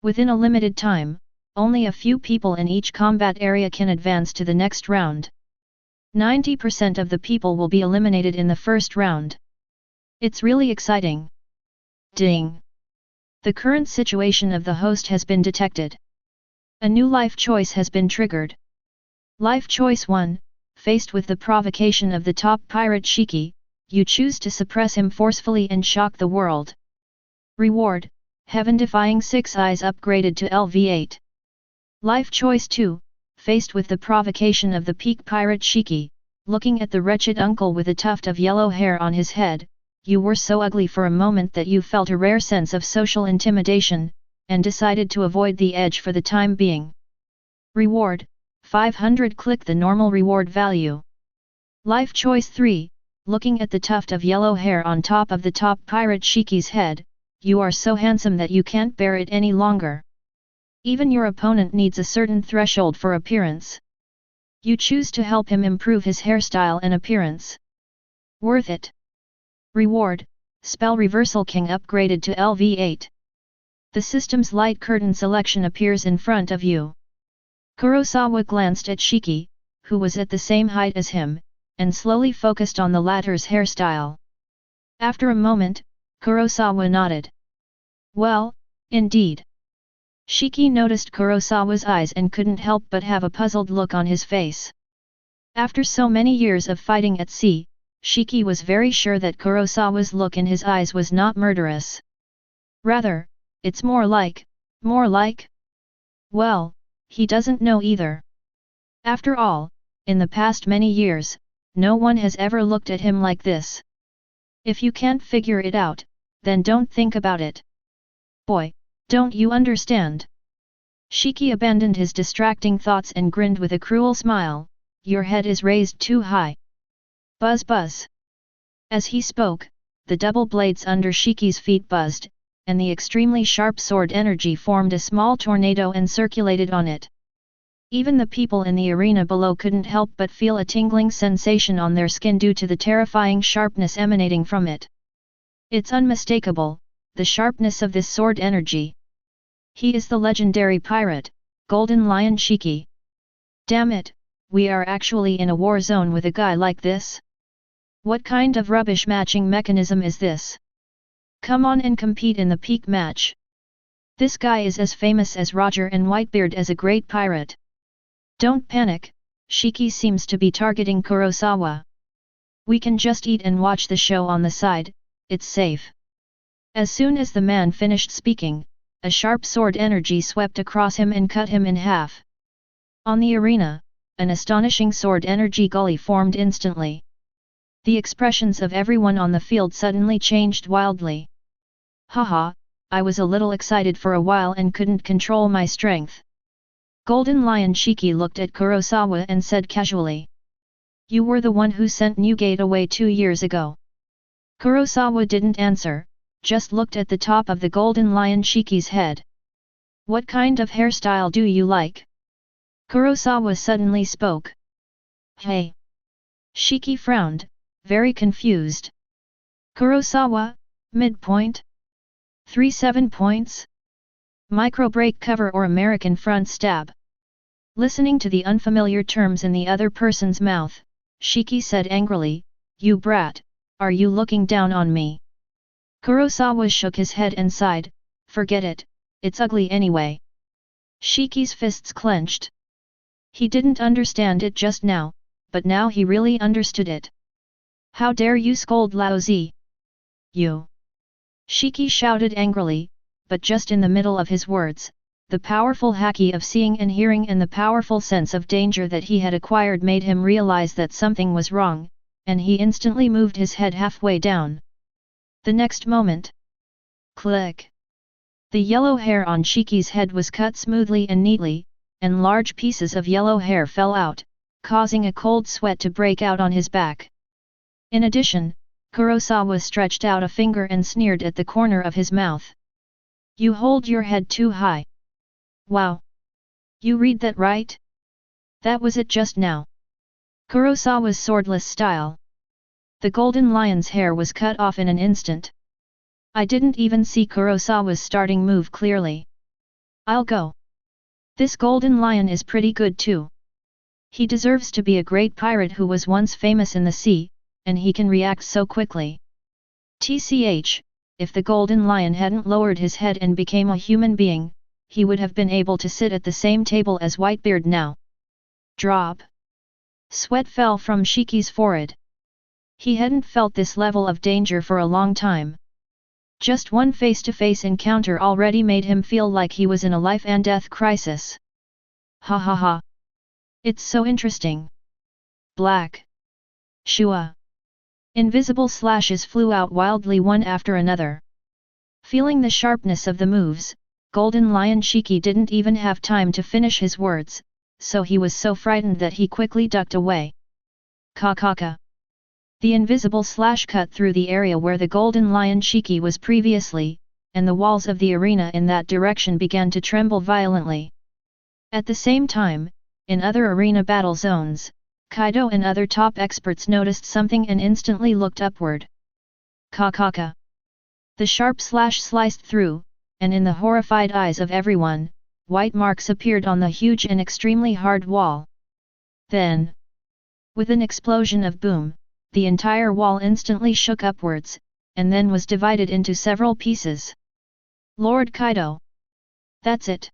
Within a limited time, only a few people in each combat area can advance to the next round. 90% of the people will be eliminated in the first round. It's really exciting. Ding! The current situation of the host has been detected. A new life choice has been triggered. Life choice 1, faced with the provocation of the top pirate Shiki, you choose to suppress him forcefully and shock the world. Reward, heaven-defying 6 eyes upgraded to LV8. Life choice 2, faced with the provocation of the peak pirate Shiki, looking at the wretched uncle with a tuft of yellow hair on his head, you were so ugly for a moment that you felt a rare sense of social intimidation, and decided to avoid the edge for the time being. Reward, 500. Click the normal reward value. Life choice 3, looking at the tuft of yellow hair on top of the top pirate Shiki's head, you are so handsome that you can't bear it any longer. Even your opponent needs a certain threshold for appearance. You choose to help him improve his hairstyle and appearance. Worth it. Reward, Spell Reversal King upgraded to LV8. The system's light curtain selection appears in front of you. Kurosawa glanced at Shiki, who was at the same height as him, and slowly focused on the latter's hairstyle. After a moment, Kurosawa nodded. Well, indeed. Shiki noticed Kurosawa's eyes and couldn't help but have a puzzled look on his face. After so many years of fighting at sea, Shiki was very sure that Kurosawa's look in his eyes was not murderous. Rather, it's more like... Well, he doesn't know either. After all, in the past many years, no one has ever looked at him like this. If you can't figure it out, then don't think about it. Boy, don't you understand? Shiki abandoned his distracting thoughts and grinned with a cruel smile, your head is raised too high. Buzz buzz. As he spoke, the double blades under Shiki's feet buzzed, and the extremely sharp sword energy formed a small tornado and circulated on it. Even the people in the arena below couldn't help but feel a tingling sensation on their skin due to the terrifying sharpness emanating from it. It's unmistakable, the sharpness of this sword energy. He is the legendary pirate, Golden Lion Shiki. Damn it, we are actually in a war zone with a guy like this? What kind of rubbish matching mechanism is this? Come on and compete in the peak match. This guy is as famous as Roger and Whitebeard as a great pirate. Don't panic, Shiki seems to be targeting Kurosawa. We can just eat and watch the show on the side, it's safe. As soon as the man finished speaking, a sharp sword energy swept across him and cut him in half. On the arena, an astonishing sword energy gully formed instantly. The expressions of everyone on the field suddenly changed wildly. Haha, I was a little excited for a while and couldn't control my strength. Golden Lion Shiki looked at Kurosawa and said casually. You were the one who sent Newgate away 2 years ago. Kurosawa didn't answer, just looked at the top of the Golden Lion Shiki's head. What kind of hairstyle do you like? Kurosawa suddenly spoke. Hey! Shiki frowned, very confused. Kurosawa, midpoint? 3-7 points? Micro break cover or American front stab? Listening to the unfamiliar terms in the other person's mouth, Shiki said angrily, you brat, are you looking down on me? Kurosawa shook his head and sighed, forget it, it's ugly anyway. Shiki's fists clenched. He didn't understand it just now, but now he really understood it. How dare you scold Laozi? You! Shiki shouted angrily, but just in the middle of his words, the powerful haki of seeing and hearing and the powerful sense of danger that he had acquired made him realize that something was wrong, and he instantly moved his head halfway down. The next moment, click! The yellow hair on Shiki's head was cut smoothly and neatly, and large pieces of yellow hair fell out, causing a cold sweat to break out on his back. In addition, Kurosawa stretched out a finger and sneered at the corner of his mouth. You hold your head too high. Wow! You read that right? That was it just now. Kurosawa's swordless style. The golden lion's hair was cut off in an instant. I didn't even see Kurosawa's starting move clearly. I'll go. This golden lion is pretty good too. He deserves to be a great pirate who was once famous in the sea, and he can react so quickly. TCH, if the golden lion hadn't lowered his head and became a human being, he would have been able to sit at the same table as Whitebeard now. Drop. Sweat fell from Shiki's forehead. He hadn't felt this level of danger for a long time. Just one face-to-face encounter already made him feel like he was in a life-and-death crisis. Ha ha ha. It's so interesting. Black. Shua. Invisible slashes flew out wildly one after another. Feeling the sharpness of the moves, Golden Lion Shiki didn't even have time to finish his words, so he was so frightened that he quickly ducked away. Ka. The invisible slash cut through the area where the Golden Lion Shiki was previously, and the walls of the arena in that direction began to tremble violently. At the same time, in other arena battle zones, Kaido and other top experts noticed something and instantly looked upward. Ka. The sharp slash sliced through, and in the horrified eyes of everyone, white marks appeared on the huge and extremely hard wall. Then, with an explosion of boom, the entire wall instantly shook upwards, and then was divided into several pieces. Lord Kaido! That's it!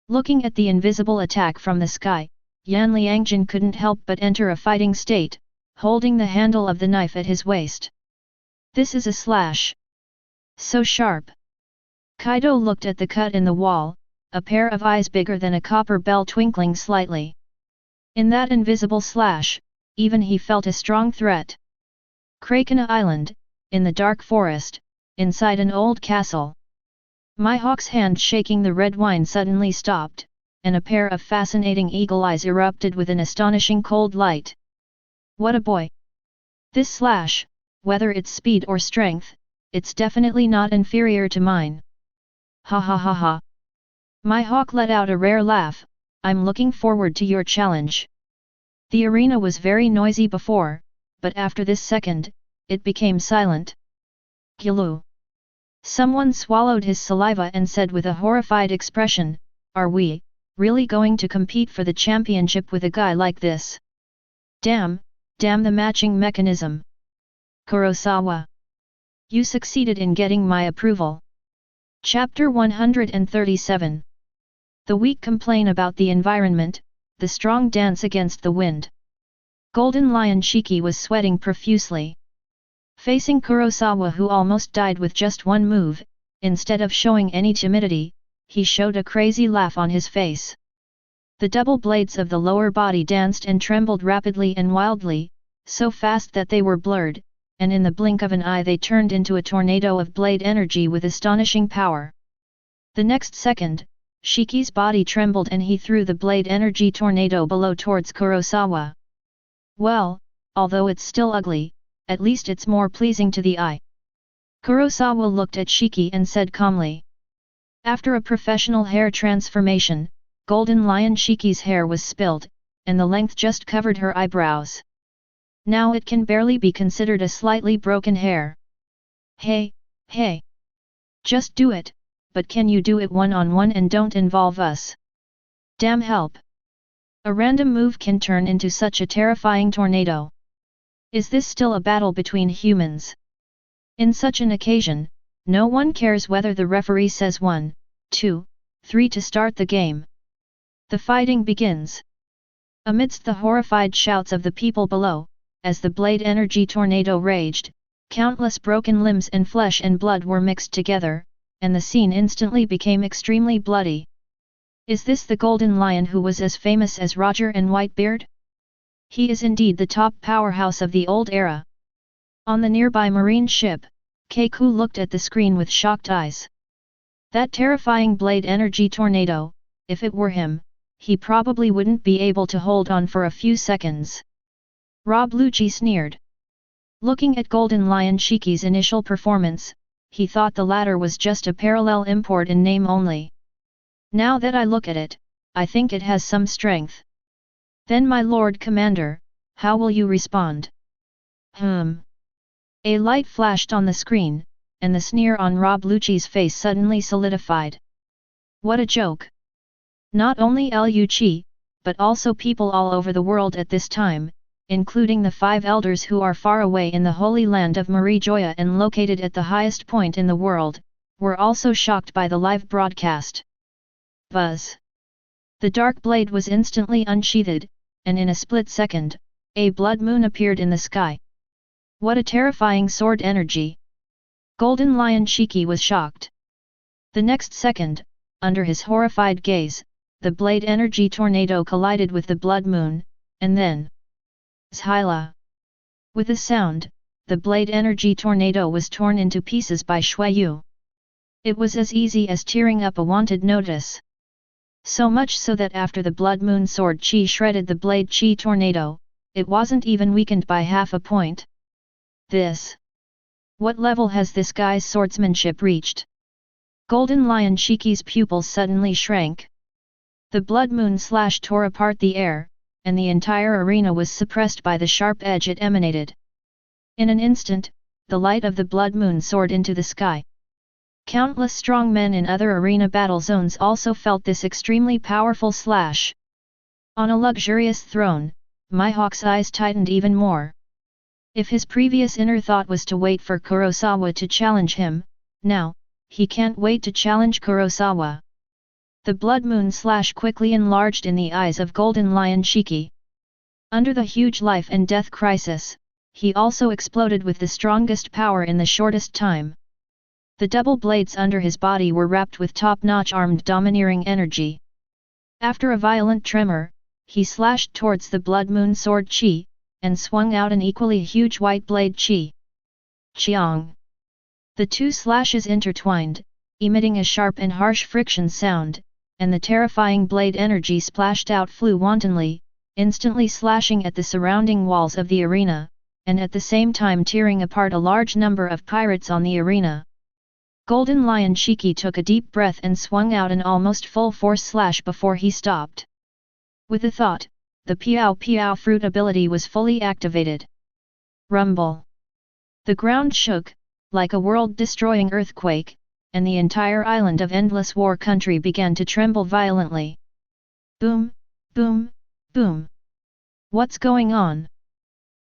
Looking at the invisible attack from the sky, Yan Liangjin couldn't help but enter a fighting state, holding the handle of the knife at his waist. This is a slash. So sharp. Kaido looked at the cut in the wall, a pair of eyes bigger than a copper bell twinkling slightly. In that invisible slash, even he felt a strong threat. Krakena Island, in the dark forest, inside an old castle. Mihawk's hand shaking the red wine suddenly stopped, and a pair of fascinating eagle eyes erupted with an astonishing cold light. What a boy! This slash, whether it's speed or strength, it's definitely not inferior to mine. Ha ha ha ha! Mihawk let out a rare laugh. I'm looking forward to your challenge. The arena was very noisy before, but after this second, it became silent. Gilu! Someone swallowed his saliva and said with a horrified expression, "Are we really going to compete for the championship with a guy like this? Damn the matching mechanism. Kurosawa. You succeeded in getting my approval." Chapter 137. The weak complain about the environment, the strong dance against the wind. Golden Lion Shiki was sweating profusely. Facing Kurosawa, who almost died with just one move, instead of showing any timidity, he showed a crazy laugh on his face. The double blades of the lower body danced and trembled rapidly and wildly, so fast that they were blurred, and in the blink of an eye they turned into a tornado of blade energy with astonishing power. The next second, Shiki's body trembled and he threw the blade energy tornado below towards Kurosawa. Well, although it's still ugly, at least it's more pleasing to the eye. Kurosawa looked at Shiki and said calmly. After a professional hair transformation, Golden Lion Shiki's hair was spilled, and the length just covered her eyebrows. Now it can barely be considered a slightly broken hair. Hey! Just do it, but can you do it one-on-one and don't involve us? Damn help! A random move can turn into such a terrifying tornado. Is this still a battle between humans? In such an occasion, no one cares whether the referee says 1, 2, 3 to start the game. The fighting begins. Amidst the horrified shouts of the people below, as the blade energy tornado raged, countless broken limbs and flesh and blood were mixed together, and the scene instantly became extremely bloody. Is this the Golden Lion who was as famous as Roger and Whitebeard? He is indeed the top powerhouse of the old era. On the nearby marine ship, Keiku looked at the screen with shocked eyes. That terrifying blade energy tornado, if it were him, he probably wouldn't be able to hold on for a few seconds. Rob Lucci sneered. Looking at Golden Lion Shiki's initial performance, he thought the latter was just a parallel import in name only. Now that I look at it, I think it has some strength. Then my Lord Commander, How will you respond? A light flashed on the screen, and the sneer on Rob Lucci's face suddenly solidified. What a joke! Not only Liu Qi, but also people all over the world at this time, including the 5 elders who are far away in the holy land of Marijoya and located at the highest point in the world, were also shocked by the live broadcast. Buzz! The dark blade was instantly unsheathed, and in a split second, a blood moon appeared in the sky. What a terrifying sword energy! Golden Lion Shiki was shocked. The next second, under his horrified gaze, the blade energy tornado collided with the blood moon, and then Zhyla! With a sound, the blade energy tornado was torn into pieces by Shuiyu. It was as easy as tearing up a wanted notice. So much so that after the blood moon sword chi shredded the blade chi tornado, it wasn't even weakened by half a point. What level has this guy's swordsmanship reached? Golden Lion Shiki's pupils suddenly shrank. The blood moon slash tore apart the air, and the entire arena was suppressed by the sharp edge it emanated. In an instant, the light of the blood moon soared into the sky. Countless strong men in other arena battle zones also felt this extremely powerful slash. On a luxurious throne, Mihawk's eyes tightened even more. If his previous inner thought was to wait for Kurosawa to challenge him, now, he can't wait to challenge Kurosawa. The blood moon slash quickly enlarged in the eyes of Golden Lion Shiki. Under the huge life and death crisis, he also exploded with the strongest power in the shortest time. The double blades under his body were wrapped with top-notch armed domineering energy. After a violent tremor, he slashed towards the blood moon sword chi, and swung out an equally huge white blade chi. Chiang! The two slashes intertwined, emitting a sharp and harsh friction sound, and the terrifying blade energy splashed out flew wantonly, instantly slashing at the surrounding walls of the arena, and at the same time tearing apart a large number of pirates on the arena. Golden Lion Shiki took a deep breath and swung out an almost full-force slash before he stopped. With a thought, the Piao Piao fruit ability was fully activated. Rumble! The ground shook, like a world-destroying earthquake, and the entire island of Endless War Country began to tremble violently. Boom, boom, boom. What's going on?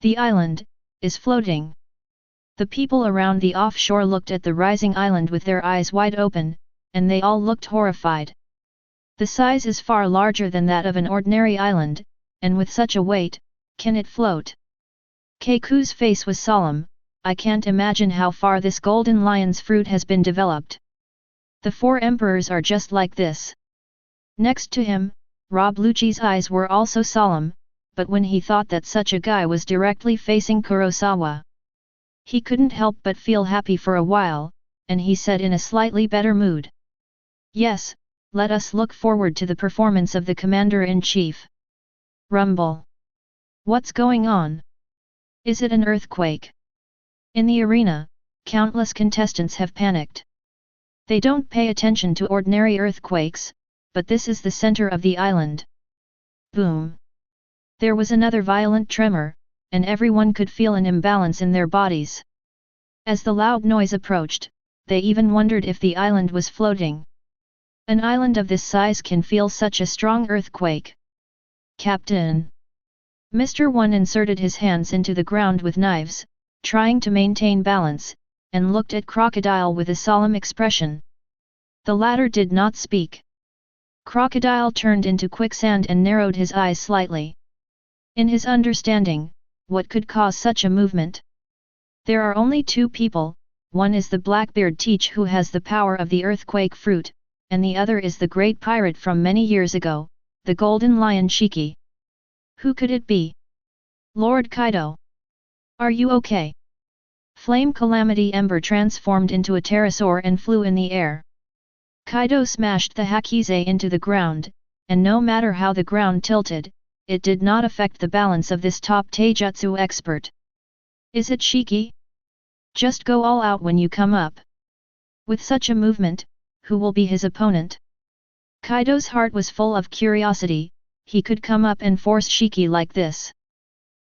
The island is floating. The people around the offshore looked at the rising island with their eyes wide open, and they all looked horrified. The size is far larger than that of an ordinary island, and with such a weight, can it float? Keiku's face was solemn. I can't imagine how far this golden lion's fruit has been developed. The 4 emperors are just like this. Next to him, Rob Lucci's eyes were also solemn, but when he thought that such a guy was directly facing Kurosawa, he couldn't help but feel happy for a while, and he said in a slightly better mood. Yes, let us look forward to the performance of the Commander-in-Chief. Rumble! What's going on? Is it an earthquake? In the arena, countless contestants have panicked. They don't pay attention to ordinary earthquakes, but this is the center of the island. Boom! There was another violent tremor, and everyone could feel an imbalance in their bodies. As the loud noise approached, they even wondered if the island was floating. An island of this size can feel such a strong earthquake. Captain! Mr. One inserted his hands into the ground with knives, trying to maintain balance, and looked at Crocodile with a solemn expression. The latter did not speak. Crocodile turned into quicksand and narrowed his eyes slightly. In his understanding, what could cause such a movement? There are only 2 people, one is the Blackbeard Teach who has the power of the earthquake fruit, and the other is the great pirate from many years ago, the Golden Lion Shiki. Who could it be? Lord Kaido. Are you okay? Flame Calamity Ember transformed into a pterosaur and flew in the air. Kaido smashed the Hakize into the ground, and no matter how the ground tilted, it did not affect the balance of this top taijutsu expert. Is it Shiki? Just go all out when you come up. With such a movement, who will be his opponent? Kaido's heart was full of curiosity. He could come up and force Shiki like this.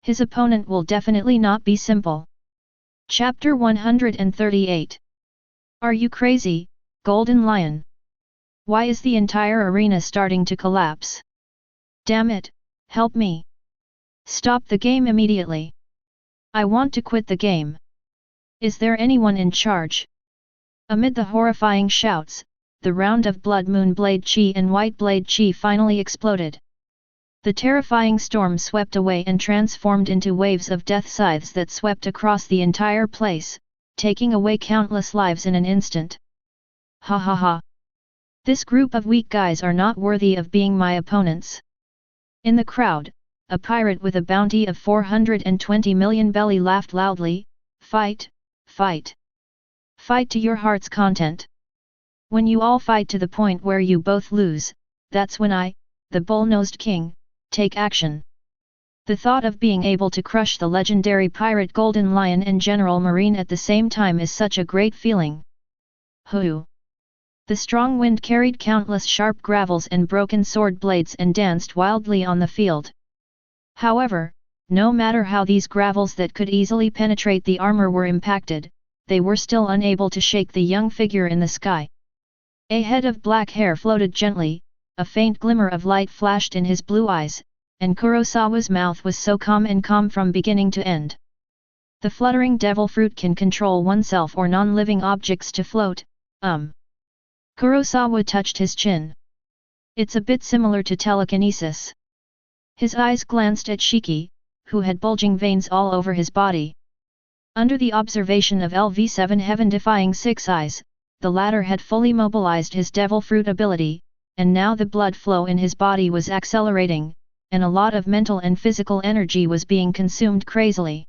His opponent will definitely not be simple. Chapter 138. Are you crazy, Golden Lion? Why is the entire arena starting to collapse? Damn it, help me. Stop the game immediately. I want to quit the game. Is there anyone in charge? Amid the horrifying shouts, the round of Blood Moon Blade Chi and White Blade Chi finally exploded. The terrifying storm swept away and transformed into waves of death scythes that swept across the entire place, taking away countless lives in an instant. Ha ha ha. This group of weak guys are not worthy of being my opponents. In the crowd, a pirate with a bounty of 420 million belly laughed loudly. Fight, fight. Fight to your heart's content. When you all fight to the point where you both lose, that's when I, the bull-nosed king, take action. The thought of being able to crush the legendary pirate Golden Lion and General Marine at the same time is such a great feeling. Hoo! The strong wind carried countless sharp gravels and broken sword blades and danced wildly on the field. However, no matter how these gravels that could easily penetrate the armor were impacted, they were still unable to shake the young figure in the sky. A head of black hair floated gently, a faint glimmer of light flashed in his blue eyes, and Kurosawa's mouth was so calm from beginning to end. The fluttering devil fruit can control oneself or non-living objects to float. Kurosawa touched his chin. It's a bit similar to telekinesis. His eyes glanced at Shiki, who had bulging veins all over his body. Under the observation of LV7 heaven-defying Six Eyes, the latter had fully mobilized his devil fruit ability, and now the blood flow in his body was accelerating, and a lot of mental and physical energy was being consumed crazily.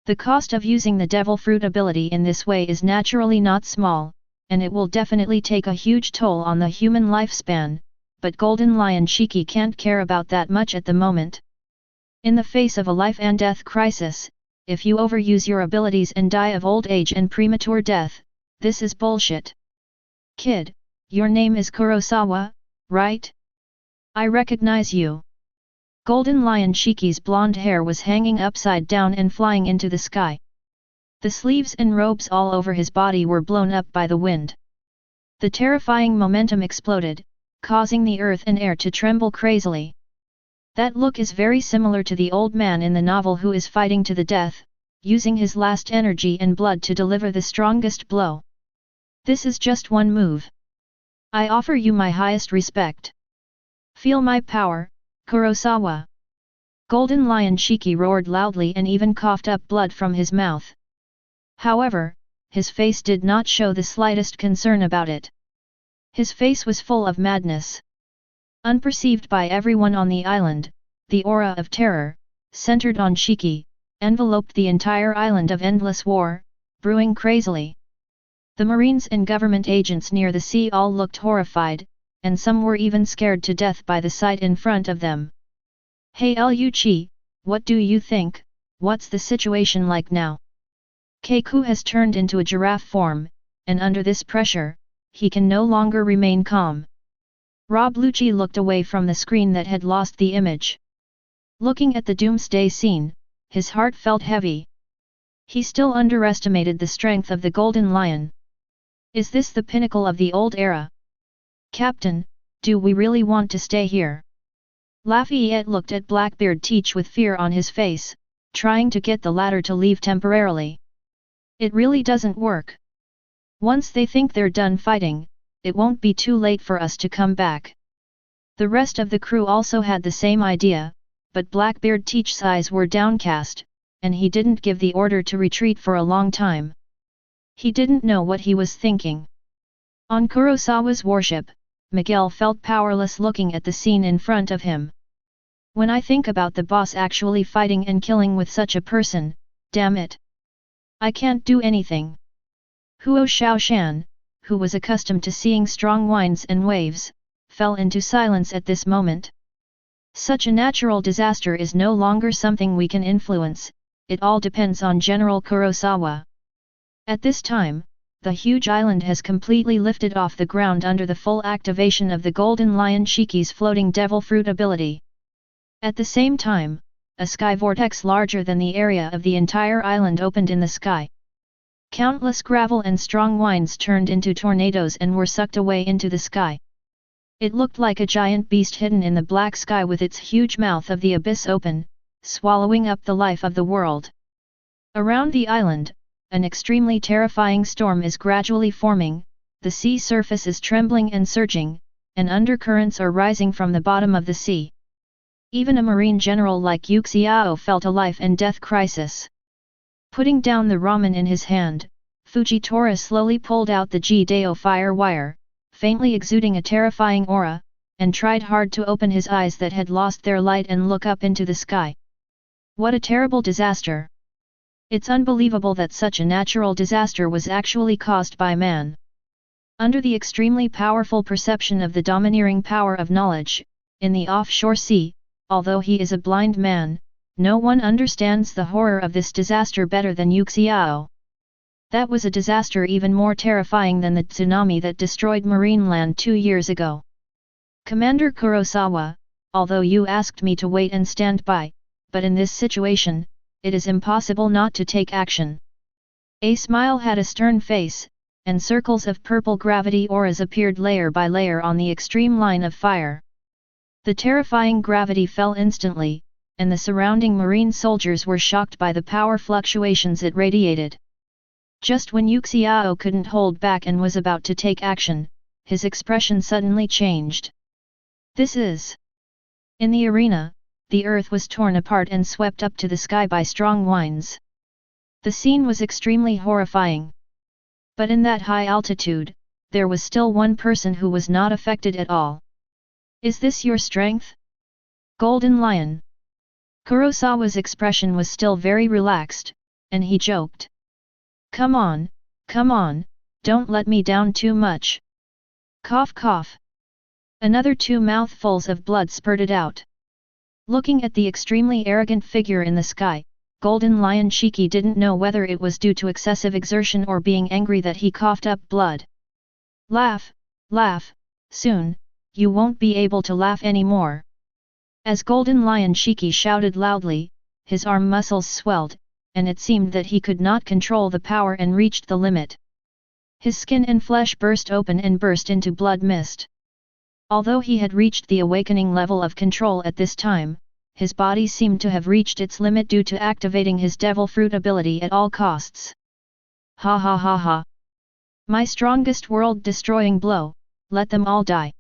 The cost of using the devil fruit ability in this way is naturally not small, and it will definitely take a huge toll on the human lifespan, but Golden Lion Shiki can't care about that much at the moment. In the face of a life and death crisis, if you overuse your abilities and die of old age and premature death, this is bullshit. Kid, your name is Kurosawa, right? I recognize you. Golden Lion Shiki's blonde hair was hanging upside down and flying into the sky. The sleeves and robes all over his body were blown up by the wind. The terrifying momentum exploded, causing the earth and air to tremble crazily. That look is very similar to the old man in the novel who is fighting to the death, using his last energy and blood to deliver the strongest blow. This is just one move. I offer you my highest respect. Feel my power, Kurosawa. Golden Lion Shiki roared loudly and even coughed up blood from his mouth. However, his face did not show the slightest concern about it. His face was full of madness. Unperceived by everyone on the island, the aura of terror, centered on Shiki, enveloped the entire island of endless war, brewing crazily. The Marines and government agents near the sea all looked horrified, and some were even scared to death by the sight in front of them. Hey Lu-chi, what do you think? What's the situation like now? Keiku has turned into a giraffe form, and under this pressure, he can no longer remain calm. Rob Lucci looked away from the screen that had lost the image. Looking at the doomsday scene, his heart felt heavy. He still underestimated the strength of the Golden Lion. Is this the pinnacle of the old era? Captain, do we really want to stay here? Lafayette looked at Blackbeard Teach with fear on his face, trying to get the latter to leave temporarily. It really doesn't work. Once they think they're done fighting, it won't be too late for us to come back. The rest of the crew also had the same idea, but Blackbeard Teach's eyes were downcast, and he didn't give the order to retreat for a long time. He didn't know what he was thinking. On Kurosawa's warship, Miguel felt powerless looking at the scene in front of him. When I think about the boss actually fighting and killing with such a person, damn it! I can't do anything. Huo Shaoshan, who was accustomed to seeing strong winds and waves, fell into silence at this moment. Such a natural disaster is no longer something we can influence, it all depends on General Kurosawa. At this time, the huge island has completely lifted off the ground under the full activation of the Golden Lion Shiki's floating devil fruit ability. At the same time, a sky vortex larger than the area of the entire island opened in the sky. Countless gravel and strong winds turned into tornadoes and were sucked away into the sky. It looked like a giant beast hidden in the black sky with its huge mouth of the abyss open, swallowing up the life of the world. Around the island, an extremely terrifying storm is gradually forming, the sea surface is trembling and surging, and undercurrents are rising from the bottom of the sea. Even a marine general like Yuxiao felt a life and death crisis. Putting down the ramen in his hand, Fujitora slowly pulled out the G-Dao fire wire, faintly exuding a terrifying aura, and tried hard to open his eyes that had lost their light and look up into the sky. What a terrible disaster! It's unbelievable that such a natural disaster was actually caused by man. Under the extremely powerful perception of the domineering power of knowledge, in the offshore sea, although he is a blind man, no one understands the horror of this disaster better than Yuxiao. That was a disaster even more terrifying than the tsunami that destroyed Marineland 2 years ago. Commander Kurosawa, although you asked me to wait and stand by, but in this situation, it is impossible not to take action. A smile had a stern face, and circles of purple gravity auras appeared layer by layer on the extreme line of fire. The terrifying gravity fell instantly, and the surrounding marine soldiers were shocked by the power fluctuations it radiated. Just when Yuxiao couldn't hold back and was about to take action, his expression suddenly changed. This is... In the arena, the earth was torn apart and swept up to the sky by strong winds. The scene was extremely horrifying. But in that high altitude, there was still one person who was not affected at all. Is this your strength? Golden Lion. Kurosawa's expression was still very relaxed, and he joked. Come on, don't let me down too much. Cough cough. Another 2 mouthfuls of blood spurted out. Looking at the extremely arrogant figure in the sky, Golden Lion Shiki didn't know whether it was due to excessive exertion or being angry that he coughed up blood. Laugh, soon, you won't be able to laugh anymore. As Golden Lion Shiki shouted loudly, his arm muscles swelled, and it seemed that he could not control the power and reached the limit. His skin and flesh burst open and burst into blood mist. Although he had reached the awakening level of control at this time, his body seemed to have reached its limit due to activating his devil fruit ability at all costs. Ha ha ha ha! My strongest world-destroying blow, let them all die!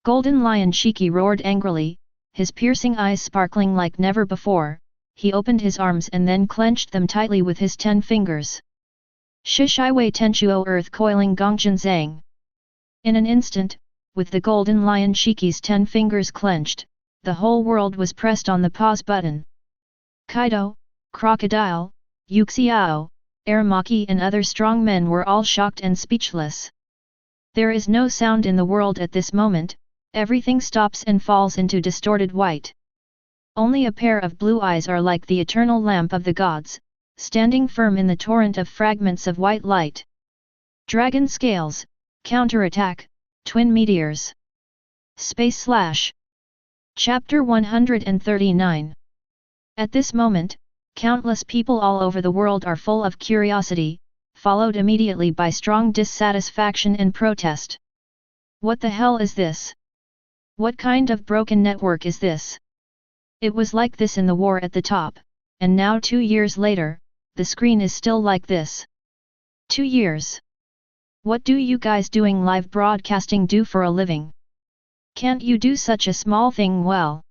Golden Lion Shiki roared angrily, his piercing eyes sparkling like never before. He opened his arms and then clenched them tightly with his 10 fingers. Shishiwei Tenchuo Earth Coiling Gongjin Zhang. In an instant, with the Golden Lion Shiki's 10 fingers clenched, the whole world was pressed on the pause button. Kaido, Crocodile, Yuxiao, Aramaki and other strong men were all shocked and speechless. There is no sound in the world at this moment, everything stops and falls into distorted white. Only a pair of blue eyes are like the eternal lamp of the gods, standing firm in the torrent of fragments of white light. Dragon scales, counterattack, twin meteors. / Chapter 139. At this moment, countless people all over the world are full of curiosity, followed immediately by strong dissatisfaction and protest. What the hell is this? What kind of broken network is this? It was like this in the war at the top, and now 2 years later, the screen is still like this. 2 years. What do you guys doing live broadcasting do for a living? Can't you do such a small thing well?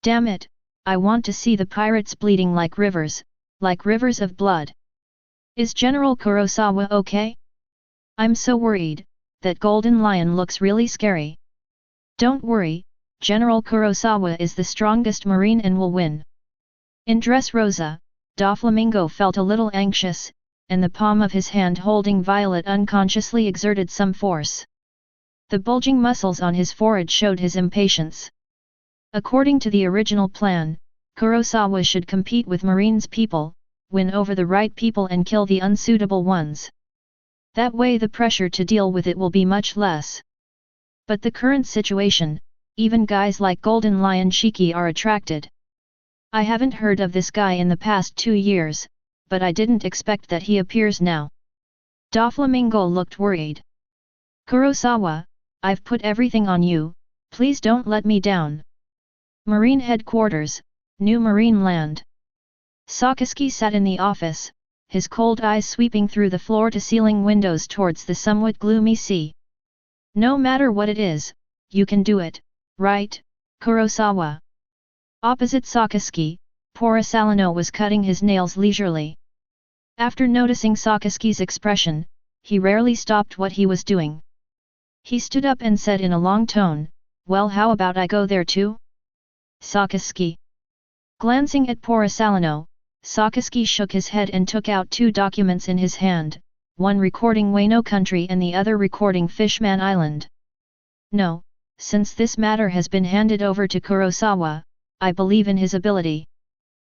Damn it, I want to see the pirates bleeding like rivers of blood. Is General Kurosawa okay? I'm so worried, that Golden Lion looks really scary. Don't worry, General Kurosawa is the strongest marine and will win. In Dressrosa, Doflamingo felt a little anxious, and the palm of his hand holding Violet unconsciously exerted some force. The bulging muscles on his forehead showed his impatience. According to the original plan, Kurosawa should compete with Marine's people, win over the right people and kill the unsuitable ones. That way the pressure to deal with it will be much less. But the current situation, even guys like Golden Lion Shiki are attracted. I haven't heard of this guy in the past 2 years, but I didn't expect that he appears now. Doflamingo looked worried. Kurosawa, I've put everything on you, please don't let me down. Marine Headquarters, New Marine Land. Sakaski sat in the office, his cold eyes sweeping through the floor-to-ceiling windows towards the somewhat gloomy sea. No matter what it is, you can do it, right, Kurosawa? Opposite Sakaski, Porosalino was cutting his nails leisurely. After noticing Sakaski's expression, he rarely stopped what he was doing. He stood up and said in a long tone, "Well, how about I go there too?" Sakaski. Glancing at Porosalino, Sakaski shook his head and took out 2 documents in his hand, one recording Wano country and the other recording Fishman Island. No, since this matter has been handed over to Kurosawa, I believe in his ability.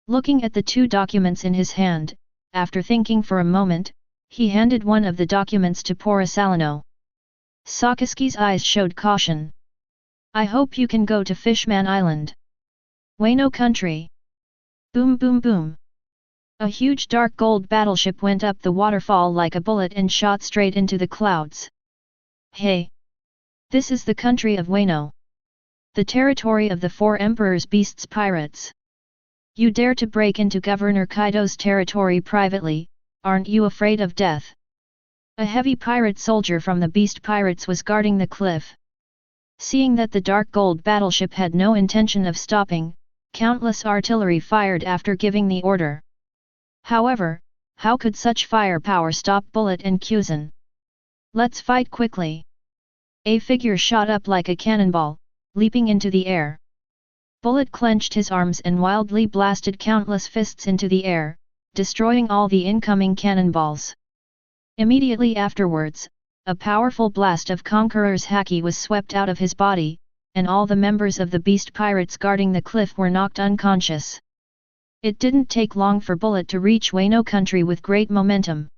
Looking at the 2 documents in his hand, after thinking for a moment, he handed one of the documents to Porosalino. Sakaski's eyes showed caution. I hope you can go to Fishman Island. Wano country. Boom boom boom. A huge dark gold battleship went up the waterfall like a bullet and shot straight into the clouds. Hey! This is the country of Wano. The territory of the 4 Emperor's Beasts Pirates. You dare to break into Governor Kaido's territory privately, aren't you afraid of death? A heavy pirate soldier from the Beast Pirates was guarding the cliff. Seeing that the dark gold battleship had no intention of stopping, countless artillery fired after giving the order. However, how could such firepower stop Bullet and Kuzan? Let's fight quickly. A figure shot up like a cannonball, leaping into the air. Bullet clenched his arms and wildly blasted countless fists into the air, destroying all the incoming cannonballs. Immediately afterwards, a powerful blast of Conqueror's haki was swept out of his body, and all the members of the Beast Pirates guarding the cliff were knocked unconscious. It didn't take long for Bullet to reach Wano country with great momentum.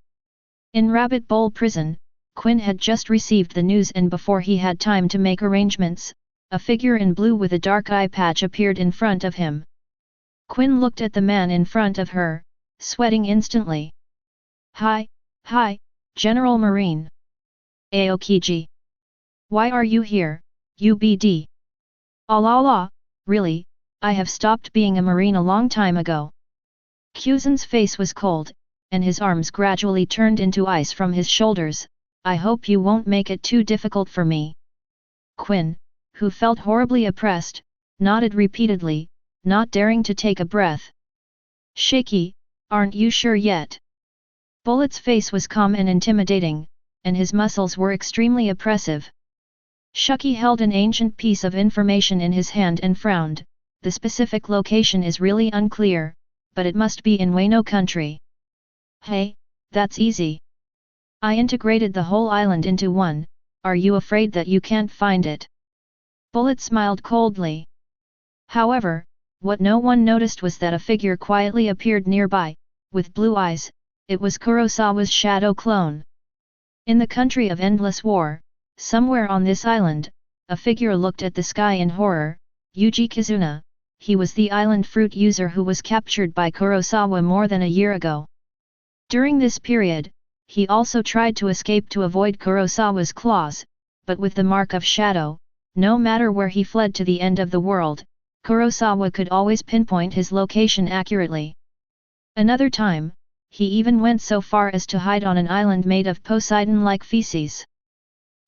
In Rabbit Bowl Prison, Quinn had just received the news, and before he had time to make arrangements, a figure in blue with a dark eye patch appeared in front of him. Quinn looked at the man in front of her, sweating instantly. Hi, General Marine. Aokiji. Why are you here, UBD? La, really, I have stopped being a Marine a long time ago. Kuzan's face was cold, and his arms gradually turned into ice from his shoulders. I hope you won't make it too difficult for me. Quinn, who felt horribly oppressed, nodded repeatedly, not daring to take a breath. Shaky, aren't you sure yet? Bullet's face was calm and intimidating, and his muscles were extremely oppressive. Shuki held an ancient piece of information in his hand and frowned. The specific location is really unclear, but it must be in Wano country. Hey, that's easy. I integrated the whole island into one, are you afraid that you can't find it? Bullet smiled coldly. However, what no one noticed was that a figure quietly appeared nearby, with blue eyes. It was Kurosawa's shadow clone. In the country of endless war, somewhere on this island, a figure looked at the sky in horror. Yuji Kizuna, he was the island fruit user who was captured by Kurosawa more than a year ago. During this period, he also tried to escape to avoid Kurosawa's claws, but with the mark of shadow, no matter where he fled to the end of the world, Kurosawa could always pinpoint his location accurately. Another time, he even went so far as to hide on an island made of Poseidon-like feces.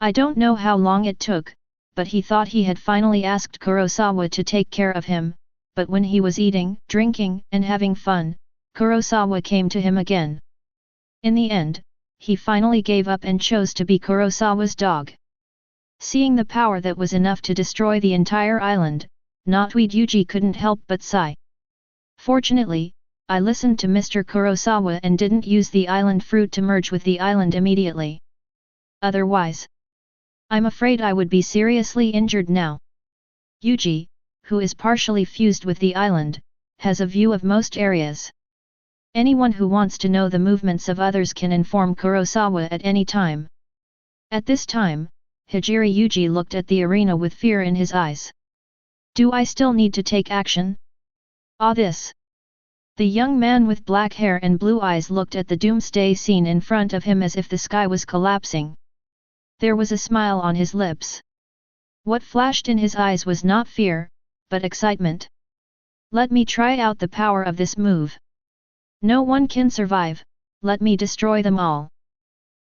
I don't know how long it took, but he thought he had finally asked Kurosawa to take care of him, but when he was eating, drinking, and having fun, Kurosawa came to him again. In the end, he finally gave up and chose to be Kurosawa's dog. Seeing the power that was enough to destroy the entire island, Notweed Yuji couldn't help but sigh. Fortunately, I listened to Mr. Kurosawa and didn't use the island fruit to merge with the island immediately. Otherwise, I'm afraid I would be seriously injured now. Yuji, who is partially fused with the island, has a view of most areas. Anyone who wants to know the movements of others can inform Kurosawa at any time. At this time, Hijiri Yuji looked at the arena with fear in his eyes. Do I still need to take action? Ah, this! The young man with black hair and blue eyes looked at the doomsday scene in front of him as if the sky was collapsing. There was a smile on his lips. What flashed in his eyes was not fear, but excitement. Let me try out the power of this move. No one can survive, let me destroy them all.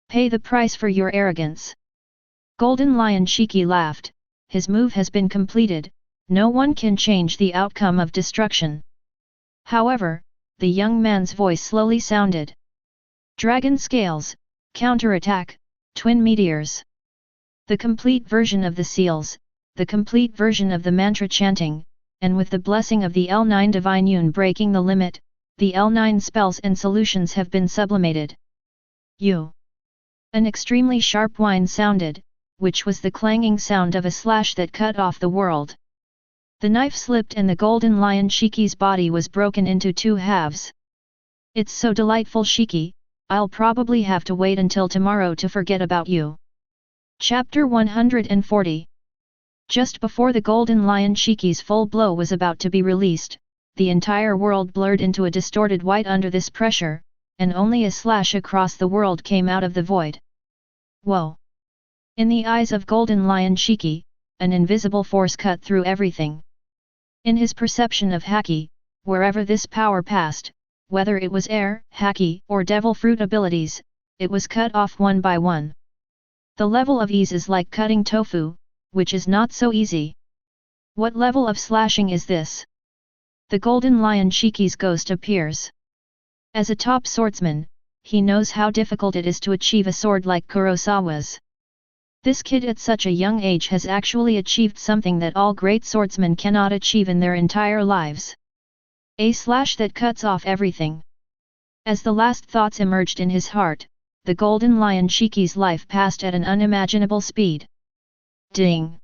Pay the price for your arrogance. Golden Lion Shiki laughed, his move has been completed, no one can change the outcome of destruction. However, the young man's voice slowly sounded. Dragon scales, counterattack, twin meteors. The complete version of the seals, the complete version of the mantra chanting, and with the blessing of the L9 Divine Yun breaking the limit, the L9 spells and solutions have been sublimated. You. An extremely sharp whine sounded, which was the clanging sound of a slash that cut off the world. The knife slipped and the Golden Lion Shiki's body was broken into two halves. It's so delightful, Shiki, I'll probably have to wait until tomorrow to forget about you. Chapter 140. Just before the Golden Lion Shiki's full blow was about to be released, the entire world blurred into a distorted white under this pressure, and only a slash across the world came out of the void. Whoa! In the eyes of Golden Lion Shiki, an invisible force cut through everything. In his perception of Haki, wherever this power passed, whether it was air, Haki, or devil fruit abilities, it was cut off one by one. The level of ease is like cutting tofu, which is not so easy. What level of slashing is this? The Golden Lion Shiki's ghost appears. As a top swordsman, he knows how difficult it is to achieve a sword like Kurosawa's. This kid at such a young age has actually achieved something that all great swordsmen cannot achieve in their entire lives. A slash that cuts off everything. As the last thoughts emerged in his heart, the Golden Lion Shiki's life passed at an unimaginable speed. Ding!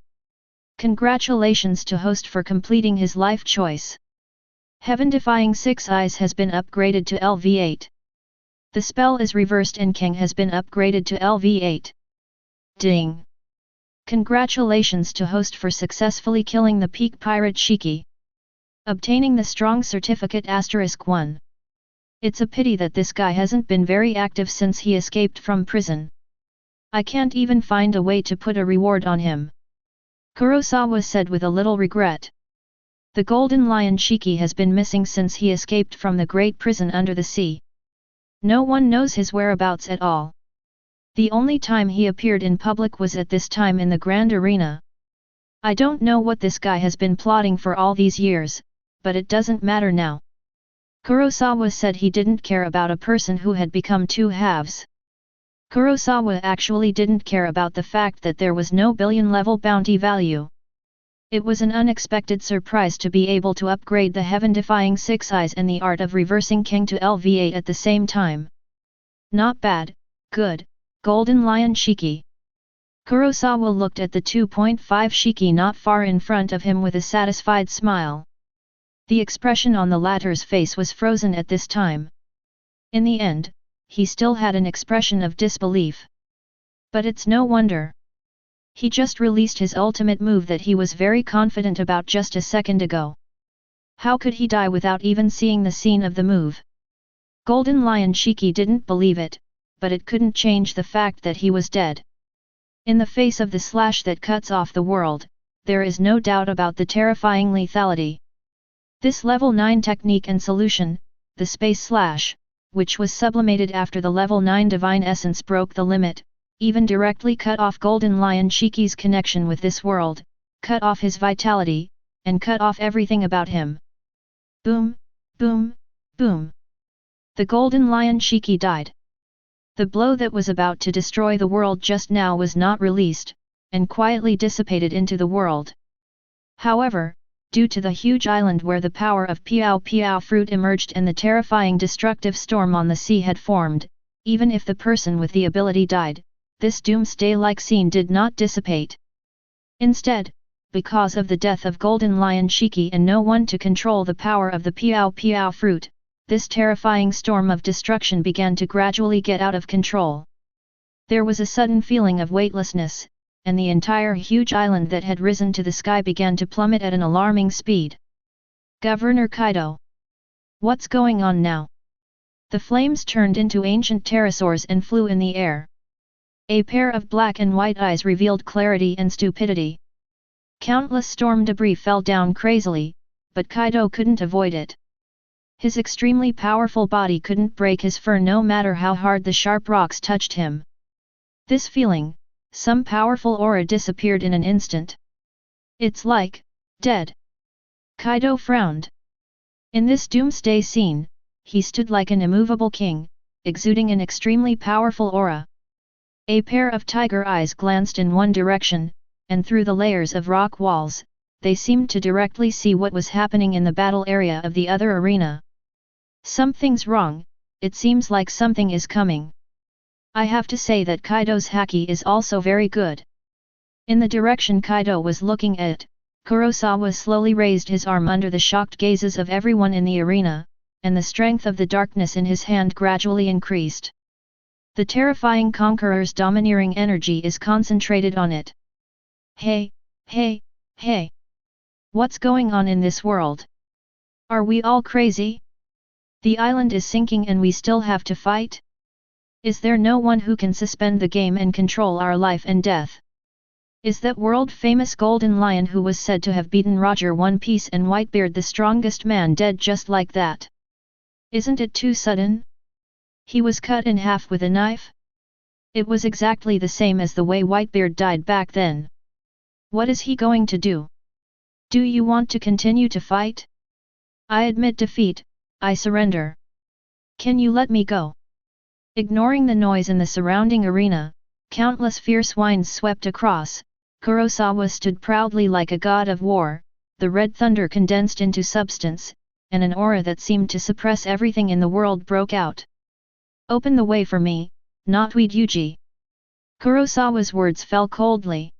Congratulations to host for completing his life choice. Heaven-defying 6 Eyes has been upgraded to LV8. The spell is reversed and King has been upgraded to LV8. Ding! Congratulations to host for successfully killing the peak pirate Shiki. Obtaining the strong certificate *1. It's a pity that this guy hasn't been very active since he escaped from prison. I can't even find a way to put a reward on him. Kurosawa said with a little regret. The Golden Lion Shiki has been missing since he escaped from the great prison under the sea. No one knows his whereabouts at all. The only time he appeared in public was at this time in the Grand Arena. I don't know what this guy has been plotting for all these years, but it doesn't matter now. Kurosawa said he didn't care about a person who had become two halves. Kurosawa actually didn't care about the fact that there was no billion-level bounty value. It was an unexpected surprise to be able to upgrade the heaven-defying 6 Eyes and the art of reversing King to LV8 at the same time. Not bad, good. Golden Lion Shiki. Kurosawa looked at the 2.5 Shiki not far in front of him with a satisfied smile. The expression on the latter's face was frozen at this time. In the end, he still had an expression of disbelief. But it's no wonder. He just released his ultimate move that he was very confident about just a second ago. How could he die without even seeing the scene of the move? Golden Lion Shiki didn't believe it, but it couldn't change the fact that he was dead. In the face of the slash that cuts off the world, there is no doubt about the terrifying lethality. This level 9 technique and solution, the space slash, which was sublimated after the level 9 divine essence broke the limit, even directly cut off Golden Lion Shiki's connection with this world, cut off his vitality, and cut off everything about him. Boom, boom, boom. The Golden Lion Shiki died. The blow that was about to destroy the world just now was not released, and quietly dissipated into the world. However, due to the huge island where the power of Piao Piao fruit emerged and the terrifying destructive storm on the sea had formed, even if the person with the ability died, this doomsday-like scene did not dissipate. Instead, because of the death of Golden Lion Shiki and no one to control the power of the Piao Piao fruit, this terrifying storm of destruction began to gradually get out of control. There was a sudden feeling of weightlessness, and the entire huge island that had risen to the sky began to plummet at an alarming speed. Governor Kaido. What's going on now? The flames turned into ancient pterosaurs and flew in the air. A pair of black and white eyes revealed clarity and stupidity. Countless storm debris fell down crazily, but Kaido couldn't avoid it. His extremely powerful body couldn't break his fur no matter how hard the sharp rocks touched him. This feeling, some powerful aura disappeared in an instant. It's like, dead. Kaido frowned. In this doomsday scene, he stood like an immovable king, exuding an extremely powerful aura. A pair of tiger eyes glanced in one direction, and through the layers of rock walls, they seemed to directly see what was happening in the battle area of the other arena. Something's wrong, it seems like something is coming. I have to say that Kaido's haki is also very good. In the direction Kaido was looking at, Kurosawa slowly raised his arm under the shocked gazes of everyone in the arena, and the strength of the darkness in his hand gradually increased. The terrifying conqueror's domineering energy is concentrated on it. Hey, hey, hey! What's going on in this world? Are we all crazy? The island is sinking and we still have to fight? Is there no one who can suspend the game and control our life and death? Is that world-famous Golden Lion who was said to have beaten Roger One Piece and Whitebeard the strongest man dead just like that? Isn't it too sudden? He was cut in half with a knife? It was exactly the same as the way Whitebeard died back then. What is he going to do? Do you want to continue to fight? I admit defeat, I surrender. Can you let me go? Ignoring the noise in the surrounding arena, countless fierce whines swept across. Kurosawa stood proudly like a god of war, the red thunder condensed into substance, and an aura that seemed to suppress everything in the world broke out. Open the way for me, Knotweed Yuji. Kurosawa's words fell coldly.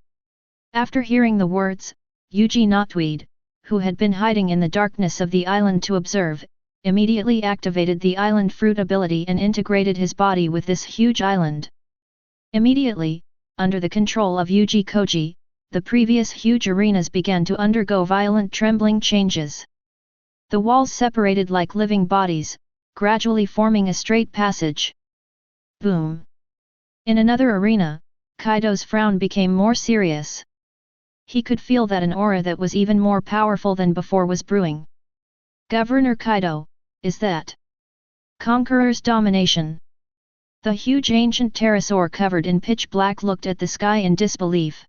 After hearing the words, Yuji Knotweed, who had been hiding in the darkness of the island to observe, immediately activated the island fruit ability and integrated his body with this huge island. Immediately, under the control of Yuji Koji, the previous huge arenas began to undergo violent trembling changes. The walls separated like living bodies, gradually forming a straight passage. Boom! In another arena, Kaido's frown became more serious. He could feel that an aura that was even more powerful than before was brewing. Governor Kaido, is that Conqueror's domination? The huge ancient pterosaur covered in pitch black looked at the sky in disbelief.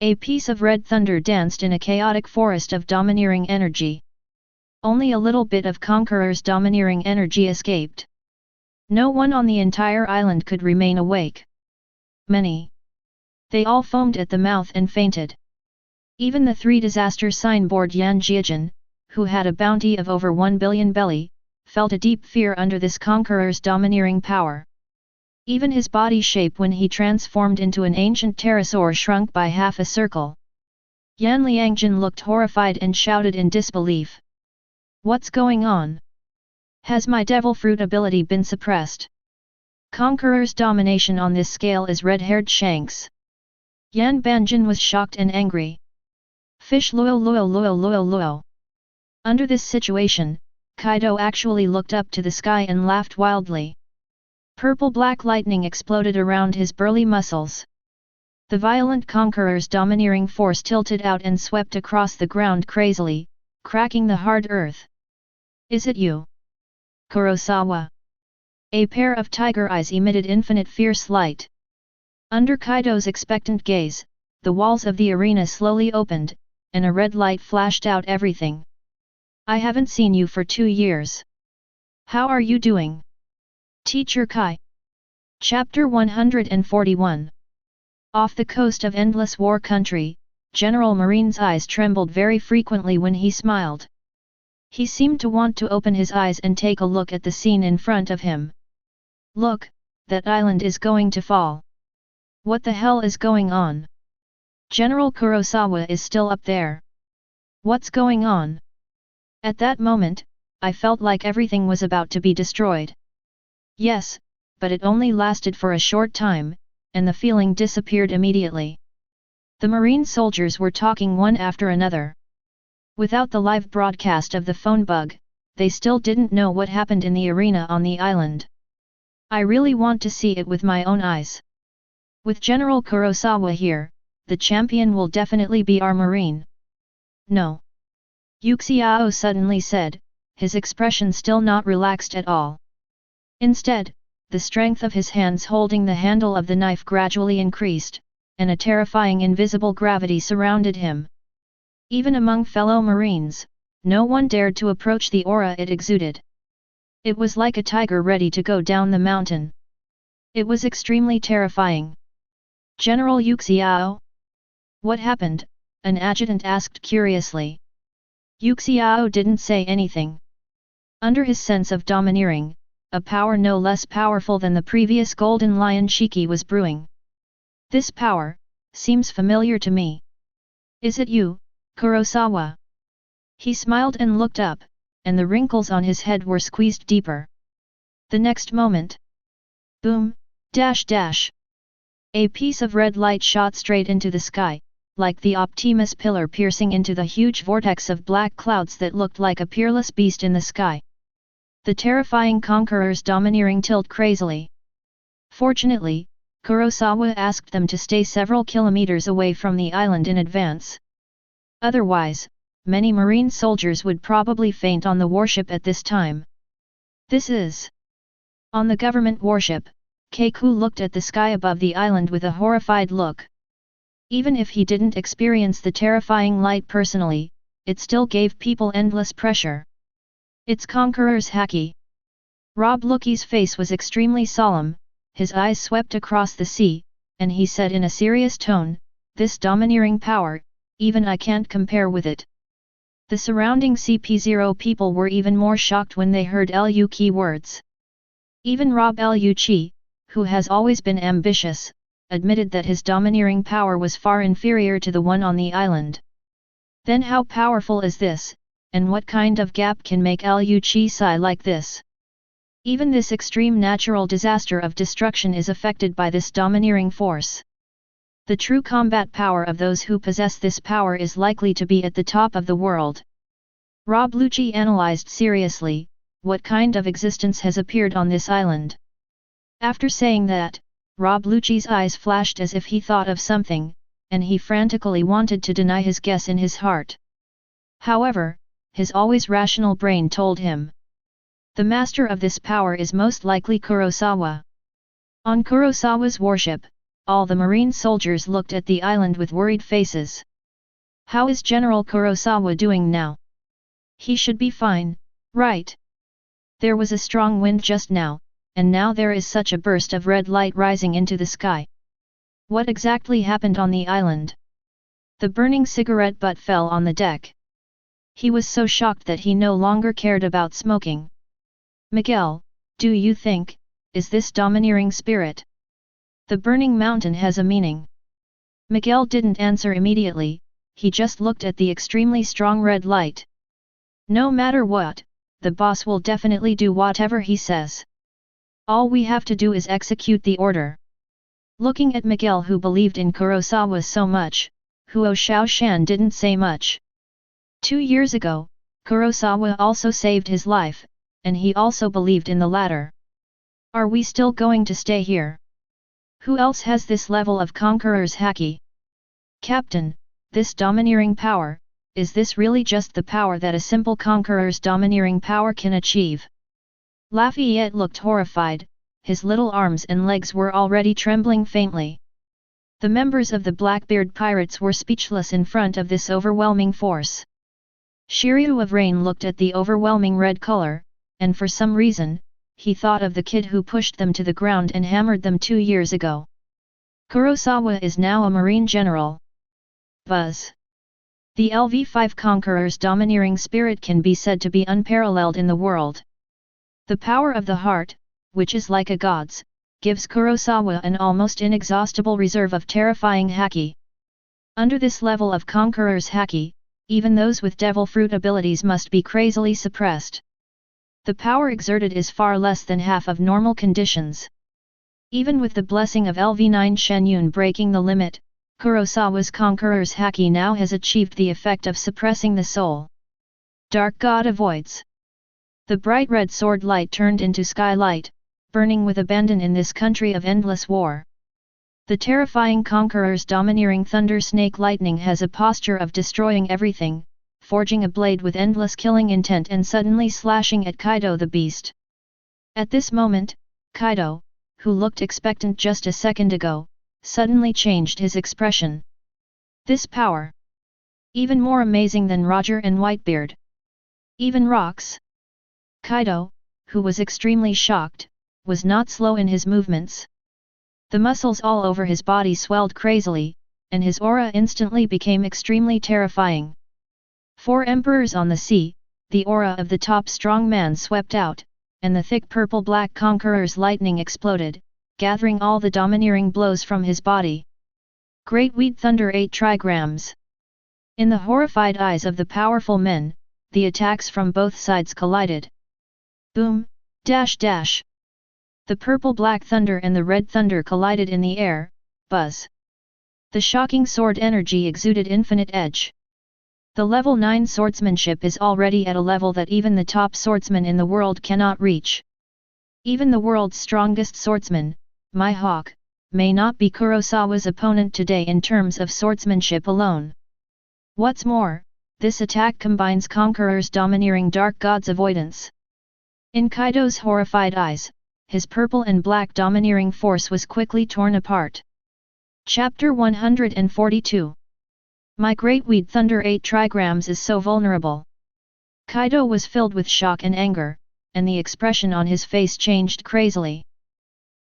A piece of red thunder danced in a chaotic forest of domineering energy. Only a little bit of Conqueror's domineering energy escaped. No one on the entire island could remain awake. Many. They all foamed at the mouth and fainted. Even the 3 disaster signboard Yan Jiajin, who had a bounty of over 1 billion belly, felt a deep fear under this Conqueror's domineering power. Even his body shape when he transformed into an ancient pterosaur shrunk by half a circle. Yan Liangjin looked horrified and shouted in disbelief. What's going on? Has my devil fruit ability been suppressed? Conqueror's domination on this scale is red-haired Shanks. Yan Banjin was shocked and angry. Fish luo. Under this situation, Kaido actually looked up to the sky and laughed wildly. Purple-black lightning exploded around his burly muscles. The violent Conqueror's domineering force tilted out and swept across the ground crazily, cracking the hard earth. Is it you? Kurosawa. A pair of tiger eyes emitted infinite fierce light. Under Kaido's expectant gaze, the walls of the arena slowly opened, and a red light flashed out everything. I haven't seen you for 2 years. How are you doing? Teacher Kai. Chapter 141. Off the coast of Endless War Country, General Marine's eyes trembled very frequently when he smiled. He seemed to want to open his eyes and take a look at the scene in front of him. Look, that island is going to fall. What the hell is going on? General Kurosawa is still up there. What's going on? At that moment, I felt like everything was about to be destroyed. Yes, but it only lasted for a short time, and the feeling disappeared immediately. The Marine soldiers were talking one after another. Without the live broadcast of the phone bug, they still didn't know what happened in the arena on the island. I really want to see it with my own eyes. With General Kurosawa here, the champion will definitely be our Marine. No. Yuxiao suddenly said, his expression still not relaxed at all. Instead, the strength of his hands holding the handle of the knife gradually increased, and a terrifying invisible gravity surrounded him. Even among fellow Marines, no one dared to approach the aura it exuded. It was like a tiger ready to go down the mountain. It was extremely terrifying. General Yuxiao? What happened? An adjutant asked curiously. Yuxiao didn't say anything. Under his sense of domineering, a power no less powerful than the previous Golden Lion Shiki was brewing. This power seems familiar to me. Is it you, Kurosawa? He smiled and looked up, and the wrinkles on his head were squeezed deeper. The next moment. Boom, dash dash. A piece of red light shot straight into the sky, like the Optimus pillar piercing into the huge vortex of black clouds that looked like a peerless beast in the sky. The terrifying conqueror's domineering tilt crazily. Fortunately, Kurosawa asked them to stay several kilometers away from the island in advance. Otherwise, many Marine soldiers would probably faint on the warship at this time. This is... On the government warship, Keiku looked at the sky above the island with a horrified look. Even if he didn't experience the terrifying light personally, it still gave people endless pressure. It's Conqueror's Haki. Rob Lookie's face was extremely solemn, his eyes swept across the sea, and he said in a serious tone, "This domineering power, even I can't compare with it." The surrounding CP0 people were even more shocked when they heard Lu Qi words. Even Rob Lu Qi, who has always been ambitious, admitted that his domineering power was far inferior to the one on the island. Then how powerful is this, and what kind of gap can make Lu Qi sigh like this? Even this extreme natural disaster of destruction is affected by this domineering force. The true combat power of those who possess this power is likely to be at the top of the world. Rob Lucci analyzed seriously, what kind of existence has appeared on this island? After saying that, Rob Lucci's eyes flashed as if he thought of something, and he frantically wanted to deny his guess in his heart. However, his always rational brain told him. The master of this power is most likely Kurosawa. On Kurosawa's warship, all the Marine soldiers looked at the island with worried faces. How is General Kurosawa doing now? He should be fine, right? There was a strong wind just now, and now there is such a burst of red light rising into the sky. What exactly happened on the island? The burning cigarette butt fell on the deck. He was so shocked that he no longer cared about smoking. Miguel, do you think, is this domineering spirit? The burning mountain has a meaning. Miguel didn't answer immediately, he just looked at the extremely strong red light. No matter what, the boss will definitely do whatever he says. All we have to do is execute the order. Looking at Miguel, who believed in Kurosawa so much, Huo Xiaoshan didn't say much. 2 years ago, Kurosawa also saved his life, and he also believed in the latter. Are we still going to stay here? Who else has this level of conqueror's haki? Captain, this domineering power, is this really just the power that a simple conqueror's domineering power can achieve? Lafayette looked horrified, his little arms and legs were already trembling faintly. The members of the Blackbeard Pirates were speechless in front of this overwhelming force. Shiryu of Rain looked at the overwhelming red color, and for some reason, he thought of the kid who pushed them to the ground and hammered them 2 years ago. Kurosawa is now a Marine general. Buzz. The LV5 Conqueror's domineering spirit can be said to be unparalleled in the world. The power of the heart, which is like a god's, gives Kurosawa an almost inexhaustible reserve of terrifying haki. Under this level of Conqueror's haki, even those with devil fruit abilities must be crazily suppressed. The power exerted is far less than half of normal conditions. Even with the blessing of LV9 Shenyun breaking the limit, Kurosawa's Conqueror's haki now has achieved the effect of suppressing the soul. Dark God avoids. The bright red sword light turned into skylight, burning with abandon in this country of endless war. The terrifying conqueror's domineering thunder snake lightning has a posture of destroying everything, forging a blade with endless killing intent and suddenly slashing at Kaido the beast. At this moment, Kaido, who looked expectant just a second ago, suddenly changed his expression. This power! Even more amazing than Roger and Whitebeard. Even rocks? Kaido, who was extremely shocked, was not slow in his movements. The muscles all over his body swelled crazily, and his aura instantly became extremely terrifying. 4 emperors on the sea, the aura of the top strong man swept out, and the thick purple-black conqueror's lightning exploded, gathering all the domineering blows from his body. Great Weed Thunder 8 trigrams. In the horrified eyes of the powerful men, the attacks from both sides collided. Boom, dash dash. The purple-black thunder and the red thunder collided in the air, buzz. The shocking sword energy exuded infinite edge. The level 9 swordsmanship is already at a level that even the top swordsman in the world cannot reach. Even the world's strongest swordsman, Mihawk, may not be Kurosawa's opponent today in terms of swordsmanship alone. What's more, this attack combines Conqueror's domineering dark god's avoidance. In Kaido's horrified eyes, his purple and black domineering force was quickly torn apart. Chapter 142. My Great Weed Thunder 8 trigrams is so vulnerable. Kaido was filled with shock and anger, and the expression on his face changed crazily.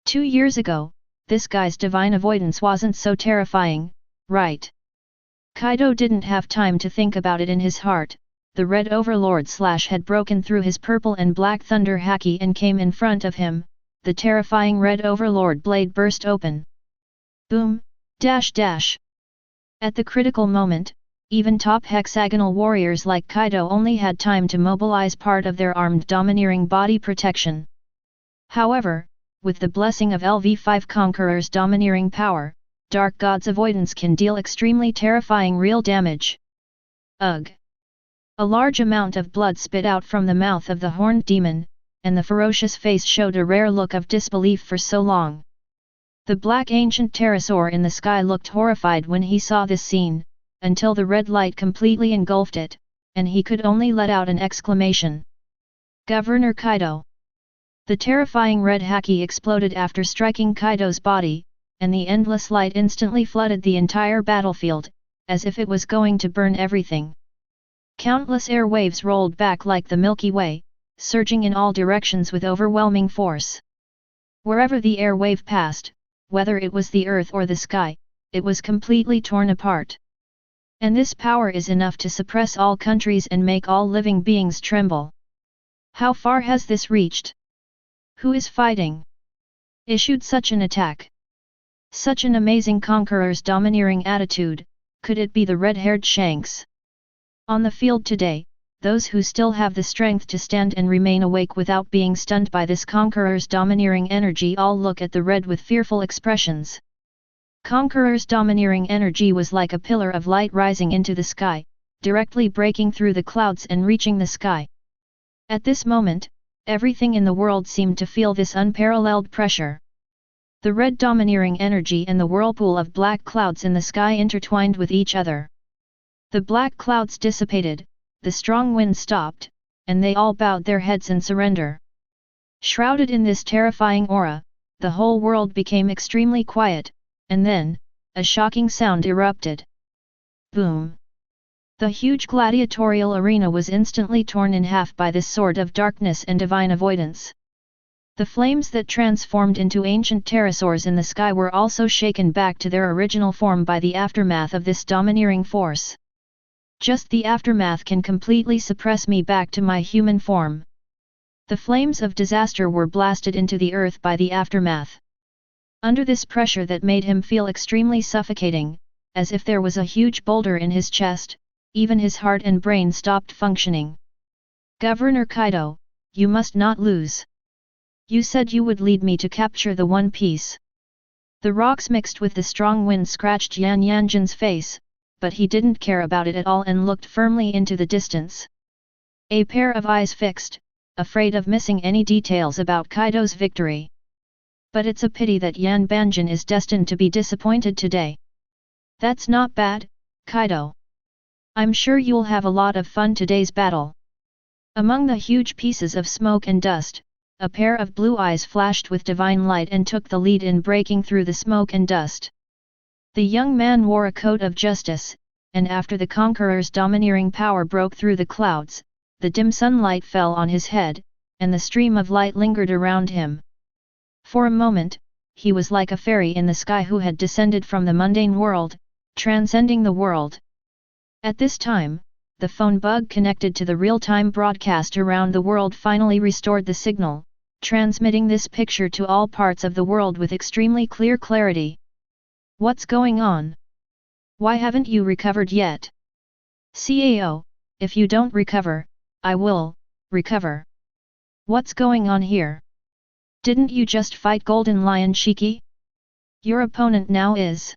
2 years ago, this guy's divine avoidance wasn't so terrifying, right? Kaido didn't have time to think about it in his heart. The red overlord slash had broken through his purple and black thunder haki and came in front of him. The terrifying red overlord blade burst open. Boom, dash dash. At the critical moment, even top hexagonal warriors like Kaido only had time to mobilize part of their armed domineering body protection. However, with the blessing of LV5 Conqueror's domineering power, Dark God's avoidance can deal extremely terrifying real damage. Ugh! A large amount of blood spit out from the mouth of the horned demon, and the ferocious face showed a rare look of disbelief for so long. The black ancient pterosaur in the sky looked horrified when he saw this scene, until the red light completely engulfed it, and he could only let out an exclamation. Governor Kaido! The terrifying red haki exploded after striking Kaido's body, and the endless light instantly flooded the entire battlefield, as if it was going to burn everything. Countless air waves rolled back like the Milky Way, surging in all directions with overwhelming force. Wherever the air wave passed, whether it was the earth or the sky, it was completely torn apart. And this power is enough to suppress all countries and make all living beings tremble. How far has this reached? Who is fighting? Issued such an attack? Such an amazing conqueror's domineering attitude, could it be the red-haired Shanks? On the field today, those who still have the strength to stand and remain awake without being stunned by this conqueror's domineering energy all look at the red with fearful expressions. Conqueror's domineering energy was like a pillar of light rising into the sky, directly breaking through the clouds and reaching the sky. At this moment, everything in the world seemed to feel this unparalleled pressure. The red domineering energy and the whirlpool of black clouds in the sky intertwined with each other. The black clouds dissipated, the strong wind stopped, and they all bowed their heads in surrender. Shrouded in this terrifying aura, the whole world became extremely quiet, and then, a shocking sound erupted. Boom! The huge gladiatorial arena was instantly torn in half by this sword of darkness and divine avoidance. The flames that transformed into ancient pterosaurs in the sky were also shaken back to their original form by the aftermath of this domineering force. Just the aftermath can completely suppress me back to my human form. The flames of disaster were blasted into the earth by the aftermath. Under this pressure that made him feel extremely suffocating, as if there was a huge boulder in his chest, even his heart and brain stopped functioning. Governor Kaido, you must not lose. You said you would lead me to capture the One Piece. The rocks mixed with the strong wind scratched Yan Yanjin's face, but he didn't care about it at all and looked firmly into the distance. A pair of eyes fixed, afraid of missing any details about Kaido's victory. But it's a pity that Yan Banjin is destined to be disappointed today. That's not bad, Kaido. I'm sure you'll have a lot of fun today's battle. Among the huge pieces of smoke and dust, a pair of blue eyes flashed with divine light and took the lead in breaking through the smoke and dust. The young man wore a coat of justice, and after the conqueror's domineering power broke through the clouds, the dim sunlight fell on his head, and the stream of light lingered around him. For a moment, he was like a fairy in the sky who had descended from the mundane world, transcending the world. At this time, the phone bug connected to the real-time broadcast around the world finally restored the signal, transmitting this picture to all parts of the world with extremely clear clarity. What's going on? Why haven't you recovered yet? Cao, if you don't recover, I will recover. What's going on here? Didn't you just fight Golden Lion Shiki? Your opponent now is.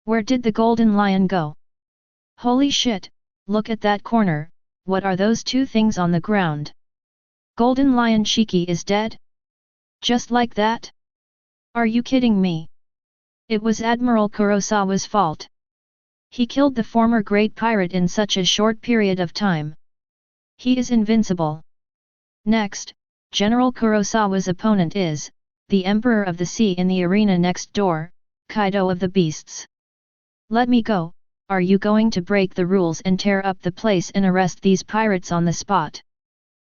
Where did the Golden Lion go? Holy shit, look at that corner, what are those two things on the ground? Golden Lion Shiki is dead? Just like that? Are you kidding me? It was Admiral Kurosawa's fault. He killed the former great pirate in such a short period of time. He is invincible. Next, General Kurosawa's opponent is, the Emperor of the Sea in the arena next door, Kaido of the Beasts. Let me go, are you going to break the rules and tear up the place and arrest these pirates on the spot?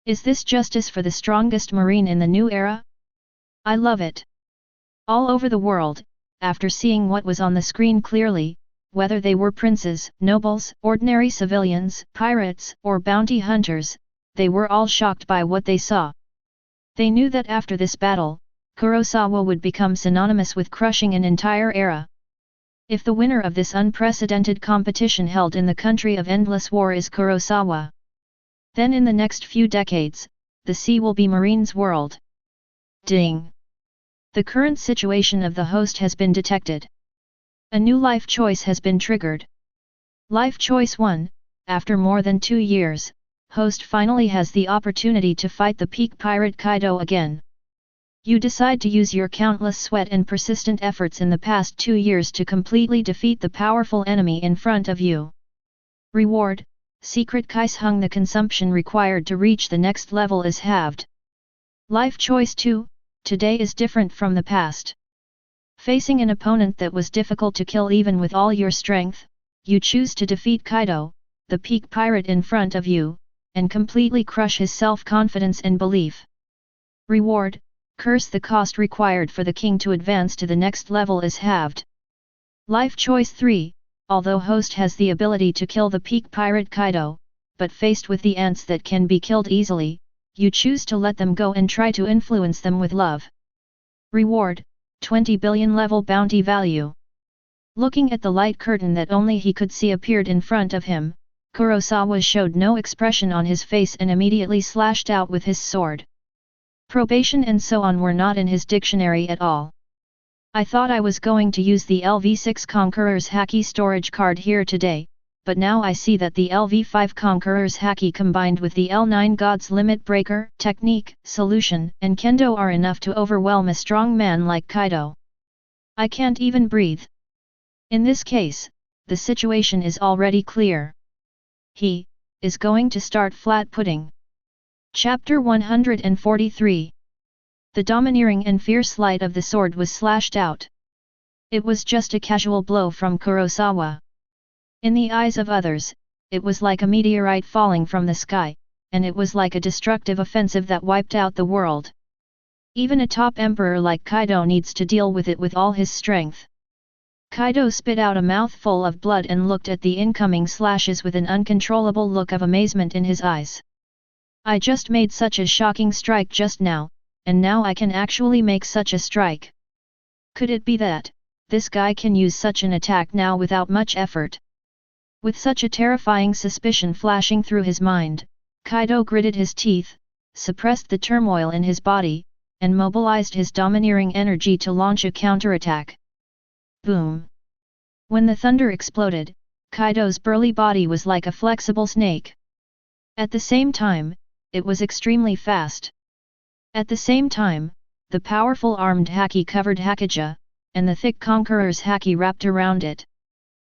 Is this justice for the strongest marine in the new era? I love it. All over the world, after seeing what was on the screen clearly, whether they were princes, nobles, ordinary civilians, pirates, or bounty hunters, they were all shocked by what they saw. They knew that after this battle, Kurosawa would become synonymous with crushing an entire era. If the winner of this unprecedented competition held in the country of endless war is Kurosawa, then in the next few decades, the sea will be Marine's world. Ding! The current situation of the host has been detected. A new life choice has been triggered. Life choice 1, after more than 2 years, host finally has the opportunity to fight the peak pirate Kaido again. You decide to use your countless sweat and persistent efforts in the past 2 years to completely defeat the powerful enemy in front of you. Reward, Secret Kais Hung. The consumption required to reach the next level is halved. Life choice 2, today is different from the past. Facing an opponent that was difficult to kill even with all your strength, you choose to defeat Kaido, the peak pirate in front of you, and completely crush his self-confidence and belief. Reward, Curse. The cost required for the king to advance to the next level is halved. Life choice 3, although host has the ability to kill the peak pirate Kaido, but faced with the ants that can be killed easily, you choose to let them go and try to influence them with love. Reward, 20 billion level bounty value. Looking at the light curtain that only he could see appeared in front of him, Kurosawa showed no expression on his face and immediately slashed out with his sword. Probation and so on were not in his dictionary at all. I thought I was going to use the LV6 Conqueror's Haki storage card here today, but now I see that the LV5 Conqueror's Haki combined with the L9 God's Limit Breaker, Technique, Solution, and Kendo are enough to overwhelm a strong man like Kaido. I can't even breathe. In this case, the situation is already clear. He is going to start flat pudding. Chapter 143. The domineering and fierce light of the sword was slashed out. It was just a casual blow from Kurosawa. In the eyes of others, it was like a meteorite falling from the sky, and it was like a destructive offensive that wiped out the world. Even a top emperor like Kaido needs to deal with it with all his strength. Kaido spit out a mouthful of blood and looked at the incoming slashes with an uncontrollable look of amazement in his eyes. I just made such a shocking strike just now, and now I can actually make such a strike. Could it be that this guy can use such an attack now without much effort? With such a terrifying suspicion flashing through his mind, Kaido gritted his teeth, suppressed the turmoil in his body, and mobilized his domineering energy to launch a counterattack. Boom! When the thunder exploded, Kaido's burly body was like a flexible snake. At the same time, it was extremely fast. At the same time, the powerful armed haki covered Hakuja, and the thick conqueror's haki wrapped around it.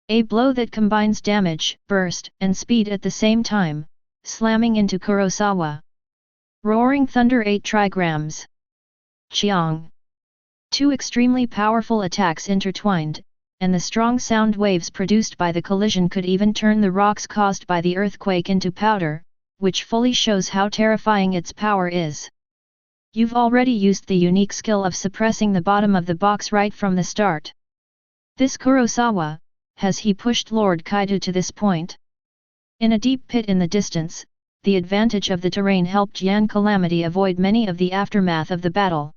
A blow that combines damage, burst, and speed at the same time, slamming into Kurosawa. Roaring Thunder 8 trigrams. Chiang. Two extremely powerful attacks intertwined, and the strong sound waves produced by the collision could even turn the rocks caused by the earthquake into powder, which fully shows how terrifying its power is. You've already used the unique skill of suppressing the bottom of the box right from the start. This Kurosawa, has he pushed Lord Kaido to this point? In a deep pit in the distance, the advantage of the terrain helped Yan Calamity avoid many of the aftermath of the battle.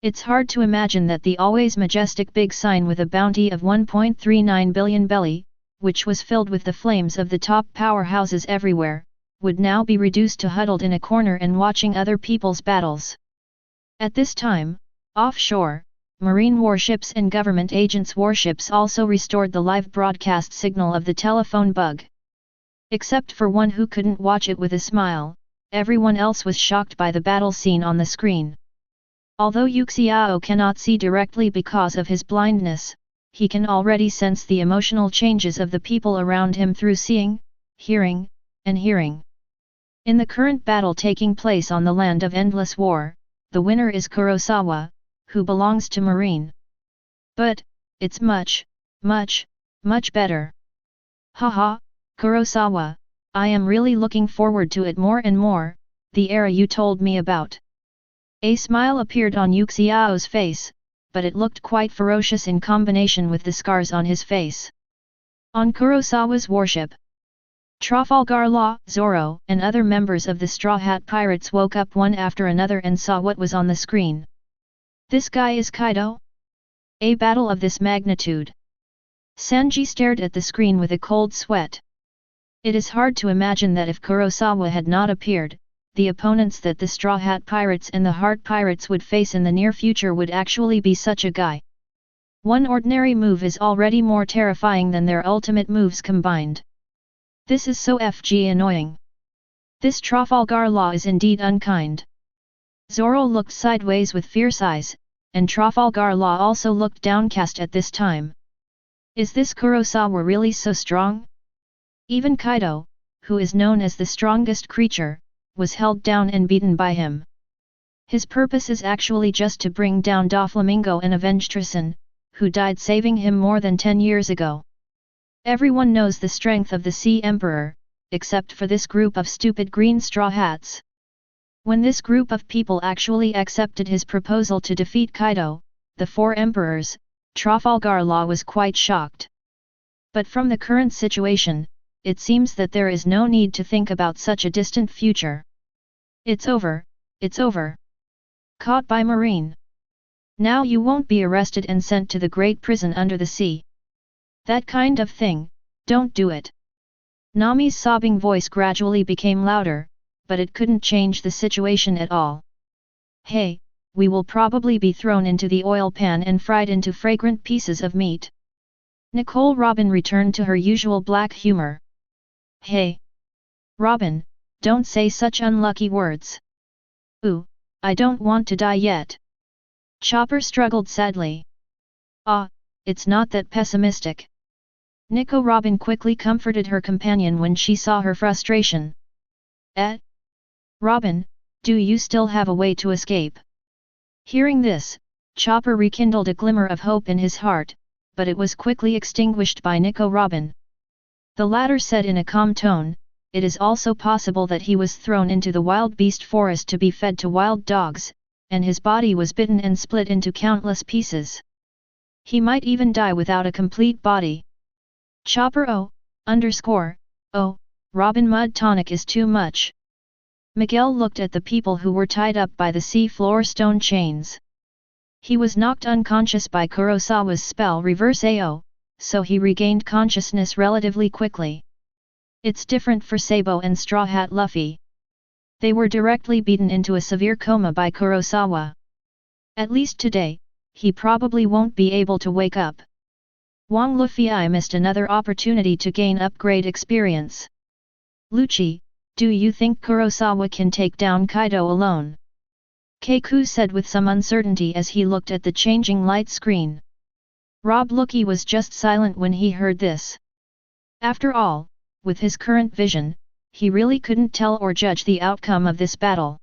It's hard to imagine that the always majestic big sign with a bounty of 1.39 billion belly, which was filled with the flames of the top powerhouses everywhere, would now be reduced to huddled in a corner and watching other people's battles. At this time, offshore, marine warships and government agents' warships also restored the live broadcast signal of the telephone bug. Except for one who couldn't watch it with a smile, everyone else was shocked by the battle scene on the screen. Although Yuxiao cannot see directly because of his blindness, he can already sense the emotional changes of the people around him through seeing, hearing, and hearing. In the current battle taking place on the land of endless war, the winner is Kurosawa, who belongs to Marine. But, it's much, much, much better. Haha, Kurosawa, I am really looking forward to it more and more, the era you told me about. A smile appeared on Yuxiao's face, but it looked quite ferocious in combination with the scars on his face. On Kurosawa's warship, Trafalgar Law, Zoro, and other members of the Straw Hat Pirates woke up one after another and saw what was on the screen. This guy is Kaido? A battle of this magnitude. Sanji stared at the screen with a cold sweat. It is hard to imagine that if Kurosawa had not appeared, the opponents that the Straw Hat Pirates and the Heart Pirates would face in the near future would actually be such a guy. One ordinary move is already more terrifying than their ultimate moves combined. This is so FG annoying. This Trafalgar Law is indeed unkind. Zoro looked sideways with fierce eyes, and Trafalgar Law also looked downcast at this time. Is this Kurosawa really so strong? Even Kaido, who is known as the strongest creature, was held down and beaten by him. His purpose is actually just to bring down Doflamingo and avenge Tristan, who died saving him more than 10 years ago. Everyone knows the strength of the Sea Emperor, except for this group of stupid green straw hats. When this group of people actually accepted his proposal to defeat Kaido, the four emperors, Trafalgar Law was quite shocked. But from the current situation, it seems that there is no need to think about such a distant future. It's over, it's over. Caught by Marine. Now you won't be arrested and sent to the great prison under the sea. That kind of thing, don't do it. Nami's sobbing voice gradually became louder, but it couldn't change the situation at all. Hey, we will probably be thrown into the oil pan and fried into fragrant pieces of meat. Nicole Robin returned to her usual black humor. Hey! Robin, don't say such unlucky words. Ooh, I don't want to die yet. Chopper struggled sadly. Ah, it's not that pessimistic. Nico Robin quickly comforted her companion when she saw her frustration. Robin, do you still have a way to escape? Hearing this, Chopper rekindled a glimmer of hope in his heart, but it was quickly extinguished by Nico Robin. The latter said in a calm tone, it is also possible that he was thrown into the wild beast forest to be fed to wild dogs, and his body was bitten and split into countless pieces. He might even die without a complete body. Chopper Robin Mud Tonic is too much. Miguel looked at the people who were tied up by the sea floor stone chains. He was knocked unconscious by Kurosawa's spell reverse AO, so he regained consciousness relatively quickly. It's different for Sabo and Straw Hat Luffy. They were directly beaten into a severe coma by Kurosawa. At least today, he probably won't be able to wake up. Wang Luffy missed another opportunity to gain upgrade experience. Lucci, Do you think Kurosawa can take down Kaido alone? Keiku said with some uncertainty as he looked at the changing light screen. Rob Loki was just silent when he heard this. After all, with his current vision, he really couldn't tell or judge the outcome of this battle.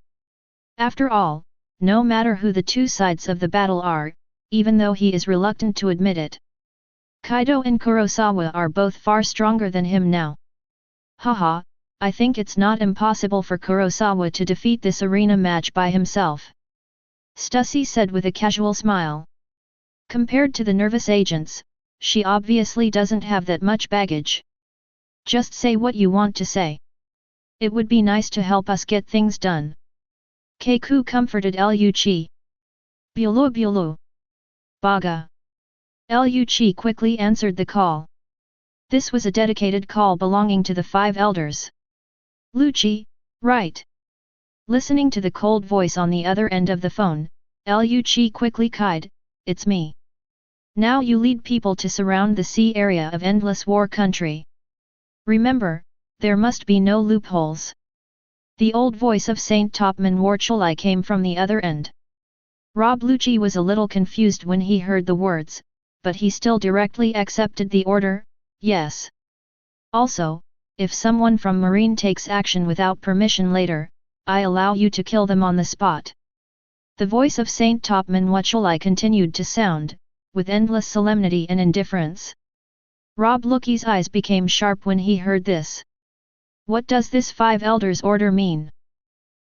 After all, no matter who the two sides of the battle are, even though he is reluctant to admit it, Kaido and Kurosawa are both far stronger than him now. Haha, I think it's not impossible for Kurosawa to defeat this arena match by himself. Stussy said with a casual smile. Compared to the nervous agents, she obviously doesn't have that much baggage. Just say what you want to say. It would be nice to help us get things done. Keiku comforted Liu Qi. Bulu. Baga. Liu Qi quickly answered the call. This was a dedicated call belonging to the 5 elders. Liu Qi, right. Listening to the cold voice on the other end of the phone, Liu Qi quickly cried, it's me. Now you lead people to surround the sea area of Endless War Country. Remember, there must be no loopholes. The old voice of Saint Topman Warchulai came from the other end. Rob Lucci was a little confused when he heard the words, but he still directly accepted the order, yes. Also, if someone from Marine takes action without permission later, I allow you to kill them on the spot. The voice of Saint Topman Warchulai continued to sound, with endless solemnity and indifference. Rob Lookie's eyes became sharp when he heard this. What does this 5 elders order mean?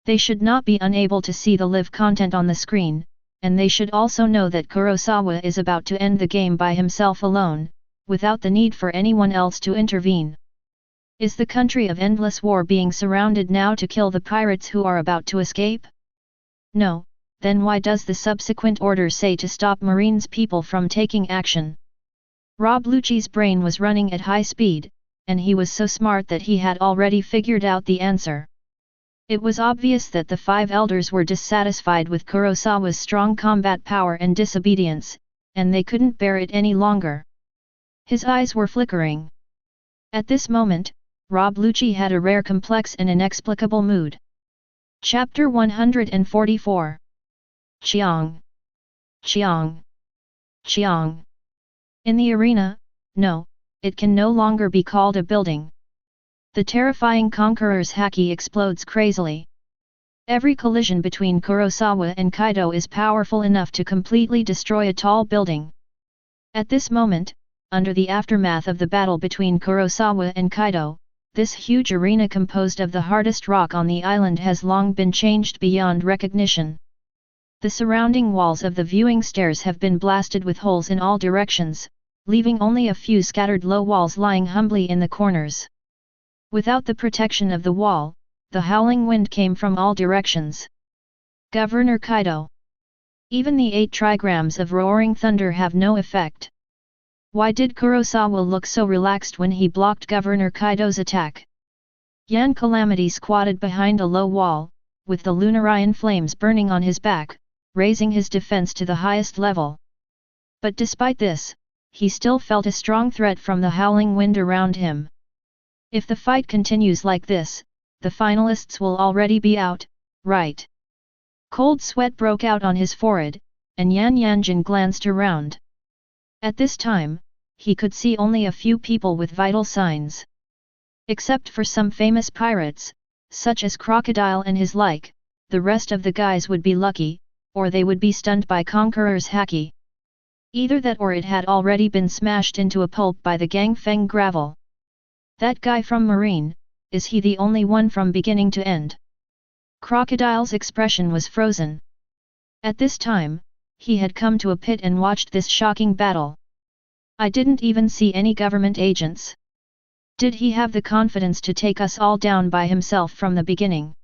They should not be unable to see the live content on the screen, and they should also know that Kurosawa is about to end the game by himself alone, without the need for anyone else to intervene. Is the country of Endless War being surrounded now to kill the pirates who are about to escape? No, then why does the subsequent order say to stop Marine's people from taking action? Rob Lucci's brain was running at high speed, and he was so smart that he had already figured out the answer. It was obvious that the 5 elders were dissatisfied with Kurosawa's strong combat power and disobedience, and they couldn't bear it any longer. His eyes were flickering. At this moment, Rob Lucci had a rare complex and inexplicable mood. Chapter 144. Chiang. Chiang. Chiang. In the arena, no, it can no longer be called a building. The terrifying conqueror's haki explodes crazily. Every collision between Kurosawa and Kaido is powerful enough to completely destroy a tall building. At this moment, under the aftermath of the battle between Kurosawa and Kaido, this huge arena composed of the hardest rock on the island has long been changed beyond recognition. The surrounding walls of the viewing stairs have been blasted with holes in all directions, leaving only a few scattered low walls lying humbly in the corners. Without the protection of the wall, the howling wind came from all directions. Governor Kaido. Even the 8 trigrams of roaring thunder have no effect. Why did Kurosawa look so relaxed when he blocked Governor Kaido's attack? Yan Calamity squatted behind a low wall, with the Lunarian flames burning on his back, raising his defense to the highest level. But despite this, he still felt a strong threat from the howling wind around him. If the fight continues like this, the finalists will already be out, right? Cold sweat broke out on his forehead, and Yan Yanjin glanced around. At this time, he could see only a few people with vital signs. Except for some famous pirates, such as Crocodile and his like, the rest of the guys would be lucky, or they would be stunned by Conqueror's haki. Either that or it had already been smashed into a pulp by the Gangfeng gravel. That guy from Marine, is he the only one from beginning to end? Crocodile's expression was frozen. At this time, he had come to a pit and watched this shocking battle. I didn't even see any government agents. Did he have the confidence to take us all down by himself from the beginning?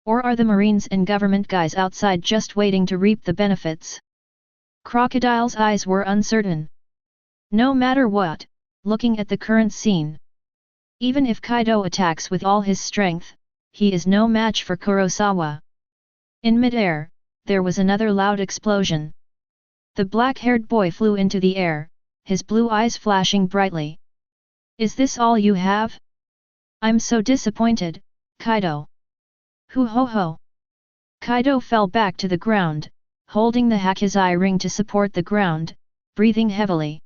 Or are the Marines and government guys outside just waiting to reap the benefits? Crocodile's eyes were uncertain. No matter what, looking at the current scene, even if Kaido attacks with all his strength, he is no match for Kurosawa. In midair, there was another loud explosion. The black-haired boy flew into the air, his blue eyes flashing brightly. Is this all you have? I'm so disappointed, Kaido! Hu ho ho! Kaido fell back to the ground, holding the Hakizai ring to support the ground, breathing heavily.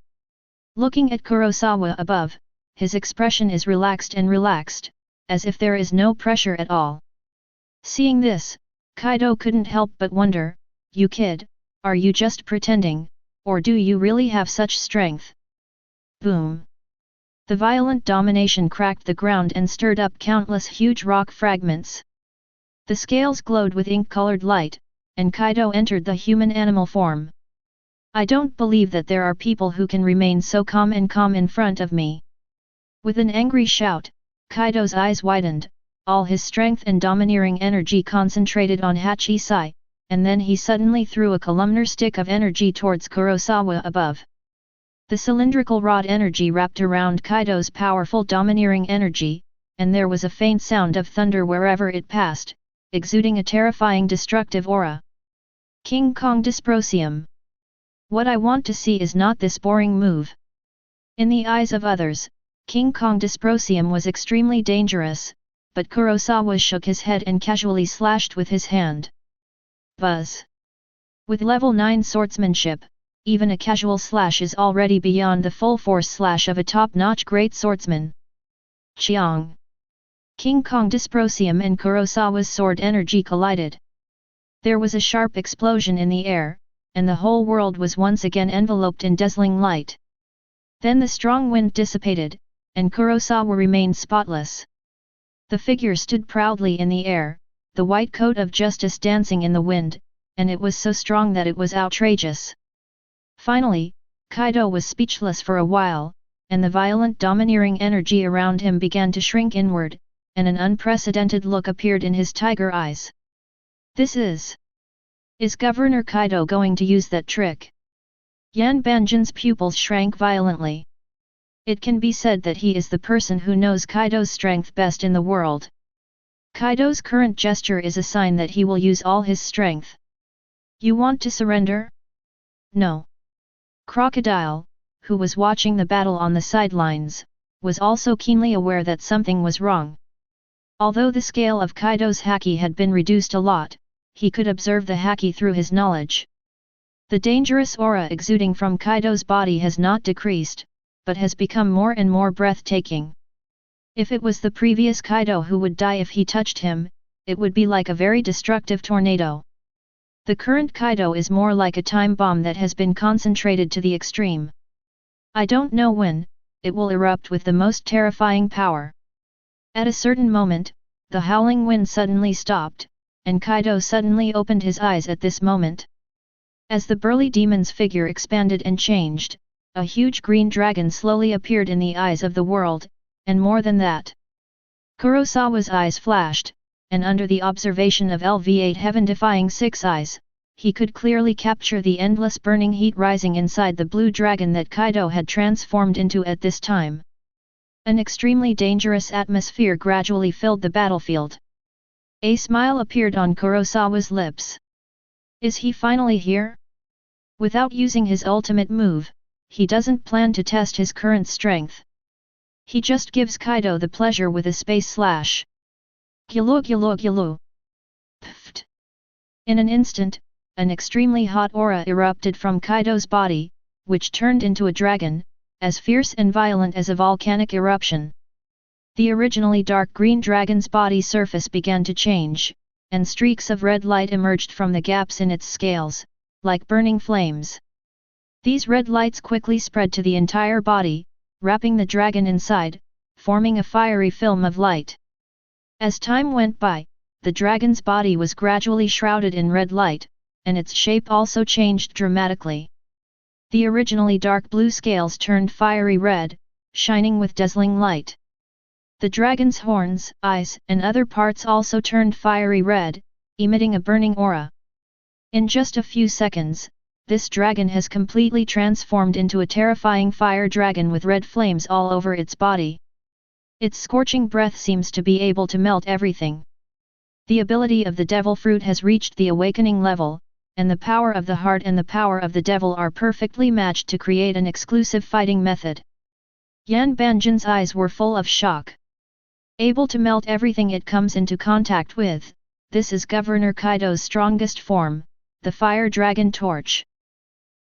Looking at Kurosawa above, his expression is relaxed, as if there is no pressure at all. Seeing this, Kaido couldn't help but wonder, "You kid, are you just pretending, or do you really have such strength?" Boom! The violent domination cracked the ground and stirred up countless huge rock fragments. The scales glowed with ink-colored light, and Kaido entered the human animal form. "I don't believe that there are people who can remain so calm in front of me." With an angry shout, Kaido's eyes widened, all his strength and domineering energy concentrated on Hachisai, and then he suddenly threw a columnar stick of energy towards Kurosawa above. The cylindrical rod energy wrapped around Kaido's powerful domineering energy, and there was a faint sound of thunder wherever it passed, exuding a terrifying destructive aura. King Kong Dysprosium. What I want to see is not this boring move. In the eyes of others, King Kong Dysprosium was extremely dangerous, but Kurosawa shook his head and casually slashed with his hand. Buzz! With level 9 swordsmanship, even a casual slash is already beyond the full force slash of a top-notch great swordsman. Chiang! King Kong Dysprosium and Kurosawa's sword energy collided. There was a sharp explosion in the air, and the whole world was once again enveloped in dazzling light. Then the strong wind dissipated, and Kurosawa remained spotless. The figure stood proudly in the air, the white coat of justice dancing in the wind, and it was so strong that it was outrageous. Finally, Kaido was speechless for a while, and the violent domineering energy around him began to shrink inward, and an unprecedented look appeared in his tiger eyes. This is Governor Kaido going to use that trick? Yan Banjin's pupils shrank violently. It can be said that he is the person who knows Kaido's strength best in the world. Kaido's current gesture is a sign that he will use all his strength. You want to surrender? No. Crocodile, who was watching the battle on the sidelines, was also keenly aware that something was wrong. Although the scale of Kaido's haki had been reduced a lot, he could observe the haki through his knowledge. The dangerous aura exuding from Kaido's body has not decreased, but has become more and more breathtaking. If it was the previous Kaido who would die if he touched him, it would be like a very destructive tornado. The current Kaido is more like a time bomb that has been concentrated to the extreme. I don't know when, it will erupt with the most terrifying power. At a certain moment, the howling wind suddenly stopped, and Kaido suddenly opened his eyes at this moment. As the burly demon's figure expanded and changed, a huge green dragon slowly appeared in the eyes of the world, and more than that. Kurosawa's eyes flashed, and under the observation of LV8 heaven-defying 6 eyes, he could clearly capture the endless burning heat rising inside the blue dragon that Kaido had transformed into at this time. An extremely dangerous atmosphere gradually filled the battlefield. A smile appeared on Kurosawa's lips. Is he finally here? Without using his ultimate move, he doesn't plan to test his current strength. He just gives Kaido the pleasure with a space slash. Gyulu gyulu gyulu. Pfft. In an instant, an extremely hot aura erupted from Kaido's body, which turned into a dragon, as fierce and violent as a volcanic eruption. The originally dark green dragon's body surface began to change, and streaks of red light emerged from the gaps in its scales, like burning flames. These red lights quickly spread to the entire body, wrapping the dragon inside, forming a fiery film of light. As time went by, the dragon's body was gradually shrouded in red light, and its shape also changed dramatically. The originally dark blue scales turned fiery red, shining with dazzling light. The dragon's horns, eyes, and other parts also turned fiery red, emitting a burning aura. In just a few seconds, this dragon has completely transformed into a terrifying fire dragon with red flames all over its body. Its scorching breath seems to be able to melt everything. The ability of the devil fruit has reached the awakening level, and the power of the heart and the power of the devil are perfectly matched to create an exclusive fighting method. Yan Banjin's eyes were full of shock. Able to melt everything it comes into contact with, this is Governor Kaido's strongest form, the Fire Dragon Torch.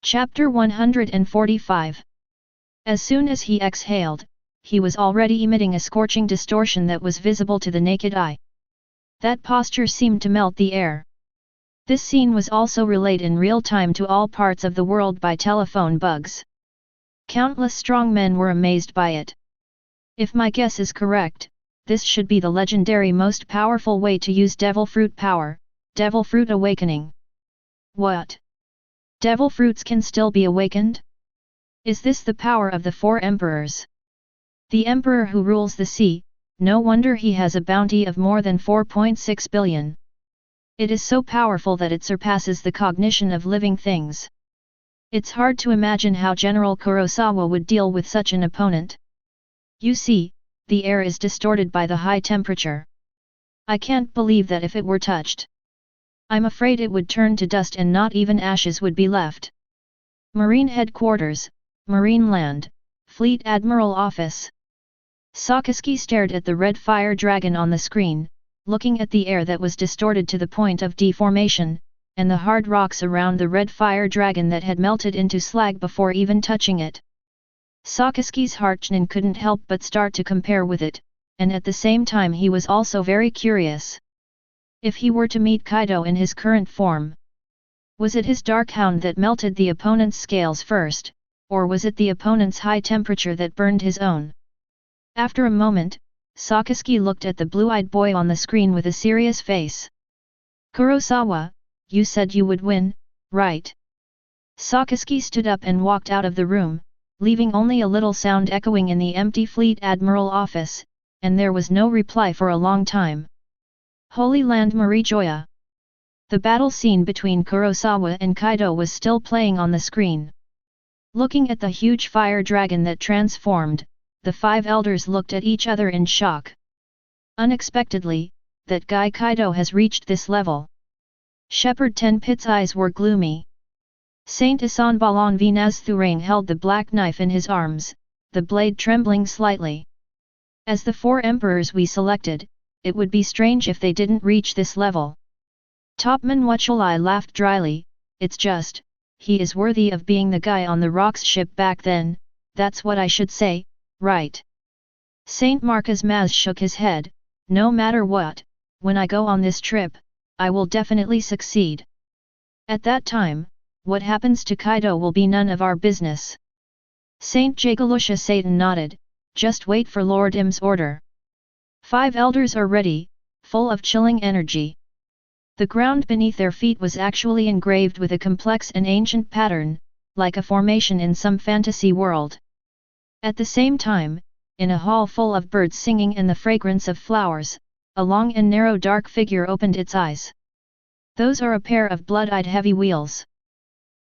Chapter 145. As soon as he exhaled, he was already emitting a scorching distortion that was visible to the naked eye. That posture seemed to melt the air. This scene was also relayed in real time to all parts of the world by telephone bugs. Countless strong men were amazed by it. If my guess is correct, this should be the legendary most powerful way to use Devil Fruit power, Devil Fruit Awakening. What? Devil Fruits can still be awakened? Is this the power of the four emperors? The emperor who rules the sea, no wonder he has a bounty of more than 4.6 billion. It is so powerful that it surpasses the cognition of living things. It's hard to imagine how General Kurosawa would deal with such an opponent. You see, the air is distorted by the high temperature. I can't believe that if it were touched. I'm afraid it would turn to dust and not even ashes would be left. Marine Headquarters, Marine Land, Fleet Admiral Office. Sakaski stared at the red fire dragon on the screen, looking at the air that was distorted to the point of deformation, and the hard rocks around the red fire dragon that had melted into slag before even touching it. Sakaski's heartchnin couldn't help but start to compare with it, and at the same time he was also very curious. If he were to meet Kaido in his current form, was it his dark hound that melted the opponent's scales first, or was it the opponent's high temperature that burned his own? After a moment, Sakaski looked at the blue-eyed boy on the screen with a serious face. Kurosawa, you said you would win, right? Sakaski stood up and walked out of the room, leaving only a little sound echoing in the empty Fleet Admiral office, and there was no reply for a long time. Holy Land Marijoya! The battle scene between Kurosawa and Kaido was still playing on the screen. Looking at the huge fire dragon that transformed, the five elders looked at each other in shock. Unexpectedly, that guy Kaido has reached this level. Shepherd Tenpit's eyes were gloomy. Saint Isanbalan Vinazthurain held the black knife in his arms, the blade trembling slightly. As the four emperors we selected, it would be strange if they didn't reach this level. Topman Wuchalai laughed dryly, it's just, he is worthy of being the guy on the Rocks ship back then, that's what I should say, right? Saint Marcus Maz shook his head, no matter what, when I go on this trip, I will definitely succeed. At that time, what happens to Kaido will be none of our business. Saint Jagalusha Satan nodded, just wait for Lord Im's order. Five elders are ready, full of chilling energy. The ground beneath their feet was actually engraved with a complex and ancient pattern, like a formation in some fantasy world. At the same time, in a hall full of birds singing and the fragrance of flowers, a long and narrow dark figure opened its eyes. Those are a pair of blood-eyed heavy wheels.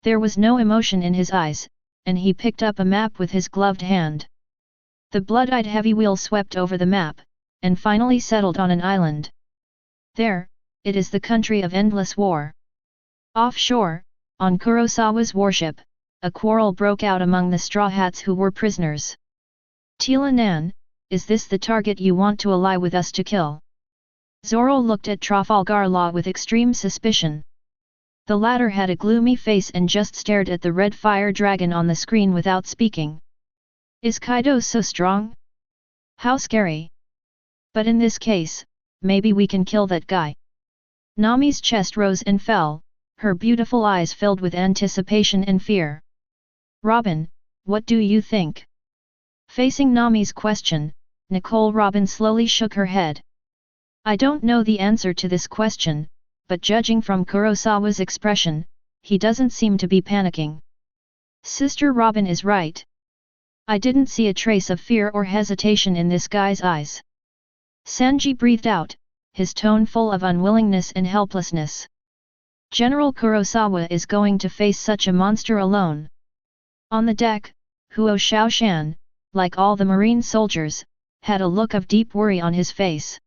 There was no emotion in his eyes, and he picked up a map with his gloved hand. The blood-eyed heavy wheel swept over the map, and finally settled on an island. There, it is the country of endless war. Offshore, on Kurosawa's warship, a quarrel broke out among the Straw Hats who were prisoners. Tila Nan, is this the target you want to ally with us to kill? Zoro looked at Trafalgar Law with extreme suspicion. The latter had a gloomy face and just stared at the red fire dragon on the screen without speaking. Is Kaido so strong? How scary! But in this case, maybe we can kill that guy. Nami's chest rose and fell, her beautiful eyes filled with anticipation and fear. Robin, what do you think? Facing Nami's question, Nicole Robin slowly shook her head. I don't know the answer to this question, but judging from Kurosawa's expression, he doesn't seem to be panicking. Sister Robin is right. I didn't see a trace of fear or hesitation in this guy's eyes. Sanji breathed out, his tone full of unwillingness and helplessness. General Kurosawa is going to face such a monster alone. On the deck, Huo Shaoshan, like all the marine soldiers, had a look of deep worry on his face.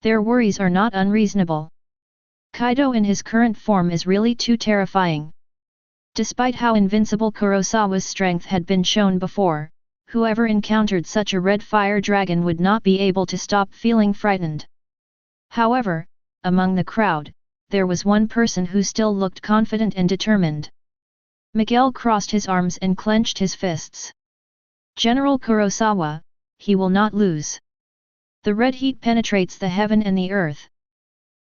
Their worries are not unreasonable. Kaido in his current form is really too terrifying. Despite how invincible Kurosawa's strength had been shown before, whoever encountered such a red fire dragon would not be able to stop feeling frightened. However, among the crowd, there was one person who still looked confident and determined. Miguel crossed his arms and clenched his fists. General Kurosawa, he will not lose. The red heat penetrates the heaven and the earth.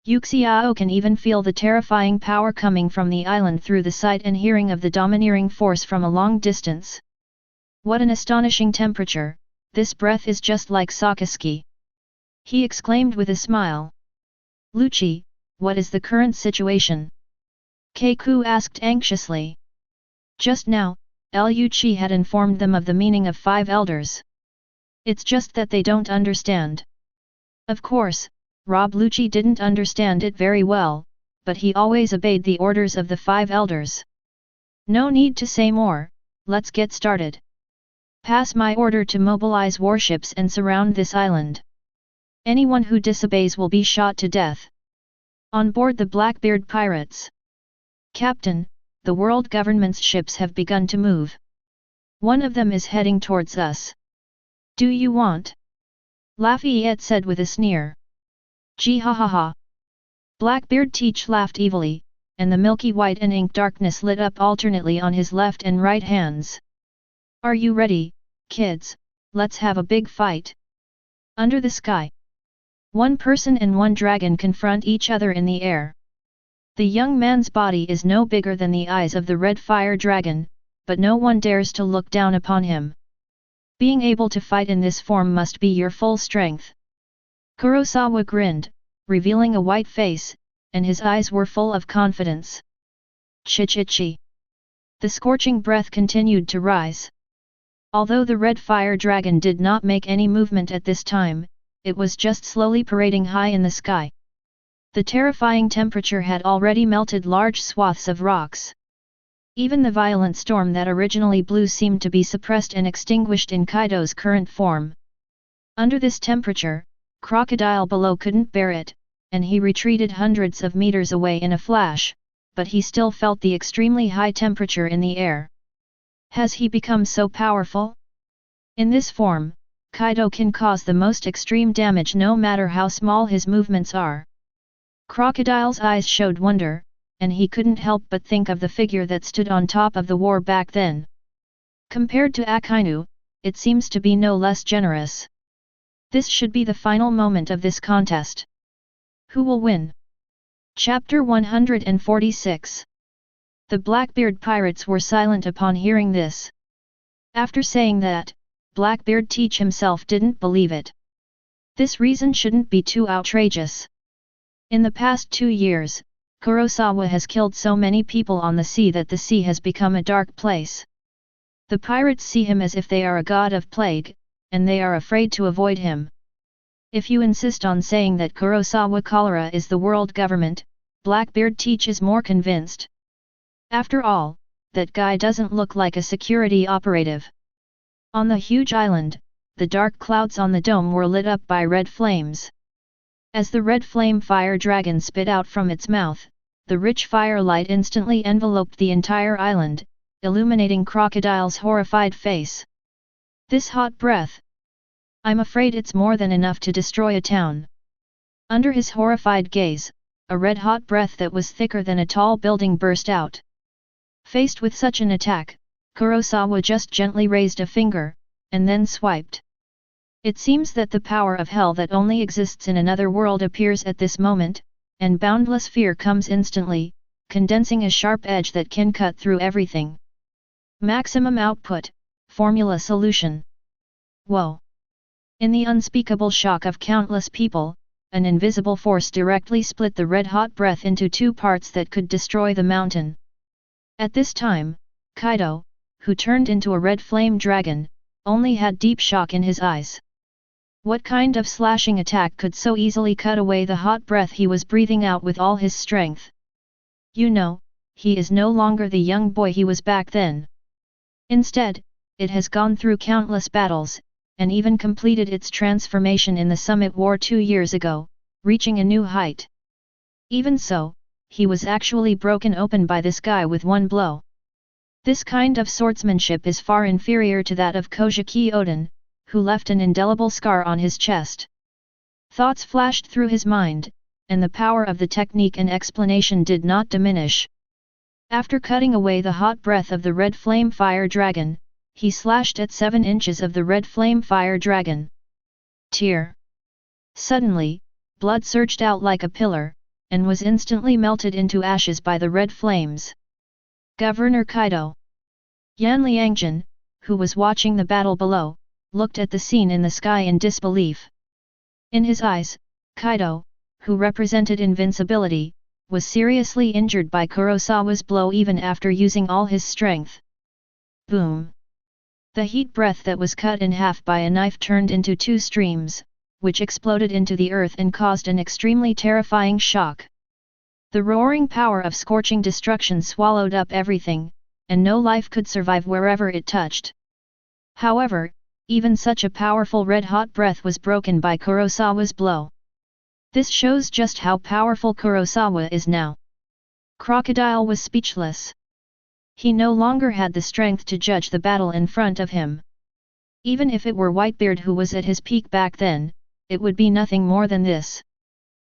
Yuxiao can even feel the terrifying power coming from the island through the sight and hearing of the domineering force from a long distance. What an astonishing temperature, this breath is just like Sakaski. He exclaimed with a smile. Lucci, what is the current situation? Keiku asked anxiously. Just now, Lucci had informed them of the meaning of 5 elders. It's just that they don't understand. Of course, Rob Lucci didn't understand it very well, but he always obeyed the orders of the 5 elders. No need to say more, let's get started. Pass my order to mobilize warships and surround this island. Anyone who disobeys will be shot to death. On board the Blackbeard Pirates. Captain, the world government's ships have begun to move. One of them is heading towards us. Do you want? Lafayette said with a sneer. Gee ha ha ha. Blackbeard Teach laughed evilly, and the milky white and ink darkness lit up alternately on his left and right hands. Are you ready, kids? Let's have a big fight. Under the sky. One person and one dragon confront each other in the air. The young man's body is no bigger than the eyes of the red fire dragon, but no one dares to look down upon him. Being able to fight in this form must be your full strength. Kurosawa grinned, revealing a white face, and his eyes were full of confidence. Chi-chi-chi. The scorching breath continued to rise. Although the red fire dragon did not make any movement at this time, it was just slowly parading high in the sky. The terrifying temperature had already melted large swaths of rocks. Even the violent storm that originally blew seemed to be suppressed and extinguished in Kaido's current form. Under this temperature, Crocodile below couldn't bear it, and he retreated hundreds of meters away in a flash, but he still felt the extremely high temperature in the air. Has he become so powerful? In this form, Kaido can cause the most extreme damage no matter how small his movements are. Crocodile's eyes showed wonder, and he couldn't help but think of the figure that stood on top of the war back then. Compared to Akainu, it seems to be no less generous. This should be the final moment of this contest. Who will win? Chapter 146. The Blackbeard Pirates were silent upon hearing this. After saying that, Blackbeard Teach himself didn't believe it. This reason shouldn't be too outrageous. In the past 2 years, Kurosawa has killed so many people on the sea that the sea has become a dark place. The pirates see him as if they are a god of plague, and they are afraid to avoid him. If you insist on saying that Kurosawa cholera is the world government, Blackbeard Teach is more convinced. After all, that guy doesn't look like a security operative. On the huge island, the dark clouds on the dome were lit up by red flames. As the red flame fire dragon spit out from its mouth, the rich firelight instantly enveloped the entire island, illuminating Crocodile's horrified face. This hot breath! I'm afraid it's more than enough to destroy a town. Under his horrified gaze, a red-hot breath that was thicker than a tall building burst out. Faced with such an attack, Kurosawa just gently raised a finger, and then swiped. It seems that the power of hell that only exists in another world appears at this moment, and boundless fear comes instantly, condensing a sharp edge that can cut through everything. Maximum output, formula solution. Whoa! In the unspeakable shock of countless people, an invisible force directly split the red-hot breath into 2 parts that could destroy the mountain. At this time, Kaido, who turned into a red flame dragon, only had deep shock in his eyes. What kind of slashing attack could so easily cut away the hot breath he was breathing out with all his strength? You know, he is no longer the young boy he was back then. Instead, it has gone through countless battles, and even completed its transformation in the Summit War 2 years ago, reaching a new height. Even so, he was actually broken open by this guy with one blow. This kind of swordsmanship is far inferior to that of Kojiki Oden, who left an indelible scar on his chest. Thoughts flashed through his mind, and the power of the technique and explanation did not diminish. After cutting away the hot breath of the red flame fire dragon, he slashed at 7 inches of the red flame fire dragon. Tear. Suddenly, blood surged out like a pillar, and was instantly melted into ashes by the red flames. Governor Kaido. Yan Liangjin, who was watching the battle below, looked at the scene in the sky in disbelief. In his eyes, Kaido, who represented invincibility, was seriously injured by Kurosawa's blow even after using all his strength. Boom! The heat breath that was cut in half by a knife turned into 2 streams, which exploded into the earth and caused an extremely terrifying shock. The roaring power of scorching destruction swallowed up everything, and no life could survive wherever it touched. However, even such a powerful red-hot breath was broken by Kurosawa's blow. This shows just how powerful Kurosawa is now. Crocodile was speechless. He no longer had the strength to judge the battle in front of him. Even if it were Whitebeard who was at his peak back then, it would be nothing more than this.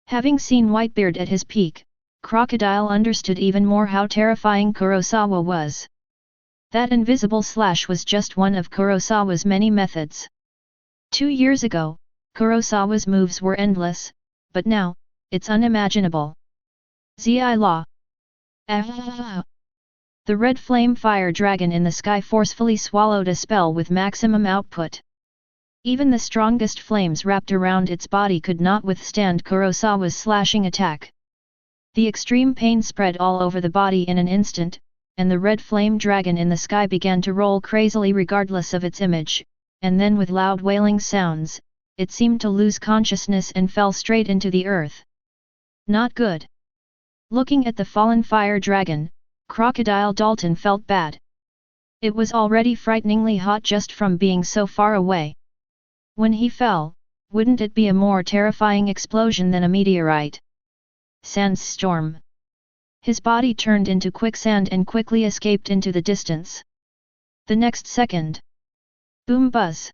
Having seen Whitebeard at his peak, Crocodile understood even more how terrifying Kurosawa was. That invisible slash was just one of Kurosawa's many methods. 2 years ago, Kurosawa's moves were endless, but now, it's unimaginable. Zi La. The red flame fire dragon in the sky forcefully swallowed a spell with maximum output. Even the strongest flames wrapped around its body could not withstand Kurosawa's slashing attack. The extreme pain spread all over the body in an instant, and the red flame dragon in the sky began to roll crazily regardless of its image, and then with loud wailing sounds, it seemed to lose consciousness and fell straight into the earth. Not good. Looking at the fallen fire dragon, Crocodile Dalton felt bad. It was already frighteningly hot just from being so far away. When he fell, wouldn't it be a more terrifying explosion than a meteorite? Sandstorm. His body turned into quicksand and quickly escaped into the distance. The next second. Boom buzz.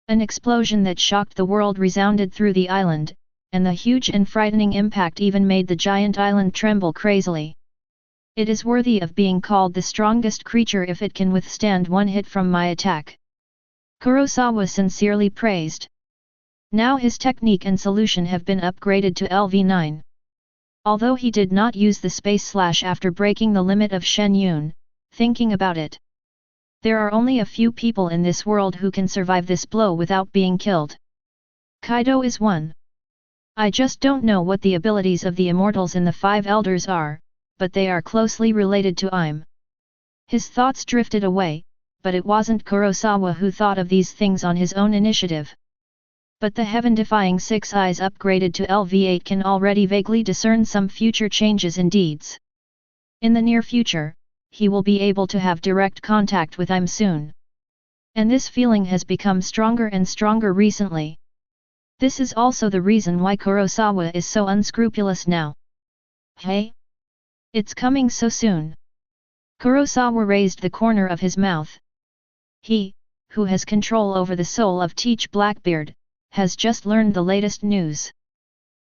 An explosion that shocked the world resounded through the island, and the huge and frightening impact even made the giant island tremble crazily. It is worthy of being called the strongest creature if it can withstand one hit from my attack. Kurosawa sincerely praised. Now his technique and solution have been upgraded to LV9. Although he did not use the space slash after breaking the limit of Shen Yun, thinking about it. There are only a few people in this world who can survive this blow without being killed. Kaido is one. I just don't know what the abilities of the immortals in the 5 elders are, but they are closely related to I'm. His thoughts drifted away, but it wasn't Kurosawa who thought of these things on his own initiative. But the heaven-defying 6 eyes upgraded to LV8 can already vaguely discern some future changes in deeds. In the near future, he will be able to have direct contact with I'm soon. And this feeling has become stronger and stronger recently. This is also the reason why Kurosawa is so unscrupulous now. Hey? It's coming so soon. Kurosawa raised the corner of his mouth. He, who has control over the soul of Teach Blackbeard, has just learned the latest news.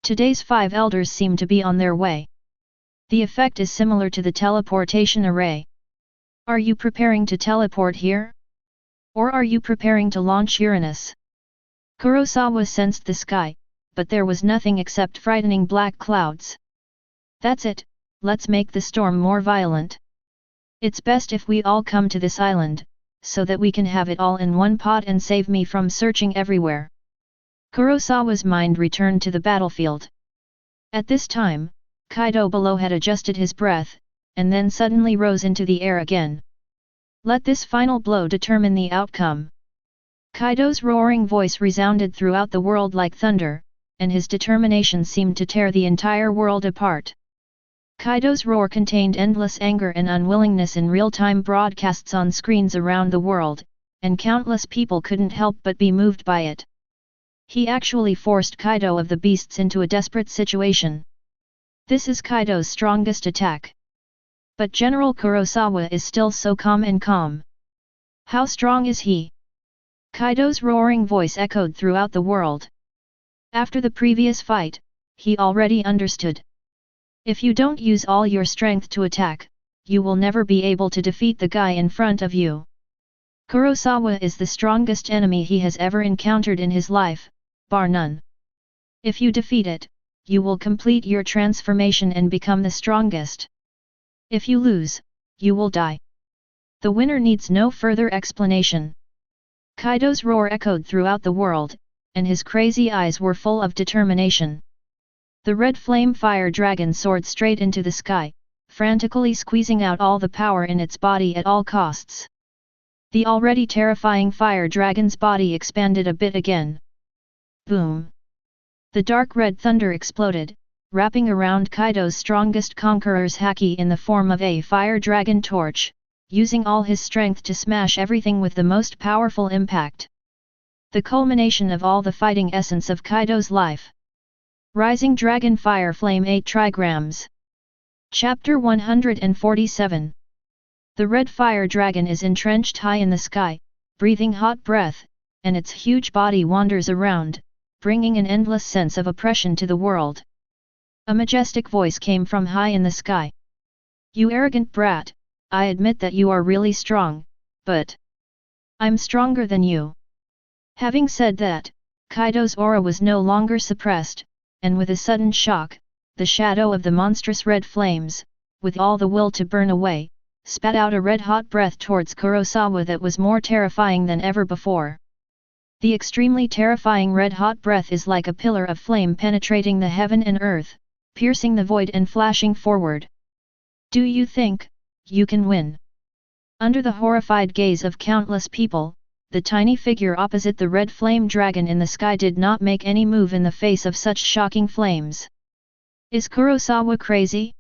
Today's 5 elders seem to be on their way. The effect is similar to the teleportation array. Are you preparing to teleport here? Or are you preparing to launch Uranus? Kurosawa sensed the sky, but there was nothing except frightening black clouds. That's it, let's make the storm more violent. It's best if we all come to this island, so that we can have it all in one pot and save me from searching everywhere. Kurosawa's mind returned to the battlefield. At this time, Kaido below had adjusted his breath, and then suddenly rose into the air again. Let this final blow determine the outcome. Kaido's roaring voice resounded throughout the world like thunder, and his determination seemed to tear the entire world apart. Kaido's roar contained endless anger and unwillingness in real-time broadcasts on screens around the world, and countless people couldn't help but be moved by it. He actually forced Kaido of the Beasts into a desperate situation. This is Kaido's strongest attack. But General Kurosawa is still so calm and calm. How strong is he? Kaido's roaring voice echoed throughout the world. After the previous fight, he already understood. If you don't use all your strength to attack, you will never be able to defeat the guy in front of you. Kurosawa is the strongest enemy he has ever encountered in his life, bar none. If you defeat it, you will complete your transformation and become the strongest. If you lose, you will die. The winner needs no further explanation. Kaido's roar echoed throughout the world, and his crazy eyes were full of determination. The red flame fire dragon soared straight into the sky, frantically squeezing out all the power in its body at all costs. The already terrifying fire dragon's body expanded a bit again. Boom! The dark red thunder exploded, wrapping around Kaido's strongest conqueror's haki in the form of a fire dragon torch, using all his strength to smash everything with the most powerful impact. The culmination of all the fighting essence of Kaido's life. Rising Dragon Fire Flame 8 Trigrams. Chapter 147. The red fire dragon is entrenched high in the sky, breathing hot breath, and its huge body wanders around, bringing an endless sense of oppression to the world. A majestic voice came from high in the sky. You arrogant brat, I admit that you are really strong, but I'm stronger than you. Having said that, Kaido's aura was no longer suppressed, and with a sudden shock, the shadow of the monstrous red flames, with all the will to burn away, spat out a red-hot breath towards Kurosawa that was more terrifying than ever before. The extremely terrifying red-hot breath is like a pillar of flame penetrating the heaven and earth, piercing the void and flashing forward. Do you think you can win? Under the horrified gaze of countless people, the tiny figure opposite the red flame dragon in the sky did not make any move in the face of such shocking flames. Is Kurosawa crazy?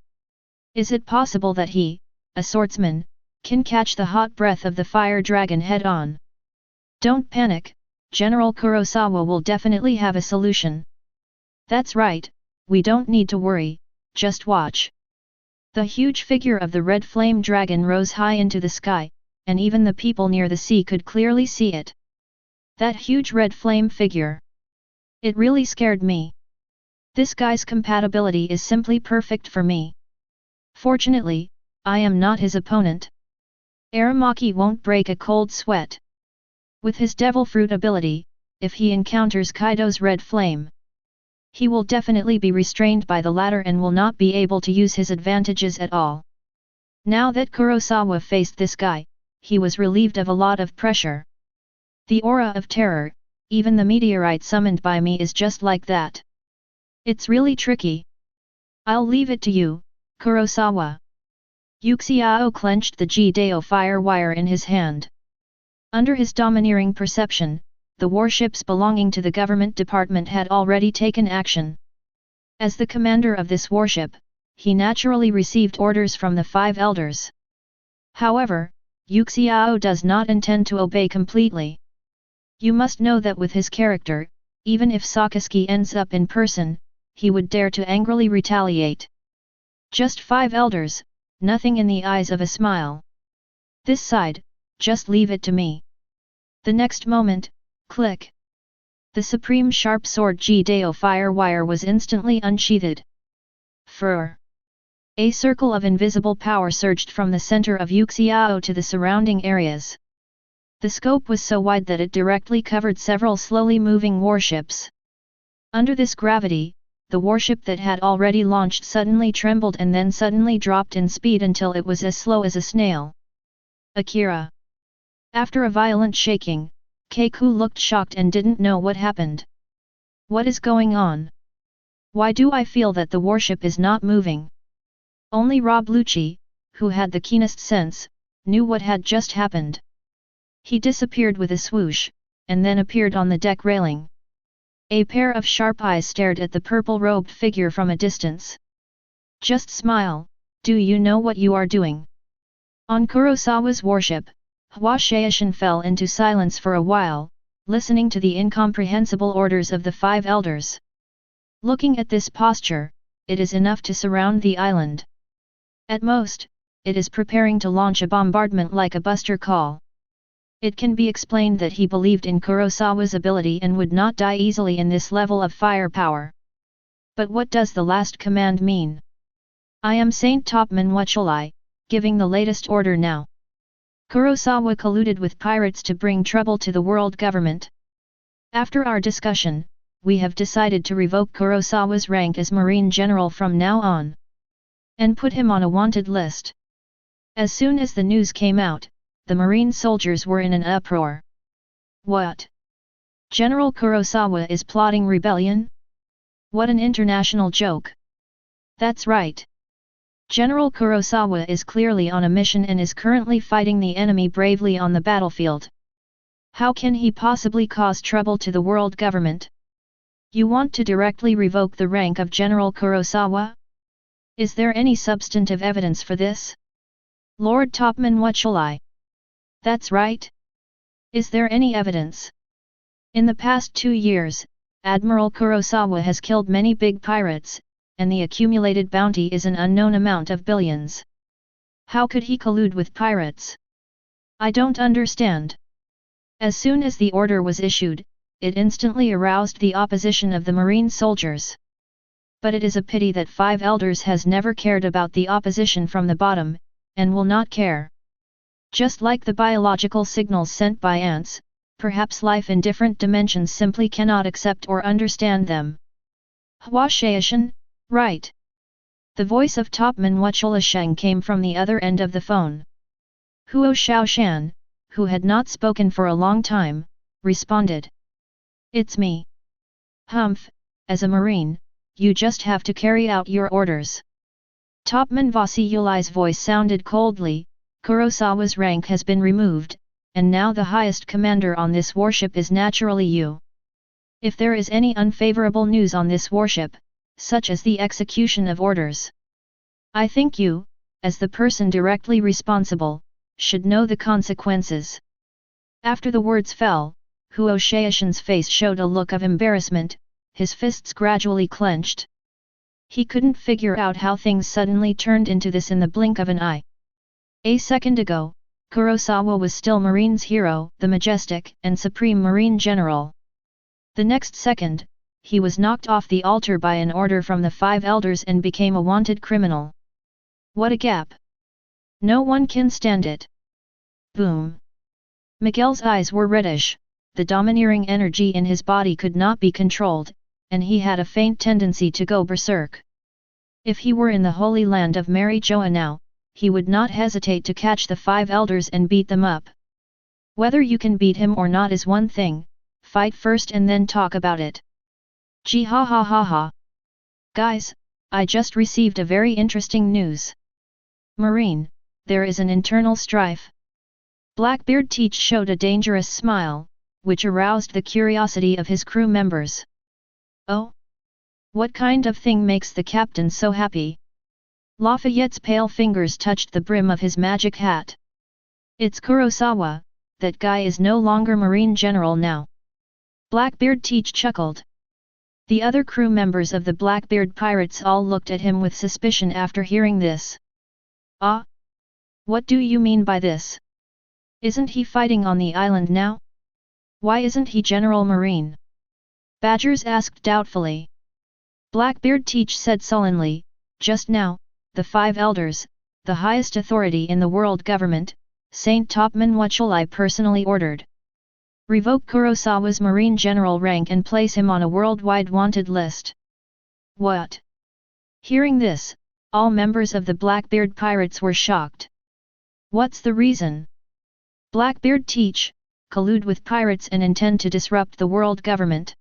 Is it possible that he, a swordsman, can catch the hot breath of the fire dragon head-on? Don't panic, General Kurosawa will definitely have a solution. That's right, we don't need to worry, just watch. The huge figure of the red flame dragon rose high into the sky, and even the people near the sea could clearly see it. That huge red flame figure. It really scared me. This guy's compatibility is simply perfect for me. Fortunately, I am not his opponent. Aramaki won't break a cold sweat. With his devil fruit ability, if he encounters Kaido's red flame, he will definitely be restrained by the latter and will not be able to use his advantages at all. Now that Kurosawa faced this guy, he was relieved of a lot of pressure. The aura of terror, even the meteorite summoned by me is just like that. It's really tricky. I'll leave it to you, Kurosawa. Yuxiao clenched the G-Dao fire wire in his hand. Under his domineering perception, the warships belonging to the government department had already taken action. As the commander of this warship, he naturally received orders from the 5 elders. However, Yuxiao does not intend to obey completely. You must know that with his character, even if Sakaski ends up in person, he would dare to angrily retaliate. Just 5 elders, nothing in the eyes of a smile. This side, just leave it to me. The next moment, click. The supreme sharp sword G-Dao fire wire was instantly unsheathed. Fur. A circle of invisible power surged from the center of Yuxiao to the surrounding areas. The scope was so wide that it directly covered several slowly moving warships. Under this gravity, the warship that had already launched suddenly trembled and then suddenly dropped in speed until it was as slow as a snail. Akira. After a violent shaking, Keiku looked shocked and didn't know what happened. What is going on? Why do I feel that the warship is not moving? Only Rob Lucci, who had the keenest sense, knew what had just happened. He disappeared with a swoosh, and then appeared on the deck railing. A pair of sharp eyes stared at the purple-robed figure from a distance. Just smile, do you know what you are doing? On Kurosawa's warship, Hua Shaishan fell into silence for a while, listening to the incomprehensible orders of the 5 elders. Looking at this posture, it is enough to surround the island. At most, it is preparing to launch a bombardment like a buster call. It can be explained that he believed in Kurosawa's ability and would not die easily in this level of firepower. But what does the last command mean? I am Saint Topman Wachulai, giving the latest order now. Kurosawa colluded with pirates to bring trouble to the world government. After our discussion, we have decided to revoke Kurosawa's rank as Marine General from now on. And put him on a wanted list. As soon as the news came out, the Marine soldiers were in an uproar. What? General Kurosawa is plotting rebellion? What an international joke! That's right. General Kurosawa is clearly on a mission and is currently fighting the enemy bravely on the battlefield. How can he possibly cause trouble to the world government? You want to directly revoke the rank of General Kurosawa? Is there any substantive evidence for this? Lord Topman Wachulai. That's right. Is there any evidence? In the past 2 years, Admiral Kurosawa has killed many big pirates, and the accumulated bounty is an unknown amount of billions. How could he collude with pirates? I don't understand. As soon as the order was issued, it instantly aroused the opposition of the Marine soldiers. But it is a pity that 5 elders has never cared about the opposition from the bottom, and will not care. Just like the biological signals sent by ants, perhaps life in different dimensions simply cannot accept or understand them. Hua Shaishan, right. The voice of Topman Wachulasheng came from the other end of the phone. Huo Shaoshan, who had not spoken for a long time, responded. It's me. Humph, as a Marine, you just have to carry out your orders. Topman Vasiyulai's voice sounded coldly. Kurosawa's rank has been removed, and now the highest commander on this warship is naturally you. If there is any unfavorable news on this warship, such as the execution of orders, I think you, as the person directly responsible, should know the consequences. After the words fell, Huo Shaoshan's face showed a look of embarrassment, his fists gradually clenched. He couldn't figure out how things suddenly turned into this in the blink of an eye. A second ago, Kurosawa was still Marine's hero, the majestic and supreme Marine General. The next second, he was knocked off the altar by an order from the 5 elders and became a wanted criminal. What a gap! No one can stand it. Boom! Miguel's eyes were reddish, the domineering energy in his body could not be controlled, and he had a faint tendency to go berserk. If he were in the holy land of Mary Joa now, he would not hesitate to catch the 5 elders and beat them up. Whether you can beat him or not is one thing, fight first and then talk about it. Gee ha ha ha ha. Guys, I just received a very interesting news. Marine, there is an internal strife. Blackbeard Teach showed a dangerous smile, which aroused the curiosity of his crew members. Oh? What kind of thing makes the captain so happy? Lafayette's pale fingers touched the brim of his magic hat. It's Kurosawa, that guy is no longer Marine General now. Blackbeard Teach chuckled. The other crew members of the Whitebeard Pirates all looked at him with suspicion after hearing this. Ah? What do you mean by this? Isn't he fighting on the island now? Why isn't he General Marine? Badgers asked doubtfully. Blackbeard Teach said sullenly, just now, the 5 elders, the highest authority in the world government, Saint Topman Wachulai personally ordered. Revoke Kurosawa's Marine General rank and place him on a worldwide wanted list. What? Hearing this, all members of the Whitebeard Pirates were shocked. What's the reason? Blackbeard Teach, collude with pirates and intend to disrupt the world government.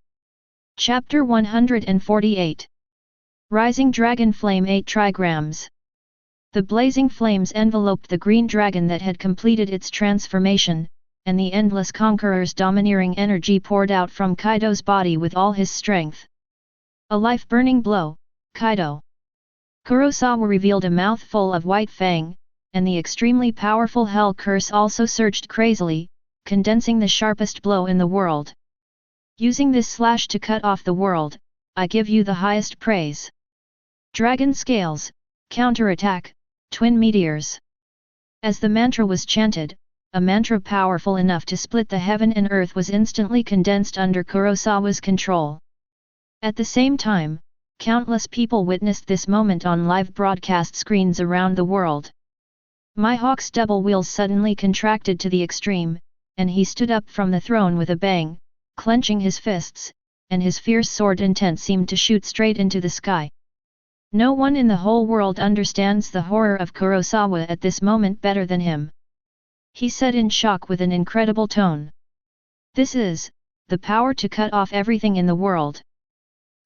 Chapter 148. Rising Dragon Flame 8 trigrams. The blazing flames enveloped the green dragon that had completed its transformation, and the endless conqueror's domineering energy poured out from Kaido's body with all his strength. A life-burning blow, Kaido. Kurosawa revealed a mouthful of white fang, and the extremely powerful hell curse also surged crazily, condensing the sharpest blow in the world. Using this slash to cut off the world, I give you the highest praise. Dragon scales, counterattack, twin meteors. As the mantra was chanted, a mantra powerful enough to split the heaven and earth was instantly condensed under Kurosawa's control. At the same time, countless people witnessed this moment on live broadcast screens around the world. Mihawk's double wheels suddenly contracted to the extreme, and he stood up from the throne with a bang, clenching his fists, and his fierce sword intent seemed to shoot straight into the sky. No one in the whole world understands the horror of Kurosawa at this moment better than him. He said in shock with an incredible tone. This is the power to cut off everything in the world.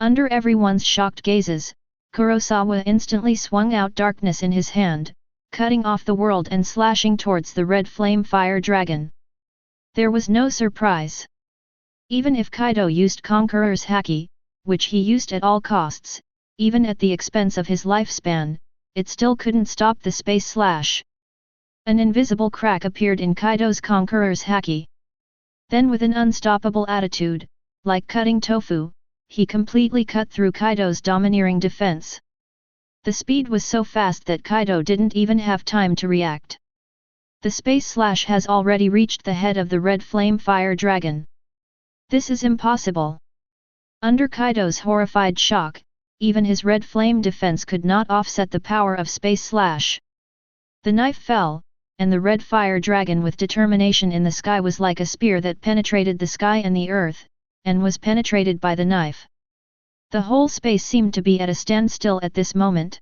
Under everyone's shocked gazes, Kurosawa instantly swung out darkness in his hand, cutting off the world and slashing towards the red flame fire dragon. There was no surprise. Even if Kaido used Conqueror's Haki, which he used at all costs, even at the expense of his lifespan, it still couldn't stop the space slash. An invisible crack appeared in Kaido's Conqueror's Haki. Then with an unstoppable attitude, like cutting tofu, he completely cut through Kaido's domineering defense. The speed was so fast that Kaido didn't even have time to react. The space slash has already reached the head of the red flame fire dragon. This is impossible. Under Kaido's horrified shock, even his red flame defense could not offset the power of space slash. The knife fell, and the red fire dragon with determination in the sky was like a spear that penetrated the sky and the earth, and was penetrated by the knife. The whole space seemed to be at a standstill at this moment.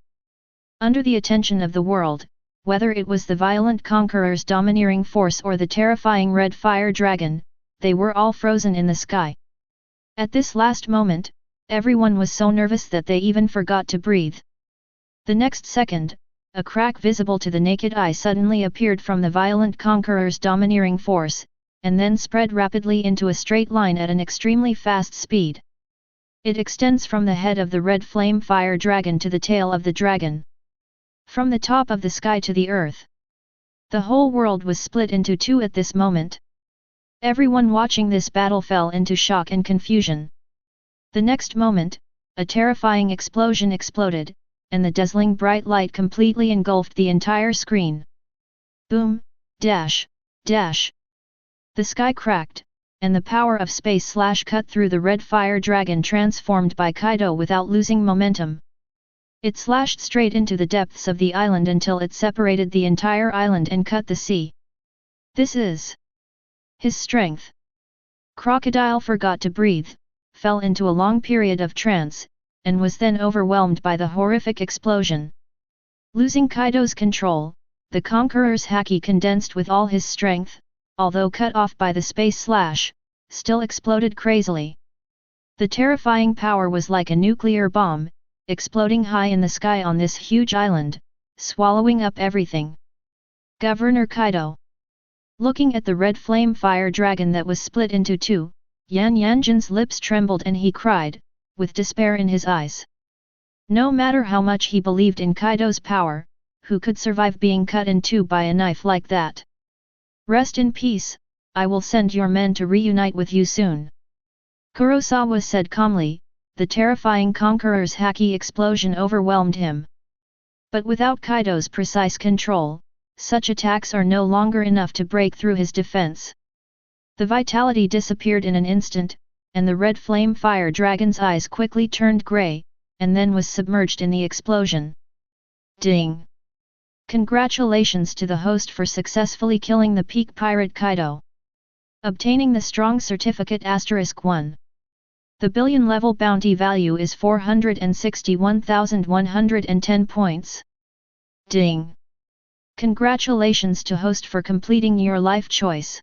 Under the attention of the world, whether it was the violent conqueror's domineering force or the terrifying red fire dragon, they were all frozen in the sky. At this last moment, everyone was so nervous that they even forgot to breathe. The next second, a crack visible to the naked eye suddenly appeared from the violent conqueror's domineering force, and then spread rapidly into a straight line at an extremely fast speed. It extends from the head of the red flame fire dragon to the tail of the dragon. From the top of the sky to the earth. The whole world was split into two at this moment. Everyone watching this battle fell into shock and confusion. The next moment, a terrifying explosion exploded, and the dazzling bright light completely engulfed the entire screen. Boom, dash, dash. The sky cracked, and the power of space slash cut through the red fire dragon transformed by Kaido without losing momentum. It slashed straight into the depths of the island until it separated the entire island and cut the sea. This is his strength. Crocodile forgot to breathe, fell into a long period of trance, and was then overwhelmed by the horrific explosion. Losing Kaido's control, the Conqueror's Haki condensed with all his strength, although cut off by the space slash, still exploded crazily. The terrifying power was like a nuclear bomb, exploding high in the sky on this huge island, swallowing up everything. Governor Kaido. Looking at the red flame fire dragon that was split into two, Yan Yanjin's lips trembled and he cried, with despair in his eyes. No matter how much he believed in Kaido's power, who could survive being cut in two by a knife like that? Rest in peace, I will send your men to reunite with you soon. Kurosawa said calmly. The terrifying Conqueror's Haki explosion overwhelmed him. But without Kaido's precise control, such attacks are no longer enough to break through his defense. The vitality disappeared in an instant, and the red flame fire dragon's eyes quickly turned grey, and then was submerged in the explosion. Ding! Congratulations to the host for successfully killing the peak pirate Kaido. Obtaining the strong certificate *1. The billion level bounty value is 461,110 points. Ding! Congratulations to host for completing your life choice.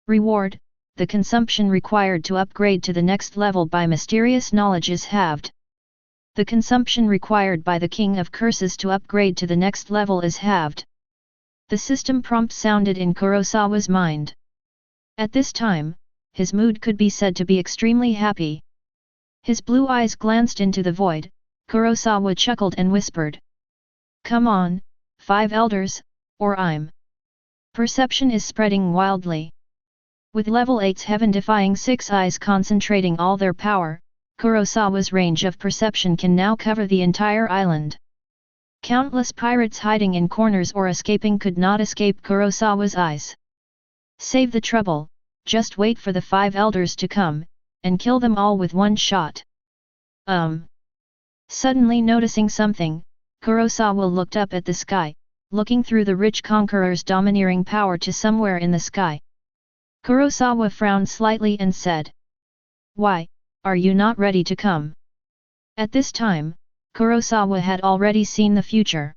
Reward: the consumption required to upgrade to the next level by mysterious knowledge is halved. The consumption required by the King of Curses to upgrade to the next level is halved. The system prompt sounded in Kurosawa's mind. At this time, his mood could be said to be extremely happy. His blue eyes glanced into the void. Kurosawa chuckled and whispered. Come on, 5 elders, or I'm. Perception is spreading wildly. With level 8's heaven-defying 6 eyes concentrating all their power, Kurosawa's range of perception can now cover the entire island. Countless pirates hiding in corners or escaping could not escape Kurosawa's eyes. Save the trouble, just wait for the 5 elders to come, and kill them all with one shot. Suddenly noticing something, Kurosawa looked up at the sky, looking through the rich conqueror's domineering power to somewhere in the sky. Kurosawa frowned slightly and said, "Why, are you not ready to come?" At this time, Kurosawa had already seen the future.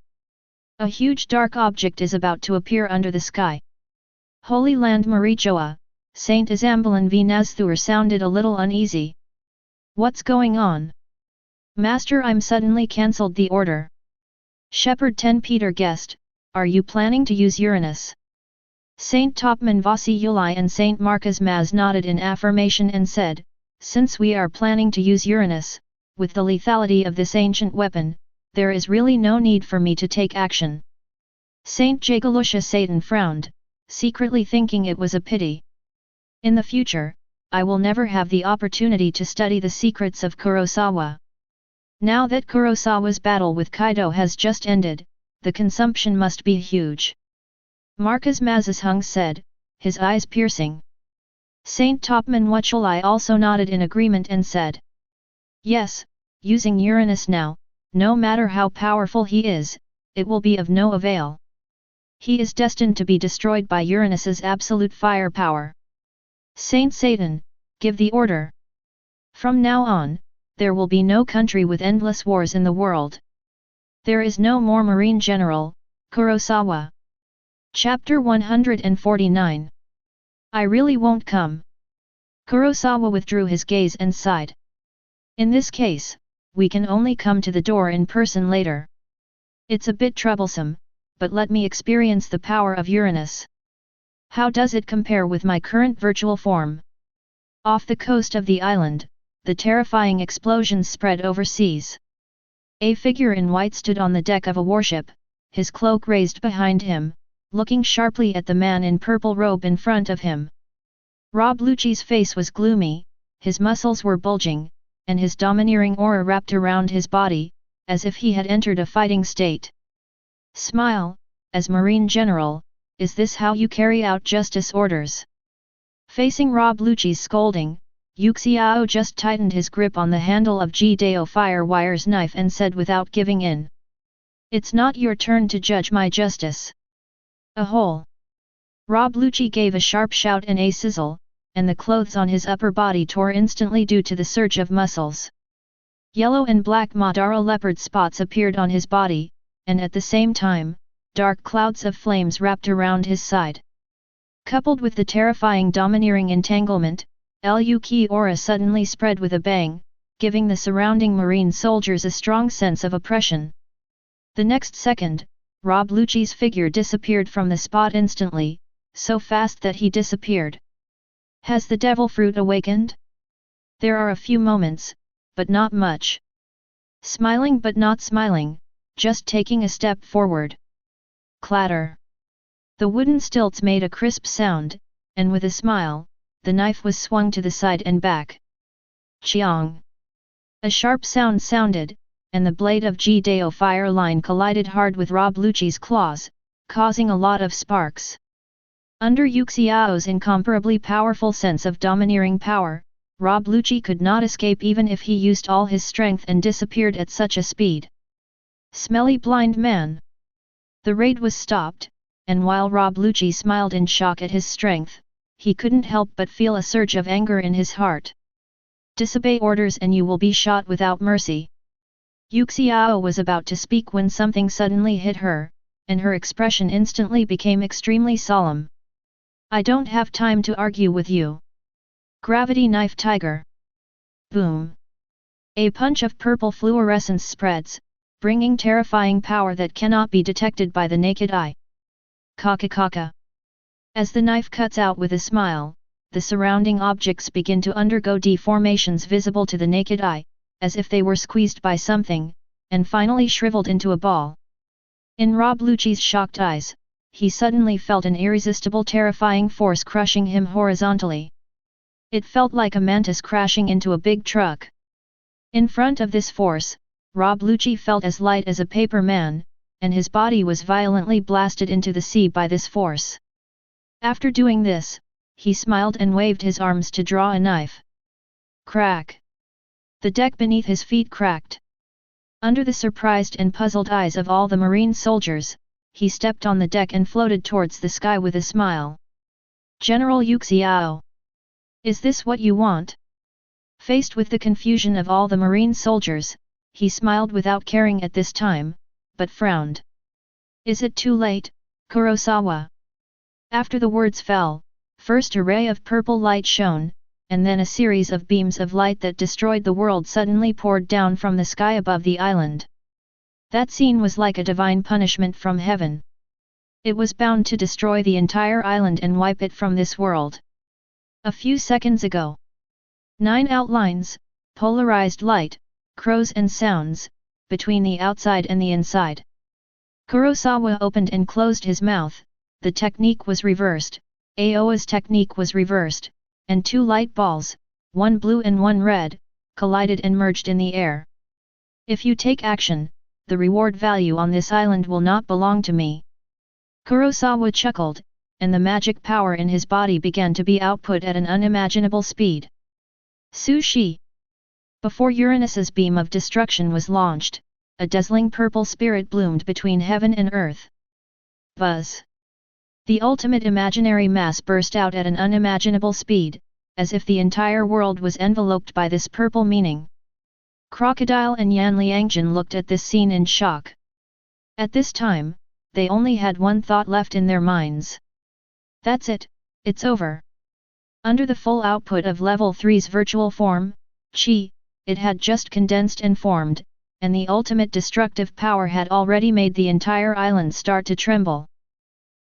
A huge dark object is about to appear under the sky. Holy Land Marijoa, Saint Isambelin v Nazthur sounded a little uneasy. "What's going on? Master, I'm suddenly cancelled the order." Shepherd 10 Peter guessed, "Are you planning to use Uranus?" Saint Topman Vasiuli and Saint Marcus Maz nodded in affirmation and said, "Since we are planning to use Uranus, with the lethality of this ancient weapon, there is really no need for me to take action." Saint Jagalusha Satan frowned, secretly thinking it was a pity. In the future, I will never have the opportunity to study the secrets of Kurosawa. Now that Kurosawa's battle with Kaido has just ended, the consumption must be huge. Marcus Mazashung said, his eyes piercing. Saint Topman Wuchulai also nodded in agreement and said, "Yes, using Uranus now, no matter how powerful he is, it will be of no avail. He is destined to be destroyed by Uranus's absolute firepower." Saint Satan, give the order. From now on, there will be no country with endless wars in the world. There is no more Marine General, Kurosawa. Chapter 149. I really won't come. Kurosawa withdrew his gaze and sighed. In this case, we can only come to the door in person later. It's a bit troublesome, but let me experience the power of Uranus. How does it compare with my current virtual form? Off the coast of the island, the terrifying explosions spread overseas. A figure in white stood on the deck of a warship, his cloak raised behind him, looking sharply at the man in purple robe in front of him. Rob Lucci's face was gloomy, his muscles were bulging, and his domineering aura wrapped around his body, as if he had entered a fighting state. "Smile, as Marine General, is this how you carry out justice orders?" Facing Rob Lucci's scolding, Yuxiao just tightened his grip on the handle of G-Dao Firewire's knife and said without giving in, "It's not your turn to judge my justice." A hole. Rob Lucci gave a sharp shout and a sizzle, and the clothes on his upper body tore instantly due to the surge of muscles. Yellow and black Madara leopard spots appeared on his body, and at the same time, dark clouds of flames wrapped around his side. Coupled with the terrifying domineering entanglement, Luki aura suddenly spread with a bang, giving the surrounding marine soldiers a strong sense of oppression. The next second, Rob Lucci's figure disappeared from the spot instantly, so fast that he disappeared. Has the devil fruit awakened? There are a few moments, but not much. Smiling but not smiling, just taking a step forward. Clatter. The wooden stilts made a crisp sound, and with a smile, the knife was swung to the side and back. Chiang! A sharp sound sounded, and the blade of G-Dao fire line collided hard with Rob Lucci's claws, causing a lot of sparks. Under Yuxiao's incomparably powerful sense of domineering power, Rob Lucci could not escape even if he used all his strength and disappeared at such a speed. Smelly blind man! The raid was stopped, and while Rob Lucci smiled in shock at his strength, he couldn't help but feel a surge of anger in his heart. Disobey orders and you will be shot without mercy. Yuxiao was about to speak when something suddenly hit her, and her expression instantly became extremely solemn. I don't have time to argue with you. Gravity Knife Tiger. Boom. A punch of purple fluorescence spreads, bringing terrifying power that cannot be detected by the naked eye. Kaka. As the knife cuts out with a smile, the surrounding objects begin to undergo deformations visible to the naked eye, as if they were squeezed by something, and finally shriveled into a ball. In Rob Lucci's shocked eyes, he suddenly felt an irresistible terrifying force crushing him horizontally. It felt like a mantis crashing into a big truck. In front of this force, Rob Lucci felt as light as a paper man, and his body was violently blasted into the sea by this force. After doing this, he smiled and waved his arms to draw a knife. Crack! The deck beneath his feet cracked. Under the surprised and puzzled eyes of all the marine soldiers, he stepped on the deck and floated towards the sky with a smile. General Yuxiao! Is this what you want? Faced with the confusion of all the marine soldiers, he smiled without caring at this time, but frowned. Is it too late, Kurosawa? After the words fell, first a ray of purple light shone, and then a series of beams of light that destroyed the world suddenly poured down from the sky above the island. That scene was like a divine punishment from heaven. It was bound to destroy the entire island and wipe it from this world. A few seconds ago. 9 outlines, polarized light, crows and sounds, between the outside and the inside. Kurosawa opened and closed his mouth, the technique was reversed, Aoa's technique was reversed, and 2 light balls, one blue and one red, collided and merged in the air. If you take action, the reward value on this island will not belong to me. Kurosawa chuckled, and the magic power in his body began to be output at an unimaginable speed. Sushi! Before Uranus's beam of destruction was launched, a dazzling purple spirit bloomed between heaven and earth. Buzz! The ultimate imaginary mass burst out at an unimaginable speed, as if the entire world was enveloped by this purple meaning. Crocodile and Yan Liangjin looked at this scene in shock. At this time, they only had one thought left in their minds. That's it, it's over. Under the full output of level 3's virtual form, Qi, it had just condensed and formed, and the ultimate destructive power had already made the entire island start to tremble.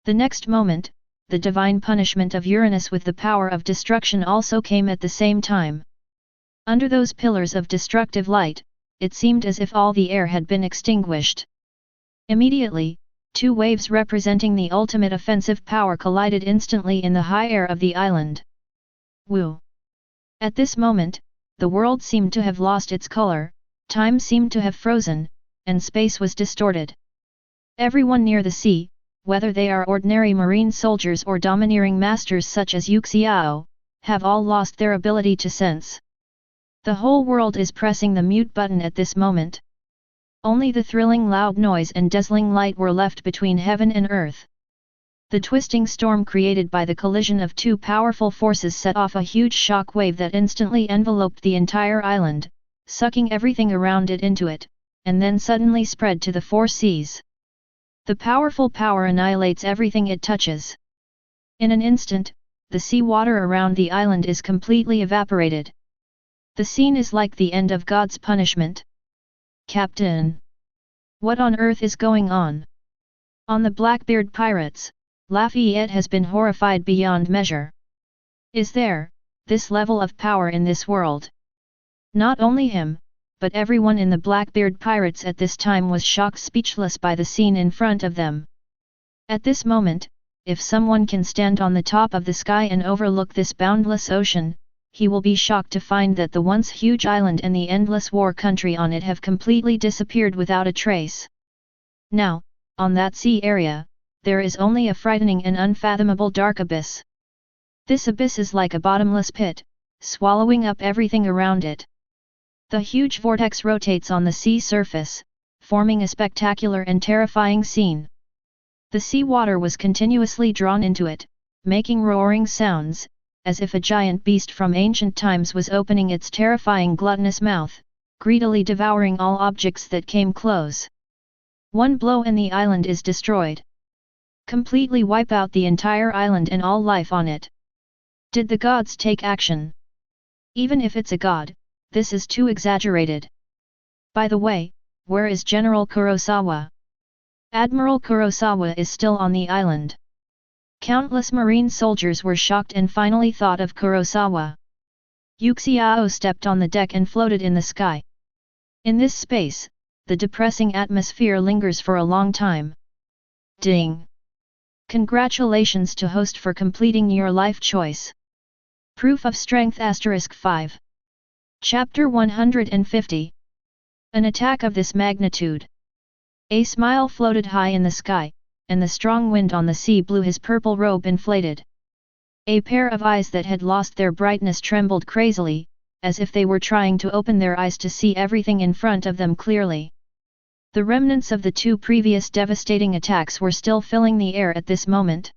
The next moment, the divine punishment of Uranus with the power of destruction also came at the same time. Under those pillars of destructive light, it seemed as if all the air had been extinguished. Immediately, 2 waves representing the ultimate offensive power collided instantly in the high air of the island. Woo! At this moment, the world seemed to have lost its color, time seemed to have frozen, and space was distorted. Everyone near the sea, whether they are ordinary marine soldiers or domineering masters such as Yuxiao, have all lost their ability to sense. The whole world is pressing the mute button at this moment. Only the thrilling loud noise and dazzling light were left between heaven and earth. The twisting storm created by the collision of 2 powerful forces set off a huge shock wave that instantly enveloped the entire island, sucking everything around it into it, and then suddenly spread to the 4 seas. The powerful power annihilates everything it touches. In an instant, the sea water around the island is completely evaporated. The scene is like the end of God's punishment. Captain! What on earth is going on? On the Blackbeard Pirates, Lafayette has been horrified beyond measure. Is there, this level of power in this world? Not only him, but everyone in the Blackbeard Pirates at this time was shocked speechless by the scene in front of them. At this moment, if someone can stand on the top of the sky and overlook this boundless ocean, he will be shocked to find that the once huge island and the endless war country on it have completely disappeared without a trace. Now, on that sea area, there is only a frightening and unfathomable dark abyss. This abyss is like a bottomless pit, swallowing up everything around it. The huge vortex rotates on the sea surface, forming a spectacular and terrifying scene. The sea water was continuously drawn into it, making roaring sounds, as if a giant beast from ancient times was opening its terrifying gluttonous mouth, greedily devouring all objects that came close. One blow and the island is destroyed. Completely wipe out the entire island and all life on it. Did the gods take action? Even if it's a god, this is too exaggerated. By the way, where is General Kurosawa? Admiral Kurosawa is still on the island. Countless marine soldiers were shocked and finally thought of Kurosawa. Yuxiao stepped on the deck and floated in the sky. In this space, the depressing atmosphere lingers for a long time. Ding! Congratulations to host for completing your life choice. Proof of Strength *5. Chapter 150. An attack of this magnitude. A smile floated high in the sky, and the strong wind on the sea blew his purple robe inflated. A pair of eyes that had lost their brightness trembled crazily, as if they were trying to open their eyes to see everything in front of them clearly. The remnants of the two previous devastating attacks were still filling the air at this moment.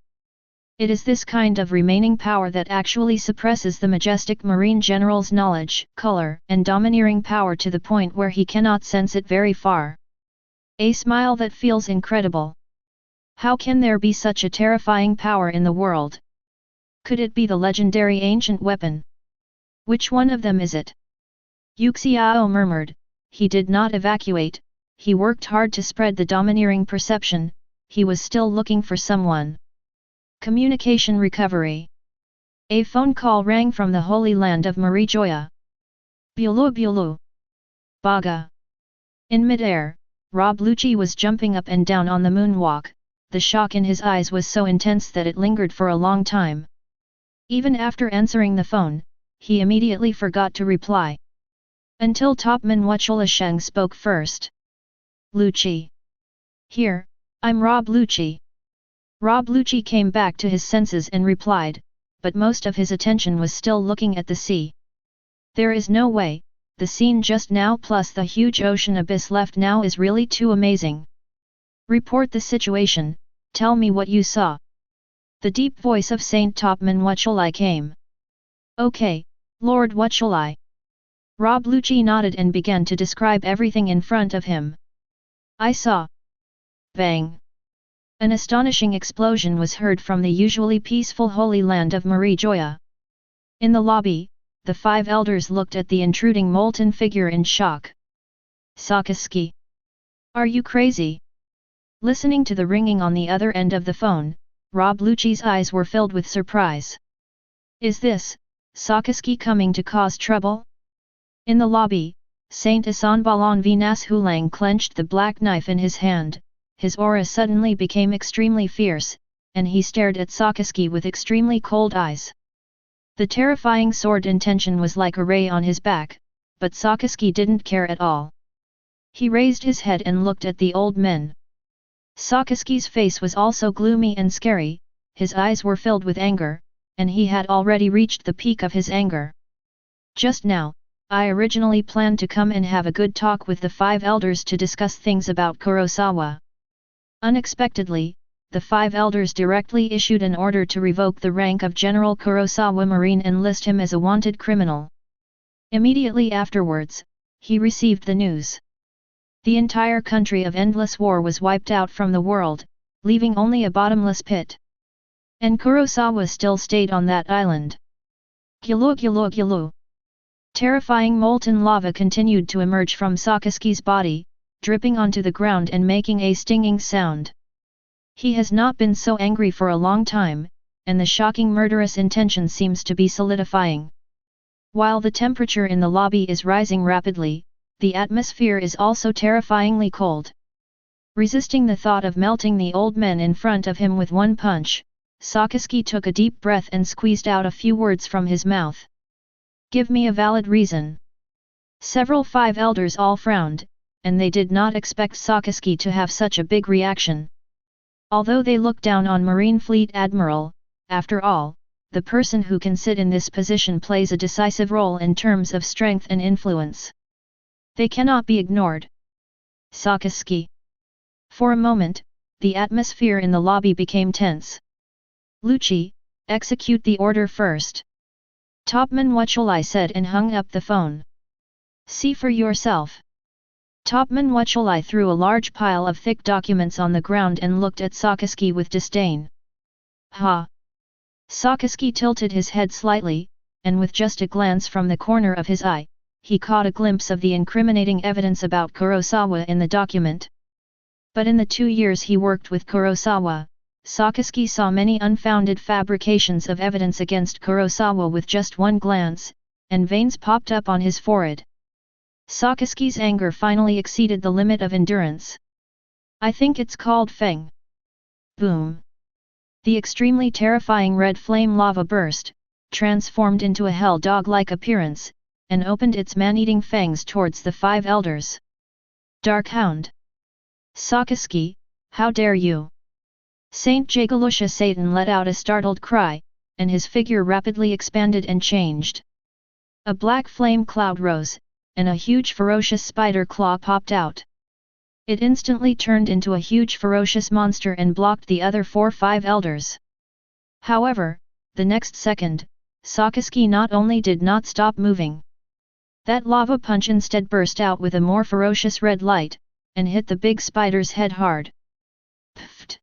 It is this kind of remaining power that actually suppresses the majestic marine general's knowledge, color, and domineering power to the point where he cannot sense it very far. A smile that feels incredible. How can there be such a terrifying power in the world? Could it be the legendary ancient weapon? Which one of them is it? Yuxiao murmured. He did not evacuate, he worked hard to spread the domineering perception, he was still looking for someone. Communication recovery. A phone call rang from the holy land of Marijoya. Bulu Bulu. Baga. In midair, Rob Lucci was jumping up and down on the moonwalk, the shock in his eyes was so intense that it lingered for a long time. Even after answering the phone, he immediately forgot to reply. Until Topman Wuchulasheng spoke first. Lucci. Here, I'm Rob Lucci. Rob Lucci came back to his senses and replied, but most of his attention was still looking at the sea. There is no way, the scene just now plus the huge ocean abyss left now is really too amazing. Report the situation, tell me what you saw. The deep voice of Saint Topman Wuchulai came. Okay, Lord Wuchulai. Rob Lucci nodded and began to describe everything in front of him. I saw. Bang. An astonishing explosion was heard from the usually peaceful holy land of Marijoya. In the lobby, the five elders looked at the intruding molten figure in shock. Sakaski. Are you crazy? Listening to the ringing on the other end of the phone, Rob Lucci's eyes were filled with surprise. Is this, Sakaski coming to cause trouble? In the lobby, Saint Isanbalon Vinas Hulang clenched the black knife in his hand, his aura suddenly became extremely fierce, and he stared at Sakaski with extremely cold eyes. The terrifying sword intention was like a ray on his back, but Sakaski didn't care at all. He raised his head and looked at the old men. Sakaski's face was also gloomy and scary, his eyes were filled with anger, and he had already reached the peak of his anger. Just now, I originally planned to come and have a good talk with the five elders to discuss things about Kurosawa. Unexpectedly, the five elders directly issued an order to revoke the rank of General Kurosawa Marine and list him as a wanted criminal. Immediately afterwards, he received the news. The entire country of endless war was wiped out from the world, leaving only a bottomless pit. And Kurosawa still stayed on that island. Gyulu gyulu gyulu. Terrifying molten lava continued to emerge from Sakaski's body, dripping onto the ground and making a stinging sound. He has not been so angry for a long time, and the shocking murderous intention seems to be solidifying. While the temperature in the lobby is rising rapidly, the atmosphere is also terrifyingly cold. Resisting the thought of melting the old men in front of him with one punch, Sakaski took a deep breath and squeezed out a few words from his mouth. Give me a valid reason. Several five elders all frowned, and they did not expect Sakaski to have such a big reaction. Although they looked down on Marine Fleet Admiral, after all, the person who can sit in this position plays a decisive role in terms of strength and influence. They cannot be ignored. Sakaski. For a moment, the atmosphere in the lobby became tense. Lucci, execute the order first. Topman Wuchulai said and hung up the phone. See for yourself. Topman Wuchulai threw a large pile of thick documents on the ground and looked at Sakaski with disdain. Ha! Sakaski tilted his head slightly, and with just a glance from the corner of his eye, he caught a glimpse of the incriminating evidence about Kurosawa in the document. But in the 2 years he worked with Kurosawa, Sakaski saw many unfounded fabrications of evidence against Kurosawa with just one glance, and veins popped up on his forehead. Sakaski's anger finally exceeded the limit of endurance. I think it's called Feng. Boom! The extremely terrifying red flame lava burst, transformed into a hell dog-like appearance, and opened its man-eating fangs towards the five elders. Dark Hound! Sakaski, how dare you! Saint Jagalusha Satan let out a startled cry, and his figure rapidly expanded and changed. A black flame cloud rose, and a huge ferocious spider claw popped out. It instantly turned into a huge ferocious monster and blocked the other 4-5 elders. However, the next second, Sakaski not only did not stop moving. That lava punch instead burst out with a more ferocious red light, and hit the big spider's head hard. Pfft!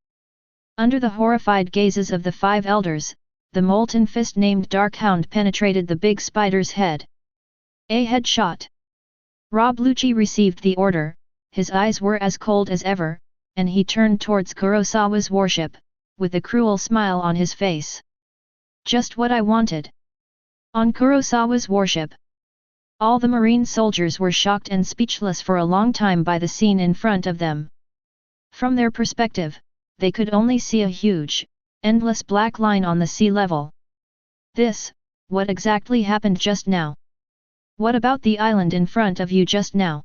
Under the horrified gazes of the 5 elders, the molten fist named Darkhound penetrated the big spider's head. A headshot! Rob Lucci received the order, his eyes were as cold as ever, and he turned towards Kurosawa's warship, with a cruel smile on his face. Just what I wanted. On Kurosawa's warship. All the marine soldiers were shocked and speechless for a long time by the scene in front of them. From their perspective, they could only see a huge, endless black line on the sea level. What exactly happened just now? What about the island in front of you just now?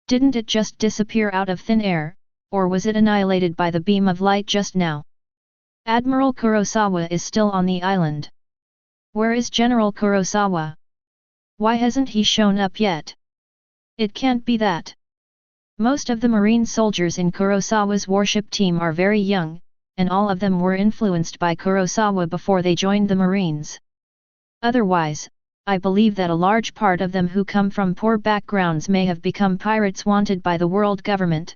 Didn't it just disappear out of thin air, or was it annihilated by the beam of light just now? Admiral Kurosawa is still on the island. Where is General Kurosawa? Why hasn't he shown up yet? It can't be that. Most of the marine soldiers in Kurosawa's warship team are very young, and all of them were influenced by Kurosawa before they joined the Marines. Otherwise, I believe that a large part of them who come from poor backgrounds may have become pirates wanted by the world government.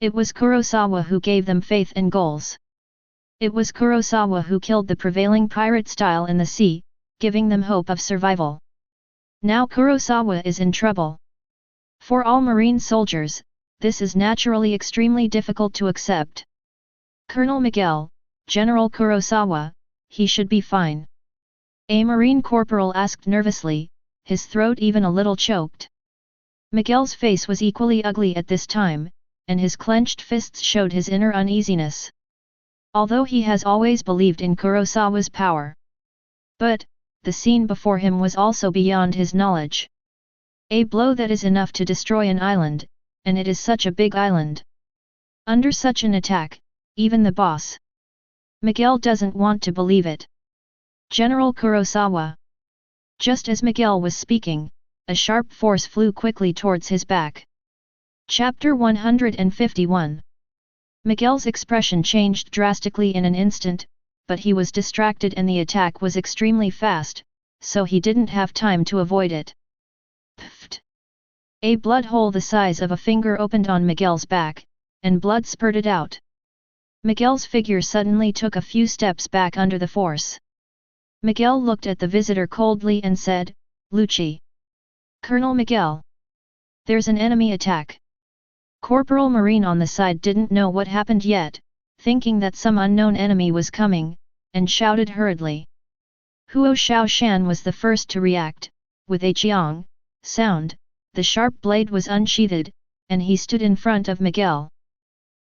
It was Kurosawa who gave them faith and goals. It was Kurosawa who killed the prevailing pirate style in the sea, giving them hope of survival. Now Kurosawa is in trouble. For all marine soldiers, this is naturally extremely difficult to accept. Colonel Miguel, General Kurosawa, he should be fine. A marine corporal asked nervously, his throat even a little choked. Miguel's face was equally ugly at this time, and his clenched fists showed his inner uneasiness. Although he has always believed in Kurosawa's power. But, the scene before him was also beyond his knowledge. A blow that is enough to destroy an island, and it is such a big island. Under such an attack, even the boss. Miguel doesn't want to believe it. General Kurosawa. Just as Miguel was speaking, a sharp force flew quickly towards his back. Chapter 151. Miguel's expression changed drastically in an instant, but he was distracted and the attack was extremely fast, so he didn't have time to avoid it. Pfft! A blood hole the size of a finger opened on Miguel's back, and blood spurted out. Miguel's figure suddenly took a few steps back under the force. Miguel looked at the visitor coldly and said, "Lucci." "Colonel Miguel. There's an enemy attack." Corporal Marine on the side didn't know what happened yet, thinking that some unknown enemy was coming, and shouted hurriedly. Huo Xiaoshan was the first to react. With a chiang sound, the sharp blade was unsheathed, and he stood in front of Miguel.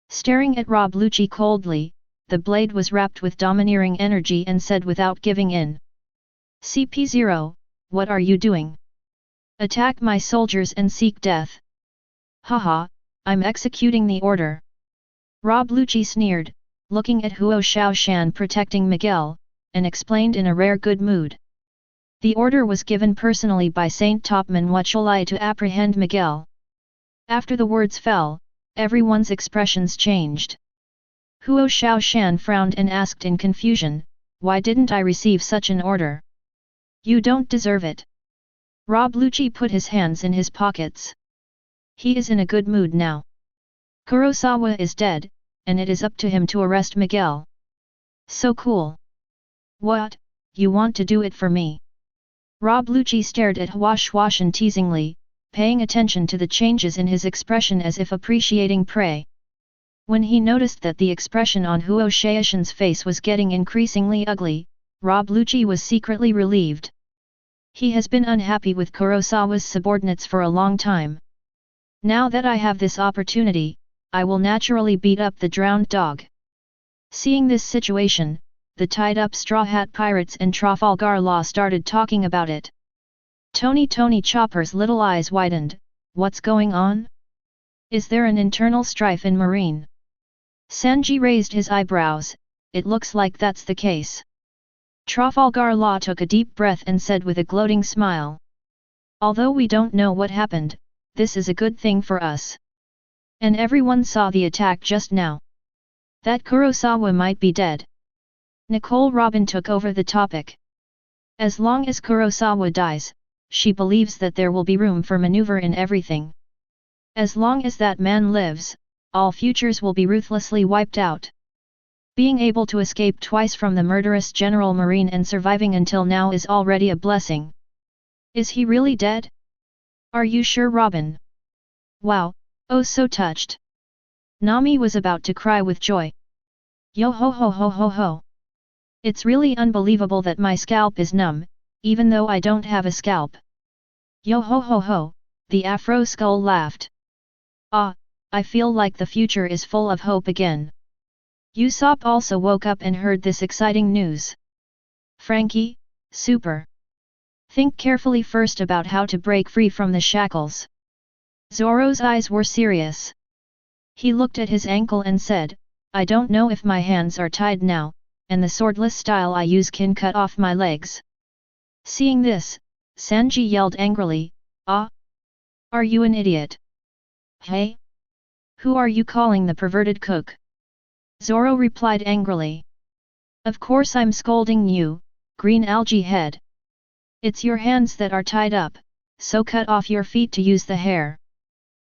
Staring at Rob Lucci coldly, the blade was wrapped with domineering energy and said without giving in. "CP0, what are you doing? Attack my soldiers and seek death." "Haha, I'm executing the order." Rob Lucci sneered, looking at Huo Xiaoshan protecting Miguel, and explained in a rare good mood. The order was given personally by Saint Topman Wuchulai to apprehend Miguel. After the words fell, everyone's expressions changed. Huo Xiaoshan frowned and asked in confusion, "Why didn't I receive such an order?" "You don't deserve it." Rob Lucci put his hands in his pockets. He is in a good mood now. Kurosawa is dead, and it is up to him to arrest Miguel. So cool. "What, you want to do it for me?" Rob Lucci stared at Huo Xiaoshan teasingly, paying attention to the changes in his expression as if appreciating prey. When he noticed that the expression on Huo Xiaoshan's face was getting increasingly ugly, Rob Lucci was secretly relieved. He has been unhappy with Kurosawa's subordinates for a long time. Now that I have this opportunity, I will naturally beat up the drowned dog. Seeing this situation, the tied-up Straw Hat Pirates and Trafalgar Law started talking about it. Tony Chopper's little eyes widened. "What's going on? Is there an internal strife in Marine? Sanji raised his eyebrows. It looks like that's the case. Trafalgar Law took a deep breath and said with a gloating smile. Although we don't know what happened, this is a good thing for us. And everyone saw the attack just now. That Kurosawa might be dead. Nicole Robin took over the topic. As long as Kurosawa dies, she believes that there will be room for maneuver in everything. As long as that man lives, all futures will be ruthlessly wiped out. Being able to escape twice from the murderous General Marine and surviving until now is already a blessing. Is he really dead? Are you sure, Robin? Wow, oh so touched. Nami was about to cry with joy. Yo ho ho ho ho ho. It's really unbelievable that my scalp is numb, even though I don't have a scalp. Yo ho ho ho, the Afro Skull laughed. Ah, I feel like the future is full of hope again. Usopp also woke up and heard this exciting news. Frankie, super. Think carefully first about how to break free from the shackles. Zoro's eyes were serious. He looked at his ankle and said, I don't know if my hands are tied now, and the swordless style I use can cut off my legs. Seeing this, Sanji yelled angrily, Ah! Are you an idiot? Hey? Who are you calling the perverted cook? Zoro replied angrily. Of course I'm scolding you, green algae head. It's your hands that are tied up, so cut off your feet to use the hair.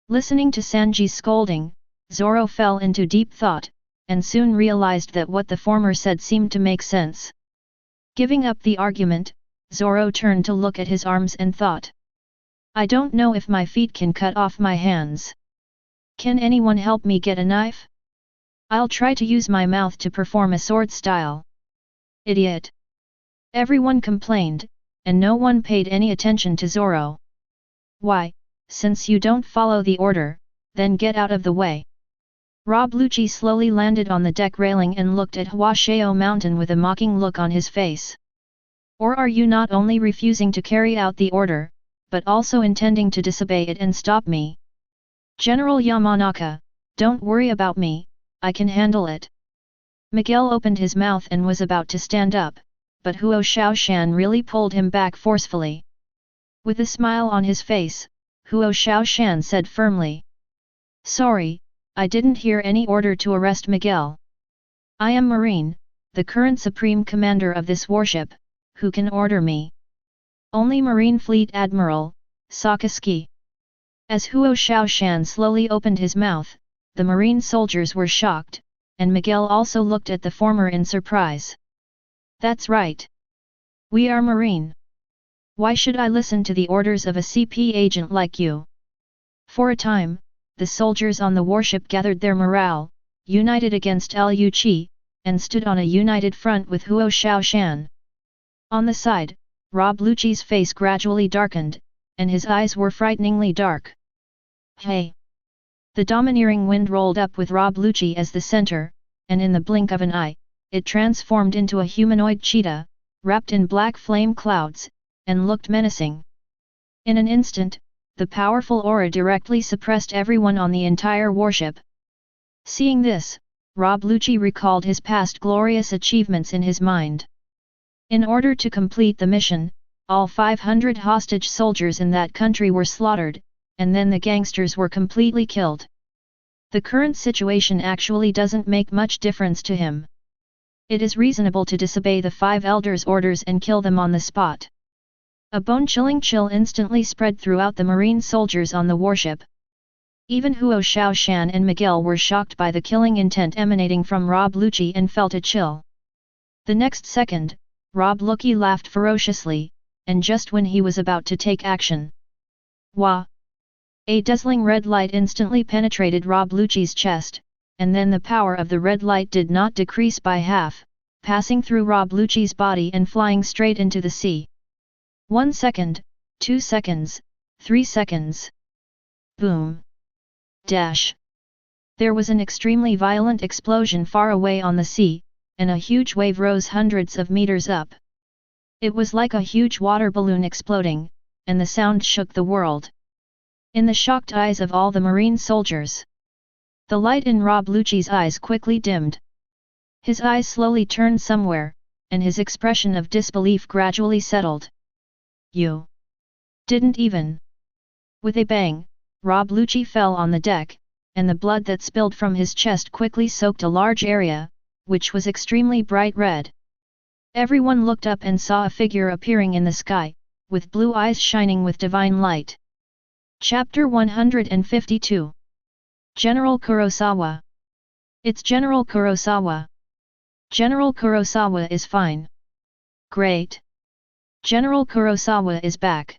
Listening to Sanji's scolding, Zoro fell into deep thought, and soon realized that what the former said seemed to make sense. Giving up the argument, Zoro turned to look at his arms and thought. I don't know if my feet can cut off my hands. Can anyone help me get a knife? I'll try to use my mouth to perform a sword style. Idiot! Everyone complained, and no one paid any attention to Zoro. Why, since you don't follow the order, then get out of the way. Rob Lucci slowly landed on the deck railing and looked at Huasheo Mountain with a mocking look on his face. Or are you not only refusing to carry out the order, but also intending to disobey it and stop me? General Yamanaka, don't worry about me, I can handle it. Miguel opened his mouth and was about to stand up, but Huo Shaoshan really pulled him back forcefully. With a smile on his face, Huo Shaoshan said firmly. Sorry, I didn't hear any order to arrest Miguel. I am Marine, the current supreme commander of this warship, who can order me? Only Marine Fleet Admiral Sakaski. As Huo Shaoshan slowly opened his mouth, the Marine soldiers were shocked, and Miguel also looked at the former in surprise. That's right. We are Marine. Why should I listen to the orders of a CP agent like you? For a time, the soldiers on the warship gathered their morale, united against Liu Qi, and stood on a united front with Huo Shaoshan. On the side, Rob Lucci's face gradually darkened, and his eyes were frighteningly dark. Hey! The domineering wind rolled up with Rob Lucci as the center, and in the blink of an eye, it transformed into a humanoid cheetah, wrapped in black flame clouds, and looked menacing. In an instant, the powerful aura directly suppressed everyone on the entire warship. Seeing this, Rob Lucci recalled his past glorious achievements in his mind. In order to complete the mission, all 500 hostage soldiers in that country were slaughtered, and then the gangsters were completely killed. The current situation actually doesn't make much difference to him. It is reasonable to disobey the 5 elders' orders and kill them on the spot. A bone-chilling chill instantly spread throughout the Marine soldiers on the warship. Even Huo Shaoshan and Miguel were shocked by the killing intent emanating from Rob Lucci and felt a chill. The next second, Rob Lucci laughed ferociously, and just when he was about to take action. Wah! A dazzling red light instantly penetrated Rob Lucci's chest, and then the power of the red light did not decrease by half, passing through Rob Lucci's body and flying straight into the sea. 1 second, 2 seconds, 3 seconds. Boom! Dash! There was an extremely violent explosion far away on the sea, and a huge wave rose hundreds of meters up. It was like a huge water balloon exploding, and the sound shook the world. in the shocked eyes of all the marine soldiers. The light in Rob Lucci's eyes quickly dimmed. His eyes slowly turned somewhere, and his expression of disbelief gradually settled. You didn't even. With a bang, Rob Lucci fell on the deck, and the blood that spilled from his chest quickly soaked a large area, which was extremely bright red. Everyone looked up and saw a figure appearing in the sky, with blue eyes shining with divine light. Chapter 152. General Kurosawa. It's General Kurosawa. General Kurosawa is fine. Great. General Kurosawa is back.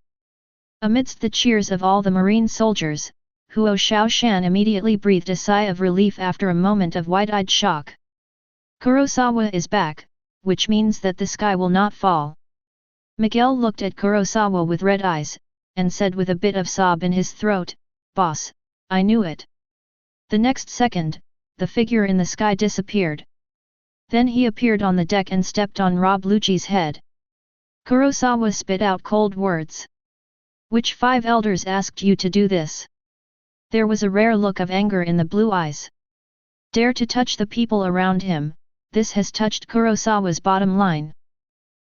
Amidst the cheers of all the marine soldiers, Huo Xiaoshan immediately breathed a sigh of relief after a moment of wide-eyed shock. Kurosawa is back, which means that the sky will not fall. Miguel looked at Kurosawa with red eyes, and said with a bit of sob in his throat, "Boss, I knew it." The next second, the figure in the sky disappeared. Then he appeared on the deck and stepped on Rob Lucci's head. Kurosawa spit out cold words. "Which 5 elders asked you to do this?" There was a rare look of anger in the blue eyes. Dare to touch the people around him, this has touched Kurosawa's bottom line.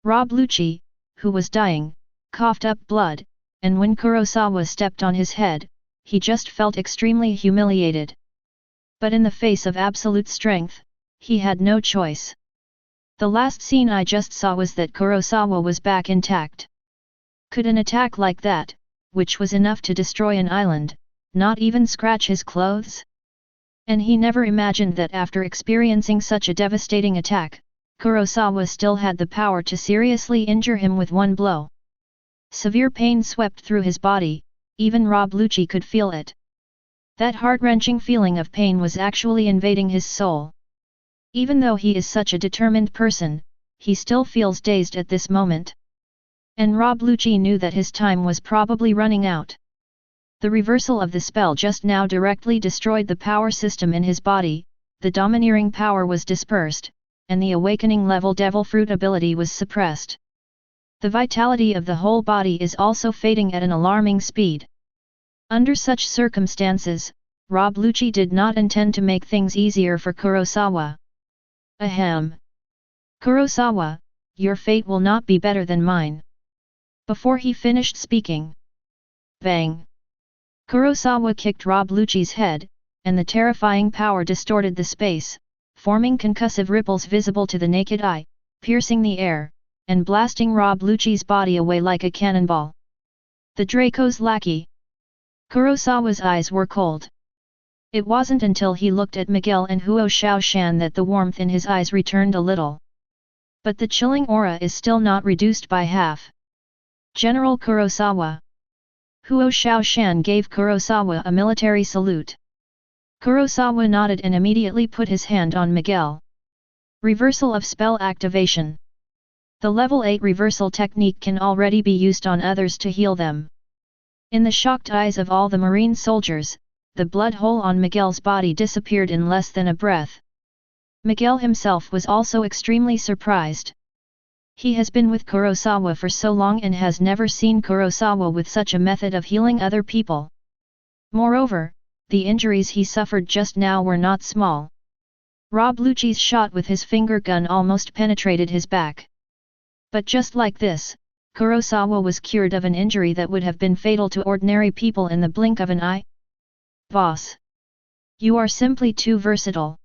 Rob Lucci, who was dying, coughed up blood, and when Kurosawa stepped on his head, he just felt extremely humiliated. But in the face of absolute strength, he had no choice. The last scene I just saw was that Kurosawa was back intact. Could an attack like that, which was enough to destroy an island, not even scratch his clothes? And he never imagined that after experiencing such a devastating attack, Kurosawa still had the power to seriously injure him with one blow. Severe pain swept through his body, even Rob Lucci could feel it. That heart-wrenching feeling of pain was actually invading his soul. Even though he is such a determined person, he still feels dazed at this moment. And Rob Lucci knew that his time was probably running out. The reversal of the spell just now directly destroyed the power system in his body, the domineering power was dispersed, and the awakening level devil fruit ability was suppressed. The vitality of the whole body is also fading at an alarming speed. Under such circumstances, Rob Lucci did not intend to make things easier for Kurosawa. Ahem. Kurosawa, your fate will not be better than mine. Before he finished speaking. Bang! Kurosawa kicked Rob Lucci's head, and the terrifying power distorted the space, forming concussive ripples visible to the naked eye, piercing the air, and blasting Rob Lucci's body away like a cannonball. The Draco's lackey. Kurosawa's eyes were cold. It wasn't until he looked at Miguel and Huo Xiaoshan that the warmth in his eyes returned a little. But the chilling aura is still not reduced by half. General Kurosawa. Huo Xiaoshan gave Kurosawa a military salute. Kurosawa nodded and immediately put his hand on Miguel. Reversal of spell activation. The level 8 reversal technique can already be used on others to heal them. In the shocked eyes of all the marine soldiers, the blood hole on Miguel's body disappeared in less than a breath. Miguel himself was also extremely surprised. He has been with Kurosawa for so long and has never seen Kurosawa with such a method of healing other people. Moreover, the injuries he suffered just now were not small. Rob Lucci's shot with his finger gun almost penetrated his back. But just like this, Kurosawa was cured of an injury that would have been fatal to ordinary people in the blink of an eye. Boss! You are simply too versatile.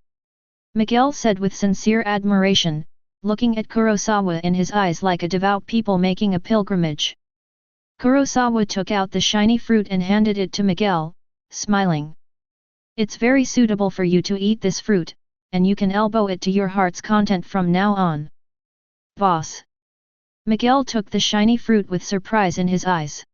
Miguel said with sincere admiration, looking at Kurosawa in his eyes like a devout people making a pilgrimage. Kurosawa took out the shiny fruit and handed it to Miguel, smiling. It's very suitable for you to eat this fruit, and you can elbow it to your heart's content from now on. Boss! Miguel took the shiny fruit with surprise in his eyes.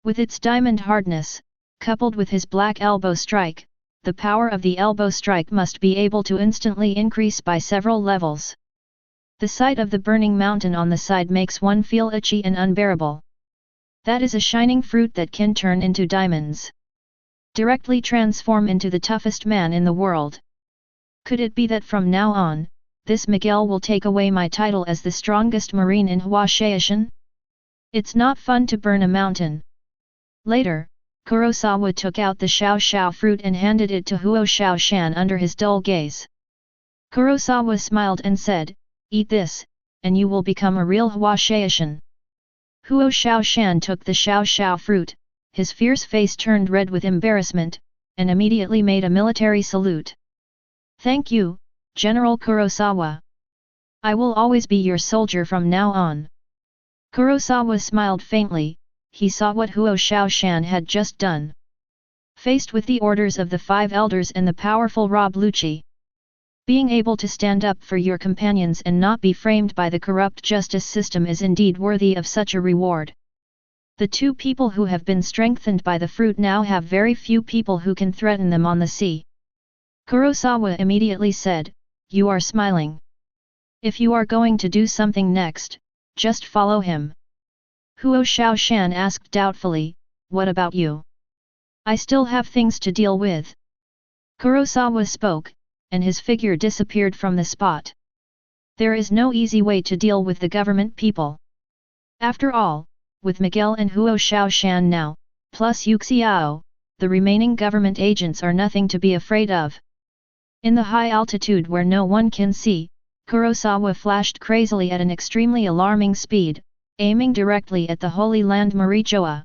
With its diamond hardness, coupled with his black elbow strike, the power of the elbow strike must be able to instantly increase by several levels. The sight of the burning mountain on the side makes one feel itchy and unbearable. That is a shining fruit that can turn into diamonds. Directly transform into the toughest man in the world. Could it be that from now on, this Miguel will take away my title as the strongest marine in Huashiashan? It's not fun to burn a mountain. Later, Kurosawa took out the Xiao Xiao fruit and handed it to Huo Xiaoshan under his dull gaze. Kurosawa smiled and said, "Eat this, and you will become a real Huashaishan." Huo Xiaoshan took the Xiao Xiao fruit, his fierce face turned red with embarrassment, and immediately made a military salute. "Thank you, General Kurosawa. I will always be your soldier from now on." Kurosawa smiled faintly. He saw what Huo Xiaoshan had just done. Faced with the orders of the 5 elders and the powerful Rob Lucci, being able to stand up for your companions and not be framed by the corrupt justice system is indeed worthy of such a reward. The 2 people who have been strengthened by the fruit now have very few people who can threaten them on the sea. Kurosawa immediately said, "You are smiling. If you are going to do something next, just follow him." Huo Xiaoshan asked doubtfully, "What about you?" "I still have things to deal with." Kurosawa spoke, and his figure disappeared from the spot. There is no easy way to deal with the government people. After all, with Miguel and Huo Xiaoshan now, plus Yuxiao, the remaining government agents are nothing to be afraid of. In the high altitude where no one can see, Kurosawa flashed crazily at an extremely alarming speed, aiming directly at the Holy Land Marijoa.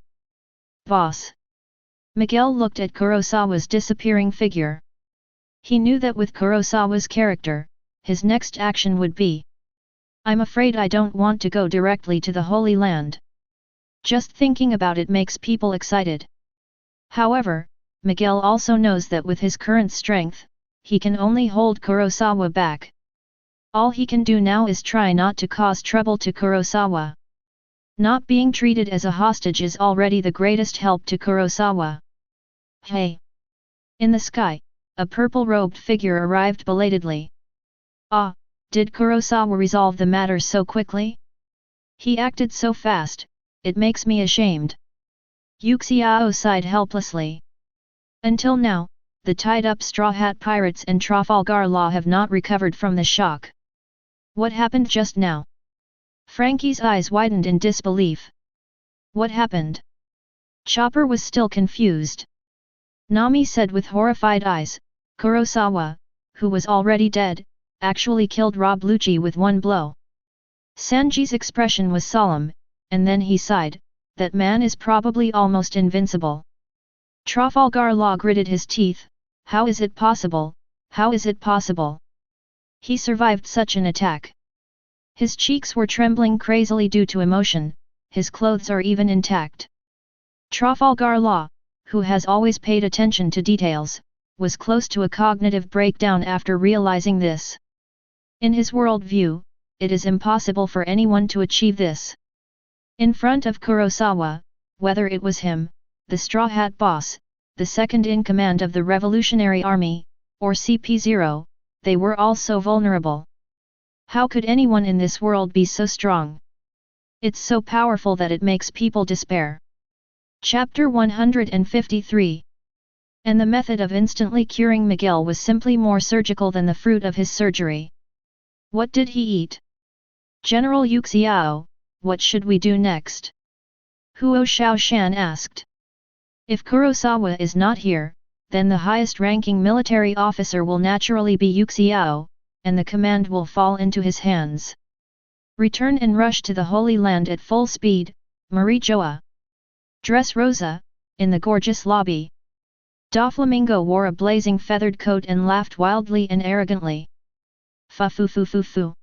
"Boss!" Miguel looked at Kurosawa's disappearing figure. He knew that with Kurosawa's character, his next action would be, "I'm afraid I don't want to go directly to the Holy Land. Just thinking about it makes people excited." However, Miguel also knows that with his current strength, he can only hold Kurosawa back. All he can do now is try not to cause trouble to Kurosawa. Not being treated as a hostage is already the greatest help to Kurosawa. "Hey!" In the sky, a purple-robed figure arrived belatedly. "Ah, did Kurosawa resolve the matter so quickly? He acted so fast, it makes me ashamed." Yuxiao sighed helplessly. Until now, the tied-up Straw Hat Pirates and Trafalgar Law have not recovered from the shock. What happened just now? Frankie's eyes widened in disbelief. What happened? Chopper was still confused. Nami said with horrified eyes, "Kurosawa, who was already dead, actually killed Rob Lucci with one blow." Sanji's expression was solemn, and then he sighed, "That man is probably almost invincible." Trafalgar Law gritted his teeth, "How is it possible, how is it possible? He survived such an attack." His cheeks were trembling crazily due to emotion, his clothes are even intact. Trafalgar Law, who has always paid attention to details, was close to a cognitive breakdown after realizing this. In his world view, it is impossible for anyone to achieve this. In front of Kurosawa, whether it was him, the Straw Hat Boss, the second-in-command of the Revolutionary Army, or CP0, they were all so vulnerable. How could anyone in this world be so strong? It's so powerful that it makes people despair. Chapter 153. And the method of instantly curing Miguel was simply more surgical than the fruit of his surgery. What did he eat? "General Yuxiao, what should we do next?" Huo Xiaoshan asked. If Kurosawa is not here, then the highest-ranking military officer will naturally be Yuxiao, and the command will fall into his hands. Return and rush to the Holy Land at full speed, Marijoa. Dress Rosa, in the gorgeous lobby. Doflamingo wore a blazing feathered coat and laughed wildly and arrogantly. Fa-fu-fu-fu-fu.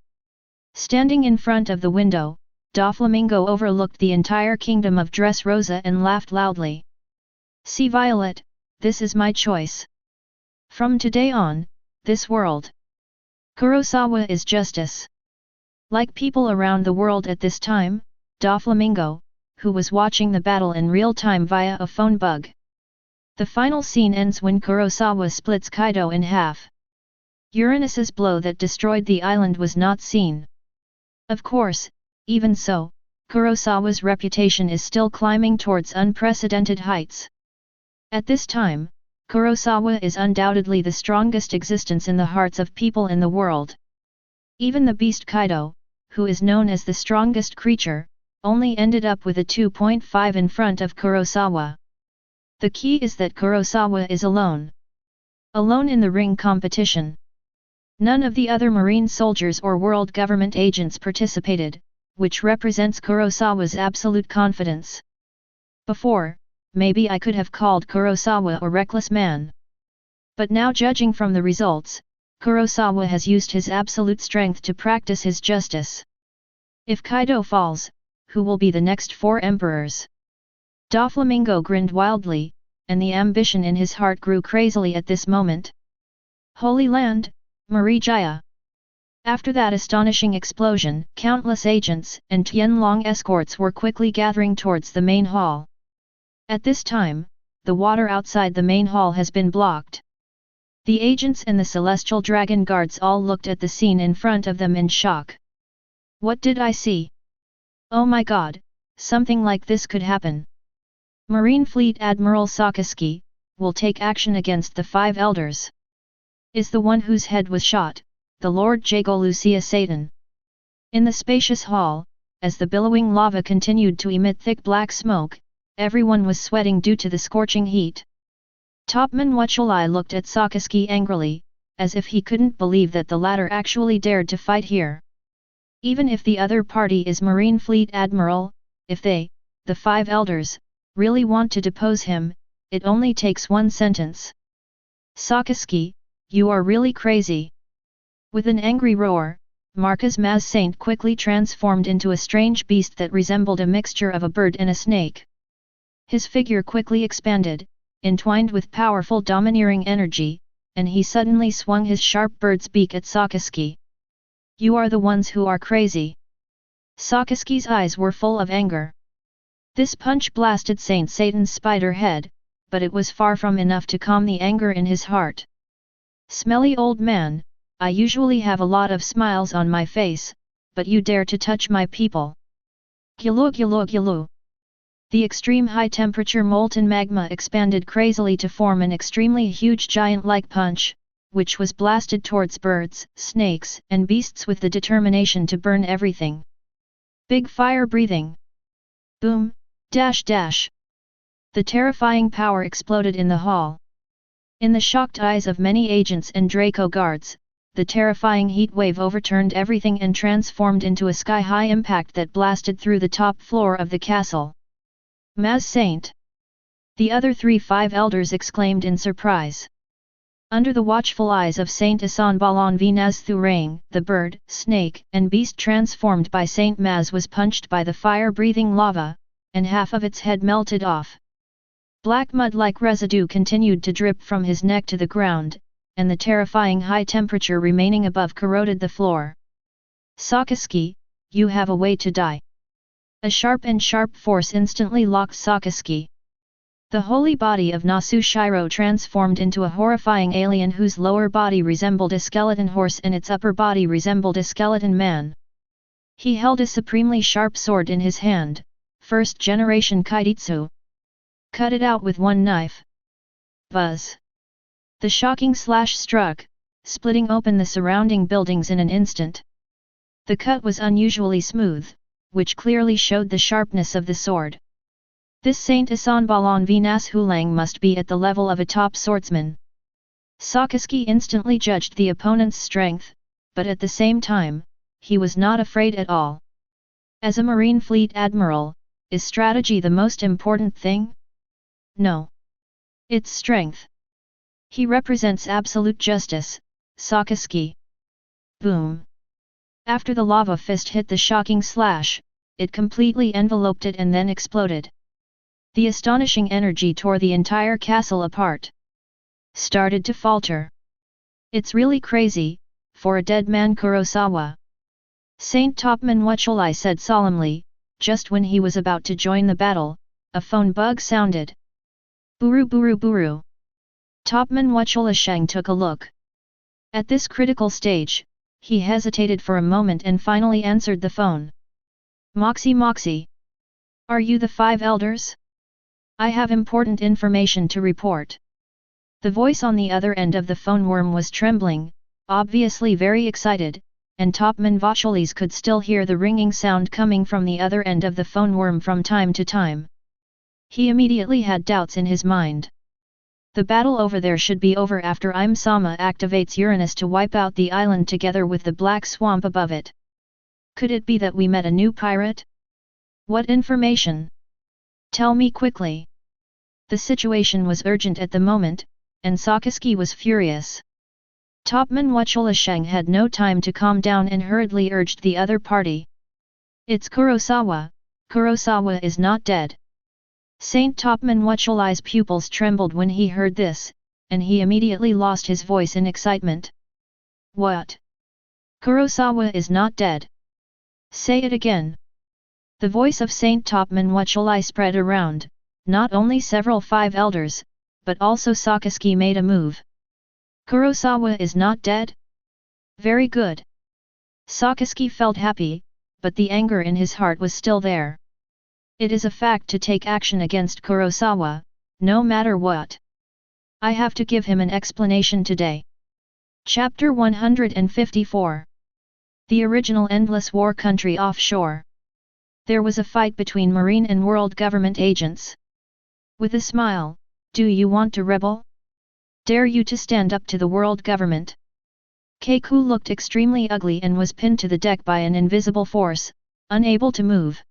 Standing in front of the window, Doflamingo overlooked the entire kingdom of Dress Rosa and laughed loudly. "See Violet, this is my choice. From today on, this world. Kurosawa is justice." Like people around the world at this time, Doflamingo, who was watching the battle in real time via a phone bug. The final scene ends when Kurosawa splits Kaido in half. Uranus's blow that destroyed the island was not seen. Of course, even so, Kurosawa's reputation is still climbing towards unprecedented heights. At this time, Kurosawa is undoubtedly the strongest existence in the hearts of people in the world. Even the beast Kaido, who is known as the strongest creature, only ended up with a 2.5 in front of Kurosawa. The key is that Kurosawa is alone. Alone in the ring competition. None of the other marine soldiers or world government agents participated, which represents Kurosawa's absolute confidence. Before, maybe I could have called Kurosawa a reckless man. But now, judging from the results, Kurosawa has used his absolute strength to practice his justice. If Kaido falls, who will be the next 4 emperors? Doflamingo grinned wildly, and the ambition in his heart grew crazily at this moment. Holy Land, Marijaya! After that astonishing explosion, countless agents and Tianlong escorts were quickly gathering towards the main hall. At this time, the water outside the main hall has been blocked. The agents and the Celestial Dragon Guards all looked at the scene in front of them in shock. What did I see? Oh my god, something like this could happen. Marine Fleet Admiral Sakaski will take action against the 5 elders. Is the one whose head was shot, the Lord Jago Lucia Satan. In the spacious hall, as the billowing lava continued to emit thick black smoke, everyone was sweating due to the scorching heat. Topman Wuchulai looked at Sakaski angrily, as if he couldn't believe that the latter actually dared to fight here. Even if the other party is Marine Fleet Admiral, if they, the 5 elders, really want to depose him, it only takes one sentence. Sakaski, you are really crazy. With an angry roar, Marco's Maz Saint quickly transformed into a strange beast that resembled a mixture of a bird and a snake. His figure quickly expanded, entwined with powerful domineering energy, and he suddenly swung his sharp bird's beak at Sakaski. You are the ones who are crazy. Sakaski's eyes were full of anger. This punch blasted Saint Satan's spider head, but it was far from enough to calm the anger in his heart. Smelly old man, I usually have a lot of smiles on my face, but you dare to touch my people. Gulu gulu gulu. The extreme high temperature molten magma expanded crazily to form an extremely huge giant-like punch, which was blasted towards birds, snakes, and beasts with the determination to burn everything. Big fire breathing. Boom, dash dash. The terrifying power exploded in the hall. In the shocked eyes of many agents and Draco guards, the terrifying heat wave overturned everything and transformed into a sky-high impact that blasted through the top floor of the castle. Maz Saint! The other 5 elders exclaimed in surprise. Under the watchful eyes of Saint Asan Balan Vinaz Thurang, the bird, snake, and beast transformed by Saint Maz was punched by the fire-breathing lava, and half of its head melted off. Black mud-like residue continued to drip from his neck to the ground, and the terrifying high temperature remaining above corroded the floor. Sakaski, you have a way to die. A sharp force instantly locked Sakaski. The holy body of Nasu Shiro transformed into a horrifying alien whose lower body resembled a skeleton horse and its upper body resembled a skeleton man. He held a supremely sharp sword in his hand, first generation Kaiditsu. Cut it out with one knife. Buzz. The shocking slash struck, splitting open the surrounding buildings in an instant. The cut was unusually smooth, which clearly showed the sharpness of the sword. This Saint Asan Balan Vinas Hulang must be at the level of a top swordsman. Sakaski instantly judged the opponent's strength, but at the same time, he was not afraid at all. As a Marine Fleet Admiral, is strategy the most important thing? No. It's strength. He represents absolute justice, Sakaski. Boom. After the lava fist hit the shocking slash, it completely enveloped it and then exploded. The astonishing energy tore the entire castle apart. Started to falter. It's really crazy, for a dead man Kurosawa. Saint Topman Wuchulai said solemnly, just when he was about to join the battle, a phone bug sounded. Buru buru buru. Topman Wuchulashang took a look. At this critical stage, he hesitated for a moment and finally answered the phone. Moxie Moxie. Are you the 5 elders? I have important information to report. The voice on the other end of the phone worm was trembling, obviously very excited, and Topman Wuchulis could still hear the ringing sound coming from the other end of the phone worm from time to time. He immediately had doubts in his mind. The battle over there should be over after Sama activates Uranus to wipe out the island together with the black swamp above it. Could it be that we met a new pirate? What information? Tell me quickly. The situation was urgent at the moment, and Sakaski was furious. Topman Wuchulasheng had no time to calm down and hurriedly urged the other party. It's Kurosawa. Kurosawa is not dead. Saint Topman Wuchulai's pupils trembled when he heard this, and he immediately lost his voice in excitement. What? Kurosawa is not dead. Say it again. The voice of Saint Topman Wuchulai spread around. Not only several five elders, but also Sakaski made a move. Kurosawa is not dead? Very good. Sakaski felt happy, but the anger in his heart was still there. It is a fact to take action against Kurosawa, no matter what. I have to give him an explanation today. Chapter 154. The original Endless War country offshore. There was a fight between Marine and World Government agents. With a smile, do you want to rebel? Dare you to stand up to the World Government? Keiku looked extremely ugly and was pinned to the deck by an invisible force, unable to move.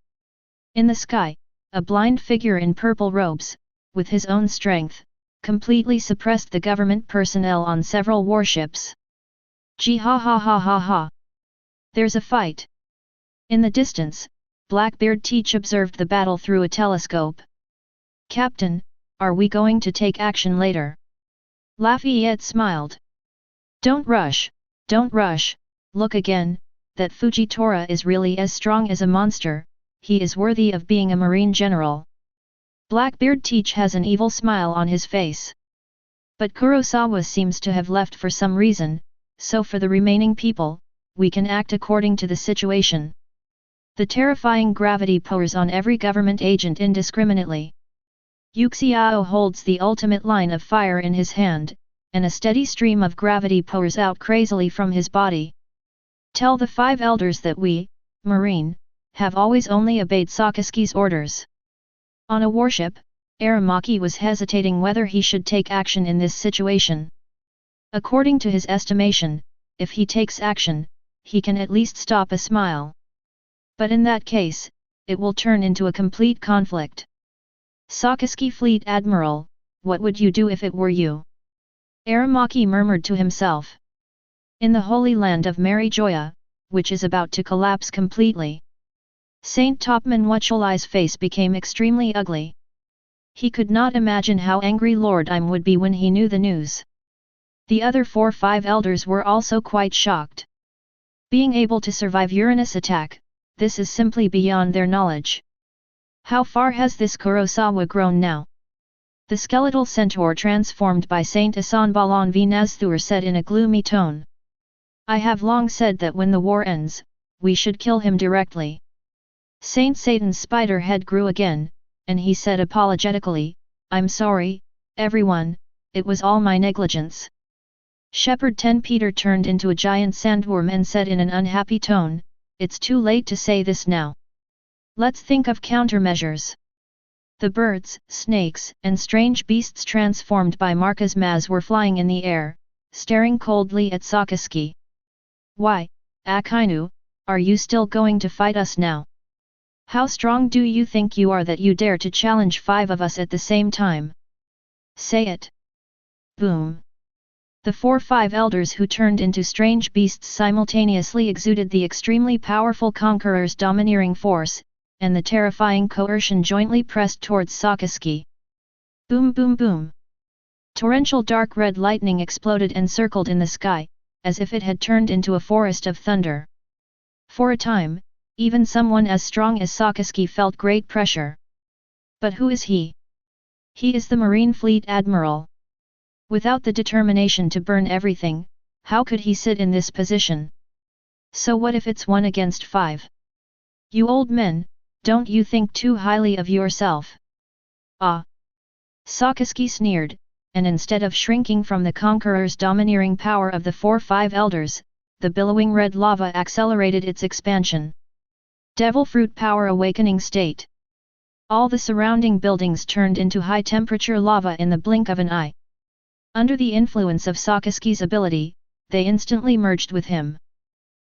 In the sky, a blind figure in purple robes, with his own strength, completely suppressed the government personnel on several warships. Gee ha ha ha ha ha! There's a fight! In the distance, Blackbeard Teach observed the battle through a telescope. Captain, are we going to take action later? Lafayette smiled. Don't rush, look again, that Fujitora is really as strong as a monster, he is worthy of being a marine general. Blackbeard Teach has an evil smile on his face. But Kurosawa seems to have left for some reason, so for the remaining people, we can act according to the situation. The terrifying gravity pours on every government agent indiscriminately. Yuxiao holds the ultimate line of fire in his hand, and a steady stream of gravity pours out crazily from his body. Tell the five elders that we, Marine, have always only obeyed Sakaski's orders. On a warship, Aramaki was hesitating whether he should take action in this situation. According to his estimation, if he takes action, he can at least stop a smile. But in that case, it will turn into a complete conflict. Sakaski Fleet Admiral, what would you do if it were you? Aramaki murmured to himself. In the holy land of Marijoya, which is about to collapse completely. Saint Topman Wuchulai's face became extremely ugly. He could not imagine how angry Lord Im would be when he knew the news. The other 4-5 elders were also quite shocked. Being able to survive Uranus attack, this is simply beyond their knowledge. How far has this Kurosawa grown now? The skeletal centaur transformed by Saint Asanbalan V. Nazthur said in a gloomy tone. I have long said that when the war ends, we should kill him directly. Saint Satan's spider head grew again, and he said apologetically, I'm sorry, everyone, it was all my negligence. Shepherd 10 Peter turned into a giant sandworm and said in an unhappy tone, it's too late to say this now. Let's think of countermeasures. The birds, snakes, and strange beasts transformed by Marco's Maz were flying in the air, staring coldly at Sakaski. Why, Akainu, are you still going to fight us now? How strong do you think you are that you dare to challenge 5 of us at the same time? Say it. Boom. The 4-5 elders who turned into strange beasts simultaneously exuded the extremely powerful conqueror's domineering force, and the terrifying coercion jointly pressed towards Sakaski. Boom boom boom. Torrential dark red lightning exploded and circled in the sky, as if it had turned into a forest of thunder. For a time, even someone as strong as Sakaski felt great pressure. But who is he? He is the Marine Fleet Admiral. Without the determination to burn everything, how could he sit in this position? So what if it's 1 against 5? You old men, don't you think too highly of yourself? Ah! Sakaski sneered, and instead of shrinking from the conqueror's domineering power of the 4-5 elders, the billowing red lava accelerated its expansion. Devil fruit power awakening state. All the surrounding buildings turned into high-temperature lava in the blink of an eye. Under the influence of Sakaski's ability, they instantly merged with him.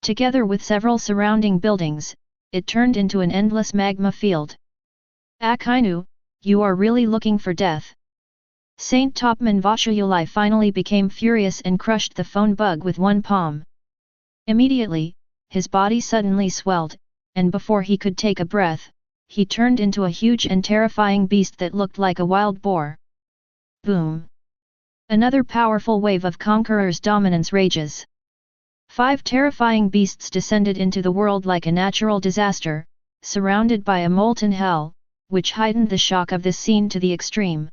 Together with several surrounding buildings, it turned into an endless magma field. Akainu, you are really looking for death. Saint Topman Vachayulai finally became furious and crushed the phone bug with one palm. Immediately, his body suddenly swelled, and before he could take a breath, he turned into a huge and terrifying beast that looked like a wild boar. Boom! Another powerful wave of Conqueror's dominance rages. 5 terrifying beasts descended into the world like a natural disaster, surrounded by a molten hell, which heightened the shock of this scene to the extreme.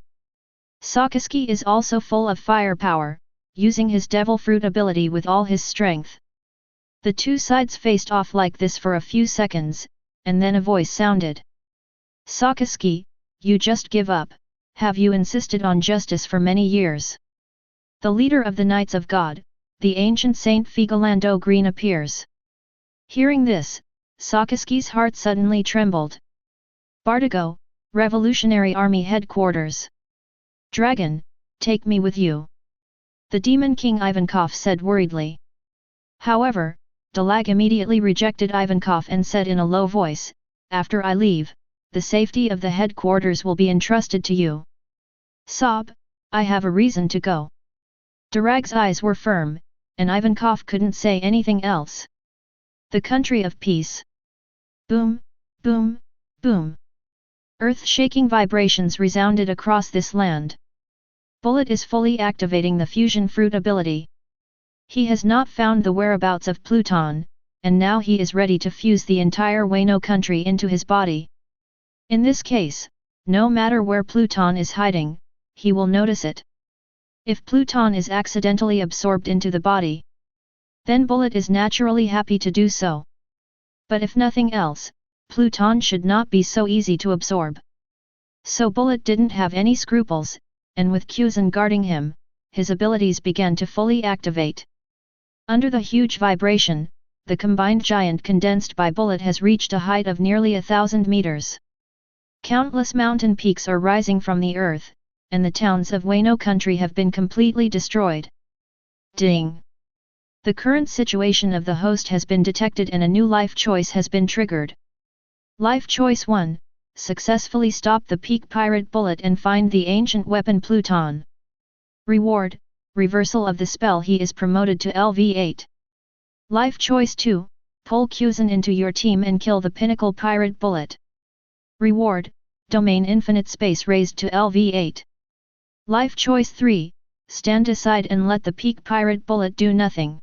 Sakaski is also full of firepower, using his devil fruit ability with all his strength. The two sides faced off like this for a few seconds, and then a voice sounded. Sakaski, you just give up, have you insisted on justice for many years? The leader of the Knights of God, the ancient Saint Figolando Green appears. Hearing this, Sakaski's heart suddenly trembled. Bardago, Revolutionary Army Headquarters. Dragon, take me with you. The Demon King Ivankov said worriedly. However, Dalag immediately rejected Ivankov and said in a low voice, after I leave, the safety of the headquarters will be entrusted to you. Sob, I have a reason to go. Darag's eyes were firm, and Ivankov couldn't say anything else. The country of peace. Boom, boom, boom. Earth-shaking vibrations resounded across this land. Bullet is fully activating the fusion fruit ability. He has not found the whereabouts of Pluton, and now he is ready to fuse the entire Wano country into his body. In this case, no matter where Pluton is hiding, he will notice it. If Pluton is accidentally absorbed into the body, then Bullet is naturally happy to do so. But if nothing else, Pluton should not be so easy to absorb. So Bullet didn't have any scruples, and with Kuzan guarding him, his abilities began to fully activate. Under the huge vibration, the combined giant condensed by Bullet has reached a height of nearly 1,000 meters. Countless mountain peaks are rising from the earth, and the towns of Wano country have been completely destroyed. Ding! The current situation of the host has been detected and a new life choice has been triggered. Life choice 1, successfully stop the peak pirate Bullet and find the ancient weapon Pluton. Reward, reversal of the spell, he is promoted to LV8. Life choice 2, pull Kuzan into your team and kill the pinnacle pirate Bullet. Reward, domain infinite space raised to LV8. Life choice 3, stand aside and let the peak pirate Bullet do nothing.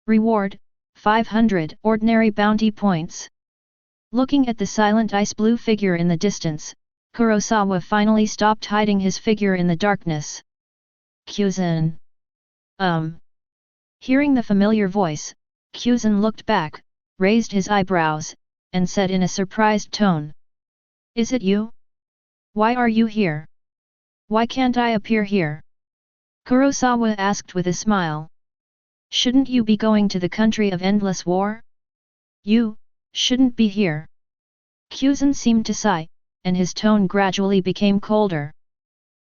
Reward, 500 ordinary bounty points. Looking at the silent ice blue figure in the distance, Kurosawa finally stopped hiding his figure in the darkness. Kuzan. Hearing the familiar voice, Kuzan looked back, raised his eyebrows, and said in a surprised tone. Is it you? Why are you here? Why can't I appear here? Kurosawa asked with a smile. Shouldn't you be going to the country of endless war? You shouldn't be here. Kuzan seemed to sigh, and his tone gradually became colder.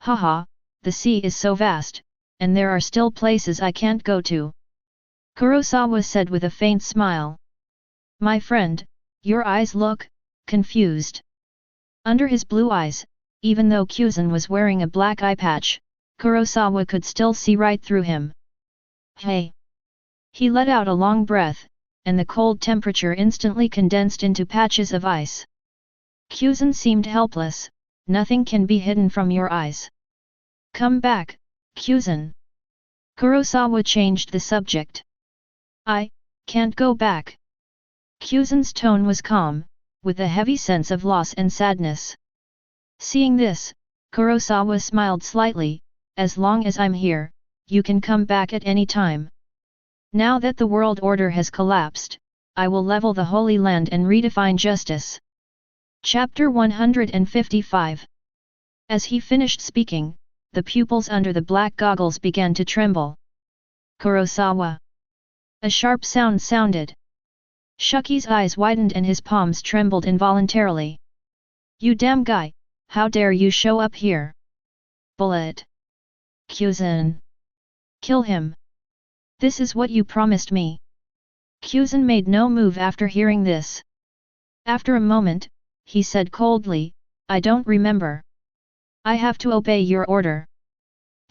Haha, the sea is so vast, and there are still places I can't go to. Kurosawa said with a faint smile. My friend, your eyes look confused. Under his blue eyes, even though Kuzan was wearing a black eye patch, Kurosawa could still see right through him. Hey! He let out a long breath, and the cold temperature instantly condensed into patches of ice. Kuzan seemed helpless, nothing can be hidden from your eyes. Come back, Kuzan. Kurosawa changed the subject. I can't go back. Kuzan's tone was calm, with a heavy sense of loss and sadness. Seeing this, Kurosawa smiled slightly, as long as I'm here, you can come back at any time. Now that the world order has collapsed, I will level the Holy Land and redefine justice. Chapter 155. As he finished speaking, the pupils under the black goggles began to tremble. Kurosawa. A sharp sound sounded. Shuki's eyes widened and his palms trembled involuntarily. You damn guy, how dare you show up here? Bullet. Kyuzan. Kill him. This is what you promised me. Kyuzan made no move after hearing this. After a moment, he said coldly, I don't remember. I have to obey your order.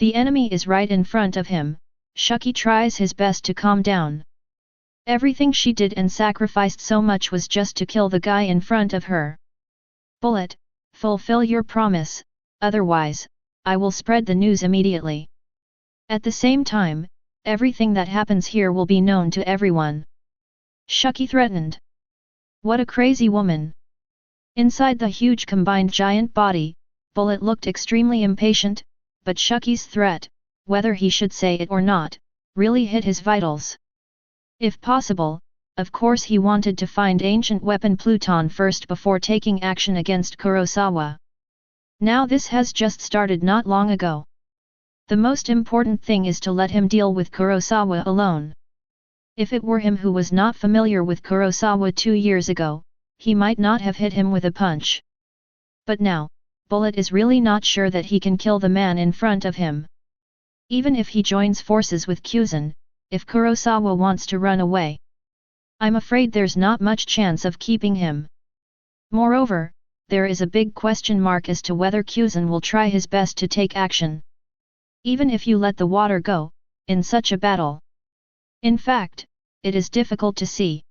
The enemy is right in front of him. Shuki tries his best to calm down. Everything she did and sacrificed so much was just to kill the guy in front of her. Bullet, fulfill your promise, otherwise, I will spread the news immediately. At the same time, everything that happens here will be known to everyone. Shuki threatened. What a crazy woman. Inside the huge combined giant body, Bullet looked extremely impatient, but Shuki's threat, whether he should say it or not, really hit his vitals. If possible, of course he wanted to find ancient weapon Pluton first before taking action against Kurosawa. Now this has just started not long ago. The most important thing is to let him deal with Kurosawa alone. If it were him who was not familiar with Kurosawa 2 years ago, he might not have hit him with a punch. But now, Bullet is really not sure that he can kill the man in front of him. Even if he joins forces with Kyuzan, if Kurosawa wants to run away, I'm afraid there's not much chance of keeping him. Moreover, there is a big question mark as to whether Kyuzan will try his best to take action. Even if you let the water go, in such a battle. In fact, it is difficult to see.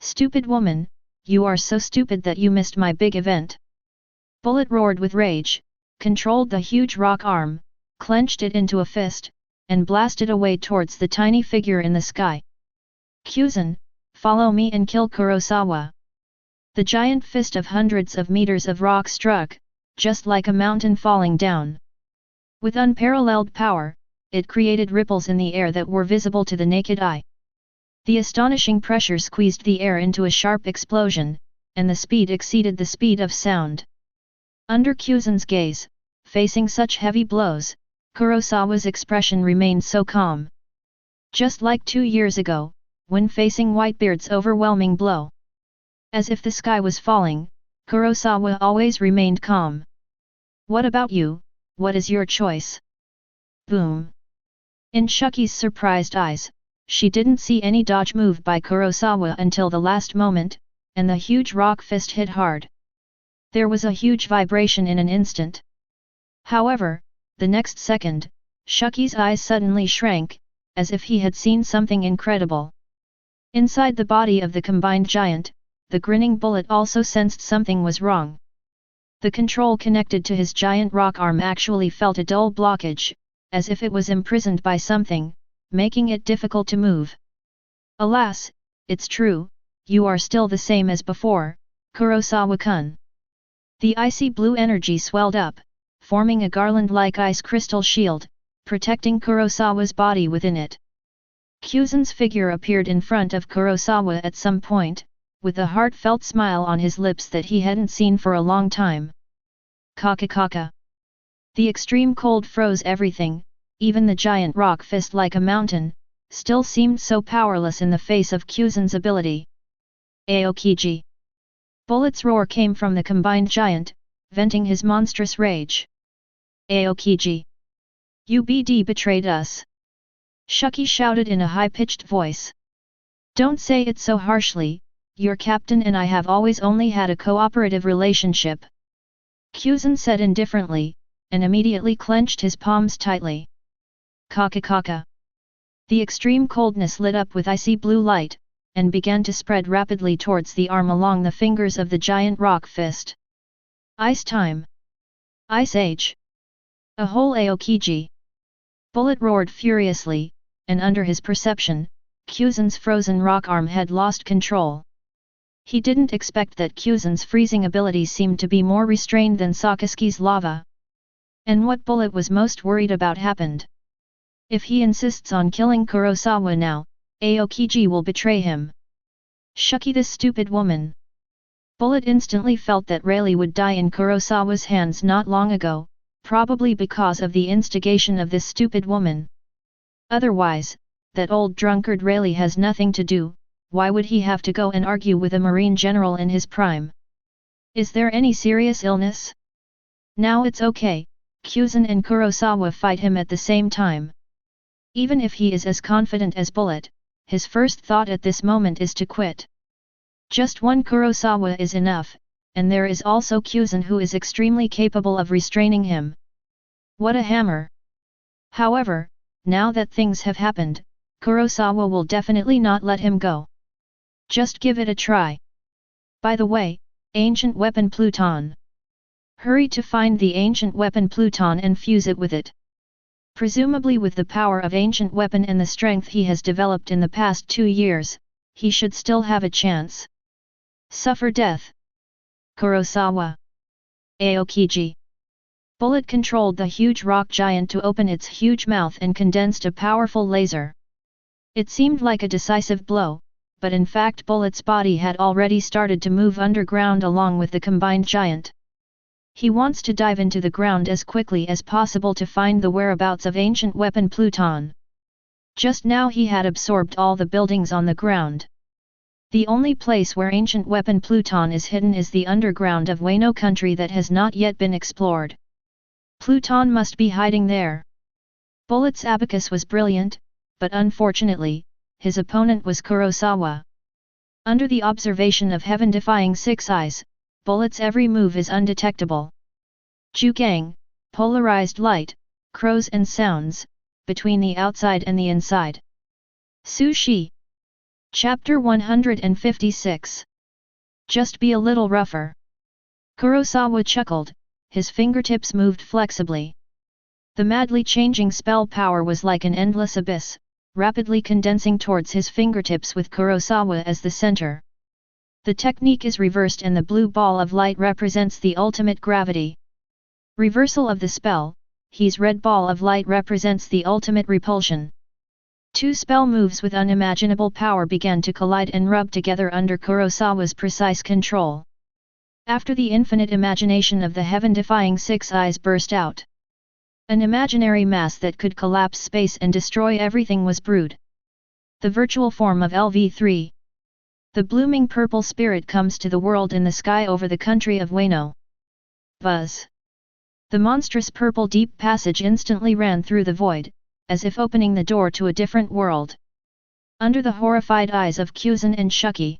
Stupid woman, you are so stupid that you missed my big event. Bullet roared with rage, controlled the huge rock arm, clenched it into a fist, and blasted away towards the tiny figure in the sky. Kyuzan, follow me and kill Kurosawa. The giant fist of hundreds of meters of rock struck, just like a mountain falling down. With unparalleled power, it created ripples in the air that were visible to the naked eye. The astonishing pressure squeezed the air into a sharp explosion, and the speed exceeded the speed of sound. Under Kyuzan's gaze, facing such heavy blows, Kurosawa's expression remained so calm. Just like 2 years ago, when facing Whitebeard's overwhelming blow. As if the sky was falling, Kurosawa always remained calm. What about you, what is your choice? Boom! In Shuki's surprised eyes, she didn't see any dodge move by Kurosawa until the last moment, and the huge rock fist hit hard. There was a huge vibration in an instant. However, the next second, Shuki's eyes suddenly shrank, as if he had seen something incredible. Inside the body of the combined giant, the grinning Bullet also sensed something was wrong. The control connected to his giant rock arm actually felt a dull blockage, as if it was imprisoned by something, making it difficult to move. Alas, it's true, you are still the same as before, Kurosawa-kun. The icy blue energy swelled up, forming a garland-like ice crystal shield, protecting Kurosawa's body within it. Kyuzan's figure appeared in front of Kurosawa at some point, with a heartfelt smile on his lips that he hadn't seen for a long time. Kaka. The extreme cold froze everything, even the giant rock fist like a mountain, still seemed so powerless in the face of Kyuzan's ability. Aokiji. Bullet's roar came from the combined giant, venting his monstrous rage. Aokiji. You betrayed us. Shuki shouted in a high-pitched voice. Don't say it so harshly, your captain and I have always only had a cooperative relationship. Kyuzan said indifferently, and immediately clenched his palms tightly. Kaka. The extreme coldness lit up with icy blue light, and began to spread rapidly towards the arm along the fingers of the giant rock fist. Ice time! Ice age! A whole Aokiji! Bullet roared furiously, and under his perception, Kyuzan's frozen rock arm had lost control. He didn't expect that Kyuzan's freezing ability seemed to be more restrained than Sakaski's lava. And what Bullet was most worried about happened. If he insists on killing Kurosawa now, Aokiji will betray him. Shuki, this stupid woman! Bullet instantly felt that Rayleigh would die in Kurosawa's hands not long ago, probably because of the instigation of this stupid woman. Otherwise, that old drunkard Rayleigh has nothing to do. Why would he have to go and argue with a marine general in his prime? Is there any serious illness? Now it's okay, Kuzen and Kurosawa fight him at the same time. Even if he is as confident as Bullet, his first thought at this moment is to quit. Just one Kurosawa is enough, and there is also Kuzen who is extremely capable of restraining him. What a hammer! However, now that things have happened, Kurosawa will definitely not let him go. Just give it a try. By the way, ancient weapon Pluton. Hurry to find the ancient weapon Pluton and fuse it with it. Presumably with the power of ancient weapon and the strength he has developed in the past 2 years, he should still have a chance. Suffer death. Kurosawa. Aokiji. Bullet controlled the huge rock giant to open its huge mouth and condensed a powerful laser. It seemed like a decisive blow, but in fact Bullet's body had already started to move underground along with the combined giant. He wants to dive into the ground as quickly as possible to find the whereabouts of ancient weapon Pluton. Just now he had absorbed all the buildings on the ground. The only place where ancient weapon Pluton is hidden is the underground of Wano country that has not yet been explored. Pluton must be hiding there. Bullet's abacus was brilliant, but unfortunately, his opponent was Kurosawa. Under the observation of heaven-defying 6 eyes, Bullet's every move is undetectable. Jugang, polarized light, crows and sounds, between the outside and the inside. Sushi. Chapter 156. Just be a little rougher. Kurosawa chuckled, his fingertips moved flexibly. The madly changing spell power was like an endless abyss, rapidly condensing towards his fingertips with Kurosawa as the center. The technique is reversed and the blue ball of light represents the ultimate gravity. Reversal of the spell, his red ball of light represents the ultimate repulsion. 2 spell moves with unimaginable power began to collide and rub together under Kurosawa's precise control. After the infinite imagination of the heaven-defying 6 eyes burst out. An imaginary mass that could collapse space and destroy everything was brewed. The virtual form of LV3. The blooming purple spirit comes to the world in the sky over the country of Wano. Buzz. The monstrous purple deep passage instantly ran through the void, as if opening the door to a different world. Under the horrified eyes of Kuzen and Shuki.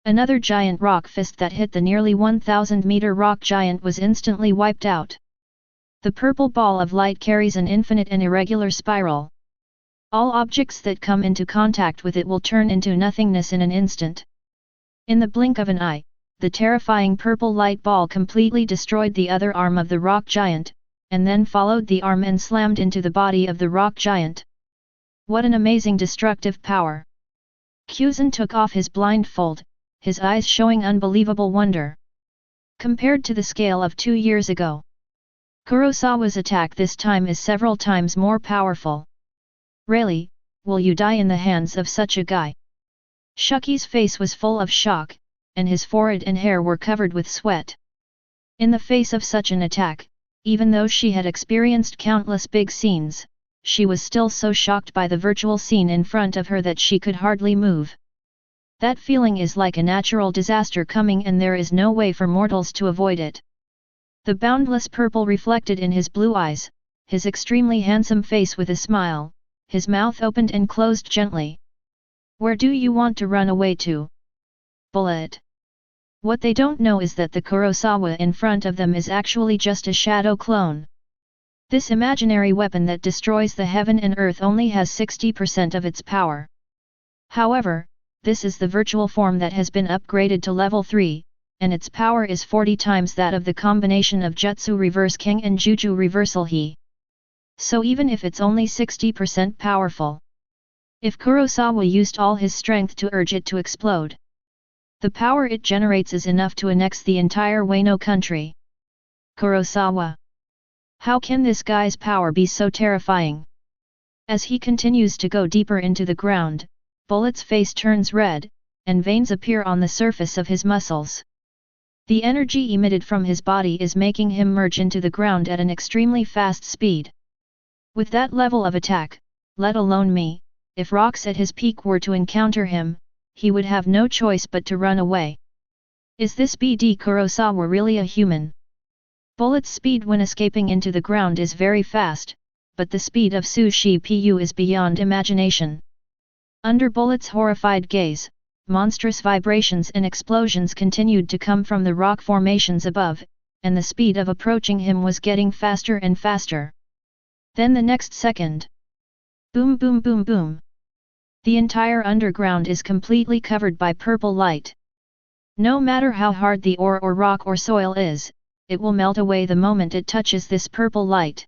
Another giant rock fist that hit the nearly 1,000-meter rock giant was instantly wiped out. The purple ball of light carries an infinite and irregular spiral. All objects that come into contact with it will turn into nothingness in an instant. In the blink of an eye, the terrifying purple light ball completely destroyed the other arm of the rock giant, and then followed the arm and slammed into the body of the rock giant. What an amazing destructive power! Kuzen took off his blindfold, his eyes showing unbelievable wonder. Compared to the scale of 2 years ago, Kurosawa's attack this time is several times more powerful. Really, will you die in the hands of such a guy? Shuki's face was full of shock, and his forehead and hair were covered with sweat. In the face of such an attack, even though she had experienced countless big scenes, she was still so shocked by the virtual scene in front of her that she could hardly move. That feeling is like a natural disaster coming and there is no way for mortals to avoid it. The boundless purple reflected in his blue eyes, his extremely handsome face with a smile, his mouth opened and closed gently. Where do you want to run away to? Bullet. What they don't know is that the Kurosawa in front of them is actually just a shadow clone. This imaginary weapon that destroys the heaven and earth only has 60% of its power. However, this is the virtual form that has been upgraded to level 3, and its power is 40 times that of the combination of Jutsu Reverse King and Juju Reversal He. So even if it's only 60% powerful, if Kurosawa used all his strength to urge it to explode, the power it generates is enough to annex the entire Wano country. Kurosawa. How can this guy's power be so terrifying? As he continues to go deeper into the ground, Bullet's face turns red, and veins appear on the surface of his muscles. The energy emitted from his body is making him merge into the ground at an extremely fast speed. With that level of attack, let alone me, if rocks at his peak were to encounter him, he would have no choice but to run away. Is this BD Kurosawa really a human? Bullet's speed when escaping into the ground is very fast, but the speed of Sushi Pu is beyond imagination. Under Bullet's horrified gaze, monstrous vibrations and explosions continued to come from the rock formations above, and the speed of approaching him was getting faster and faster. Then the next second. Boom boom boom boom. The entire underground is completely covered by purple light. No matter how hard the ore or rock or soil is, it will melt away the moment it touches this purple light.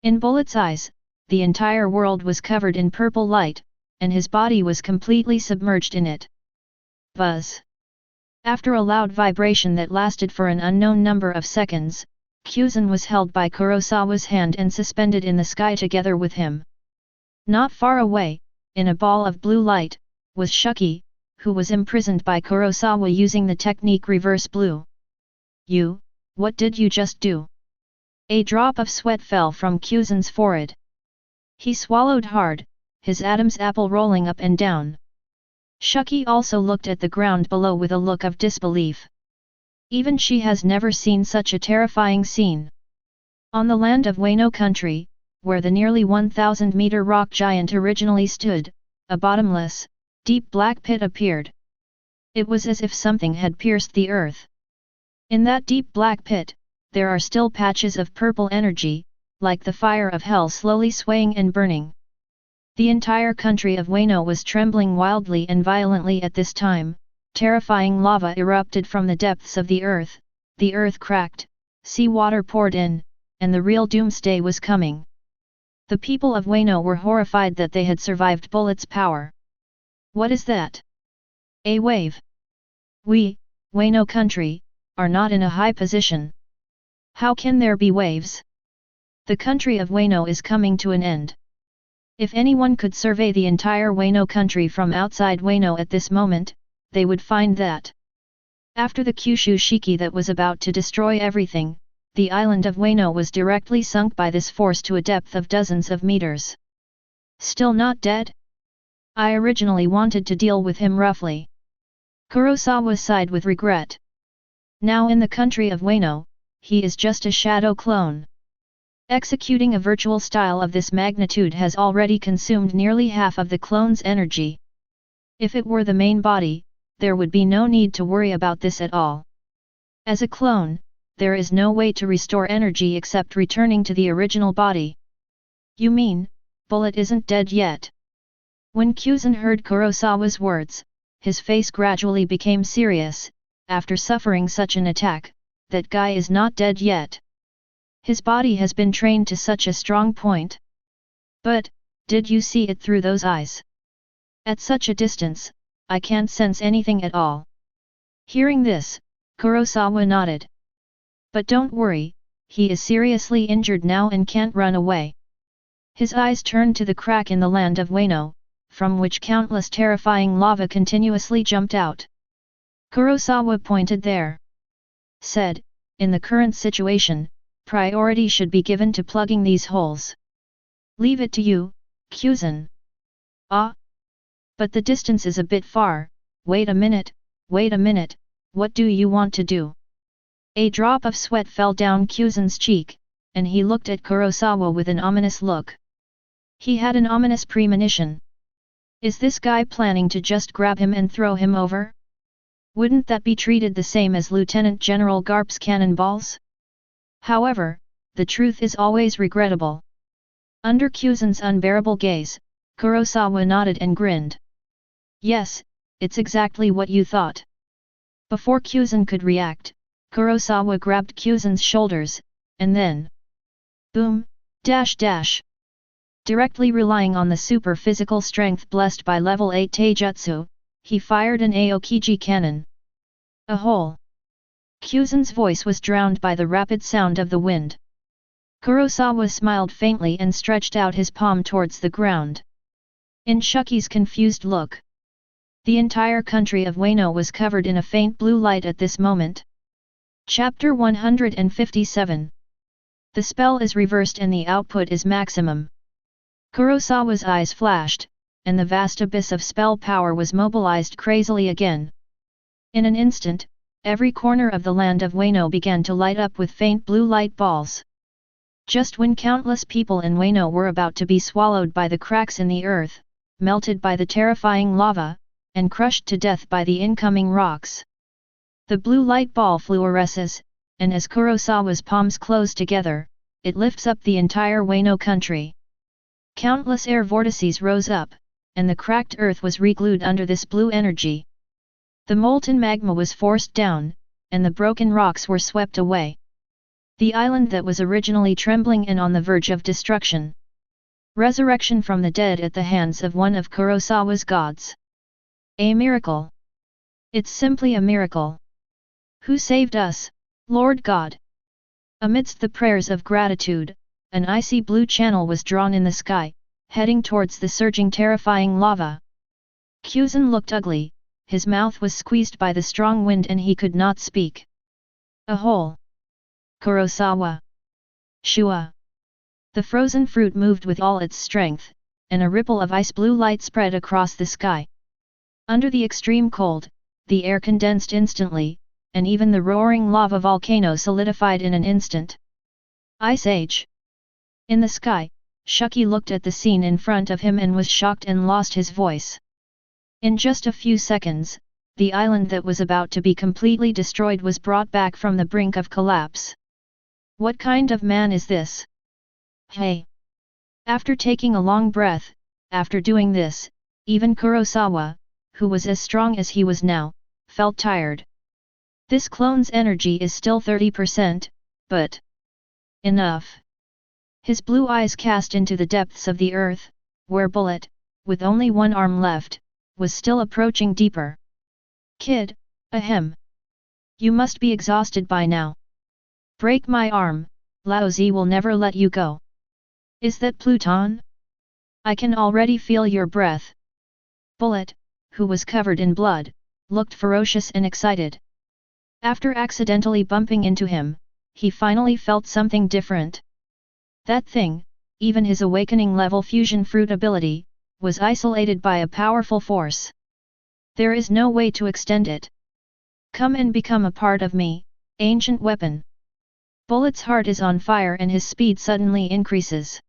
In Bullet's eyes, the entire world was covered in purple light, and his body was completely submerged in it. Buzz. After a loud vibration that lasted for an unknown number of seconds, Kyuzen was held by Kurosawa's hand and suspended in the sky together with him. Not far away, in a ball of blue light, was Shuki, who was imprisoned by Kurosawa using the technique reverse blue. You, what did you just do? A drop of sweat fell from Kyuzen's forehead. He swallowed hard, his Adam's apple rolling up and down. Shuki also looked at the ground below with a look of disbelief. Even she has never seen such a terrifying scene. On the land of Wano country, where the nearly 1,000-meter rock giant originally stood, a bottomless, deep black pit appeared. It was as if something had pierced the earth. In that deep black pit, there are still patches of purple energy, like the fire of hell slowly swaying and burning. The entire country of Wano was trembling wildly and violently at this time. Terrifying lava erupted from the depths of the earth cracked, sea water poured in, and the real doomsday was coming. The people of Wano were horrified that they had survived Bullet's power. What is that? A wave. We, Wano country, are not in a high position. How can there be waves? The country of Wano is coming to an end. If anyone could survey the entire Wano country from outside Wano at this moment, they would find that after the Kyushu Shiki that was about to destroy everything, the island of Wano was directly sunk by this force to a depth of dozens of meters. Still not dead? I originally wanted to deal with him roughly. Kurosawa sighed with regret. Now in the country of Wano, he is just a shadow clone. Executing a virtual style of this magnitude has already consumed nearly half of the clone's energy. If it were the main body, there would be no need to worry about this at all. As a clone, there is no way to restore energy except returning to the original body. You mean, Bullet isn't dead yet? When Kyuzen heard Kurosawa's words, his face gradually became serious. After suffering such an attack, that guy is not dead yet. His body has been trained to such a strong point. But, did you see it through those eyes? At such a distance, I can't sense anything at all. Hearing this, Kurosawa nodded. But don't worry, he is seriously injured now and can't run away. His eyes turned to the crack in the land of Wano, from which countless terrifying lava continuously jumped out. Kurosawa pointed there. Said, in the current situation, priority should be given to plugging these holes. Leave it to you, Kyuzen. Ah? But the distance is a bit far. Wait a minute, what do you want to do? A drop of sweat fell down Kyuzen's cheek, and he looked at Kurosawa with an ominous look. He had an ominous premonition. Is this guy planning to just grab him and throw him over? Wouldn't that be treated the same as Lieutenant General Garp's cannonballs? However, the truth is always regrettable. Under Kyuzen's unbearable gaze, Kurosawa nodded and grinned. Yes, it's exactly what you thought. Before Kyuzen could react, Kurosawa grabbed Kyuzen's shoulders, and then... Boom, dash dash. Directly relying on the super physical strength blessed by level 8 Taijutsu, he fired an Aokiji cannon. A hole. Kyuzen's voice was drowned by the rapid sound of the wind. Kurosawa smiled faintly and stretched out his palm towards the ground. In Shuki's confused look, the entire country of Wano was covered in a faint blue light at this moment. Chapter 157. The spell is reversed and the output is maximum. Kurosawa's eyes flashed, and the vast abyss of spell power was mobilized crazily again. In an instant, Every corner of the land of Wano began to light up with faint blue light balls. Just when countless people in Wano were about to be swallowed by the cracks in the earth, melted by the terrifying lava, and crushed to death by the incoming rocks. The blue light ball fluoresces, and as Kurosawa's palms close together, it lifts up the entire Wano country. Countless air vortices rose up, and the cracked earth was reglued under this blue energy. The molten magma was forced down, and the broken rocks were swept away. The island that was originally trembling and on the verge of destruction. Resurrection from the dead at the hands of one of Kurosawa's gods. A miracle. It's simply a miracle. Who saved us, Lord God? Amidst the prayers of gratitude, an icy blue channel was drawn in the sky, heading towards the surging terrifying lava. Kuzan looked ugly, his mouth was squeezed by the strong wind and he could not speak. A hole. Kurosawa. Shua. The frozen fruit moved with all its strength, and a ripple of ice blue light spread across the sky. Under the extreme cold, the air condensed instantly, and even the roaring lava volcano solidified in an instant. Ice Age. In the sky, Shuki looked at the scene in front of him and was shocked and lost his voice. In just a few seconds, the island that was about to be completely destroyed was brought back from the brink of collapse. What kind of man is this? Hey! After taking a long breath, after doing this, even Kurosawa, who was as strong as he was now, felt tired. This clone's energy is still 30%, but... enough! His blue eyes cast into the depths of the earth, where Bullet, with only one arm left, was still approaching deeper. Kid, ahem! You must be exhausted by now. Break my arm, Lao Zi will never let you go. Is that Pluton? I can already feel your breath. Bullet, who was covered in blood, looked ferocious and excited. After accidentally bumping into him, he finally felt something different. That thing, even his awakening level fusion fruit ability, was isolated by a powerful force. There is no way to extend it. Come and become a part of me, ancient weapon. Bullet's heart is on fire and his speed suddenly increases.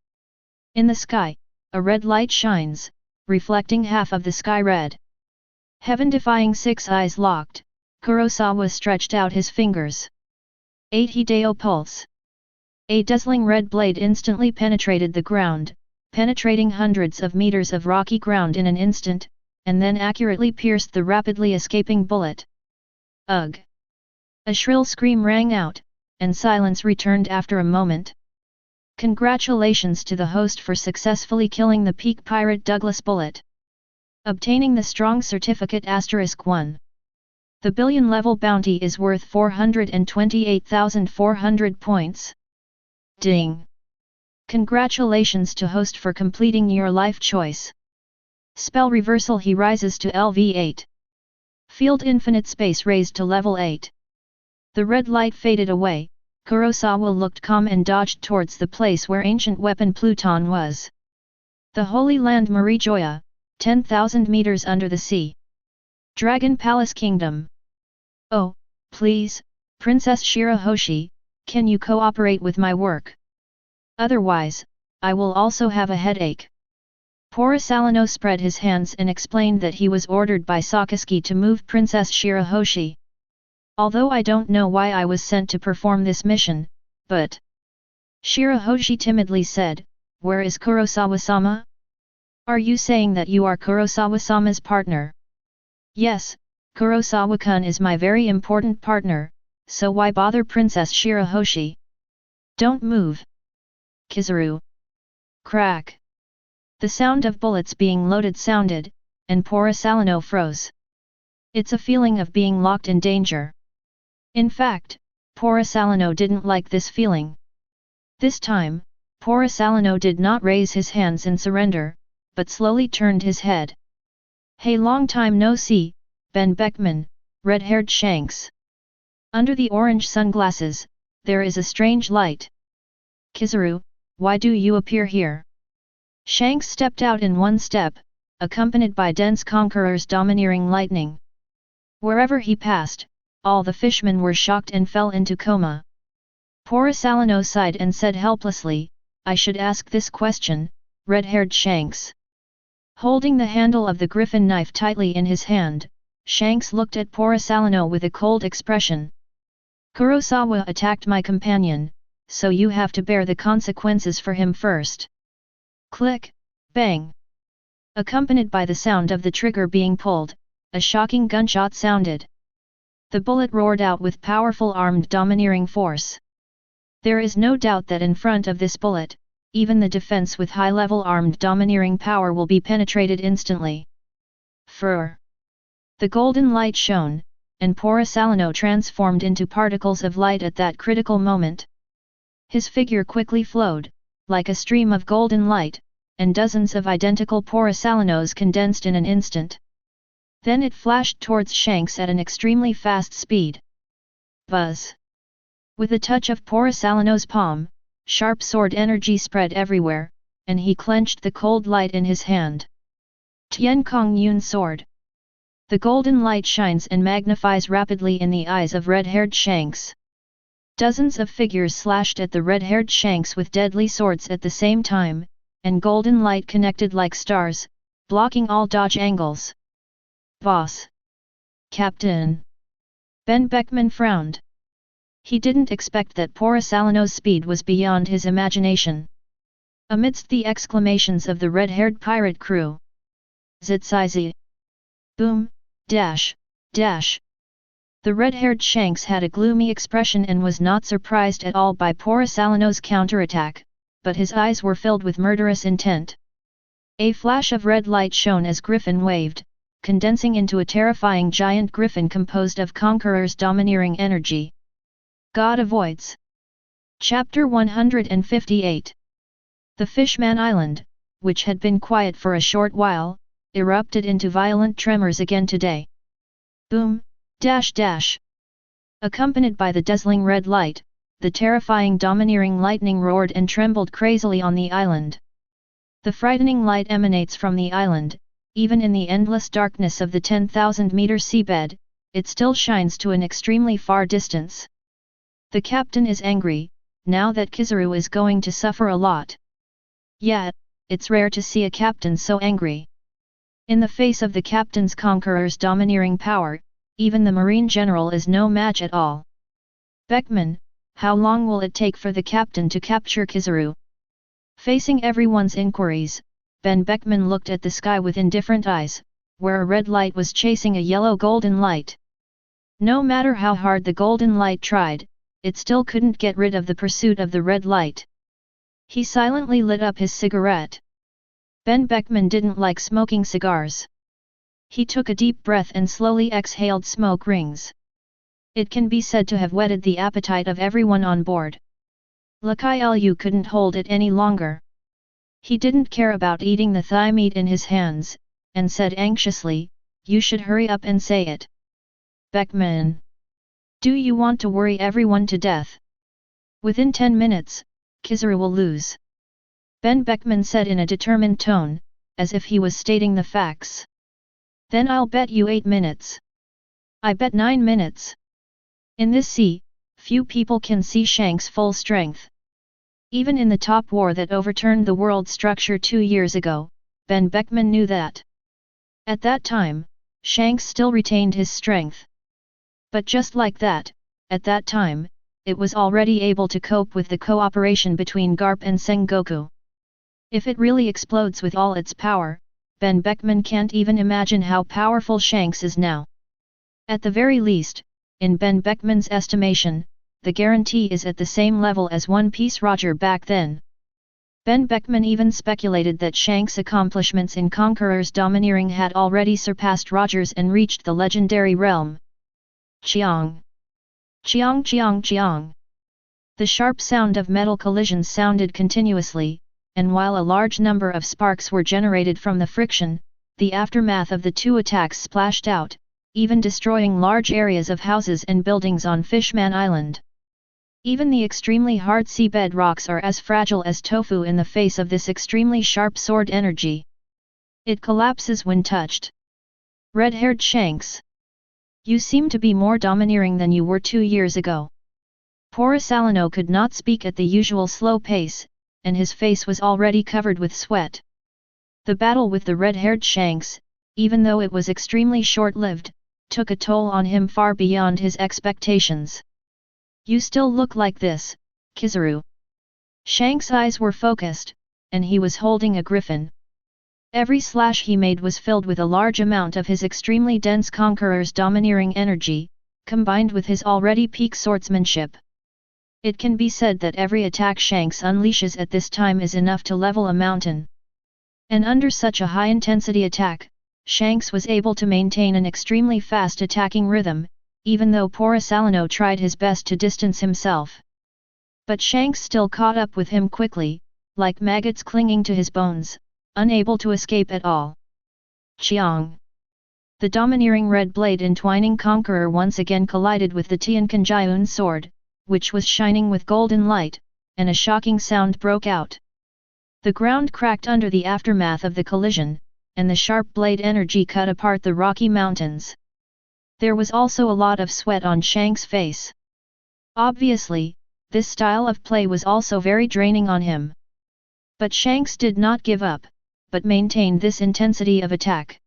In the sky, a red light shines, reflecting half of the sky red. Heaven-defying six eyes locked, Kurosawa stretched out his fingers. 8 Hideo pulse. A dazzling red blade instantly penetrated the ground, penetrating hundreds of meters of rocky ground in an instant, and then accurately pierced the rapidly escaping bullet. Ugh! A shrill scream rang out, and silence returned after a moment. Congratulations to the host for successfully killing the peak pirate Douglas Bullet. Obtaining the strong certificate *1. The billion level bounty is worth 428,400 points. Ding! Congratulations to host for completing your life choice. Spell reversal, he rises to LV8. Field infinite space raised to level 8. The red light faded away, Kurosawa looked calm and dodged towards the place where ancient weapon Pluton was. The Holy Land Marijoya, 10,000 meters under the sea. Dragon Palace Kingdom. Oh, please, Princess Shirahoshi, can you cooperate with my work? Otherwise, I will also have a headache. Porosalino spread his hands and explained that he was ordered by Sakaski to move Princess Shirahoshi. Although I don't know why I was sent to perform this mission, but... Shirahoshi timidly said, where is Kurosawa-sama? Are you saying that you are Kurosawa-sama's partner? Yes, Kurosawa-kun is my very important partner, so why bother Princess Shirahoshi? Don't move. Kizaru. Crack. The sound of bullets being loaded sounded, and Porosalino froze. It's a feeling of being locked in danger. In fact, Porosalino didn't like this feeling. This time, Porosalino did not raise his hands in surrender, but slowly turned his head. Hey, long time no see, Ben Beckman, red-haired Shanks. Under the orange sunglasses, there is a strange light. Kizaru, why do you appear here? Shanks stepped out in one step, accompanied by dense conqueror's domineering lightning. Wherever he passed, all the fishmen were shocked and fell into coma. Kurosawa sighed and said helplessly, "I should ask this question, red-haired Shanks." Holding the handle of the griffin knife tightly in his hand, Shanks looked at Kurosawa with a cold expression. "Kurosawa attacked my companion, so you have to bear the consequences for him first." Click, bang. Accompanied by the sound of the trigger being pulled, a shocking gunshot sounded. The bullet roared out with powerful armed domineering force. There is no doubt that in front of this bullet, even the defense with high-level armed domineering power will be penetrated instantly. Fur. The golden light shone, and Kurosawa transformed into particles of light at that critical moment. His figure quickly flowed, like a stream of golden light, and dozens of identical Kurosawas condensed in an instant. Then it flashed towards Shanks at an extremely fast speed. Buzz! With a touch of Kurosawa's palm, sharp sword energy spread everywhere, and he clenched the cold light in his hand. Tian Kong Yun sword. The golden light shines and magnifies rapidly in the eyes of red-haired Shanks. Dozens of figures slashed at the red-haired Shanks with deadly swords at the same time, and golden light connected like stars, blocking all dodge angles. "Boss! Captain!" Ben Beckman frowned. He didn't expect that Kurosawa's speed was beyond his imagination. Amidst the exclamations of the red-haired pirate crew, "Zitsizi! Boom! Dash! Dash!" The red-haired Shanks had a gloomy expression and was not surprised at all by Kurosawa's counterattack, but his eyes were filled with murderous intent. A flash of red light shone as Griffin waved, condensing into a terrifying giant griffin composed of Conqueror's domineering energy. God avoids. Chapter 158. The Fishman Island, which had been quiet for a short while, erupted into violent tremors again today. Boom! Dash dash! Accompanied by the dazzling red light, the terrifying domineering lightning roared and trembled crazily on the island. The frightening light emanates from the island, even in the endless darkness of the 10,000-meter seabed, it still shines to an extremely far distance. The captain is angry, now that Kizaru is going to suffer a lot. Yet, it's rare to see a captain so angry. In the face of the captain's conqueror's domineering power, even the marine general is no match at all. "Beckman, how long will it take for the captain to capture Kizaru?" Facing everyone's inquiries, Ben Beckman looked at the sky with indifferent eyes, where a red light was chasing a yellow golden light. No matter how hard the golden light tried, it still couldn't get rid of the pursuit of the red light. He silently lit up his cigarette. Ben Beckman didn't like smoking cigars. He took a deep breath and slowly exhaled smoke rings. It can be said to have whetted the appetite of everyone on board. Lakai Lu couldn't hold it any longer. He didn't care about eating the thigh meat in his hands, and said anxiously, "You should hurry up and say it." "Beckman! Do you want to worry everyone to death? Within 10 minutes, Kizaru will lose." Ben Beckman said in a determined tone, as if he was stating the facts. "Then I'll bet you 8 minutes. I bet 9 minutes. In this sea, few people can see Shanks' full strength. Even in the top war that overturned the world structure 2 years ago, Ben Beckman knew that. At that time, Shanks still retained his strength. But just like that, at that time, it was already able to cope with the cooperation between Garp and Sengoku. If it really explodes with all its power, Ben Beckman can't even imagine how powerful Shanks is now. At the very least, in Ben Beckman's estimation, the guarantee is at the same level as One Piece Roger back then. Ben Beckman even speculated that Shanks' accomplishments in Conqueror's domineering had already surpassed Roger's and reached the legendary realm. Chiang! Chiang chiang chiang! The sharp sound of metal collisions sounded continuously, and while a large number of sparks were generated from the friction, the aftermath of the two attacks splashed out, even destroying large areas of houses and buildings on Fishman Island. Even the extremely hard seabed rocks are as fragile as tofu in the face of this extremely sharp sword energy. It collapses when touched. Red-haired Shanks! You seem to be more domineering than you were 2 years ago. Kurosawa could not speak at the usual slow pace, and his face was already covered with sweat. The battle with the red-haired Shanks, even though it was extremely short-lived, took a toll on him far beyond his expectations. You still look like this, Kizaru. Shank's eyes were focused, and he was holding a griffin. Every slash he made was filled with a large amount of his extremely dense conqueror's domineering energy, combined with his already peak swordsmanship. It can be said that every attack Shanks unleashes at this time is enough to level a mountain. And under such a high-intensity attack, Shanks was able to maintain an extremely fast attacking rhythm, even though Kurosawa tried his best to distance himself. But Shanks still caught up with him quickly, like maggots clinging to his bones, unable to escape at all. Chiang! The domineering red blade entwining conqueror once again collided with the Tiankanjiun sword, which was shining with golden light, and a shocking sound broke out. The ground cracked under the aftermath of the collision, and the sharp blade energy cut apart the rocky mountains. There was also a lot of sweat on Shank's face. Obviously, this style of play was also very draining on him. But Shanks did not give up, but maintained this intensity of attack.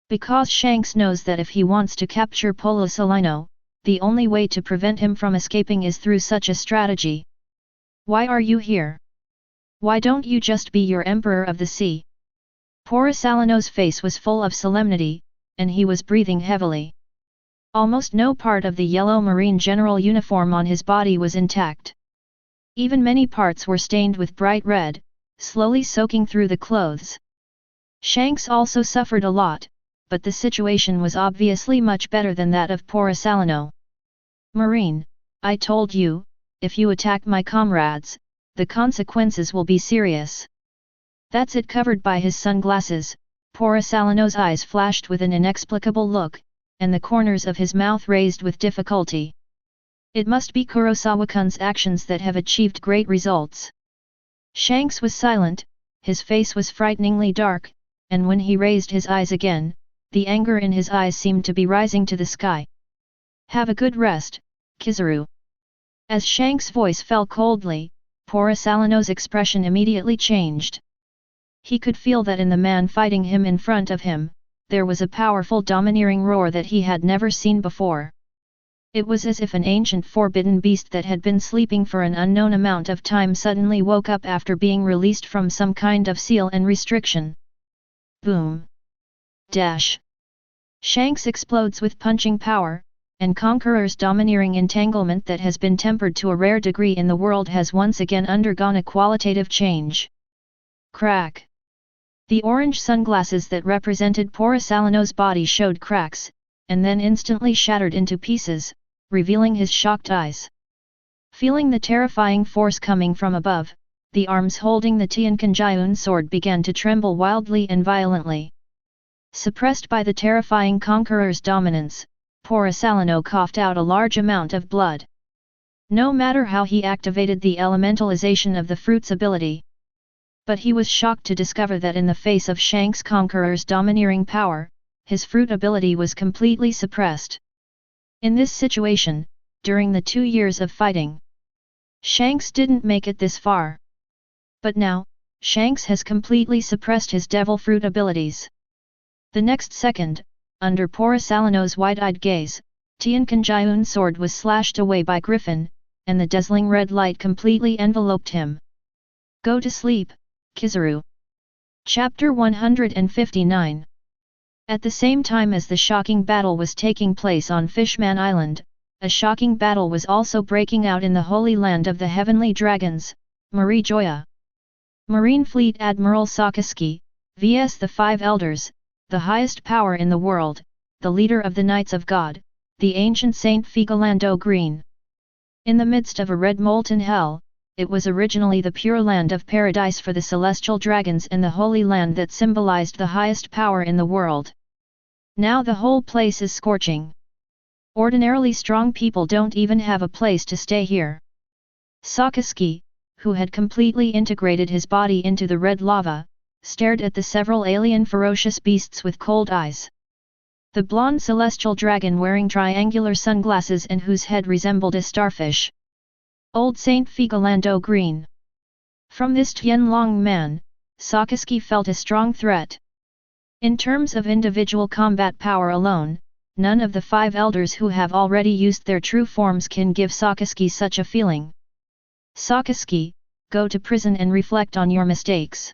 Because Shanks knows that if he wants to capture Kurosawa, the only way to prevent him from escaping is through such a strategy. Why are you here? Why don't you just be your Emperor of the Sea? Kurosawa's face was full of solemnity, and he was breathing heavily. Almost no part of the yellow marine general uniform on his body was intact. Even many parts were stained with bright red, slowly soaking through the clothes. Shanks also suffered a lot, but the situation was obviously much better than that of Kurosawa. Marine, I told you, if you attack my comrades, the consequences will be serious. That's it. Covered by his sunglasses, Kurosawa's eyes flashed with an inexplicable look, and the corners of his mouth raised with difficulty. It must be Kurosawa-kun's actions that have achieved great results. Shanks was silent, his face was frighteningly dark, and when he raised his eyes again, the anger in his eyes seemed to be rising to the sky. Have a good rest, Kizaru. As Shank's voice fell coldly, Kurosawa's expression immediately changed. He could feel that in the man fighting him in front of him, there was a powerful domineering roar that he had never seen before. It was as if an ancient forbidden beast that had been sleeping for an unknown amount of time suddenly woke up after being released from some kind of seal and restriction. Boom! Dash! Shanks explodes with punching power, and Conqueror's domineering entanglement that has been tempered to a rare degree in the world has once again undergone a qualitative change. Crack! The orange sunglasses that represented Kurosawa's body showed cracks, and then instantly shattered into pieces, revealing his shocked eyes. Feeling the terrifying force coming from above, the arms holding the Tiankanjiun sword began to tremble wildly and violently. Suppressed by the terrifying conqueror's dominance, Kurosawa coughed out a large amount of blood. No matter how he activated the elementalization of the fruit's ability. But he was shocked to discover that in the face of Shank's conqueror's domineering power, his fruit ability was completely suppressed. In this situation, during the 2 years of fighting, Shanks didn't make it this far. But now, Shanks has completely suppressed his devil fruit abilities. The next second, under Kurosawa's wide-eyed gaze, Tiankanjiun sword was slashed away by Griffin, and the dazzling red light completely enveloped him. Go to sleep, Kizaru. Chapter 159. At the same time as the shocking battle was taking place on Fishman Island, a shocking battle was also breaking out in the Holy Land of the Heavenly Dragons, Marie Joya. Marine Fleet Admiral Sakaski, vs the Five Elders, the highest power in the world, the leader of the Knights of God, the ancient Saint Figolando Green. In the midst of a red molten hell, it was originally the pure land of paradise for the celestial dragons and the holy land that symbolized the highest power in the world. Now the whole place is scorching. Ordinarily strong people don't even have a place to stay here. Sakaski, who had completely integrated his body into the red lava, stared at the several alien ferocious beasts with cold eyes. The blonde celestial dragon wearing triangular sunglasses and whose head resembled a starfish. Old Saint Figolando Green. From this Tianlong man, Sakaski felt a strong threat. In terms of individual combat power alone, none of the 5 elders who have already used their true forms can give Sakaski such a feeling. Sakaski, go to prison and reflect on your mistakes.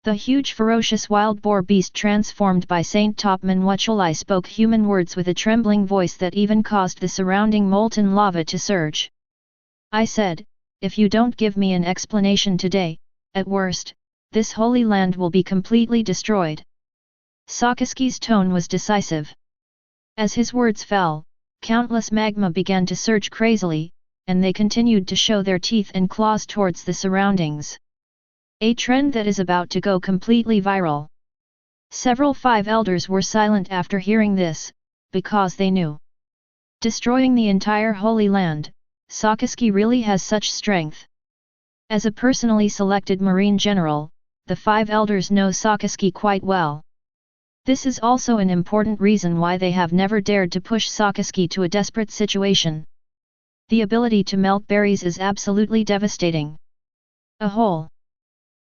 The huge ferocious wild boar beast transformed by Saint Topman Wuchulai spoke human words with a trembling voice that even caused the surrounding molten lava to surge. I said, if you don't give me an explanation today, at worst, this holy land will be completely destroyed. Sakaski's tone was decisive. As his words fell, countless magma began to surge crazily, and they continued to show their teeth and claws towards the surroundings. A trend that is about to go completely viral. Several 5 elders were silent after hearing this, because they knew. Destroying the entire Holy Land, Sakaski really has such strength. As a personally selected Marine general, the 5 elders know Sakaski quite well. This is also an important reason why they have never dared to push Sakaski to a desperate situation. The ability to melt berries is absolutely devastating. A whole.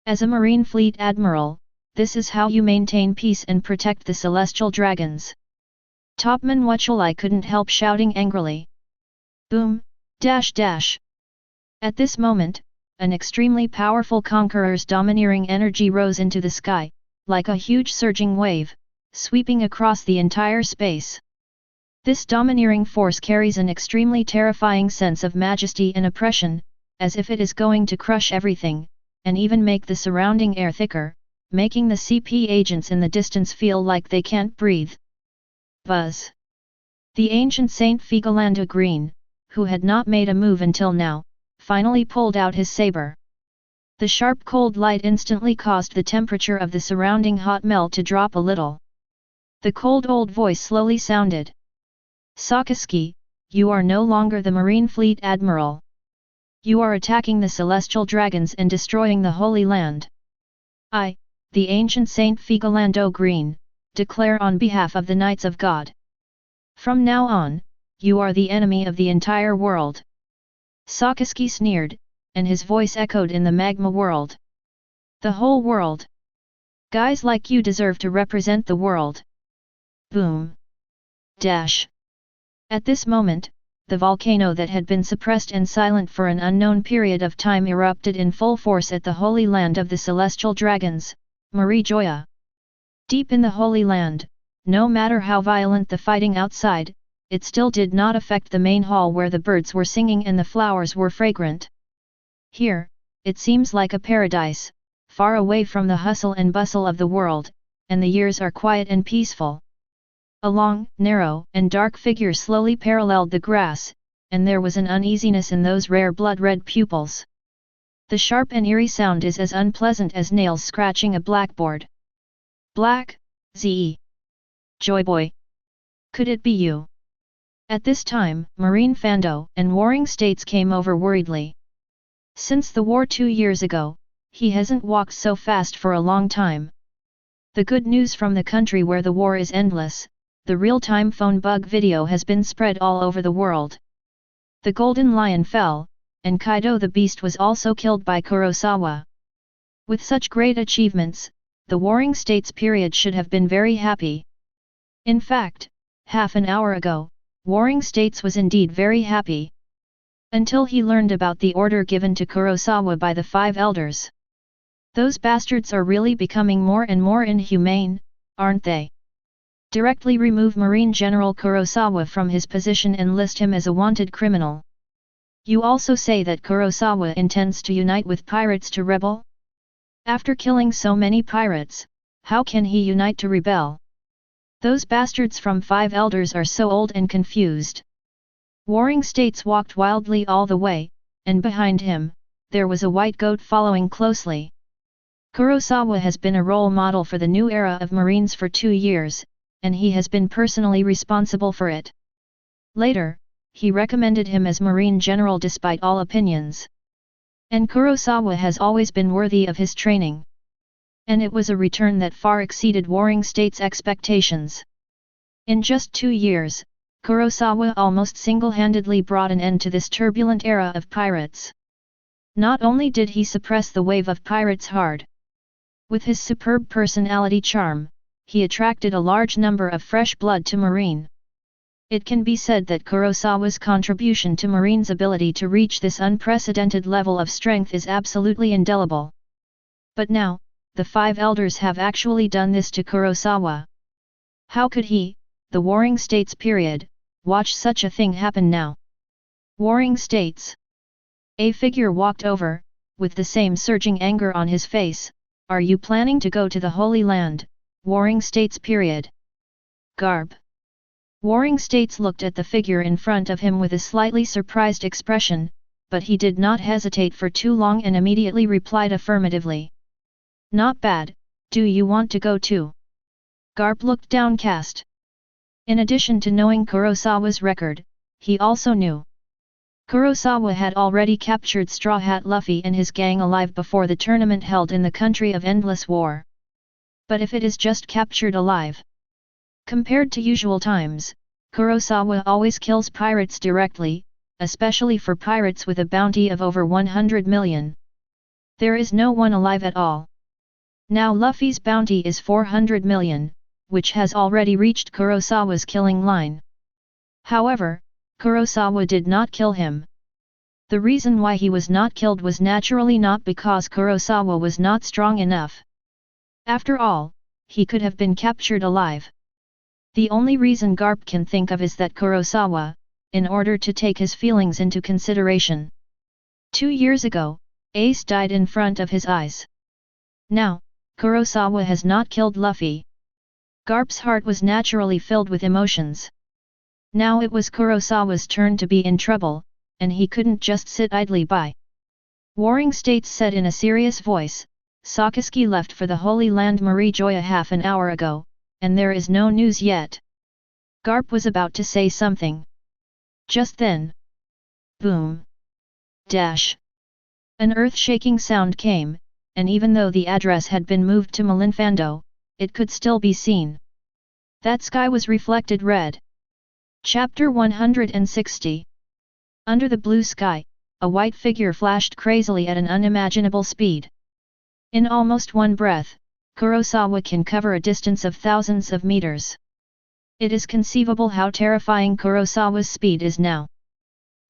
As a Marine Fleet Admiral, this is how you maintain peace and protect the celestial dragons. Topman Wuchulai couldn't help shouting angrily. Boom, dash dash. At this moment, an extremely powerful conqueror's domineering energy rose into the sky, like a huge surging wave, sweeping across the entire space. This domineering force carries an extremely terrifying sense of majesty and oppression, as if it is going to crush everything, and even make the surrounding air thicker, making the CP agents in the distance feel like they can't breathe. Buzz. The ancient Saint Figolanda Green, who had not made a move until now, finally pulled out his saber. The sharp cold light instantly caused the temperature of the surrounding hot melt to drop a little. The cold old voice slowly sounded. Sakaski, you are no longer the Marine Fleet Admiral. You are attacking the celestial dragons and destroying the Holy Land. I, the ancient Saint Figolando Green, declare on behalf of the Knights of God. From now on, you are the enemy of the entire world. Sakaski sneered, and his voice echoed in the magma world. The whole world. Guys like you deserve to represent the world. Boom. Dash. At this moment, the volcano that had been suppressed and silent for an unknown period of time erupted in full force at the Holy Land of the Celestial Dragons, Marie Joya. Deep in the Holy Land, no matter how violent the fighting outside, it still did not affect the main hall where the birds were singing and the flowers were fragrant. Here, it seems like a paradise, far away from the hustle and bustle of the world, and the years are quiet and peaceful. A long, narrow, and dark figure slowly paralleled the grass, and there was an uneasiness in those rare blood-red pupils. The sharp and eerie sound is as unpleasant as nails scratching a blackboard. Black, Z. Joyboy. Could it be you? At this time, Marine Fando and Warring States came over worriedly. Since the war 2 years ago, he hasn't walked so fast for a long time. The good news from the country where the war is endless. The real-time phone bug video has been spread all over the world. The golden lion fell, and Kaido the beast was also killed by Kurosawa. With such great achievements, the Warring States period should have been very happy. In fact, half an hour ago, Warring States was indeed very happy. Until he learned about the order given to Kurosawa by the 5 elders. Those bastards are really becoming more and more inhumane, aren't they? Directly remove Marine General Kurosawa from his position and list him as a wanted criminal. You also say that Kurosawa intends to unite with pirates to rebel? After killing so many pirates, how can he unite to rebel? Those bastards from 5 elders are so old and confused. Warring States walked wildly all the way, and behind him, there was a white goat following closely. Kurosawa has been a role model for the new era of Marines for 2 years, and he has been personally responsible for it. Later, he recommended him as Marine General despite all opinions. And Kurosawa has always been worthy of his training. And it was a return that far exceeded Warring States' expectations. In just 2 years, Kurosawa almost single-handedly brought an end to this turbulent era of pirates. Not only did he suppress the wave of pirates hard. With his superb personality charm, he attracted a large number of fresh blood to Marine. It can be said that Kurosawa's contribution to Marine's ability to reach this unprecedented level of strength is absolutely indelible. But now, the 5 elders have actually done this to Kurosawa. How could he, the Warring States period, watch such a thing happen now? Warring States. A figure walked over, with the same surging anger on his face. Are you planning to go to the Holy Land, Warring States period? Garb. Warring States looked at the figure in front of him with a slightly surprised expression, but he did not hesitate for too long and immediately replied affirmatively. Not bad, do you want to go too? Garb looked downcast. In addition to knowing Kurosawa's record, he also knew Kurosawa had already captured Straw Hat Luffy and his gang alive before the tournament held in the country of endless war. But if it is just captured alive, compared to usual times, Kurosawa always kills pirates directly, especially for pirates with a bounty of over 100 million. There is no one alive at all. Now Luffy's bounty is 400 million, which has already reached Kurosawa's killing line. However, Kurosawa did not kill him. The reason why he was not killed was naturally not because Kurosawa was not strong enough. After all, he could have been captured alive. The only reason Garp can think of is that Kurosawa, in order to take his feelings into consideration, 2 years ago, Ace died in front of his eyes. Now, Kurosawa has not killed Luffy. Garp's heart was naturally filled with emotions. Now it was Kurosawa's turn to be in trouble, and he couldn't just sit idly by. Warring States said in a serious voice, Sakaski left for the Holy Land Marijoya half an hour ago, and there is no news yet. Garp was about to say something. Just then. Boom. Dash. An earth-shaking sound came, and even though the address had been moved to Malinfando, it could still be seen. That sky was reflected red. Chapter 160. Under the blue sky, a white figure flashed crazily at an unimaginable speed. In almost one breath, Kurosawa can cover a distance of thousands of meters. It is conceivable how terrifying Kurosawa's speed is now.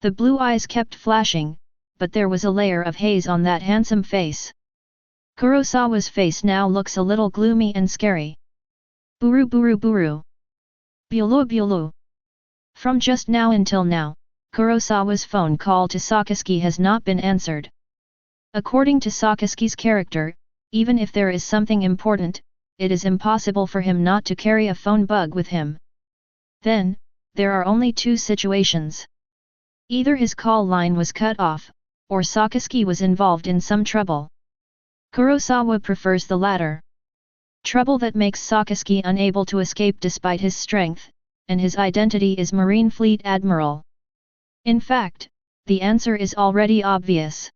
The blue eyes kept flashing, but there was a layer of haze on that handsome face. Kurosawa's face now looks a little gloomy and scary. Buru buru buru. Bulu bulu. From just now until now, Kurosawa's phone call to Sakaski has not been answered. According to Sakaski's character, even if there is something important, it is impossible for him not to carry a phone bug with him. Then, there are only 2 situations. Either his call line was cut off, or Sakaski was involved in some trouble. Kurosawa prefers the latter. Trouble that makes Sakaski unable to escape despite his strength, and his identity is Marine Fleet Admiral. In fact, the answer is already obvious.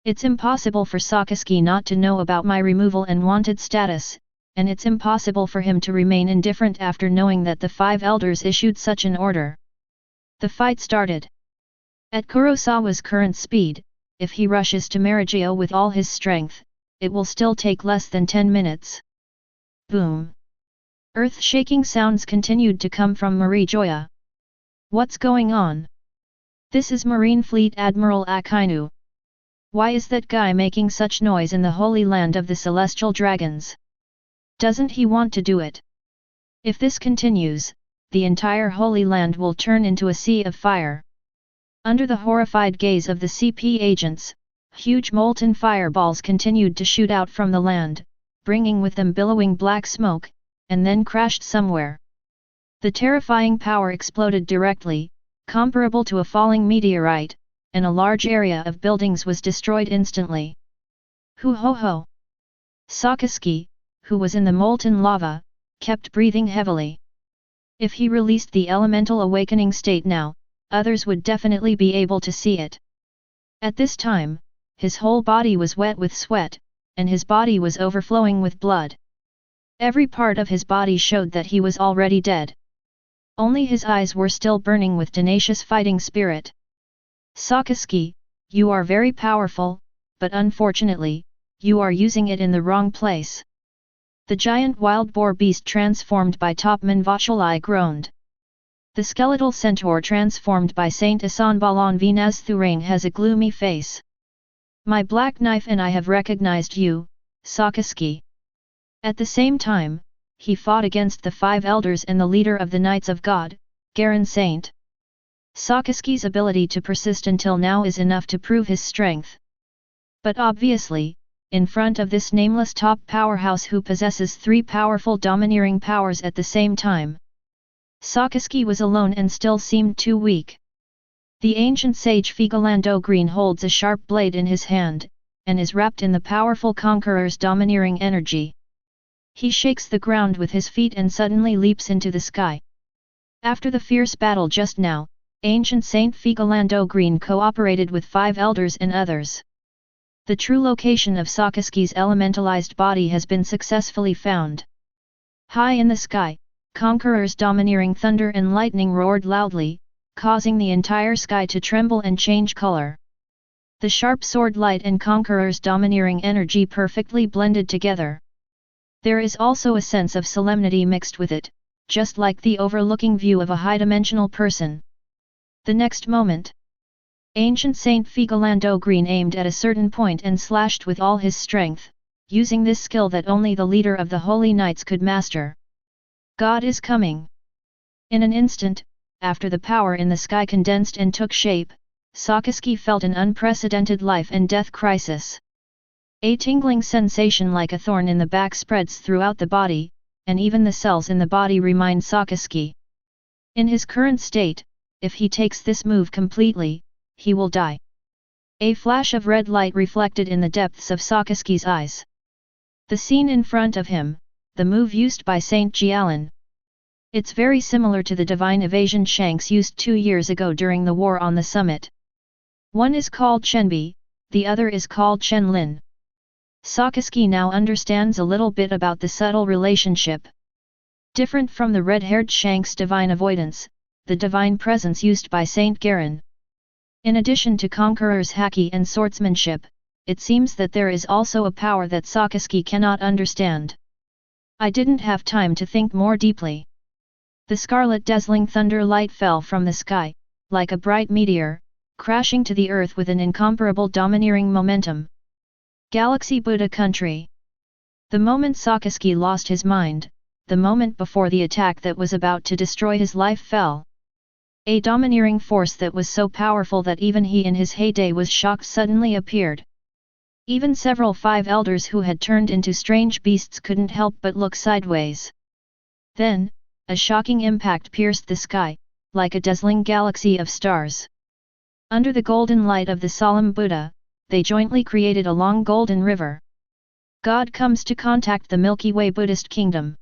It's impossible for Sakaski not to know about my removal and wanted status, and it's impossible for him to remain indifferent after knowing that the 5 elders issued such an order. The fight started. At Kurosawa's current speed, if he rushes to Marijoya with all his strength, it will still take less than 10 minutes. Boom. Earth-shaking sounds continued to come from Marijoya. What's going on? This is Marine Fleet Admiral Akainu. Why is that guy making such noise in the Holy Land of the Celestial Dragons? Doesn't he want to do it? If this continues, the entire Holy Land will turn into a sea of fire. Under the horrified gaze of the CP agents, huge molten fireballs continued to shoot out from the land, bringing with them billowing black smoke, and then crashed somewhere. The terrifying power exploded directly, comparable to a falling meteorite, and a large area of buildings was destroyed instantly. Hoo ho ho! Sakaski, who was in the molten lava, kept breathing heavily. If he released the elemental awakening state now, others would definitely be able to see it. At this time, his whole body was wet with sweat, and his body was overflowing with blood. Every part of his body showed that he was already dead. Only his eyes were still burning with tenacious fighting spirit. Sakaski, you are very powerful, but unfortunately, you are using it in the wrong place. The giant wild boar beast transformed by Topman Vachulai groaned. The skeletal centaur transformed by Saint Isanbalan Venaz Thurain has a gloomy face. My black knife and I have recognized you, Sakaski. At the same time, he fought against the 5 elders and the leader of the Knights of God, Garin Saint. Sakaski's ability to persist until now is enough to prove his strength. But obviously, in front of this nameless top powerhouse who possesses 3 powerful domineering powers at the same time, Sakaski was alone and still seemed too weak. The ancient sage Figolando Green holds a sharp blade in his hand, and is wrapped in the powerful conqueror's domineering energy. He shakes the ground with his feet and suddenly leaps into the sky. After the fierce battle just now, ancient Saint Figolando Green cooperated with 5 elders and others. The true location of Sakaski's elementalized body has been successfully found. High in the sky, Conqueror's domineering thunder and lightning roared loudly, causing the entire sky to tremble and change color. The sharp sword light and Conqueror's domineering energy perfectly blended together. There is also a sense of solemnity mixed with it, just like the overlooking view of a high-dimensional person. The next moment, ancient Saint Figolando Green aimed at a certain point and slashed with all his strength, using this skill that only the leader of the Holy Knights could master. God is coming! In an instant, after the power in the sky condensed and took shape, Sakaski felt an unprecedented life and death crisis. A tingling sensation like a thorn in the back spreads throughout the body, and even the cells in the body remind Sakaski. In his current state, if he takes this move completely, he will die. A flash of red light reflected in the depths of Sakaski's eyes. The scene in front of him, the move used by Saint Jialan. It's very similar to the divine evasion Shanks used 2 years ago during the war on the summit. One is called Chenbi, the other is called Chenlin. Sakaski now understands a little bit about the subtle relationship. Different from the red-haired Shank's divine avoidance, the divine presence used by Saint Garin. In addition to Conqueror's haki and swordsmanship, it seems that there is also a power that Sakaski cannot understand. I didn't have time to think more deeply. The scarlet dazzling thunder light fell from the sky, like a bright meteor, crashing to the earth with an incomparable domineering momentum. Galaxy Buddha Country. The moment Sakaski lost his mind, the moment before the attack that was about to destroy his life fell. A domineering force that was so powerful that even he in his heyday was shocked suddenly appeared. Even several 5 elders who had turned into strange beasts couldn't help but look sideways. Then, a shocking impact pierced the sky, like a dazzling galaxy of stars. Under the golden light of the solemn Buddha, they jointly created a long golden river. God comes to contact the Milky Way Buddhist kingdom.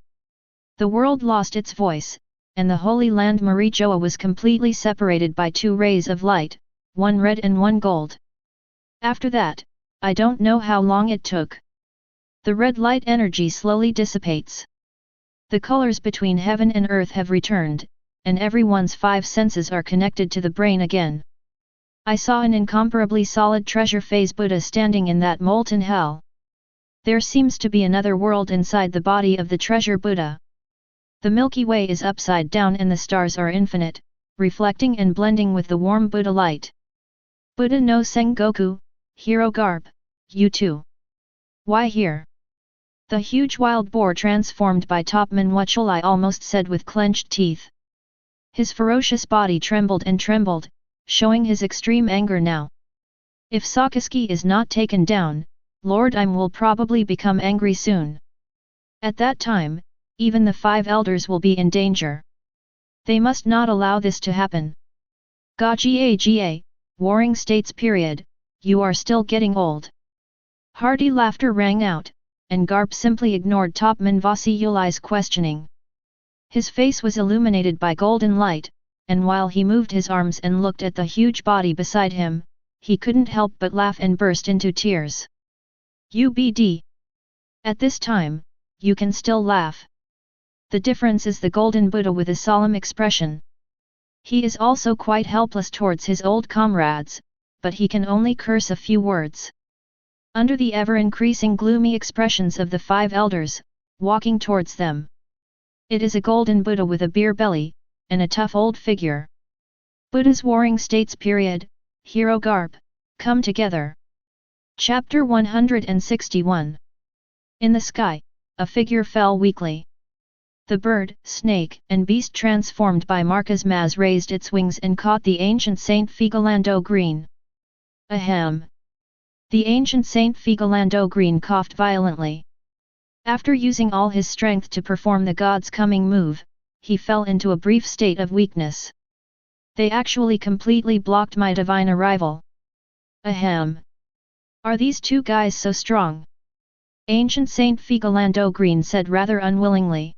The world lost its voice, and the Holy Land Marijoa was completely separated by 2 rays of light, one red and one gold. After that, I don't know how long it took. The red light energy slowly dissipates. The colors between heaven and earth have returned, and everyone's 5 senses are connected to the brain again. I saw an incomparably solid treasure phase Buddha standing in that molten hell. There seems to be another world inside the body of the treasure Buddha. The Milky Way is upside down and the stars are infinite, reflecting and blending with the warm Buddha light. Buddha no Sengoku, Hero Garb, you too. Why here? The huge wild boar transformed by Topman Wachulai almost said with clenched teeth. His ferocious body trembled and trembled, showing his extreme anger now. If Sakaski is not taken down, Lord Im will probably become angry soon. At that time, even the 5 elders will be in danger. They must not allow this to happen. Ga, warring states period, you are still getting old. Hearty laughter rang out, and Garp simply ignored Topman Vasiyulai's questioning. His face was illuminated by golden light, and while he moved his arms and looked at the huge body beside him, he couldn't help but laugh and burst into tears. UBD. At this time, you can still laugh. The difference is the golden Buddha with a solemn expression. He is also quite helpless towards his old comrades, but he can only curse a few words. Under the ever-increasing gloomy expressions of the 5 elders, walking towards them. It is a golden Buddha with a beer belly, and a tough old figure. Buddha's Warring States period, Hero Garp, come together. Chapter 161. In the sky, a figure fell weakly. The bird, snake, and beast transformed by Marco's Maz raised its wings and caught the ancient Saint Figolando Green. Ahem! The ancient Saint Figolando Green coughed violently. After using all his strength to perform the god's coming move, he fell into a brief state of weakness. They actually completely blocked my divine arrival. Ahem! Are these two guys so strong? Ancient Saint Figolando Green said rather unwillingly.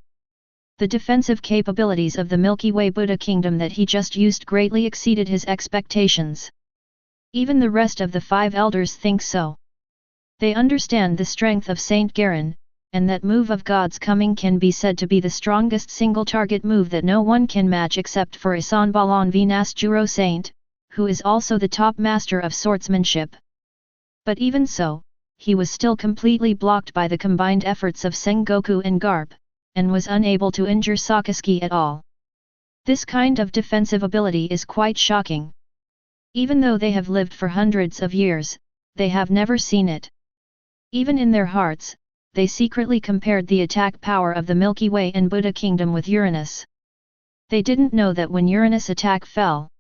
The defensive capabilities of the Milky Way Buddha Kingdom that he just used greatly exceeded his expectations. Even the rest of the 5 elders think so. They understand the strength of Saint Garen, and that move of God's coming can be said to be the strongest single-target move that no one can match except for Isanbalan Vinas Juro Saint, who is also the top master of swordsmanship. But even so, he was still completely blocked by the combined efforts of Sengoku and Garp, and was unable to injure Sakaski at all. This kind of defensive ability is quite shocking. Even though they have lived for hundreds of years, they have never seen it. Even in their hearts, they secretly compared the attack power of the Milky Way and Buddha Kingdom with Uranus. They didn't know that when Uranus' attack fell.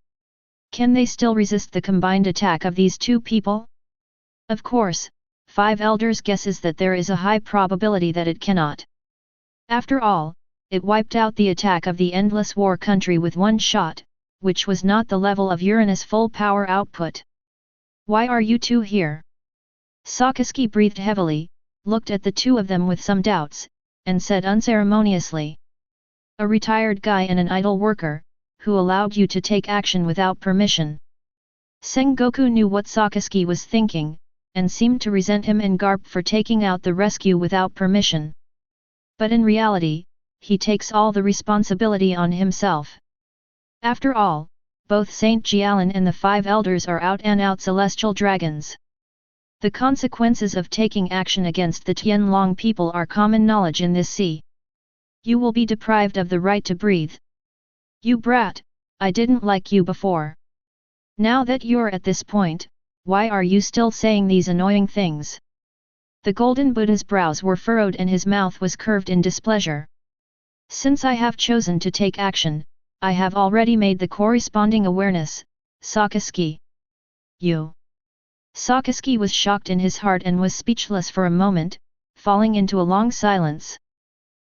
Can they still resist the combined attack of these two people? Of course, 5 elders guesses that there is a high probability that it cannot. After all, it wiped out the attack of the Endless War country with one shot, which was not the level of Uranus' full power output. Why are you two here? Sakaski breathed heavily, looked at the two of them with some doubts, and said unceremoniously. A retired guy and an idle worker, who allowed you to take action without permission. Sengoku knew what Sakaski was thinking, and seemed to resent him and Garp for taking out the rescue without permission. But in reality, he takes all the responsibility on himself. After all, both Saint Jialan and the 5 elders are out-and-out celestial dragons. The consequences of taking action against the Tianlong people are common knowledge in this sea. You will be deprived of the right to breathe. You brat, I didn't like you before. Now that you're at this point, why are you still saying these annoying things? The golden Buddha's brows were furrowed and his mouth was curved in displeasure. Since I have chosen to take action, I have already made the corresponding awareness, Sakaski. You. Sakaski was shocked in his heart and was speechless for a moment, falling into a long silence.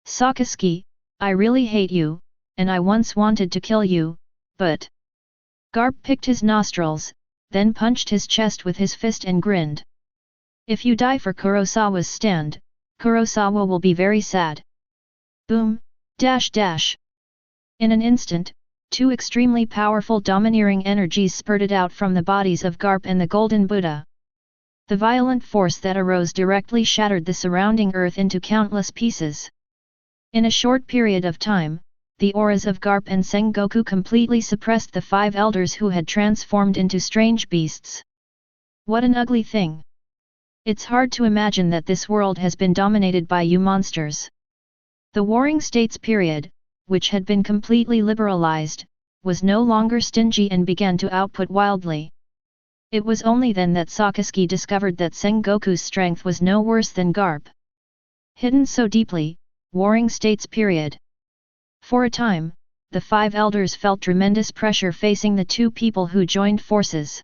Sakaski, I really hate you, and I once wanted to kill you, but... Garp picked his nostrils, then punched his chest with his fist and grinned. If you die for Kurosawa's stand, Kurosawa will be very sad. Boom, dash dash. In an instant, 2 extremely powerful domineering energies spurted out from the bodies of Garp and the Golden Buddha. The violent force that arose directly shattered the surrounding earth into countless pieces. In a short period of time, the auras of Garp and Sengoku completely suppressed the 5 elders who had transformed into strange beasts. What an ugly thing! It's hard to imagine that this world has been dominated by you monsters. The Warring States period, which had been completely liberalized, was no longer stingy and began to output wildly. It was only then that Sakaski discovered that Sengoku's strength was no worse than Garp. Hidden so deeply, Warring States period. For a time, the 5 elders felt tremendous pressure facing the 2 people who joined forces.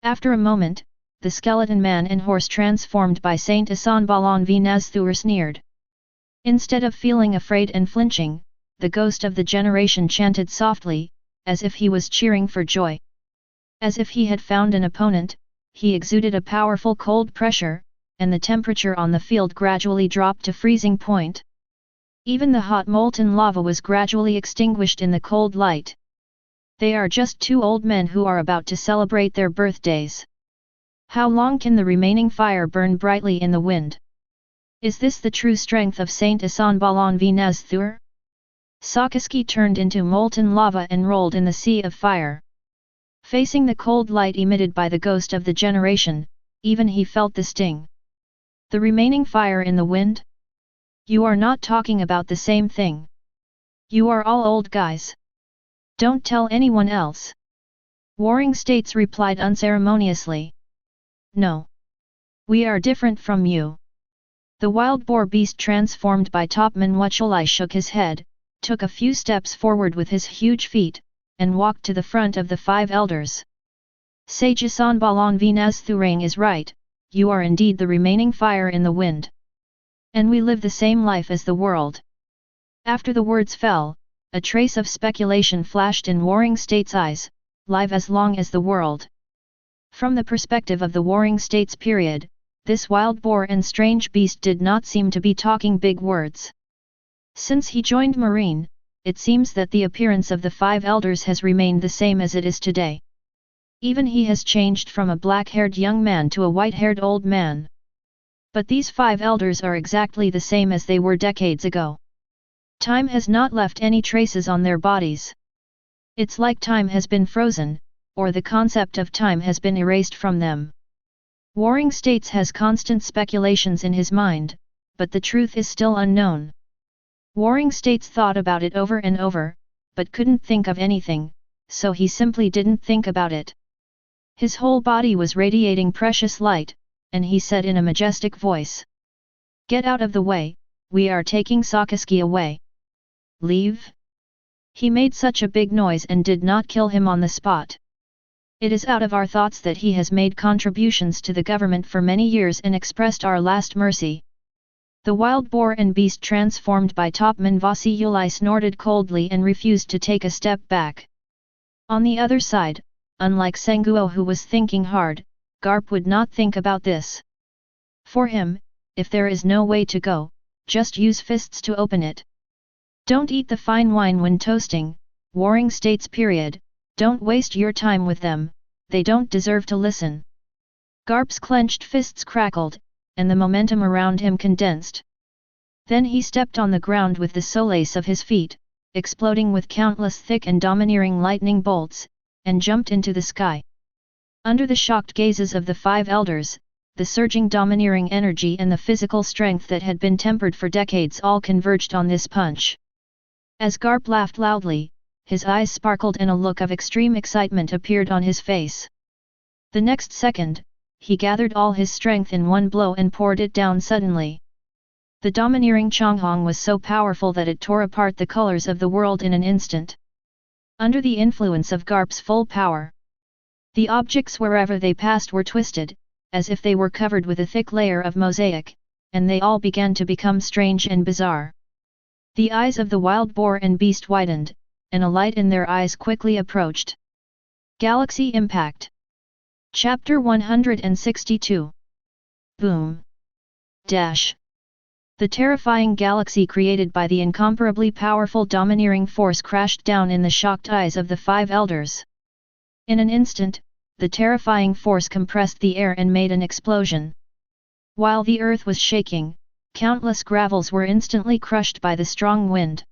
After a moment, the skeleton man and horse transformed by Saint Isanbalan Vinazthur sneered. Instead of feeling afraid and flinching, the ghost of the generation chanted softly, as if he was cheering for joy. As if he had found an opponent, he exuded a powerful cold pressure, and the temperature on the field gradually dropped to freezing point. Even the hot molten lava was gradually extinguished in the cold light. They are just 2 old men who are about to celebrate their birthdays. How long can the remaining fire burn brightly in the wind? Is this the true strength of Saint Isanbalan V Nazthur? Sakaski turned into molten lava and rolled in the sea of fire. Facing the cold light emitted by the ghost of the generation, even he felt the sting. The remaining fire in the wind? You are not talking about the same thing. You are all old guys. Don't tell anyone else. Warring States replied unceremoniously. No. We are different from you. The wild boar beast transformed by Topman Wucholai shook his head, took a few steps forward with his huge feet, and walked to the front of the 5 elders. Sage Isanbalan Vinazthurang is right, you are indeed the remaining fire in the wind. And we live the same life as the world. After the words fell, a trace of speculation flashed in Warring States' eyes, live as long as the world. From the perspective of the Warring States period, this wild boar and strange beast did not seem to be talking big words. Since he joined Marine, it seems that the appearance of the 5 elders has remained the same as it is today. Even he has changed from a black-haired young man to a white-haired old man. But these 5 elders are exactly the same as they were decades ago. Time has not left any traces on their bodies. It's like time has been frozen, or the concept of time has been erased from them. Warring States has constant speculations in his mind, but the truth is still unknown. Warring States thought about it over and over, but couldn't think of anything, so he simply didn't think about it. His whole body was radiating precious light, and he said in a majestic voice. Get out of the way, we are taking Sakaski away. Leave? He made such a big noise and did not kill him on the spot. It is out of our thoughts that he has made contributions to the government for many years and expressed our last mercy. The wild boar and beast transformed by Topman Vasiyulai snorted coldly and refused to take a step back. On the other side, unlike Senguo who was thinking hard, Garp would not think about this. For him, if there is no way to go, just use fists to open it. Don't eat the fine wine when toasting, Warring States period. Don't waste your time with them, they don't deserve to listen. Garp's clenched fists crackled, and the momentum around him condensed. Then he stepped on the ground with the solace of his feet, exploding with countless thick and domineering lightning bolts, and jumped into the sky. Under the shocked gazes of the 5 elders, the surging domineering energy and the physical strength that had been tempered for decades all converged on this punch. As Garp laughed loudly, his eyes sparkled and a look of extreme excitement appeared on his face. The next second, he gathered all his strength in one blow and poured it down suddenly. The domineering Chonghong was so powerful that it tore apart the colors of the world in an instant. Under the influence of Garp's full power, the objects wherever they passed were twisted, as if they were covered with a thick layer of mosaic, and they all began to become strange and bizarre. The eyes of the wild boar and beast widened, and a light in their eyes quickly approached. Galaxy Impact. Chapter 162. Boom. Dash. The terrifying galaxy created by the incomparably powerful domineering force crashed down in the shocked eyes of the 5 elders. In an instant, the terrifying force compressed the air and made an explosion. While the earth was shaking, countless gravels were instantly crushed by the strong wind.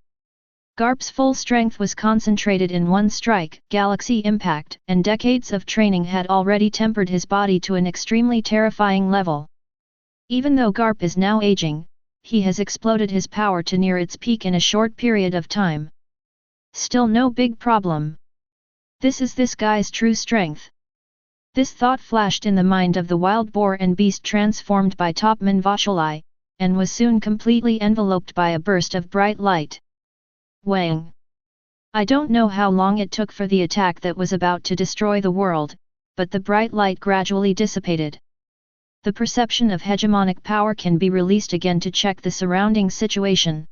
Garp's full strength was concentrated in one strike, Galaxy Impact, and decades of training had already tempered his body to an extremely terrifying level. Even though Garp is now aging, he has exploded his power to near its peak in a short period of time. Still no big problem. This is this guy's true strength. This thought flashed in the mind of the wild boar and beast transformed by Topman Vasholai, and was soon completely enveloped by a burst of bright light. Wang! I don't know how long it took for the attack that was about to destroy the world, but the bright light gradually dissipated. The perception of hegemonic power can be released again to check the surrounding situation.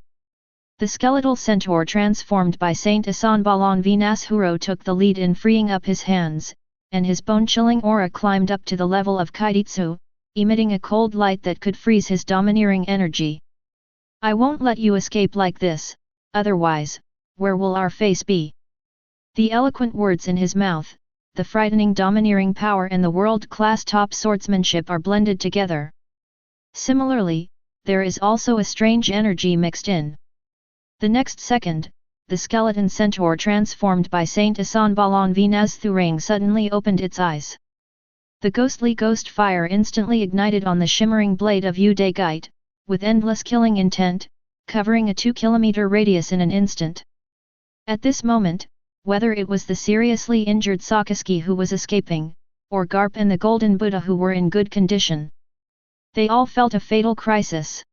The skeletal centaur transformed by Saint Isanbalan Vinashuro took the lead in freeing up his hands, and his bone-chilling aura climbed up to the level of Kaiditsu, emitting a cold light that could freeze his domineering energy. I won't let you escape like this. Otherwise, where will our face be? The eloquent words in his mouth, the frightening domineering power and the world-class top swordsmanship are blended together. Similarly, there is also a strange energy mixed in. The next second, the skeleton centaur transformed by Saint Asanbalan Venaz Thurang suddenly opened its eyes. The ghostly ghost fire instantly ignited on the shimmering blade of Udaigite, with endless killing intent, covering a 2-kilometer radius in an instant. At this moment, whether it was the seriously injured Sakaski who was escaping, or Garp and the Golden Buddha who were in good condition, they all felt a fatal crisis.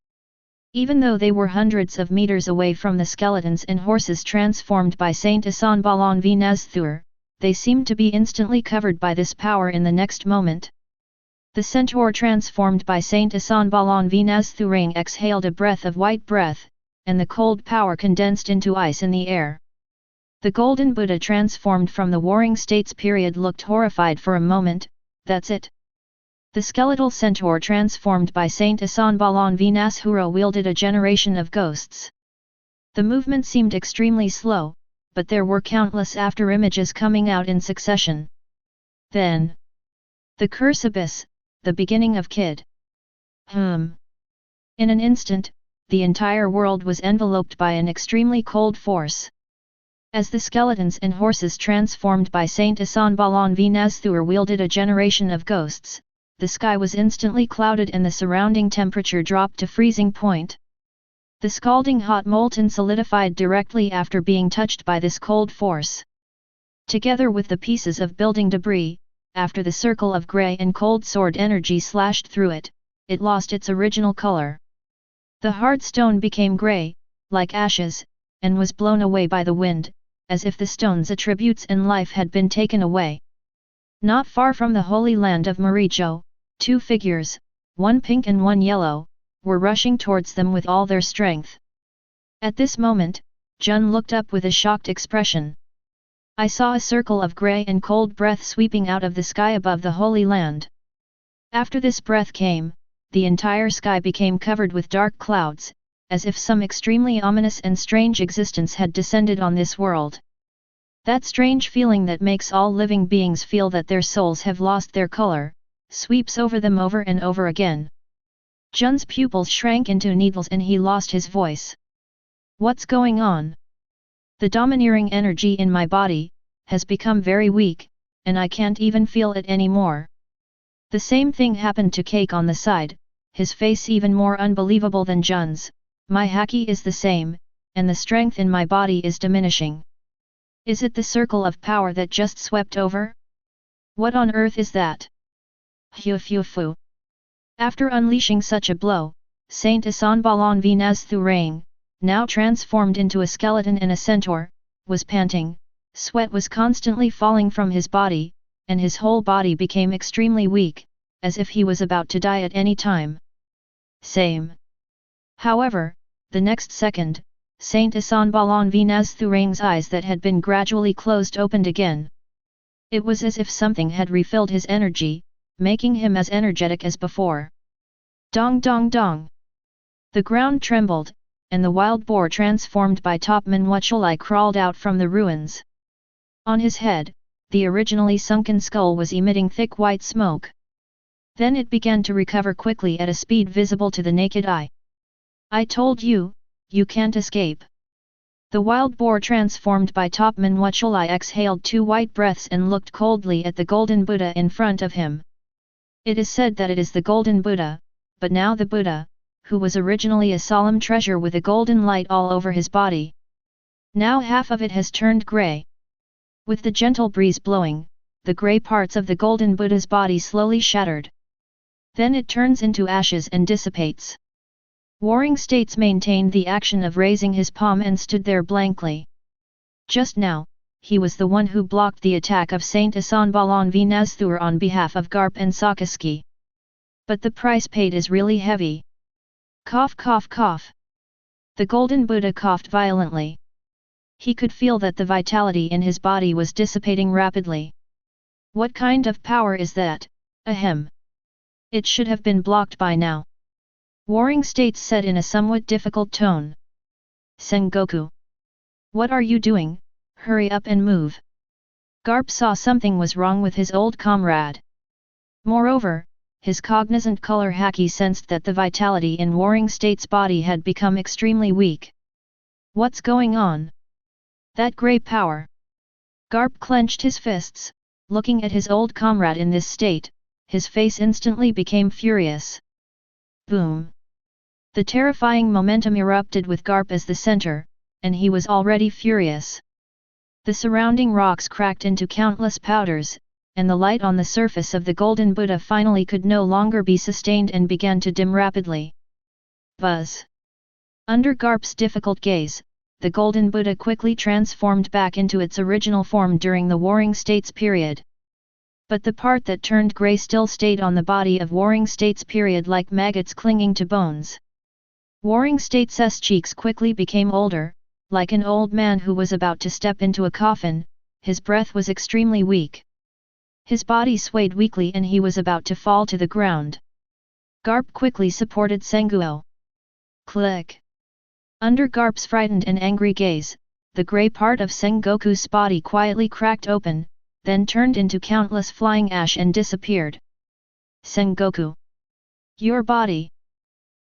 Even though they were hundreds of meters away from the skeletons and horses transformed by Saint Asanbalan Venaz Thur, they seemed to be instantly covered by this power in the next moment. The centaur transformed by Saint Asanbalan Venaz Thurang exhaled a breath of white breath, and the cold power condensed into ice in the air. The Golden Buddha transformed from the Warring States period looked horrified for a moment. That's it. The skeletal centaur transformed by Saint Asanbalan Venaz Hura wielded a generation of ghosts. The movement seemed extremely slow, but there were countless after-images coming out in succession. Then, the curse abyss, the beginning of Kid. In an instant, the entire world was enveloped by an extremely cold force. As the skeletons and horses transformed by Saint Asanbalan Venaz Thur wielded a generation of ghosts, the sky was instantly clouded and the surrounding temperature dropped to freezing point. The scalding hot molten solidified directly after being touched by this cold force. Together with the pieces of building debris, after the circle of grey and cold sword energy slashed through it, it lost its original color. The hard stone became grey, like ashes, and was blown away by the wind, as if the stone's attributes and life had been taken away. Not far from the holy land of Marijo, 2 figures, one pink and one yellow, were rushing towards them with all their strength. At this moment, Jun looked up with a shocked expression. I saw a circle of grey and cold breath sweeping out of the sky above the holy land. After this breath came, the entire sky became covered with dark clouds, as if some extremely ominous and strange existence had descended on this world. That strange feeling that makes all living beings feel that their souls have lost their color, sweeps over them over and over again. Jun's pupils shrank into needles and he lost his voice. What's going on? The domineering energy in my body has become very weak, and I can't even feel it anymore. The same thing happened to Cake on the side, his face even more unbelievable than Jun's. My haki is the same, and the strength in my body is diminishing. Is it the circle of power that just swept over? What on earth is that? Fu. After unleashing such a blow, Saint Asanbalan Venaz Thurang, now transformed into a skeleton and a centaur, was panting, sweat was constantly falling from his body, and his whole body became extremely weak, as if he was about to die at any time. Same. However, the next second, Saint Asanbalan Venaz Thurang's eyes that had been gradually closed opened again. It was as if something had refilled his energy, making him as energetic as before. Dong dong dong! The ground trembled, and the wild boar transformed by Topman Wuchulai crawled out from the ruins. On his head, the originally sunken skull was emitting thick white smoke. Then it began to recover quickly at a speed visible to the naked eye. I told you, you can't escape. The wild boar transformed by Topman Wuchulai exhaled 2 white breaths and looked coldly at the Golden Buddha in front of him. It is said that it is the Golden Buddha, but now the Buddha, who was originally a solemn treasure with a golden light all over his body. Now half of it has turned grey. With the gentle breeze blowing, the grey parts of the Golden Buddha's body slowly shattered. Then it turns into ashes and dissipates. Warring States maintained the action of raising his palm and stood there blankly. Just now, he was the one who blocked the attack of Saint Asanbalan Venaz Thur on behalf of Garp and Sakaski. But the price paid is really heavy. Cough cough cough. The Golden Buddha coughed violently. He could feel that the vitality in his body was dissipating rapidly. What kind of power is that? Ahem. It should have been blocked by now. Warring States said in a somewhat difficult tone. Sengoku. What are you doing? Hurry up and move. Garp saw something was wrong with his old comrade. Moreover, his cognizant color Haki sensed that the vitality in Warring State's body had become extremely weak. What's going on? That grey power! Garp clenched his fists, looking at his old comrade in this state, his face instantly became furious. Boom! The terrifying momentum erupted with Garp as the center, and he was already furious. The surrounding rocks cracked into countless powders, and the light on the surface of the Golden Buddha finally could no longer be sustained and began to dim rapidly. Buzz! Under Garp's difficult gaze, the Golden Buddha quickly transformed back into its original form during the Warring States period. But the part that turned grey still stayed on the body of Warring States period like maggots clinging to bones. Warring States' cheeks quickly became older, like an old man who was about to step into a coffin. His breath was extremely weak. His body swayed weakly and he was about to fall to the ground. Garp quickly supported Senguo. Click! Under Garp's frightened and angry gaze, the grey part of Sengoku's body quietly cracked open, then turned into countless flying ash and disappeared. Sengoku! Your body!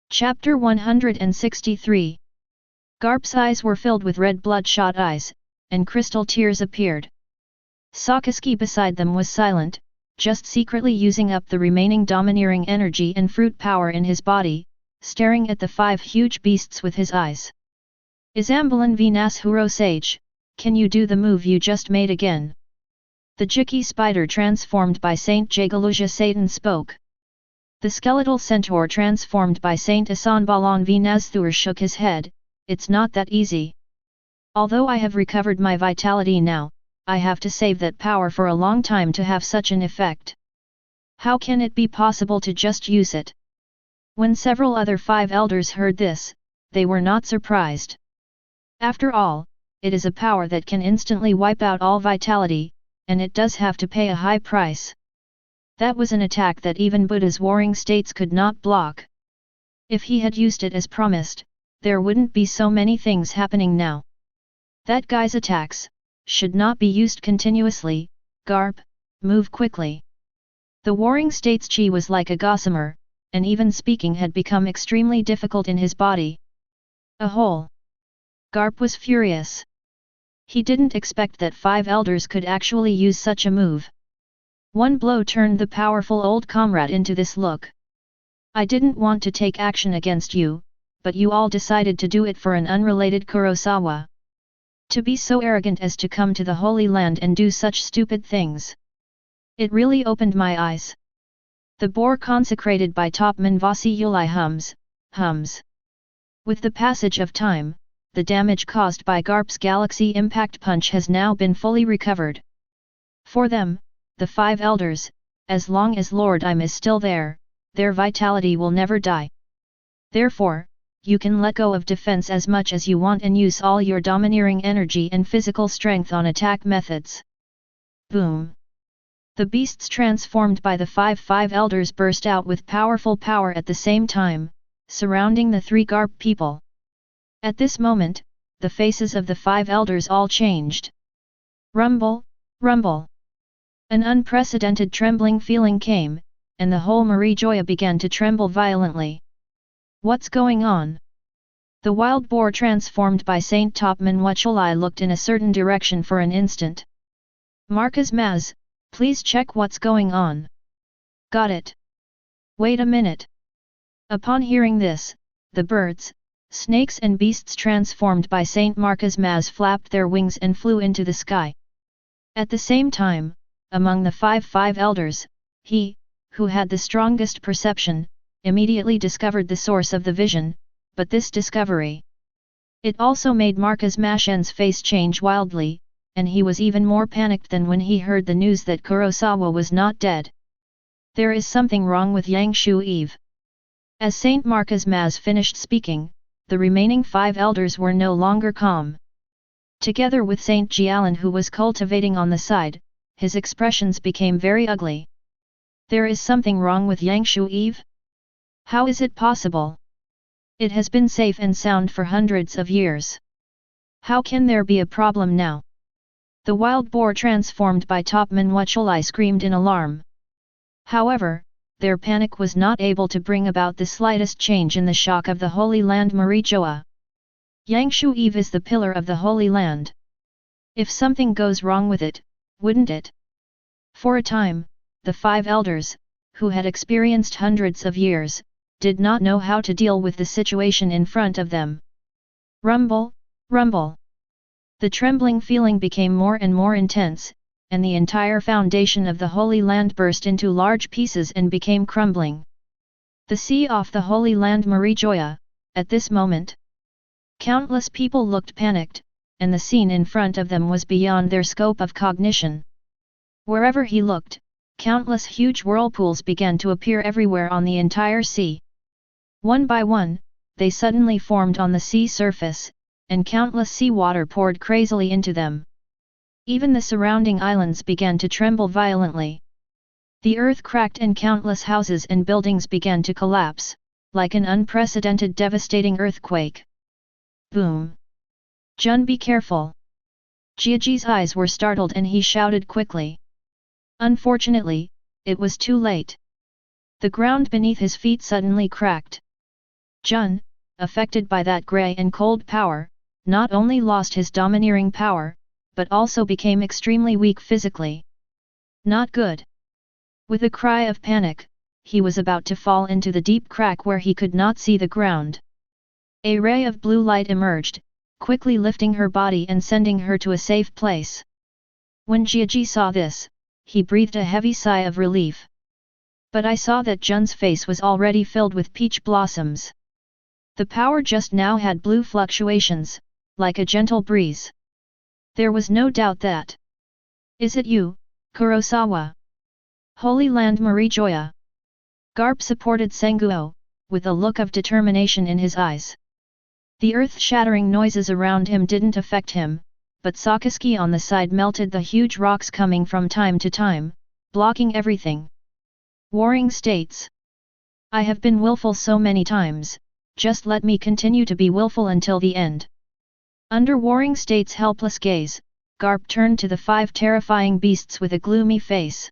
Chapter 163. Garp's eyes were filled with red bloodshot eyes, and crystal tears appeared. Sakaski beside them was silent, just secretly using up the remaining domineering energy and fruit power in his body, staring at the 5 huge beasts with his eyes. Izambalan Vinas Sage, can you do the move you just made again? The Jiki spider transformed by Saint Jagaluja Satan spoke. The skeletal centaur transformed by Saint Asanbalan Vinasthur shook his head. It's not that easy. Although I have recovered my vitality now, I have to save that power for a long time to have such an effect. How can it be possible to just use it? When several other 5 elders heard this, they were not surprised. After all, it is a power that can instantly wipe out all vitality, and it does have to pay a high price. That was an attack that even Buddha's Warring States could not block. If he had used it as promised, there wouldn't be so many things happening now. That guy's attacks should not be used continuously. Garp, move quickly. The Warring States chi was like a gossamer, and even speaking had become extremely difficult in his body. A hole. Garp was furious. He didn't expect that 5 elders could actually use such a move. One blow turned the powerful old comrade into this look. I didn't want to take action against you, but you all decided to do it for an unrelated Kurosawa. To be so arrogant as to come to the Holy Land and do such stupid things. It really opened my eyes. The boar consecrated by Topman Vasi Yulai hums. With the passage of time, the damage caused by Garp's galaxy impact punch has now been fully recovered. For them, the 5 elders, as long as Lord Im is still there, their vitality will never die. Therefore, you can let go of defense as much as you want and use all your domineering energy and physical strength on attack methods. Boom! The beasts transformed by the 5 elders burst out with powerful power at the same time, surrounding the 3 Garp people. At this moment, the faces of the 5 elders all changed. Rumble, rumble! An unprecedented trembling feeling came, and the whole Marijoya began to tremble violently. What's going on? The wild boar transformed by Saint Topman Wuchulai looked in a certain direction for an instant. Marcus Maz, please check what's going on. Got it. Wait a minute. Upon hearing this, the birds, snakes and beasts transformed by Saint Marcus Maz flapped their wings and flew into the sky. At the same time, among the 5 elders, he, who had the strongest perception, immediately discovered the source of the vision, but this discovery. It also made Marcus Mashen's face change wildly, and he was even more panicked than when he heard the news that Kurosawa was not dead. There is something wrong with Yangshu Eve. As Saint Marcus Maz finished speaking, the remaining 5 elders were no longer calm. Together with Saint Jialan who was cultivating on the side, his expressions became very ugly. There is something wrong with Yangshu Eve? How is it possible? It has been safe and sound for hundreds of years. How can there be a problem now? The wild boar transformed by Topman Wuchulai screamed in alarm. However, their panic was not able to bring about the slightest change in the shock of the Holy Land Marichoa. Yangshu Eve is the pillar of the Holy Land. If something goes wrong with it, wouldn't it? For a time, the 5 elders, who had experienced hundreds of years, did not know how to deal with the situation in front of them. Rumble, rumble. The trembling feeling became more and more intense, and the entire foundation of the Holy Land burst into large pieces and became crumbling. The sea off the Holy Land Marichoa, at this moment. Countless people looked panicked, and the scene in front of them was beyond their scope of cognition. Wherever he looked, countless huge whirlpools began to appear everywhere on the entire sea. One by one, they suddenly formed on the sea surface, and countless seawater poured crazily into them. Even the surrounding islands began to tremble violently. The earth cracked and countless houses and buildings began to collapse, like an unprecedented devastating earthquake. Boom! Jun, be careful! Jiaji's eyes were startled and he shouted quickly. Unfortunately, it was too late. The ground beneath his feet suddenly cracked. Jun, affected by that grey and cold power, not only lost his domineering power, but also became extremely weak physically. Not good. With a cry of panic, he was about to fall into the deep crack where he could not see the ground. A ray of blue light emerged, quickly lifting her body and sending her to a safe place. When Jiaji saw this, he breathed a heavy sigh of relief. But I saw that Jun's face was already filled with peach blossoms. The power just now had blue fluctuations, like a gentle breeze. There was no doubt that. Is it you, Kurosawa? Holy Land Marichoa. Garp supported Senguo, with a look of determination in his eyes. The earth-shattering noises around him didn't affect him, but Sakaski on the side melted the huge rocks coming from time to time, blocking everything. Warring states. I have been willful so many times, just let me continue to be willful until the end. Under Warring State's helpless gaze, Garp turned to the 5 terrifying beasts with a gloomy face.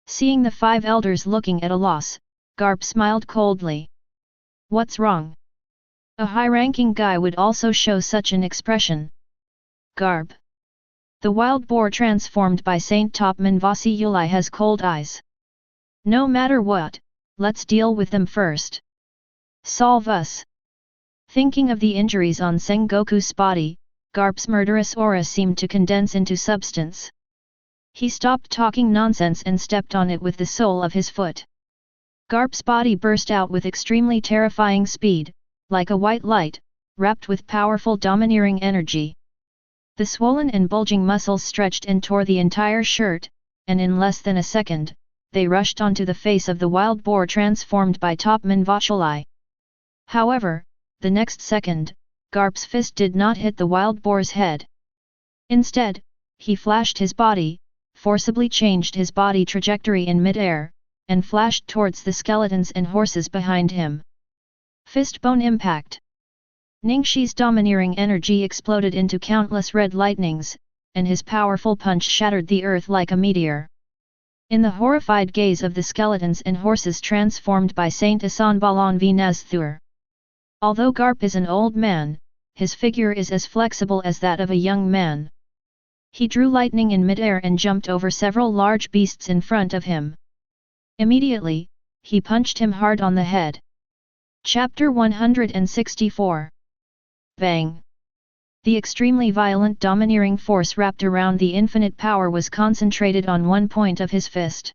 Seeing the 5 elders looking at a loss, Garp smiled coldly. What's wrong? A high-ranking guy would also show such an expression. Garp. The wild boar transformed by Saint Topman Vasiyuli has cold eyes. No matter what, let's deal with them first. Solve us. Thinking of the injuries on Sengoku's body, Garp's murderous aura seemed to condense into substance. He stopped talking nonsense and stepped on it with the sole of his foot. Garp's body burst out with extremely terrifying speed, like a white light, wrapped with powerful domineering energy. The swollen and bulging muscles stretched and tore the entire shirt, and in less than a second, they rushed onto the face of the wild boar transformed by Topman Vasiyuli. However, the next second, Garp's fist did not hit the wild boar's head. Instead, he flashed his body, forcibly changed his body trajectory in mid-air, and flashed towards the skeletons and horses behind him. Fist-bone impact. Ningxi's domineering energy exploded into countless red lightnings, and his powerful punch shattered the earth like a meteor. In the horrified gaze of the skeletons and horses transformed by Saint Isanbalan V. Nazthur. Although Garp is an old man, his figure is as flexible as that of a young man. He drew lightning in midair and jumped over several large beasts in front of him. Immediately, he punched him hard on the head. Chapter 164. Bang! The extremely violent domineering force wrapped around the infinite power was concentrated on one point of his fist.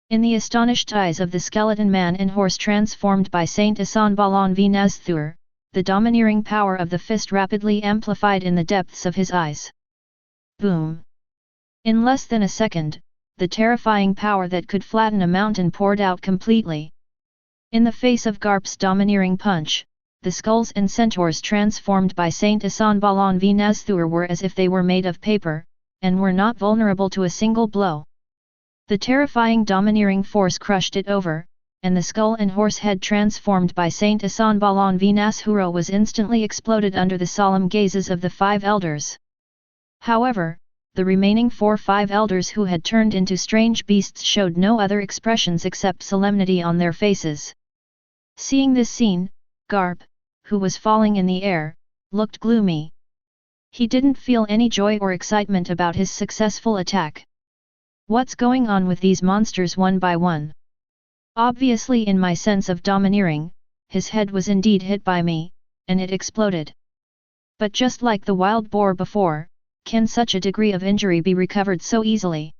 In the astonished eyes of the skeleton man and horse transformed by Saint Isanbalan V. Nazthur, the domineering power of the fist rapidly amplified in the depths of his eyes. Boom! In less than a second, the terrifying power that could flatten a mountain poured out completely. In the face of Garp's domineering punch, the skulls and centaurs transformed by Saint Isanbalan V. Nazthur were as if they were made of paper, and were not vulnerable to a single blow. The terrifying domineering force crushed it over, and the skull and horse head transformed by Saint Isanbalan V. Nazthur was instantly exploded under the solemn gazes of the 5 elders. However, the remaining 4-5 elders who had turned into strange beasts showed no other expressions except solemnity on their faces. Seeing this scene, Garp, who was falling in the air, looked gloomy. He didn't feel any joy or excitement about his successful attack. What's going on with these monsters one by one? Obviously, in my sense of domineering, his head was indeed hit by me, and it exploded. But just like the wild boar before, can such a degree of injury be recovered so easily?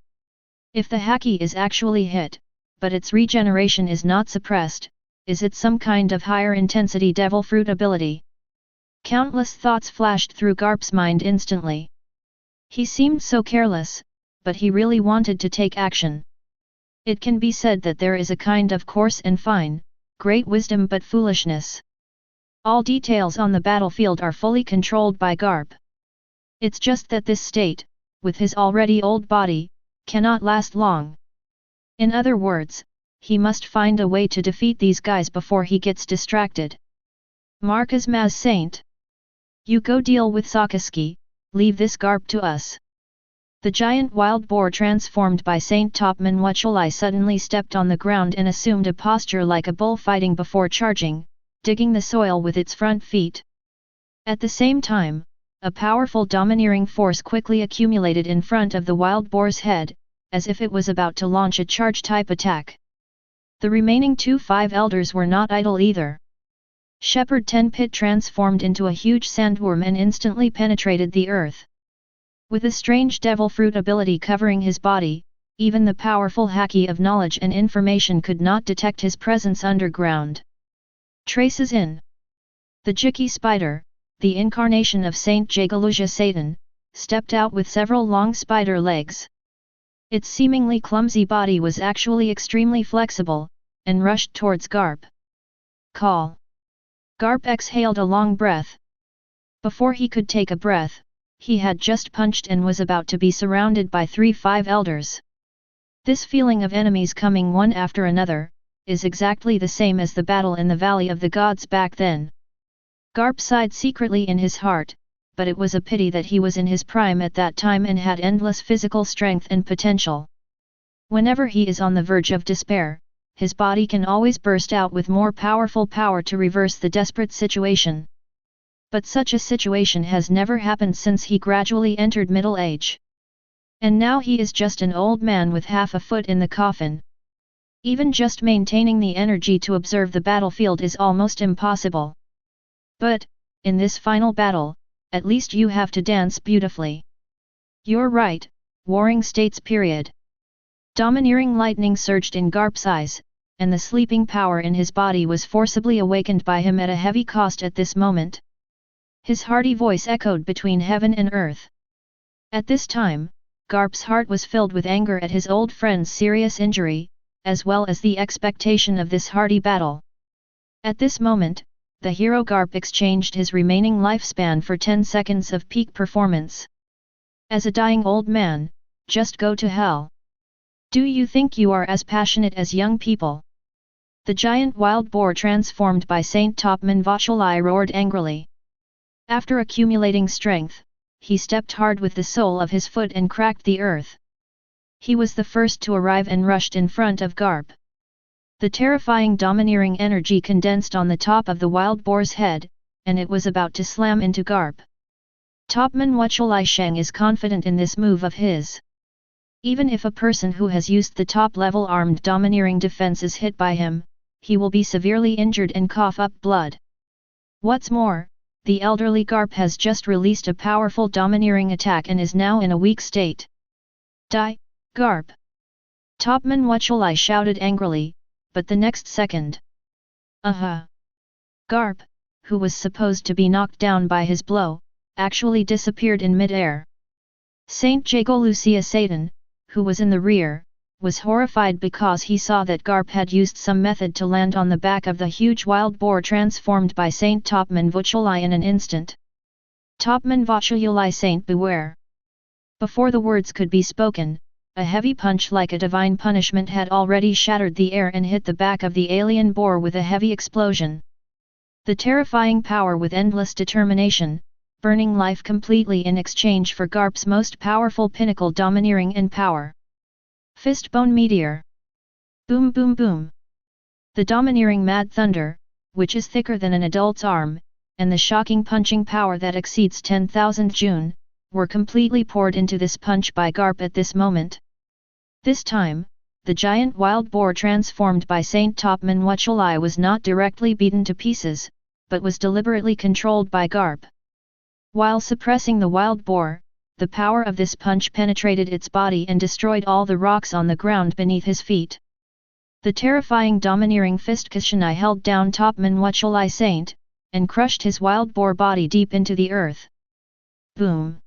If the haki is actually hit, but its regeneration is not suppressed, is it some kind of higher intensity devil fruit ability? Countless thoughts flashed through Garp's mind instantly. He seemed so careless, but he really wanted to take action. It can be said that there is a kind of coarse and fine, great wisdom but foolishness. All details on the battlefield are fully controlled by Garp. It's just that this state, with his already old body, cannot last long. In other words, he must find a way to defeat these guys before he gets distracted. Marca's Maz Saint. You go deal with Sakaski, leave this Garp to us. The giant wild boar transformed by Saint Topman Wuchulai suddenly stepped on the ground and assumed a posture like a bull fighting before charging, digging the soil with its front feet. At the same time, a powerful domineering force quickly accumulated in front of the wild boar's head, as if it was about to launch a charge-type attack. The remaining 2-5 elders were not idle either. Shepherd Tenpit transformed into a huge sandworm and instantly penetrated the earth. With a strange devil fruit ability covering his body, even the powerful haki of knowledge and information could not detect his presence underground. Traces in. The Jiki spider, the incarnation of Saint Jagaluja Satan, stepped out with several long spider legs. Its seemingly clumsy body was actually extremely flexible, and rushed towards Garp. Call. Garp exhaled a long breath. Before he could take a breath, he had just punched and was about to be surrounded by 3-5 elders. This feeling of enemies coming one after another, is exactly the same as the battle in the Valley of the Gods back then. Garp sighed secretly in his heart, but it was a pity that he was in his prime at that time and had endless physical strength and potential. Whenever he is on the verge of despair, his body can always burst out with more powerful power to reverse the desperate situation. But such a situation has never happened since he gradually entered middle age. And now he is just an old man with half a foot in the coffin. Even just maintaining the energy to observe the battlefield is almost impossible. But, in this final battle, at least you have to dance beautifully. You're right, warring states period. Domineering lightning surged in Garp's eyes, and the sleeping power in his body was forcibly awakened by him at a heavy cost at this moment. His hearty voice echoed between heaven and earth. At this time, Garp's heart was filled with anger at his old friend's serious injury, as well as the expectation of this hearty battle. At this moment, the hero Garp exchanged his remaining lifespan for 10 seconds of peak performance. As a dying old man, just go to hell. Do you think you are as passionate as young people? The giant wild boar transformed by Saint Topman Wuchulai roared angrily. After accumulating strength, he stepped hard with the sole of his foot and cracked the earth. He was the first to arrive and rushed in front of Garp. The terrifying domineering energy condensed on the top of the wild boar's head, and it was about to slam into Garp. Topman Wuchulai Sheng is confident in this move of his. Even if a person who has used the top-level armed domineering defense is hit by him, he will be severely injured and cough up blood. What's more, the elderly Garp has just released a powerful domineering attack and is now in a weak state. Die, Garp! Topman Wuchulai shouted angrily, but the next second. Garp, who was supposed to be knocked down by his blow, actually disappeared in mid-air. Saint Jagalucia Satan, who was in the rear, was horrified because he saw that Garp had used some method to land on the back of the huge wild boar transformed by Saint Topman Wuchulai in an instant. Topman Wuchulai Saint beware! Before the words could be spoken, a heavy punch like a divine punishment had already shattered the air and hit the back of the alien boar with a heavy explosion. The terrifying power with endless determination, burning life completely in exchange for Garp's most powerful pinnacle domineering and power. Fist Bone Meteor. Boom boom boom. The domineering mad thunder, which is thicker than an adult's arm, and the shocking punching power that exceeds 10,000 June, were completely poured into this punch by Garp at this moment. This time, the giant wild boar transformed by Saint Topman Wuchulai was not directly beaten to pieces, but was deliberately controlled by Garp. While suppressing the wild boar, the power of this punch penetrated its body and destroyed all the rocks on the ground beneath his feet. The terrifying domineering fist Kashanai held down Topman Wuchulai Saint, and crushed his wild boar body deep into the earth. Boom!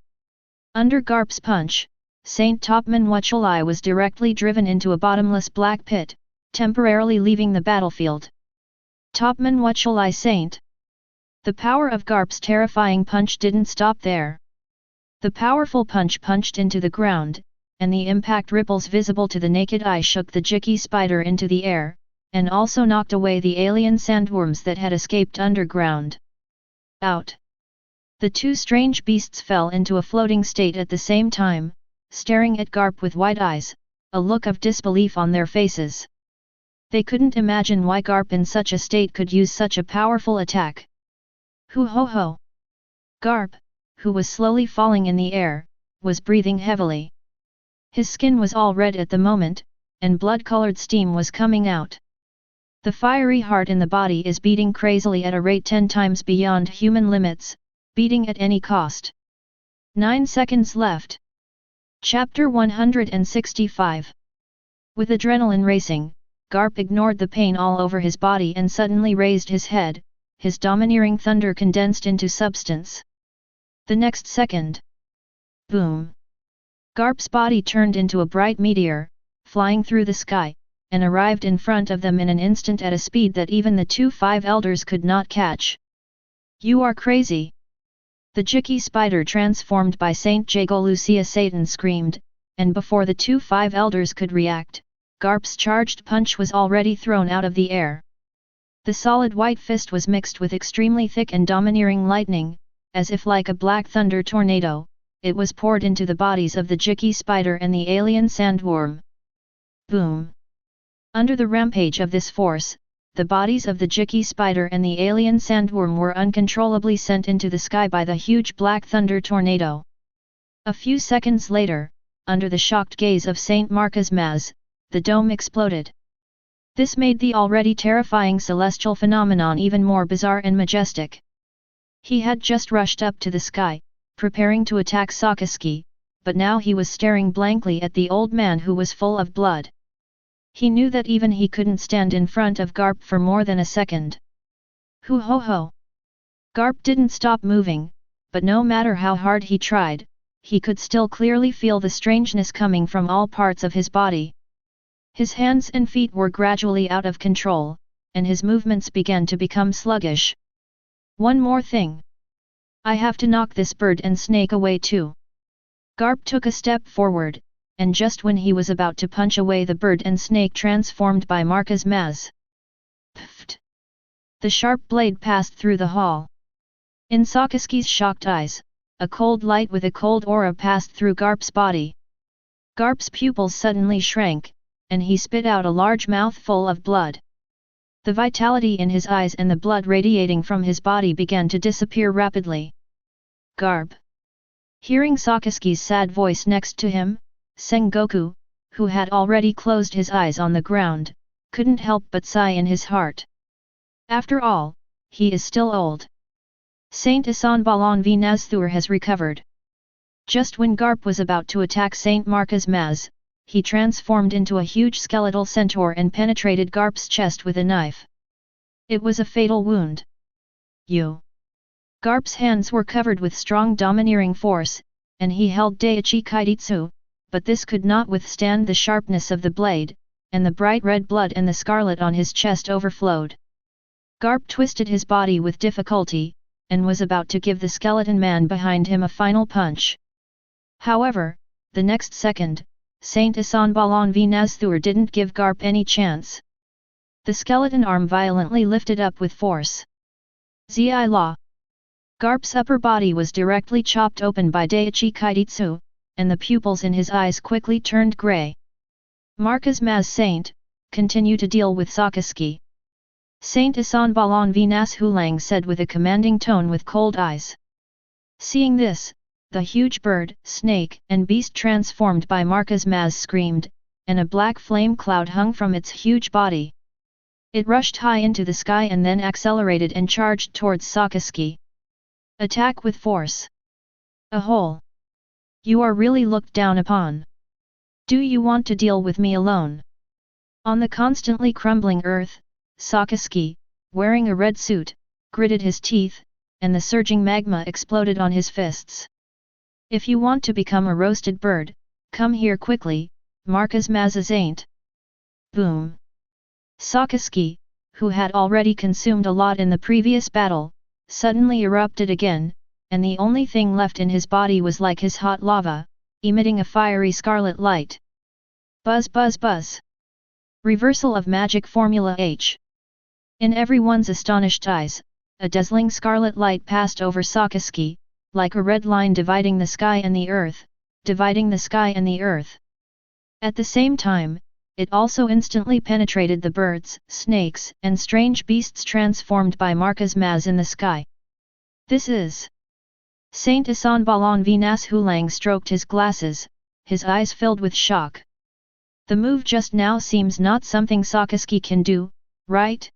Under Garp's punch, Saint Topman Wuchulai was directly driven into a bottomless black pit, temporarily leaving the battlefield. Topman Wuchulai Saint. The power of Garp's terrifying punch didn't stop there. The powerful punch punched into the ground, and the impact ripples visible to the naked eye shook the Jiki spider into the air, and also knocked away the alien sandworms that had escaped underground. Out! The two strange beasts fell into a floating state at the same time, staring at Garp with wide eyes, a look of disbelief on their faces. They couldn't imagine why Garp in such a state could use such a powerful attack. Hoo ho ho! Garp, who was slowly falling in the air, was breathing heavily. His skin was all red at the moment, and blood-colored steam was coming out. The fiery heart in the body is beating crazily at a rate 10 times beyond human limits, beating at any cost. 9 seconds left. Chapter 165. With adrenaline racing, Garp ignored the pain all over his body and suddenly raised his head, his domineering thunder condensed into substance. The next second. Boom! Garp's body turned into a bright meteor, flying through the sky, and arrived in front of them in an instant at a speed that even the 2 five elders could not catch. You are crazy! The Jiki spider transformed by Saint Jagolucia Satan screamed, and before the 2 five elders could react, Garp's charged punch was already thrown out of the air. The solid white fist was mixed with extremely thick and domineering lightning, as if like a black thunder tornado, it was poured into the bodies of the Jiki spider and the alien sandworm. Boom! Under the rampage of this force, the bodies of the Jiki spider and the alien sandworm were uncontrollably sent into the sky by the huge black thunder tornado. A few seconds later, under the shocked gaze of Saint Marco's Maz, the dome exploded. This made the already terrifying celestial phenomenon even more bizarre and majestic. He had just rushed up to the sky, preparing to attack Sakaski, but now he was staring blankly at the old man who was full of blood. He knew that even he couldn't stand in front of Garp for more than a second. Hoo ho ho! Garp didn't stop moving, but no matter how hard he tried, he could still clearly feel the strangeness coming from all parts of his body. His hands and feet were gradually out of control, and his movements began to become sluggish. One more thing. I have to knock this bird and snake away too. Garp took a step forward, and just when he was about to punch away the bird and snake transformed by Marco's Maz. Pfft! The sharp blade passed through the hall. In Sakaski's shocked eyes, a cold light with a cold aura passed through Garp's body. Garp's pupils suddenly shrank, and he spit out a large mouthful of blood. The vitality in his eyes and the blood radiating from his body began to disappear rapidly. Garp! Hearing Sakaski's sad voice next to him, Sengoku, who had already closed his eyes on the ground, couldn't help but sigh in his heart. After all, he is still old. Saint Isanbalan V Nazthur has recovered. Just when Garp was about to attack Saint Marco's Maz, he transformed into a huge skeletal centaur and penetrated Garp's chest with a knife. It was a fatal wound. You! Garp's hands were covered with strong domineering force, and he held Daiichi Kaititsu, but this could not withstand the sharpness of the blade, and the bright red blood and the scarlet on his chest overflowed. Garp twisted his body with difficulty, and was about to give the skeleton man behind him a final punch. However, the next second, Saint Isanbalan V Nazthur didn't give Garp any chance. The skeleton arm violently lifted up with force. Zi La! Garp's upper body was directly chopped open by Daiichi Kaititsu, and the pupils in his eyes quickly turned grey. Marco's Maz Saint, continue to deal with Sakaski. Saint Isan Balan Vinas Hulang said with a commanding tone with cold eyes. Seeing this, the huge bird, snake, and beast transformed by Marco's Maz screamed, and a black flame cloud hung from its huge body. It rushed high into the sky and then accelerated and charged towards Sakaski. Attack with force. A hole. You are really looked down upon. Do you want to deal with me alone? On the constantly crumbling earth, Sakaski, wearing a red suit, gritted his teeth, and the surging magma exploded on his fists. If you want to become a roasted bird, come here quickly, Marco's Mazes ain't. Boom. Sakaski, who had already consumed a lot in the previous battle, suddenly erupted again, and the only thing left in his body was like his hot lava, emitting a fiery scarlet light. Buzz buzz buzz. Reversal of magic formula H. In everyone's astonished eyes, a dazzling scarlet light passed over Sakaski, like a red line dividing the sky and the earth, dividing the sky and the earth. At the same time, it also instantly penetrated the birds, snakes, and strange beasts transformed by Marco's Maz in the sky. This is... Saint Isan Balan Vinas Hulang stroked his glasses, his eyes filled with shock. The move just now seems not something Sakaski can do, right?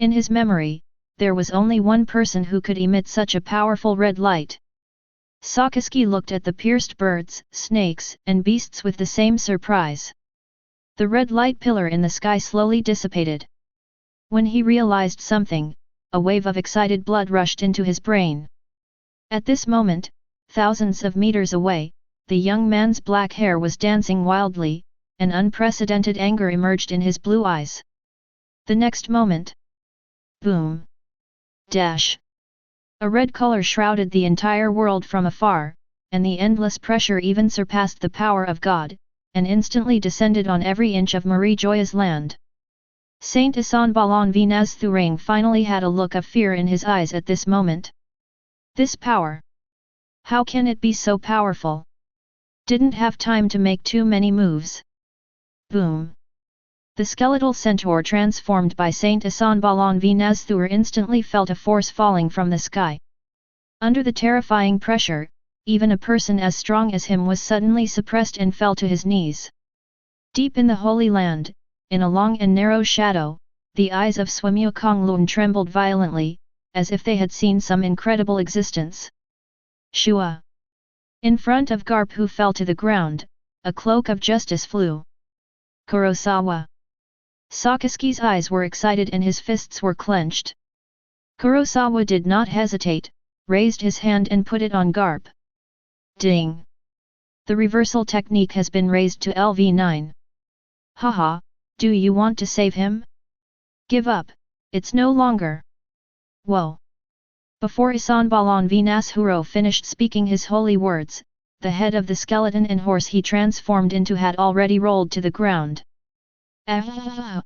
In his memory, there was only one person who could emit such a powerful red light. Sakaski looked at the pierced birds, snakes, and beasts with the same surprise. The red light pillar in the sky slowly dissipated. When he realized something, a wave of excited blood rushed into his brain. At this moment, thousands of meters away, the young man's black hair was dancing wildly, and unprecedented anger emerged in his blue eyes. The next moment... Boom! Dash! A red color shrouded the entire world from afar, and the endless pressure even surpassed the power of God, and instantly descended on every inch of Marie Joya's land. Saint Isan Balan Vinas Thurang finally had a look of fear in his eyes at this moment. This power! How can it be so powerful? Didn't have time to make too many moves. Boom! The skeletal centaur transformed by Saint Isan Balan Vinazthur instantly felt a force falling from the sky. Under the terrifying pressure, even a person as strong as him was suddenly suppressed and fell to his knees. Deep in the Holy Land, in a long and narrow shadow, the eyes of Swamyu Konglun trembled violently, as if they had seen some incredible existence. Shua! In front of Garp, who fell to the ground, a cloak of justice flew. Kurosawa! Sakaski's eyes were excited and his fists were clenched. Kurosawa did not hesitate, raised his hand and put it on Garp. Ding! The reversal technique has been raised to LV9. Haha, do you want to save him? Give up, it's no longer. Whoa! Before Isan Balan Vinashuro finished speaking his holy words, the head of the skeleton and horse he transformed into had already rolled to the ground. Ah!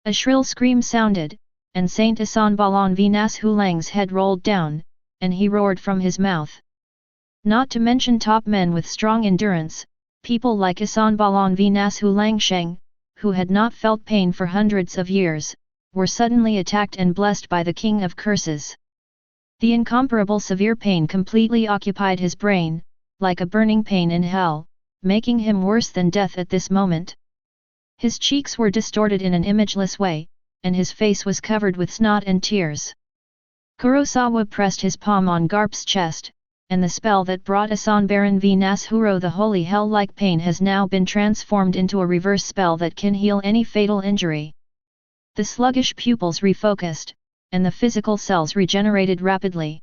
A shrill scream sounded, and Saint Isan Balan Vinashulang's head rolled down, and he roared from his mouth. Not to mention top men with strong endurance, people like Isan Balan Vinashulangsheng, who had not felt pain for hundreds of years, were suddenly attacked and blessed by the King of Curses. The incomparable severe pain completely occupied his brain, like a burning pain in hell, making him worse than death at this moment. His cheeks were distorted in an imageless way, and his face was covered with snot and tears. Kurosawa pressed his palm on Garp's chest, and the spell that brought Isan Baron Vinashuro the holy hell-like pain has now been transformed into a reverse spell that can heal any fatal injury. The sluggish pupils refocused, and the physical cells regenerated rapidly.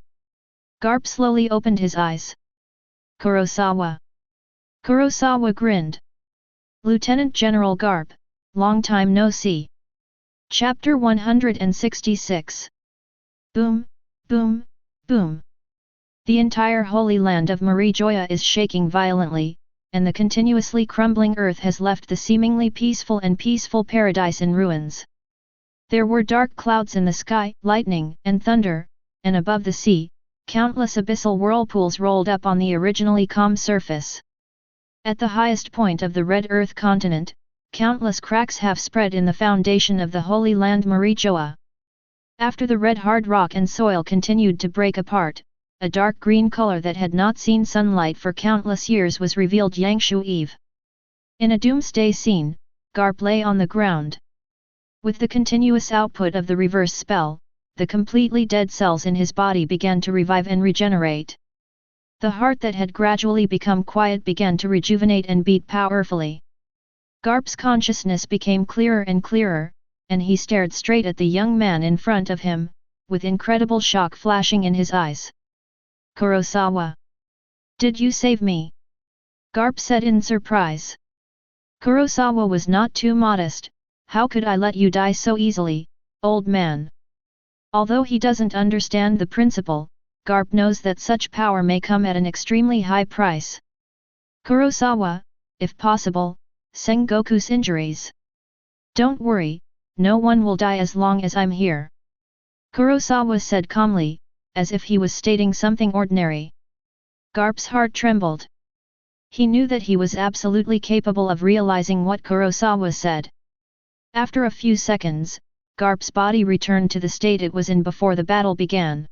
Garp slowly opened his eyes. Kurosawa! Kurosawa grinned. Lieutenant General Garp, long time no see. Chapter 166. Boom, boom, boom. The entire holy land of Marie Joya is shaking violently, and the continuously crumbling earth has left the seemingly peaceful paradise in ruins. There were dark clouds in the sky, lightning and thunder, and above the sea, countless abyssal whirlpools rolled up on the originally calm surface. At the highest point of the Red Earth continent, countless cracks have spread in the foundation of the Holy Land Marijoa. After the red hard rock and soil continued to break apart, a dark green color that had not seen sunlight for countless years was revealed Yangshu Eve. In a doomsday scene, Garp lay on the ground. With the continuous output of the reverse spell, the completely dead cells in his body began to revive and regenerate. The heart that had gradually become quiet began to rejuvenate and beat powerfully. Garp's consciousness became clearer and clearer, and he stared straight at the young man in front of him, with incredible shock flashing in his eyes. Kurosawa! Did you save me? Garp said in surprise. Kurosawa was not too modest. How could I let you die so easily, old man? Although he doesn't understand the principle, Garp knows that such power may come at an extremely high price. Kurosawa, if possible, Sengoku's injuries. Don't worry, no one will die as long as I'm here. Kurosawa said calmly, as if he was stating something ordinary. Garp's heart trembled. He knew that he was absolutely capable of realizing what Kurosawa said. After a few seconds, Garp's body returned to the state it was in before the battle began.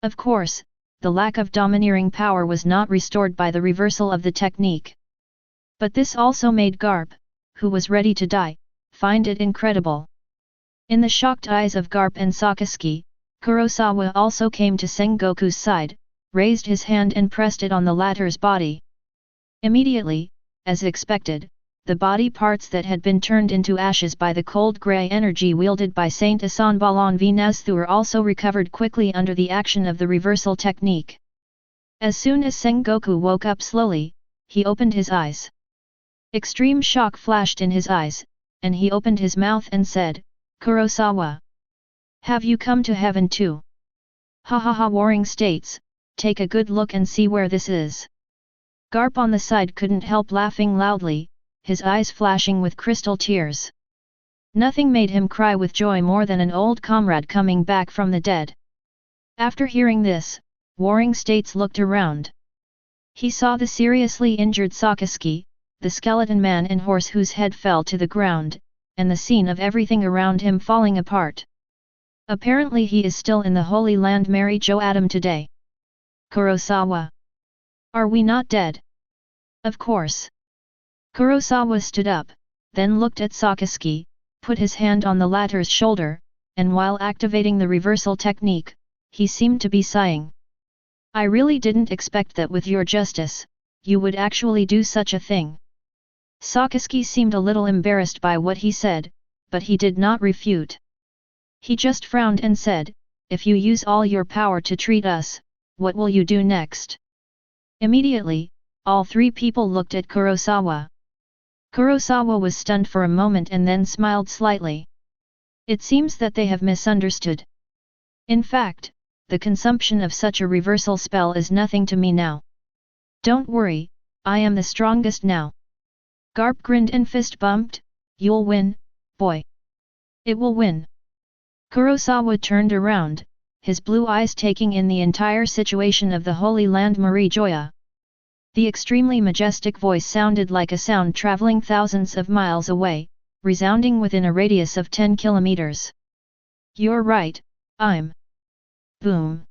Of course, the lack of domineering power was not restored by the reversal of the technique. But this also made Garp, who was ready to die, find it incredible. In the shocked eyes of Garp and Sakaski, Kurosawa also came to Sengoku's side, raised his hand and pressed it on the latter's body. Immediately, as expected, the body parts that had been turned into ashes by the cold grey energy wielded by Saint Asanbalan V Nazthur also recovered quickly under the action of the reversal technique. As soon as Sengoku woke up slowly, he opened his eyes. Extreme shock flashed in his eyes, and he opened his mouth and said, "Kurosawa! Have you come to heaven too? Ha ha ha! Warring states, take a good look and see where this is." Garp on the side couldn't help laughing loudly, his eyes flashing with crystal tears. Nothing made him cry with joy more than an old comrade coming back from the dead. After hearing this, Warring States looked around. He saw the seriously injured Sakaski, the skeleton man and horse whose head fell to the ground, and the scene of everything around him falling apart. Apparently he is still in the Holy Land Marijoa today. Kurosawa! Are we not dead? Of course. Kurosawa stood up, then looked at Sakaski, put his hand on the latter's shoulder, and while activating the reversal technique, he seemed to be sighing. I really didn't expect that with your justice, you would actually do such a thing. Sakaski seemed a little embarrassed by what he said, but he did not refute. He just frowned and said, "If you use all your power to treat us, what will you do next?" Immediately, all three people looked at Kurosawa. Kurosawa was stunned for a moment and then smiled slightly. It seems that they have misunderstood. In fact, the consumption of such a reversal spell is nothing to me now. Don't worry, I am the strongest now. Garp grinned and fist bumped, "You'll win, boy. It will win." Kurosawa turned around, his blue eyes taking in the entire situation of the Holy Land Marijoa. The extremely majestic voice sounded like a sound traveling thousands of miles away, resounding within a radius of 10 kilometers. "You're right, I'm." Boom!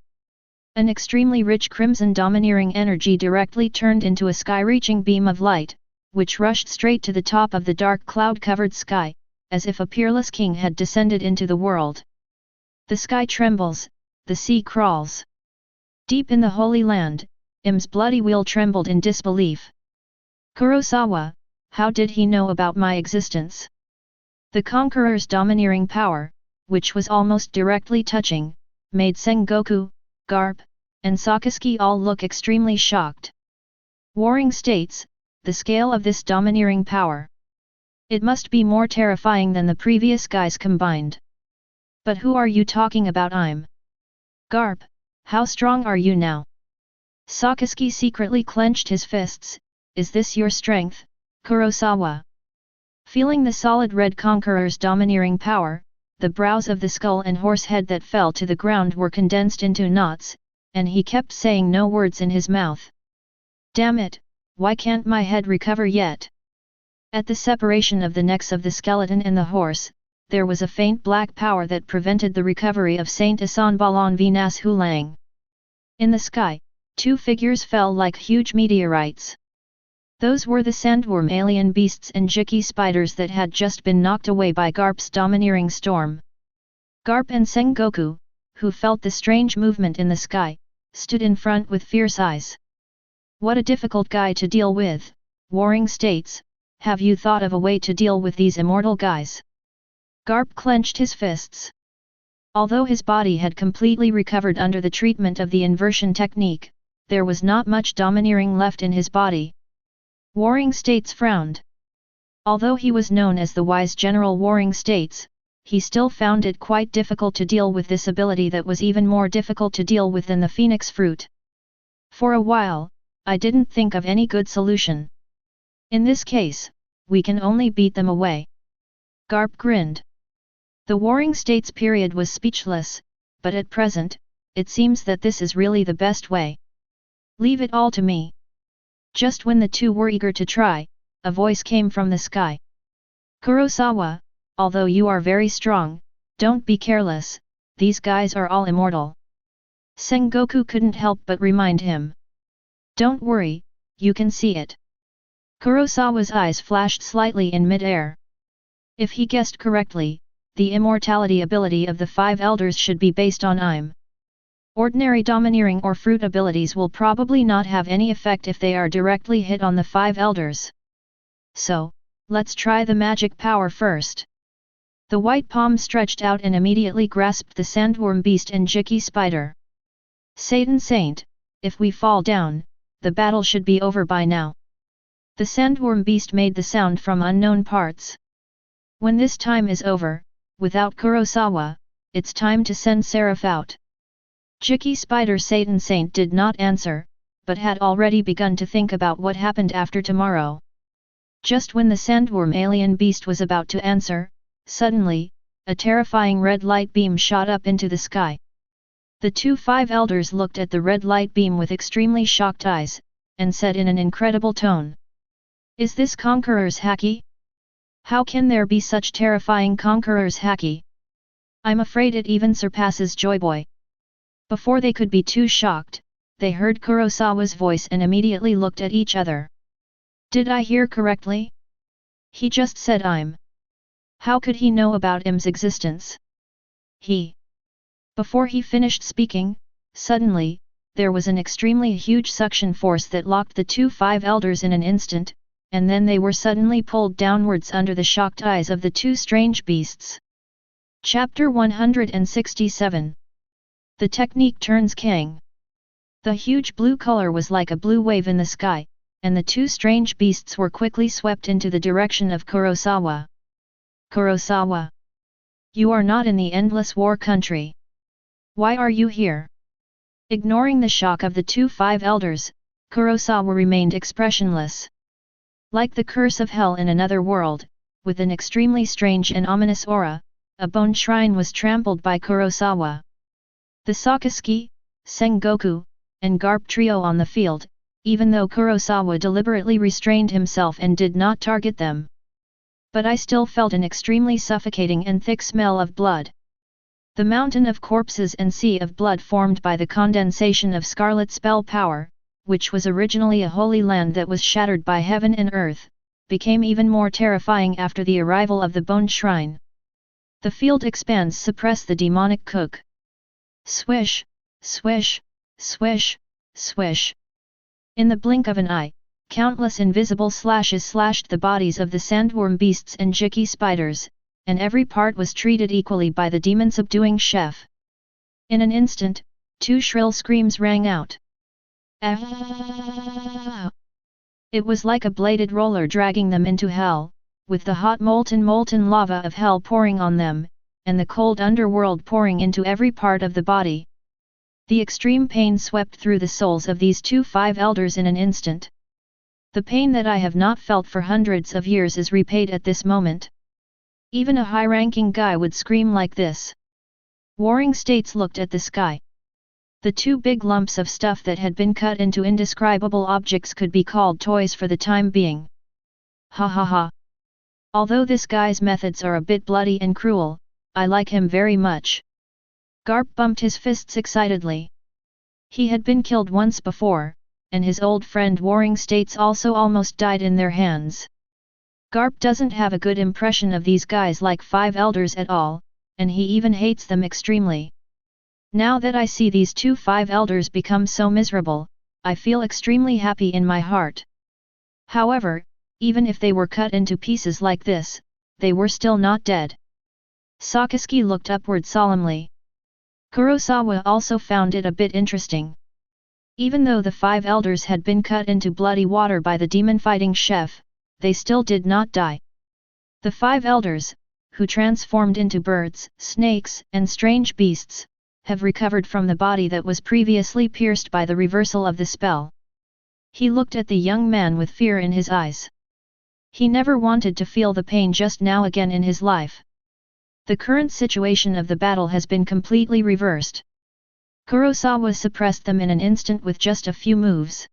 An extremely rich crimson domineering energy directly turned into a sky-reaching beam of light, which rushed straight to the top of the dark cloud-covered sky, as if a peerless king had descended into the world. The sky trembles, the sea crawls. Deep in the Holy Land, Im's bloody wheel trembled in disbelief. Kurosawa, how did he know about my existence? The conqueror's domineering power, which was almost directly touching, made Sengoku, Garp, and Sakaski all look extremely shocked. Warring States, the scale of this domineering power. It must be more terrifying than the previous guys combined. But who are you talking about? I'm. Garp, how strong are you now? Sakaski secretly clenched his fists. Is this your strength, Kurosawa? Feeling the solid red conqueror's domineering power, the brows of the skull and horse head that fell to the ground were condensed into knots, and he kept saying no words in his mouth. Damn it, why can't my head recover yet? At the separation of the necks of the skeleton and the horse, there was a faint black power that prevented the recovery of Saint Isan Balan Vinas Hulang. In the sky, two figures fell like huge meteorites. Those were the sandworm alien beasts and jicky spiders that had just been knocked away by Garp's domineering storm. Garp and Sengoku, who felt the strange movement in the sky, stood in front with fierce eyes. What a difficult guy to deal with, Warring States, have you thought of a way to deal with these immortal guys? Garp clenched his fists. Although his body had completely recovered under the treatment of the inversion technique, there was not much domineering left in his body. Warring States frowned. Although he was known as the wise General Warring States, he still found it quite difficult to deal with this ability that was even more difficult to deal with than the phoenix fruit. For a while, I didn't think of any good solution. In this case, we can only beat them away. Garp grinned. The Warring States period was speechless, but at present, it seems that this is really the best way. Leave it all to me. Just when the two were eager to try, a voice came from the sky. Kurosawa, although you are very strong, don't be careless, these guys are all immortal. Sengoku couldn't help but remind him. Don't worry, you can see it. Kurosawa's eyes flashed slightly in mid-air. If he guessed correctly, the immortality ability of the five elders should be based on I'm. Ordinary domineering or fruit abilities will probably not have any effect if they are directly hit on the five elders. So, let's try the magic power first. The white palm stretched out and immediately grasped the sandworm beast and jicky spider. Satan Saint, if we fall down, the battle should be over by now. The sandworm beast made the sound from unknown parts. When this time is over, without Kurosawa, it's time to send Seraph out. Jicky Spider Satan Saint did not answer, but had already begun to think about what happened after tomorrow. Just when the sandworm alien beast was about to answer, suddenly, a terrifying red light beam shot up into the sky. The two five elders looked at the red light beam with extremely shocked eyes, and said in an incredible tone. Is this Conqueror's Haki? How can there be such terrifying Conqueror's Haki? I'm afraid it even surpasses Joyboy. Before they could be too shocked, they heard Kurosawa's voice and immediately looked at each other. Did I hear correctly? He just said I'm. How could he know about Im's existence? Before he finished speaking, suddenly, there was an extremely huge suction force that locked the two five elders in an instant, and then they were suddenly pulled downwards under the shocked eyes of the two strange beasts. Chapter 167. The technique turns Kang. The huge blue color was like a blue wave in the sky, and the two strange beasts were quickly swept into the direction of Kurosawa. Kurosawa! You are not in the endless war country. Why are you here? Ignoring the shock of the two five elders, Kurosawa remained expressionless. Like the curse of hell in another world, with an extremely strange and ominous aura, a bone shrine was trampled by Kurosawa. The Sakaski, Sengoku, and Garp trio on the field, even though Kurosawa deliberately restrained himself and did not target them. But I still felt an extremely suffocating and thick smell of blood. The mountain of corpses and sea of blood formed by the condensation of scarlet spell power, which was originally a holy land that was shattered by heaven and earth, became even more terrifying after the arrival of the bone shrine. The field expands suppress the demonic cook. Swish, swish, swish, swish. In the blink of an eye, countless invisible slashes slashed the bodies of the sandworm beasts and jicky spiders, and every part was treated equally by the demon-subduing chef. In an instant, two shrill screams rang out. Ah! It was like a bladed roller dragging them into hell, with the hot molten lava of hell pouring on them, and the cold underworld pouring into every part of the body. The extreme pain swept through the souls of these two five elders in an instant. The pain that I have not felt for hundreds of years is repaid at this moment. Even a high-ranking guy would scream like this. Warring States looked at the sky. The two big lumps of stuff that had been cut into indescribable objects could be called toys for the time being. Ha ha ha. Although this guy's methods are a bit bloody and cruel, I like him very much. Garp bumped his fists excitedly. He had been killed once before, and his old friend Warring States also almost died in their hands. Garp doesn't have a good impression of these guys like Five Elders at all, and he even hates them extremely. Now that I see these two Five Elders become so miserable, I feel extremely happy in my heart. However, even if they were cut into pieces like this, they were still not dead. Sakaski looked upward solemnly. Kurosawa also found it a bit interesting. Even though the Five Elders had been cut into bloody water by the demon-fighting chef, they still did not die. The Five Elders, who transformed into birds, snakes, and strange beasts, have recovered from the body that was previously pierced by the reversal of the spell. He looked at the young man with fear in his eyes. He never wanted to feel the pain just now again in his life. The current situation of the battle has been completely reversed. Kurosawa suppressed them in an instant with just a few moves.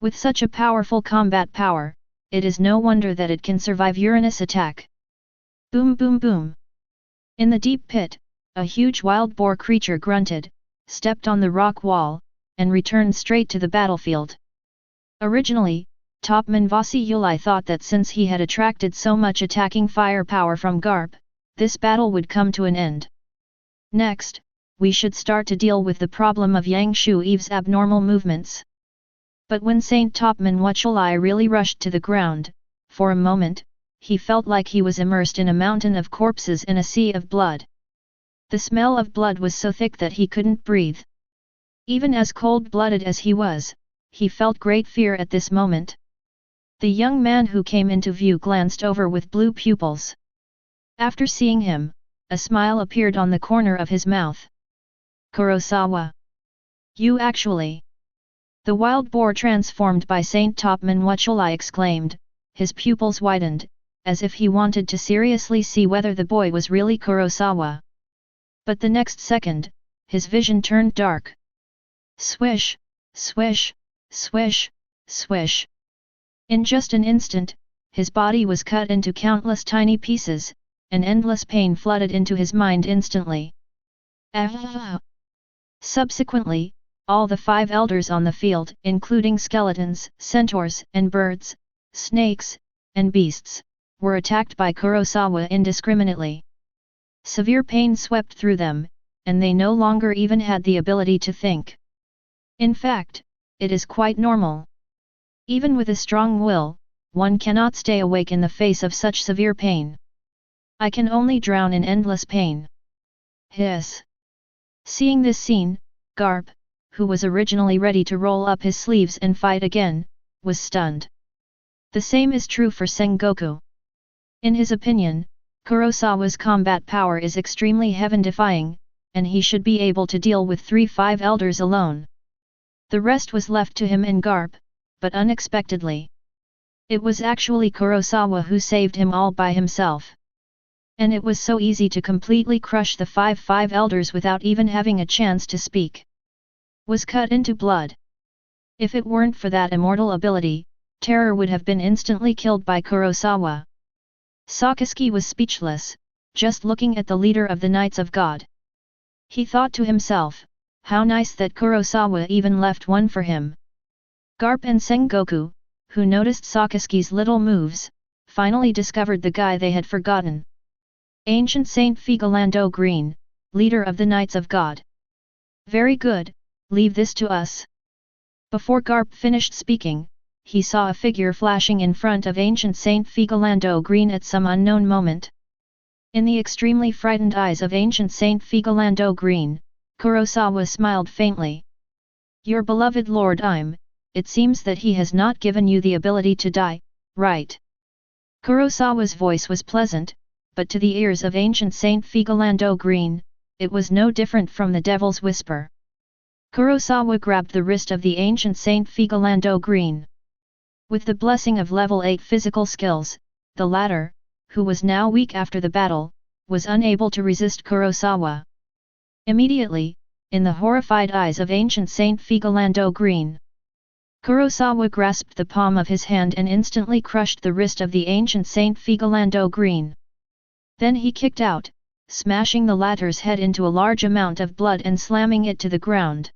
With such a powerful combat power, it is no wonder that it can survive Uranus attack. Boom boom boom. In the deep pit, a huge wild boar creature grunted, stepped on the rock wall, and returned straight to the battlefield. Originally, Topman Vasiuli thought that since he had attracted so much attacking firepower from Garp, this battle would come to an end. Next, we should start to deal with the problem of Yang Shu Eve's abnormal movements. But when Saint Topman Vasiuli really rushed to the ground, for a moment, he felt like he was immersed in a mountain of corpses and a sea of blood. The smell of blood was so thick that he couldn't breathe. Even as cold-blooded as he was, he felt great fear at this moment. The young man who came into view glanced over with blue pupils. After seeing him, a smile appeared on the corner of his mouth. Kurosawa. You actually. The wild boar transformed by Saint Topman Vasiuli exclaimed, his pupils widened, as if he wanted to seriously see whether the boy was really Kurosawa. But the next second, his vision turned dark. Swish, swish, swish, swish. In just an instant, his body was cut into countless tiny pieces, and endless pain flooded into his mind instantly. Subsequently, all the Five Elders on the field, including skeletons, centaurs, and birds, snakes, and beasts, were attacked by Kurosawa indiscriminately. Severe pain swept through them, and they no longer even had the ability to think. In fact, it is quite normal. Even with a strong will, one cannot stay awake in the face of such severe pain. I can only drown in endless pain. Hiss. Seeing this scene, Garp, who was originally ready to roll up his sleeves and fight again, was stunned. The same is true for Sengoku. In his opinion, Kurosawa's combat power is extremely heaven-defying, and he should be able to deal with 3 Five Elders alone. The rest was left to him and Garp, but unexpectedly. It was actually Kurosawa who saved him all by himself. And it was so easy to completely crush the 5 Five Elders without even having a chance to speak. Was cut into blood. If it weren't for that immortal ability, terror would have been instantly killed by Kurosawa. Sakaski was speechless, just looking at the leader of the Knights of God. He thought to himself, how nice that Kurosawa even left one for him. Garp and Sengoku, who noticed Sakaski's little moves, finally discovered the guy they had forgotten. Ancient Saint Figolando Green, leader of the Knights of God. Very good, leave this to us. Before Garp finished speaking, he saw a figure flashing in front of Ancient Saint Figolando Green at some unknown moment. In the extremely frightened eyes of Ancient Saint Figolando Green, Kurosawa smiled faintly. Your beloved Lord it seems that he has not given you the ability to die, right? Kurosawa's voice was pleasant, but to the ears of Ancient Saint Figolando Green, it was no different from the devil's whisper. Kurosawa grabbed the wrist of the Ancient Saint Figolando Green. With the blessing of level 8 physical skills, the latter, who was now weak after the battle, was unable to resist Kurosawa. Immediately, in the horrified eyes of ancient Saint Figolando Green. Kurosawa grasped the palm of his hand and instantly crushed the wrist of the ancient Saint Figolando Green. Then he kicked out, smashing the latter's head into a large amount of blood and slamming it to the ground.